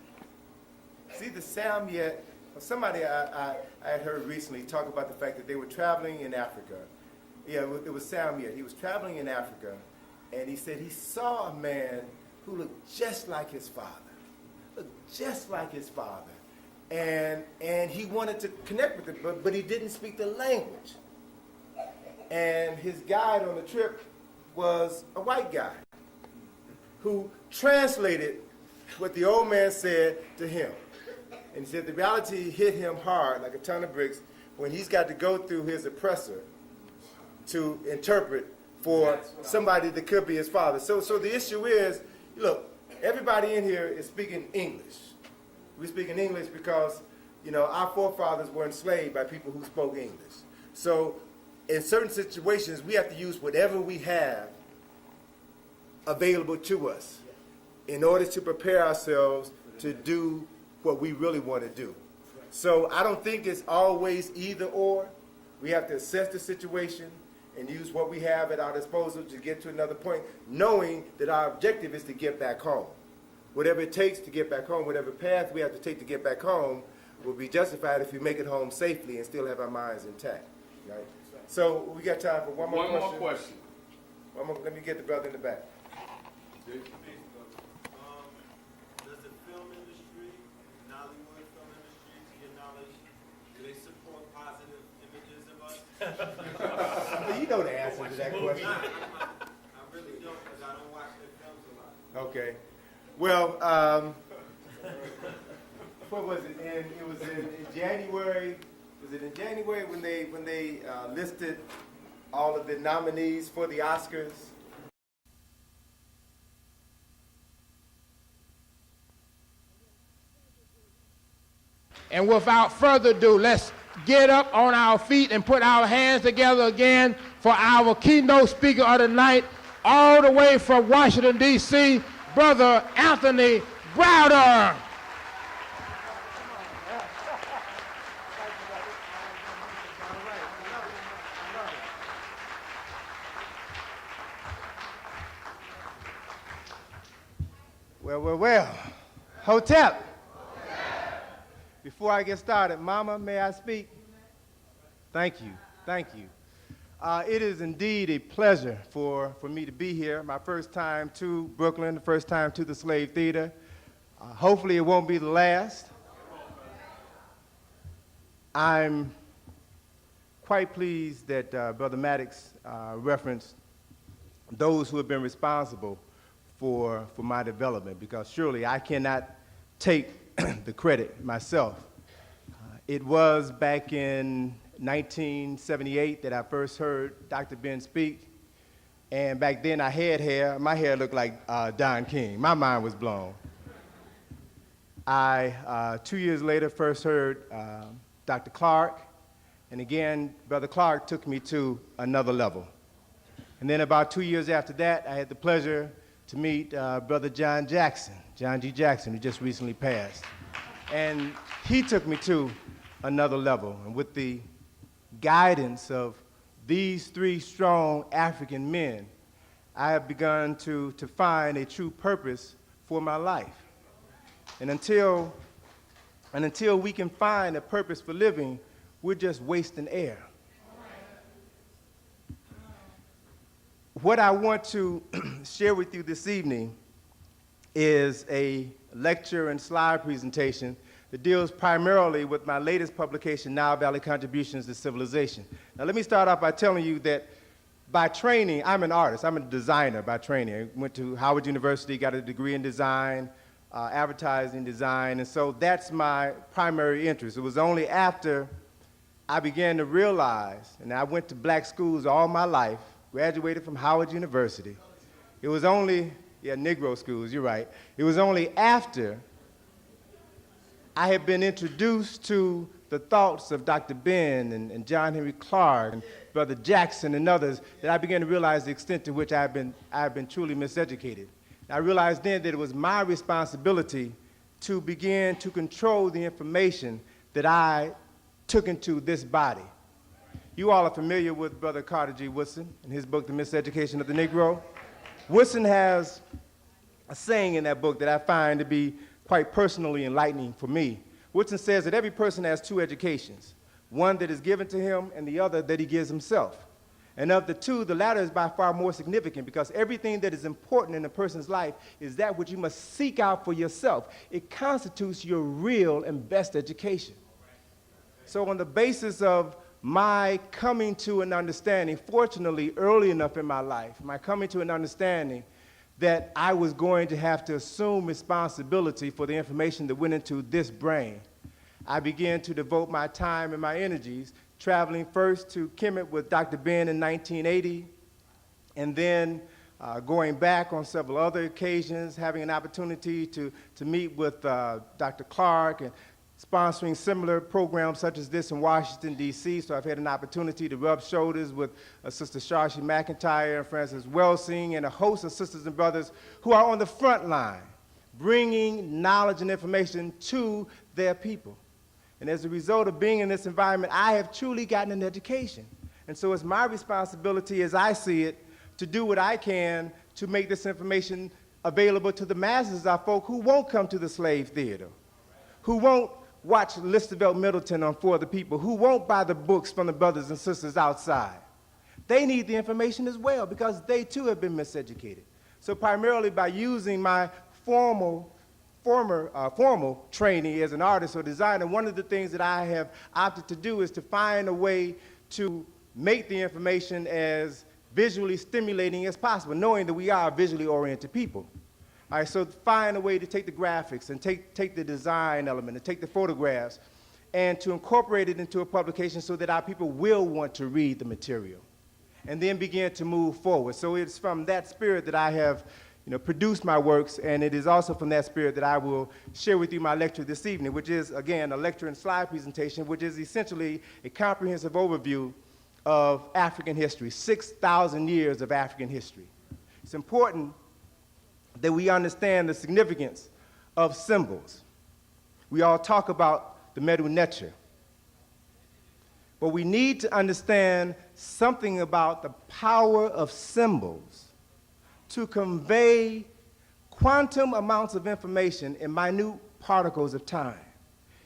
Speaker 2: See the Sam yet? Somebody I had heard recently talk about the fact that they were traveling in Africa. Yeah, it was Sam Yet. He was traveling in Africa, and he said he saw a man who looked just like his father. Looked just like his father. And he wanted to connect with it, but he didn't speak the language. And his guide on the trip was a white guy who translated what the old man said to him. And he said the reality hit him hard like a ton of bricks when he's got to go through his oppressor to interpret for somebody that could be his father. So the issue is, look, everybody in here is speaking English. We're speaking English because, you know, our forefathers were enslaved by people who spoke English. So in certain situations, we have to use whatever we have available to us in order to prepare ourselves to do what we really want to do. So I don't think it's always either or. We have to assess the situation and use what we have at our disposal to get to another point, knowing that our objective is to get back home. Whatever it takes to get back home, whatever path we have to take to get back home, will be justified if we make it home safely and still have our minds intact, right? So we got time for one more question. One more, let me get the brother in the back.
Speaker 13: Does the film industry, Nollywood film industry, to your knowledge, do they support positive images of us?
Speaker 2: Well, you know the answer to that question.
Speaker 13: I really don't, because I don't watch their films a lot.
Speaker 2: Okay. Well, what was it? It was in January. Was it in January when they listed all of the nominees for the Oscars?
Speaker 1: And without further ado, let's get up on our feet and put our hands together again for our keynote speaker of the night, all the way from Washington, D.C., Brother Anthony Browder.
Speaker 2: Well. Hotep. Before I get started, Mama, may I speak? Thank you. It is indeed a pleasure for me to be here. My first time to Brooklyn, the first time to the Slave Theater. Hopefully it won't be the last. I'm quite pleased that Brother Maddox referenced those who have been responsible for my development, because surely I cannot take the credit myself. It was back in 1978 that I first heard Dr. Ben speak, and back then I had hair. My hair looked like Don King. My mind was blown. I, 2 years later, first heard Dr. Clark, and again, Brother Clark took me to another level. And then about 2 years after that, I had the pleasure to meet Brother John G. Jackson, who just recently passed. And he took me to another level. And with the guidance of these three strong African men, I have begun to find a true purpose for my life. And until we can find a purpose for living, we're just wasting air. What I want to share with you this evening is a lecture and slide presentation that deals primarily with my latest publication, Nile Valley Contributions to Civilization. Now let me start off by telling you that by training, I'm an artist. I'm a designer by training. I went to Howard University, got a degree in design, advertising design, and so that's my primary interest. It was only after I began to realize, and I went to black schools all my life, graduated from Howard University. It was only, Negro schools, you're right. It was only after I had been introduced to the thoughts of Dr. Ben and John Henry Clark and Brother Jackson and others that I began to realize the extent to which I've been truly miseducated. I realized then that it was my responsibility to begin to control the information that I took into this body. You all are familiar with Brother Carter G. Woodson and his book, The Miseducation of the Negro. Woodson has a saying in that book that I find to be quite personally enlightening for me. Woodson says that every person has two educations, one that is given to him and the other that he gives himself. And of the two, the latter is by far more significant, because everything that is important in a person's life is that which you must seek out for yourself. It constitutes your real and best education. So on the basis of my coming to an understanding, fortunately early enough in my life, my coming to an understanding that I was going to have to assume responsibility for the information that went into this brain, I began to devote my time and my energies traveling first to Kemet with Dr. Ben in 1980, and then going back on several other occasions, having an opportunity to meet with Dr. Clark and sponsoring similar programs such as this in Washington, D.C. So I've had an opportunity to rub shoulders with Sister Shashi McIntyre and Francis Welsing and a host of sisters and brothers who are on the front line, bringing knowledge and information to their people. And as a result of being in this environment, I have truly gotten an education. And so it's my responsibility, as I see it, to do what I can to make this information available to the masses of folk who won't come to the slave theater, who won't watch Listervelt Middleton on For the People, who won't buy the books from the brothers and sisters outside. They need the information as well because they too have been miseducated. So primarily by using my formal training as an artist or designer, one of the things that I have opted to do is to find a way to make the information as visually stimulating as possible, knowing that we are visually oriented people. All right, so find a way to take the graphics and take the design element and take the photographs and to incorporate it into a publication so that our people will want to read the material and then begin to move forward. So it's from that spirit that I have produced my works, and it is also from that spirit that I will share with you my lecture this evening, which is, again, a lecture and slide presentation, which is essentially a comprehensive overview of African history, 6,000 years of African history. It's important that we understand the significance of symbols. We all talk about the Medu Neter, but we need to understand something about the power of symbols to convey quantum amounts of information in minute particles of time.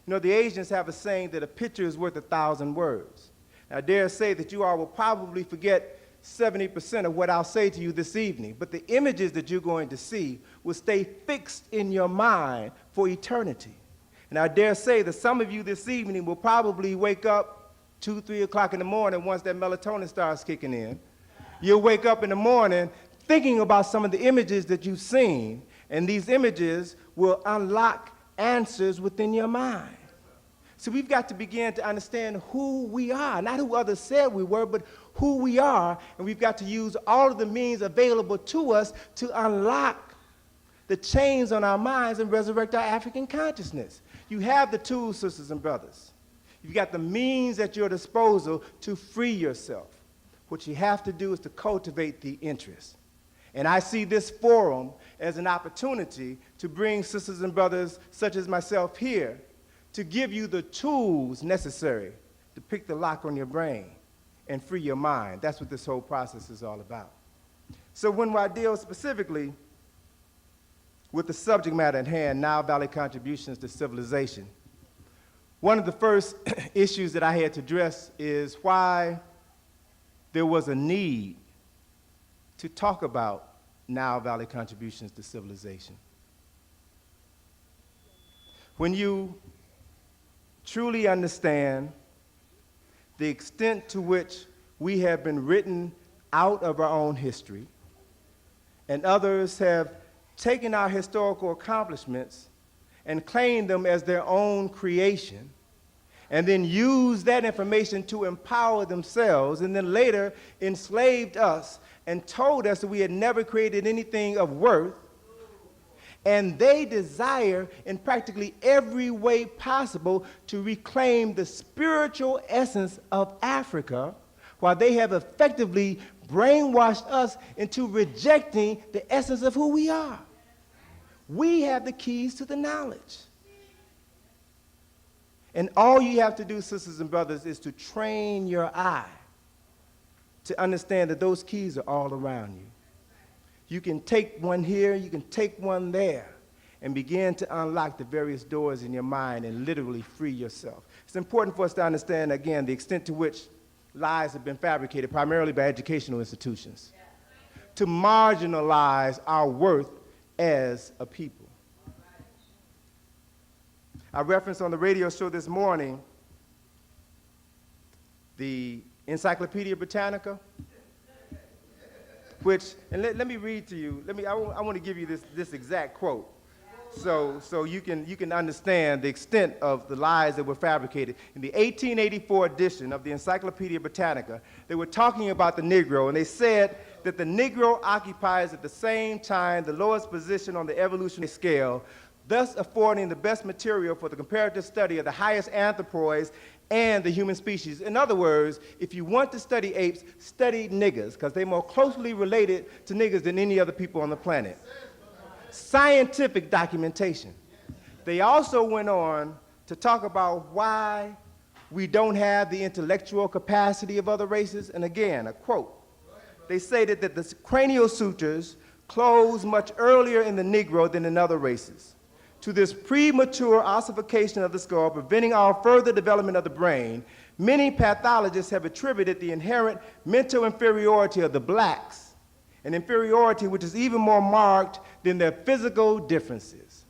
Speaker 2: The Asians have a saying that a picture is worth 1,000 words. Now, I dare say that you all will probably forget 70% of what I'll say to you this evening, but the images that you're going to see will stay fixed in your mind for eternity. And I dare say that some of you this evening will probably wake up 2, 3 o'clock in the morning once that melatonin starts kicking in. You'll wake up in the morning thinking about some of the images that you've seen, and these images will unlock answers within your mind. So we've got to begin to understand who we are, not who others said we were, but who we are, and we've got to use all of the means available to us to unlock the chains on our minds and resurrect our African consciousness. You have the tools, sisters and brothers. You've got the means at your disposal to free yourself. What you have to do is to cultivate the interest. And I see this forum as an opportunity to bring sisters and brothers such as myself here to give you the tools necessary to pick the lock on your brain and free your mind. That's what this whole process is all about. So when I deal specifically with the subject matter at hand, Nile Valley contributions to civilization, one of the first issues that I had to address is why there was a need to talk about Nile Valley contributions to civilization. When you truly understand the extent to which we have been written out of our own history, and others have taken our historical accomplishments and claimed them as their own creation, and then used that information to empower themselves, and then later enslaved us and told us that we had never created anything of worth, and they desire in practically every way possible to reclaim the spiritual essence of Africa, while they have effectively brainwashed us into rejecting the essence of who we are. We have the keys to the knowledge. And all you have to do, sisters and brothers, is to train your eye to understand that those keys are all around you. You can take one here, you can take one there, and begin to unlock the various doors in your mind and literally free yourself. It's important for us to understand, again, the extent to which lies have been fabricated, primarily by educational institutions, to marginalize our worth as a people. I referenced on the radio show this morning the Encyclopedia Britannica, which, and let me read to you, I want to give you this exact quote so you can understand the extent of the lies that were fabricated. In the 1884 edition of the Encyclopedia Britannica, they were talking about the Negro, and they said that the Negro occupies at the same time the lowest position on the evolutionary scale, thus affording the best material for the comparative study of the highest anthropoids and the human species. In other words, if you want to study apes, study niggers, because they're more closely related to niggers than any other people on the planet. Scientific documentation. They also went on to talk about why we don't have the intellectual capacity of other races. And again, a quote. They stated that the cranial sutures close much earlier in the Negro than in other races. to this premature ossification of the skull, preventing all further development of the brain, many pathologists have attributed the inherent mental inferiority of the blacks, an inferiority which is even more marked than their physical differences.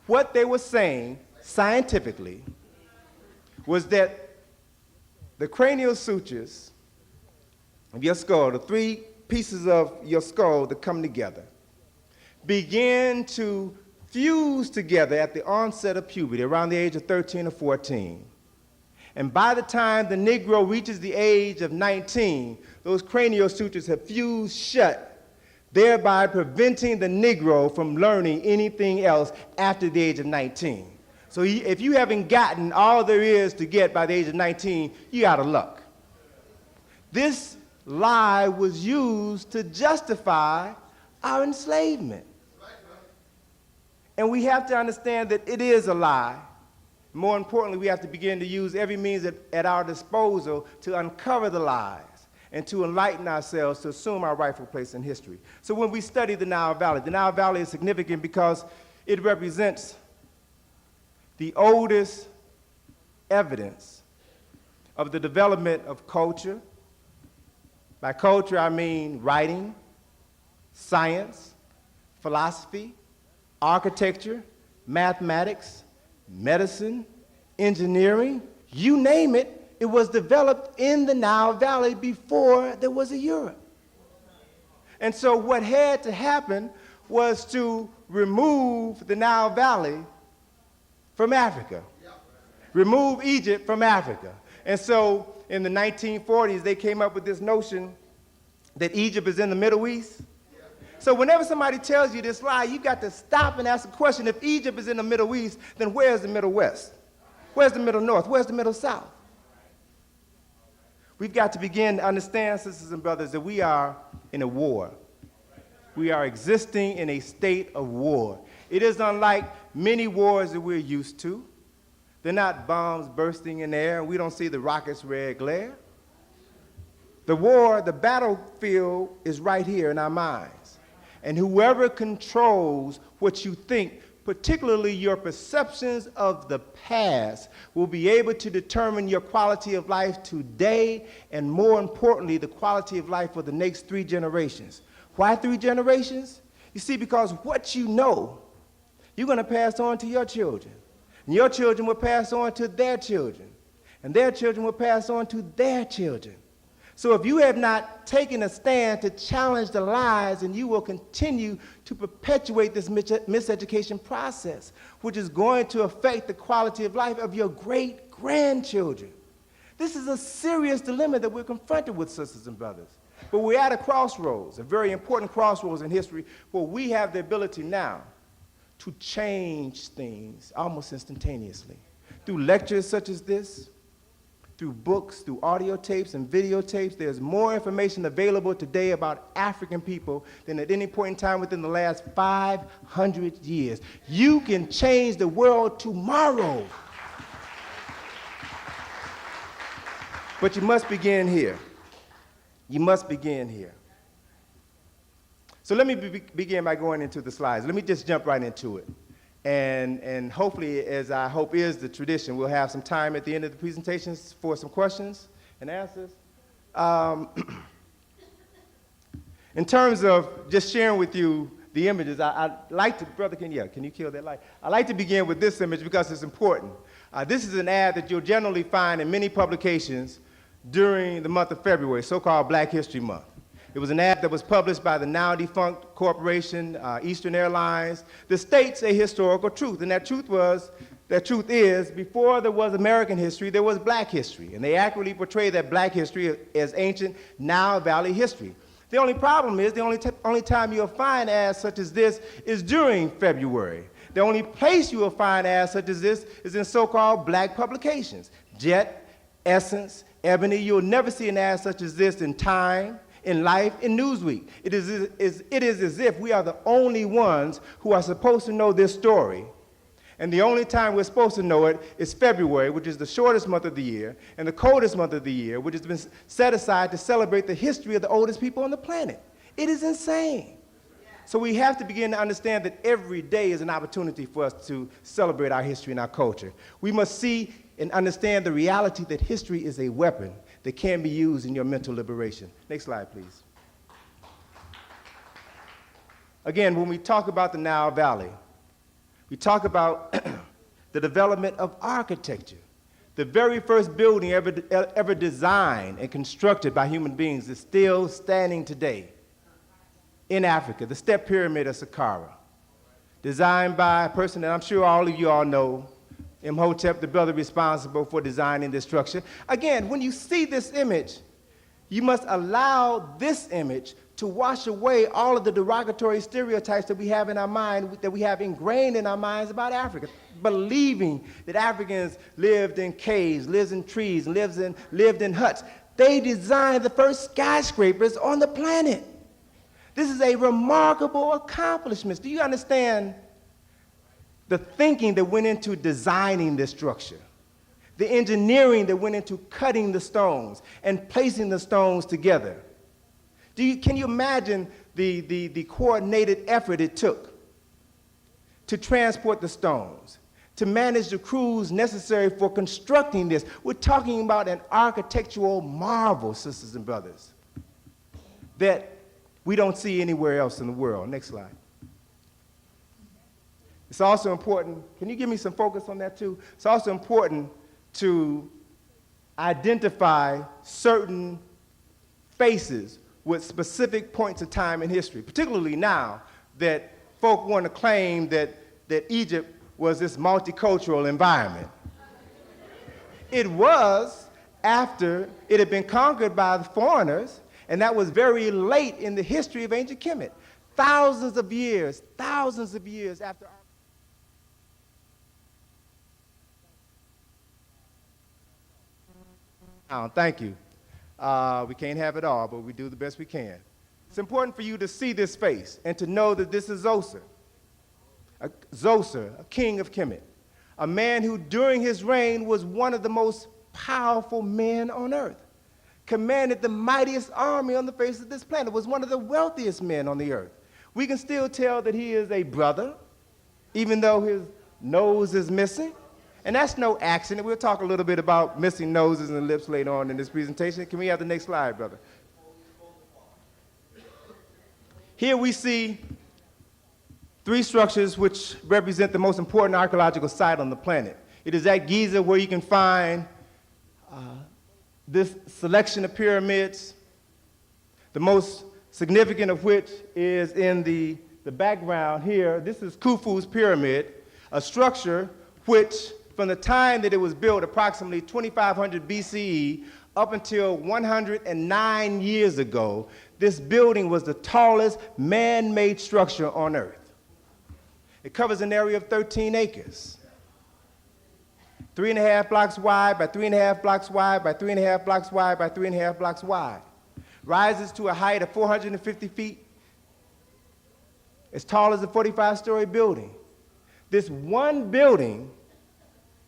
Speaker 2: What they were saying scientifically was that the cranial sutures of your skull, the three pieces of your skull that come together, begin to fuse together at the onset of puberty, around the age of 13 or 14. And by the time the Negro reaches the age of 19, those cranial sutures have fused shut, thereby preventing the Negro from learning anything else after the age of 19. So if you haven't gotten all there is to get by the age of 19, you out of luck. This lie was used to justify our enslavement. And we have to understand that it is a lie. More importantly, we have to begin to use every means at our disposal to uncover the lies and to enlighten ourselves to assume our rightful place in history. So when we study the Nile Valley is significant because it represents the oldest evidence of the development of culture. By culture, I mean writing, science, philosophy, architecture, mathematics, medicine, engineering, you name it, it was developed in the Nile Valley before there was a Europe. And so what had to happen was to remove the Nile Valley from Africa, remove Egypt from Africa. And so in the 1940s, they came up with this notion that Egypt is in the Middle East. So whenever somebody tells you this lie, you got to stop and ask the question, if Egypt is in the Middle East, then where's the Middle West? Where's the Middle North? Where's the Middle South? We've got to begin to understand, sisters and brothers, that we are in a war. We are existing in a state of war. It is unlike many wars that we're used to. They're not bombs bursting in the air, and we don't see the rockets' red glare. The war, the battlefield is right here in our minds. And whoever controls what you think, particularly your perceptions of the past, will be able to determine your quality of life today, and more importantly, the quality of life for the next 3 generations. Why 3 generations? You see, because what you know, you're going to pass on to your children. And your children will pass on to their children. And their children will pass on to their children. So if you have not taken a stand to challenge the lies, and you will continue to perpetuate this miseducation process, which is going to affect the quality of life of your great-grandchildren. This is a serious dilemma that we're confronted with, sisters and brothers. But we're at a crossroads, a very important crossroads in history, where we have the ability now to change things almost instantaneously. Through lectures such as this, through books, through audio tapes and videotapes, there's more information available today about African people than at any point in time within the last 500 years. You can change the world tomorrow. But you must begin here. You must begin here. So let me begin by going into the slides. Let me just jump right into it. And hopefully, as I hope is the tradition, we'll have some time at the end of the presentations for some questions and answers. In terms of just sharing with you the images, I'd like to, brother, can you kill that light? I'd like to begin with this image because it's important. This is an ad that you'll generally find in many publications during the month of February, so-called Black History Month. It was an ad that was published by the now defunct corporation, Eastern Airlines, that states a historical truth. And that truth is, before there was American history, there was Black history. And they accurately portray that Black history as ancient Nile Valley history. The only problem is, the only time you'll find ads such as this is during February. The only place you will find ads such as this is in so-called Black publications. Jet, Essence, Ebony. You'll never see an ad such as this in Time, in Life, in Newsweek. It is as if we are the only ones who are supposed to know this story. And the only time we're supposed to know it is February, which is the shortest month of the year, and the coldest month of the year, which has been set aside to celebrate the history of the oldest people on the planet. It is insane. So we have to begin to understand that every day is an opportunity for us to celebrate our history and our culture. We must see and understand the reality that history is a weapon that can be used in your mental liberation. Next slide, please. Again, when we talk about the Nile Valley, we talk about the development of architecture. The very first building ever designed and constructed by human beings is still standing today in Africa, the Step Pyramid of Saqqara, designed by a person that I'm sure all of you all know, Imhotep, the brother responsible for designing this structure. Again, when you see this image, you must allow this image to wash away all of the derogatory stereotypes that we have in our mind, that we have ingrained in our minds about Africa, believing that Africans lived in caves, lived in trees, lived in huts. They designed the first skyscrapers on the planet. This is a remarkable accomplishment. Do you understand the thinking that went into designing this structure? The engineering that went into cutting the stones and placing the stones together. Can you imagine the coordinated effort it took to transport the stones, to manage the crews necessary for constructing this? We're talking about an architectural marvel, sisters and brothers, that we don't see anywhere else in the world. Next slide. It's also important, can you give me some focus on that too? It's also important to identify certain faces with specific points of time in history, particularly now that folk want to claim that Egypt was this multicultural environment. It was after it had been conquered by the foreigners, and that was very late in the history of ancient Kemet. Thousands of years after thank you. We can't have it all, but we do the best we can. It's important for you to see this face and to know that this is Zoser, a king of Kemet, a man who during his reign was one of the most powerful men on earth, commanded the mightiest army on the face of this planet, was one of the wealthiest men on the earth. We can still tell that he is a brother, even though his nose is missing. And that's no accident. We'll talk a little bit about missing noses and lips later on in this presentation. Can we have the next slide, brother? Here we see three structures which represent the most important archaeological site on the planet. It is at Giza where you can find this selection of pyramids, the most significant of which is in the background here. This is Khufu's pyramid, a structure which, from the time that it was built, approximately 2500 BCE, up until 109 years ago, this building was the tallest man-made structure on Earth. It covers an area of 13 acres. 3.5 blocks wide by 3.5 blocks wide by 3.5 blocks wide by 3.5 blocks wide. Rises to a height of 450 feet, as tall as a 45-story building. This one building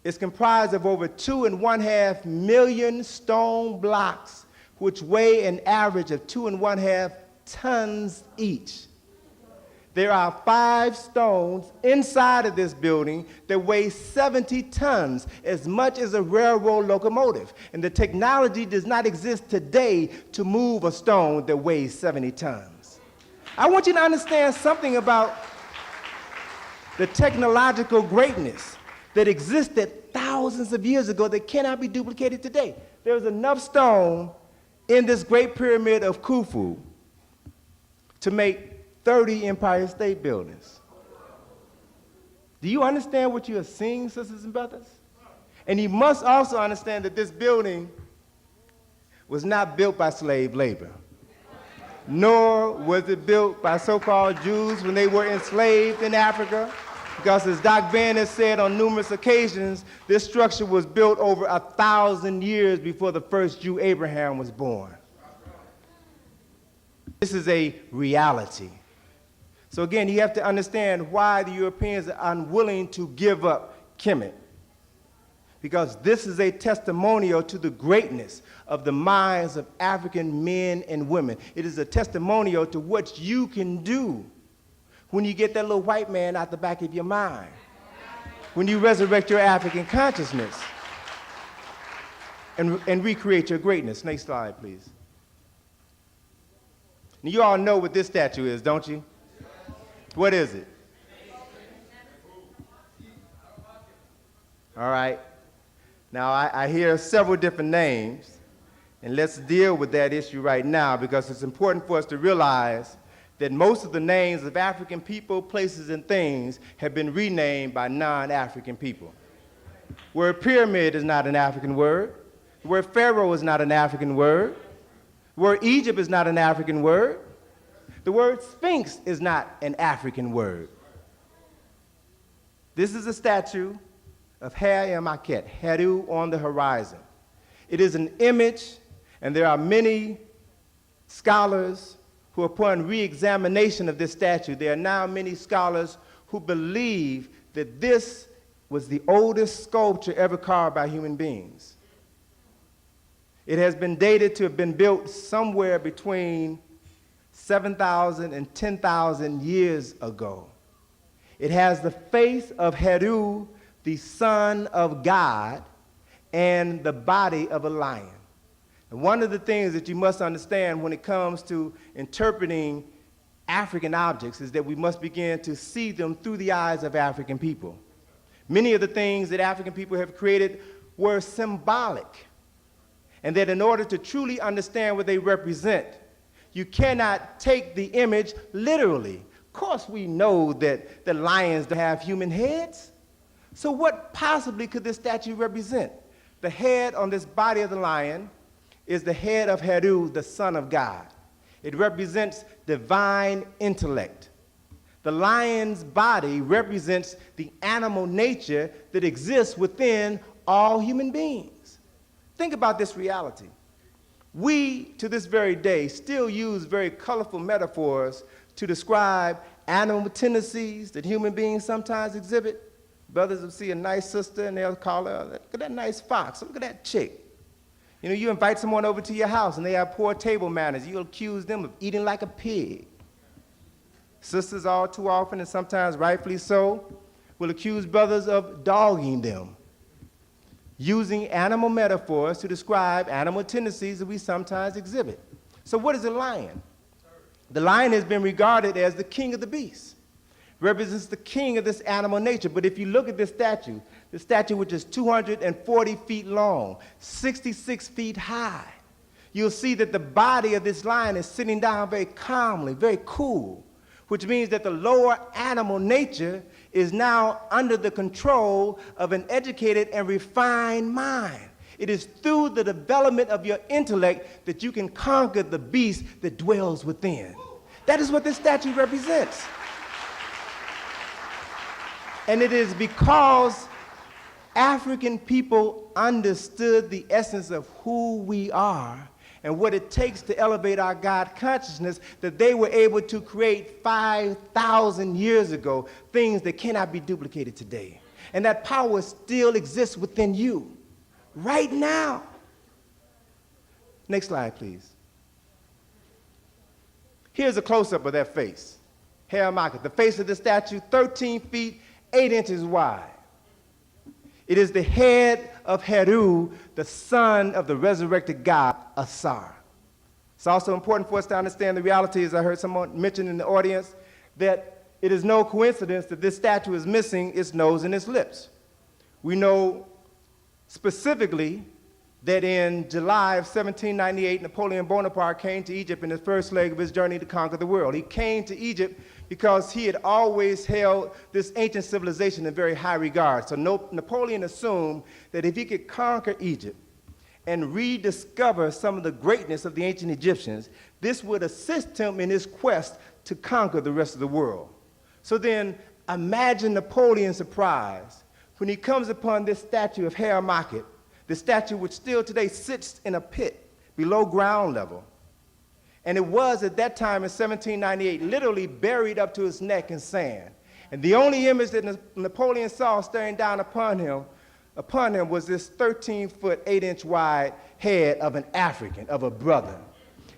Speaker 2: is comprised of over 2.5 million stone blocks, which weigh an average of 2.5 tons each. There are 5 stones inside of this building that weigh 70 tons, as much as a railroad locomotive. And the technology does not exist today to move a stone that weighs 70 tons. I want you to understand something about the technological greatness that existed thousands of years ago that cannot be duplicated today. There's enough stone in this great pyramid of Khufu to make 30 Empire State Buildings. Do you understand what you are seeing, sisters and brothers? And you must also understand that this building was not built by slave labor, nor was it built by so-called Jews when they were enslaved in Africa, because as Doc Van has said on numerous occasions, this structure was built over 1,000 years before the first Jew, Abraham, was born. This is a reality. So again, you have to understand why the Europeans are unwilling to give up Kemet, because this is a testimonial to the greatness of the minds of African men and women. It is a testimonial to what you can do when you get that little white man out the back of your mind, when you resurrect your African consciousness and recreate your greatness. Next slide, please. Now, you all know what this statue is, don't you? What is it? All right. Now, I hear several different names, and let's deal with that issue right now because it's important for us to realize that most of the names of African people, places, and things have been renamed by non-African people. The word pyramid is not an African word. The word pharaoh is not an African word. The word Egypt is not an African word. The word sphinx is not an African word. This is a statue of Her-Maket, Heru on the horizon. It is an image, and there are many scholars who, upon re-examination of this statue, there are now many scholars who believe that this was the oldest sculpture ever carved by human beings. It has been dated to have been built somewhere between 7,000 and 10,000 years ago. It has the face of Heru, the son of God, and the body of a lion. And one of the things that you must understand when it comes to interpreting African objects is that we must begin to see them through the eyes of African people. Many of the things that African people have created were symbolic, and that in order to truly understand what they represent, you cannot take the image literally. Of course, we know that the lions have human heads. So what possibly could this statue represent? The head on this body of the lion is the head of Heru, the son of God. It represents divine intellect. The lion's body represents the animal nature that exists within all human beings. Think about this reality. We, to this very day, still use very colorful metaphors to describe animal tendencies that human beings sometimes exhibit. Brothers will see a nice sister and they'll call her, look at that nice fox, look at that chick. You know, you invite someone over to your house and they have poor table manners, you'll accuse them of eating like a pig. Sisters all too often, and sometimes rightfully so, will accuse brothers of dogging them, using animal metaphors to describe animal tendencies that we sometimes exhibit. So what is a lion? The lion has been regarded as the king of the beasts. Represents the king of this animal nature. But if you look at this statue which is 240 feet long, 66 feet high, you'll see that the body of this lion is sitting down very calmly, very cool, which means that the lower animal nature is now under the control of an educated and refined mind. It is through the development of your intellect that you can conquer the beast that dwells within. That is what this statue represents. And it is because African people understood the essence of who we are and what it takes to elevate our God consciousness that they were able to create 5,000 years ago things that cannot be duplicated today. And that power still exists within you right now. Next slide, please. Here's a close-up of that face. Her-Maket, the face of the statue, 13 feet, 8 inches wide. It is the head of Heru, the son of the resurrected God, Asar. It's also important for us to understand the reality, as I heard someone mention in the audience, that it is no coincidence that this statue is missing its nose and its lips. We know specifically that in July of 1798, Napoleon Bonaparte came to Egypt in the first leg of his journey to conquer the world. He came to Egypt because he had always held this ancient civilization in very high regard. So Napoleon assumed that if he could conquer Egypt and rediscover some of the greatness of the ancient Egyptians, this would assist him in his quest to conquer the rest of the world. So then imagine Napoleon's surprise when he comes upon this statue of Her-Maket, the statue which still today sits in a pit below ground level. And it was at that time in 1798 literally buried up to his neck in sand. And the only image that Napoleon saw staring down upon him was this 13-foot, 8-inch wide head of an African, of a brother.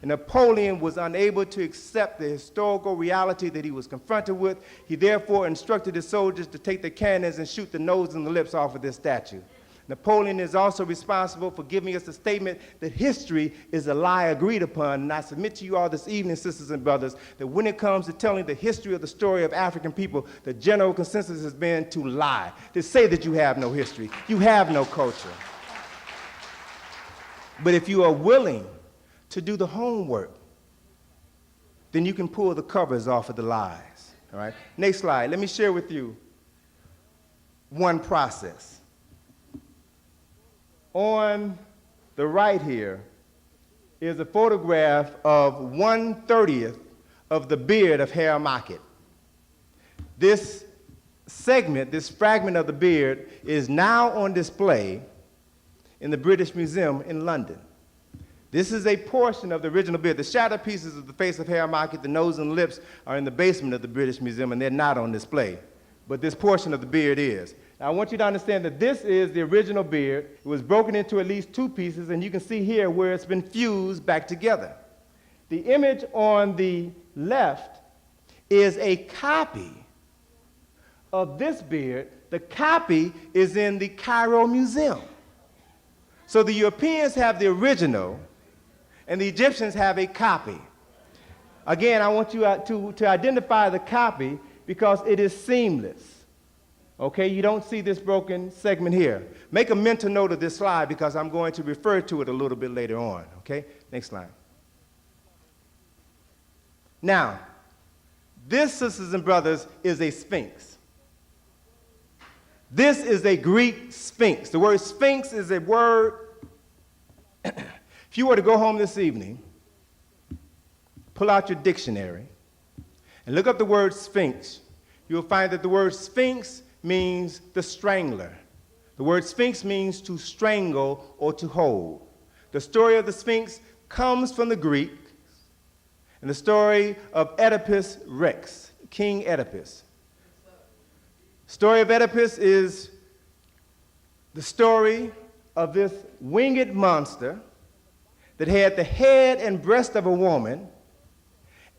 Speaker 2: and Napoleon was unable to accept the historical reality that he was confronted with. He therefore instructed his soldiers to take the cannons and shoot the nose and the lips off of this statue. Napoleon is also responsible for giving us a statement that history is a lie agreed upon. And I submit to you all this evening, sisters and brothers, that when it comes to telling the history of the story of African people, the general consensus has been to lie, to say that you have no history, you have no culture. But if you are willing to do the homework, then you can pull the covers off of the lies. All right? Next slide. Let me share with you one process. On the right here is a photograph of 1/30th of the beard of Harry Market. This segment, this fragment of the beard, is now on display in the British Museum in London. This is a portion of the original beard. The shattered pieces of the face of Harry Market, the nose and lips, are in the basement of the British Museum, and they're not on display. But this portion of the beard is. Now, I want you to understand that this is the original beard. It was broken into at least 2 pieces, and you can see here where it's been fused back together. The image on the left is a copy of this beard. The copy is in the Cairo Museum. So the Europeans have the original, and the Egyptians have a copy. Again, I want you to identify the copy because it is seamless. Okay, you don't see this broken segment here. Make a mental note of this slide because I'm going to refer to it a little bit later on. Okay, next slide. Now, this, sisters and brothers, is a sphinx. This is a Greek sphinx. The word sphinx is a word, if you were to go home this evening, pull out your dictionary and look up the word sphinx, you'll find that the word sphinx means the strangler. The word sphinx means to strangle or to hold. The story of the sphinx comes from the Greek and the story of Oedipus Rex, King Oedipus. The story of Oedipus is the story of this winged monster that had the head and breast of a woman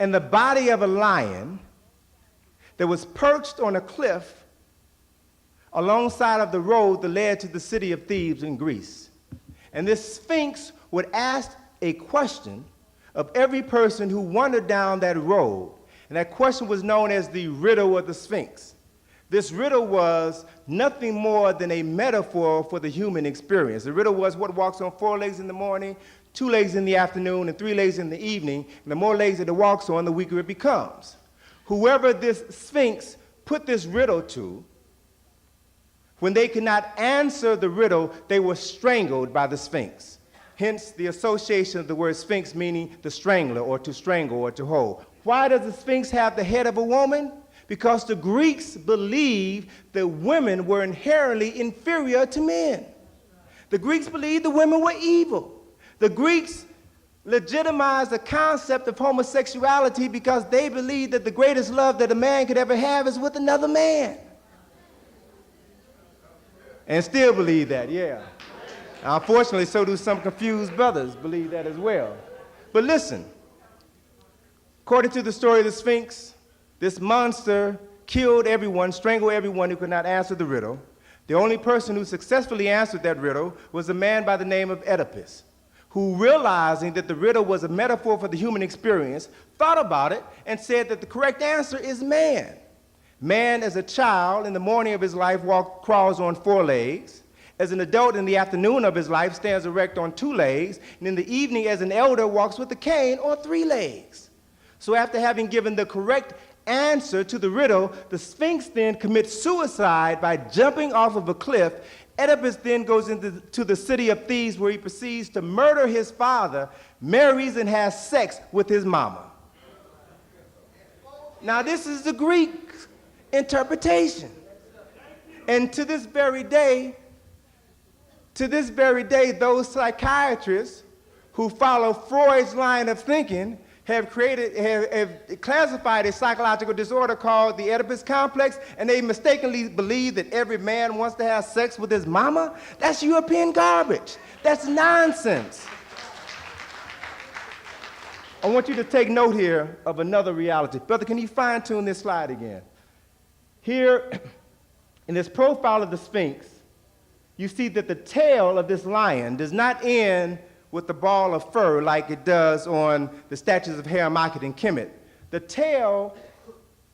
Speaker 2: and the body of a lion that was perched on a cliff alongside of the road that led to the city of Thebes in Greece. And this sphinx would ask a question of every person who wandered down that road. And that question was known as the riddle of the sphinx. This riddle was nothing more than a metaphor for the human experience. The riddle was what walks on 4 legs in the morning, 2 legs in the afternoon, and 3 legs in the evening. And the more legs that it walks on, the weaker it becomes. Whoever this sphinx put this riddle to, when they could not answer the riddle, they were strangled by the sphinx. Hence the association of the word sphinx meaning the strangler or to strangle or to hold. Why does the sphinx have the head of a woman? Because the Greeks believed that women were inherently inferior to men. The Greeks believed the women were evil. The Greeks legitimized the concept of homosexuality because they believed that the greatest love that a man could ever have is with another man. And still believe that, yeah. Unfortunately, so do some confused brothers believe that as well. But listen, according to the story of the Sphinx, this monster killed everyone, strangled everyone who could not answer the riddle. The only person who successfully answered that riddle was a man by the name of Oedipus, who, realizing that the riddle was a metaphor for the human experience, thought about it and said that the correct answer is man. Man, as a child, in the morning of his life, crawls on 4 legs. As an adult, in the afternoon of his life, stands erect on 2 legs. And in the evening, as an elder, walks with a cane on 3 legs. So after having given the correct answer to the riddle, the Sphinx then commits suicide by jumping off of a cliff. Oedipus then goes into the city of Thebes, where he proceeds to murder his father, marries and has sex with his mama. Now, this is the Greek interpretation. And to this very day, those psychiatrists who follow Freud's line of thinking have classified a psychological disorder called the Oedipus complex, and they mistakenly believe that every man wants to have sex with his mama. That's European garbage. That's nonsense. I want you to take note here of another reality. Brother, can you fine-tune this slide again? Here, in this profile of the Sphinx, you see that the tail of this lion does not end with the ball of fur like it does on the statues of Haramakhit and Kemet. The tail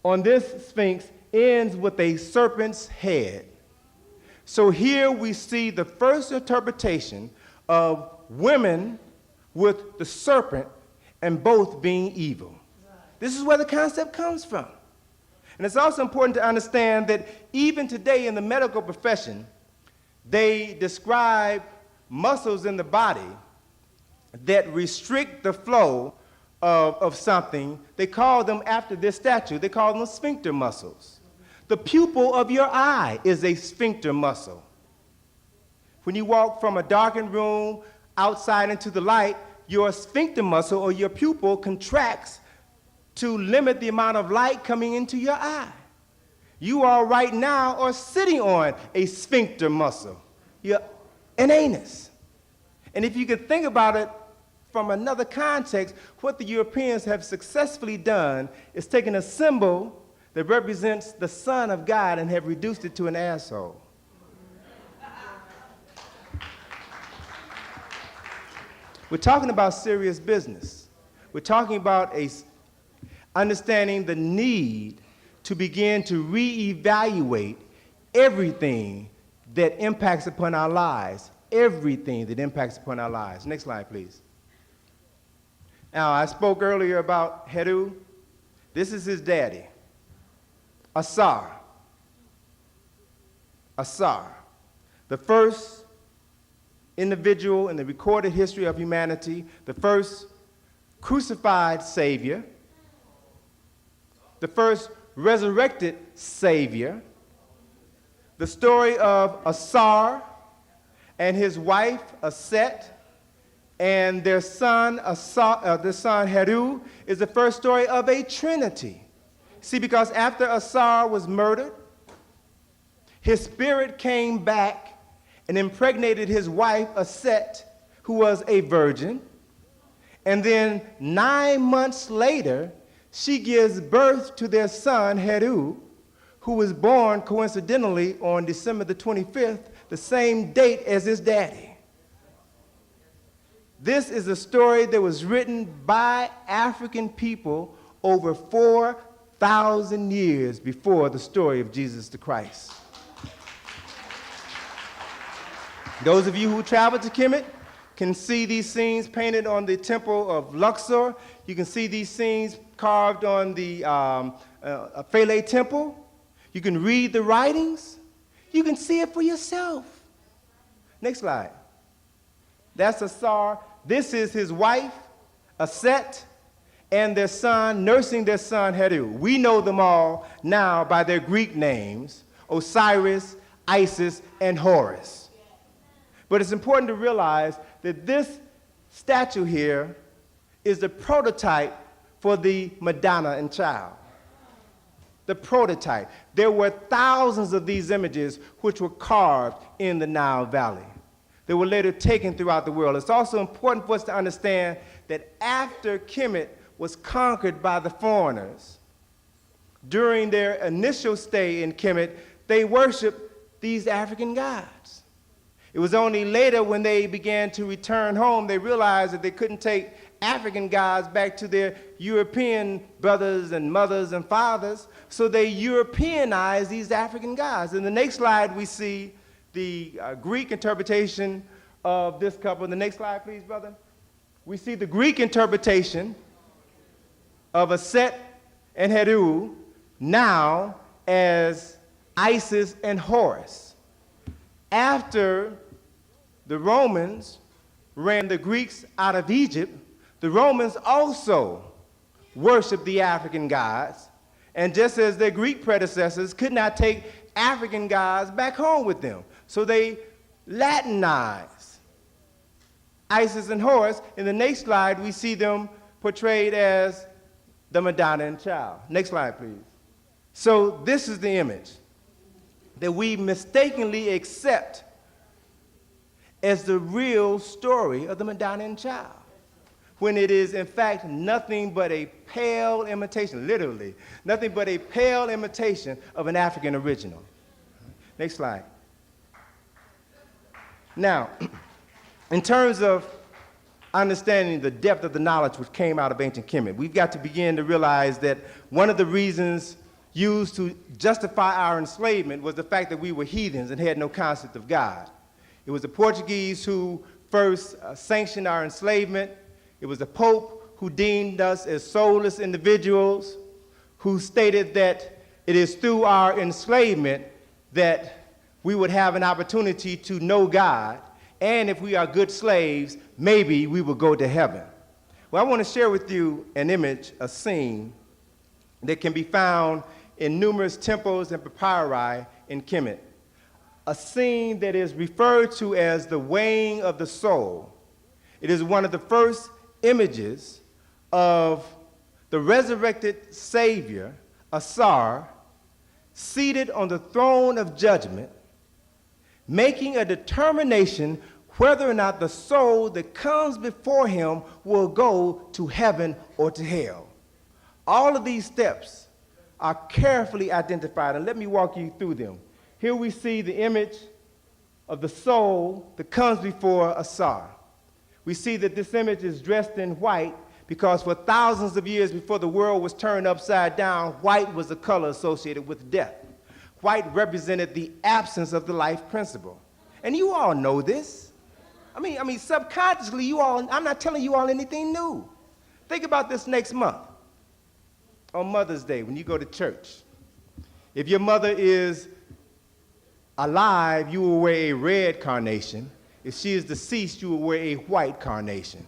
Speaker 2: on this Sphinx ends with a serpent's head. So here we see the first interpretation of women with the serpent and both being evil. This is where the concept comes from. And it's also important to understand that even today in the medical profession, they describe muscles in the body that restrict the flow of something. They call them, after this statue, they call them sphincter muscles. The pupil of your eye is a sphincter muscle. When you walk from a darkened room outside into the light, your sphincter muscle or your pupil contracts to limit the amount of light coming into your eye. You all right now are sitting on a sphincter muscle, an anus. And if you could think about it from another context, what the Europeans have successfully done is taken a symbol that represents the Son of God and have reduced it to an asshole. We're talking about serious business. We're talking about understanding the need to begin to reevaluate everything that impacts upon our lives. Everything that impacts upon our lives. Next slide, please. Now, I spoke earlier about Heru. This is his daddy, Asar. Asar, the first individual in the recorded history of humanity, the first crucified Savior, the first resurrected Savior. The story of Asar and his wife, Aset, and their son, Heru, is the first story of a trinity. See, because after Asar was murdered, his spirit came back and impregnated his wife, Aset, who was a virgin. And then 9 months later, she gives birth to their son, Heru, who was born coincidentally on December the 25th, the same date as his daddy. This is a story that was written by African people over 4,000 years before the story of Jesus the Christ. Those of you who travel to Kemet can see these scenes painted on the temple of Luxor. You can see these scenes carved on the Philae temple. You can read the writings. You can see it for yourself. Next slide. That's Asar. This is his wife, Aset, and their son, nursing their son, Heru. We know them all now by their Greek names, Osiris, Isis, and Horus. But it's important to realize that this statue here is the prototype for the Madonna and Child. The prototype. There were thousands of these images which were carved in the Nile Valley. They were later taken throughout the world. It's also important for us to understand that after Kemet was conquered by the foreigners, during their initial stay in Kemet, they worshiped these African gods. It was only later when they began to return home, they realized that they couldn't take African gods back to their European brothers and mothers and fathers, so they Europeanized these African gods. In the next slide, we see the Greek interpretation of this couple. The next slide, please, brother. We see the Greek interpretation of Aset and Heru now as Isis and Horus. After the Romans ran the Greeks out of Egypt, the Romans also worshiped the African gods, and just as their Greek predecessors could not take African gods back home with them, so they Latinized Isis and Horus. In the next slide, we see them portrayed as the Madonna and Child. Next slide, please. So this is the image that we mistakenly accept as the real story of the Madonna and Child. when it is in fact nothing but a pale imitation, literally, nothing but a pale imitation of an African original. Next slide. Now, in terms of understanding the depth of the knowledge which came out of ancient Kemet, we've got to begin to realize that one of the reasons used to justify our enslavement was the fact that we were heathens and had no concept of God. It was the Portuguese who first sanctioned our enslavement. It was the Pope who deemed us as soulless individuals, who stated that it is through our enslavement that we would have an opportunity to know God, and if we are good slaves, maybe we will go to heaven. Well, I want to share with you an image, a scene, that can be found in numerous temples and papyri in Kemet. A scene that is referred to as the weighing of the soul. It is one of the first images of the resurrected Savior, Asar, seated on the throne of judgment, making a determination whether or not the soul that comes before him will go to heaven or to hell. All of these steps are carefully identified, and let me walk you through them. Here we see the image of the soul that comes before Asar. We see that this image is dressed in white because for thousands of years before the world was turned upside down, white was the color associated with death. White represented the absence of the life principle. And you all know this. I mean, subconsciously, I'm not telling you all anything new. Think about this next month, on Mother's Day, when you go to church. If your mother is alive, you will wear a red carnation. If she is deceased, you will wear a white carnation.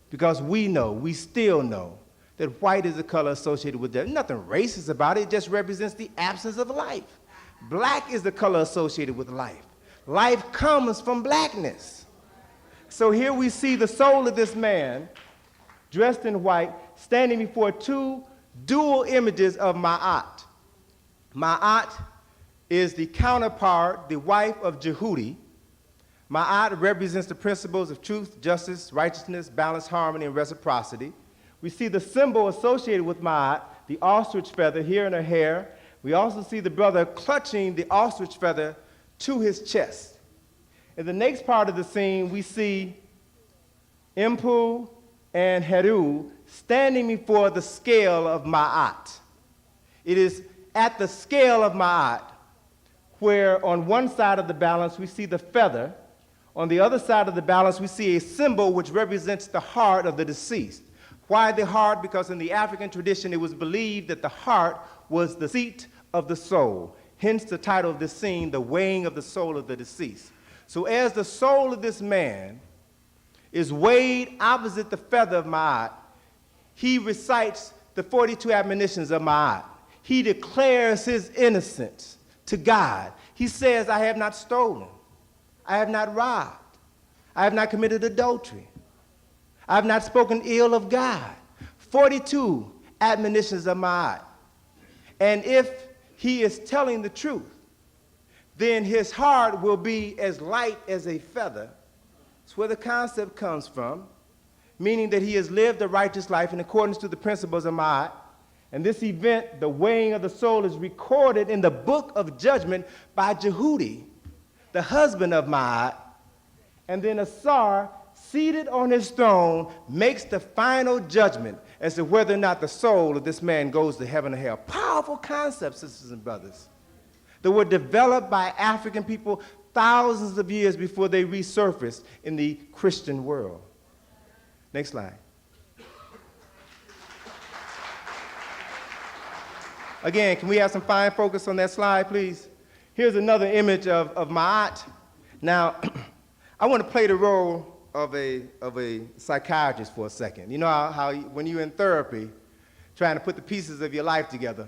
Speaker 2: Because we still know, that white is the color associated with death. Nothing racist about it, it just represents the absence of life. Black is the color associated with life. Life comes from blackness. So here we see the soul of this man, dressed in white, standing before two dual images of Ma'at. Ma'at is the counterpart, the wife of Jehudi. Ma'at represents the principles of truth, justice, righteousness, balance, harmony, and reciprocity. We see the symbol associated with Ma'at, the ostrich feather here in her hair. We also see the brother clutching the ostrich feather to his chest. In the next part of the scene, we see Impu and Heru standing before the scale of Ma'at. It is at the scale of Ma'at where on one side of the balance we see the feather. On the other side of the balance we see a symbol which represents the heart of the deceased. Why the heart? Because in the African tradition it was believed that the heart was the seat of the soul. Hence the title of this scene, The Weighing of the Soul of the Deceased. So as the soul of this man is weighed opposite the feather of Ma'at, he recites the 42 admonitions of Ma'at. He declares his innocence to God. He says, I have not stolen. I have not robbed. I have not committed adultery. I have not spoken ill of God. 42 admonitions of Ma'at. And if he is telling the truth, then his heart will be as light as a feather. That's where the concept comes from, meaning that he has lived a righteous life in accordance to the principles of Ma'at. And this event, the weighing of the soul, is recorded in the book of judgment by Jehudi, the husband of Ma'at. And then Asar, seated on his throne, makes the final judgment as to whether or not the soul of this man goes to heaven or hell. Powerful concepts, sisters and brothers, that were developed by African people thousands of years before they resurfaced in the Christian world. Next slide. Again, can we have some fine focus on that slide, please? Here's another image of Ma'at. Now, I want to play the role of a psychiatrist for a second. You know how when you're in therapy, trying to put the pieces of your life together,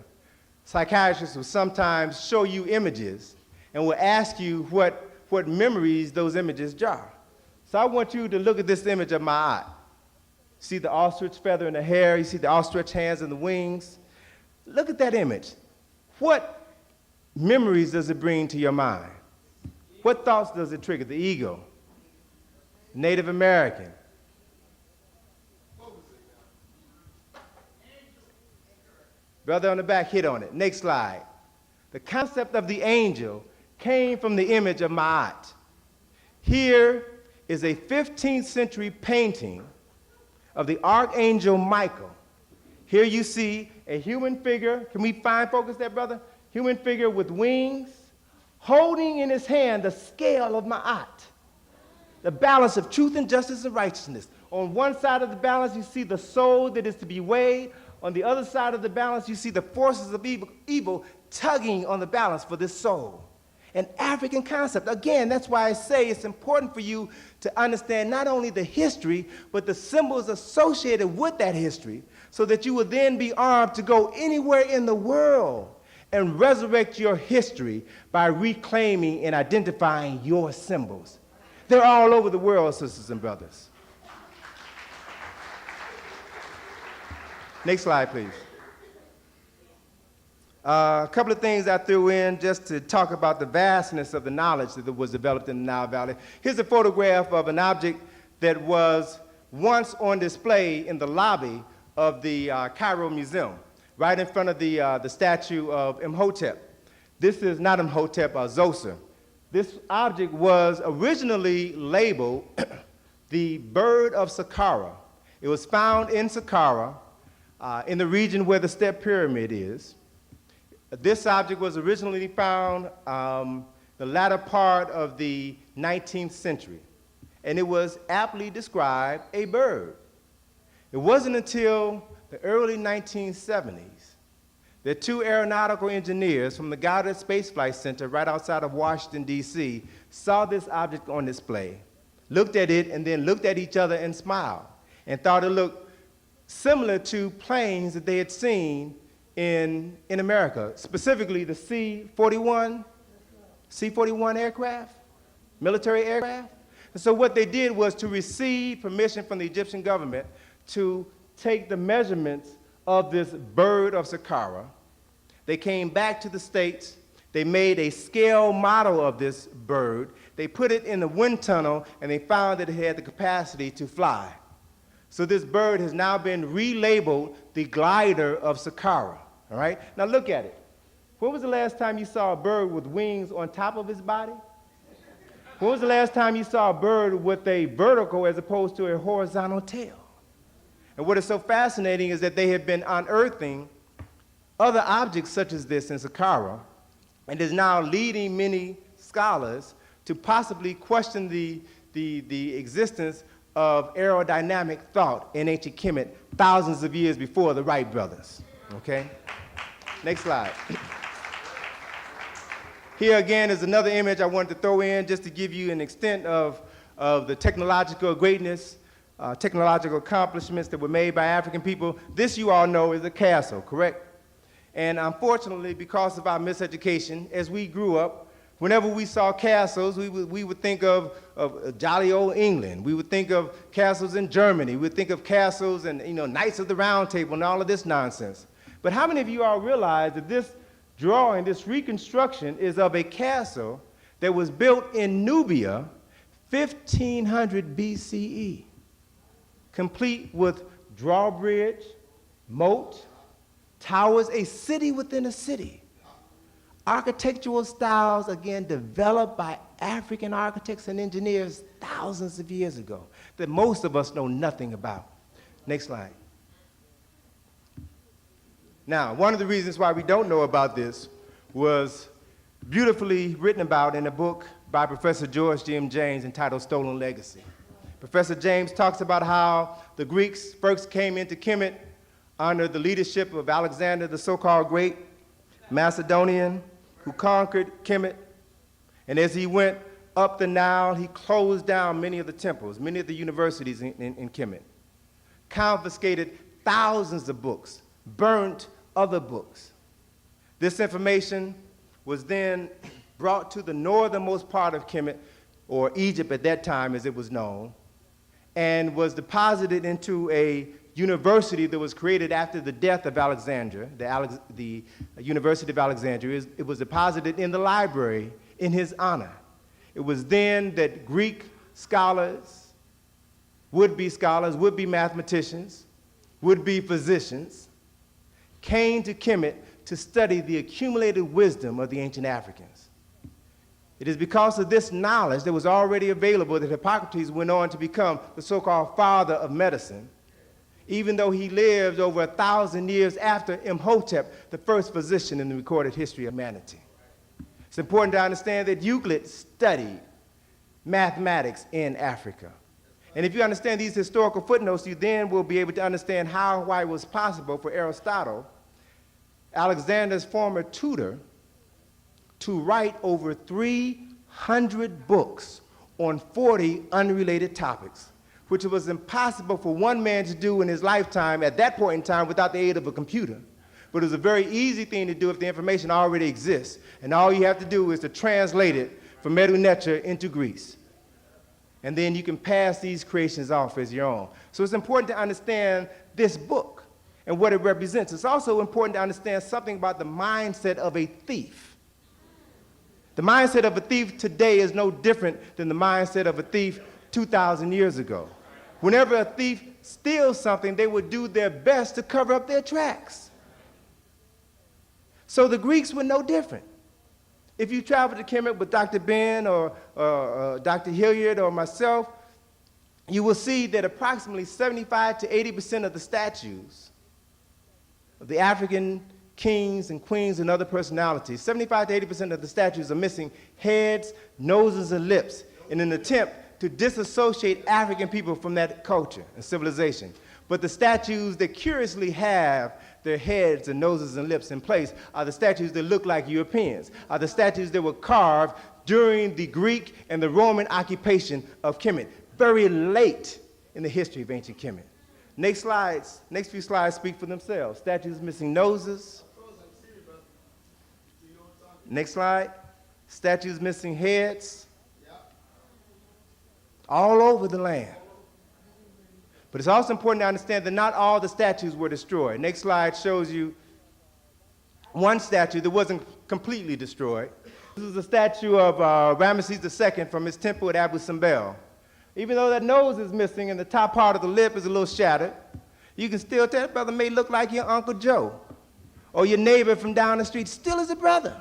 Speaker 2: psychiatrists will sometimes show you images and will ask you what memories those images jar. So I want you to look at this image of Ma'at. See the ostrich feather in the hair, you see the ostrich hands and the wings. Look at that image. What memories does it bring to your mind? What thoughts does it trigger? The ego, Native American, Brother on the back hit on it. Next slide. The concept of the angel came from the image of Ma'at. Here is a 15th century painting of the Archangel Michael. Here you see a human figure. Can we focus there, brother? Human figure with wings, holding in his hand the scale of Ma'at, the balance of truth and justice and righteousness. On one side of the balance, you see the soul that is to be weighed. On the other side of the balance, you see the forces of evil tugging on the balance for this soul. An African concept. Again, that's why I say it's important for you to understand not only the history, but the symbols associated with that history, so that you will then be armed to go anywhere in the world and resurrect your history by reclaiming and identifying your symbols. They're all over the world, sisters and brothers. Next slide, please. A couple of things I threw in just to talk about the vastness of the knowledge that was developed in the Nile Valley. Here's a photograph of an object that was once on display in the lobby of the Cairo Museum, right in front of the statue of Imhotep. This is not Imhotep, Zoser. This object was originally labeled the bird of Saqqara. It was found in Saqqara, in the region where the Step Pyramid is. This object was originally found the latter part of the 19th century, and it was aptly described a bird. It wasn't until the early 1970s that two aeronautical engineers from the Goddard Space Flight Center right outside of Washington, D.C., saw this object on display, looked at it, and then looked at each other and smiled, and thought it looked similar to planes that they had seen in America, specifically the C-41 aircraft, military aircraft. And so what they did was to receive permission from the Egyptian government to take the measurements of this bird of Saqqara. They came back to the States. They made a scale model of this bird. They put it in the wind tunnel, and they found that it had the capacity to fly. So this bird has now been relabeled the glider of Saqqara. All right? Now look at it. When was the last time you saw a bird with wings on top of his body? When was the last time you saw a bird with a vertical as opposed to a horizontal tail? And what is so fascinating is that they have been unearthing other objects such as this in Saqqara, and is now leading many scholars to possibly question the existence of aerodynamic thought in ancient Kemet thousands of years before the Wright brothers. Okay? Next slide. Here again is another image I wanted to throw in just to give you an extent of the technological greatness, technological accomplishments that were made by African people. This, you all know, is a castle, correct? And unfortunately, because of our miseducation, as we grew up, whenever we saw castles, we would think of jolly old England. We would think of castles in Germany. We would think of castles and, Knights of the Round Table and all of this nonsense. But how many of you all realize that this drawing, this reconstruction, is of a castle that was built in Nubia 1500 BCE, complete with drawbridge, moat, towers, a city within a city. Architectural styles, again, developed by African architects and engineers thousands of years ago that most of us know nothing about. Next slide. Now, one of the reasons why we don't know about this was beautifully written about in a book by Professor George G.M. James entitled Stolen Legacy. Professor James talks about how the Greeks first came into Kemet under the leadership of Alexander, the so-called Great Macedonian, who conquered Kemet. And as he went up the Nile, he closed down many of the temples, many of the universities in Kemet, confiscated thousands of books, burnt other books. This information was then brought to the northernmost part of Kemet, or Egypt at that time as it was known, and was deposited into a university that was created after the death of Alexander, the University of Alexandria. It was deposited in the library in his honor. It was then that Greek scholars, would-be mathematicians, would-be physicians, came to Kemet to study the accumulated wisdom of the ancient Africans. It is because of this knowledge that was already available that Hippocrates went on to become the so-called father of medicine, even though he lived over 1,000 years after Imhotep, the first physician in the recorded history of humanity. It's important to understand that Euclid studied mathematics in Africa. And if you understand these historical footnotes, you then will be able to understand how, why it was possible for Aristotle, Alexander's former tutor, to write over 300 books on 40 unrelated topics, which it was impossible for one man to do in his lifetime at that point in time without the aid of a computer. But it was a very easy thing to do if the information already exists, and all you have to do is to translate it from Medu Neter into Greece. And then you can pass these creations off as your own. So it's important to understand this book and what it represents. It's also important to understand something about the mindset of a thief. The mindset of a thief today is no different than the mindset of a thief 2,000 years ago. Whenever a thief steals something, they would do their best to cover up their tracks. So the Greeks were no different. If you travel to Kemet with Dr. Ben or Dr. Hilliard or myself, you will see that approximately 75 to 80% of the statues of the African kings and queens and other personalities, 75 to 80% of the statues are missing heads, noses, and lips in an attempt to disassociate African people from that culture and civilization. But the statues that curiously have their heads and noses and lips in place are the statues that look like Europeans, are the statues that were carved during the Greek and the Roman occupation of Kemet, very late in the history of ancient Kemet. Next few slides speak for themselves. Statues missing noses. Next slide. Statues missing heads. All over the land. But it's also important to understand that not all the statues were destroyed. Next slide shows you one statue that wasn't completely destroyed. This is a statue of Ramesses II from his temple at Abu Simbel. Even though that nose is missing and the top part of the lip is a little shattered, you can still tell that brother may look like your Uncle Joe or your neighbor from down the street, still is a brother.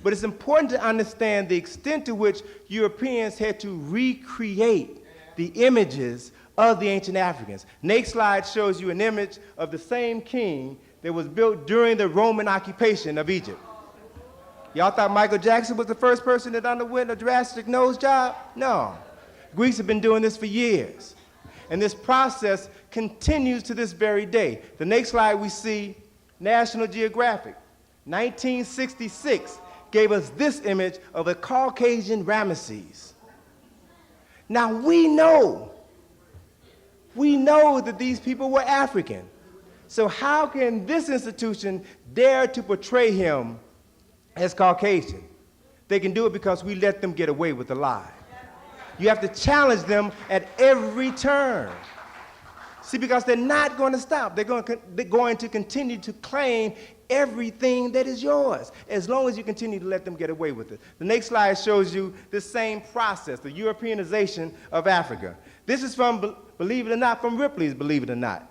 Speaker 2: But it's important to understand the extent to which Europeans had to recreate the images of the ancient Africans. Next slide shows you an image of the same king that was built during the Roman occupation of Egypt. Y'all thought Michael Jackson was the first person that underwent a drastic nose job? No. Greeks have been doing this for years. And this process continues to this very day. The next slide we see National Geographic, 1966, gave us this image of a Caucasian Ramesses. Now we know that these people were African. So how can this institution dare to portray him as Caucasian? They can do it because we let them get away with the lie. You have to challenge them at every turn. See, because they're not going to stop. They're going to continue to claim everything that is yours, as long as you continue to let them get away with it. The next slide shows you this same process, the Europeanization of Africa. This is from, believe it or not, from Ripley's Believe It or Not.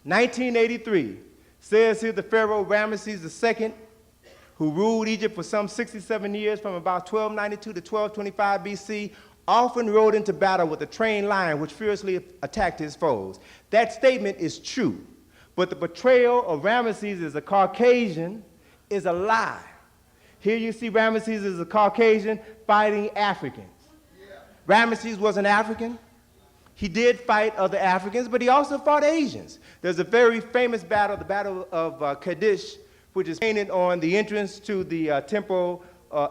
Speaker 2: 1983 says here the Pharaoh Ramesses II, who ruled Egypt for some 67 years from about 1292 to 1225 BC, often rode into battle with a trained lion which fiercely attacked his foes. That statement is true, but the portrayal of Ramesses as a Caucasian is a lie. Here you see Ramesses as a Caucasian fighting Africans. Ramesses was an African. He did fight other Africans, but he also fought Asians. There's a very famous battle, the Battle of Kadesh, which is painted on the entrance to the temple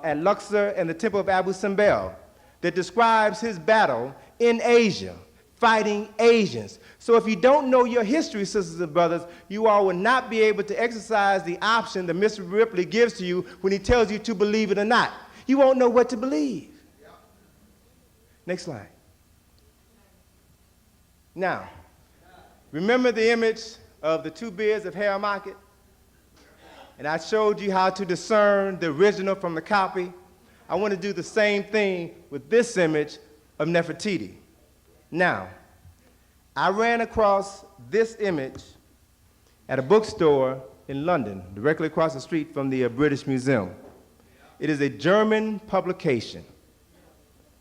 Speaker 2: at Luxor and the temple of Abu Simbel, that describes his battle in Asia, fighting Asians. So if you don't know your history, sisters and brothers, you all will not be able to exercise the option that Mr. Ripley gives to you when he tells you to believe it or not. You won't know what to believe. Next slide. Now, remember the image of the two beards of Haremachit? And I showed you how to discern the original from the copy. I want to do the same thing with this image of Nefertiti. Now, I ran across this image at a bookstore in London, directly across the street from the British Museum. It is a German publication.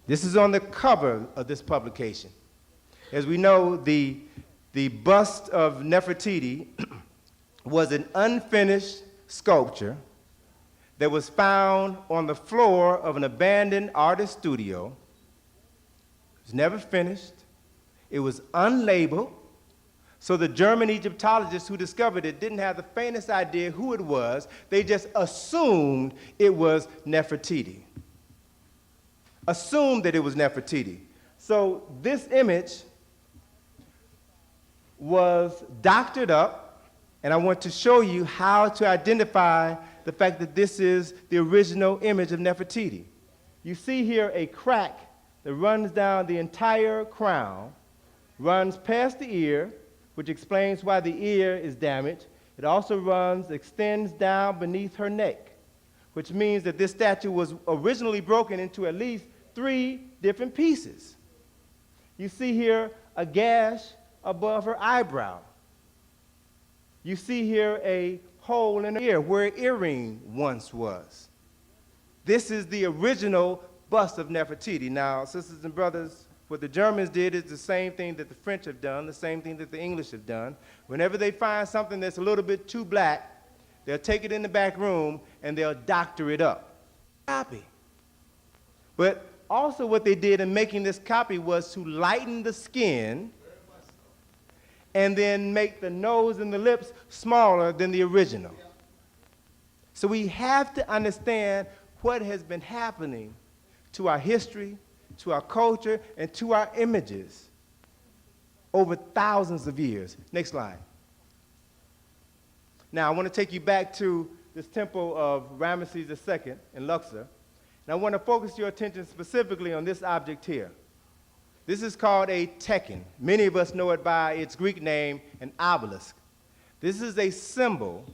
Speaker 2: This is on the cover of this publication. As we know, the bust of Nefertiti was an unfinished sculpture that was found on the floor of an abandoned artist studio. It was never finished. It was unlabeled. So the German Egyptologists who discovered it didn't have the faintest idea who it was. They just assumed it was Nefertiti. Assumed that it was Nefertiti. So this image was doctored up, and I want to show you how to identify the fact that this is the original image of Nefertiti. You see here a crack that runs down the entire crown, runs past the ear, which explains why the ear is damaged. It also extends down beneath her neck, which means that this statue was originally broken into at least 3 different pieces. You see here a gash above her eyebrow. You see here a hole in her ear where an earring once was. This is the original bust of Nefertiti. Now, sisters and brothers, what the Germans did is the same thing that the French have done, the same thing that the English have done. Whenever they find something that's a little bit too black, they'll take it in the back room and they'll doctor it up. Copy. But also what they did in making this copy was to lighten the skin and then make the nose and the lips smaller than the original. So we have to understand what has been happening to our history, to our culture, and to our images over thousands of years. Next slide. Now, I want to take you back to this temple of Ramesses II in Luxor, and I want to focus your attention specifically on this object here. This is called a tekken. Many of us know it by its Greek name, an obelisk. This is a symbol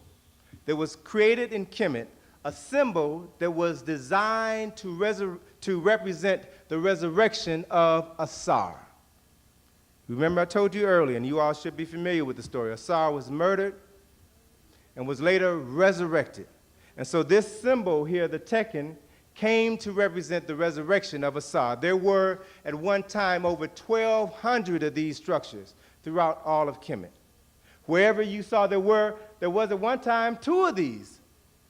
Speaker 2: that was created in Kemet, a symbol that was designed to represent the resurrection of Asar. Remember I told you earlier, and you all should be familiar with the story, Asar was murdered and was later resurrected. And so this symbol here, the tekken, came to represent the resurrection of Asar. There were at one time over 1,200 of these structures throughout all of Kemet. Wherever you saw there was at one time 2 of these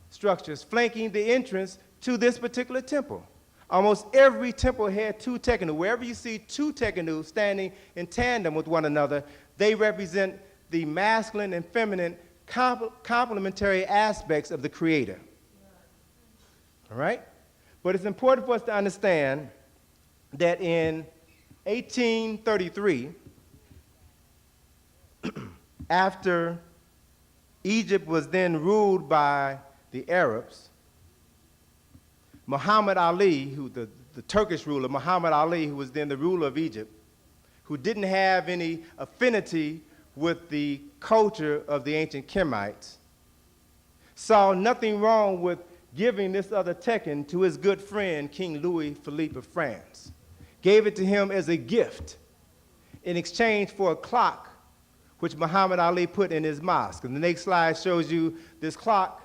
Speaker 2: structures flanking the entrance to this particular temple. Almost every temple had 2 tekkenu. Wherever you see 2 tekkenu standing in tandem with one another, they represent the masculine and feminine complementary aspects of the Creator. All right? But it's important for us to understand that in 1833, after Egypt was then ruled by the Arabs, Muhammad Ali, the Turkish ruler, Muhammad Ali, who was then the ruler of Egypt, who didn't have any affinity with the culture of the ancient Kemites, saw nothing wrong with giving this other tekken to his good friend, King Louis Philippe of France. Gave it to him as a gift in exchange for a clock which Muhammad Ali put in his mosque. And the next slide shows you this clock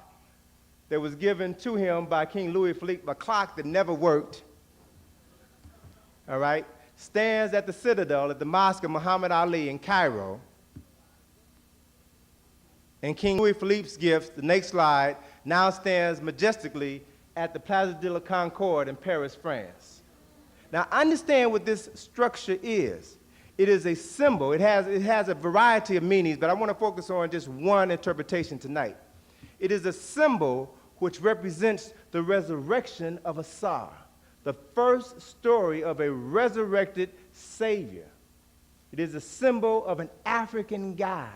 Speaker 2: that was given to him by King Louis Philippe, a clock that never worked, all right, stands at the citadel at the mosque of Muhammad Ali in Cairo. And King Louis Philippe's gift, the next slide, now stands majestically at the Place de la Concorde in Paris, France. Now, understand what this structure is. It is a symbol. It has a variety of meanings, but I want to focus on just one interpretation tonight. It is a symbol which represents the resurrection of Asar, the first story of a resurrected Savior. It is a symbol of an African God.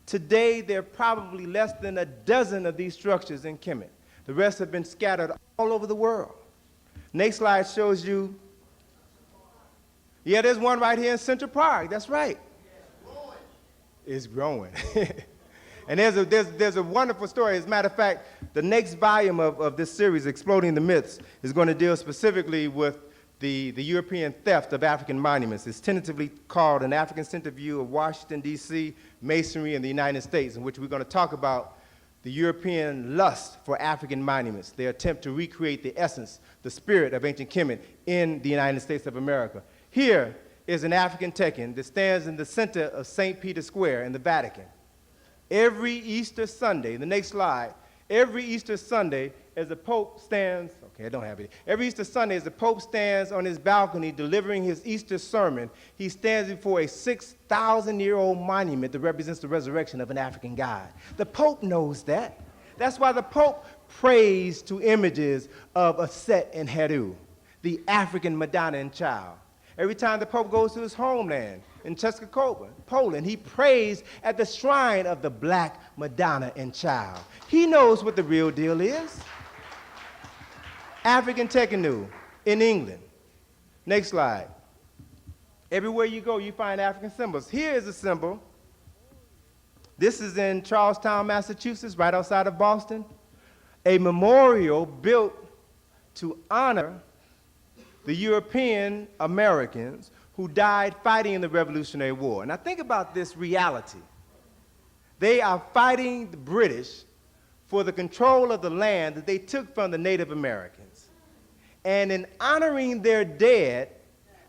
Speaker 2: Today, there are probably less than a dozen of these structures in Kemet. The rest have been scattered all over the world. Next slide shows you, yeah, there's one right here in Central Park. That's right. It's growing. And there's a wonderful story. As a matter of fact, the next volume of this series, Exploding the Myths, is going to deal specifically with the European theft of African monuments. It's tentatively called An African-Centered View of Washington, D.C., Masonry in the United States, in which we're going to talk about the European lust for African monuments, their attempt to recreate the essence, the spirit of ancient Kemet in the United States of America. Here is an African Tekken that stands in the center of St. Peter's Square in the Vatican. Every Easter Sunday, the next slide, every Easter Sunday, as the Pope stands, okay, I don't have it. Every Easter Sunday, as the Pope stands on his balcony delivering his Easter sermon, he stands before a 6,000-year-old monument that represents the resurrection of an African god. The Pope knows that. That's why the Pope prays to images of Aset and Heru, the African Madonna and Child. Every time the Pope goes to his homeland in Czeskowa, Poland, he prays at the shrine of the Black Madonna and Child. He knows what the real deal is. African Tekkenu in England. Next slide. Everywhere you go, you find African symbols. Here is a symbol. This is in Charlestown, Massachusetts, right outside of Boston. A memorial built to honor the European Americans who died fighting in the Revolutionary War. Now think about this reality. They are fighting the British for the control of the land that they took from the Native Americans. And in honoring their dead,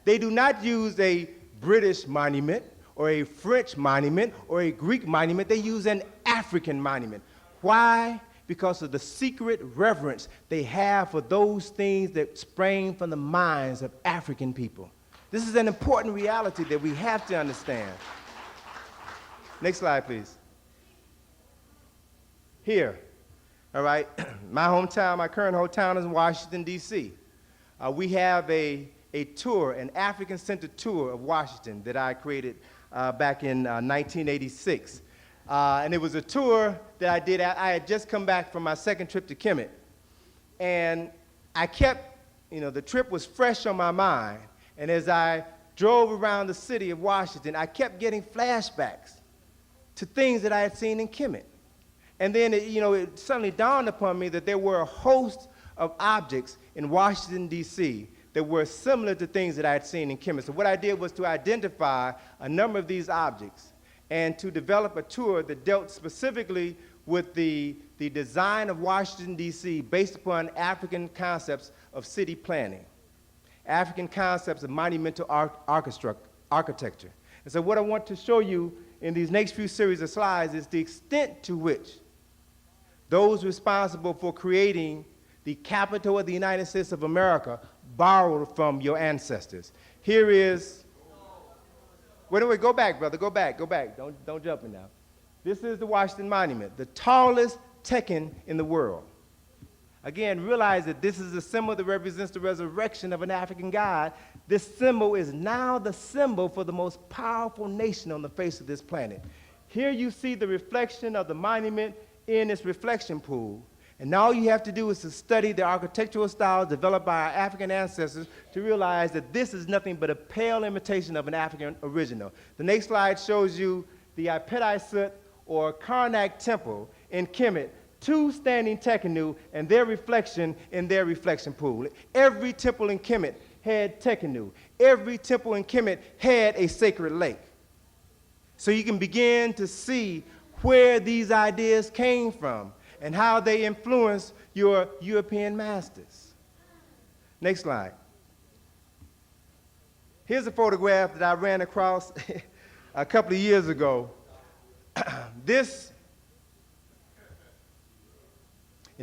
Speaker 2: they do not use a British monument or a French monument or a Greek monument. They use an African monument. Why? Because of the secret reverence they have for those things that sprang from the minds of African people. This is an important reality that we have to understand. Next slide, please. Here, all right, my hometown, my current hometown is in Washington, D.C. We have a tour, an African-centered tour of Washington that I created back in 1986. And it was a tour that I did. I had just come back from my second trip to Kemet. And I kept, the trip was fresh on my mind. And as I drove around the city of Washington, I kept getting flashbacks to things that I had seen in Kemet. And then, it suddenly dawned upon me that there were a host of objects in Washington, D.C. that were similar to things that I had seen in Kemet. So what I did was to identify a number of these objects and to develop a tour that dealt specifically with the design of Washington, D.C. based upon African concepts of city planning, African concepts of monumental architecture. And so what I want to show you in these next few series of slides is the extent to which those responsible for creating the capital of the United States of America borrowed from your ancestors. Here is, wait, go back, brother, go back. Don't jump in now. This is the Washington Monument, the tallest Tekken in the world. Again, realize that this is a symbol that represents the resurrection of an African god. This symbol is now the symbol for the most powerful nation on the face of this planet. Here you see the reflection of the monument in its reflection pool. And all you have to do is to study the architectural styles developed by our African ancestors to realize that this is nothing but a pale imitation of an African original. The next slide shows you the Apet Sut or Karnak Temple in Kemet, two standing Tekkenu and their reflection in their reflection pool. Every temple in Kemet had Tekkenu. Every temple in Kemet had a sacred lake. So you can begin to see where these ideas came from and how they influence your European masters. Next slide. Here's a photograph that I ran across a couple of years ago. In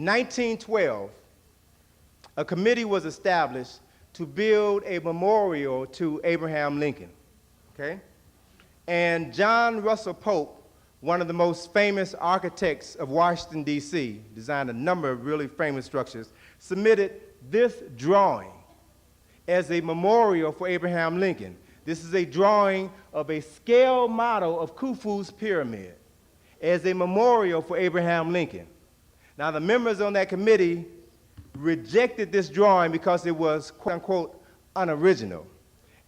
Speaker 2: 1912, a committee was established to build a memorial to Abraham Lincoln, okay? And John Russell Pope, one of the most famous architects of Washington, D.C., designed a number of really famous structures, submitted this drawing as a memorial for Abraham Lincoln. This is a drawing of a scale model of Khufu's pyramid as a memorial for Abraham Lincoln. Now, the members on that committee rejected this drawing because it was, quote unquote, unoriginal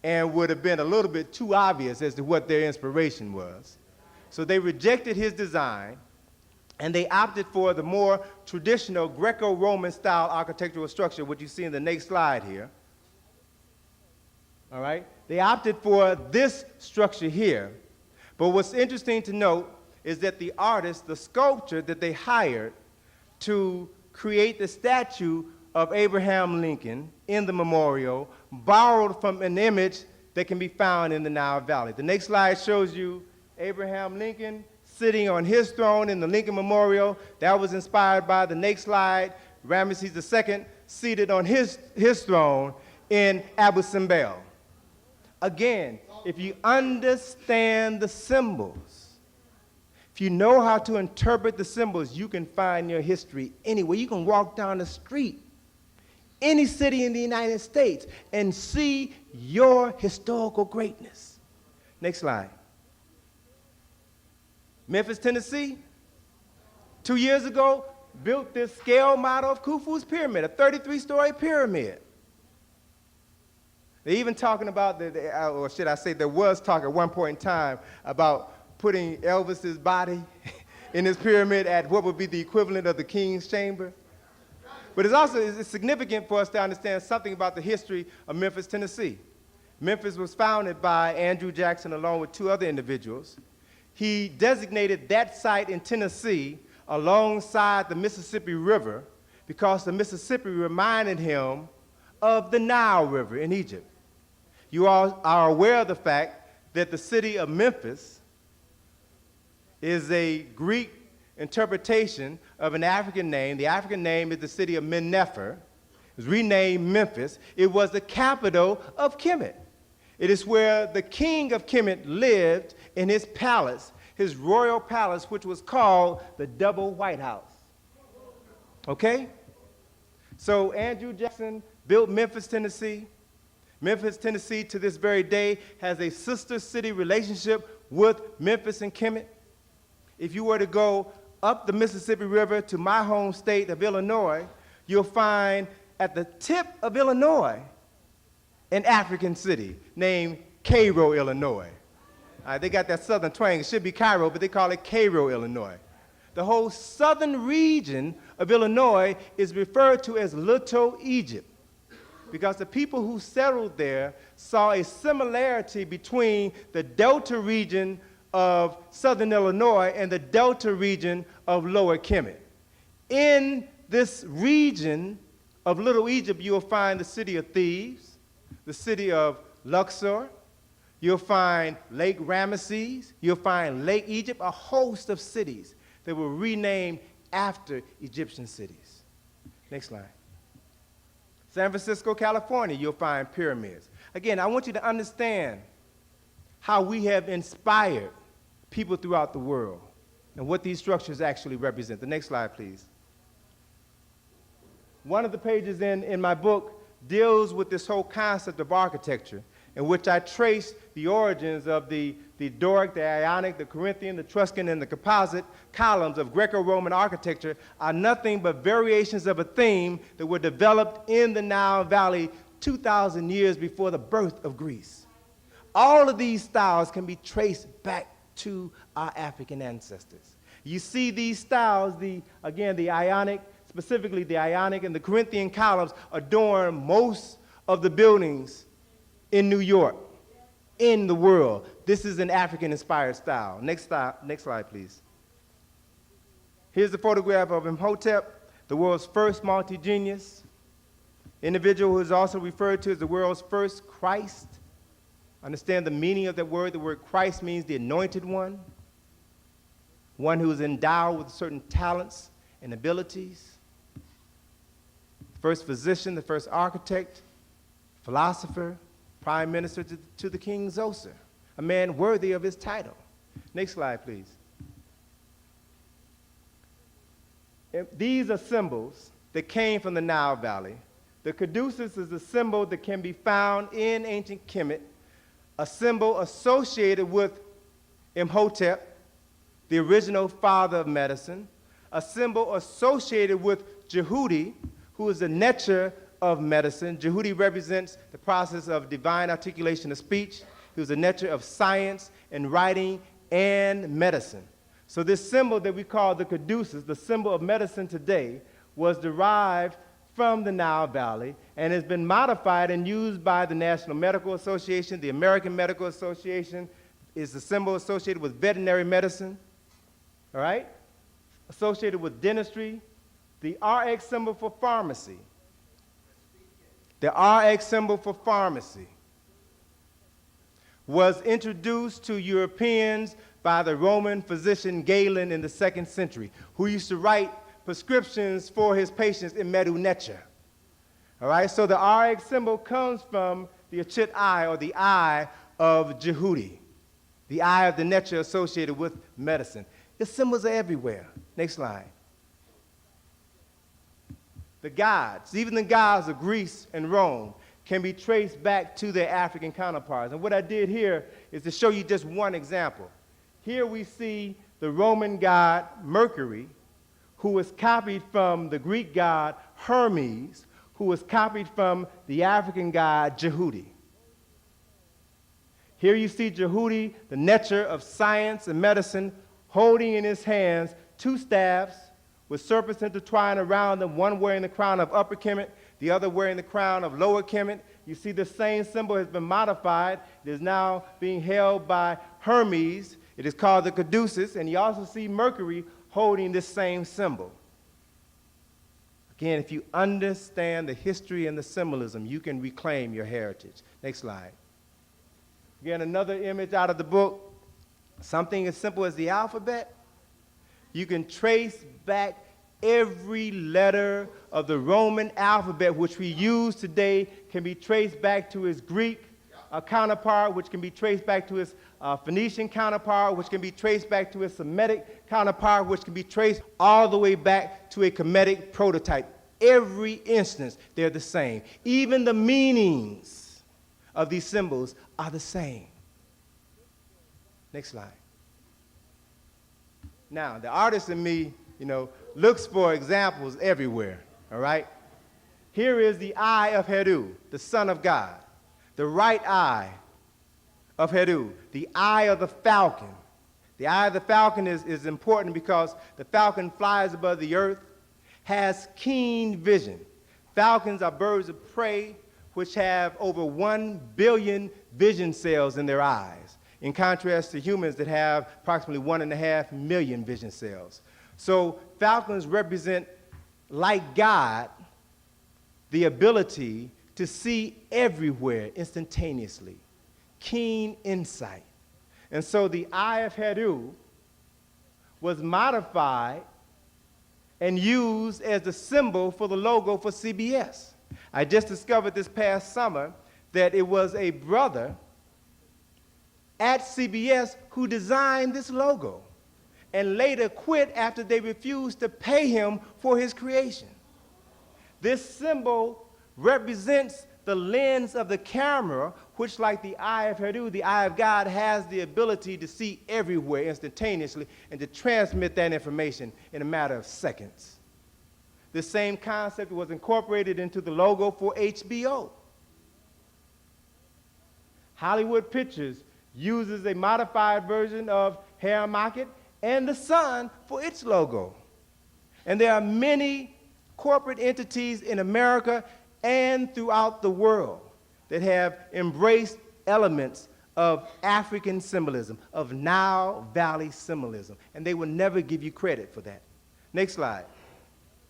Speaker 2: and would have been a little bit too obvious as to what their inspiration was. So they rejected his design, and they opted for the more traditional Greco-Roman style architectural structure, which you see in the next slide here. all right? They opted for this structure here. But what's interesting to note is that the artist, the sculptor that they hired to create the statue of Abraham Lincoln in the memorial borrowed from an image that can be found in the Nile Valley. The next slide shows you Abraham Lincoln sitting on his throne in the Lincoln Memorial. That was inspired by the next slide, Ramesses II seated on his throne in Abu Simbel. Again, if you understand the symbols, if you know how to interpret the symbols, you can find your history anywhere. You can walk down the street, any city in the United States, and see your historical greatness. Next slide. Memphis, Tennessee, 2 years ago, built this scale model of Khufu's pyramid, a 33-story pyramid. They're even talking about, or should I say, there was talk at one point in time about putting Elvis's body in this pyramid at what would be the equivalent of the king's chamber. But it's significant for us to understand something about the history of Memphis, Tennessee. Memphis was founded by Andrew Jackson along with 2 other individuals. He designated that site in Tennessee alongside the Mississippi River because the Mississippi reminded him of the Nile River in Egypt. You all are aware of the fact that the city of Memphis is a Greek interpretation of an African name. The African name is the city of Mennefer. It was renamed Memphis. It was the capital of Kemet. It is where the king of Kemet lived in his palace, his royal palace, which was called the Double White House. Okay? So Andrew Jackson built Memphis, Tennessee. Memphis, Tennessee, to this very day, has a sister city relationship with Memphis and Kemet. If you were to go up the Mississippi River to my home state of Illinois, you'll find at the tip of Illinois an African city named Cairo, Illinois. They got that southern twang. It should be Cairo, but they call it Cairo, Illinois. The whole southern region of Illinois is referred to as Little Egypt because the people who settled there saw a similarity between the Delta region of southern Illinois and the Delta region of Lower Kemet. In this region of Little Egypt, you'll find the city of Thebes, the city of Luxor, you'll find Lake Ramesses, you'll find Lake Egypt, a host of cities that were renamed after Egyptian cities. Next slide. San Francisco, California, you'll find pyramids. Again, I want you to understand how we have inspired people throughout the world and what these structures actually represent. The next slide, please. One of the pages in my book deals with this whole concept of architecture, in which I trace the origins of the Doric, the Ionic, the Corinthian, the Etruscan, and the Composite columns of Greco-Roman architecture are nothing but variations of a theme that were developed in the Nile Valley 2,000 years before the birth of Greece. All of these styles can be traced back to our African ancestors. You see these styles, the Ionic, specifically the Ionic and the Corinthian columns adorn most of the buildings in New York, in the world. This is an African-inspired style. Next slide, please. Here's a photograph of Imhotep, the world's first multi-genius, individual who is also referred to as the world's first Christ. Understand the meaning of that word. The word Christ means the anointed one who is endowed with certain talents and abilities. The first physician, the first architect, philosopher, prime minister to the king Zoser, a man worthy of his title. Next slide, please. These are symbols that came from the Nile Valley. The caduceus is a symbol that can be found in ancient Kemet, a symbol associated with Imhotep, the original father of medicine, a symbol associated with Jehudi, who is the Netcher of medicine. Jehudi represents the process of divine articulation of speech. He was a Netcher of science and writing and medicine. So this symbol that we call the caduceus, the symbol of medicine today, was derived from the Nile Valley and has been modified and used by the National Medical Association, the American Medical Association, is the symbol associated with veterinary medicine, all right? Associated with dentistry, the RX symbol for pharmacy. The RX symbol for pharmacy was introduced to Europeans by the Roman physician Galen in the 2nd century, who used to write prescriptions for his patients in medunecha. All right, so the RX symbol comes from the Achit eye, or the eye of Jehudi, the eye of the necha associated with medicine. The symbols are everywhere. Next slide. The gods, even the gods of Greece and Rome, can be traced back to their African counterparts. And what I did here is to show you just one example. Here we see the Roman god Mercury, who was copied from the Greek god Hermes, who was copied from the African god Jehudi. Here you see Jehudi, the necha of science and medicine, holding in his hands 2 staffs with serpents intertwined around them, one wearing the crown of Upper Kemet, the other wearing the crown of Lower Kemet. You see the same symbol has been modified. It is now being held by Hermes. It is called the caduceus, and you also see Mercury holding this same symbol. Again, if you understand the history and the symbolism, you can reclaim your heritage. Next slide. Again, another image out of the book, something as simple as the alphabet. You can trace back every letter of the Roman alphabet, which we use today, can be traced back to its Greek counterpart, which can be traced back to its Phoenician counterpart, which can be traced back to its Semitic counterpart, which can be traced all the way back to a Kemetic prototype. Every instance, they're the same. Even the meanings of these symbols are the same. Next slide. Now, the artist in me, looks for examples everywhere, all right? Here is the eye of Heru, the son of God. The right eye of Heru, the eye of the falcon. The eye of the falcon is important because the falcon flies above the earth, has keen vision. Falcons are birds of prey which have over 1 billion vision cells in their eyes, in contrast to humans that have approximately 1.5 million vision cells. So falcons represent, like God, the ability to see everywhere instantaneously, keen insight. And so the eye of Heru was modified and used as the symbol for the logo for CBS. I just discovered this past summer that it was a brother at CBS who designed this logo and later quit after they refused to pay him for his creation. This symbol represents the lens of the camera, which, like the eye of Heru, the eye of God, has the ability to see everywhere instantaneously and to transmit that information in a matter of seconds. The same concept was incorporated into the logo for HBO. Hollywood Pictures uses a modified version of Harry Market and the sun for its logo. And there are many corporate entities in America and throughout the world that have embraced elements of African symbolism, of Nile Valley symbolism, and they will never give you credit for that. Next slide.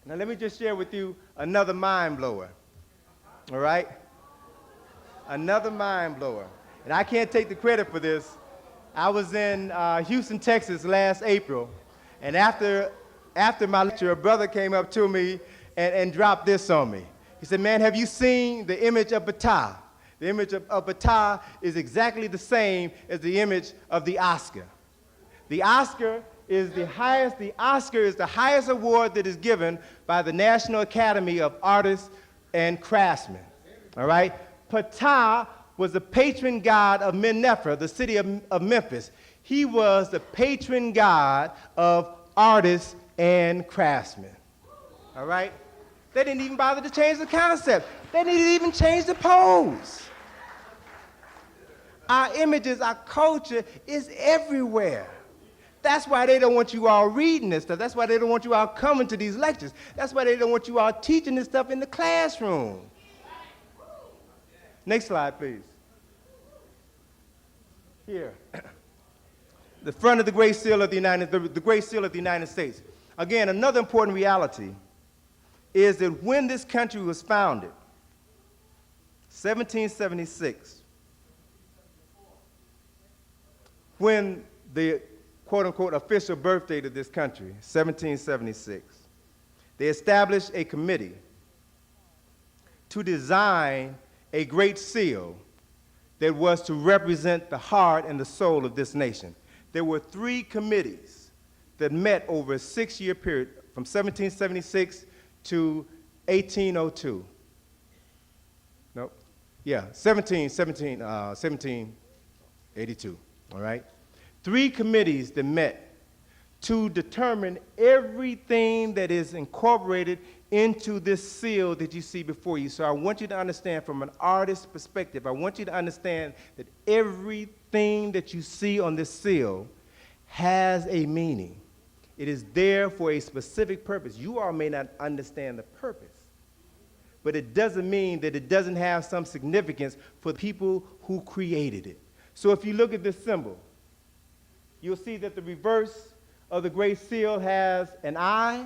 Speaker 2: Now let me just share with you another mind blower, all right? Another mind blower. And I can't take the credit for this. I was in Houston, Texas last April, and after my lecture, a brother came up to me and dropped this on me. He said, "Man, have you seen the image of Ptah?" The image of Ptah is exactly the same as the image of the Oscar. The Oscar is the highest award that is given by the National Academy of Artists and Craftsmen. All right? Ptah was the patron god of Mennephra, the city of Memphis. He was the patron god of artists and craftsmen. All right? They didn't even bother to change the concept. They didn't even change the pose. Our images, our culture is everywhere. That's why they don't want you all reading this stuff. That's why they don't want you all coming to these lectures. That's why they don't want you all teaching this stuff in the classroom. Next slide, please. Here. The front of the Great Seal of the Great Seal of the United States. Again, another important reality is that when this country was founded, 1776, when the quote-unquote official birth date of this country, 1776, they established a committee to design a great seal that was to represent the heart and the soul of this nation. There were 3 committees that met over a 6-year period from 1776 to 1802. Nope. Yeah, 1782, all right? 3 committees that met to determine everything that is incorporated into this seal that you see before you. So I want you to understand from an artist's perspective, I want you to understand that everything that you see on this seal has a meaning. It is there for a specific purpose. You all may not understand the purpose, but it doesn't mean that it doesn't have some significance for the people who created it. So if you look at this symbol, you'll see that the reverse of the Great Seal has an eye,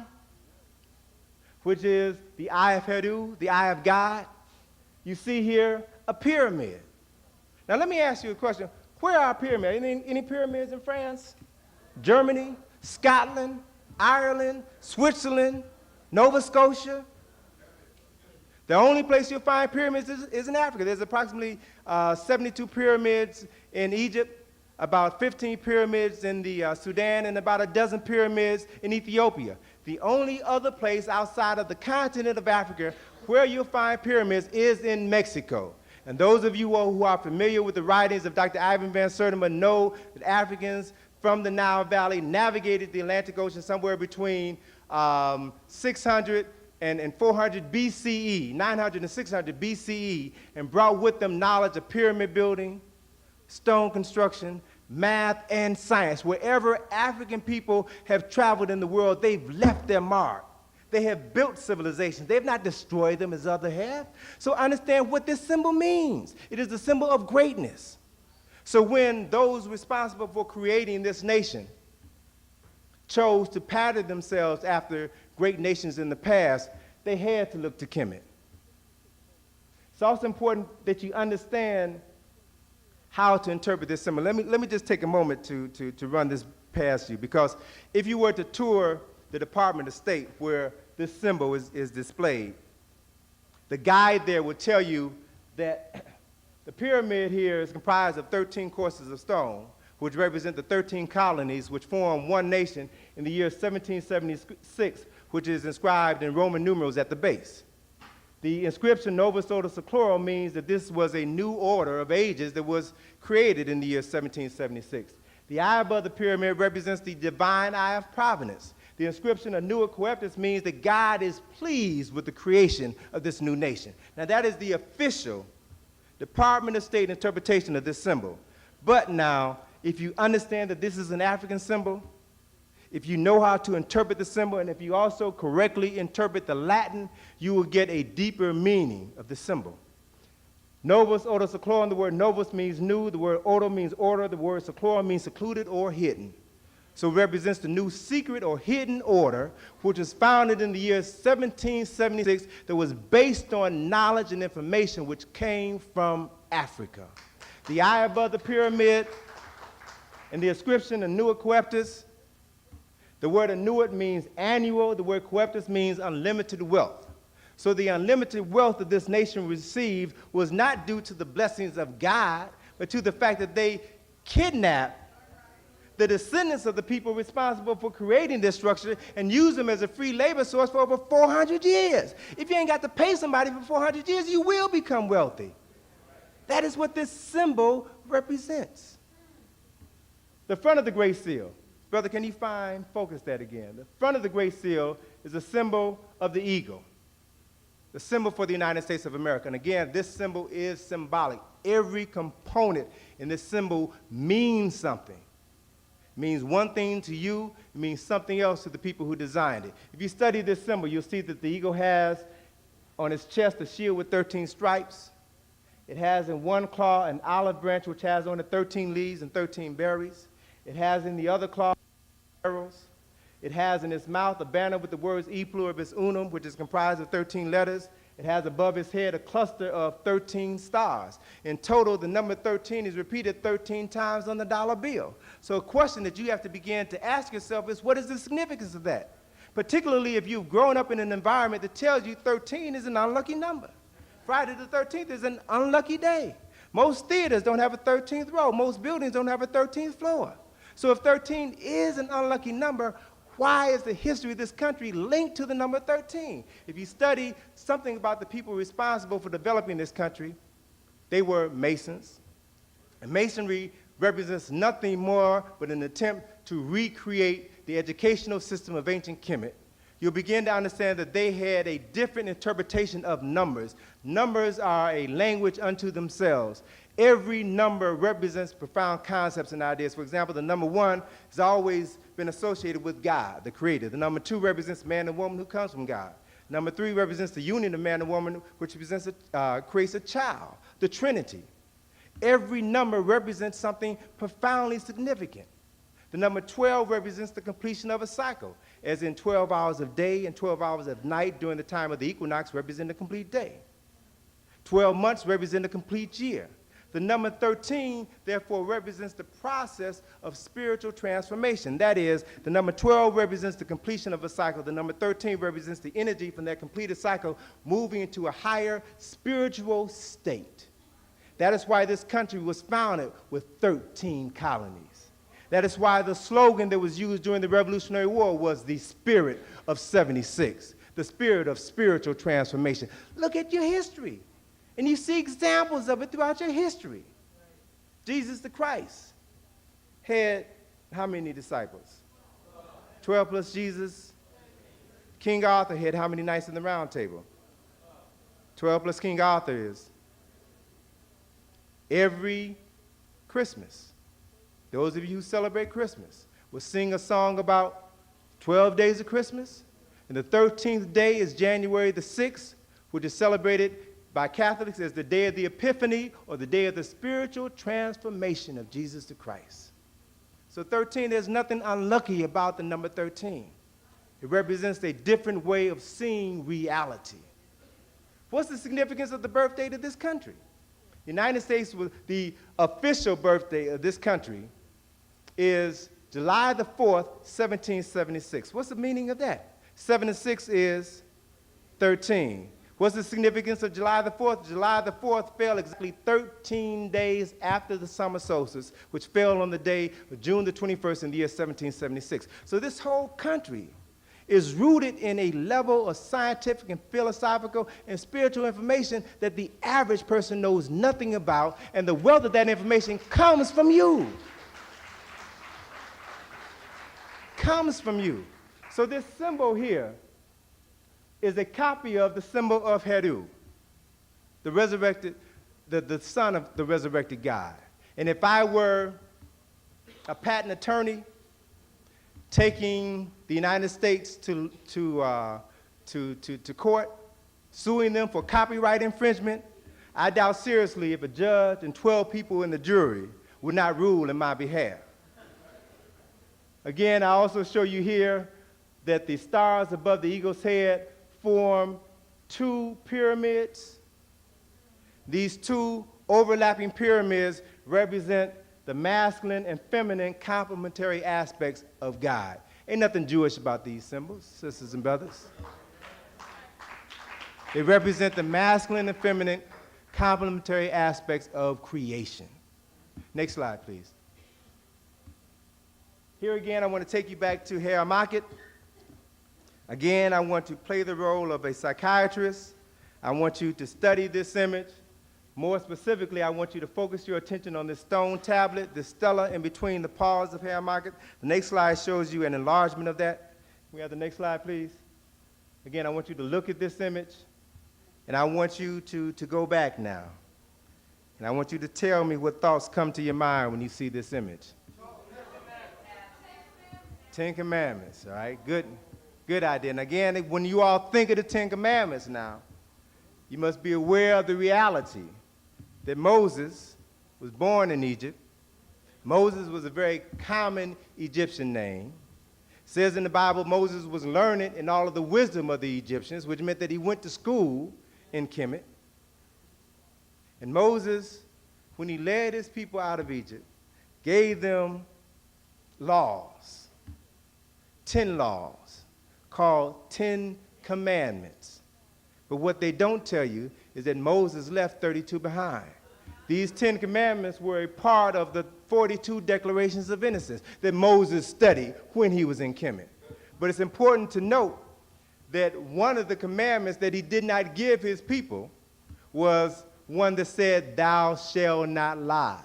Speaker 2: which is the eye of Heru, the eye of God. You see here a pyramid. Now let me ask you a question. Where are pyramids? Any pyramids in France, Germany, Scotland, Ireland, Switzerland, Nova Scotia? The only place you'll find pyramids is in Africa. There's approximately 72 pyramids in Egypt, about 15 pyramids in the Sudan, and about a dozen pyramids in Ethiopia. The only other place outside of the continent of Africa where you'll find pyramids is in Mexico. And those of you who are familiar with the writings of Dr. Ivan Van Sertima know that Africans from the Nile Valley navigated the Atlantic Ocean somewhere between 600 and 400 BCE, 900 and 600 BCE, and brought with them knowledge of pyramid building, stone construction, math, and science. Wherever African people have traveled in the world, they've left their mark. They have built civilizations. They have not destroyed them as others have. So understand what this symbol means. It is a symbol of greatness. So when those responsible for creating this nation chose to pattern themselves after great nations in the past, they had to look to Kemet. It's also important that you understand how to interpret this symbol. Let me just take a moment to run this past you, because if you were to tour the Department of State where this symbol is displayed, the guide there will tell you that the pyramid here is comprised of 13 courses of stone, which represent the 13 colonies which form one nation in the year 1776, which is inscribed in Roman numerals at the base. The inscription Novus Ordo Seclorum means that this was a new order of ages that was created in the year 1776. The eye above the pyramid represents the divine eye of providence. The inscription Anua Coeptis means that God is pleased with the creation of this new nation. Now that is the official Department of State interpretation of this symbol. But now, if you understand that this is an African symbol, if you know how to interpret the symbol, and if you also correctly interpret the Latin, you will get a deeper meaning of the symbol. Novus Ordo Seclorum, the word novus means new, the word ordo means order, the word seclorum means secluded or hidden. So it represents the new secret or hidden order, which was founded in the year 1776, that was based on knowledge and information which came from Africa. The eye above the pyramid and the inscription Anua Coeptis. The word annuit means annual. The word coeptus means unlimited wealth. So the unlimited wealth that this nation received was not due to the blessings of God, but to the fact that they kidnapped the descendants of the people responsible for creating this structure and used them as a free labor source for over 400 years. If you ain't got to pay somebody for 400 years, you will become wealthy. That is what this symbol represents. The front of the Great Seal. Brother, can you focus that again? The front of the Great Seal is a symbol of the eagle, the symbol for the United States of America. And again, this symbol is symbolic. Every component in this symbol means something. It means one thing to you, it means something else to the people who designed it. If you study this symbol, you'll see that the eagle has on its chest a shield with 13 stripes. It has in one claw an olive branch which has on it 13 leaves and 13 berries. It has in the other claw arrows. It has in its mouth a banner with the words E pluribus unum, which is comprised of 13 letters. It has above its head a cluster of 13 stars. In total, the number 13 is repeated 13 times on the dollar bill. So a question that you have to begin to ask yourself is, what is the significance of that? Particularly if you've grown up in an environment that tells you 13 is an unlucky number. Friday the 13th is an unlucky day. Most theaters don't have a 13th row. Most buildings don't have a 13th floor. So if 13 is an unlucky number, why is the history of this country linked to the number 13? If you study something about the people responsible for developing this country, they were Masons. And Masonry represents nothing more but an attempt to recreate the educational system of ancient Kemet. You'll begin to understand that they had a different interpretation of numbers. Numbers are a language unto themselves. Every number represents profound concepts and ideas. For example, the number 1 has always been associated with God, the Creator. The number 2 represents man and woman who comes from God. Number 3 represents the union of man and woman, which creates a child, the Trinity. Every number represents something profoundly significant. The number 12 represents the completion of a cycle, as in 12 hours of day and 12 hours of night during the time of the equinox represent a complete day. 12 months represent a complete year. The number 13, therefore, represents the process of spiritual transformation. That is, the number 12 represents the completion of a cycle. The number 13 represents the energy from that completed cycle moving into a higher spiritual state. That is why this country was founded with 13 colonies. That is why the slogan that was used during the Revolutionary War was the spirit of 76, the spirit of spiritual transformation. Look at your history. And you see examples of it throughout your history. Jesus the Christ had how many disciples? 12 plus Jesus. King Arthur had how many knights in the round table? 12 plus King Arthur is every Christmas. Those of you who celebrate Christmas will sing a song about 12 days of Christmas. And the 13th day is January the 6th, which is celebrated by Catholics as the day of the Epiphany, or the day of the spiritual transformation of Jesus the Christ. So 13, there's nothing unlucky about the number 13. It represents a different way of seeing reality. What's the significance of the birthday to this country? The United States, the official birthday of this country is July the 4th, 1776. What's the meaning of that? 7 and 6 is 13. What's the significance of July the 4th? July the 4th fell exactly 13 days after the summer solstice, which fell on the day of June the 21st in the year 1776. So this whole country is rooted in a level of scientific and philosophical and spiritual information that the average person knows nothing about, and the wealth of that information comes from you. Comes from you. So this symbol here is a copy of the symbol of Heru, the resurrected, the son of the resurrected God. And if I were a patent attorney taking the United States to court, suing them for copyright infringement, I doubt seriously if a judge and 12 people in the jury would not rule in my behalf. Again, I also show you here that the stars above the eagle's head form 2 pyramids. These 2 overlapping pyramids represent the masculine and feminine complementary aspects of God. Ain't nothing Jewish about these symbols, sisters and brothers. They represent the masculine and feminine complementary aspects of creation. Next slide, please. Here again, I want to take you back to Hayamaket. Again, I want to play the role of a psychiatrist. I want you to study this image. More specifically, I want you to focus your attention on this stone tablet, this stela in between the paws of Hayamaket. The next slide shows you an enlargement of that. Can we have the next slide, please? Again, I want you to look at this image, and I want you to go back now. And I want you to tell me what thoughts come to your mind when you see this image. 10 Commandments, all right? Good idea. And again, when you all think of the 10 Commandments now, you must be aware of the reality that Moses was born in Egypt. Moses was a very common Egyptian name. It says in the Bible, Moses was learned in all of the wisdom of the Egyptians, which meant that he went to school in Kemet. And Moses, when he led his people out of Egypt, gave them laws, 10 laws, called 10 Commandments. But what they don't tell you is that Moses left 32 behind. These 10 Commandments were a part of the 42 Declarations of Innocence that Moses studied when he was in Kemet. But it's important to note that one of the commandments that he did not give his people was one that said, "Thou shalt not lie."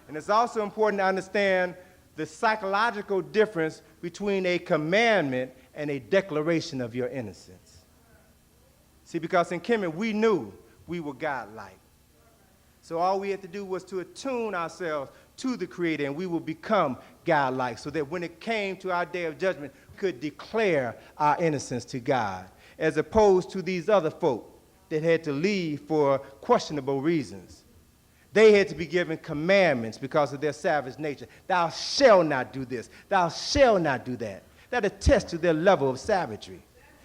Speaker 2: And it's also important to understand the psychological difference between a commandment and a declaration of your innocence. See, because in Kemet, we knew we were godlike. So all we had to do was to attune ourselves to the Creator, and we would become godlike, so that when it came to our day of judgment, we could declare our innocence to God, as opposed to these other folk that had to leave for questionable reasons. They had to be given commandments because of their savage nature. Thou shalt not do this. Thou shalt not do that. That attests to their level of savagery.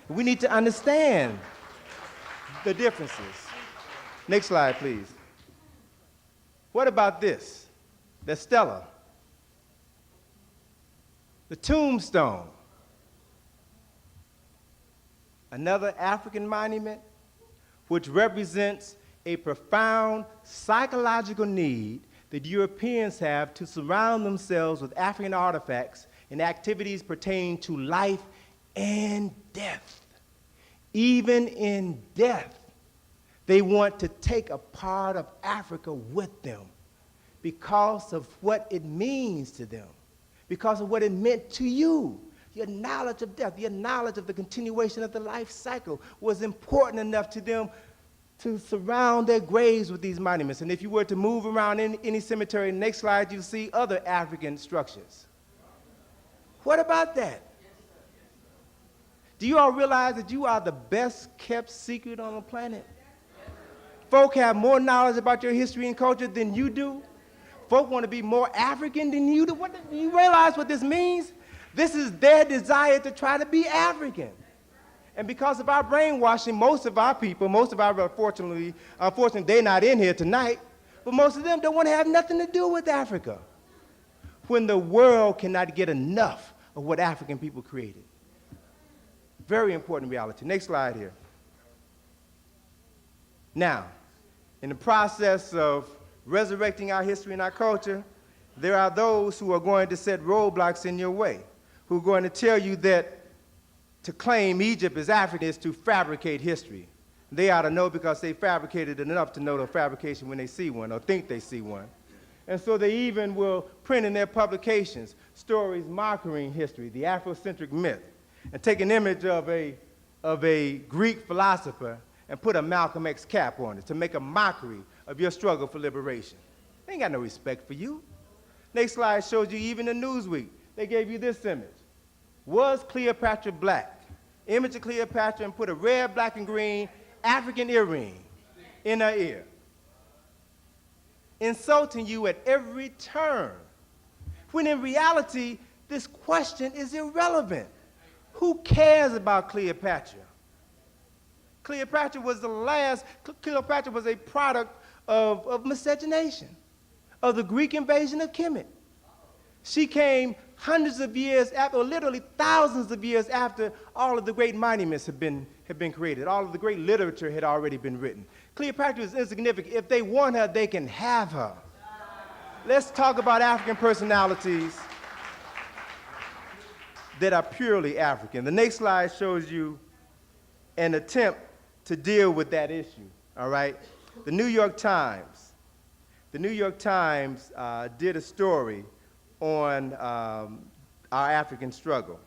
Speaker 2: We need to understand the differences. Next slide, please. What about this? The stela, the tombstone, another African monument which represents a profound psychological need that Europeans have to surround themselves with African artifacts and activities pertaining to life and death. Even in death, they want to take a part of Africa with them because of what it means to them, because of what it meant to you. Your knowledge of death, your knowledge of the continuation of the life cycle was important enough to them to surround their graves with these monuments. And if you were to move around in any cemetery, next slide, you'll see other African structures. What about that? Do you all realize that you are the best kept secret on the planet? Folk have more knowledge about your history and culture than you do. Folk want to be more African than you do. Do you realize what this means? This is their desire to try to be African. And because of our brainwashing, most of our people, unfortunately, they're not in here tonight, but most of them don't want to have nothing to do with Africa, when the world cannot get enough of what African people created. Very important reality. Next slide here. Now, in the process of resurrecting our history and our culture, there are those who are going to set roadblocks in your way, who are going to tell you that to claim Egypt as African is to fabricate history. They ought to know because they fabricated it enough to know the fabrication when they see one or think they see one. And so they even will print in their publications stories mocking history, the Afrocentric myth, and take an image of a Greek philosopher and put a Malcolm X cap on it to make a mockery of your struggle for liberation. They ain't got no respect for you. Next slide shows you even in Newsweek, they gave you this image. Was Cleopatra black? Image of Cleopatra and put a red, black, and green African earring in her ear. Insulting you at every turn. When in reality, this question is irrelevant. Who cares about Cleopatra? Cleopatra was Cleopatra was a product of miscegenation, of the Greek invasion of Kemet. She came hundreds of years after, or literally thousands of years after all of the great monuments had been created. All of the great literature had already been written. Cleopatra is insignificant. If they want her, they can have her. Let's talk about African personalities that are purely African. The next slide shows you an attempt to deal with that issue, all right? The New York Times did a story on our African struggle.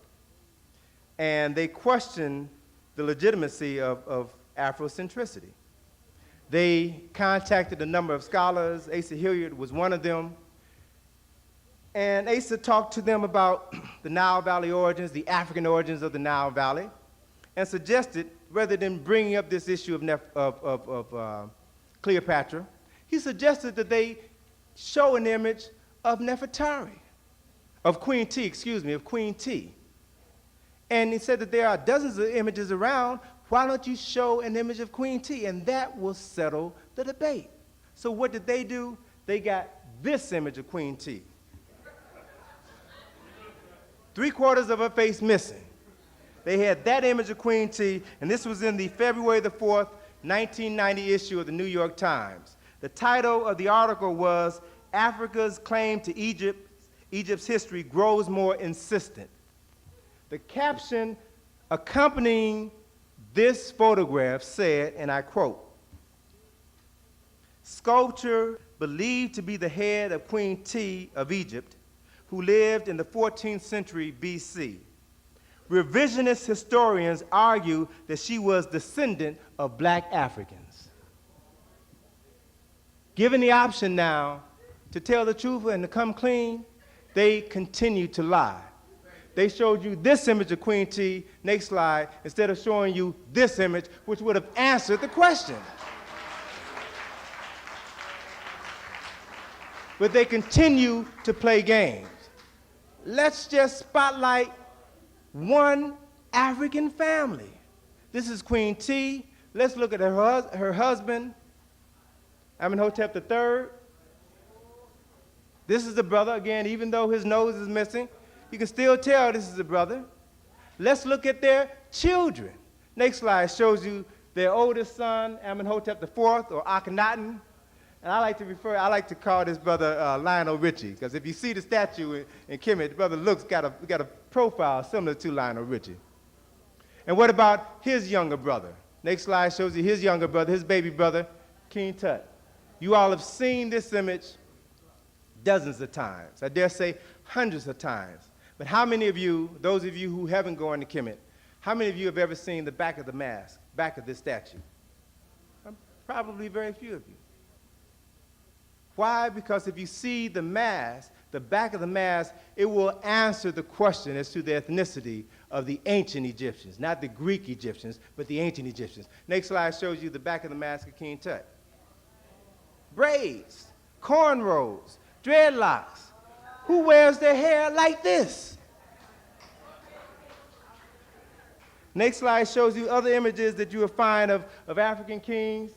Speaker 2: And they questioned the legitimacy of Afrocentricity. They contacted a number of scholars. Asa Hilliard was one of them. And Asa talked to them about the Nile Valley origins, the African origins of the Nile Valley, and suggested rather than bringing up this issue of Cleopatra, he suggested that they show an image of Nefertari, of Queen T, of Queen T. And he said that there are dozens of images around. Why don't you show an image of Queen T? And that will settle the debate. So what did they do? They got this image of Queen T. 3/4 of her face missing. They had that image of Queen T, and this was in the February the 4th, 1990 issue of the New York Times. The title of the article was, "Africa's Claim to Egypt's History Grows More Insistent." The caption accompanying this photograph said, and I quote, "Sculpture believed to be the head of Queen T of Egypt, who lived in the 14th century BC. Revisionist historians argue that she was descendant of black Africans." Given the option now to tell the truth and to come clean, they continue to lie. They showed you this image of Queen T, next slide, instead of showing you this image, which would have answered the question. But they continue to play games. Let's just spotlight one African family. This is Queen T. Let's look at her husband, Amenhotep III. This is the brother, again, even though his nose is missing, you can still tell this is the brother. Let's look at their children. Next slide shows you their oldest son, Amenhotep IV, or Akhenaten. And I like to call this brother Lionel Richie, because if you see the statue in Kemet, the brother got a profile similar to Lionel Richie. And what about his younger brother? Next slide shows you his younger brother, his baby brother, King Tut. You all have seen this image dozens of times. I dare say hundreds of times. But how many of you, those of you who haven't gone to Kemet, how many of you have ever seen the back of the mask, back of this statue? Probably very few of you. Why? Because if you see the mask, the back of the mask, it will answer the question as to the ethnicity of the ancient Egyptians, not the Greek Egyptians, but the ancient Egyptians. Next slide shows you the back of the mask of King Tut. Braids, cornrows, dreadlocks. Who wears their hair like this? Next slide shows you other images that you will find of African kings,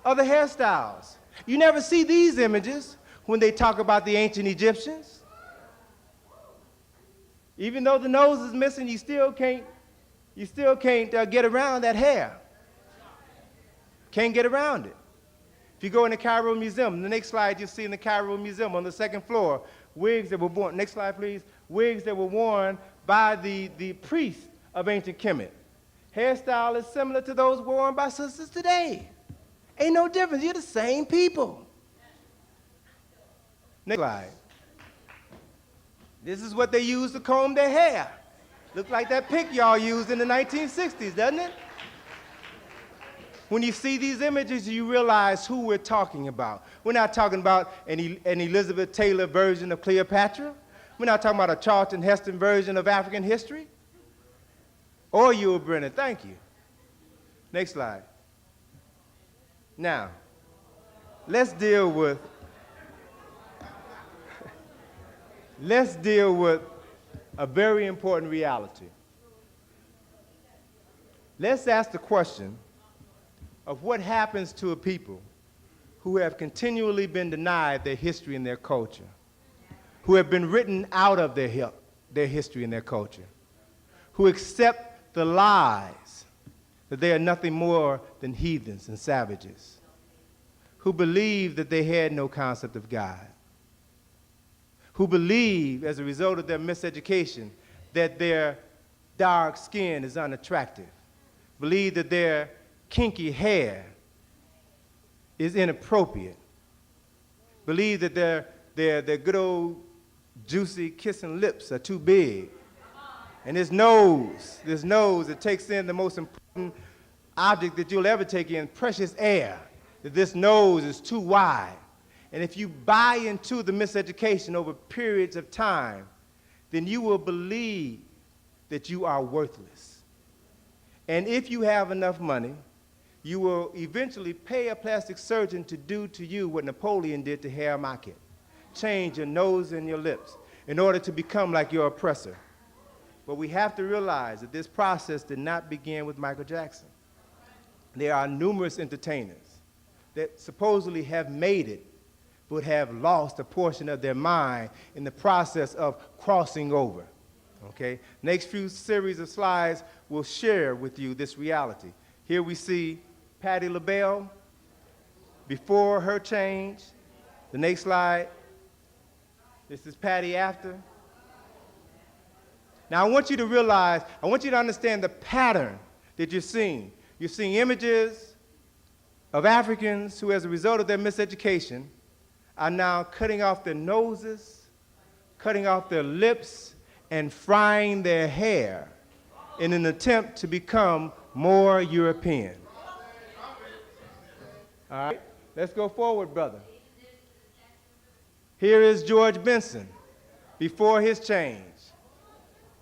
Speaker 2: other hairstyles. You never see these images when they talk about the ancient Egyptians. Even though the nose is missing, you still can't get around that hair. Can't get around it. If you go in the Cairo Museum, the next slide you see in the Cairo Museum on the second floor, wigs that were worn, next slide please, wigs that were worn by the priests of ancient Kemet. Hairstyle is similar to those worn by sisters today. Ain't no difference, you're the same people. Next slide. This is what they use to comb their hair. Looks like that pick y'all used in the 1960s, doesn't it? When you see these images, you realize who we're talking about. We're not talking about an Elizabeth Taylor version of Cleopatra. We're not talking about a Charlton Heston version of African history. Or Yul Brynner, thank you. Next slide. Now, let's deal with a very important reality. Let's ask the question of what happens to a people who have continually been denied their history and their culture, who have been written out of their history and their culture, who accept the lies that they are nothing more than heathens and savages, who believe that they had no concept of God, who believe, as a result of their miseducation, that their dark skin is unattractive, believe that their kinky hair is inappropriate, believe that their good old juicy kissing lips are too big, and this nose that takes in the most important object that you'll ever take in, precious air, that this nose is too wide. And if you buy into the miseducation over periods of time, then you will believe that you are worthless. And if you have enough money, you will eventually pay a plastic surgeon to do to you what Napoleon did to Herr Market. Change your nose and your lips in order to become like your oppressor. But we have to realize that this process did not begin with Michael Jackson. There are numerous entertainers that supposedly have made it, but have lost a portion of their mind in the process of crossing over. Okay? Next few series of slides will share with you this reality. Here we see Patti LaBelle before her change. The next slide, this is Patti after. Now I want you to realize, I want you to understand the pattern that you're seeing. You're seeing images of Africans who, as a result of their miseducation, are now cutting off their noses, cutting off their lips, and frying their hair in an attempt to become more European. All right, let's go forward, brother. Here is George Benson before his change.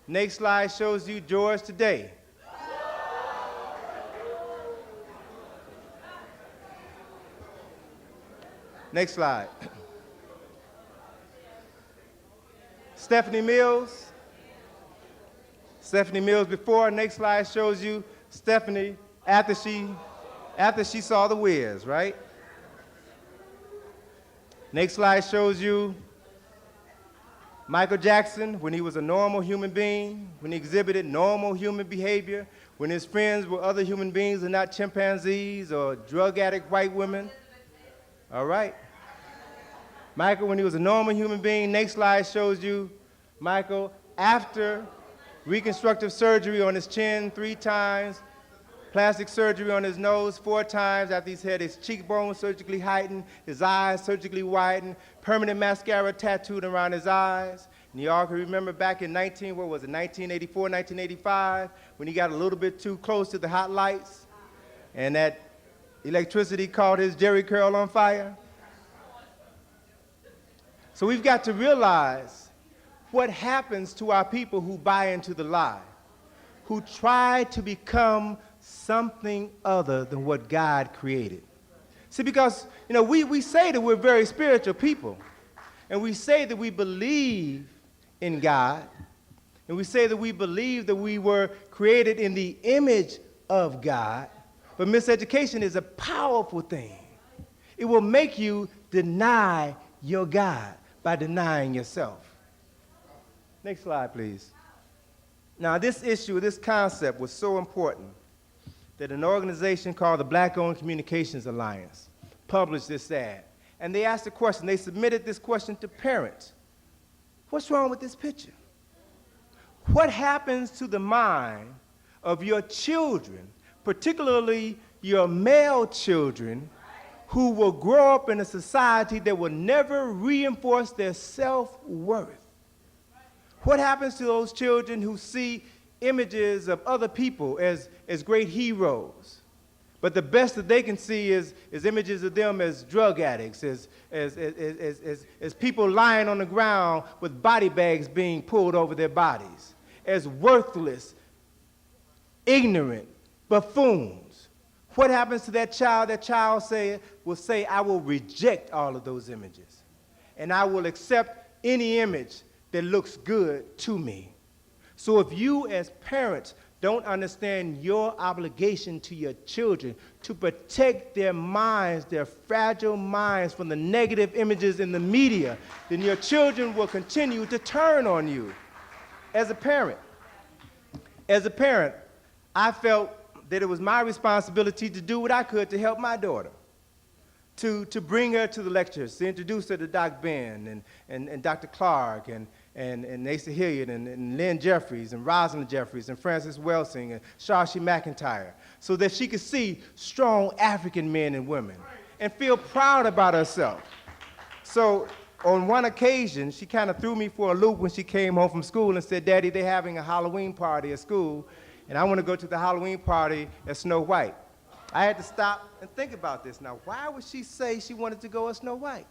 Speaker 2: Next slide shows you George today. Next slide. Stephanie Mills. Stephanie Mills before. Next slide shows you Stephanie after she saw the Wiz, right? Next slide shows you Michael Jackson when he was a normal human being, when he exhibited normal human behavior, when his friends were other human beings and not chimpanzees or drug addict white women. All right. Michael, when he was a normal human being. Next slide shows you Michael after reconstructive surgery on his chin 3 times, plastic surgery on his nose 4 times after he's had his cheekbones surgically heightened, his eyes surgically widened, permanent mascara tattooed around his eyes. And you all can remember back in 1984, 1985, when he got a little bit too close to the hot lights and that electricity caught his Jerry curl on fire. So we've got to realize what happens to our people who buy into the lie, who try to become something other than what God created. See, because, we say that we're very spiritual people, and we say that we believe in God, and we say that we believe that we were created in the image of God, but miseducation is a powerful thing. It will make you deny your God by denying yourself. Next slide, please. Now, this issue, this concept was so important that an organization called the Black-Owned Communications Alliance published this ad. And they asked a question. They submitted this question to parents. What's wrong with this picture? What happens to the mind of your children, particularly your male children, who will grow up in a society that will never reinforce their self-worth? What happens to those children who see images of other people as great heroes, but the best that they can see is images of them as drug addicts, as people lying on the ground with body bags being pulled over their bodies, as worthless, ignorant buffoons? What happens to that child? That child will say, I will reject all of those images, and I will accept any image that looks good to me. So if you as parents don't understand your obligation to your children to protect their minds, their fragile minds, from the negative images in the media, then your children will continue to turn on you. As a parent, I felt that it was my responsibility to do what I could to help my daughter, to bring her to the lectures, to introduce her to Doc Ben and Dr. Clark and Asa Hilliard and Lynn Jeffries and Rosalind Jeffries and Frances Welsing and Shashi McIntyre, so that she could see strong African men and women and feel proud about herself. So on one occasion, she kind of threw me for a loop when she came home from school and said, Daddy, they're having a Halloween party at school, and I want to go to the Halloween party as Snow White. I had to stop and think about this. Now, why would she say she wanted to go as Snow White?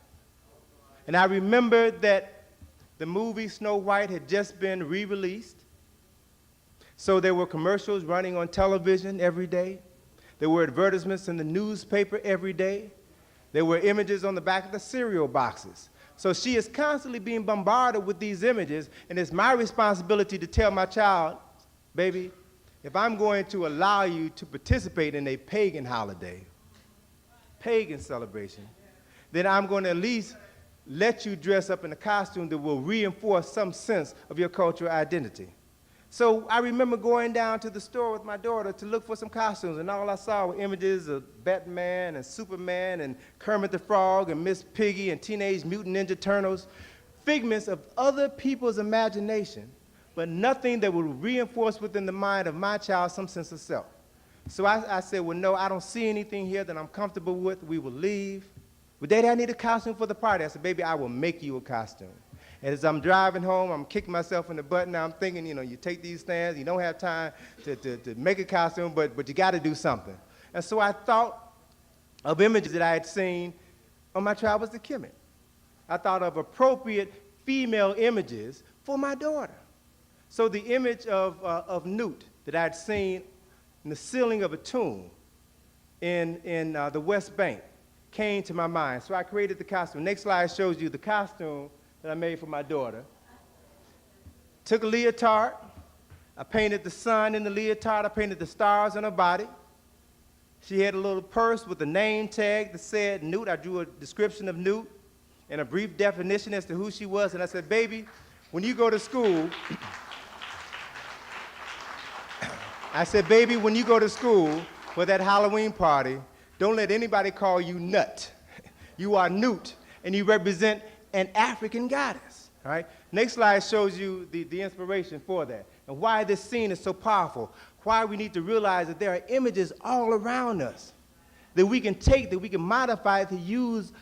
Speaker 2: And I remembered that the movie Snow White had just been re-released. So there were commercials running on television every day. There were advertisements in the newspaper every day. There were images on the back of the cereal boxes. So she is constantly being bombarded with these images, and it's my responsibility to tell my child, baby, if I'm going to allow you to participate in a pagan holiday, pagan celebration, then I'm going to at least let you dress up in a costume that will reinforce some sense of your cultural identity. So I remember going down to the store with my daughter to look for some costumes, and all I saw were images of Batman and Superman and Kermit the Frog and Miss Piggy and Teenage Mutant Ninja Turtles, figments of other people's imagination, but nothing that would reinforce within the mind of my child some sense of self. So I said, well, no, I don't see anything here that I'm comfortable with. We will leave. But Daddy, I need a costume for the party. I said, baby, I will make you a costume. And as I'm driving home, I'm kicking myself in the butt. Now I'm thinking, you know, you take these stands, you don't have time to make a costume, but you got to do something. And so I thought of images that I had seen on my travels to Kemet. I thought of appropriate female images for my daughter. So the image of Newt that I had seen in the ceiling of a tomb in the West Bank came to my mind. So I created the costume. Next slide shows you the costume that I made for my daughter. Took a leotard. I painted the sun in the leotard. I painted the stars on her body. She had a little purse with a name tag that said Newt. I drew a description of Newt and a brief definition as to who she was. And I said, baby, when you go to school, for that Halloween party, don't let anybody call you Nut. You are Newt, and you represent an African goddess, all right? Next slide shows you the inspiration for that and why this scene is so powerful, why we need to realize that there are images all around us that we can take, that we can modify to use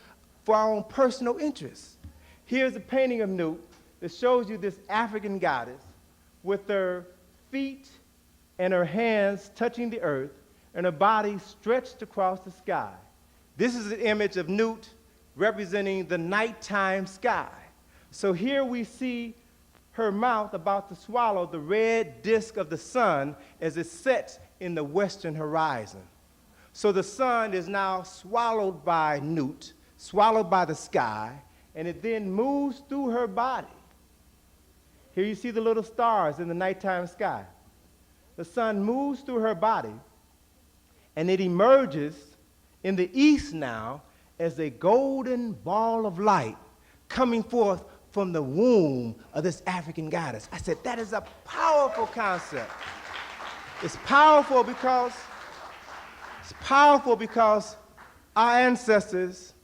Speaker 2: for our own personal interests. Here's a painting of Newt that shows you this African goddess with her feet and her hands touching the earth and her body stretched across the sky. This is an image of Newt representing the nighttime sky. So here we see her mouth about to swallow the red disk of the sun as it sets in the western horizon. So the sun is now swallowed by Newt, swallowed by the sky, and it then moves through her body. Here you see the little stars in the nighttime sky. The sun moves through her body, and it emerges in the east now as a golden ball of light coming forth from the womb of this African goddess. I said, that is a powerful concept. It's powerful because our ancestors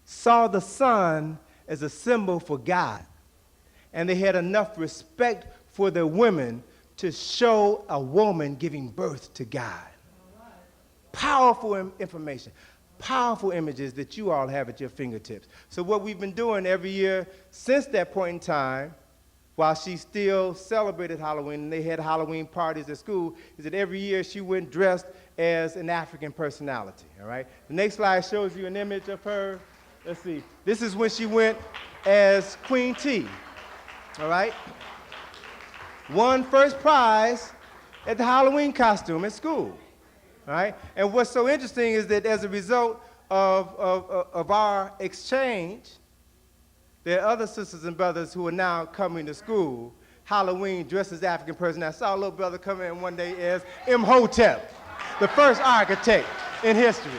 Speaker 2: saw the sun as a symbol for God, and they had enough respect for their women to show a woman giving birth to God. Powerful information, powerful images that you all have at your fingertips. So what we've been doing every year since that point in time, while she still celebrated Halloween and they had Halloween parties at school, is that every year she went dressed as an African personality, all right? The next slide shows you an image of her. Let's see. This is when she went as Queen T, all right? Won first prize at the Halloween costume at school. All right? And what's so interesting is that as a result of our exchange, there are other sisters and brothers who are now coming to school, Halloween, dressed as African person. I saw a little brother come in one day as Imhotep, the first architect in history.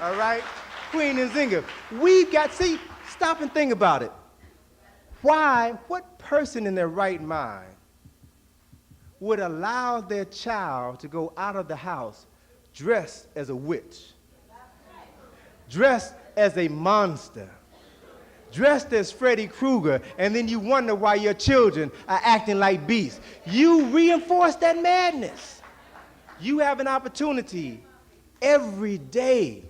Speaker 2: All right? Queen Nzinga. We've got, see, stop and think about it. Why, what person in their right mind would allow their child to go out of the house dressed as a witch, dressed as a monster, dressed as Freddy Krueger, and then you wonder why your children are acting like beasts? You reinforce that madness. You have an opportunity every day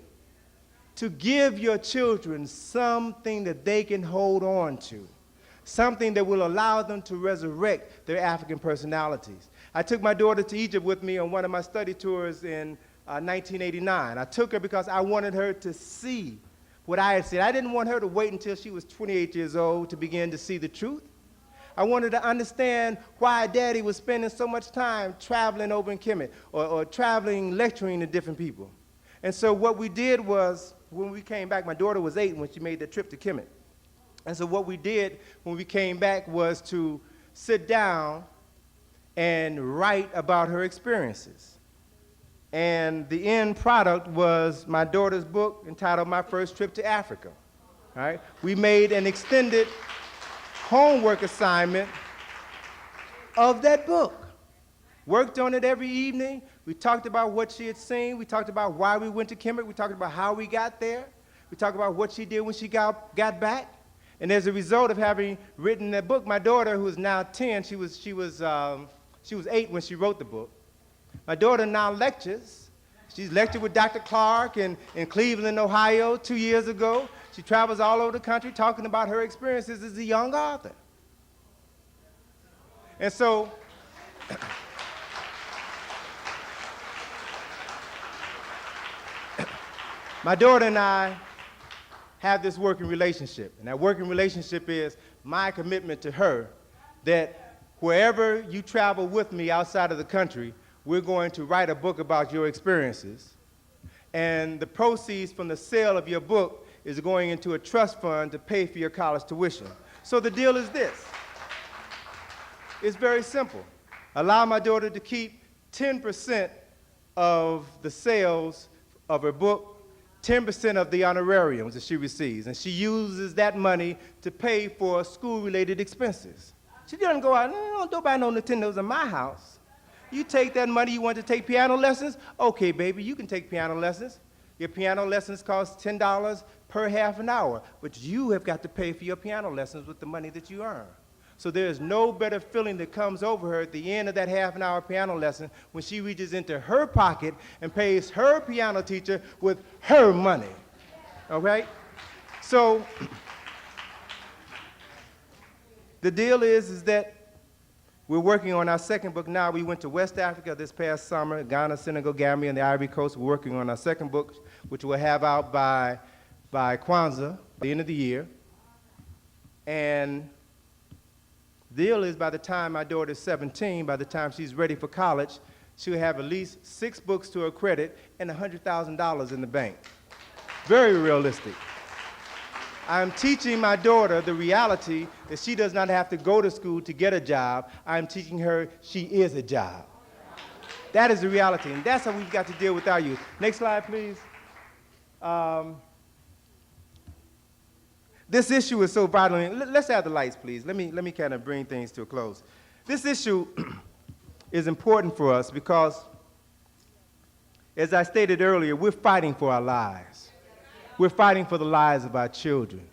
Speaker 2: to give your children something that they can hold on to, something that will allow them to resurrect their African personalities. I took my daughter to Egypt with me on one of my study tours in 1989. I took her because I wanted her to see what I had seen. I didn't want her to wait until she was 28 years old to begin to see the truth.
Speaker 4: I wanted to understand why Daddy was spending so much time traveling over in Kemet or traveling, lecturing to different people. And so what we did was, when we came back, my daughter was 8 when she made that trip to Kemet. And so what we did when we came back was to sit down and write about her experiences. And the end product was my daughter's book entitled My First Trip to Africa. All right? We made an extended homework assignment of that book. Worked on it every evening. We talked about what she had seen. We talked about why we went to Kemet. We talked about how we got there. We talked about what she did when she got back. And as a result of having written that book, my daughter, who is now 10, she was 8 when she wrote the book. My daughter now lectures. She's lectured with Dr. Clark in Cleveland, Ohio 2 years ago. She travels all over the country talking about her experiences as a young author. And so, my daughter and I have this working relationship. And that working relationship is my commitment to her that wherever you travel with me outside of the country, we're going to write a book about your experiences. And the proceeds from the sale of your book is going into a trust fund to pay for your college tuition. So the deal is this. It's very simple. Allow my daughter to keep 10% of the sales of her book, 10% of the honorariums that she receives, and she uses that money to pay for school-related expenses. She doesn't go out, no, don't buy no Nintendos in my house. You take that money, you want to take piano lessons? Okay, baby, you can take piano lessons. Your piano lessons cost $10 per half an hour, but you have got to pay for your piano lessons with the money that you earn. So there is no better feeling that comes over her at the end of that half an hour piano lesson when she reaches into her pocket and pays her piano teacher with her money, all right? So the deal is that we're working on our second book now. We went to West Africa this past summer, Ghana, Senegal, Gambia, and the Ivory Coast. We're working on our second book, which we'll have out by Kwanzaa, the end of the year. And the deal is by the time my daughter is 17, by the time she's ready for college, she'll have at least 6 books to her credit and $100,000 in the bank. Very realistic. I'm teaching my daughter the reality that she does not have to go to school to get a job. I'm teaching her she is a job. That is the reality, and that's how we've got to deal with our youth. Next slide, please. This issue is so vital. Let's have the lights, please. Let me kind of bring things to a close. This issue is important for us because, as I stated earlier, we're fighting for our lives. We're fighting for the lives of our children.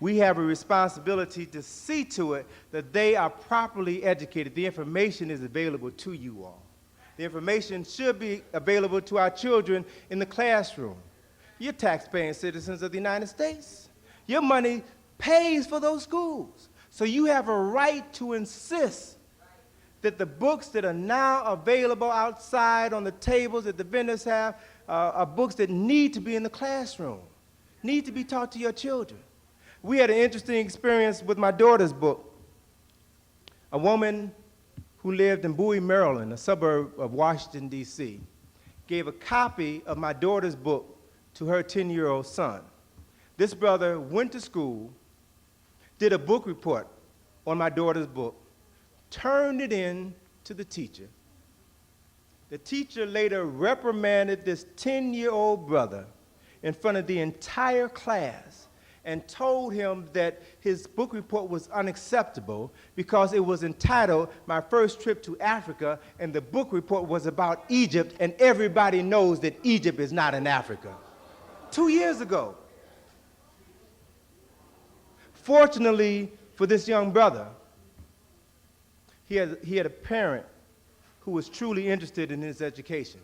Speaker 4: We have a responsibility to see to it that they are properly educated. The information is available to you all. The information should be available to our children in the classroom. You're tax-paying citizens of the United States. Your money pays for those schools. So you have a right to insist that the books that are now available outside on the tables that the vendors have are books that need to be in the classroom, need to be taught to your children. We had an interesting experience with my daughter's book. A woman who lived in Bowie, Maryland, a suburb of Washington, D.C., gave a copy of my daughter's book to her 10-year-old son. This brother went to school, did a book report on my daughter's book, turned it in to the teacher. The teacher later reprimanded this 10-year-old brother in front of the entire class and told him that his book report was unacceptable because it was entitled My First Trip to Africa, and the book report was about Egypt, and everybody knows that Egypt is not in Africa. 2 years ago. Fortunately for this young brother, he had a parent who was truly interested in his education.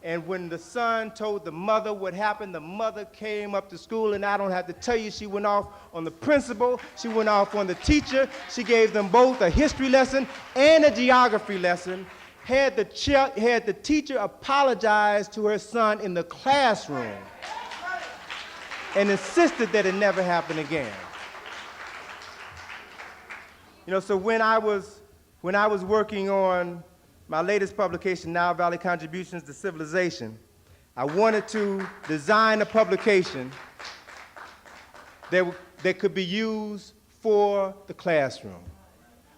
Speaker 4: And when the son told the mother what happened, the mother came up to school, and I don't have to tell you, she went off on the principal, she went off on the teacher, she gave them both a history lesson and a geography lesson, had the teacher apologize to her son in the classroom, and insisted that it never happen again.
Speaker 2: So when I was working on my latest publication, Nile Valley Contributions to Civilization, I wanted to design a publication that could be used for the classroom,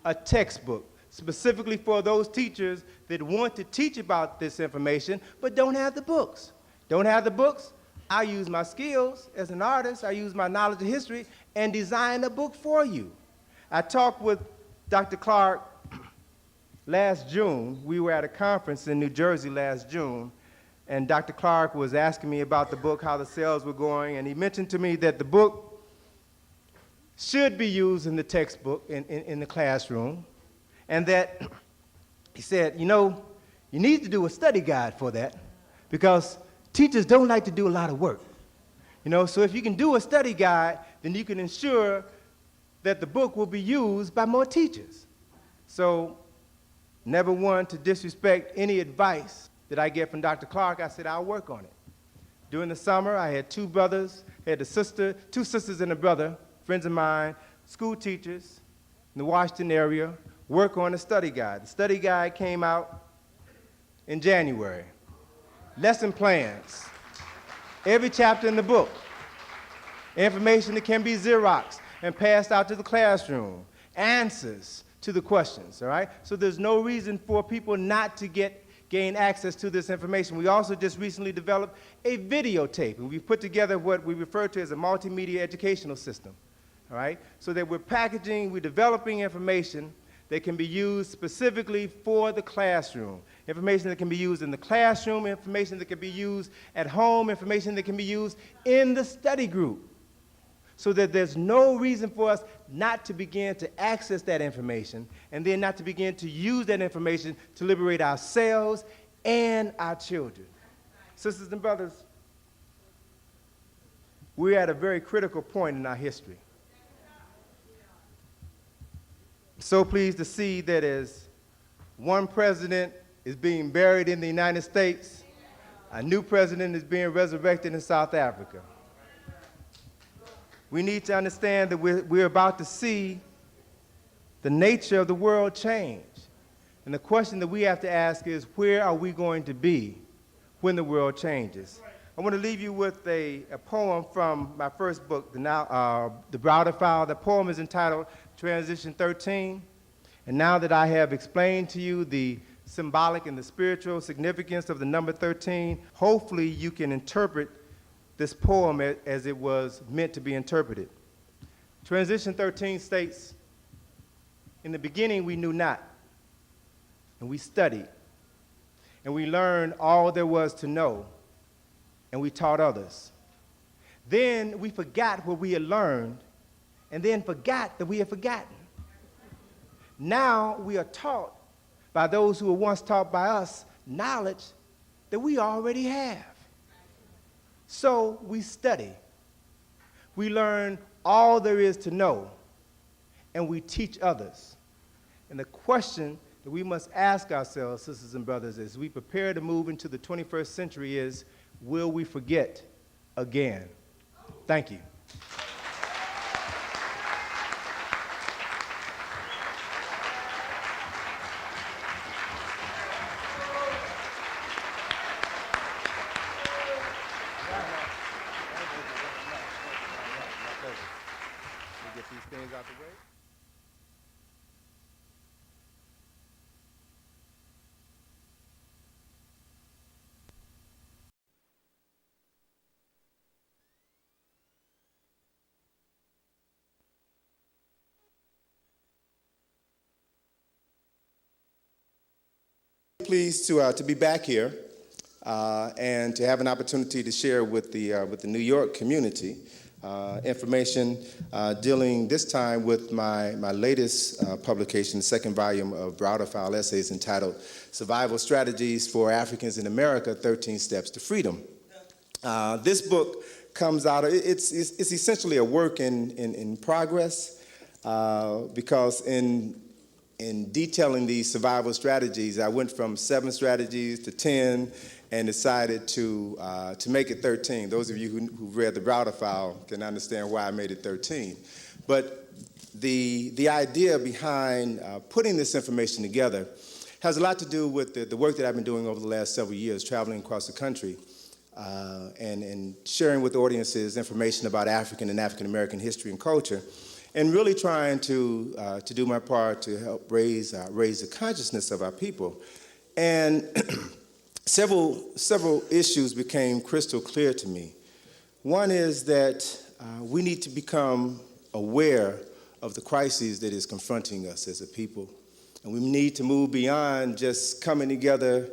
Speaker 2: a textbook, specifically for those teachers that want to teach about this information but don't have the books. Don't have the books? I use my skills as an artist, I use my knowledge of history, and design a book for you. I talked with Dr. Clark last June. We were at a conference in New Jersey last June, and Dr. Clark was asking me about the book, how the sales were going, and he mentioned to me that the book should be used in the textbook, in the classroom, and that he said, you need to do a study guide for that because teachers don't like to do a lot of work. So if you can do a study guide, then you can ensure that the book will be used by more teachers. So, never one to disrespect any advice that I get from Dr. Clark, I said I'll work on it. During the summer, I had two brothers, two sisters and a brother, friends of mine, school teachers in the Washington area, work on a study guide. The study guide came out in January. Lesson plans, every chapter in the book, information that can be Xeroxed and passed out to the classroom, answers to the questions, all right? So there's no reason for people not to gain access to this information. We also just recently developed a videotape, and we've put together what we refer to as a multimedia educational system, all right? So that we're developing information that can be used specifically for the classroom. Information that can be used in the classroom, information that can be used at home, information that can be used in the study group. So that there's no reason for us not to begin to access that information and then not to begin to use that information to liberate ourselves and our children. Sisters and brothers, we're at a very critical point in our history. So pleased to see that as one president is being buried in the United States, a new president is being resurrected in South Africa. We need to understand that we're about to see the nature of the world change. And the question that we have to ask is, where are we going to be when the world changes? I want to leave you with a poem from my first book, the Browder file. The poem is entitled Transition 13. And now that I have explained to you the symbolic and the spiritual significance of the number 13, hopefully you can interpret this poem as it was meant to be interpreted. Transition 13 states, in the beginning we knew not, and we studied, and we learned all there was to know, and we taught others. Then we forgot what we had learned, and then forgot that we had forgotten. Now we are taught by those who were once taught by us knowledge that we already have. So we study, we learn all there is to know, and we teach others. And the question that we must ask ourselves, sisters and brothers, as we prepare to move into the 21st century is, will we forget again? Thank you. Get these things out the way. Pleased to be back here and to have an opportunity to share with the New York community information dealing this time with my latest publication, the second volume of Browder File Essays entitled Survival Strategies for Africans in America, 13 Steps to Freedom. This book comes out, it's essentially a work in progress because in detailing these survival strategies, I went from 7 strategies to 10 and decided to make it 13. Those of you who've read the Browder File can understand why I made it 13. But the idea behind putting this information together has a lot to do with the work that I've been doing over the last several years, traveling across the country and sharing with audiences information about African and African American history and culture, and really trying to do my part to help raise the consciousness of our people. And several issues became crystal clear to me. One is that we need to become aware of the crises that is confronting us as a people. And we need to move beyond just coming together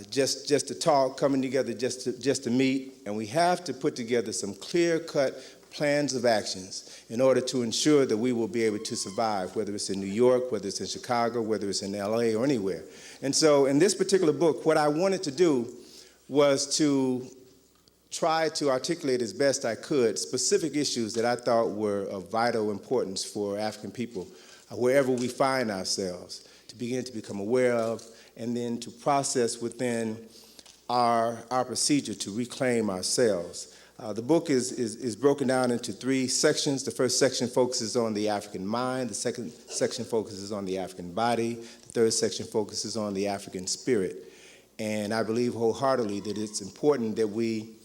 Speaker 2: just to talk, coming together just to meet. And we have to put together some clear-cut plans of actions in order to ensure that we will be able to survive, whether it's in New York, whether it's in Chicago, whether it's in LA or anywhere. And so in this particular book, what I wanted to do was to try to articulate as best I could specific issues that I thought were of vital importance for African people, wherever we find ourselves, to begin to become aware of, and then to process within our procedure to reclaim ourselves. The book is broken down into 3 sections. The first section focuses on the African mind. The second section focuses on the African body. The third section focuses on the African spirit. And I believe wholeheartedly that it's important that we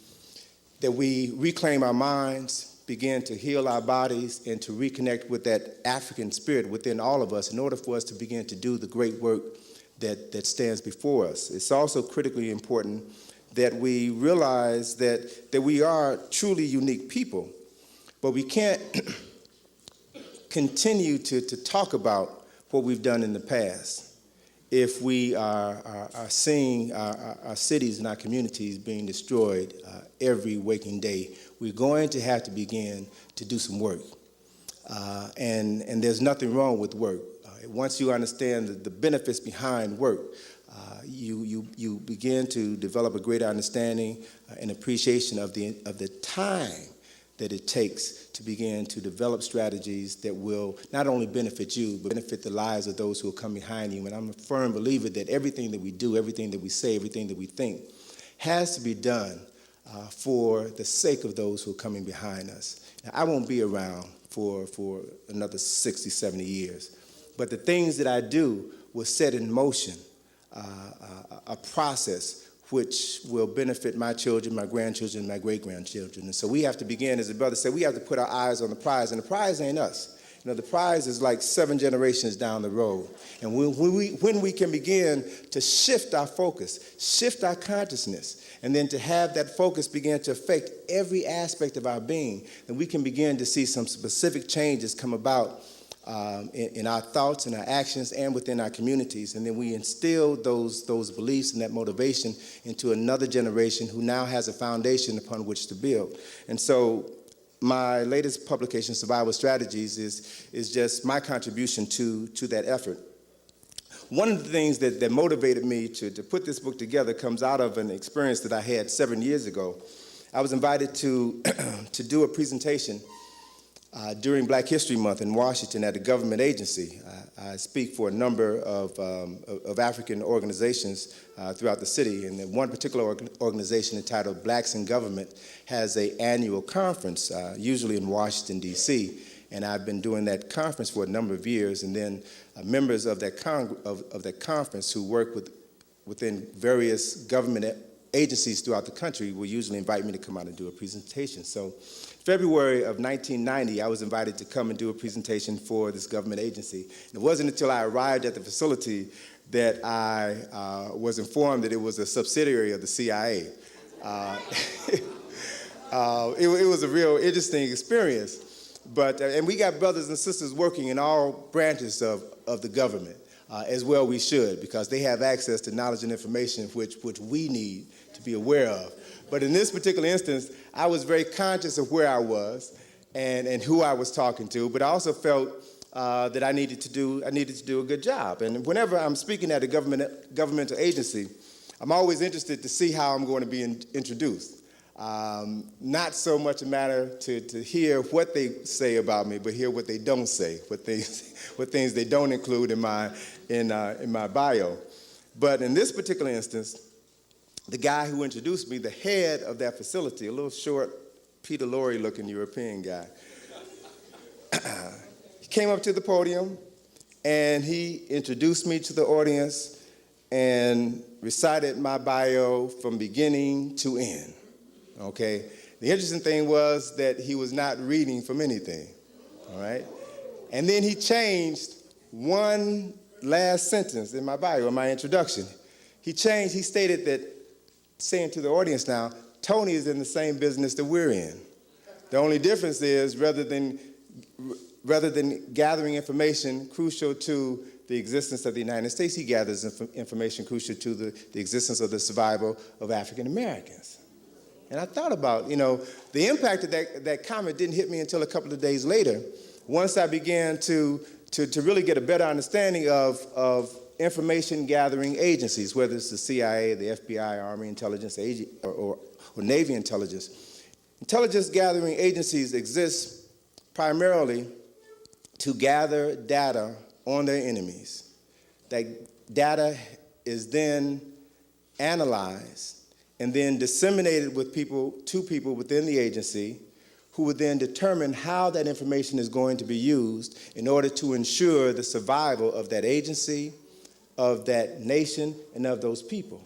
Speaker 2: reclaim our minds, begin to heal our bodies, and to reconnect with that African spirit within all of us in order for us to begin to do the great work that stands before us. It's also critically important that we realize that we are truly unique people, but we can't continue to talk about what we've done in the past if we are seeing our cities and our communities being destroyed every waking day. We're going to have to begin to do some work. And there's nothing wrong with work. Once you understand the benefits behind work, you begin to develop a greater understanding and appreciation of the time that it takes to begin to develop strategies that will not only benefit you, but benefit the lives of those who will come behind you. And I'm a firm believer that everything that we do, everything that we say, everything that we think has to be done for the sake of those who are coming behind us. Now, I won't be around for another 60, 70 years, but the things that I do will set in motion a process which will benefit my children, my grandchildren, my great-grandchildren. And so we have to begin, as the brother said, we have to put our eyes on the prize, and the prize ain't us. You know, the prize is like 7 generations down the road. And when we can begin to shift our focus, shift our consciousness, and then to have that focus begin to affect every aspect of our being, then we can begin to see some specific changes come about in our thoughts and our actions and within our communities. And then we instill those beliefs and that motivation into another generation who now has a foundation upon which to build. And so my latest publication, Survival Strategies, is just my contribution to that effort. One of the things that motivated me to put this book together comes out of an experience that I had 7 years ago. I was invited to do a presentation during Black History Month in Washington at a government agency. I speak for a number of African organizations throughout the city, and one particular organization entitled Blacks in Government has an annual conference, usually in Washington, D.C., and I've been doing that conference for a number of years, and then members of that conference who work within various government agencies throughout the country will usually invite me to come out and do a presentation. So February of 1990, I was invited to come and do a presentation for this government agency. And it wasn't until I arrived at the facility that I was informed that it was a subsidiary of the CIA. It was a real interesting experience. And we got brothers and sisters working in all branches of the government, as well we should, because they have access to knowledge and information which we need to be aware of. But in this particular instance, I was very conscious of where I was and who I was talking to, but I also felt that I needed to do a good job. And whenever I'm speaking at a governmental agency, I'm always interested to see how I'm going to be introduced. Not so much a matter to hear what they say about me, but hear what they don't say, what things they don't include in my bio. But in this particular instance, the guy who introduced me, the head of that facility, a little short, Peter Lorre-looking European guy, came up to the podium and he introduced me to the audience and recited my bio from beginning to end, okay? The interesting thing was that he was not reading from anything, all right? And then he changed one last sentence in my bio, in my introduction. He stated that, saying to the audience now, Tony is in the same business that we're in. The only difference is rather than gathering information crucial to the existence of the United States, he gathers information crucial to the existence of the survival of African Americans. And I thought about, the impact of that comment didn't hit me until a couple of days later, once I began to really get a better understanding of information gathering agencies, whether it's the CIA, the FBI, Army Intelligence or Navy Intelligence. Intelligence gathering agencies exist primarily to gather data on their enemies. That data is then analyzed and then disseminated to people within the agency who would then determine how that information is going to be used in order to ensure the survival of that agency, of that nation, and of those people.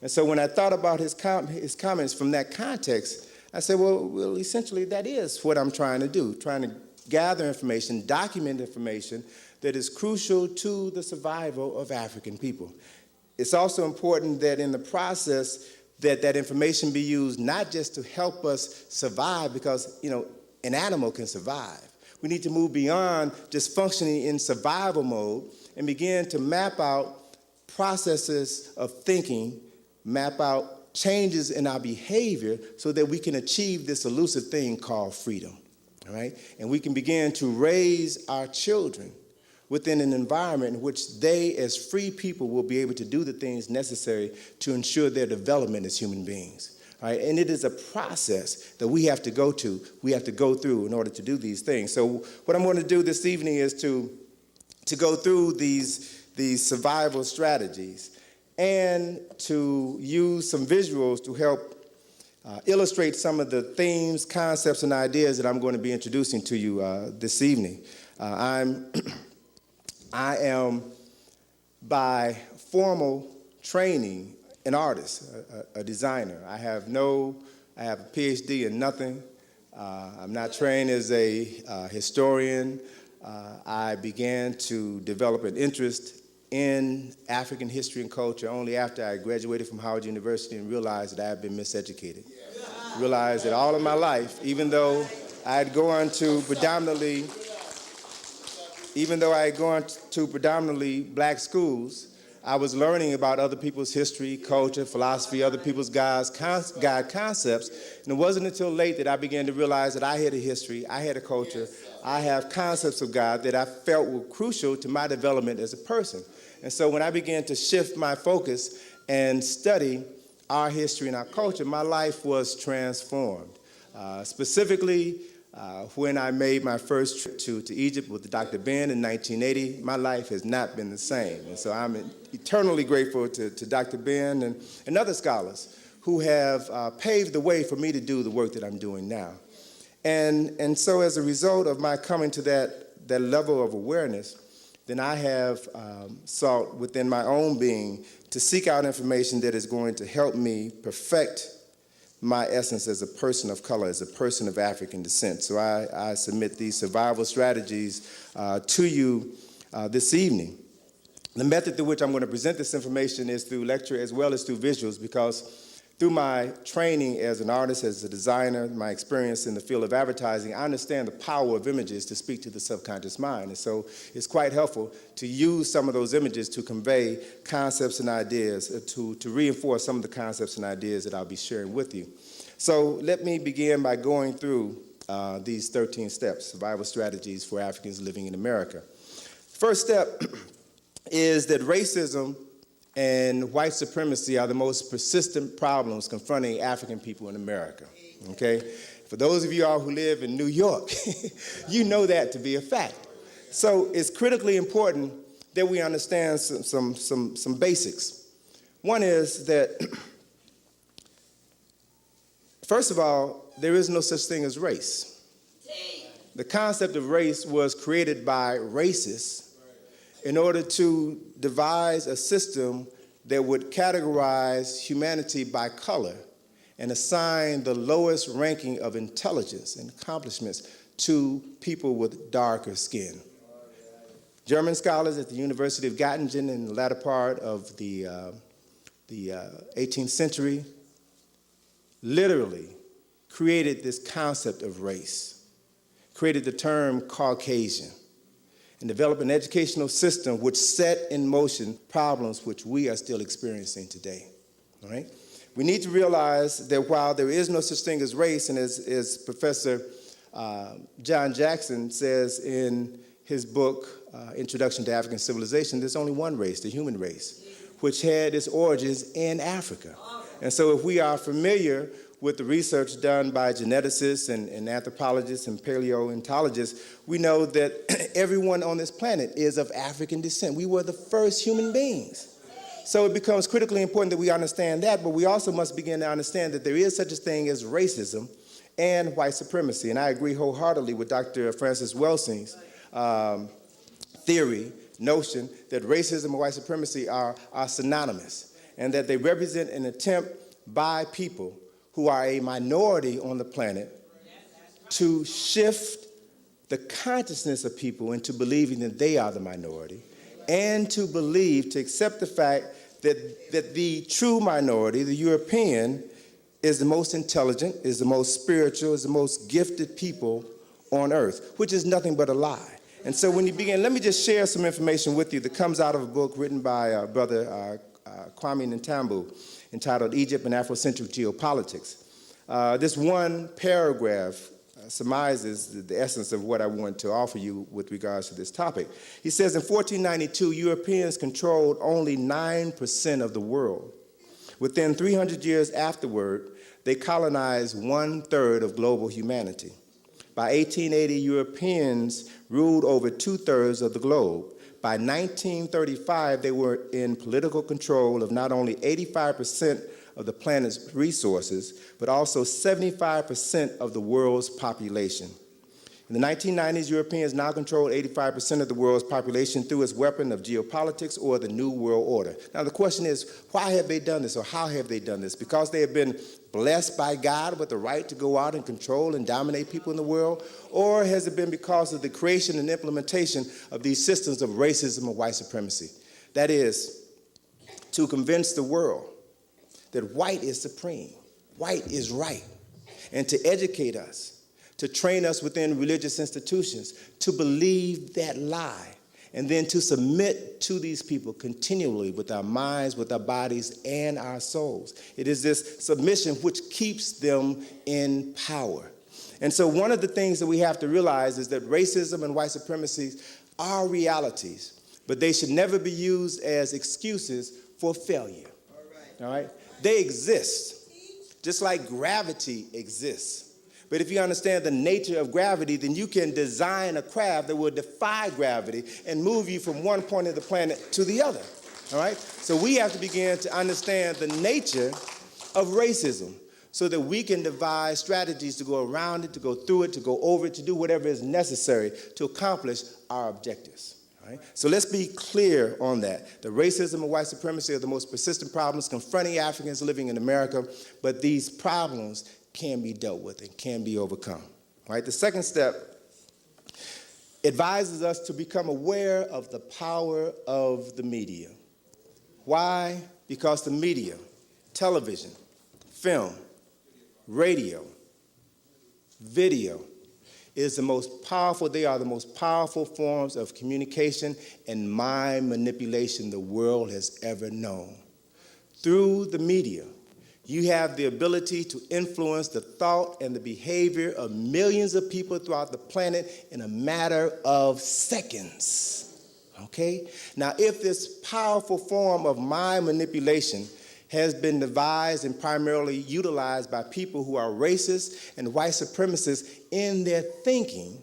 Speaker 2: And so when I thought about his comments from that context, I said, well, essentially that is what I'm trying to do, trying to gather information, document information that is crucial to the survival of African people. It's also important that in the process that information be used not just to help us survive, because an animal can survive. We need to move beyond just functioning in survival mode and begin to map out processes of thinking, map out changes in our behavior so that we can achieve this elusive thing called freedom, all right? And we can begin to raise our children within an environment in which they, as free people, will be able to do the things necessary to ensure their development as human beings. All right? And it is a process that we have to go through in order to do these things. So what I'm going to do this evening is to go through these survival strategies and to use some visuals to help illustrate some of the themes, concepts, and ideas that I'm going to be introducing to you this evening. I am, by formal training, an artist, a designer. I have a PhD in nothing. I'm not trained as a historian. I began to develop an interest in African history and culture only after I graduated from Howard University and realized that I had been miseducated. Realized that all of my life, even though I had gone to predominantly black schools, I was learning about other people's history, culture, philosophy, other people's God concepts. And it wasn't until late that I began to realize that I had a history, I had a culture, I have concepts of God that I felt were crucial to my development as a person. And so when I began to shift my focus and study our history and our culture, my life was transformed. Specifically, when I made my first trip to Egypt with Dr. Ben in 1980, my life has not been the same. And so I'm eternally grateful to Dr. Ben and other scholars who have paved the way for me to do the work that I'm doing now. And so as a result of my coming to that level of awareness, then I have sought within my own being to seek out information that is going to help me perfect my essence as a person of color, as a person of African descent. So I submit these survival strategies to you this evening. The method through which I'm going to present this information is through lecture as well as through visuals, because through my training as an artist, as a designer, my experience in the field of advertising, I understand the power of images to speak to the subconscious mind. And so it's quite helpful to use some of those images to convey concepts and ideas, to reinforce some of the concepts and ideas that I'll be sharing with you. So let me begin by going through these 13 steps, survival strategies for Africans living in America. First step is that racism and white supremacy are the most persistent problems confronting African people in America, okay? For those of you all who live in New York, you know that to be a fact. So it's critically important that we understand some basics. One is that, first of all, there is no such thing as race. The concept of race was created by racists in order to devise a system that would categorize humanity by color and assign the lowest ranking of intelligence and accomplishments to people with darker skin. German scholars at the University of Göttingen in the latter part of the 18th century literally created this concept of race, created the term Caucasian, and developed an educational system which set in motion problems which we are still experiencing today. All right? We need to realize that while there is no such thing as race, and as Professor John Jackson says in his book, Introduction to African Civilization, there's only one race, the human race, which had its origins in Africa. And so if we are familiar with the research done by geneticists and anthropologists and paleontologists, we know that everyone on this planet is of African descent. We were the first human beings. So it becomes critically important that we understand that, but we also must begin to understand that there is such a thing as racism and white supremacy. And I agree wholeheartedly with Dr. Francis Welsing's theory, notion, that racism and white supremacy are synonymous, and that they represent an attempt by people who are a minority on the planet to shift the consciousness of people into believing that they are the minority, and to accept the fact that the true minority, the European, is the most intelligent, is the most spiritual, is the most gifted people on earth, which is nothing but a lie. And so when you begin, let me just share some information with you that comes out of a book written by Brother Kwame Ntambu entitled Egypt and Afrocentric Geopolitics. This one paragraph surmises the essence of what I want to offer you with regards to this topic. He says, in 1492, Europeans controlled only 9% of the world. Within 300 years afterward, they colonized 1/3 of global humanity. By 1880, Europeans ruled over 2/3 of the globe. By 1935, they were in political control of not only 85% of the planet's resources, but also 75% of the world's population. In the 1990s, Europeans now control 85% of the world's population through its weapon of geopolitics or the New World Order. Now the question is, why have they done this, or how have they done this? Because they have been blessed by God with the right to go out and control and dominate people in the world? Or has it been because of the creation and implementation of these systems of racism and white supremacy? That is, to convince the world that white is supreme, white is right, and to educate us, to train us within religious institutions to believe that lie, and then to submit to these people continually with our minds, with our bodies, and our souls. It is this submission which keeps them in power. And so one of the things that we have to realize is that racism and white supremacy are realities, but they should never be used as excuses for failure. All right? They exist, just like gravity exists. But if you understand the nature of gravity, then you can design a craft that will defy gravity and move you from one point of the planet to the other, all right? So we have to begin to understand the nature of racism so that we can devise strategies to go around it, to go through it, to go over it, to do whatever is necessary to accomplish our objectives. Right? So let's be clear on that. The racism and white supremacy are the most persistent problems confronting Africans living in America, but these problems can be dealt with and can be overcome. Right? The second step advises us to become aware of the power of the media. Why? Because the media, television, film, radio, video, is the most powerful, they are the most powerful forms of communication and mind manipulation the world has ever known. Through the media, you have the ability to influence the thought and the behavior of millions of people throughout the planet in a matter of seconds, okay? Now, if this powerful form of mind manipulation has been devised and primarily utilized by people who are racist and white supremacists in their thinking,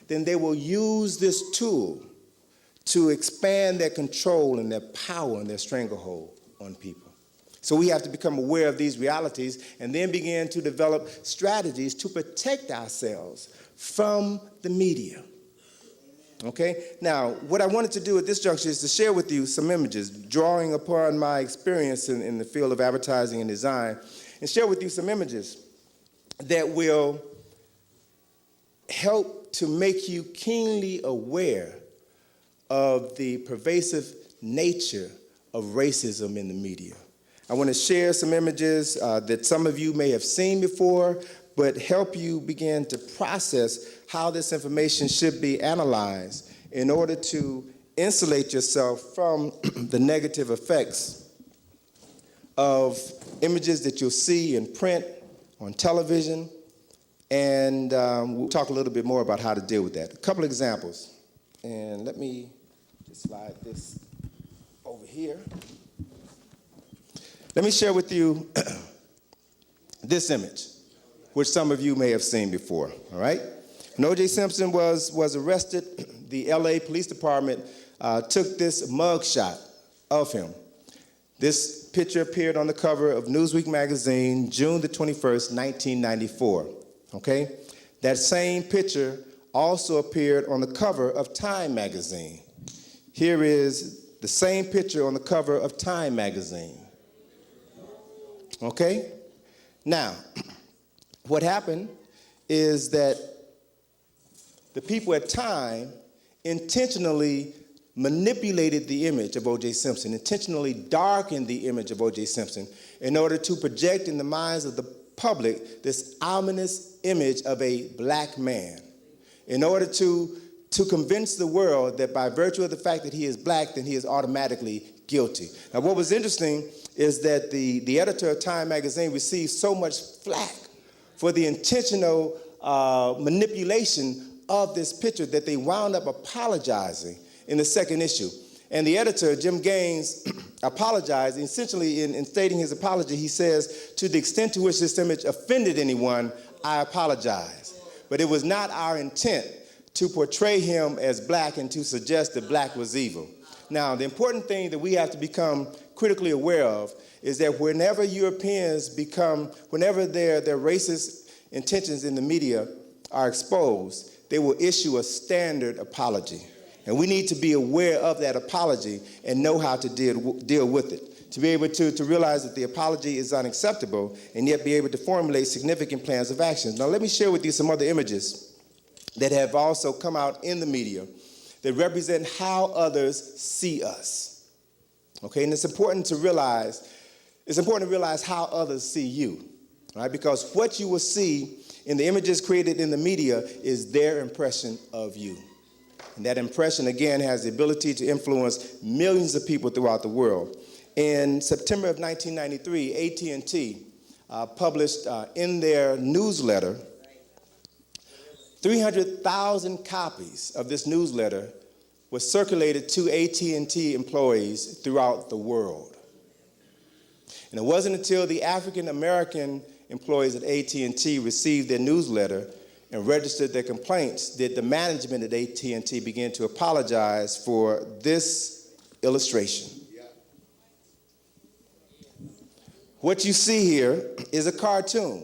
Speaker 2: then they will use this tool to expand their control and their power and their stranglehold on people. So we have to become aware of these realities and then begin to develop strategies to protect ourselves from the media. Okay? Now, what I wanted to do at this juncture is to share with you some images, drawing upon my experience in the field of advertising and design, and share with you some images that will help to make you keenly aware of the pervasive nature of racism in the media. I want to share some images that some of you may have seen before, but help you begin to process how this information should be analyzed in order to insulate yourself from the negative effects of images that you'll see in print, on television, and we'll talk a little bit more about how to deal with that. A couple examples, and let me just slide this over here. Let me share with you this image, which some of you may have seen before, all right? When O.J. Simpson was arrested, the LA Police Department took this mug shot of him. This picture appeared on the cover of Newsweek magazine, June the 21st, 1994, okay? That same picture also appeared on the cover of Time magazine. Here is the same picture on the cover of Time magazine, okay? Now, what happened is that the people at Time intentionally manipulated the image of O.J. Simpson, intentionally darkened the image of O.J. Simpson in order to project in the minds of the public this ominous image of a black man, in order to convince the world that by virtue of the fact that he is black, then he is automatically guilty. Now, what was interesting is that the editor of Time magazine received so much flack for the intentional manipulation of this picture that they wound up apologizing in the second issue. And the editor, Jim Gaines, apologized. Essentially, in stating his apology, he says, to the extent to which this image offended anyone, I apologize. But it was not our intent to portray him as black and to suggest that black was evil. Now, the important thing that we have to become critically aware of is that whenever Europeans whenever their racist intentions in the media are exposed, they will issue a standard apology. And we need to be aware of that apology and know how to deal with it, to be able to realize that the apology is unacceptable and yet be able to formulate significant plans of action. Now, let me share with you some other images that have also come out in the media that represent how others see us. Okay, and it's important to realize how others see you, all right? Because what you will see in the images created in the media is their impression of you. And that impression, again, has the ability to influence millions of people throughout the world. In September of 1993, AT&T published in their newsletter 300,000 copies of this newsletter was circulated to AT&T employees throughout the world. And it wasn't until the African American employees at AT&T received their newsletter and registered their complaints that the management at AT&T began to apologize for this illustration. What you see here is a cartoon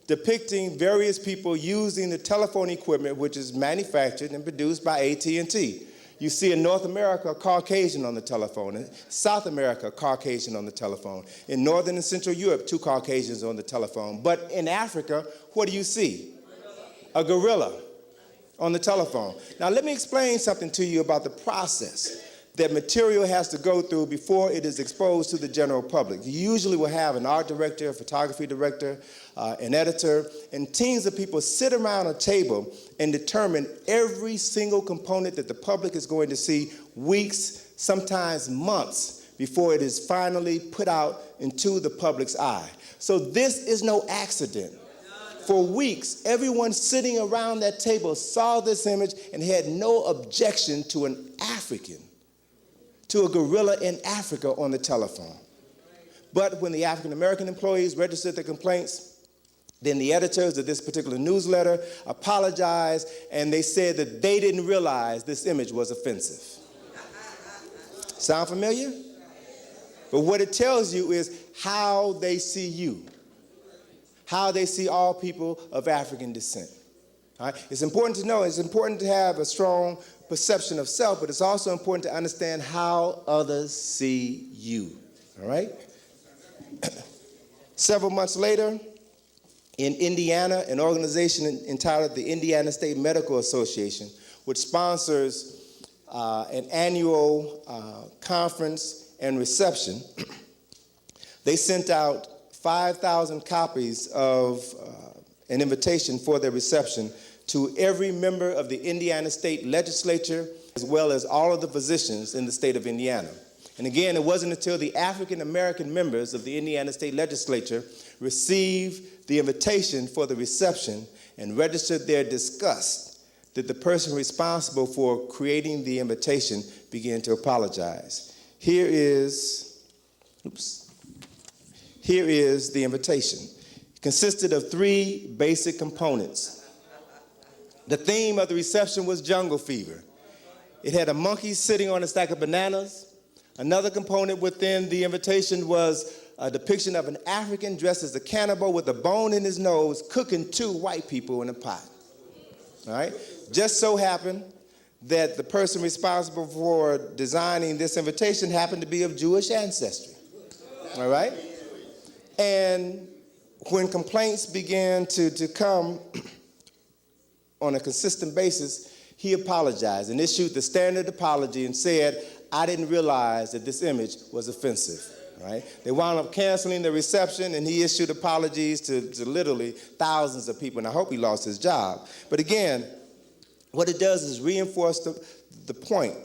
Speaker 2: depicting various people using the telephone equipment which is manufactured and produced by AT&T. You see in North America, a Caucasian on the telephone. In South America, a Caucasian on the telephone. In Northern and Central Europe, 2 Caucasians on the telephone. But in Africa, what do you see? A gorilla on the telephone. Now, let me explain something to you about the process that material has to go through before it is exposed to the general public. You usually will have an art director, a photography director, an editor, and teams of people sit around a table and determine every single component that the public is going to see weeks, sometimes months, before it is finally put out into the public's eye. So this is no accident. For weeks, everyone sitting around that table saw this image and had no objection to an African, to a gorilla in Africa on the telephone. But when the African American employees registered their complaints, then the editors of this particular newsletter apologized, and they said that they didn't realize this image was offensive. Sound familiar? But what it tells you is how they see you, how they see all people of African descent. All right? It's important to know, it's important to have a strong perception of self, but it's also important to understand how others see you. All right? Several months later, in Indiana, an organization entitled the Indiana State Medical Association, which sponsors an annual conference and reception, they sent out 5,000 copies of an invitation for their reception to every member of the Indiana State Legislature, as well as all of the physicians in the state of Indiana. And again, it wasn't until the African American members of the Indiana State Legislature received the invitation for the reception and registered their disgust that the person responsible for creating the invitation began to apologize. Here is the invitation. It consisted of 3 basic components. The theme of the reception was jungle fever. It had a monkey sitting on a stack of bananas. Another component within the invitation was a depiction of an African dressed as a cannibal with a bone in his nose cooking 2 white people in a pot. All right? Just so happened that the person responsible for designing this invitation happened to be of Jewish ancestry. All right? And when complaints began to come on a consistent basis, he apologized and issued the standard apology and said, I didn't realize that this image was offensive. Right? They wound up canceling the reception, and he issued apologies to literally thousands of people, and I hope he lost his job. But again, what it does is reinforce the point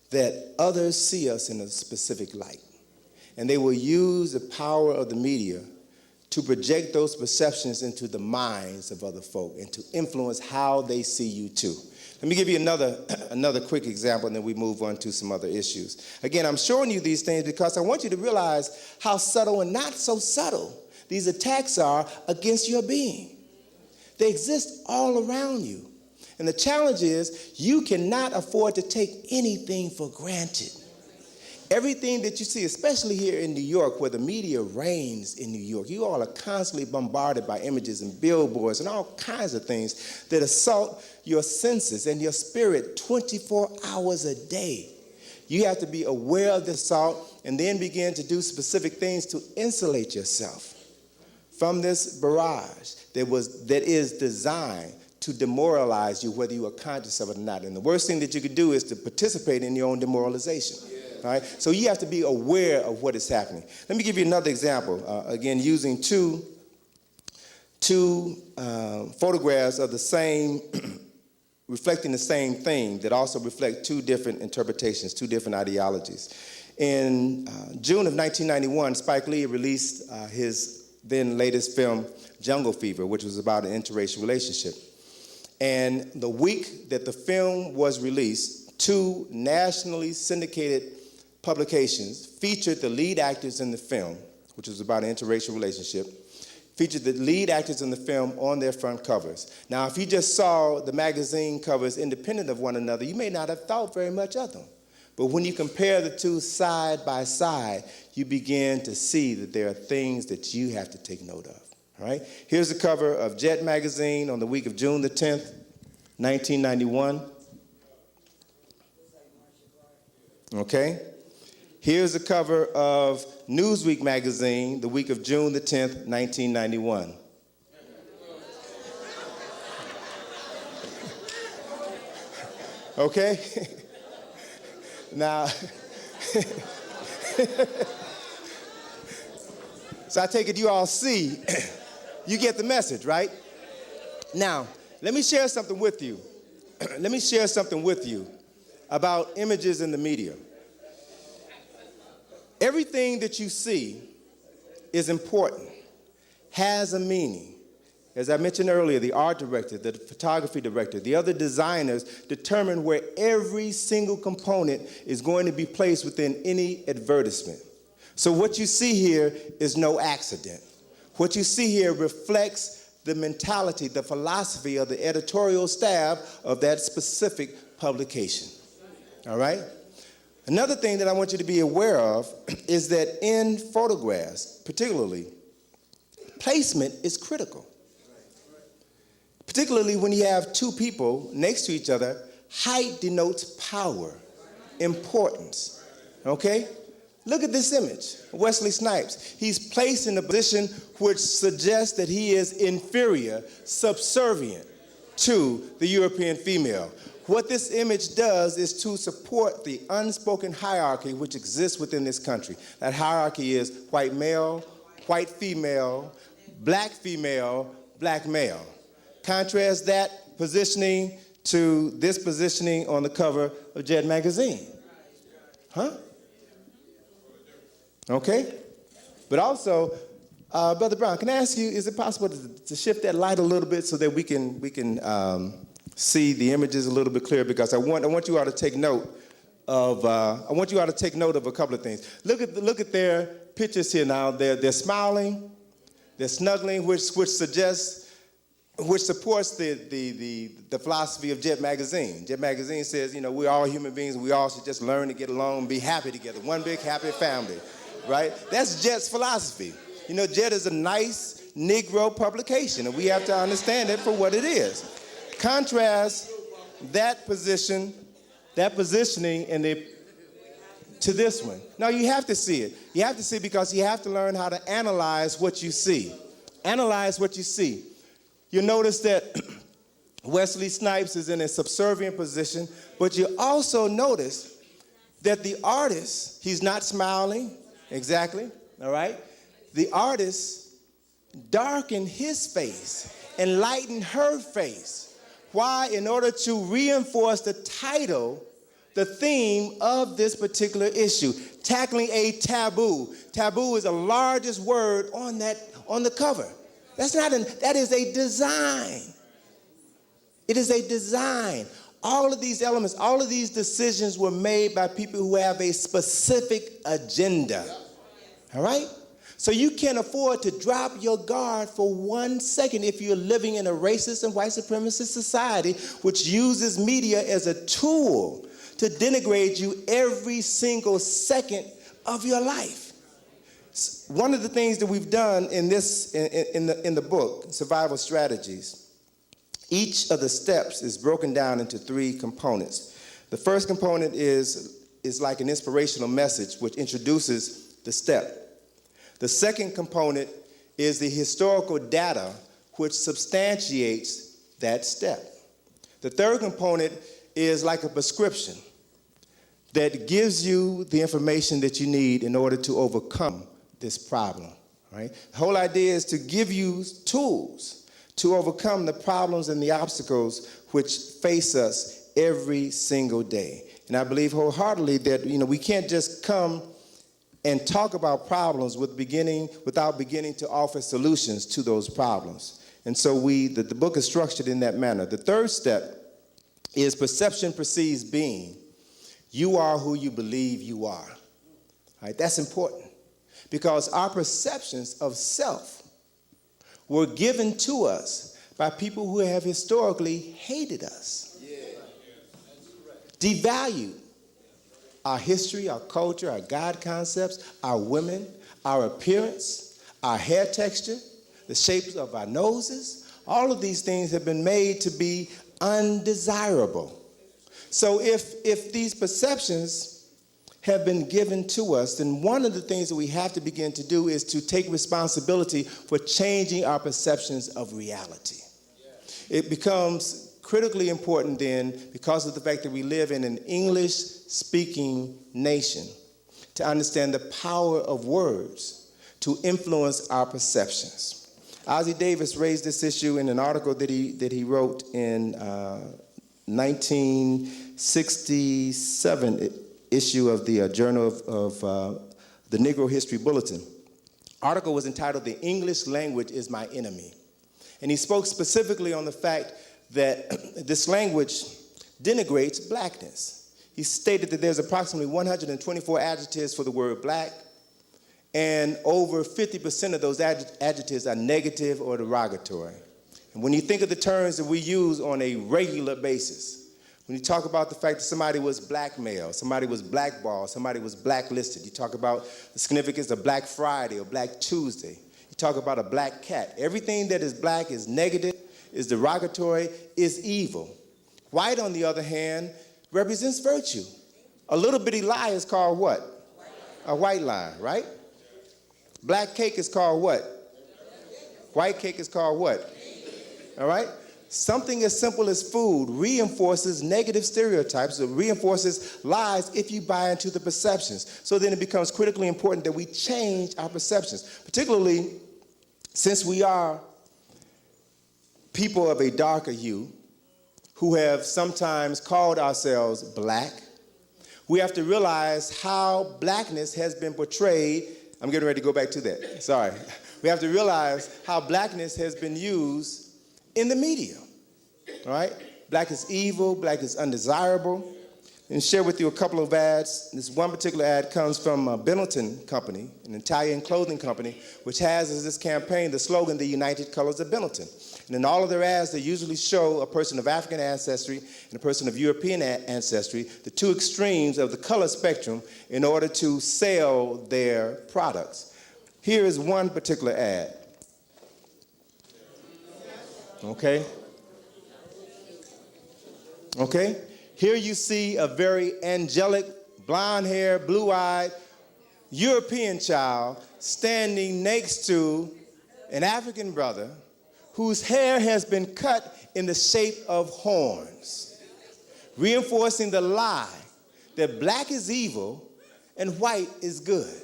Speaker 2: that others see us in a specific light, and they will use the power of the media to project those perceptions into the minds of other folk and to influence how they see you too. Let me give you another quick example, and then we move on to some other issues. Again, I'm showing you these things because I want you to realize how subtle and not so subtle these attacks are against your being. They exist all around you. And the challenge is you cannot afford to take anything for granted. Everything that you see, especially here in New York, where the media reigns in New York, you all are constantly bombarded by images and billboards and all kinds of things that assault your senses and your spirit 24 hours a day. You have to be aware of the assault and then begin to do specific things to insulate yourself from this barrage that is designed to demoralize you, whether you are conscious of it or not. And the worst thing that you could do is to participate in your own demoralization. All right? So you have to be aware of what is happening. Let me give you another example, again, using two photographs of the same, reflecting the same thing that also reflect 2 different interpretations, 2 different ideologies. In June of 1991, Spike Lee released his then latest film, Jungle Fever, which was about an interracial relationship. And the week that the film was released, 2 nationally syndicated publications featured the lead actors in the film, which was about an interracial relationship, featured the lead actors in the film on their front covers. Now, if you just saw the magazine covers independent of one another, you may not have thought very much of them. But when you compare the 2 side by side, you begin to see that there are things that you have to take note of. All right? Here's the cover of Jet magazine on the week of June the 10th, 1991. Okay? Here's the cover of Newsweek magazine the week of June the 10th, 1991. Okay? Now, so I take it you all see, you get the message, right? Now, let me share something with you. Let me share something with you about images in the media. Everything that you see is important, has a meaning. As I mentioned earlier, the art director, the photography director, the other designers determine where every single component is going to be placed within any advertisement. So what you see here is no accident. What you see here reflects the mentality, the philosophy of the editorial staff of that specific publication. All right? Another thing that I want you to be aware of is that in photographs, particularly, placement is critical. particularly when you have two people next to each other, height denotes power, importance, okay? Look at this image, Wesley Snipes. He's placed in a position which suggests that he is inferior, subservient to the European female. What this image does is to support the unspoken hierarchy which exists within this country. That hierarchy is white male, white female, black male. Contrast that positioning to this positioning on the cover of Jet magazine. Huh? Okay? But also, Brother Brown, can I ask you, is it possible to shift that light a little bit so that we can see the images a little bit clearer? Because I want you all to take note of a couple of things. Look at their pictures here now. They're smiling, they're snuggling, which supports the philosophy of Jet magazine. Jet magazine says, we're all human beings and we all should just learn to get along and be happy together. One big happy family, right? That's Jet's philosophy. Jet is a nice Negro publication and we have to understand it for what it is. Contrast that positioning to this one. Now you have to see it. You have to see it because you have to learn how to analyze what you see. Analyze what you see. You'll notice that Wesley Snipes is in a subservient position, but you also notice that the artist, he's not smiling, exactly, all right? The artist darkened his face and lightened her face. Why? In order to reinforce the title, the theme of this particular issue, tackling a taboo. Taboo is the largest word on the cover. That is a design. It is a design. All of these elements, all of these decisions were made by people who have a specific agenda. All right? So you can't afford to drop your guard for 1 second if you're living in a racist and white supremacist society which uses media as a tool to denigrate you every single second of your life. One of the things that we've done in the book, Survival Strategies, each of the steps is broken down into 3 components. The first component is like an inspirational message which introduces the step. The second component is the historical data which substantiates that step. The third component is like a prescription that gives you the information that you need in order to overcome this problem, right? The whole idea is to give you tools to overcome the problems and the obstacles which face us every single day. And I believe wholeheartedly that we can't just come and talk about problems without beginning to offer solutions to those problems. And so the book is structured in that manner. The third step is perception precedes being. You are who you believe you are. All right, that's important because our perceptions of self were given to us by people who have historically hated us, devalued our history, our culture, our God concepts, our women, our appearance, our hair texture, the shapes of our noses. All of these things have been made to be undesirable. So if these perceptions have been given to us, then one of the things that we have to begin to do is to take responsibility for changing our perceptions of reality. It becomes critically important then, because of the fact that we live in an English-speaking nation, to understand the power of words to influence our perceptions. Ozzie Davis raised this issue in an article that he wrote in 1967 issue of the Journal of the Negro History Bulletin. Article was entitled "The English Language is My Enemy." And he spoke specifically on the fact that this language denigrates blackness. He stated that there's approximately 124 adjectives for the word black, and over 50% of those adjectives are negative or derogatory. And when you think of the terms that we use on a regular basis, when you talk about the fact that somebody was blackmailed, somebody was blackballed, somebody was blacklisted, you talk about the significance of Black Friday or Black Tuesday, you talk about a black cat. Everything that is black is negative, is derogatory, is evil. White, on the other hand, represents virtue. A little bitty lie is called what? A white lie, right? Black cake is called what? White cake is called what? All right? Something as simple as food reinforces negative stereotypes, or reinforces lies if you buy into the perceptions. So then it becomes critically important that we change our perceptions, particularly since we are people of a darker hue who have sometimes called ourselves black. We have to realize how blackness has been portrayed. I'm getting ready to go back to that. Sorry. We have to realize how blackness has been used in the media, all right? Black is evil, black is undesirable. And share with you a couple of ads. This one particular ad comes from Benetton Company, an Italian clothing company, which has as this campaign the slogan, "The United Colors of Benetton." And in all of their ads, they usually show a person of African ancestry and a person of European ancestry, the two extremes of the color spectrum, in order to sell their products. Here is one particular ad. Okay? Okay? Here you see a very angelic, blonde-haired, blue-eyed European child standing next to an African brother whose hair has been cut in the shape of horns, reinforcing the lie that black is evil and white is good.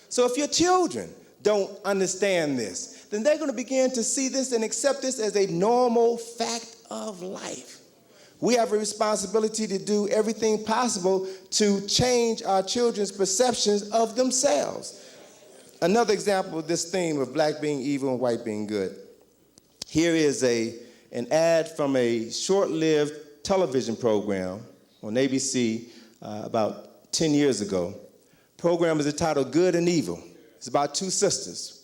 Speaker 2: So if your children don't understand this, then they're going to begin to see this and accept this as a normal fact of life. We have a responsibility to do everything possible to change our children's perceptions of themselves. Another example of this theme of black being evil and white being good. Here is an ad from a short-lived television program on ABC about 10 years ago. The program is entitled Good and Evil. It's about two sisters.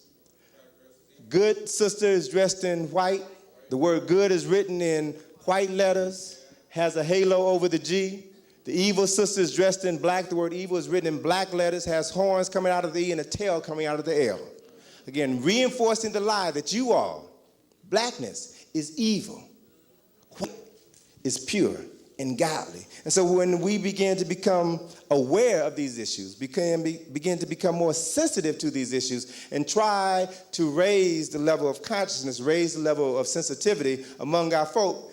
Speaker 2: Good sister is dressed in white. The word good is written in white letters, has a halo over the G. The evil sister is dressed in black. The word evil is written in black letters, has horns coming out of the E and a tail coming out of the L. Again, reinforcing the lie that you all, blackness is evil, white is pure and godly. And so when we begin to become aware of these issues, begin to become more sensitive to these issues, and try to raise the level of consciousness, raise the level of sensitivity among our folk,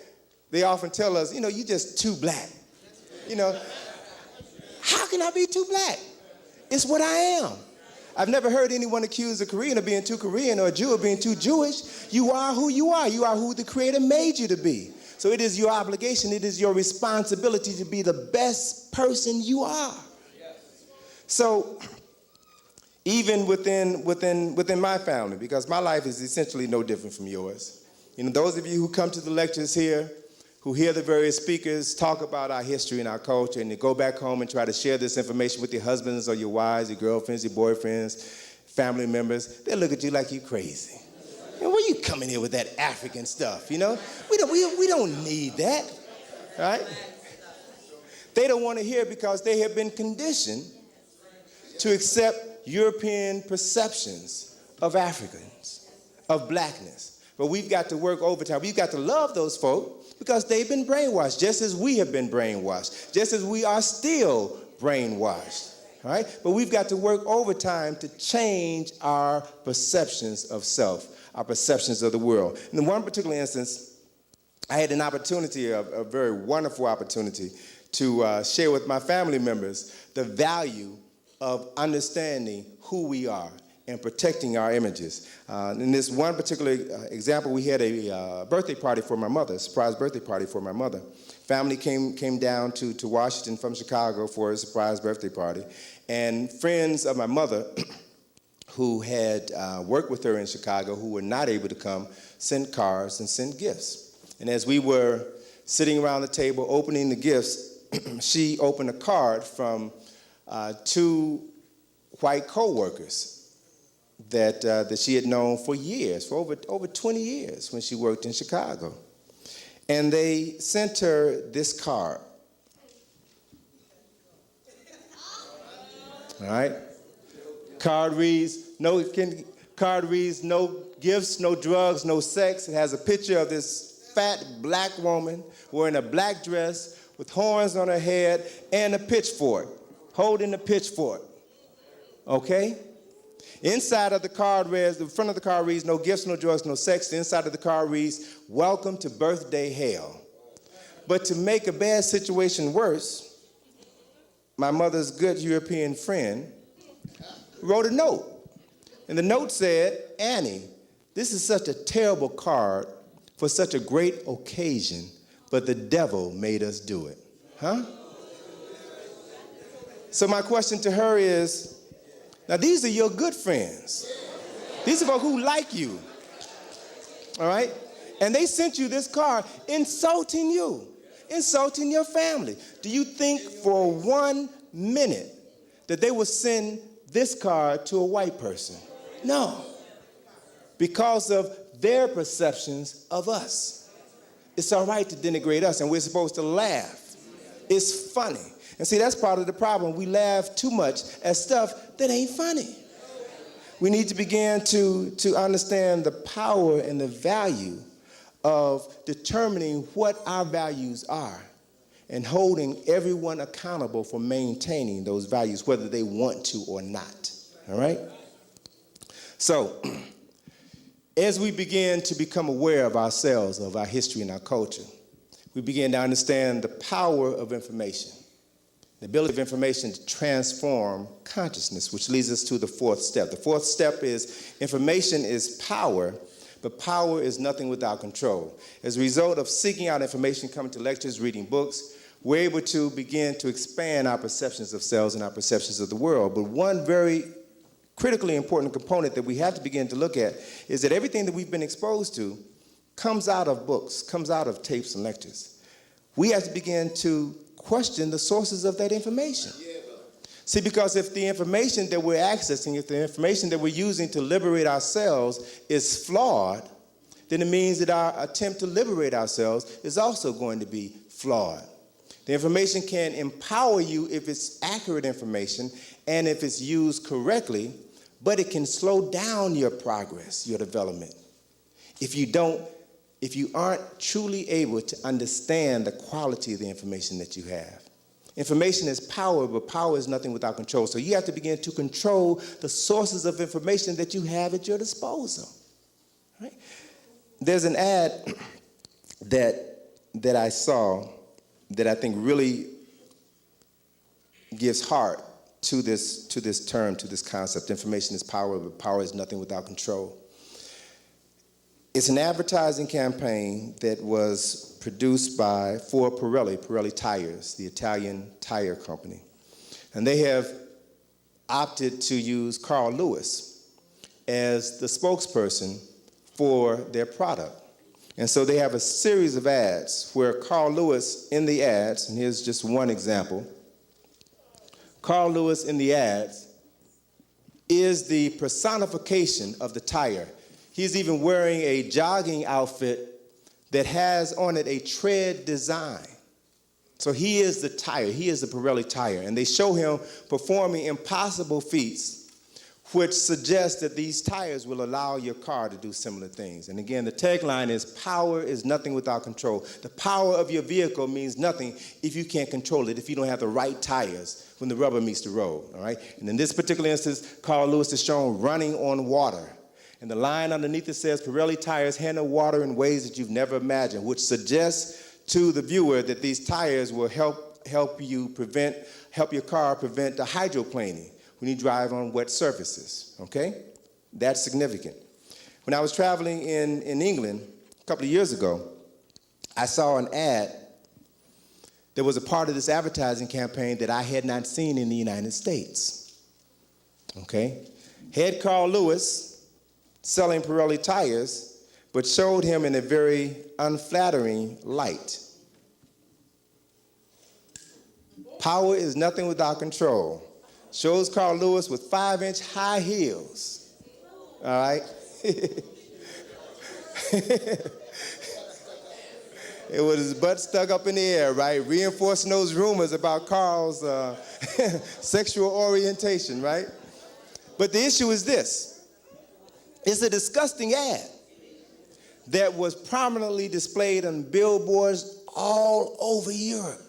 Speaker 2: they often tell us, you know, you're just too black. You know, how can I be too black? It's what I am. I've never heard anyone accuse a Korean of being too Korean or a Jew of being too Jewish. You are who you are. You are who the Creator made you to be. So it is your obligation, it is your responsibility to be the best person you are. So even within my family, because my life is essentially no different from yours. You know, those of you who come to the lectures here, who hear the various speakers talk about our history and our culture, and you go back home and try to share this information with your husbands or your wives, your girlfriends, your boyfriends, family members, they look at you like you're crazy. And where you coming here with that African stuff, you know? We don't need that, right? They don't want to hear it because they have been conditioned to accept European perceptions of Africans, of blackness. But we've got to work overtime. We've got to love those folk because they've been brainwashed, just as we have been brainwashed, just as we are still brainwashed, all right? But we've got to work overtime to change our perceptions of self, our perceptions of the world. In one particular instance, I had an opportunity, a very wonderful opportunity, to share with my family members the value of understanding who we are and protecting our images. In this one particular example, we had a birthday party for my mother, a surprise birthday party for my mother. Family came down to Washington from Chicago for a surprise birthday party. And friends of my mother who had worked with her in Chicago, who were not able to come, sent cards and sent gifts. And as we were sitting around the table opening the gifts, she opened a card from two white co-workers that she had known for years, for over 20 years when she worked in Chicago. And they sent her this card. All right? Card reads, card reads, no gifts, no drugs, no sex. It has a picture of this fat black woman wearing a black dress with horns on her head and a pitchfork, holding a pitchfork. Okay? Inside of the card reads, the front of the card reads, no gifts, no drugs, no sex. The inside of the card reads, welcome to birthday hell. But to make a bad situation worse, my mother's good European friend wrote a note. And the note said, Annie, this is such a terrible card for such a great occasion, but the devil made us do it. Huh? So my question to her is, now these are your good friends. These are people who like you. All right? And they sent you this card insulting you, insulting your family. Do you think for 1 minute that they would send this card to a white person? No. Because of their perceptions of us. It's all right to denigrate us, and we're supposed to laugh. It's funny. And see, that's part of the problem. We laugh too much at stuff that ain't funny. We need to begin to understand the power and the value of determining what our values are and holding everyone accountable for maintaining those values, whether they want to or not. All right? So, as we begin to become aware of ourselves, of our history and our culture, we begin to understand the power of information, the ability of information to transform consciousness, which leads us to the fourth step. The fourth step is information is power, but power is nothing without control. As a result of seeking out information, coming to lectures, reading books, we're able to begin to expand our perceptions of selves and our perceptions of the world. But one very critically important component that we have to begin to look at is that everything that we've been exposed to comes out of books, comes out of tapes and lectures. We have to begin to question the sources of that information. See, because if the information that we're accessing, if the information that we're using to liberate ourselves is flawed, then it means that our attempt to liberate ourselves is also going to be flawed. The information can empower you if it's accurate information and if it's used correctly, but it can slow down your progress, your development, if you aren't truly able to understand the quality of the information that you have. Information is power, but power is nothing without control. So you have to begin to control the sources of information that you have at your disposal. Right? There's an ad that I saw that I think really gives heart to this term, to this concept. Information is power, but power is nothing without control. It's an advertising campaign that was produced for Pirelli Tires, the Italian tire company. And they have opted to use Carl Lewis as the spokesperson for their product. And so they have a series of ads where Carl Lewis in the ads, and here's just one example, Carl Lewis in the ads is the personification of the tire. He's even wearing a jogging outfit that has on it a tread design. So he is the tire, he is the Pirelli tire. And they show him performing impossible feats, which suggests that these tires will allow your car to do similar things. And again, the tagline is, power is nothing without control. The power of your vehicle means nothing if you can't control it, if you don't have the right tires when the rubber meets the road, all right? And in this particular instance, Carl Lewis is shown running on water. And the line underneath it says, Pirelli tires handle water in ways that you've never imagined, which suggests to the viewer that these tires will help your car prevent the hydroplaning when you drive on wet surfaces, okay? That's significant. When I was traveling in England a couple of years ago, I saw an ad that was a part of this advertising campaign that I had not seen in the United States, okay? Had Carl Lewis selling Pirelli tires, but showed him in a very unflattering light. Power is nothing without control. Shows Carl Lewis with 5-inch high heels. All right? It was his butt stuck up in the air, right? Reinforcing those rumors about Carl's sexual orientation, right? But the issue is this. It's a disgusting ad that was prominently displayed on billboards all over Europe.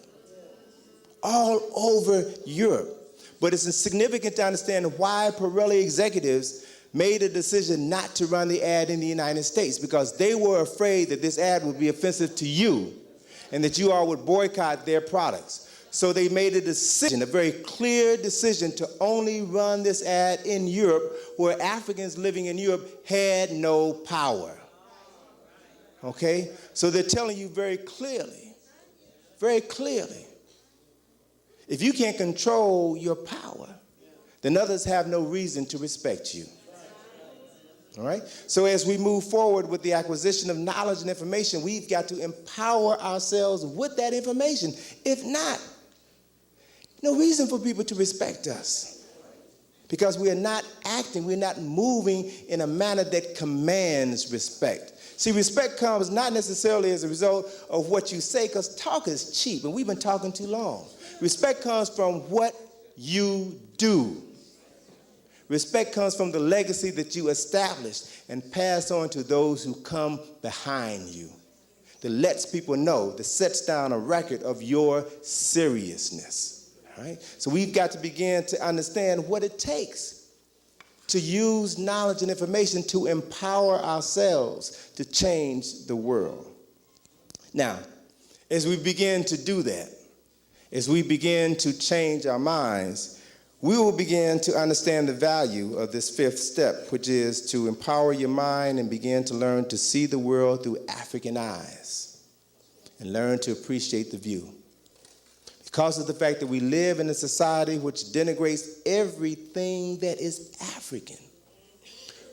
Speaker 2: All over Europe. But it's significant to understand why Pirelli executives made a decision not to run the ad in the United States, because they were afraid that this ad would be offensive to you and that you all would boycott their products. So they made a decision, a very clear decision, to only run this ad in Europe, where Africans living in Europe had no power. Okay? So they're telling you very clearly, if you can't control your power, then others have no reason to respect you. All right? So as we move forward with the acquisition of knowledge and information, we've got to empower ourselves with that information. If not, no reason for people to respect us, because we are not acting, we're not moving in a manner that commands respect. See, respect comes not necessarily as a result of what you say, because talk is cheap, and we've been talking too long. Respect comes from what you do. Respect comes from the legacy that you established and pass on to those who come behind you. That lets people know, that sets down a record of your seriousness. All right? So we've got to begin to understand what it takes to use knowledge and information to empower ourselves to change the world. Now, as we begin to do that, as we begin to change our minds, we will begin to understand the value of this fifth step, which is to empower your mind and begin to learn to see the world through African eyes and learn to appreciate the view. Because of the fact that we live in a society which denigrates everything that is African,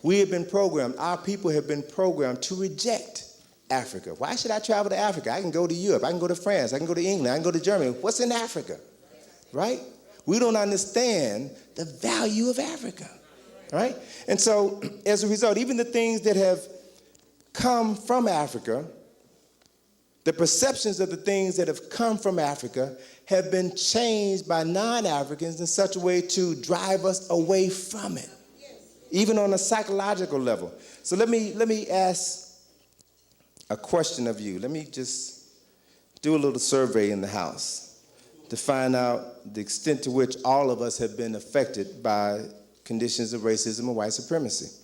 Speaker 2: we have been programmed, our people have been programmed to reject Africa. Why should I travel to Africa? I can go to Europe, I can go to France, I can go to England, I can go to Germany. What's in Africa? Right? We don't understand the value of Africa. Right? And so, as a result, even the things that have come from Africa, the perceptions of the things that have come from Africa have been changed by non-Africans in such a way to drive us away from it, even on a psychological level. So let me ask a question of you. Let me just do a little survey in the house to find out the extent to which all of us have been affected by conditions of racism and white supremacy.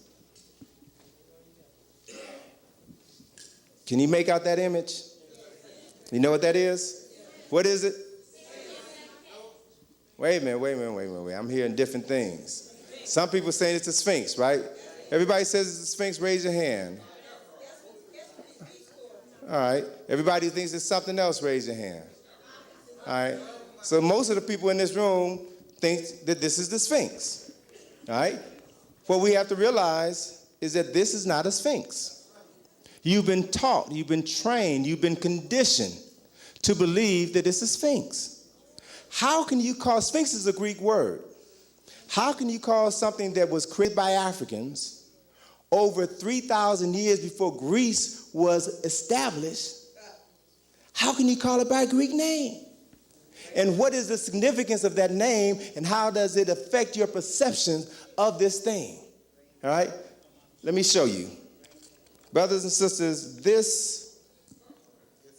Speaker 2: Can you make out that image? You know what that is? What is it? Wait a minute. I'm hearing different things. Some people saying it's a Sphinx, right? Everybody says it's a Sphinx, raise your hand. All right. Everybody who thinks it's something else, raise your hand. All right. So most of the people in this room think that this is the Sphinx. All right. What we have to realize is that this is not a Sphinx. You've been taught, you've been trained, you've been conditioned to believe that it's a Sphinx. How can you call, Sphinx is a Greek word. How can you call something that was created by Africans over 3,000 years before Greece was established, how can you call it by a Greek name? And what is the significance of that name, and how does it affect your perception of this thing? All right? Let me show you. Brothers and sisters,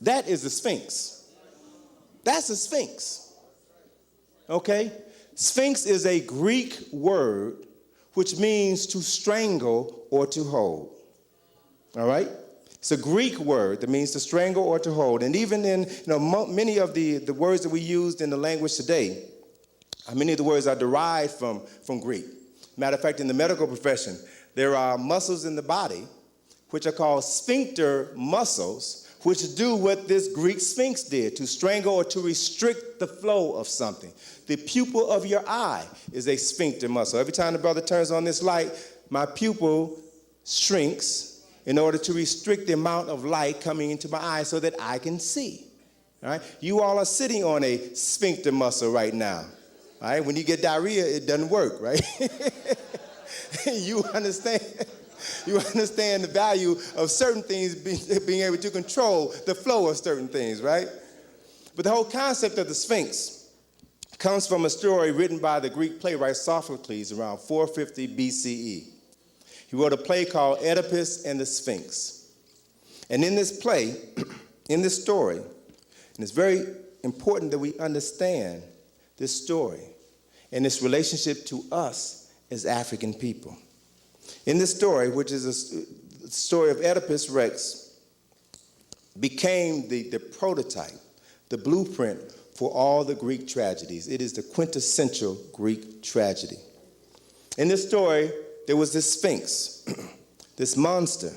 Speaker 2: that is the Sphinx. That's a Sphinx. Okay? Sphinx is a Greek word which means to strangle or to hold. All right? It's a Greek word that means to strangle or to hold. And even in many of the words that we used in the language today, many of the words are derived from Greek. Matter of fact, in the medical profession, there are muscles in the body which are called sphincter muscles, which do what this Greek sphinx did, to strangle or to restrict the flow of something. The pupil of your eye is a sphincter muscle. Every time the brother turns on this light, my pupil shrinks in order to restrict the amount of light coming into my eye so that I can see. All right? You all are sitting on a sphincter muscle right now. All right? When you get diarrhea, it doesn't work, right? You understand? You understand the value of certain things being able to control the flow of certain things, right? But the whole concept of the Sphinx comes from a story written by the Greek playwright Sophocles around 450 BCE. He wrote a play called Oedipus and the Sphinx. And in this play, in this story, and it's very important that we understand this story and its relationship to us as African people. In this story, which is a story of Oedipus Rex, became the prototype, the blueprint for all the Greek tragedies. It is the quintessential Greek tragedy. In this story, there was this Sphinx, this monster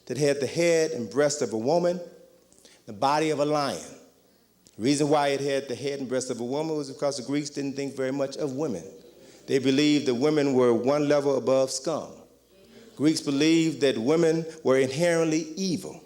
Speaker 2: that had the head and breast of a woman, the body of a lion. The reason why it had the head and breast of a woman was because the Greeks didn't think very much of women. They believed that women were one level above scum. Greeks believed that women were inherently evil.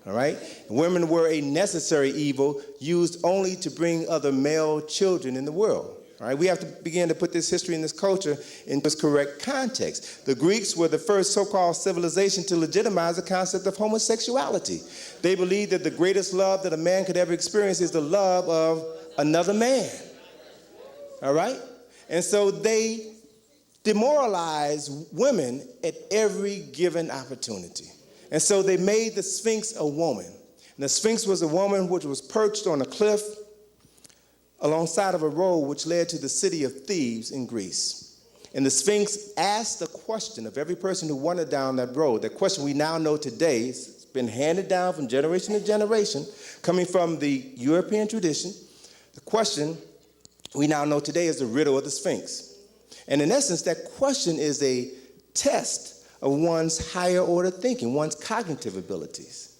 Speaker 2: All right? Women were a necessary evil used only to bring other male children in the world. All right? We have to begin to put this history and this culture in its correct context. The Greeks were the first so-called civilization to legitimize the concept of homosexuality. They believed that the greatest love that a man could ever experience is the love of another man. All right? And so they demoralized women at every given opportunity. And so they made the Sphinx a woman. And the Sphinx was a woman which was perched on a cliff alongside of a road which led to the city of Thebes in Greece. And the Sphinx asked the question of every person who wandered down that road. That question we now know today, it's been handed down from generation to generation, coming from the European tradition. The question we now know today is the riddle of the Sphinx. And in essence, that question is a test of one's higher order thinking, one's cognitive abilities.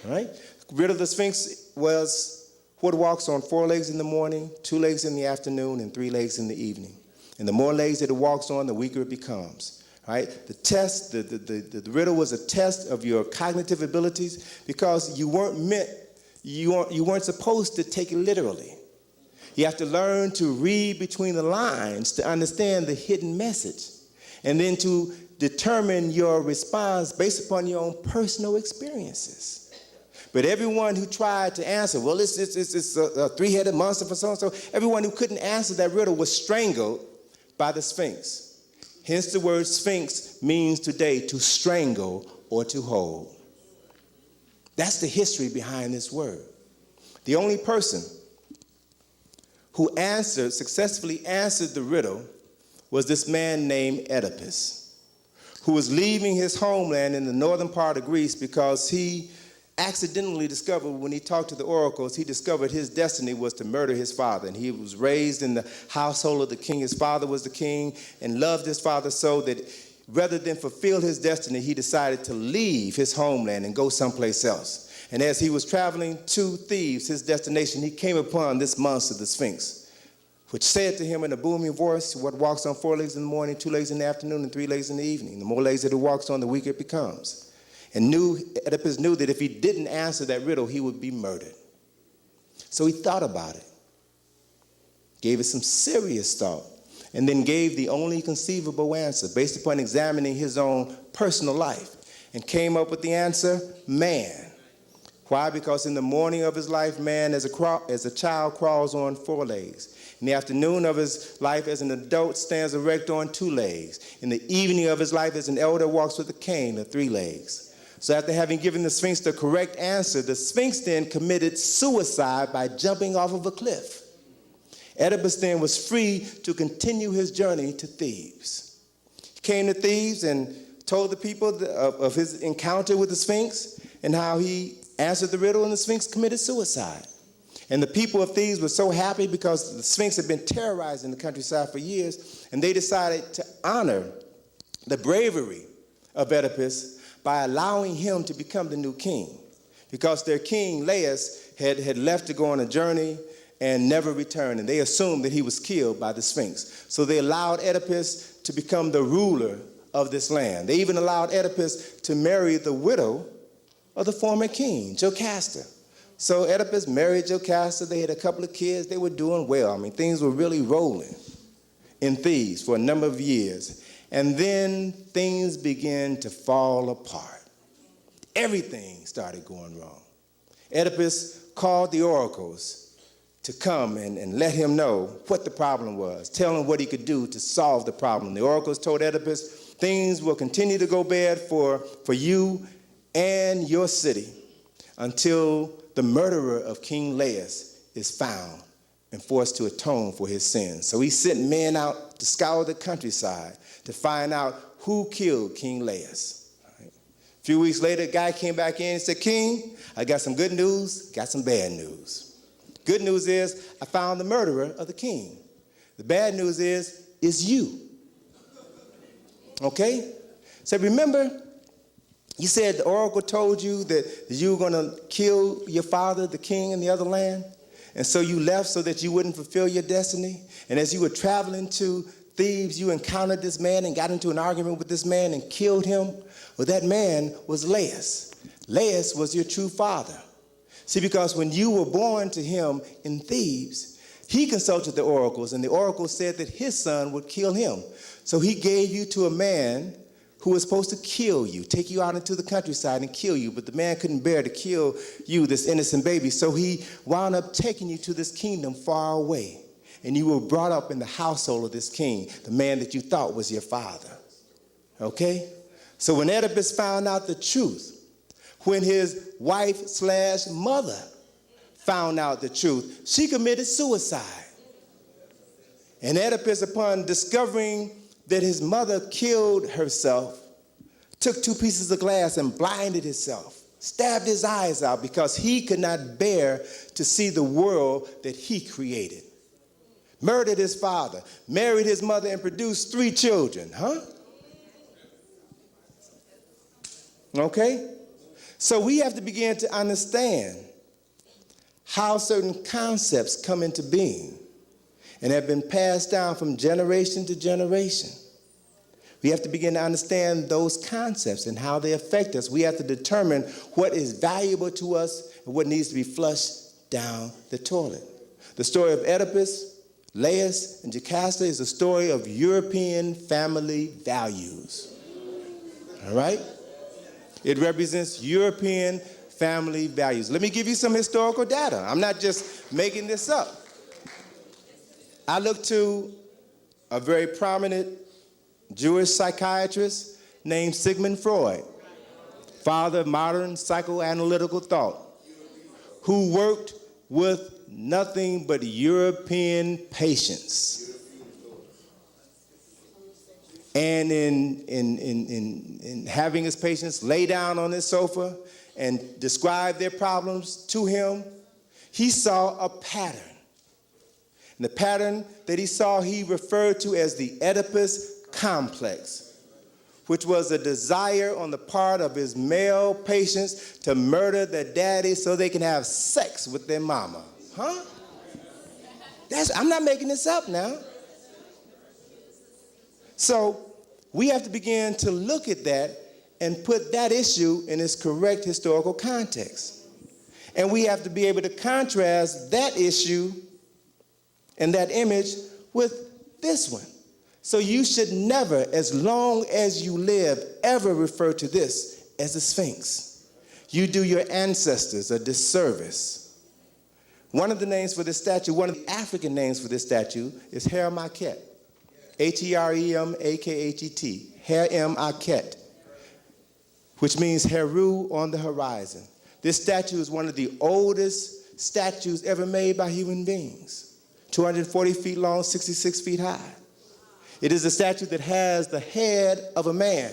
Speaker 2: All right? The riddle of the Sphinx was what walks on 4 legs in the morning, 2 legs in the afternoon, and 3 legs in the evening. And the more legs that it walks on, the weaker it becomes. All right? The test, the riddle was a test of your cognitive abilities because you weren't supposed to take it literally. You have to learn to read between the lines to understand the hidden message, and then to determine your response based upon your own personal experiences. But everyone who tried to answer, well, it's a 3-headed monster for so-and-so, everyone who couldn't answer that riddle was strangled by the Sphinx. Hence the word Sphinx means today to strangle or to hold. That's the history behind this word. The only person who successfully answered the riddle was this man named Oedipus, who was leaving his homeland in the northern part of Greece because he accidentally discovered, when he talked to the oracles, he discovered his destiny was to murder his father. And he was raised in the household of the king. His father was the king and loved his father so that rather than fulfill his destiny, he decided to leave his homeland and go someplace else. And as he was traveling to Thebes, his destination, he came upon this monster, the Sphinx, which said to him in a booming voice, what walks on 4 legs in the morning, 2 legs in the afternoon, and 3 legs in the evening. The more legs that it walks on, the weaker it becomes. And Oedipus knew that if he didn't answer that riddle, he would be murdered. So he thought about it, gave it some serious thought, and then gave the only conceivable answer based upon examining his own personal life, and came up with the answer, man. Why? Because in the morning of his life, man as a child crawls on 4 legs. In the afternoon of his life as an adult stands erect on 2 legs. In the evening of his life as an elder walks with a cane of 3 legs. So after having given the Sphinx the correct answer, the Sphinx then committed suicide by jumping off of a cliff. Oedipus then was free to continue his journey to Thebes. He came to Thebes and told the people of his encounter with the Sphinx and how he answered the riddle and the Sphinx committed suicide. And the people of Thebes were so happy because the Sphinx had been terrorizing the countryside for years, and they decided to honor the bravery of Oedipus by allowing him to become the new king. Because their king, Laius, had left to go on a journey and never returned, and they assumed that he was killed by the Sphinx. So they allowed Oedipus to become the ruler of this land. They even allowed Oedipus to marry the widow of the former king, Jocasta. So Oedipus married Jocasta. They had a couple of kids. They were doing well. I mean, things were really rolling in Thebes for a number of years. And then things began to fall apart. Everything started going wrong. Oedipus called the oracles to come and let him know what the problem was, tell him what he could do to solve the problem. The oracles told Oedipus things will continue to go bad for you and your city until the murderer of King Laius is found and forced to atone for his sins. So he sent men out to scour the countryside to find out who killed King Laius. Right. A few weeks later, a guy came back in and said, King, I got some good news, got some bad news. Good news is I found the murderer of the king. The bad news is it's you. Okay? So remember, you said the oracle told you that you were going to kill your father, the king, in the other land? And so you left so that you wouldn't fulfill your destiny? And as you were traveling to Thebes, you encountered this man and got into an argument with this man and killed him? Well, that man was Laius. Laius was your true father. See, because when you were born to him in Thebes, he consulted the oracles, and the oracle said that his son would kill him. So he gave you to a man who was supposed to kill you, take you out into the countryside and kill you, but the man couldn't bear to kill you, this innocent baby, so he wound up taking you to this kingdom far away, and you were brought up in the household of this king, the man that you thought was your father, okay? So when Oedipus found out the truth, when his wife/mother found out the truth, she committed suicide. And Oedipus, upon discovering that his mother killed herself, took 2 pieces of glass and blinded himself, stabbed his eyes out because he could not bear to see the world that he created. Murdered his father, married his mother, and produced 3 children, Okay? So we have to begin to understand how certain concepts come into being and have been passed down from generation to generation. We have to begin to understand those concepts and how they affect us. We have to determine what is valuable to us and what needs to be flushed down the toilet. The story of Oedipus, Laius, and Jocasta is a story of European family values. All right? It represents European family values. Let me give you some historical data. I'm not just making this up. I looked to a very prominent Jewish psychiatrist named Sigmund Freud, father of modern psychoanalytical thought, who worked with nothing but European patients. And in having his patients lay down on his sofa and describe their problems to him, he saw a pattern. And the pattern that he saw, he referred to as the Oedipus complex, which was a desire on the part of his male patients to murder their daddy so they can have sex with their mama. I'm not making this up now. So we have to begin to look at that and put that issue in its correct historical context. And we have to be able to contrast that issue and that image with this one. So you should never, as long as you live, ever refer to this as a Sphinx. You do your ancestors a disservice. One of the names for this statue, one of the African names for this statue is Heremaket. H-E-R-E-M-A-K-H-E-T, Heremaket, which means Heru on the horizon. This statue is one of the oldest statues ever made by human beings, 240 feet long, 66 feet high. It is a statue that has the head of a man,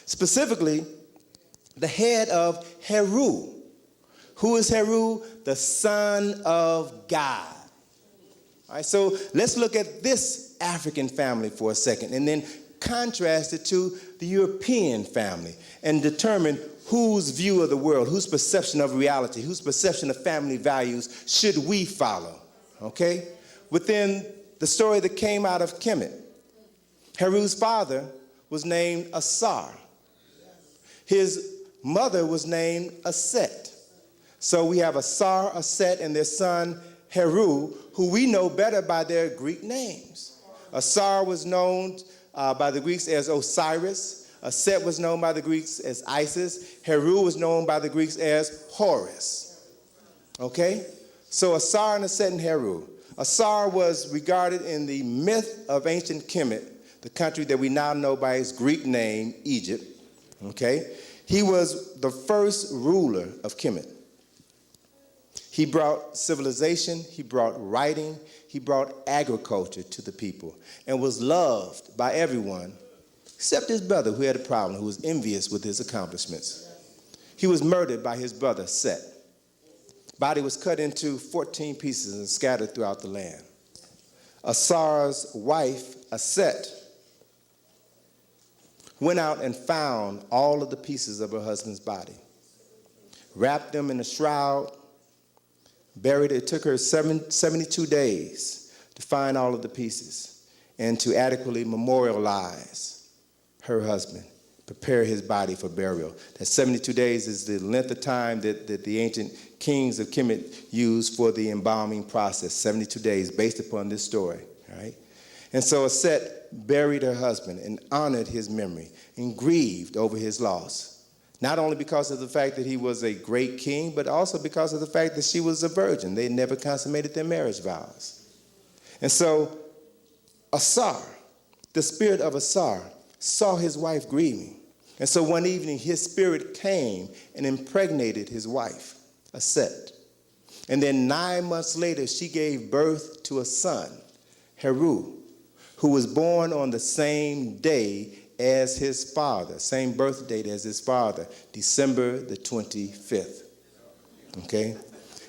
Speaker 2: specifically the head of Heru. Who is Heru? The son of God. All right, so let's look at this African family for a second and then contrast it to the European family and determine whose view of the world, whose perception of reality, whose perception of family values should we follow, okay? Within the story that came out of Kemet, Heru's father was named Asar. His mother was named Aset. So we have Asar, Aset, and their son Heru, who we know better by their Greek names. Asar was known by the Greeks as Osiris. Aset was known by the Greeks as Isis. Heru was known by the Greeks as Horus. Okay? So Asar and Aset and Heru. Asar was regarded in the myth of ancient Kemet, the country that we now know by its Greek name, Egypt. Okay? He was the first ruler of Kemet. He brought civilization, he brought writing, he brought agriculture to the people, and was loved by everyone except his brother, who had a problem, who was envious with his accomplishments. He was murdered by his brother, Set. Body was cut into 14 pieces and scattered throughout the land. Asar's wife, Aset, went out and found all of the pieces of her husband's body, wrapped them in a shroud, buried it. It took her 72 days to find all of the pieces and to adequately memorialize her husband, prepare his body for burial. That 72 days is the length of time that the ancient kings of Kemet used for the embalming process, 72 days, based upon this story, all right? And so Aset buried her husband and honored his memory and grieved over his loss, not only because of the fact that he was a great king, but also because of the fact that she was a virgin. They never consummated their marriage vows. And so Asar, the spirit of Asar, saw his wife grieving. And so one evening, his spirit came and impregnated his wife, Aset. And then 9 months later, she gave birth to a son, Heru, who was born on the same day as his father, same birth date as his father, December the 25th. Okay?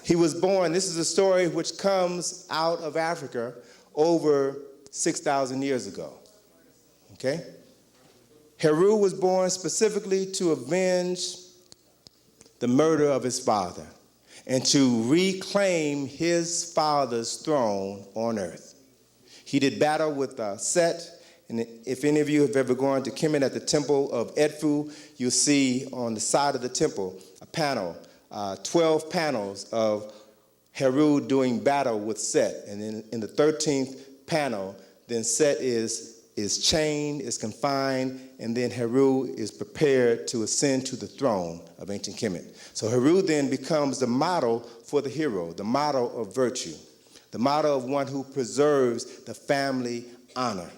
Speaker 2: He was born, this is a story which comes out of Africa over 6,000 years ago. Okay? Heru was born specifically to avenge the murder of his father and to reclaim his father's throne on earth. He did battle with Set, and if any of you have ever gone to Kemet at the temple of Edfu, you'll see on the side of the temple a panel, 12 panels of Heru doing battle with Set. And then in the 13th panel, then Set is chained, is confined, and then Heru is prepared to ascend to the throne of ancient Kemet. So Heru then becomes the model for the hero, the model of virtue, the model of one who preserves the family honor.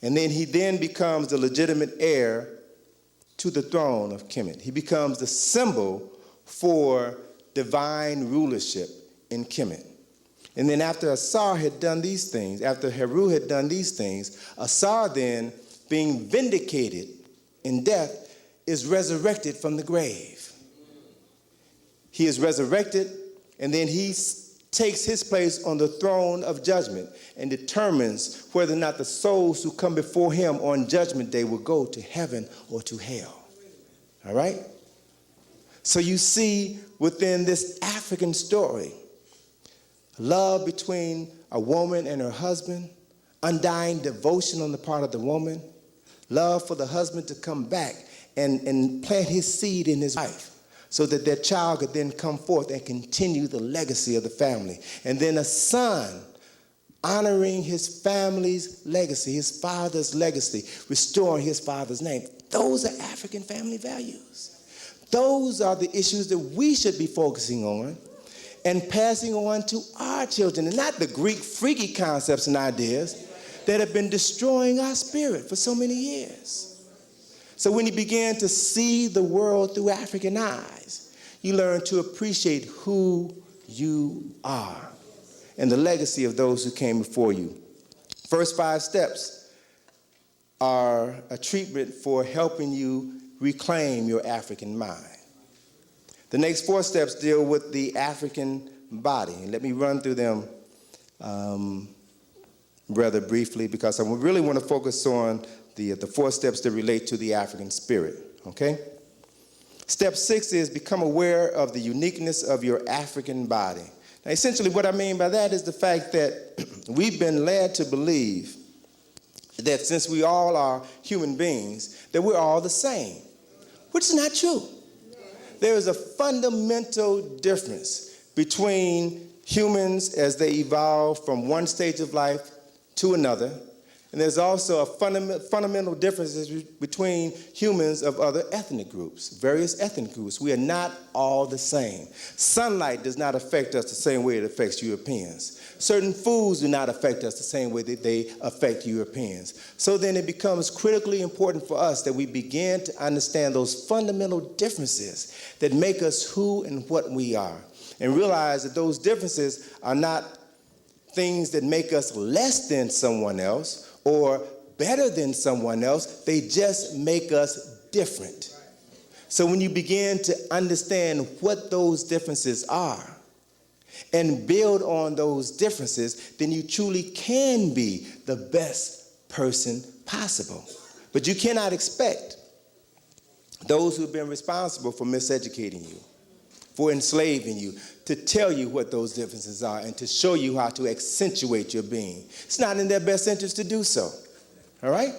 Speaker 2: And then he then becomes the legitimate heir to the throne of Kemet. He becomes the symbol for divine rulership in Kemet. And then after Asar had done these things, after Heru had done these things, Asar then, being vindicated in death, is resurrected from the grave. He is resurrected, and then he takes his place on the throne of judgment and determines whether or not the souls who come before him on judgment day will go to heaven or to hell. All right? So you see within this African story, love between a woman and her husband, undying devotion on the part of the woman, love for the husband to come back and plant his seed in his wife so that their child could then come forth and continue the legacy of the family. And then a son honoring his family's legacy, his father's legacy, restoring his father's name. Those are African family values. Those are the issues that we should be focusing on and passing on to our children, and not the Greek freaky concepts and ideas that have been destroying our spirit for so many years. So when you begin to see the world through African eyes, you learn to appreciate who you are and the legacy of those who came before you. First 5 steps are a treatment for helping you reclaim your African mind. The next 4 steps deal with the African body. And let me run through them rather briefly, because I really want to focus on the 4 steps that relate to the African spirit, okay? Step 6 is become aware of the uniqueness of your African body. Now, essentially what I mean by that is the fact that we've been led to believe that since we all are human beings, that we're all the same, which is not true. There is a fundamental difference between humans as they evolve from one stage of life to another, And there's also a fundamental differences between humans of other ethnic groups, various ethnic groups. We are not all the same. Sunlight does not affect us the same way it affects Europeans. Certain foods do not affect us the same way that they affect Europeans. So then it becomes critically important for us that we begin to understand those fundamental differences that make us who and what we are, and realize that those differences are not things that make us less than someone else or better than someone else. They just make us different. So when you begin to understand what those differences are and build on those differences, then you truly can be the best person possible. But you cannot expect those who've been responsible for miseducating you, for enslaving you, to tell you what those differences are and to show you how to accentuate your being. It's not in their best interest to do so, all right?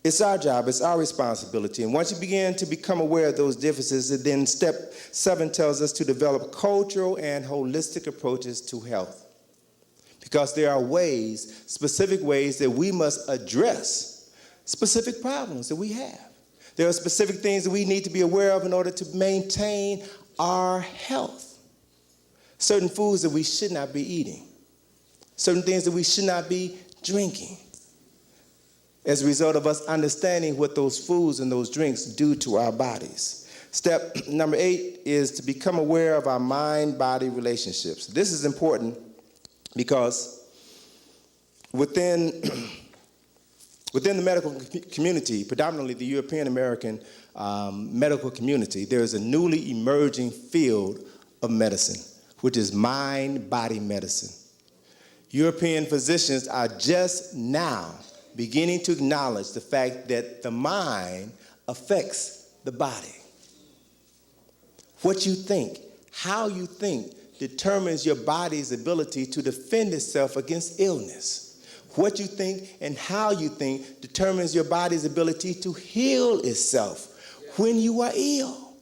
Speaker 2: It's our job, it's our responsibility. And once you begin to become aware of those differences, then step 7 tells us to develop cultural and holistic approaches to health. Because there are ways, specific ways that we must address specific problems that we have. There are specific things that we need to be aware of in order to maintain our health. Certain foods that we should not be eating. Certain things that we should not be drinking. As a result of us understanding what those foods and those drinks do to our bodies. Step number 8 is to become aware of our mind-body relationships. This is important because within the medical community, predominantly the European American medical community, there is a newly emerging field of medicine, which is mind-body medicine. European physicians are just now beginning to acknowledge the fact that the mind affects the body. What you think, how you think, determines your body's ability to defend itself against illness. What you think and how you think determines your body's ability to heal itself when you are ill.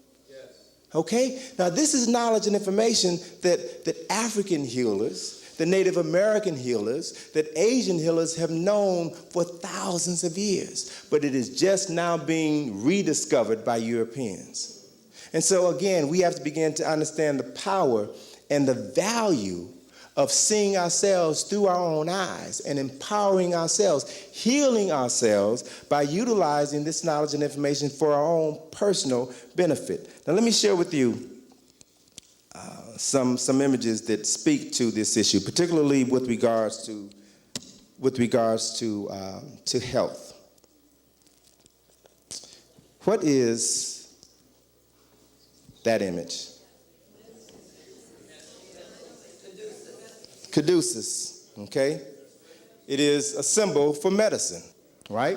Speaker 2: Okay? Now, this is knowledge and information that African healers, the Native American healers, that Asian healers have known for thousands of years. But it is just now being rediscovered by Europeans. And so, again, we have to begin to understand the power and the value of seeing ourselves through our own eyes and empowering ourselves, healing ourselves by utilizing this knowledge and information for our own personal benefit. Now, let me share with you some images that speak to this issue, particularly with regards to health. What is that image? Caduceus, okay? It is a symbol for medicine, right?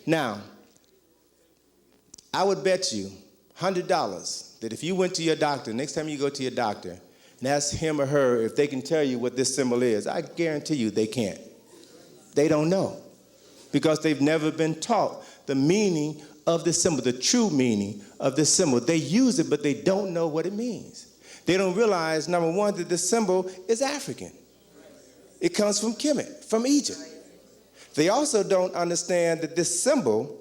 Speaker 2: Now, I would bet you $100 that if you went to your doctor, next time you go to your doctor, and ask him or her if they can tell you what this symbol is, I guarantee you they can't. They don't know, because they've never been taught the meaning of the symbol, the true meaning of this symbol. They use it, but they don't know what it means. They don't realize, number one, that this symbol is African. It comes from Kemet, from Egypt. They also don't understand that this symbol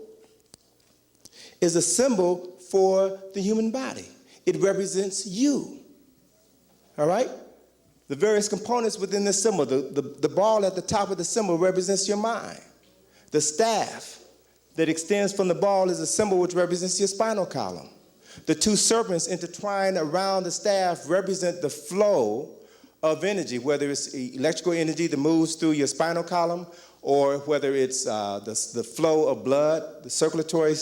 Speaker 2: is a symbol for the human body. It represents you. All right? The various components within this symbol, the ball at the top of the symbol represents your mind. The staff that extends from the ball is a symbol which represents your spinal column. The two serpents intertwined around the staff represent the flow of energy, whether it's electrical energy that moves through your spinal column, or whether it's the flow of blood, the circulatory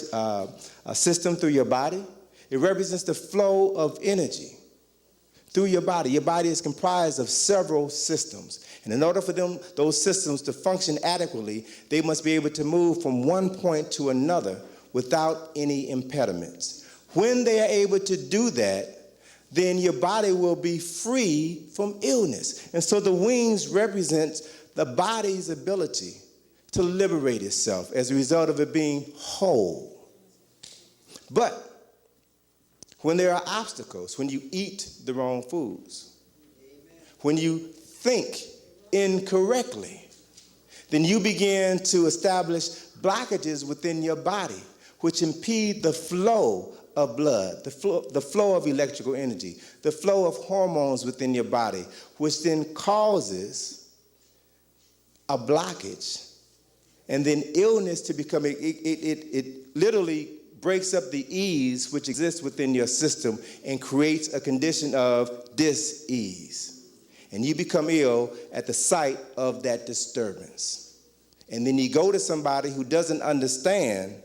Speaker 2: system through your body. It represents the flow of energy through your body. Your body is comprised of several systems. And in order for those systems to function adequately, they must be able to move from one point to another without any impediments. When they are able to do that, then your body will be free from illness. And so the wings represent the body's ability to liberate itself as a result of it being whole. But when there are obstacles, when you eat the wrong foods, when you think incorrectly, then you begin to establish blockages within your body, which impede the flow of blood, the flow of electrical energy, the flow of hormones within your body, which then causes a blockage. And then illness to become, it literally breaks up the ease which exists within your system and creates a condition of dis-ease. And you become ill at the sight of that disturbance. And then you go to somebody who doesn't understand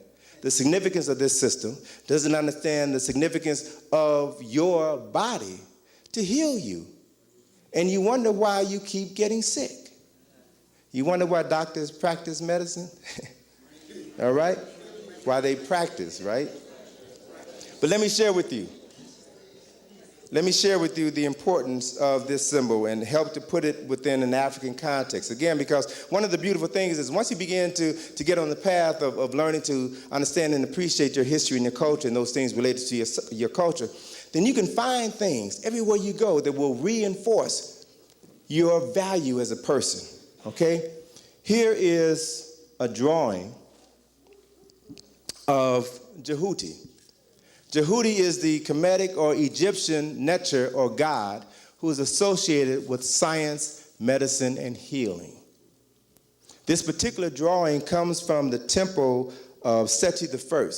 Speaker 2: the significance of this system, doesn't understand the significance of your body to heal you. And you wonder why you keep getting sick. You wonder why doctors practice medicine? All right? Why they practice, right? But let me share with you. Let me share with you the importance of this symbol and help to put it within an African context. Again, because one of the beautiful things is once you begin to get on the path of learning to understand and appreciate your history and your culture and those things related to your culture, then you can find things everywhere you go that will reinforce your value as a person, okay? Here is a drawing of Jehuti. Jehuti is the Kemetic or Egyptian Netcher or god who is associated with science, medicine, and healing. This particular drawing comes from the temple of Seti I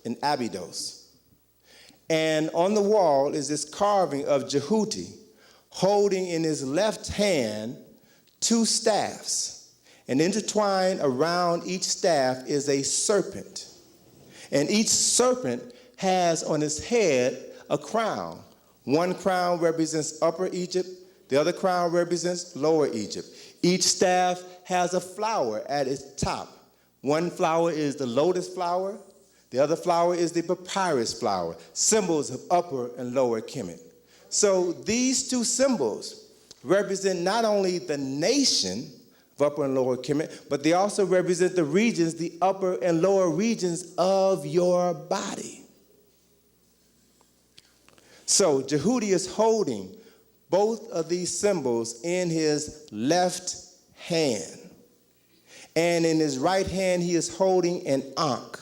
Speaker 2: in Abydos. And on the wall is this carving of Jehuti holding in his left hand 2 staffs. And intertwined around each staff is a serpent. And each serpent has on his head a crown. One crown represents Upper Egypt, the other crown represents Lower Egypt. Each staff has a flower at its top. One flower is the lotus flower, the other flower is the papyrus flower, symbols of Upper and Lower Kemet. So these 2 symbols represent not only the nation of Upper and Lower Kemet, but they also represent the regions, the upper and lower regions of your body. So Jehuti is holding both of these symbols in his left hand. And in his right hand, he is holding an Ankh,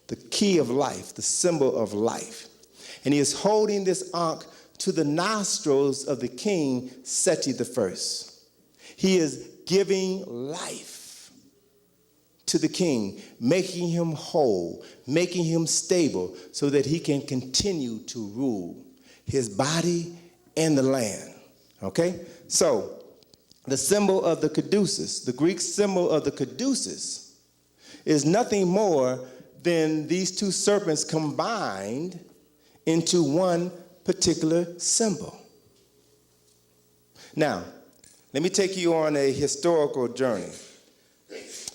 Speaker 2: the key of life, the symbol of life. And he is holding this Ankh to the nostrils of the king, Seti I. He is giving life to the king, making him whole, making him stable so that he can continue to rule his body and the land, okay? So the symbol of the caduceus, the Greek symbol of the caduceus, is nothing more than these 2 serpents combined into one particular symbol. Now, let me take you on a historical journey.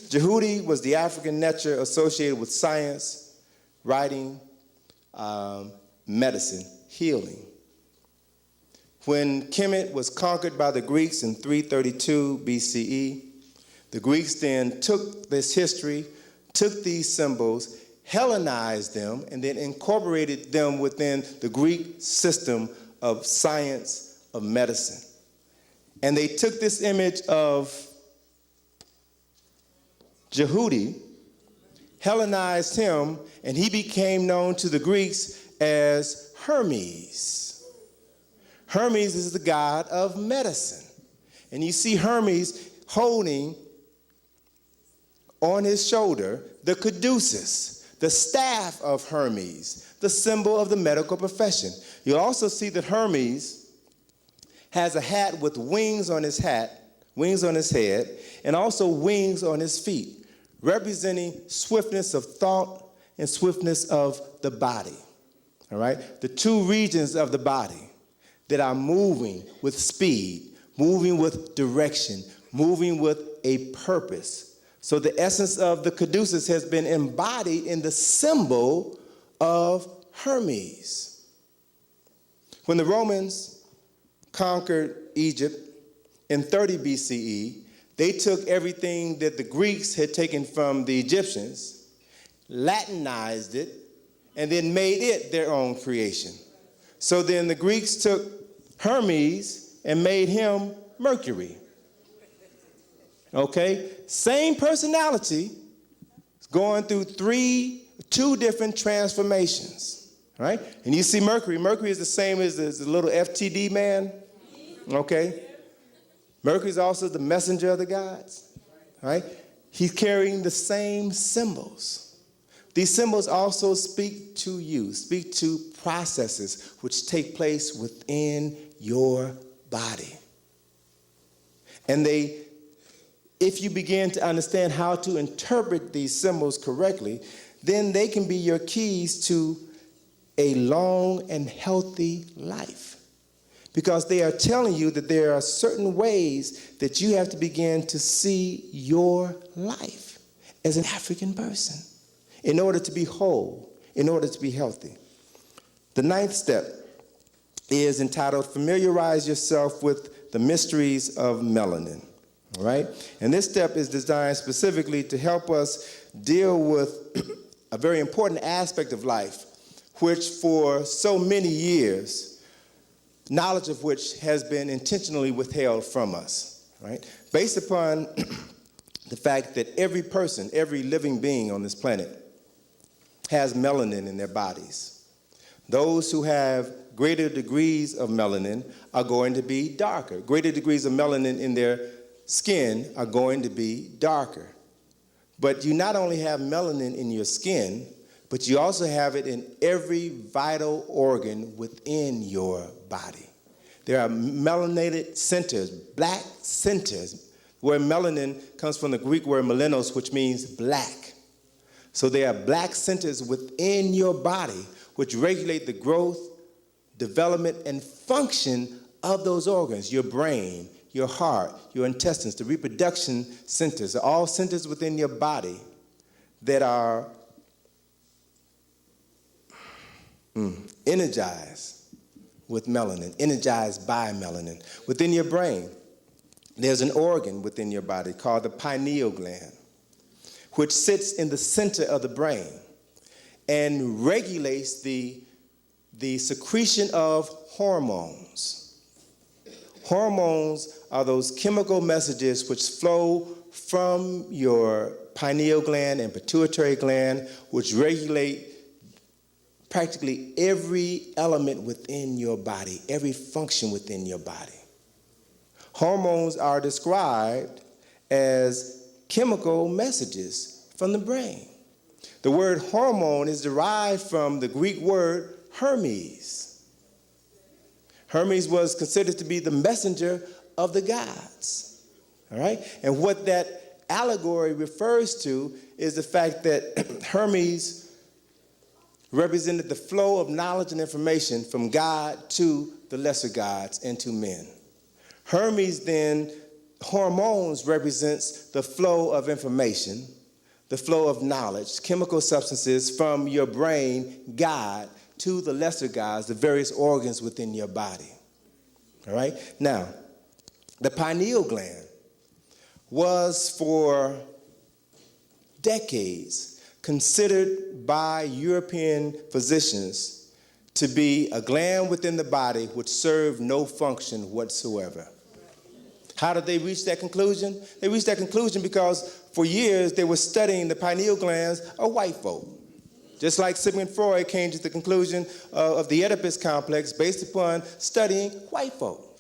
Speaker 2: Jehuti was the African Netcher associated with science, writing, medicine, healing. When Kemet was conquered by the Greeks in 332 BCE, the Greeks then took this history, took these symbols, Hellenized them, and then incorporated them within the Greek system of science, of medicine. And they took this image of Jehuti, Hellenized him, and he became known to the Greeks as Hermes. Hermes is the god of medicine. And you see Hermes holding on his shoulder the caduceus, the staff of Hermes, the symbol of the medical profession. You'll also see that Hermes has a hat with wings on his head, and also wings on his feet, representing swiftness of thought and swiftness of the body. All right? The 2 regions of the body that are moving with speed, moving with direction, moving with a purpose. So the essence of the caduceus has been embodied in the symbol of Hermes. When the Romans conquered Egypt in 30 BCE, they took everything that the Greeks had taken from the Egyptians, Latinized it, and then made it their own creation. So then the Greeks took Hermes and made him Mercury. Okay? Same personality is going through two different transformations. Right? And you see Mercury. Mercury is the same as the little FTD man. Okay? Mercury is also the messenger of the gods. Right? He's carrying the same symbols. These symbols also speak to you, speak to processes which take place within your body. And if you begin to understand how to interpret these symbols correctly, then they can be your keys to a long and healthy life. Because they are telling you that there are certain ways that you have to begin to see your life as an African person in order to be whole, in order to be healthy. The 9th step is entitled Familiarize Yourself with the Mysteries of Melanin. All right? And this step is designed specifically to help us deal with a very important aspect of life, which for so many years, knowledge of which has been intentionally withheld from us. Right? Based upon the fact that every person, every living being on this planet has melanin in their bodies. Those who have greater degrees of melanin are going to be darker. Greater degrees of melanin in their skin are going to be darker. But you not only have melanin in your skin, but you also have it in every vital organ within your body. There are melanated centers, black centers, where melanin comes from the Greek word melanos, which means black. So there are black centers within your body which regulate the growth, development, and function of those organs. Your brain, your heart, your intestines, the reproduction centers, are all centers within your body that are energized with melanin, energized by melanin. Within your brain, there's an organ within your body called the pineal gland, which sits in the center of the brain and regulates the secretion of hormones. Hormones are those chemical messages which flow from your pineal gland and pituitary gland, which regulate practically every element within your body, every function within your body. Hormones are described as chemical messages from the brain. The word hormone is derived from the Greek word Hermes. Hermes was considered to be the messenger of the gods. All right? And what that allegory refers to is the fact that Hermes represented the flow of knowledge and information from God to the lesser gods and to men. Hermes then, hormones represents the flow of information, the flow of knowledge, chemical substances from your brain, God, to the lesser gods, the various organs within your body. All right? Now, the pineal gland was for decades considered by European physicians to be a gland within the body which served no function whatsoever. How did they reach that conclusion? They reached that conclusion because for years they were studying the pineal glands of white folk. Just like Sigmund Freud came to the conclusion of the Oedipus complex based upon studying white folk.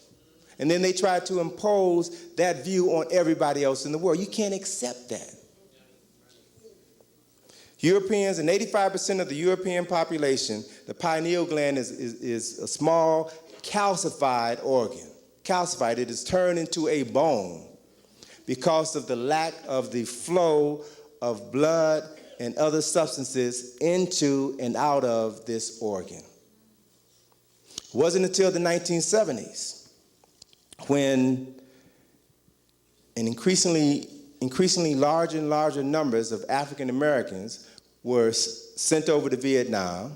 Speaker 2: And then they tried to impose that view on everybody else in the world. You can't accept that. Europeans, and 85% of the European population, the pineal gland is a small calcified organ. Calcified, it is turned into a bone because of the lack of the flow of blood and other substances into and out of this organ. It wasn't until the 1970s when an increasingly larger and larger numbers of African Americans were sent over to Vietnam,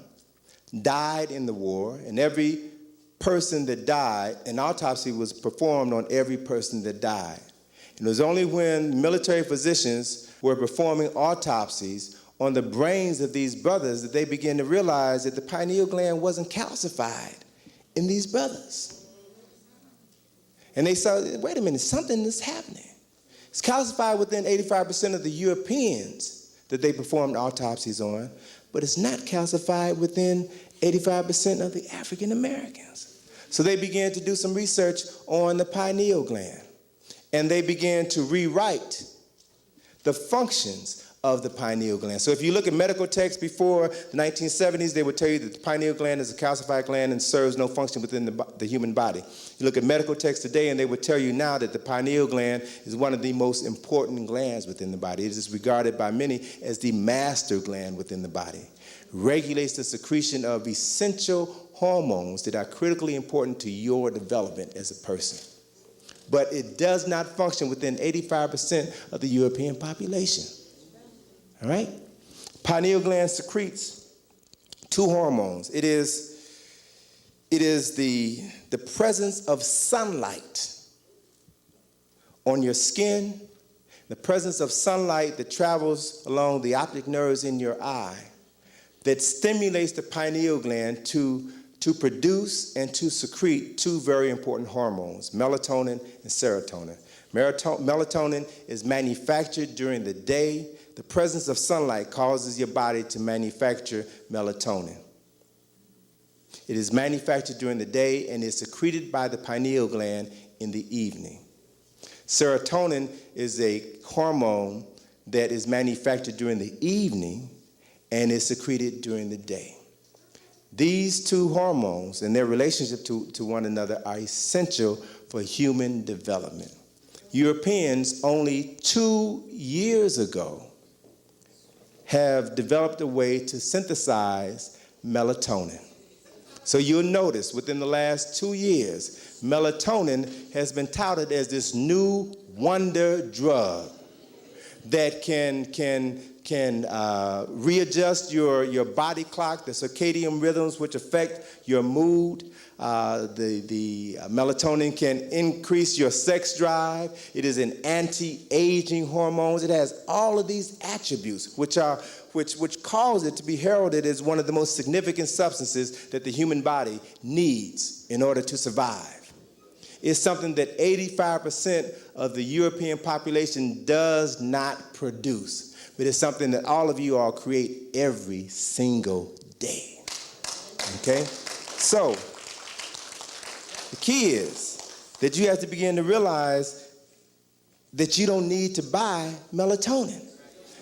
Speaker 2: died in the war, and every person that died, an autopsy was performed on every person that died. And it was only when military physicians were performing autopsies on the brains of these brothers that they began to realize that the pineal gland wasn't calcified in these brothers. And they saw, wait a minute, something is happening.
Speaker 14: It's calcified within 85% of the Europeans that they performed autopsies on, but it's not calcified within 85% of the African Americans. So they began to do some research on the pineal gland, and they began to rewrite the functions of the pineal gland. So if you look at medical texts before the 1970s, they would tell you that the pineal gland is a calcified gland and serves no function within the human body. You look at medical texts today, and they would tell you now that the pineal gland is one of the most important glands within the body. It is regarded by many as the master gland within the body. Regulates the secretion of essential hormones that are critically important to your development as a person. But it does not function within 85% of the European population. All right? Pineal gland secretes two hormones. It is the presence of sunlight on your skin, the presence of sunlight that travels along the optic nerves in your eye that stimulates the pineal gland to produce and to secrete two very important hormones, melatonin and serotonin. Melatonin is manufactured during the day. The presence of sunlight causes your body to manufacture melatonin. It is manufactured during the day and is secreted by the pineal gland in the evening. Serotonin is a hormone that is manufactured during the evening and is secreted during the day. These two hormones and their relationship to one another are essential for human development. Europeans only 2 years ago have developed a way to synthesize melatonin. So you'll notice within the last 2 years, melatonin has been touted as this new wonder drug that can readjust your body clock, the circadian rhythms which affect your mood. The melatonin can increase your sex drive. It is an anti-aging hormone. It has all of these attributes which cause it to be heralded as one of the most significant substances that the human body needs in order to survive. It's something that 85% of the European population does not produce, but it's something that all of you all create every single day. Okay? So, the key is that you have to begin to realize that you don't need to buy melatonin.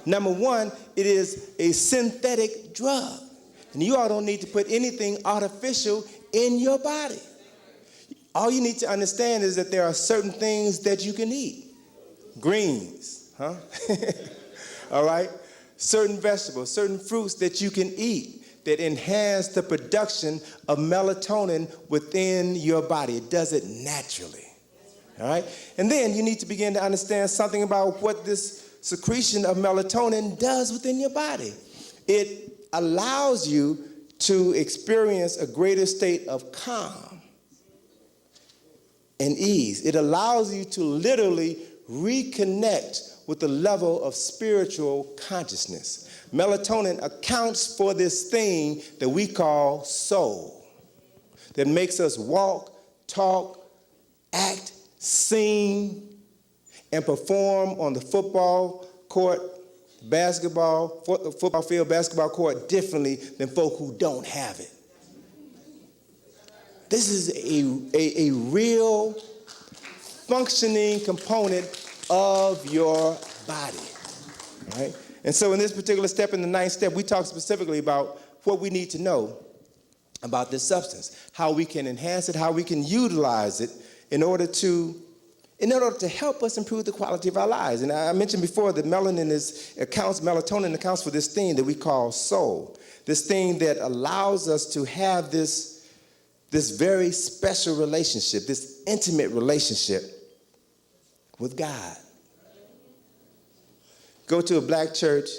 Speaker 14: Number one, it is a synthetic drug. And you all don't need to put anything artificial in your body. All you need to understand is that there are certain things that you can eat. Greens, huh? All right? Certain vegetables, certain fruits that you can eat that enhance the production of melatonin within your body. It does it naturally. All right? And then you need to begin to understand something about what this secretion of melatonin does within your body. It allows you to experience a greater state of calm and ease. It allows you to literally reconnect with the level of spiritual consciousness. Melatonin accounts for this thing that we call soul, that makes us walk, talk, act, sing, and perform on the football court, football field, basketball court differently than folk who don't have it. This is a real functioning component of your body, right? And so in this particular step, in the 9th step, we talk specifically about what we need to know about this substance, how we can enhance it, how we can utilize it in order to help us improve the quality of our lives. And I mentioned before that melatonin accounts for this thing that we call soul, this thing that allows us to have this very special relationship, this intimate relationship with God. Go to a black church,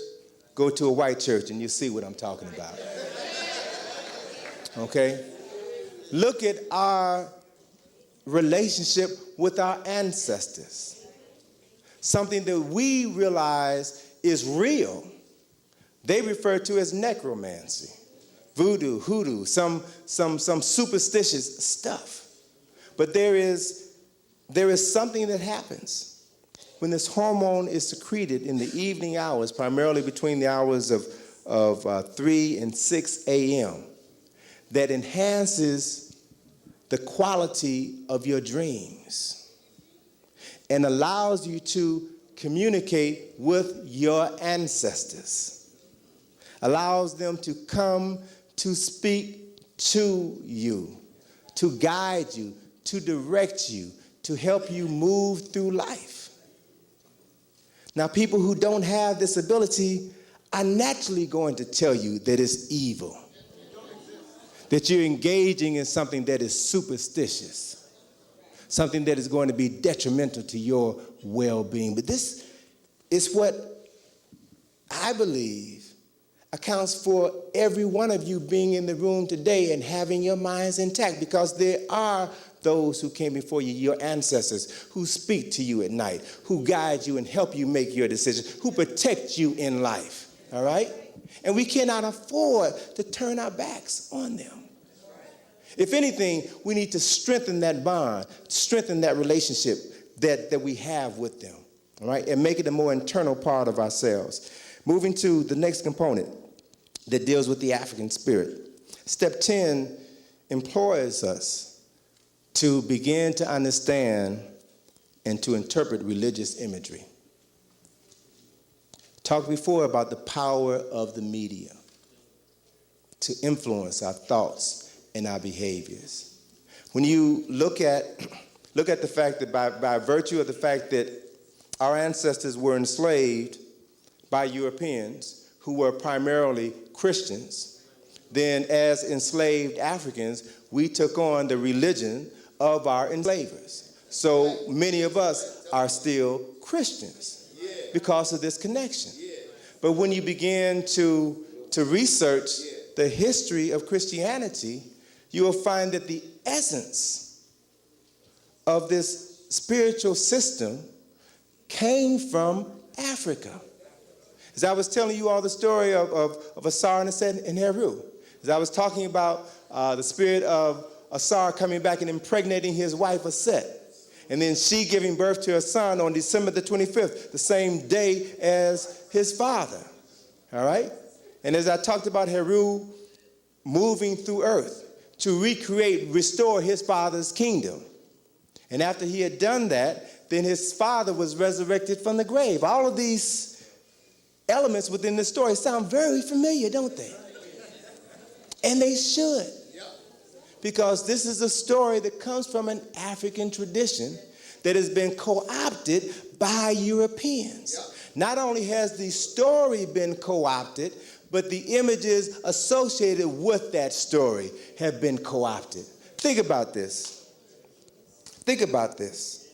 Speaker 14: go to a white church, and you'll see what I'm talking about. Okay? Look at our relationship with our ancestors. Something that we realize is real. They refer to as necromancy, voodoo, hoodoo, some superstitious stuff. But there is something that happens when this hormone is secreted in the evening hours, primarily between the hours of 3 and 6 a.m., that enhances the quality of your dreams and allows you to communicate with your ancestors, allows them to come to speak to you, to guide you, to direct you, to help you move through life. Now, people who don't have this ability are naturally going to tell you that it's evil, that you're engaging in something that is superstitious, something that is going to be detrimental to your well-being. But this is what I believe accounts for every one of you being in the room today and having your minds intact, because there are those who came before you, your ancestors, who speak to you at night, who guide you and help you make your decisions, who protect you in life, all right? And we cannot afford to turn our backs on them. If anything, we need to strengthen that bond, strengthen that relationship that we have with them, all right? And make it a more internal part of ourselves. Moving to the next component that deals with the African spirit. Step 10 employs us to begin to understand and to interpret religious imagery. Talked before about the power of the media to influence our thoughts and our behaviors. When you look at the fact that by virtue of the fact that our ancestors were enslaved by Europeans who were primarily Christians, then as enslaved Africans, we took on the religion of our enslavers. So many of us are still Christians because of this connection. But when you begin to research the history of Christianity, you will find that the essence of this spiritual system came from Africa. As I was telling you all the story of Asar and Heru, as I was talking about the spirit of Asar coming back and impregnating his wife Aset, and then she giving birth to a son on December the 25th, the same day as his father, all right? And as I talked about Heru moving through earth to restore his father's kingdom. And after he had done that, then his father was resurrected from the grave. All of these elements within the story sound very familiar, don't they? And they should. Because this is a story that comes from an African tradition that has been co-opted by Europeans. Not only has the story been co-opted, but the images associated with that story have been co-opted. Think about this. Think about this.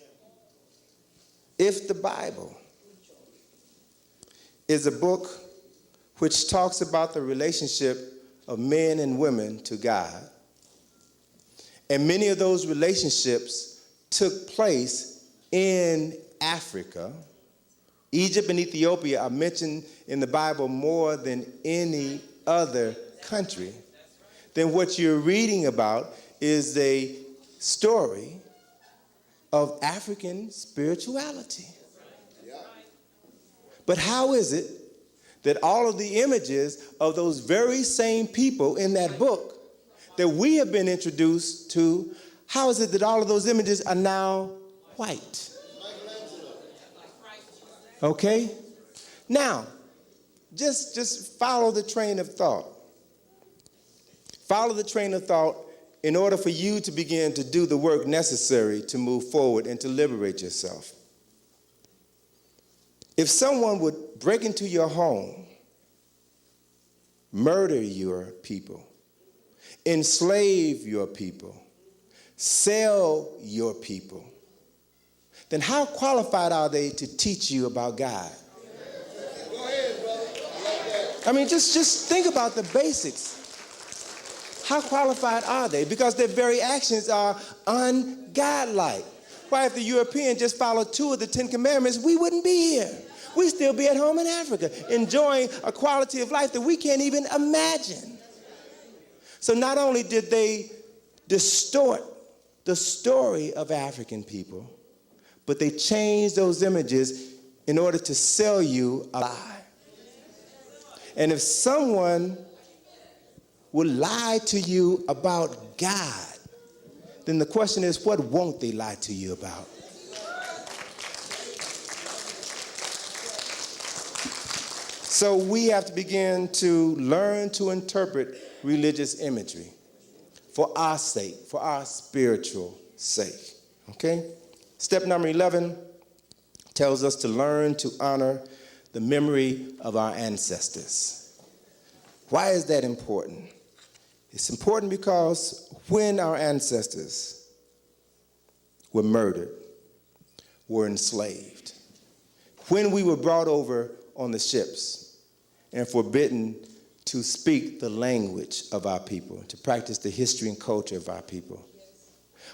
Speaker 14: If the Bible is a book which talks about the relationship of men and women to God, and many of those relationships took place in Africa, Egypt and Ethiopia are mentioned in the Bible more than any other country, then what you're reading about is a story of African spirituality. But how is it that all of the images of those very same people in that book that we have been introduced to, how is it that all of those images are now white? Okay? Now, just follow the train of thought. Follow the train of thought in order for you to begin to do the work necessary to move forward and to liberate yourself. If someone would break into your home, murder your people, enslave your people, sell your people, then how qualified are they to teach you about God?
Speaker 8: Go ahead, brother. I like that.
Speaker 14: I mean, just think about the basics. How qualified are they? Because their very actions are ungodlike. Why, if the European just followed 2 of the 10 commandments, we wouldn't be here. We'd still be at home in Africa, enjoying a quality of life that we can't even imagine. So not only did they distort the story of African people, but they change those images in order to sell you a lie. And if someone will lie to you about God, then the question is, what won't they lie to you about? So we have to begin to learn to interpret religious imagery for our sake, for our spiritual sake. Okay? Step number 11 tells us to learn to honor the memory of our ancestors. Why is that important? It's important because when our ancestors were murdered, were enslaved, when we were brought over on the ships and forbidden to speak the language of our people, to practice the history and culture of our people,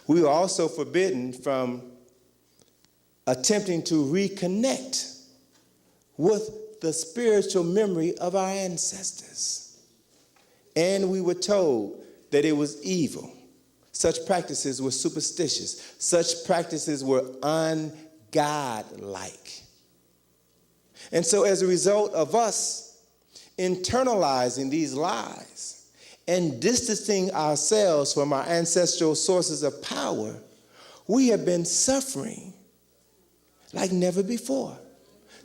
Speaker 14: we were also forbidden from attempting to reconnect with the spiritual memory of our ancestors. And we were told that it was evil. Such practices were superstitious. Such practices were ungodlike. And so as a result of us internalizing these lies and distancing ourselves from our ancestral sources of power, we have been suffering like never before.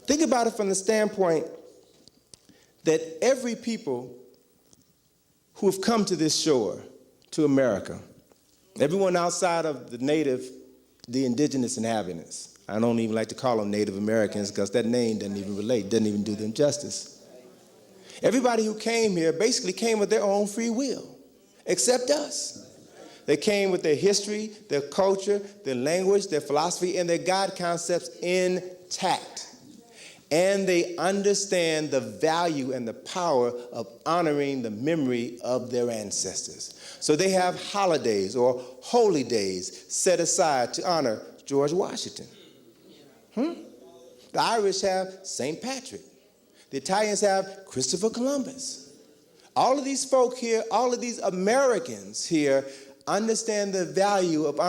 Speaker 14: Think about it from the standpoint that every people who have come to this shore, to America, everyone outside of the native, the indigenous inhabitants, I don't even like to call them Native Americans because that name doesn't even relate, doesn't even do them justice. Everybody who came here basically came with their own free will, except us. They came with their history, their culture, their language, their philosophy, and their God concepts intact. And they understand the value and the power of honoring the memory of their ancestors. So they have holidays or holy days set aside to honor George Washington. The Irish have St. Patrick. The Italians have Christopher Columbus. All of these folk here, all of these Americans here understand the value of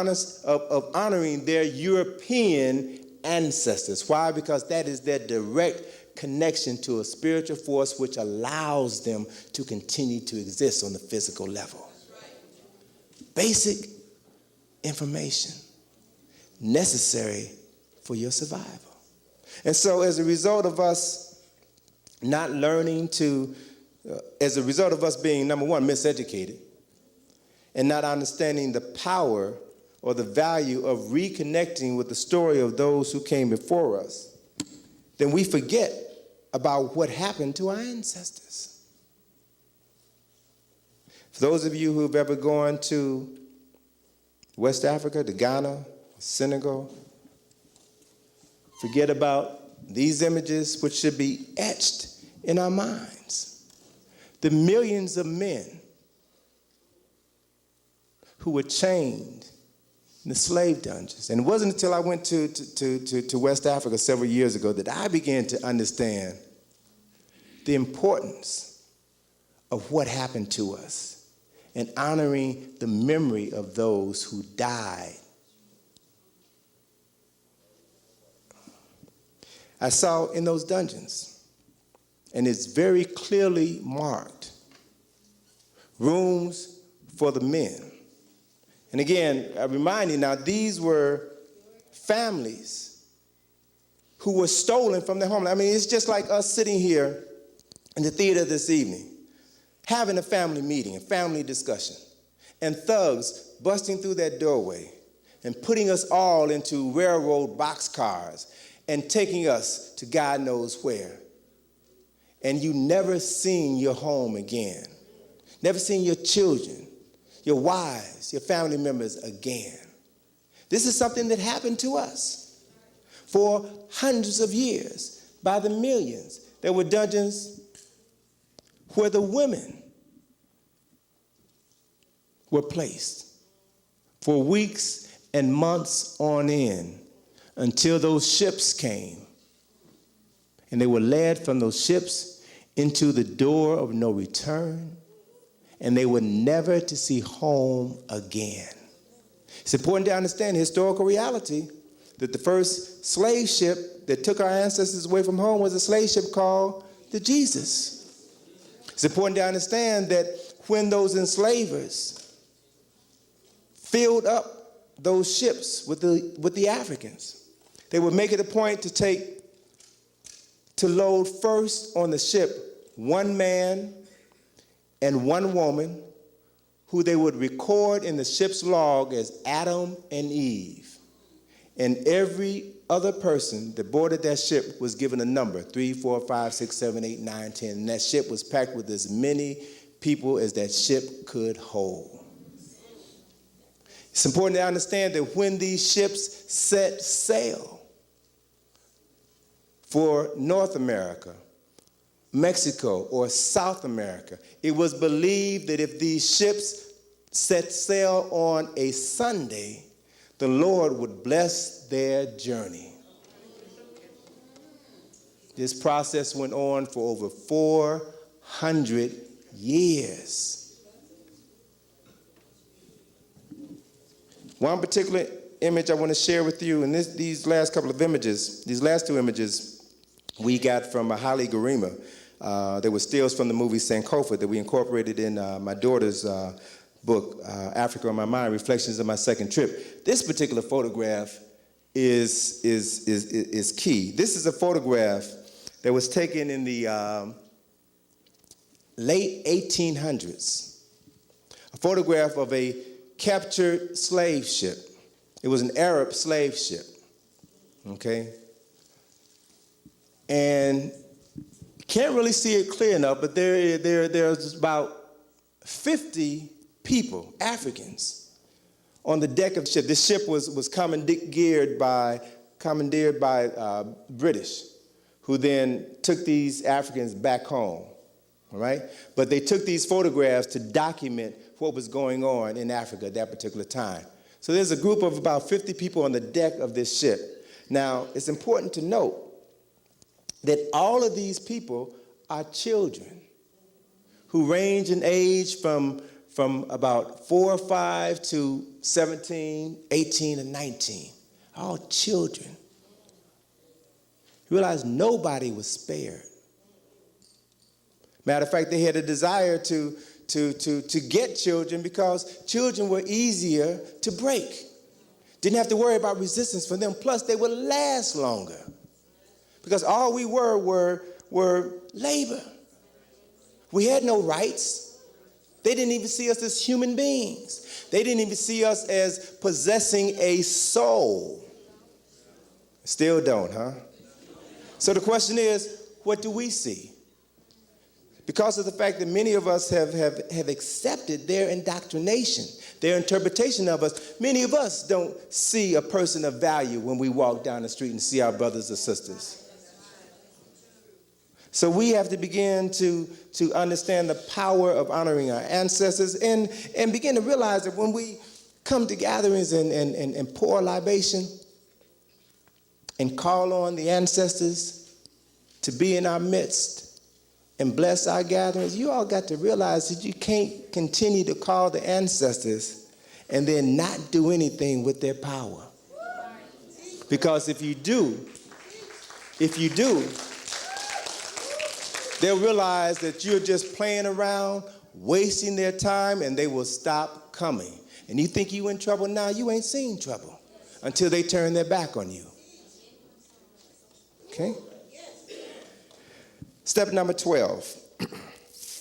Speaker 14: honoring their European ancestors. Why? Because that is their direct connection to a spiritual force which allows them to continue to exist on the physical level. Basic information necessary for your survival. And so as a result of us not learning to, as a result of us being, number one, miseducated, and not understanding the power or the value of reconnecting with the story of those who came before us, then we forget about what happened to our ancestors. For those of you who have ever gone to West Africa, to Ghana, Senegal, forget about these images which should be etched in our minds. The millions of men who were chained in the slave dungeons. And it wasn't until I went to West Africa several years ago that I began to understand the importance of what happened to us and honoring the memory of those who died. I saw in those dungeons, and it's very clearly marked, rooms for the men. And again, I remind you now, these were families who were stolen from their homeland. I mean, it's just like us sitting here in the theater this evening, having a family meeting, a family discussion, and thugs busting through that doorway and putting us all into railroad boxcars and taking us to God knows where. And you never seen your home again, never seen your children, your wives, your family members again. This is something that happened to us for hundreds of years by the millions. There were dungeons where the women were placed for weeks and months on end until those ships came. And they were led from those ships into the door of no return, and they were never to see home again. It's important to understand historical reality that the first slave ship that took our ancestors away from home was a slave ship called the Jesus. It's important to understand that when those enslavers filled up those ships with the Africans, they would make it a point to load first on the ship one man and one woman who they would record in the ship's log as Adam and Eve. And every other person that boarded that ship was given a number, 3, 4, 5, 6, 7, 8, 9, 10. And that ship was packed with as many people as that ship could hold. It's important to understand that when these ships set sail for North America, Mexico, or South America, it was believed that if these ships set sail on a Sunday, the Lord would bless their journey. This process went on for over 400 years. One particular image I want to share with you, and these last couple of images, these last two images we got from Haile Gerima. They were stills from the movie Sankofa that we incorporated in my daughter's book, Africa on My Mind, Reflections of My Second Trip. This particular photograph is key. This is a photograph that was taken in the late 1800s, a photograph of a captured slave ship. It was an Arab slave ship, okay? And can't really see it clear enough, but there's about 50 people, Africans, on the deck of the ship. This ship was commandeered by British, who then took these Africans back home, all right? But they took these photographs to document what was going on in Africa at that particular time. So there's a group of about 50 people on the deck of this ship. Now, it's important to note that all of these people are children who range in age from about 4 or 5 to 17, 18, and 19. All children. You realize nobody was spared. Matter of fact, they had a desire to get children because children were easier to break. Didn't have to worry about resistance for them. Plus, they would last longer. Because all we were labor. We had no rights. They didn't even see us as human beings. They didn't even see us as possessing a soul. Still don't, huh? So the question is, what do we see? Because of the fact that many of us have accepted their indoctrination, their interpretation of us, many of us don't see a person of value when we walk down the street and see our brothers or sisters. So we have to begin to understand the power of honoring our ancestors and begin to realize that when we come to gatherings and pour a libation and call on the ancestors to be in our midst and bless our gatherings, you all got to realize that you can't continue to call the ancestors and then not do anything with their power. Because if you do, they'll realize that you're just playing around, wasting their time, and they will stop coming. And you think you in trouble now, you ain't seen trouble until they turn their back on you. Okay? Step number 12,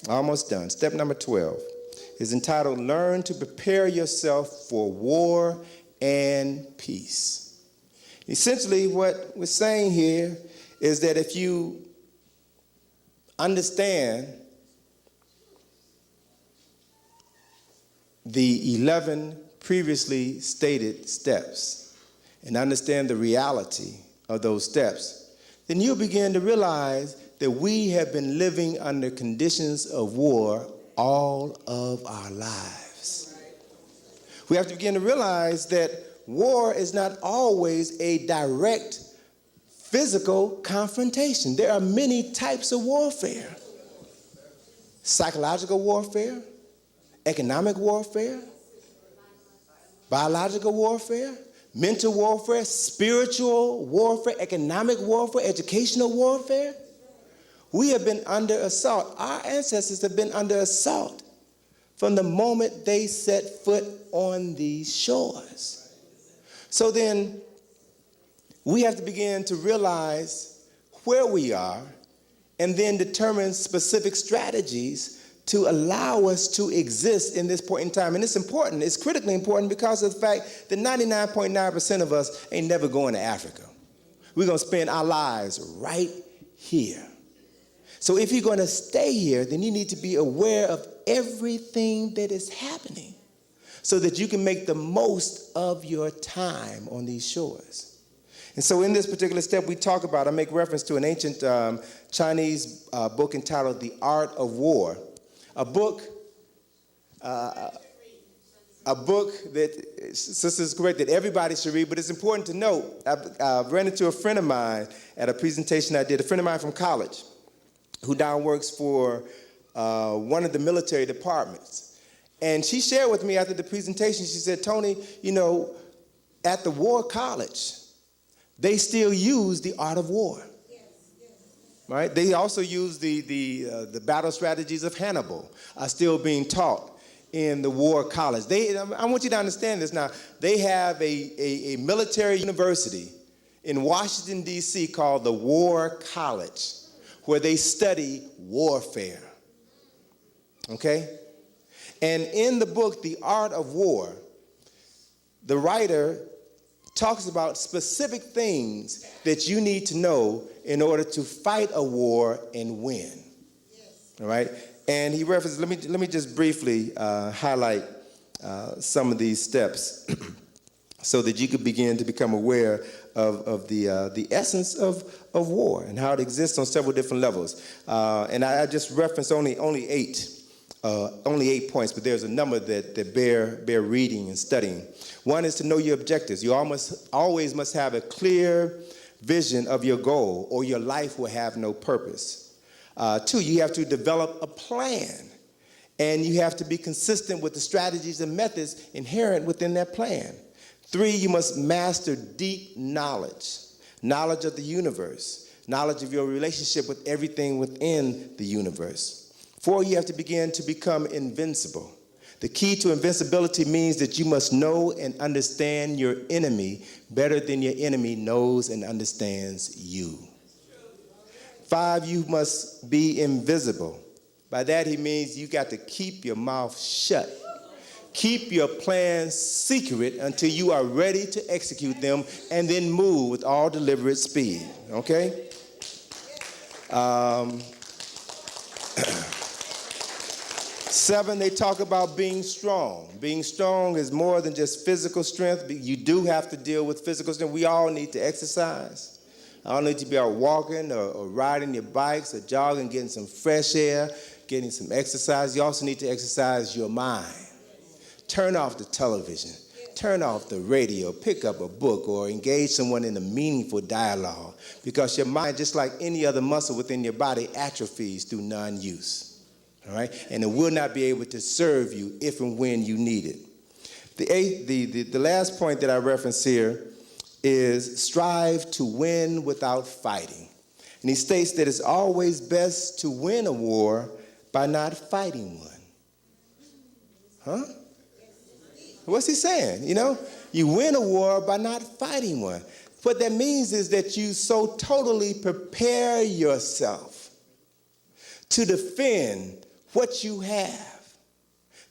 Speaker 14: almost done. Step number 12 is entitled, Learn to Prepare Yourself for War and Peace. Essentially, what we're saying here is that if you understand the 11 previously stated steps and understand the reality of those steps, then you'll begin to realize that we have been living under conditions of war all of our lives. We have to begin to realize that war is not always a direct physical confrontation. There are many types of warfare. Psychological warfare, economic warfare, biological warfare, mental warfare, spiritual warfare, economic warfare, educational warfare. We have been under assault. Our ancestors have been under assault from the moment they set foot on these shores. So then we have to begin to realize where we are and then determine specific strategies to allow us to exist in this point in time. And it's important, it's critically important because of the fact that 99.9% of us ain't never going to Africa. We're gonna spend our lives right here. So if you're gonna stay here, then you need to be aware of everything that is happening so that you can make the most of your time on these shores. And so in this particular step we talk about, I make reference to an ancient Chinese book entitled The Art of War. A book that, Sister is correct, that everybody should read, but it's important to note, I ran into a friend of mine at a presentation I did, a friend of mine from college, who now works for one of the military departments. And she shared with me after the presentation, she said, Tony, you know, at the War College, they still use the art of war. Right? They also use the battle strategies of Hannibal are still being taught in the War College. I want you to understand this now. They have a military university in Washington, D.C. called the War College, where they study warfare. Okay? And in the book, The Art of War, the writer talks about specific things that you need to know in order to fight a war and win. All right? And he references, let me just briefly highlight some of these steps so that you could begin to become aware of the essence of war and how it exists on several different levels. And I just referenced only 8 points, but there's a number that bear reading and studying. One is to know your objectives. You always must have a clear vision of your goal, or your life will have no purpose. 2, you have to develop a plan, and you have to be consistent with the strategies and methods inherent within that plan. 3, you must master deep knowledge of the universe, knowledge of your relationship with everything within the universe. 4, you have to begin to become invincible. The key to invincibility means that you must know and understand your enemy better than your enemy knows and understands you. 5, you must be invisible. By that he means you got to keep your mouth shut. Keep your plans secret until you are ready to execute them, and then move with all deliberate speed, okay? 7, they talk about being strong. Being strong is more than just physical strength. You do have to deal with physical strength. We all need to exercise. All need to be out walking or riding your bikes or jogging, getting some fresh air, getting some exercise. You also need to exercise your mind. Turn off the television. Turn off the radio. Pick up a book or engage someone in a meaningful dialogue, because your mind, just like any other muscle within your body, atrophies through non-use. All right? And it will not be able to serve you if and when you need it. The last point that I reference here is strive to win without fighting. And he states that it's always best to win a war by not fighting one. Huh? What's he saying? You know, you win a war by not fighting one. What that means is that you so totally prepare yourself to defend what you have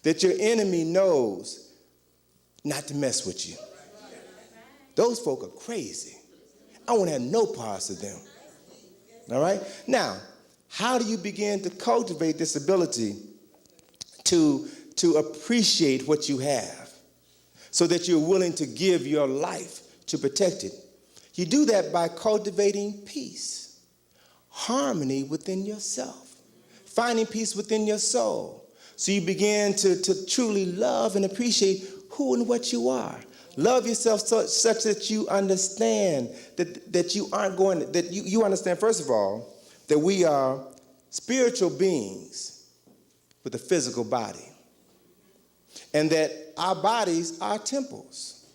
Speaker 14: that your enemy knows not to mess with you. Those folk are crazy. I won't have no parts of them. All right? Now, how do you begin to cultivate this ability to appreciate what you have so that you're willing to give your life to protect it? You do that by cultivating peace, harmony within yourself, finding peace within your soul. So you begin to truly love and appreciate who and what you are. Love yourself such that you understand that you aren't going, that you understand, first of all, that we are spiritual beings with a physical body, and that our bodies are temples.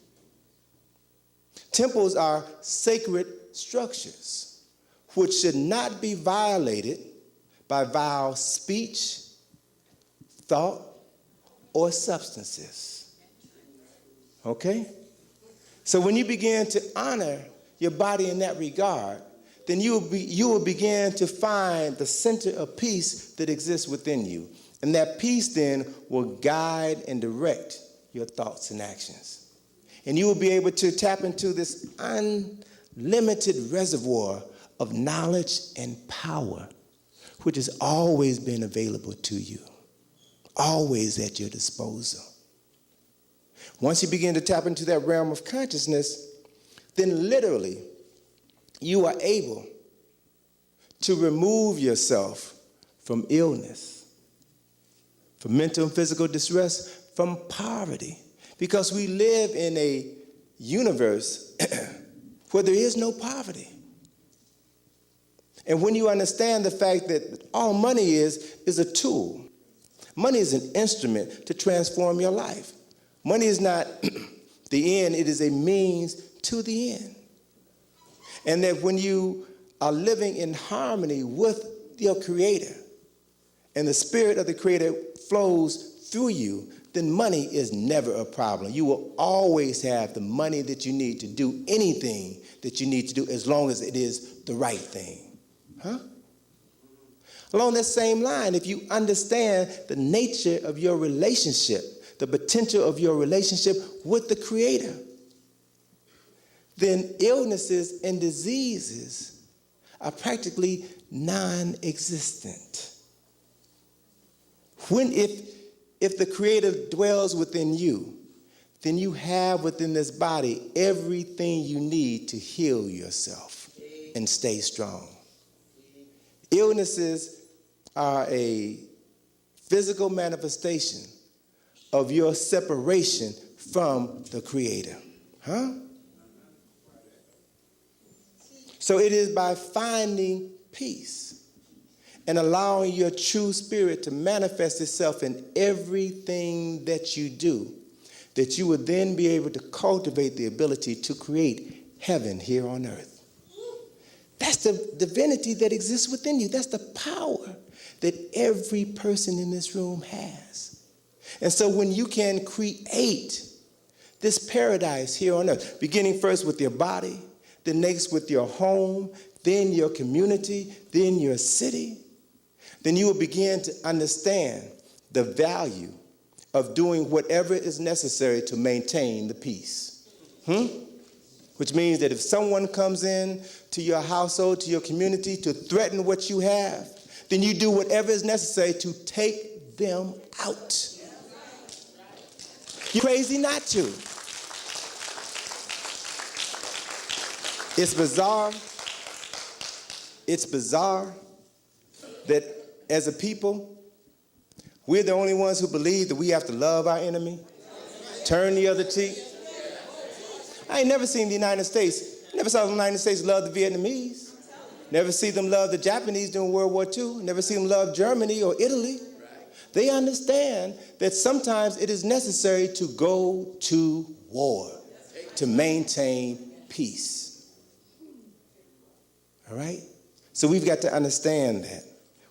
Speaker 14: Temples are sacred structures which should not be violated by vile speech, thought, or substances. Okay? So when you begin to honor your body in that regard, then you will begin to find the center of peace that exists within you. And that peace then will guide and direct your thoughts and actions. And you will be able to tap into this unlimited reservoir of knowledge and power, which has always been available to you, always at your disposal. Once you begin to tap into that realm of consciousness, then literally you are able to remove yourself from illness, from mental and physical distress, from poverty. Because we live in a universe where there is no poverty. And when you understand the fact that all money is a tool, money is an instrument to transform your life. Money is not the end, it is a means to the end. And that when you are living in harmony with your Creator, and the Spirit of the Creator flows through you, then money is never a problem. You will always have the money that you need to do anything that you need to do, as long as it is the right thing. Huh? Along that same line, if you understand the nature of your relationship, the potential of your relationship with the Creator, then illnesses and diseases are practically non-existent. If the Creator dwells within you, then you have within this body everything you need to heal yourself and stay strong. Illnesses are a physical manifestation of your separation from the Creator. Huh? So it is by finding peace and allowing your true spirit to manifest itself in everything that you do, that you will then be able to cultivate the ability to create heaven here on earth. That's the divinity that exists within you. That's the power that every person in this room has. And so when you can create this paradise here on earth, beginning first with your body, then next with your home, then your community, then your city, then you will begin to understand the value of doing whatever is necessary to maintain the peace. Which means that if someone comes in to your household, to your community, to threaten what you have, then you do whatever is necessary to take them out. You're crazy not to. It's bizarre that as a people, we're the only ones who believe that we have to love our enemy, turn the other cheek. I ain't never seen the United States, never saw the United States love the Vietnamese, never see them love the Japanese during World War II, never see them love Germany or Italy. They understand that sometimes it is necessary to go to war to maintain peace. All right? So we've got to understand that.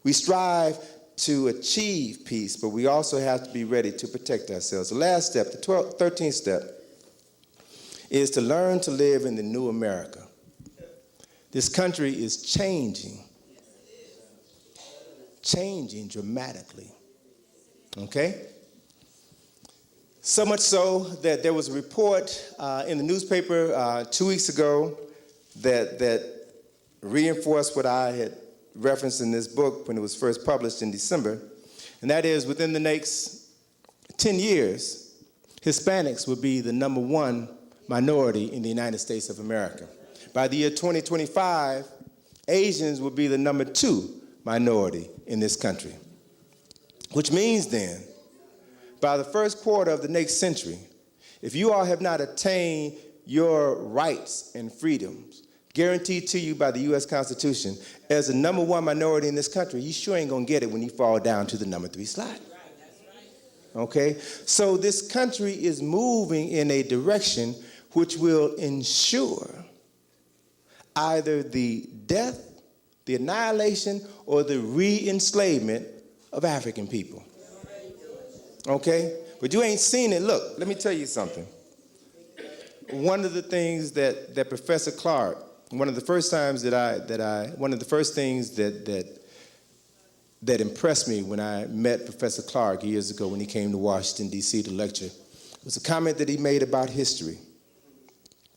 Speaker 14: We strive to achieve peace, but we also have to be ready to protect ourselves. The last step, the 13th step, is to learn to live in the new America. This country is changing dramatically. Okay? So much so that there was a report in the newspaper 2 weeks ago that reinforced what I had referenced in this book when it was first published in December, and that is within the next 10 years, Hispanics will be the #1 minority in the United States of America. By the year 2025, Asians will be the #2 minority in this country. Which means then, by the first quarter of the next century, if you all have not attained your rights and freedoms guaranteed to you by the U.S. Constitution as the #1 minority in this country, you sure ain't gonna get it when you fall down to the #3 slot. Okay? So this country is moving in a direction which will ensure either the death, the annihilation, or the re-enslavement of African people. Okay? But you ain't seen it. Look, let me tell you something. One of the things that Professor Clark, one of the first things that impressed me when I met Professor Clark years ago when he came to Washington, D.C. to lecture, was a comment that he made about history.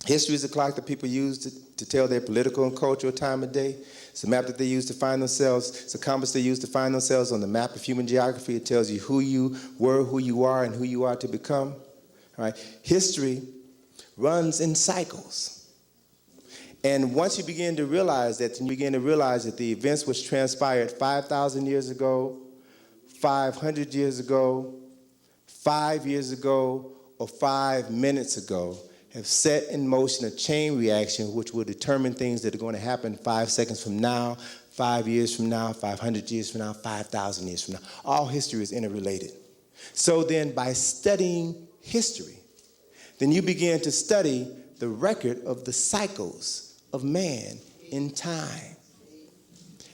Speaker 14: History is a clock that people use to tell their political and cultural time of day. It's a map that they use to find themselves. It's a compass they use to find themselves on the map of human geography. It tells you who you were, who you are, and who you are to become. All right? History runs in cycles. And once you begin to realize that, the events which transpired 5,000 years ago, 500 years ago, 5 years ago, or 5 minutes ago have set in motion a chain reaction which will determine things that are going to happen 5 seconds from now, 5 years from now, 500 years from now, 5,000 years from now. All history is interrelated. So then by studying history, then you begin to study the record of the cycles of man in time.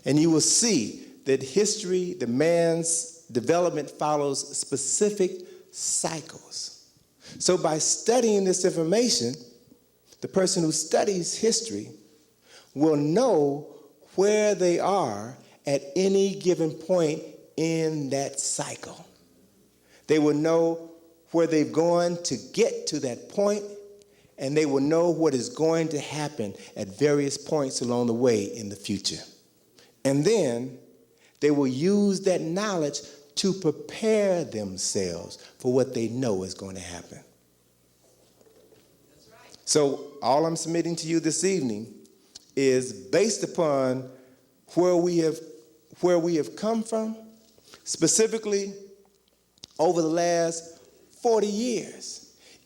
Speaker 14: And you will see that history, the man's development follows specific cycles. So by studying this information, the person who studies history will know where they are at any given point in that cycle. They will know where they've gone to get to that point, and they will know what is going to happen at various points along the way in the future. And then they will use that knowledge to prepare themselves for what they know is going to happen. So all I'm submitting to you this evening is based upon where we have come from, specifically over the last 40 years.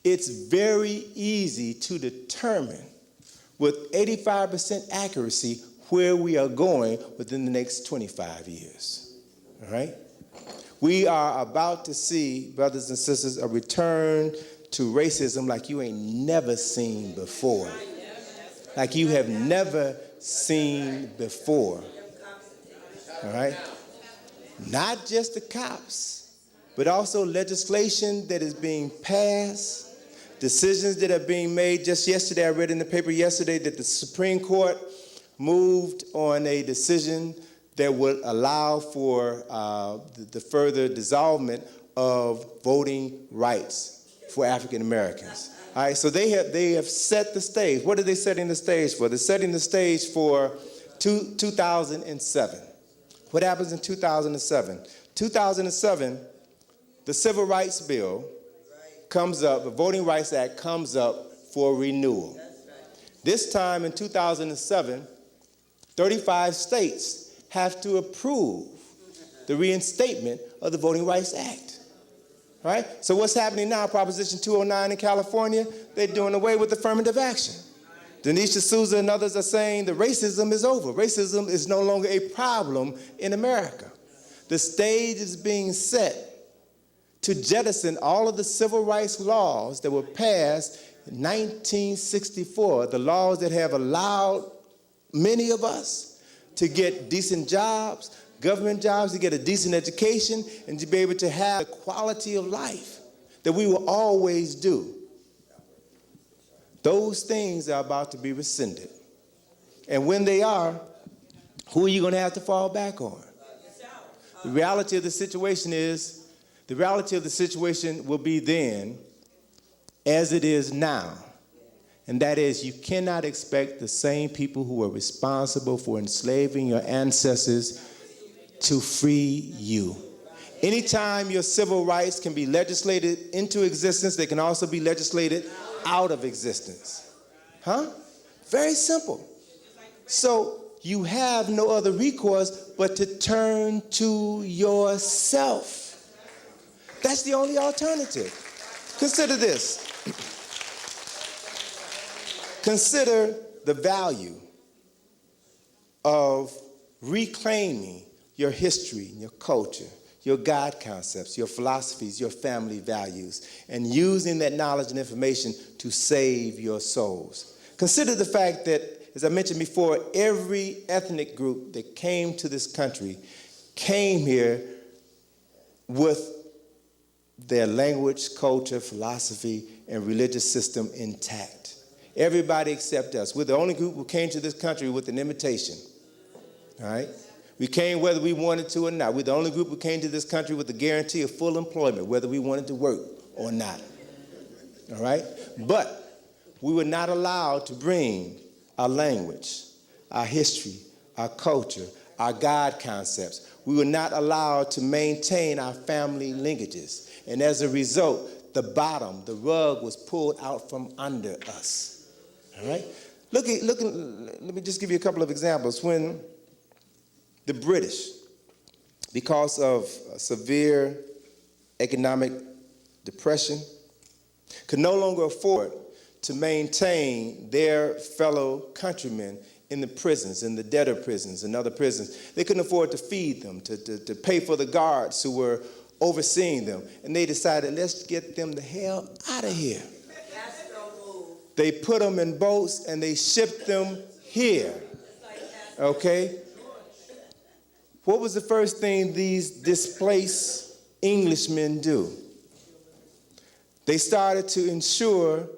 Speaker 14: It's very easy to determine with 85% accuracy where we are going within the next 25 years. All right? We are about to see, brothers and sisters, a return to racism like you ain't never seen before. Like you have never seen before. All right? Not just the cops, but also legislation that is being passed, decisions that are being made. Just yesterday, I read in the paper yesterday that the Supreme Court moved on a decision that would allow for the further dissolvement of voting rights for African Americans. All right, so they have set the stage. What are they setting the stage for? They're setting the stage for 2007. What happens in 2007? 2007, the Civil Rights Bill comes up, the Voting Rights Act comes up for renewal. This time in 2007, 35 states have to approve the reinstatement of the Voting Rights Act. All right? So what's happening now, Proposition 209 in California, they're doing away with affirmative action. Denisha Souza and others are saying that racism is over. Racism is no longer a problem in America. The stage is being set to jettison all of the civil rights laws that were passed in 1964, the laws that have allowed many of us to get decent jobs, government jobs, to get a decent education, and to be able to have the quality of life that we will always do. Those things are about to be rescinded. And when they are, who are you going to have to fall back on? The reality of the situation will be then as it is now. And that is, you cannot expect the same people who were responsible for enslaving your ancestors to free you. Anytime your civil rights can be legislated into existence, they can also be legislated out of existence. Huh? Very simple. So you have no other recourse but to turn to yourself. That's the only alternative. Consider this. Consider the value of reclaiming your history and your culture, your God concepts, your philosophies, your family values, and using that knowledge and information to save your souls. Consider the fact that, as I mentioned before, every ethnic group that came to this country came here with their language, culture, philosophy, and religious system intact. Everybody except us. We're the only group who came to this country with an invitation. All right? We came whether we wanted to or not. We're the only group who came to this country with the guarantee of full employment, whether we wanted to work or not. All right? But we were not allowed to bring our language, our history, our culture, our God concepts. We were not allowed to maintain our family linkages. And as a result, the rug was pulled out from under us. All right? Let me just give you a couple of examples. When the British, because of severe economic depression, could no longer afford to maintain their fellow countrymen in the prisons, in the debtor prisons and other prisons. They couldn't afford to feed them, to pay for the guards who were overseeing them. And they decided, let's get them the hell out of here. They put them in boats and they shipped them here. Okay? What was the first thing these displaced Englishmen do? They started to ensure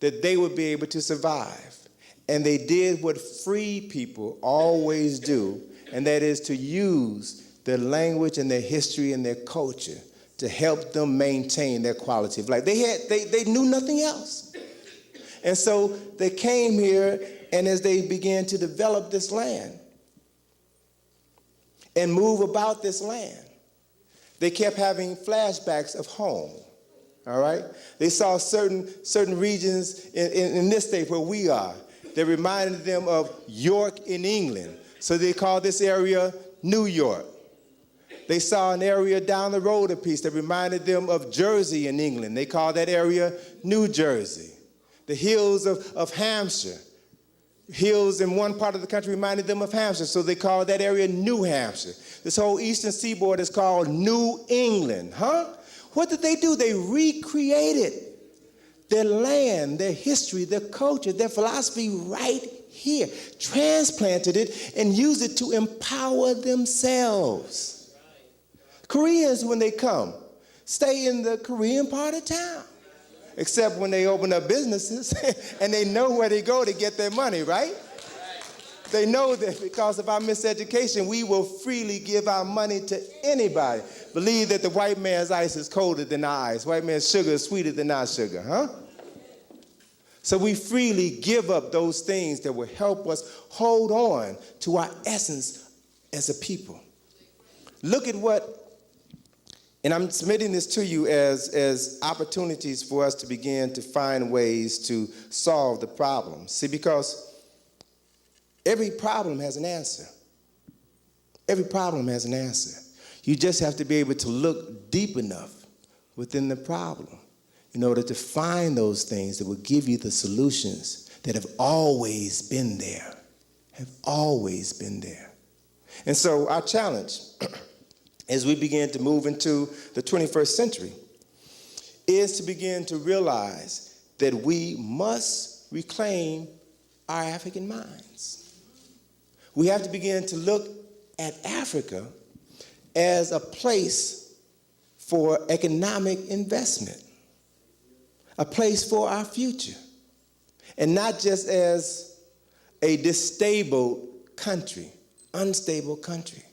Speaker 14: that they would be able to survive. And they did what free people always do, and that is to use their language and their history and their culture to help them maintain their quality of life. They knew nothing else. And so they came here, and as they began to develop this land and move about this land, they kept having flashbacks of home. All right? They saw certain regions in this state where we are that reminded them of York in England. So they called this area New York. They saw an area down the road a piece that reminded them of Jersey in England. They called that area New Jersey. The hills of Hampshire. Hills in one part of the country reminded them of Hampshire, so they called that area New Hampshire. This whole eastern seaboard is called New England, huh? What did they do? They recreated their land, their history, their culture, their philosophy right here, transplanted it, and used it to empower themselves. Koreans, when they come, stay in the Korean part of town, except when they open up businesses and they know where they go to get their money, right? They know that because of our miseducation, we will freely give our money to anybody. Believe that the white man's ice is colder than our ice. White man's sugar is sweeter than our sugar, huh? So we freely give up those things that will help us hold on to our essence as a people. Look at what, and I'm submitting this to you as opportunities for us to begin to find ways to solve the problem. See, because every problem has an answer. Every problem has an answer. You just have to be able to look deep enough within the problem in order to find those things that will give you the solutions that have always been there, And so our challenge as we begin to move into the 21st century is to begin to realize that we must reclaim our African minds. We have to begin to look at Africa as a place for economic investment, a place for our future, and not just as a unstable country.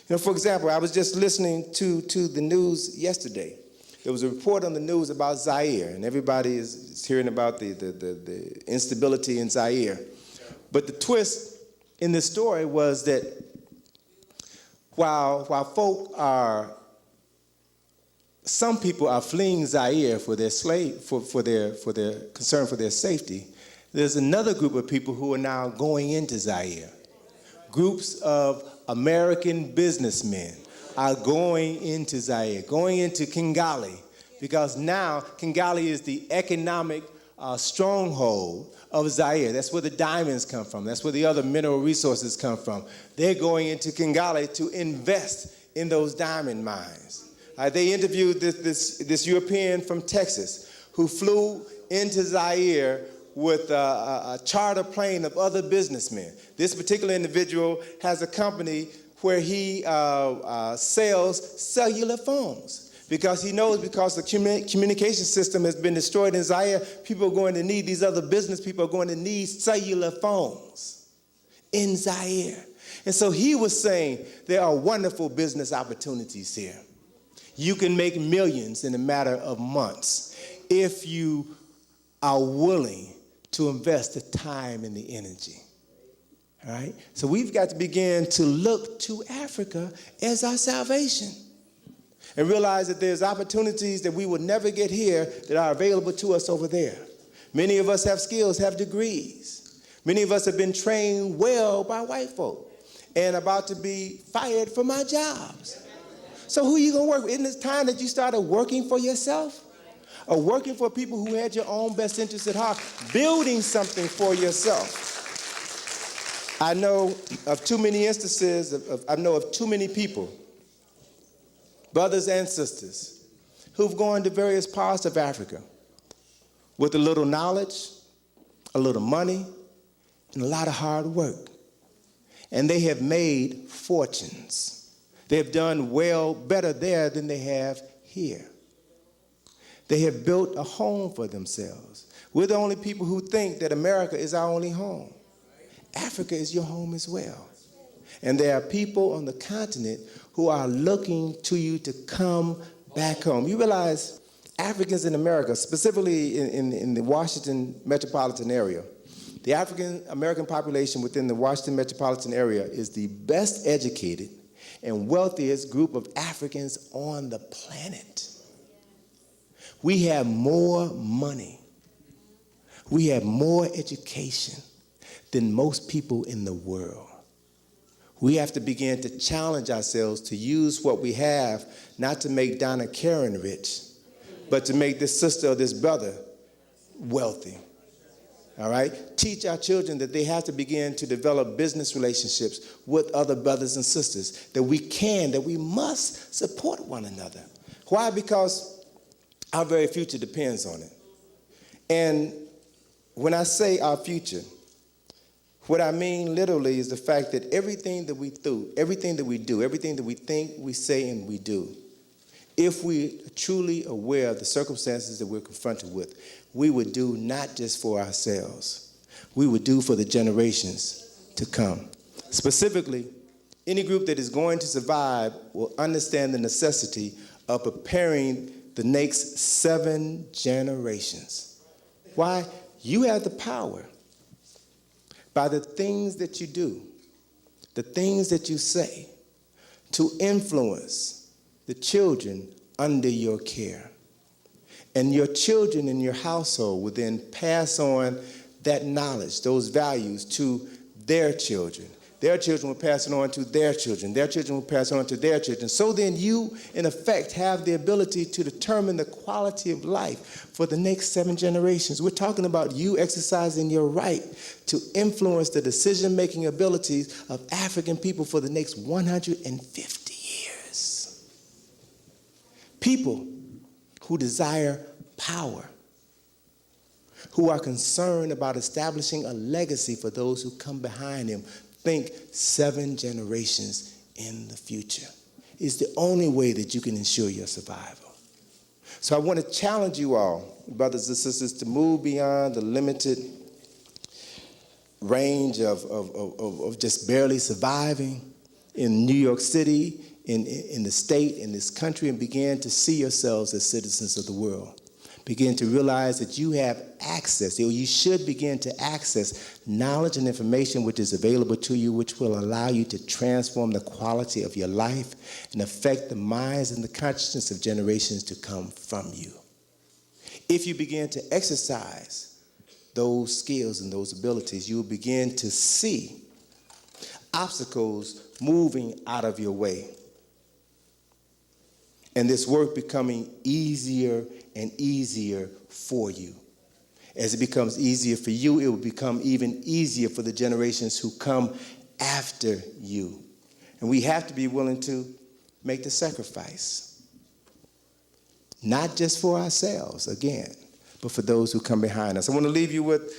Speaker 14: You know, for example, I was just listening to the news yesterday. There was a report on the news about Zaire, and everybody is hearing about the instability in Zaire. But the twist in this story was that while some people are fleeing Zaire for their concern for their safety, there's another group of people who are now going into Zaire. Groups of American businessmen are going into Zaire, going into Kigali, because now Kigali is the economic stronghold of Zaire. That's where the diamonds come from. That's where the other mineral resources come from. They're going into Kigali to invest in those diamond mines. They interviewed this European from Texas who flew into Zaire with a charter plane of other businessmen. This particular individual has a company where he sells cellular phones because he knows because the communication system has been destroyed in Zaire, people are going to need, these other business people are going to need cellular phones in Zaire. And so he was saying there are wonderful business opportunities here. You can make millions in a matter of months if you are willing to invest the time and the energy. All right? So we've got to begin to look to Africa as our salvation and realize that there's opportunities that we will never get here that are available to us over there. Many of us have skills, have degrees. Many of us have been trained well by white folk and about to be fired from our jobs. So who are you going to work with? Isn't it time that you started working for yourself? Or working for people who had your own best interests at heart, building something for yourself. I know of too many instances, I know of too many people, brothers and sisters, who've gone to various parts of Africa with a little knowledge, a little money, and a lot of hard work. And they have made fortunes. They have done well, better there than they have here. They have built a home for themselves. We're the only people who think that America is our only home. Africa is your home as well. And there are people on the continent who are looking to you to come back home. You realize Africans in America, specifically in the Washington metropolitan area, the African American population within the Washington metropolitan area is the best educated and wealthiest group of Africans on the planet. We have more money. We have more education than most people in the world. We have to begin to challenge ourselves to use what we have, not to make Donna Karen rich, but to make this sister or this brother wealthy. All right? Teach our children that they have to begin to develop business relationships with other brothers and sisters, that we must support one another. Why? Because our very future depends on it. And when I say our future, what I mean literally is the fact that everything that we do, everything that we think, we say, and we do, if we are truly aware of the circumstances that we're confronted with, we would do not just for ourselves, we would do for the generations to come. Specifically, any group that is going to survive will understand the necessity of preparing the next 7 generations. Why? You have the power by the things that you do, the things that you say, to influence the children under your care. And your children in your household will then pass on that knowledge, those values to their children. Their children will pass it on to their children. Their children will pass it on to their children. So then you, in effect, have the ability to determine the quality of life for the next 7 generations. We're talking about you exercising your right to influence the decision-making abilities of African people for the next 150 years. People who desire power, who are concerned about establishing a legacy for those who come behind them. Think 7 generations in the future is the only way that you can ensure your survival. So I want to challenge you all, brothers and sisters, to move beyond the limited range of just barely surviving in New York City, in the state, in this country, and begin to see yourselves as citizens of the world. Begin to realize that you have access, or you should begin to access knowledge and information which is available to you, which will allow you to transform the quality of your life and affect the minds and the consciousness of generations to come from you. If you begin to exercise those skills and those abilities, you will begin to see obstacles moving out of your way. And this work becoming easier and easier for you. As it becomes easier for you, it will become even easier for the generations who come after you. And we have to be willing to make the sacrifice. Not just for ourselves, again, but for those who come behind us. I want to leave you with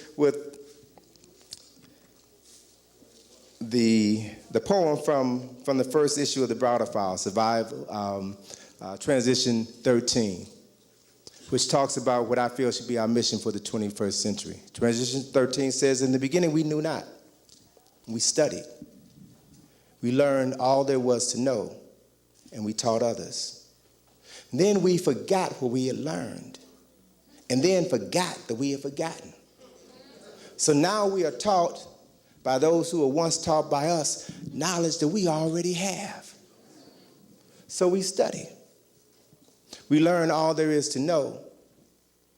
Speaker 14: the poem from the first issue of the Browder File, Survival, Transition 13, which talks about what I feel should be our mission for the 21st century. Transition 13 says, in the beginning we knew not. We studied. We learned all there was to know, and we taught others. Then we forgot what we had learned, and then forgot that we had forgotten. So now we are taught by those who were once taught by us knowledge that we already have. So we study. We learn all there is to know,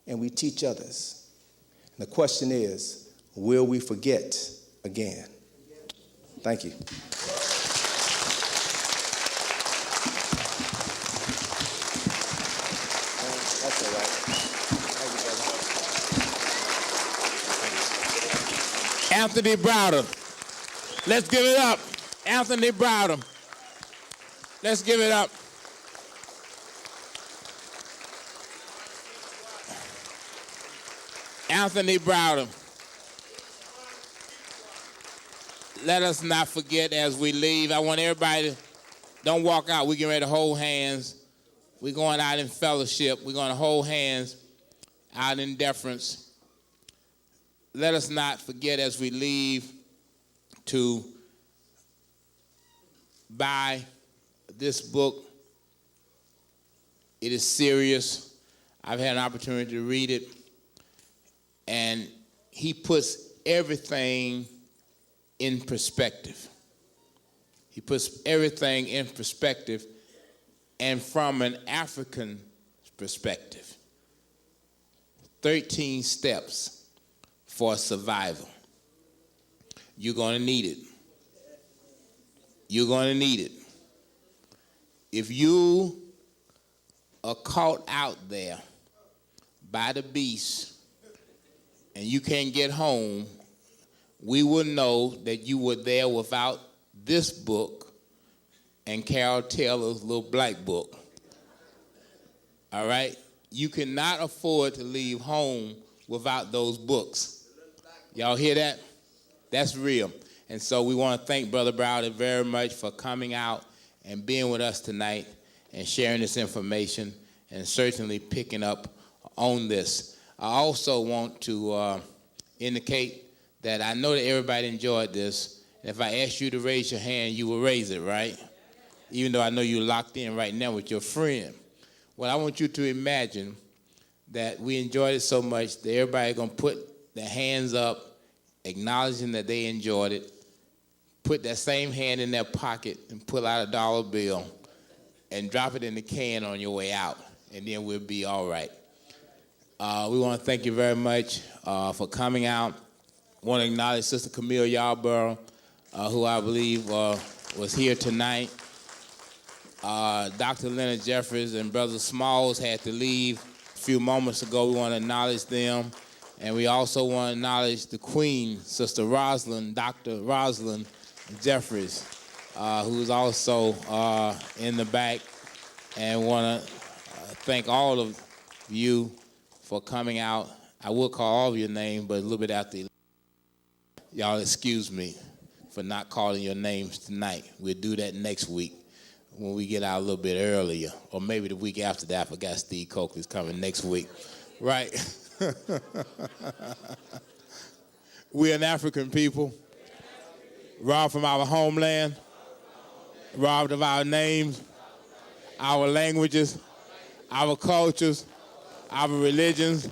Speaker 14: and we teach others. And the question is, will we forget again? Thank you. That's all right. Thank you, brother.
Speaker 1: Anthony Browder. Let's give it up. Anthony Browder. Let's give it up. Anthony Browder. Let us not forget as we leave. I want everybody to don't walk out. We're getting ready to hold hands. We're going out in fellowship. We're going to hold hands out in deference. Let us not forget as we leave to buy this book. It is serious. I've had an opportunity to read it. And he puts everything in perspective. He puts everything in perspective and from an African perspective. 13 steps for survival. You're going to need it. You're going to need it. If you are caught out there by the beast and you can't get home, we will know that you were there without this book and Carol Taylor's little black book. All right? You cannot afford to leave home without those books. Y'all hear that? That's real. And so we want to thank Brother Browder very much for coming out and being with us tonight and sharing this information and certainly picking up on this. I also want to indicate that I know that everybody enjoyed this. And if I asked you to raise your hand, you will raise it, right? Even though I know you're locked in right now with your friend. Well, I want you to imagine that we enjoyed it so much that everybody's going to put their hands up, acknowledging that they enjoyed it, put that same hand in their pocket and pull out a dollar bill and drop it in the can on your way out, and then we'll be all right. We want to thank you very much for coming out. I want to acknowledge Sister Camille Yarborough, who I believe was here tonight. Dr. Leonard Jeffries and Brother Smalls had to leave a few moments ago. We want to acknowledge them. And we also want to acknowledge the Queen, Sister Rosalind, Dr. Rosalind Jeffries, who's also in the back. And want to thank all of you for coming out. I will call all of your names, but a little bit after. Y'all excuse me for not calling your names tonight. We'll do that next week when we get out a little bit earlier. Or maybe the week after that. I forgot Steve Coakley's coming next week. Right? We're an African people, robbed from our homeland, robbed of our names, our languages, our cultures, our religions,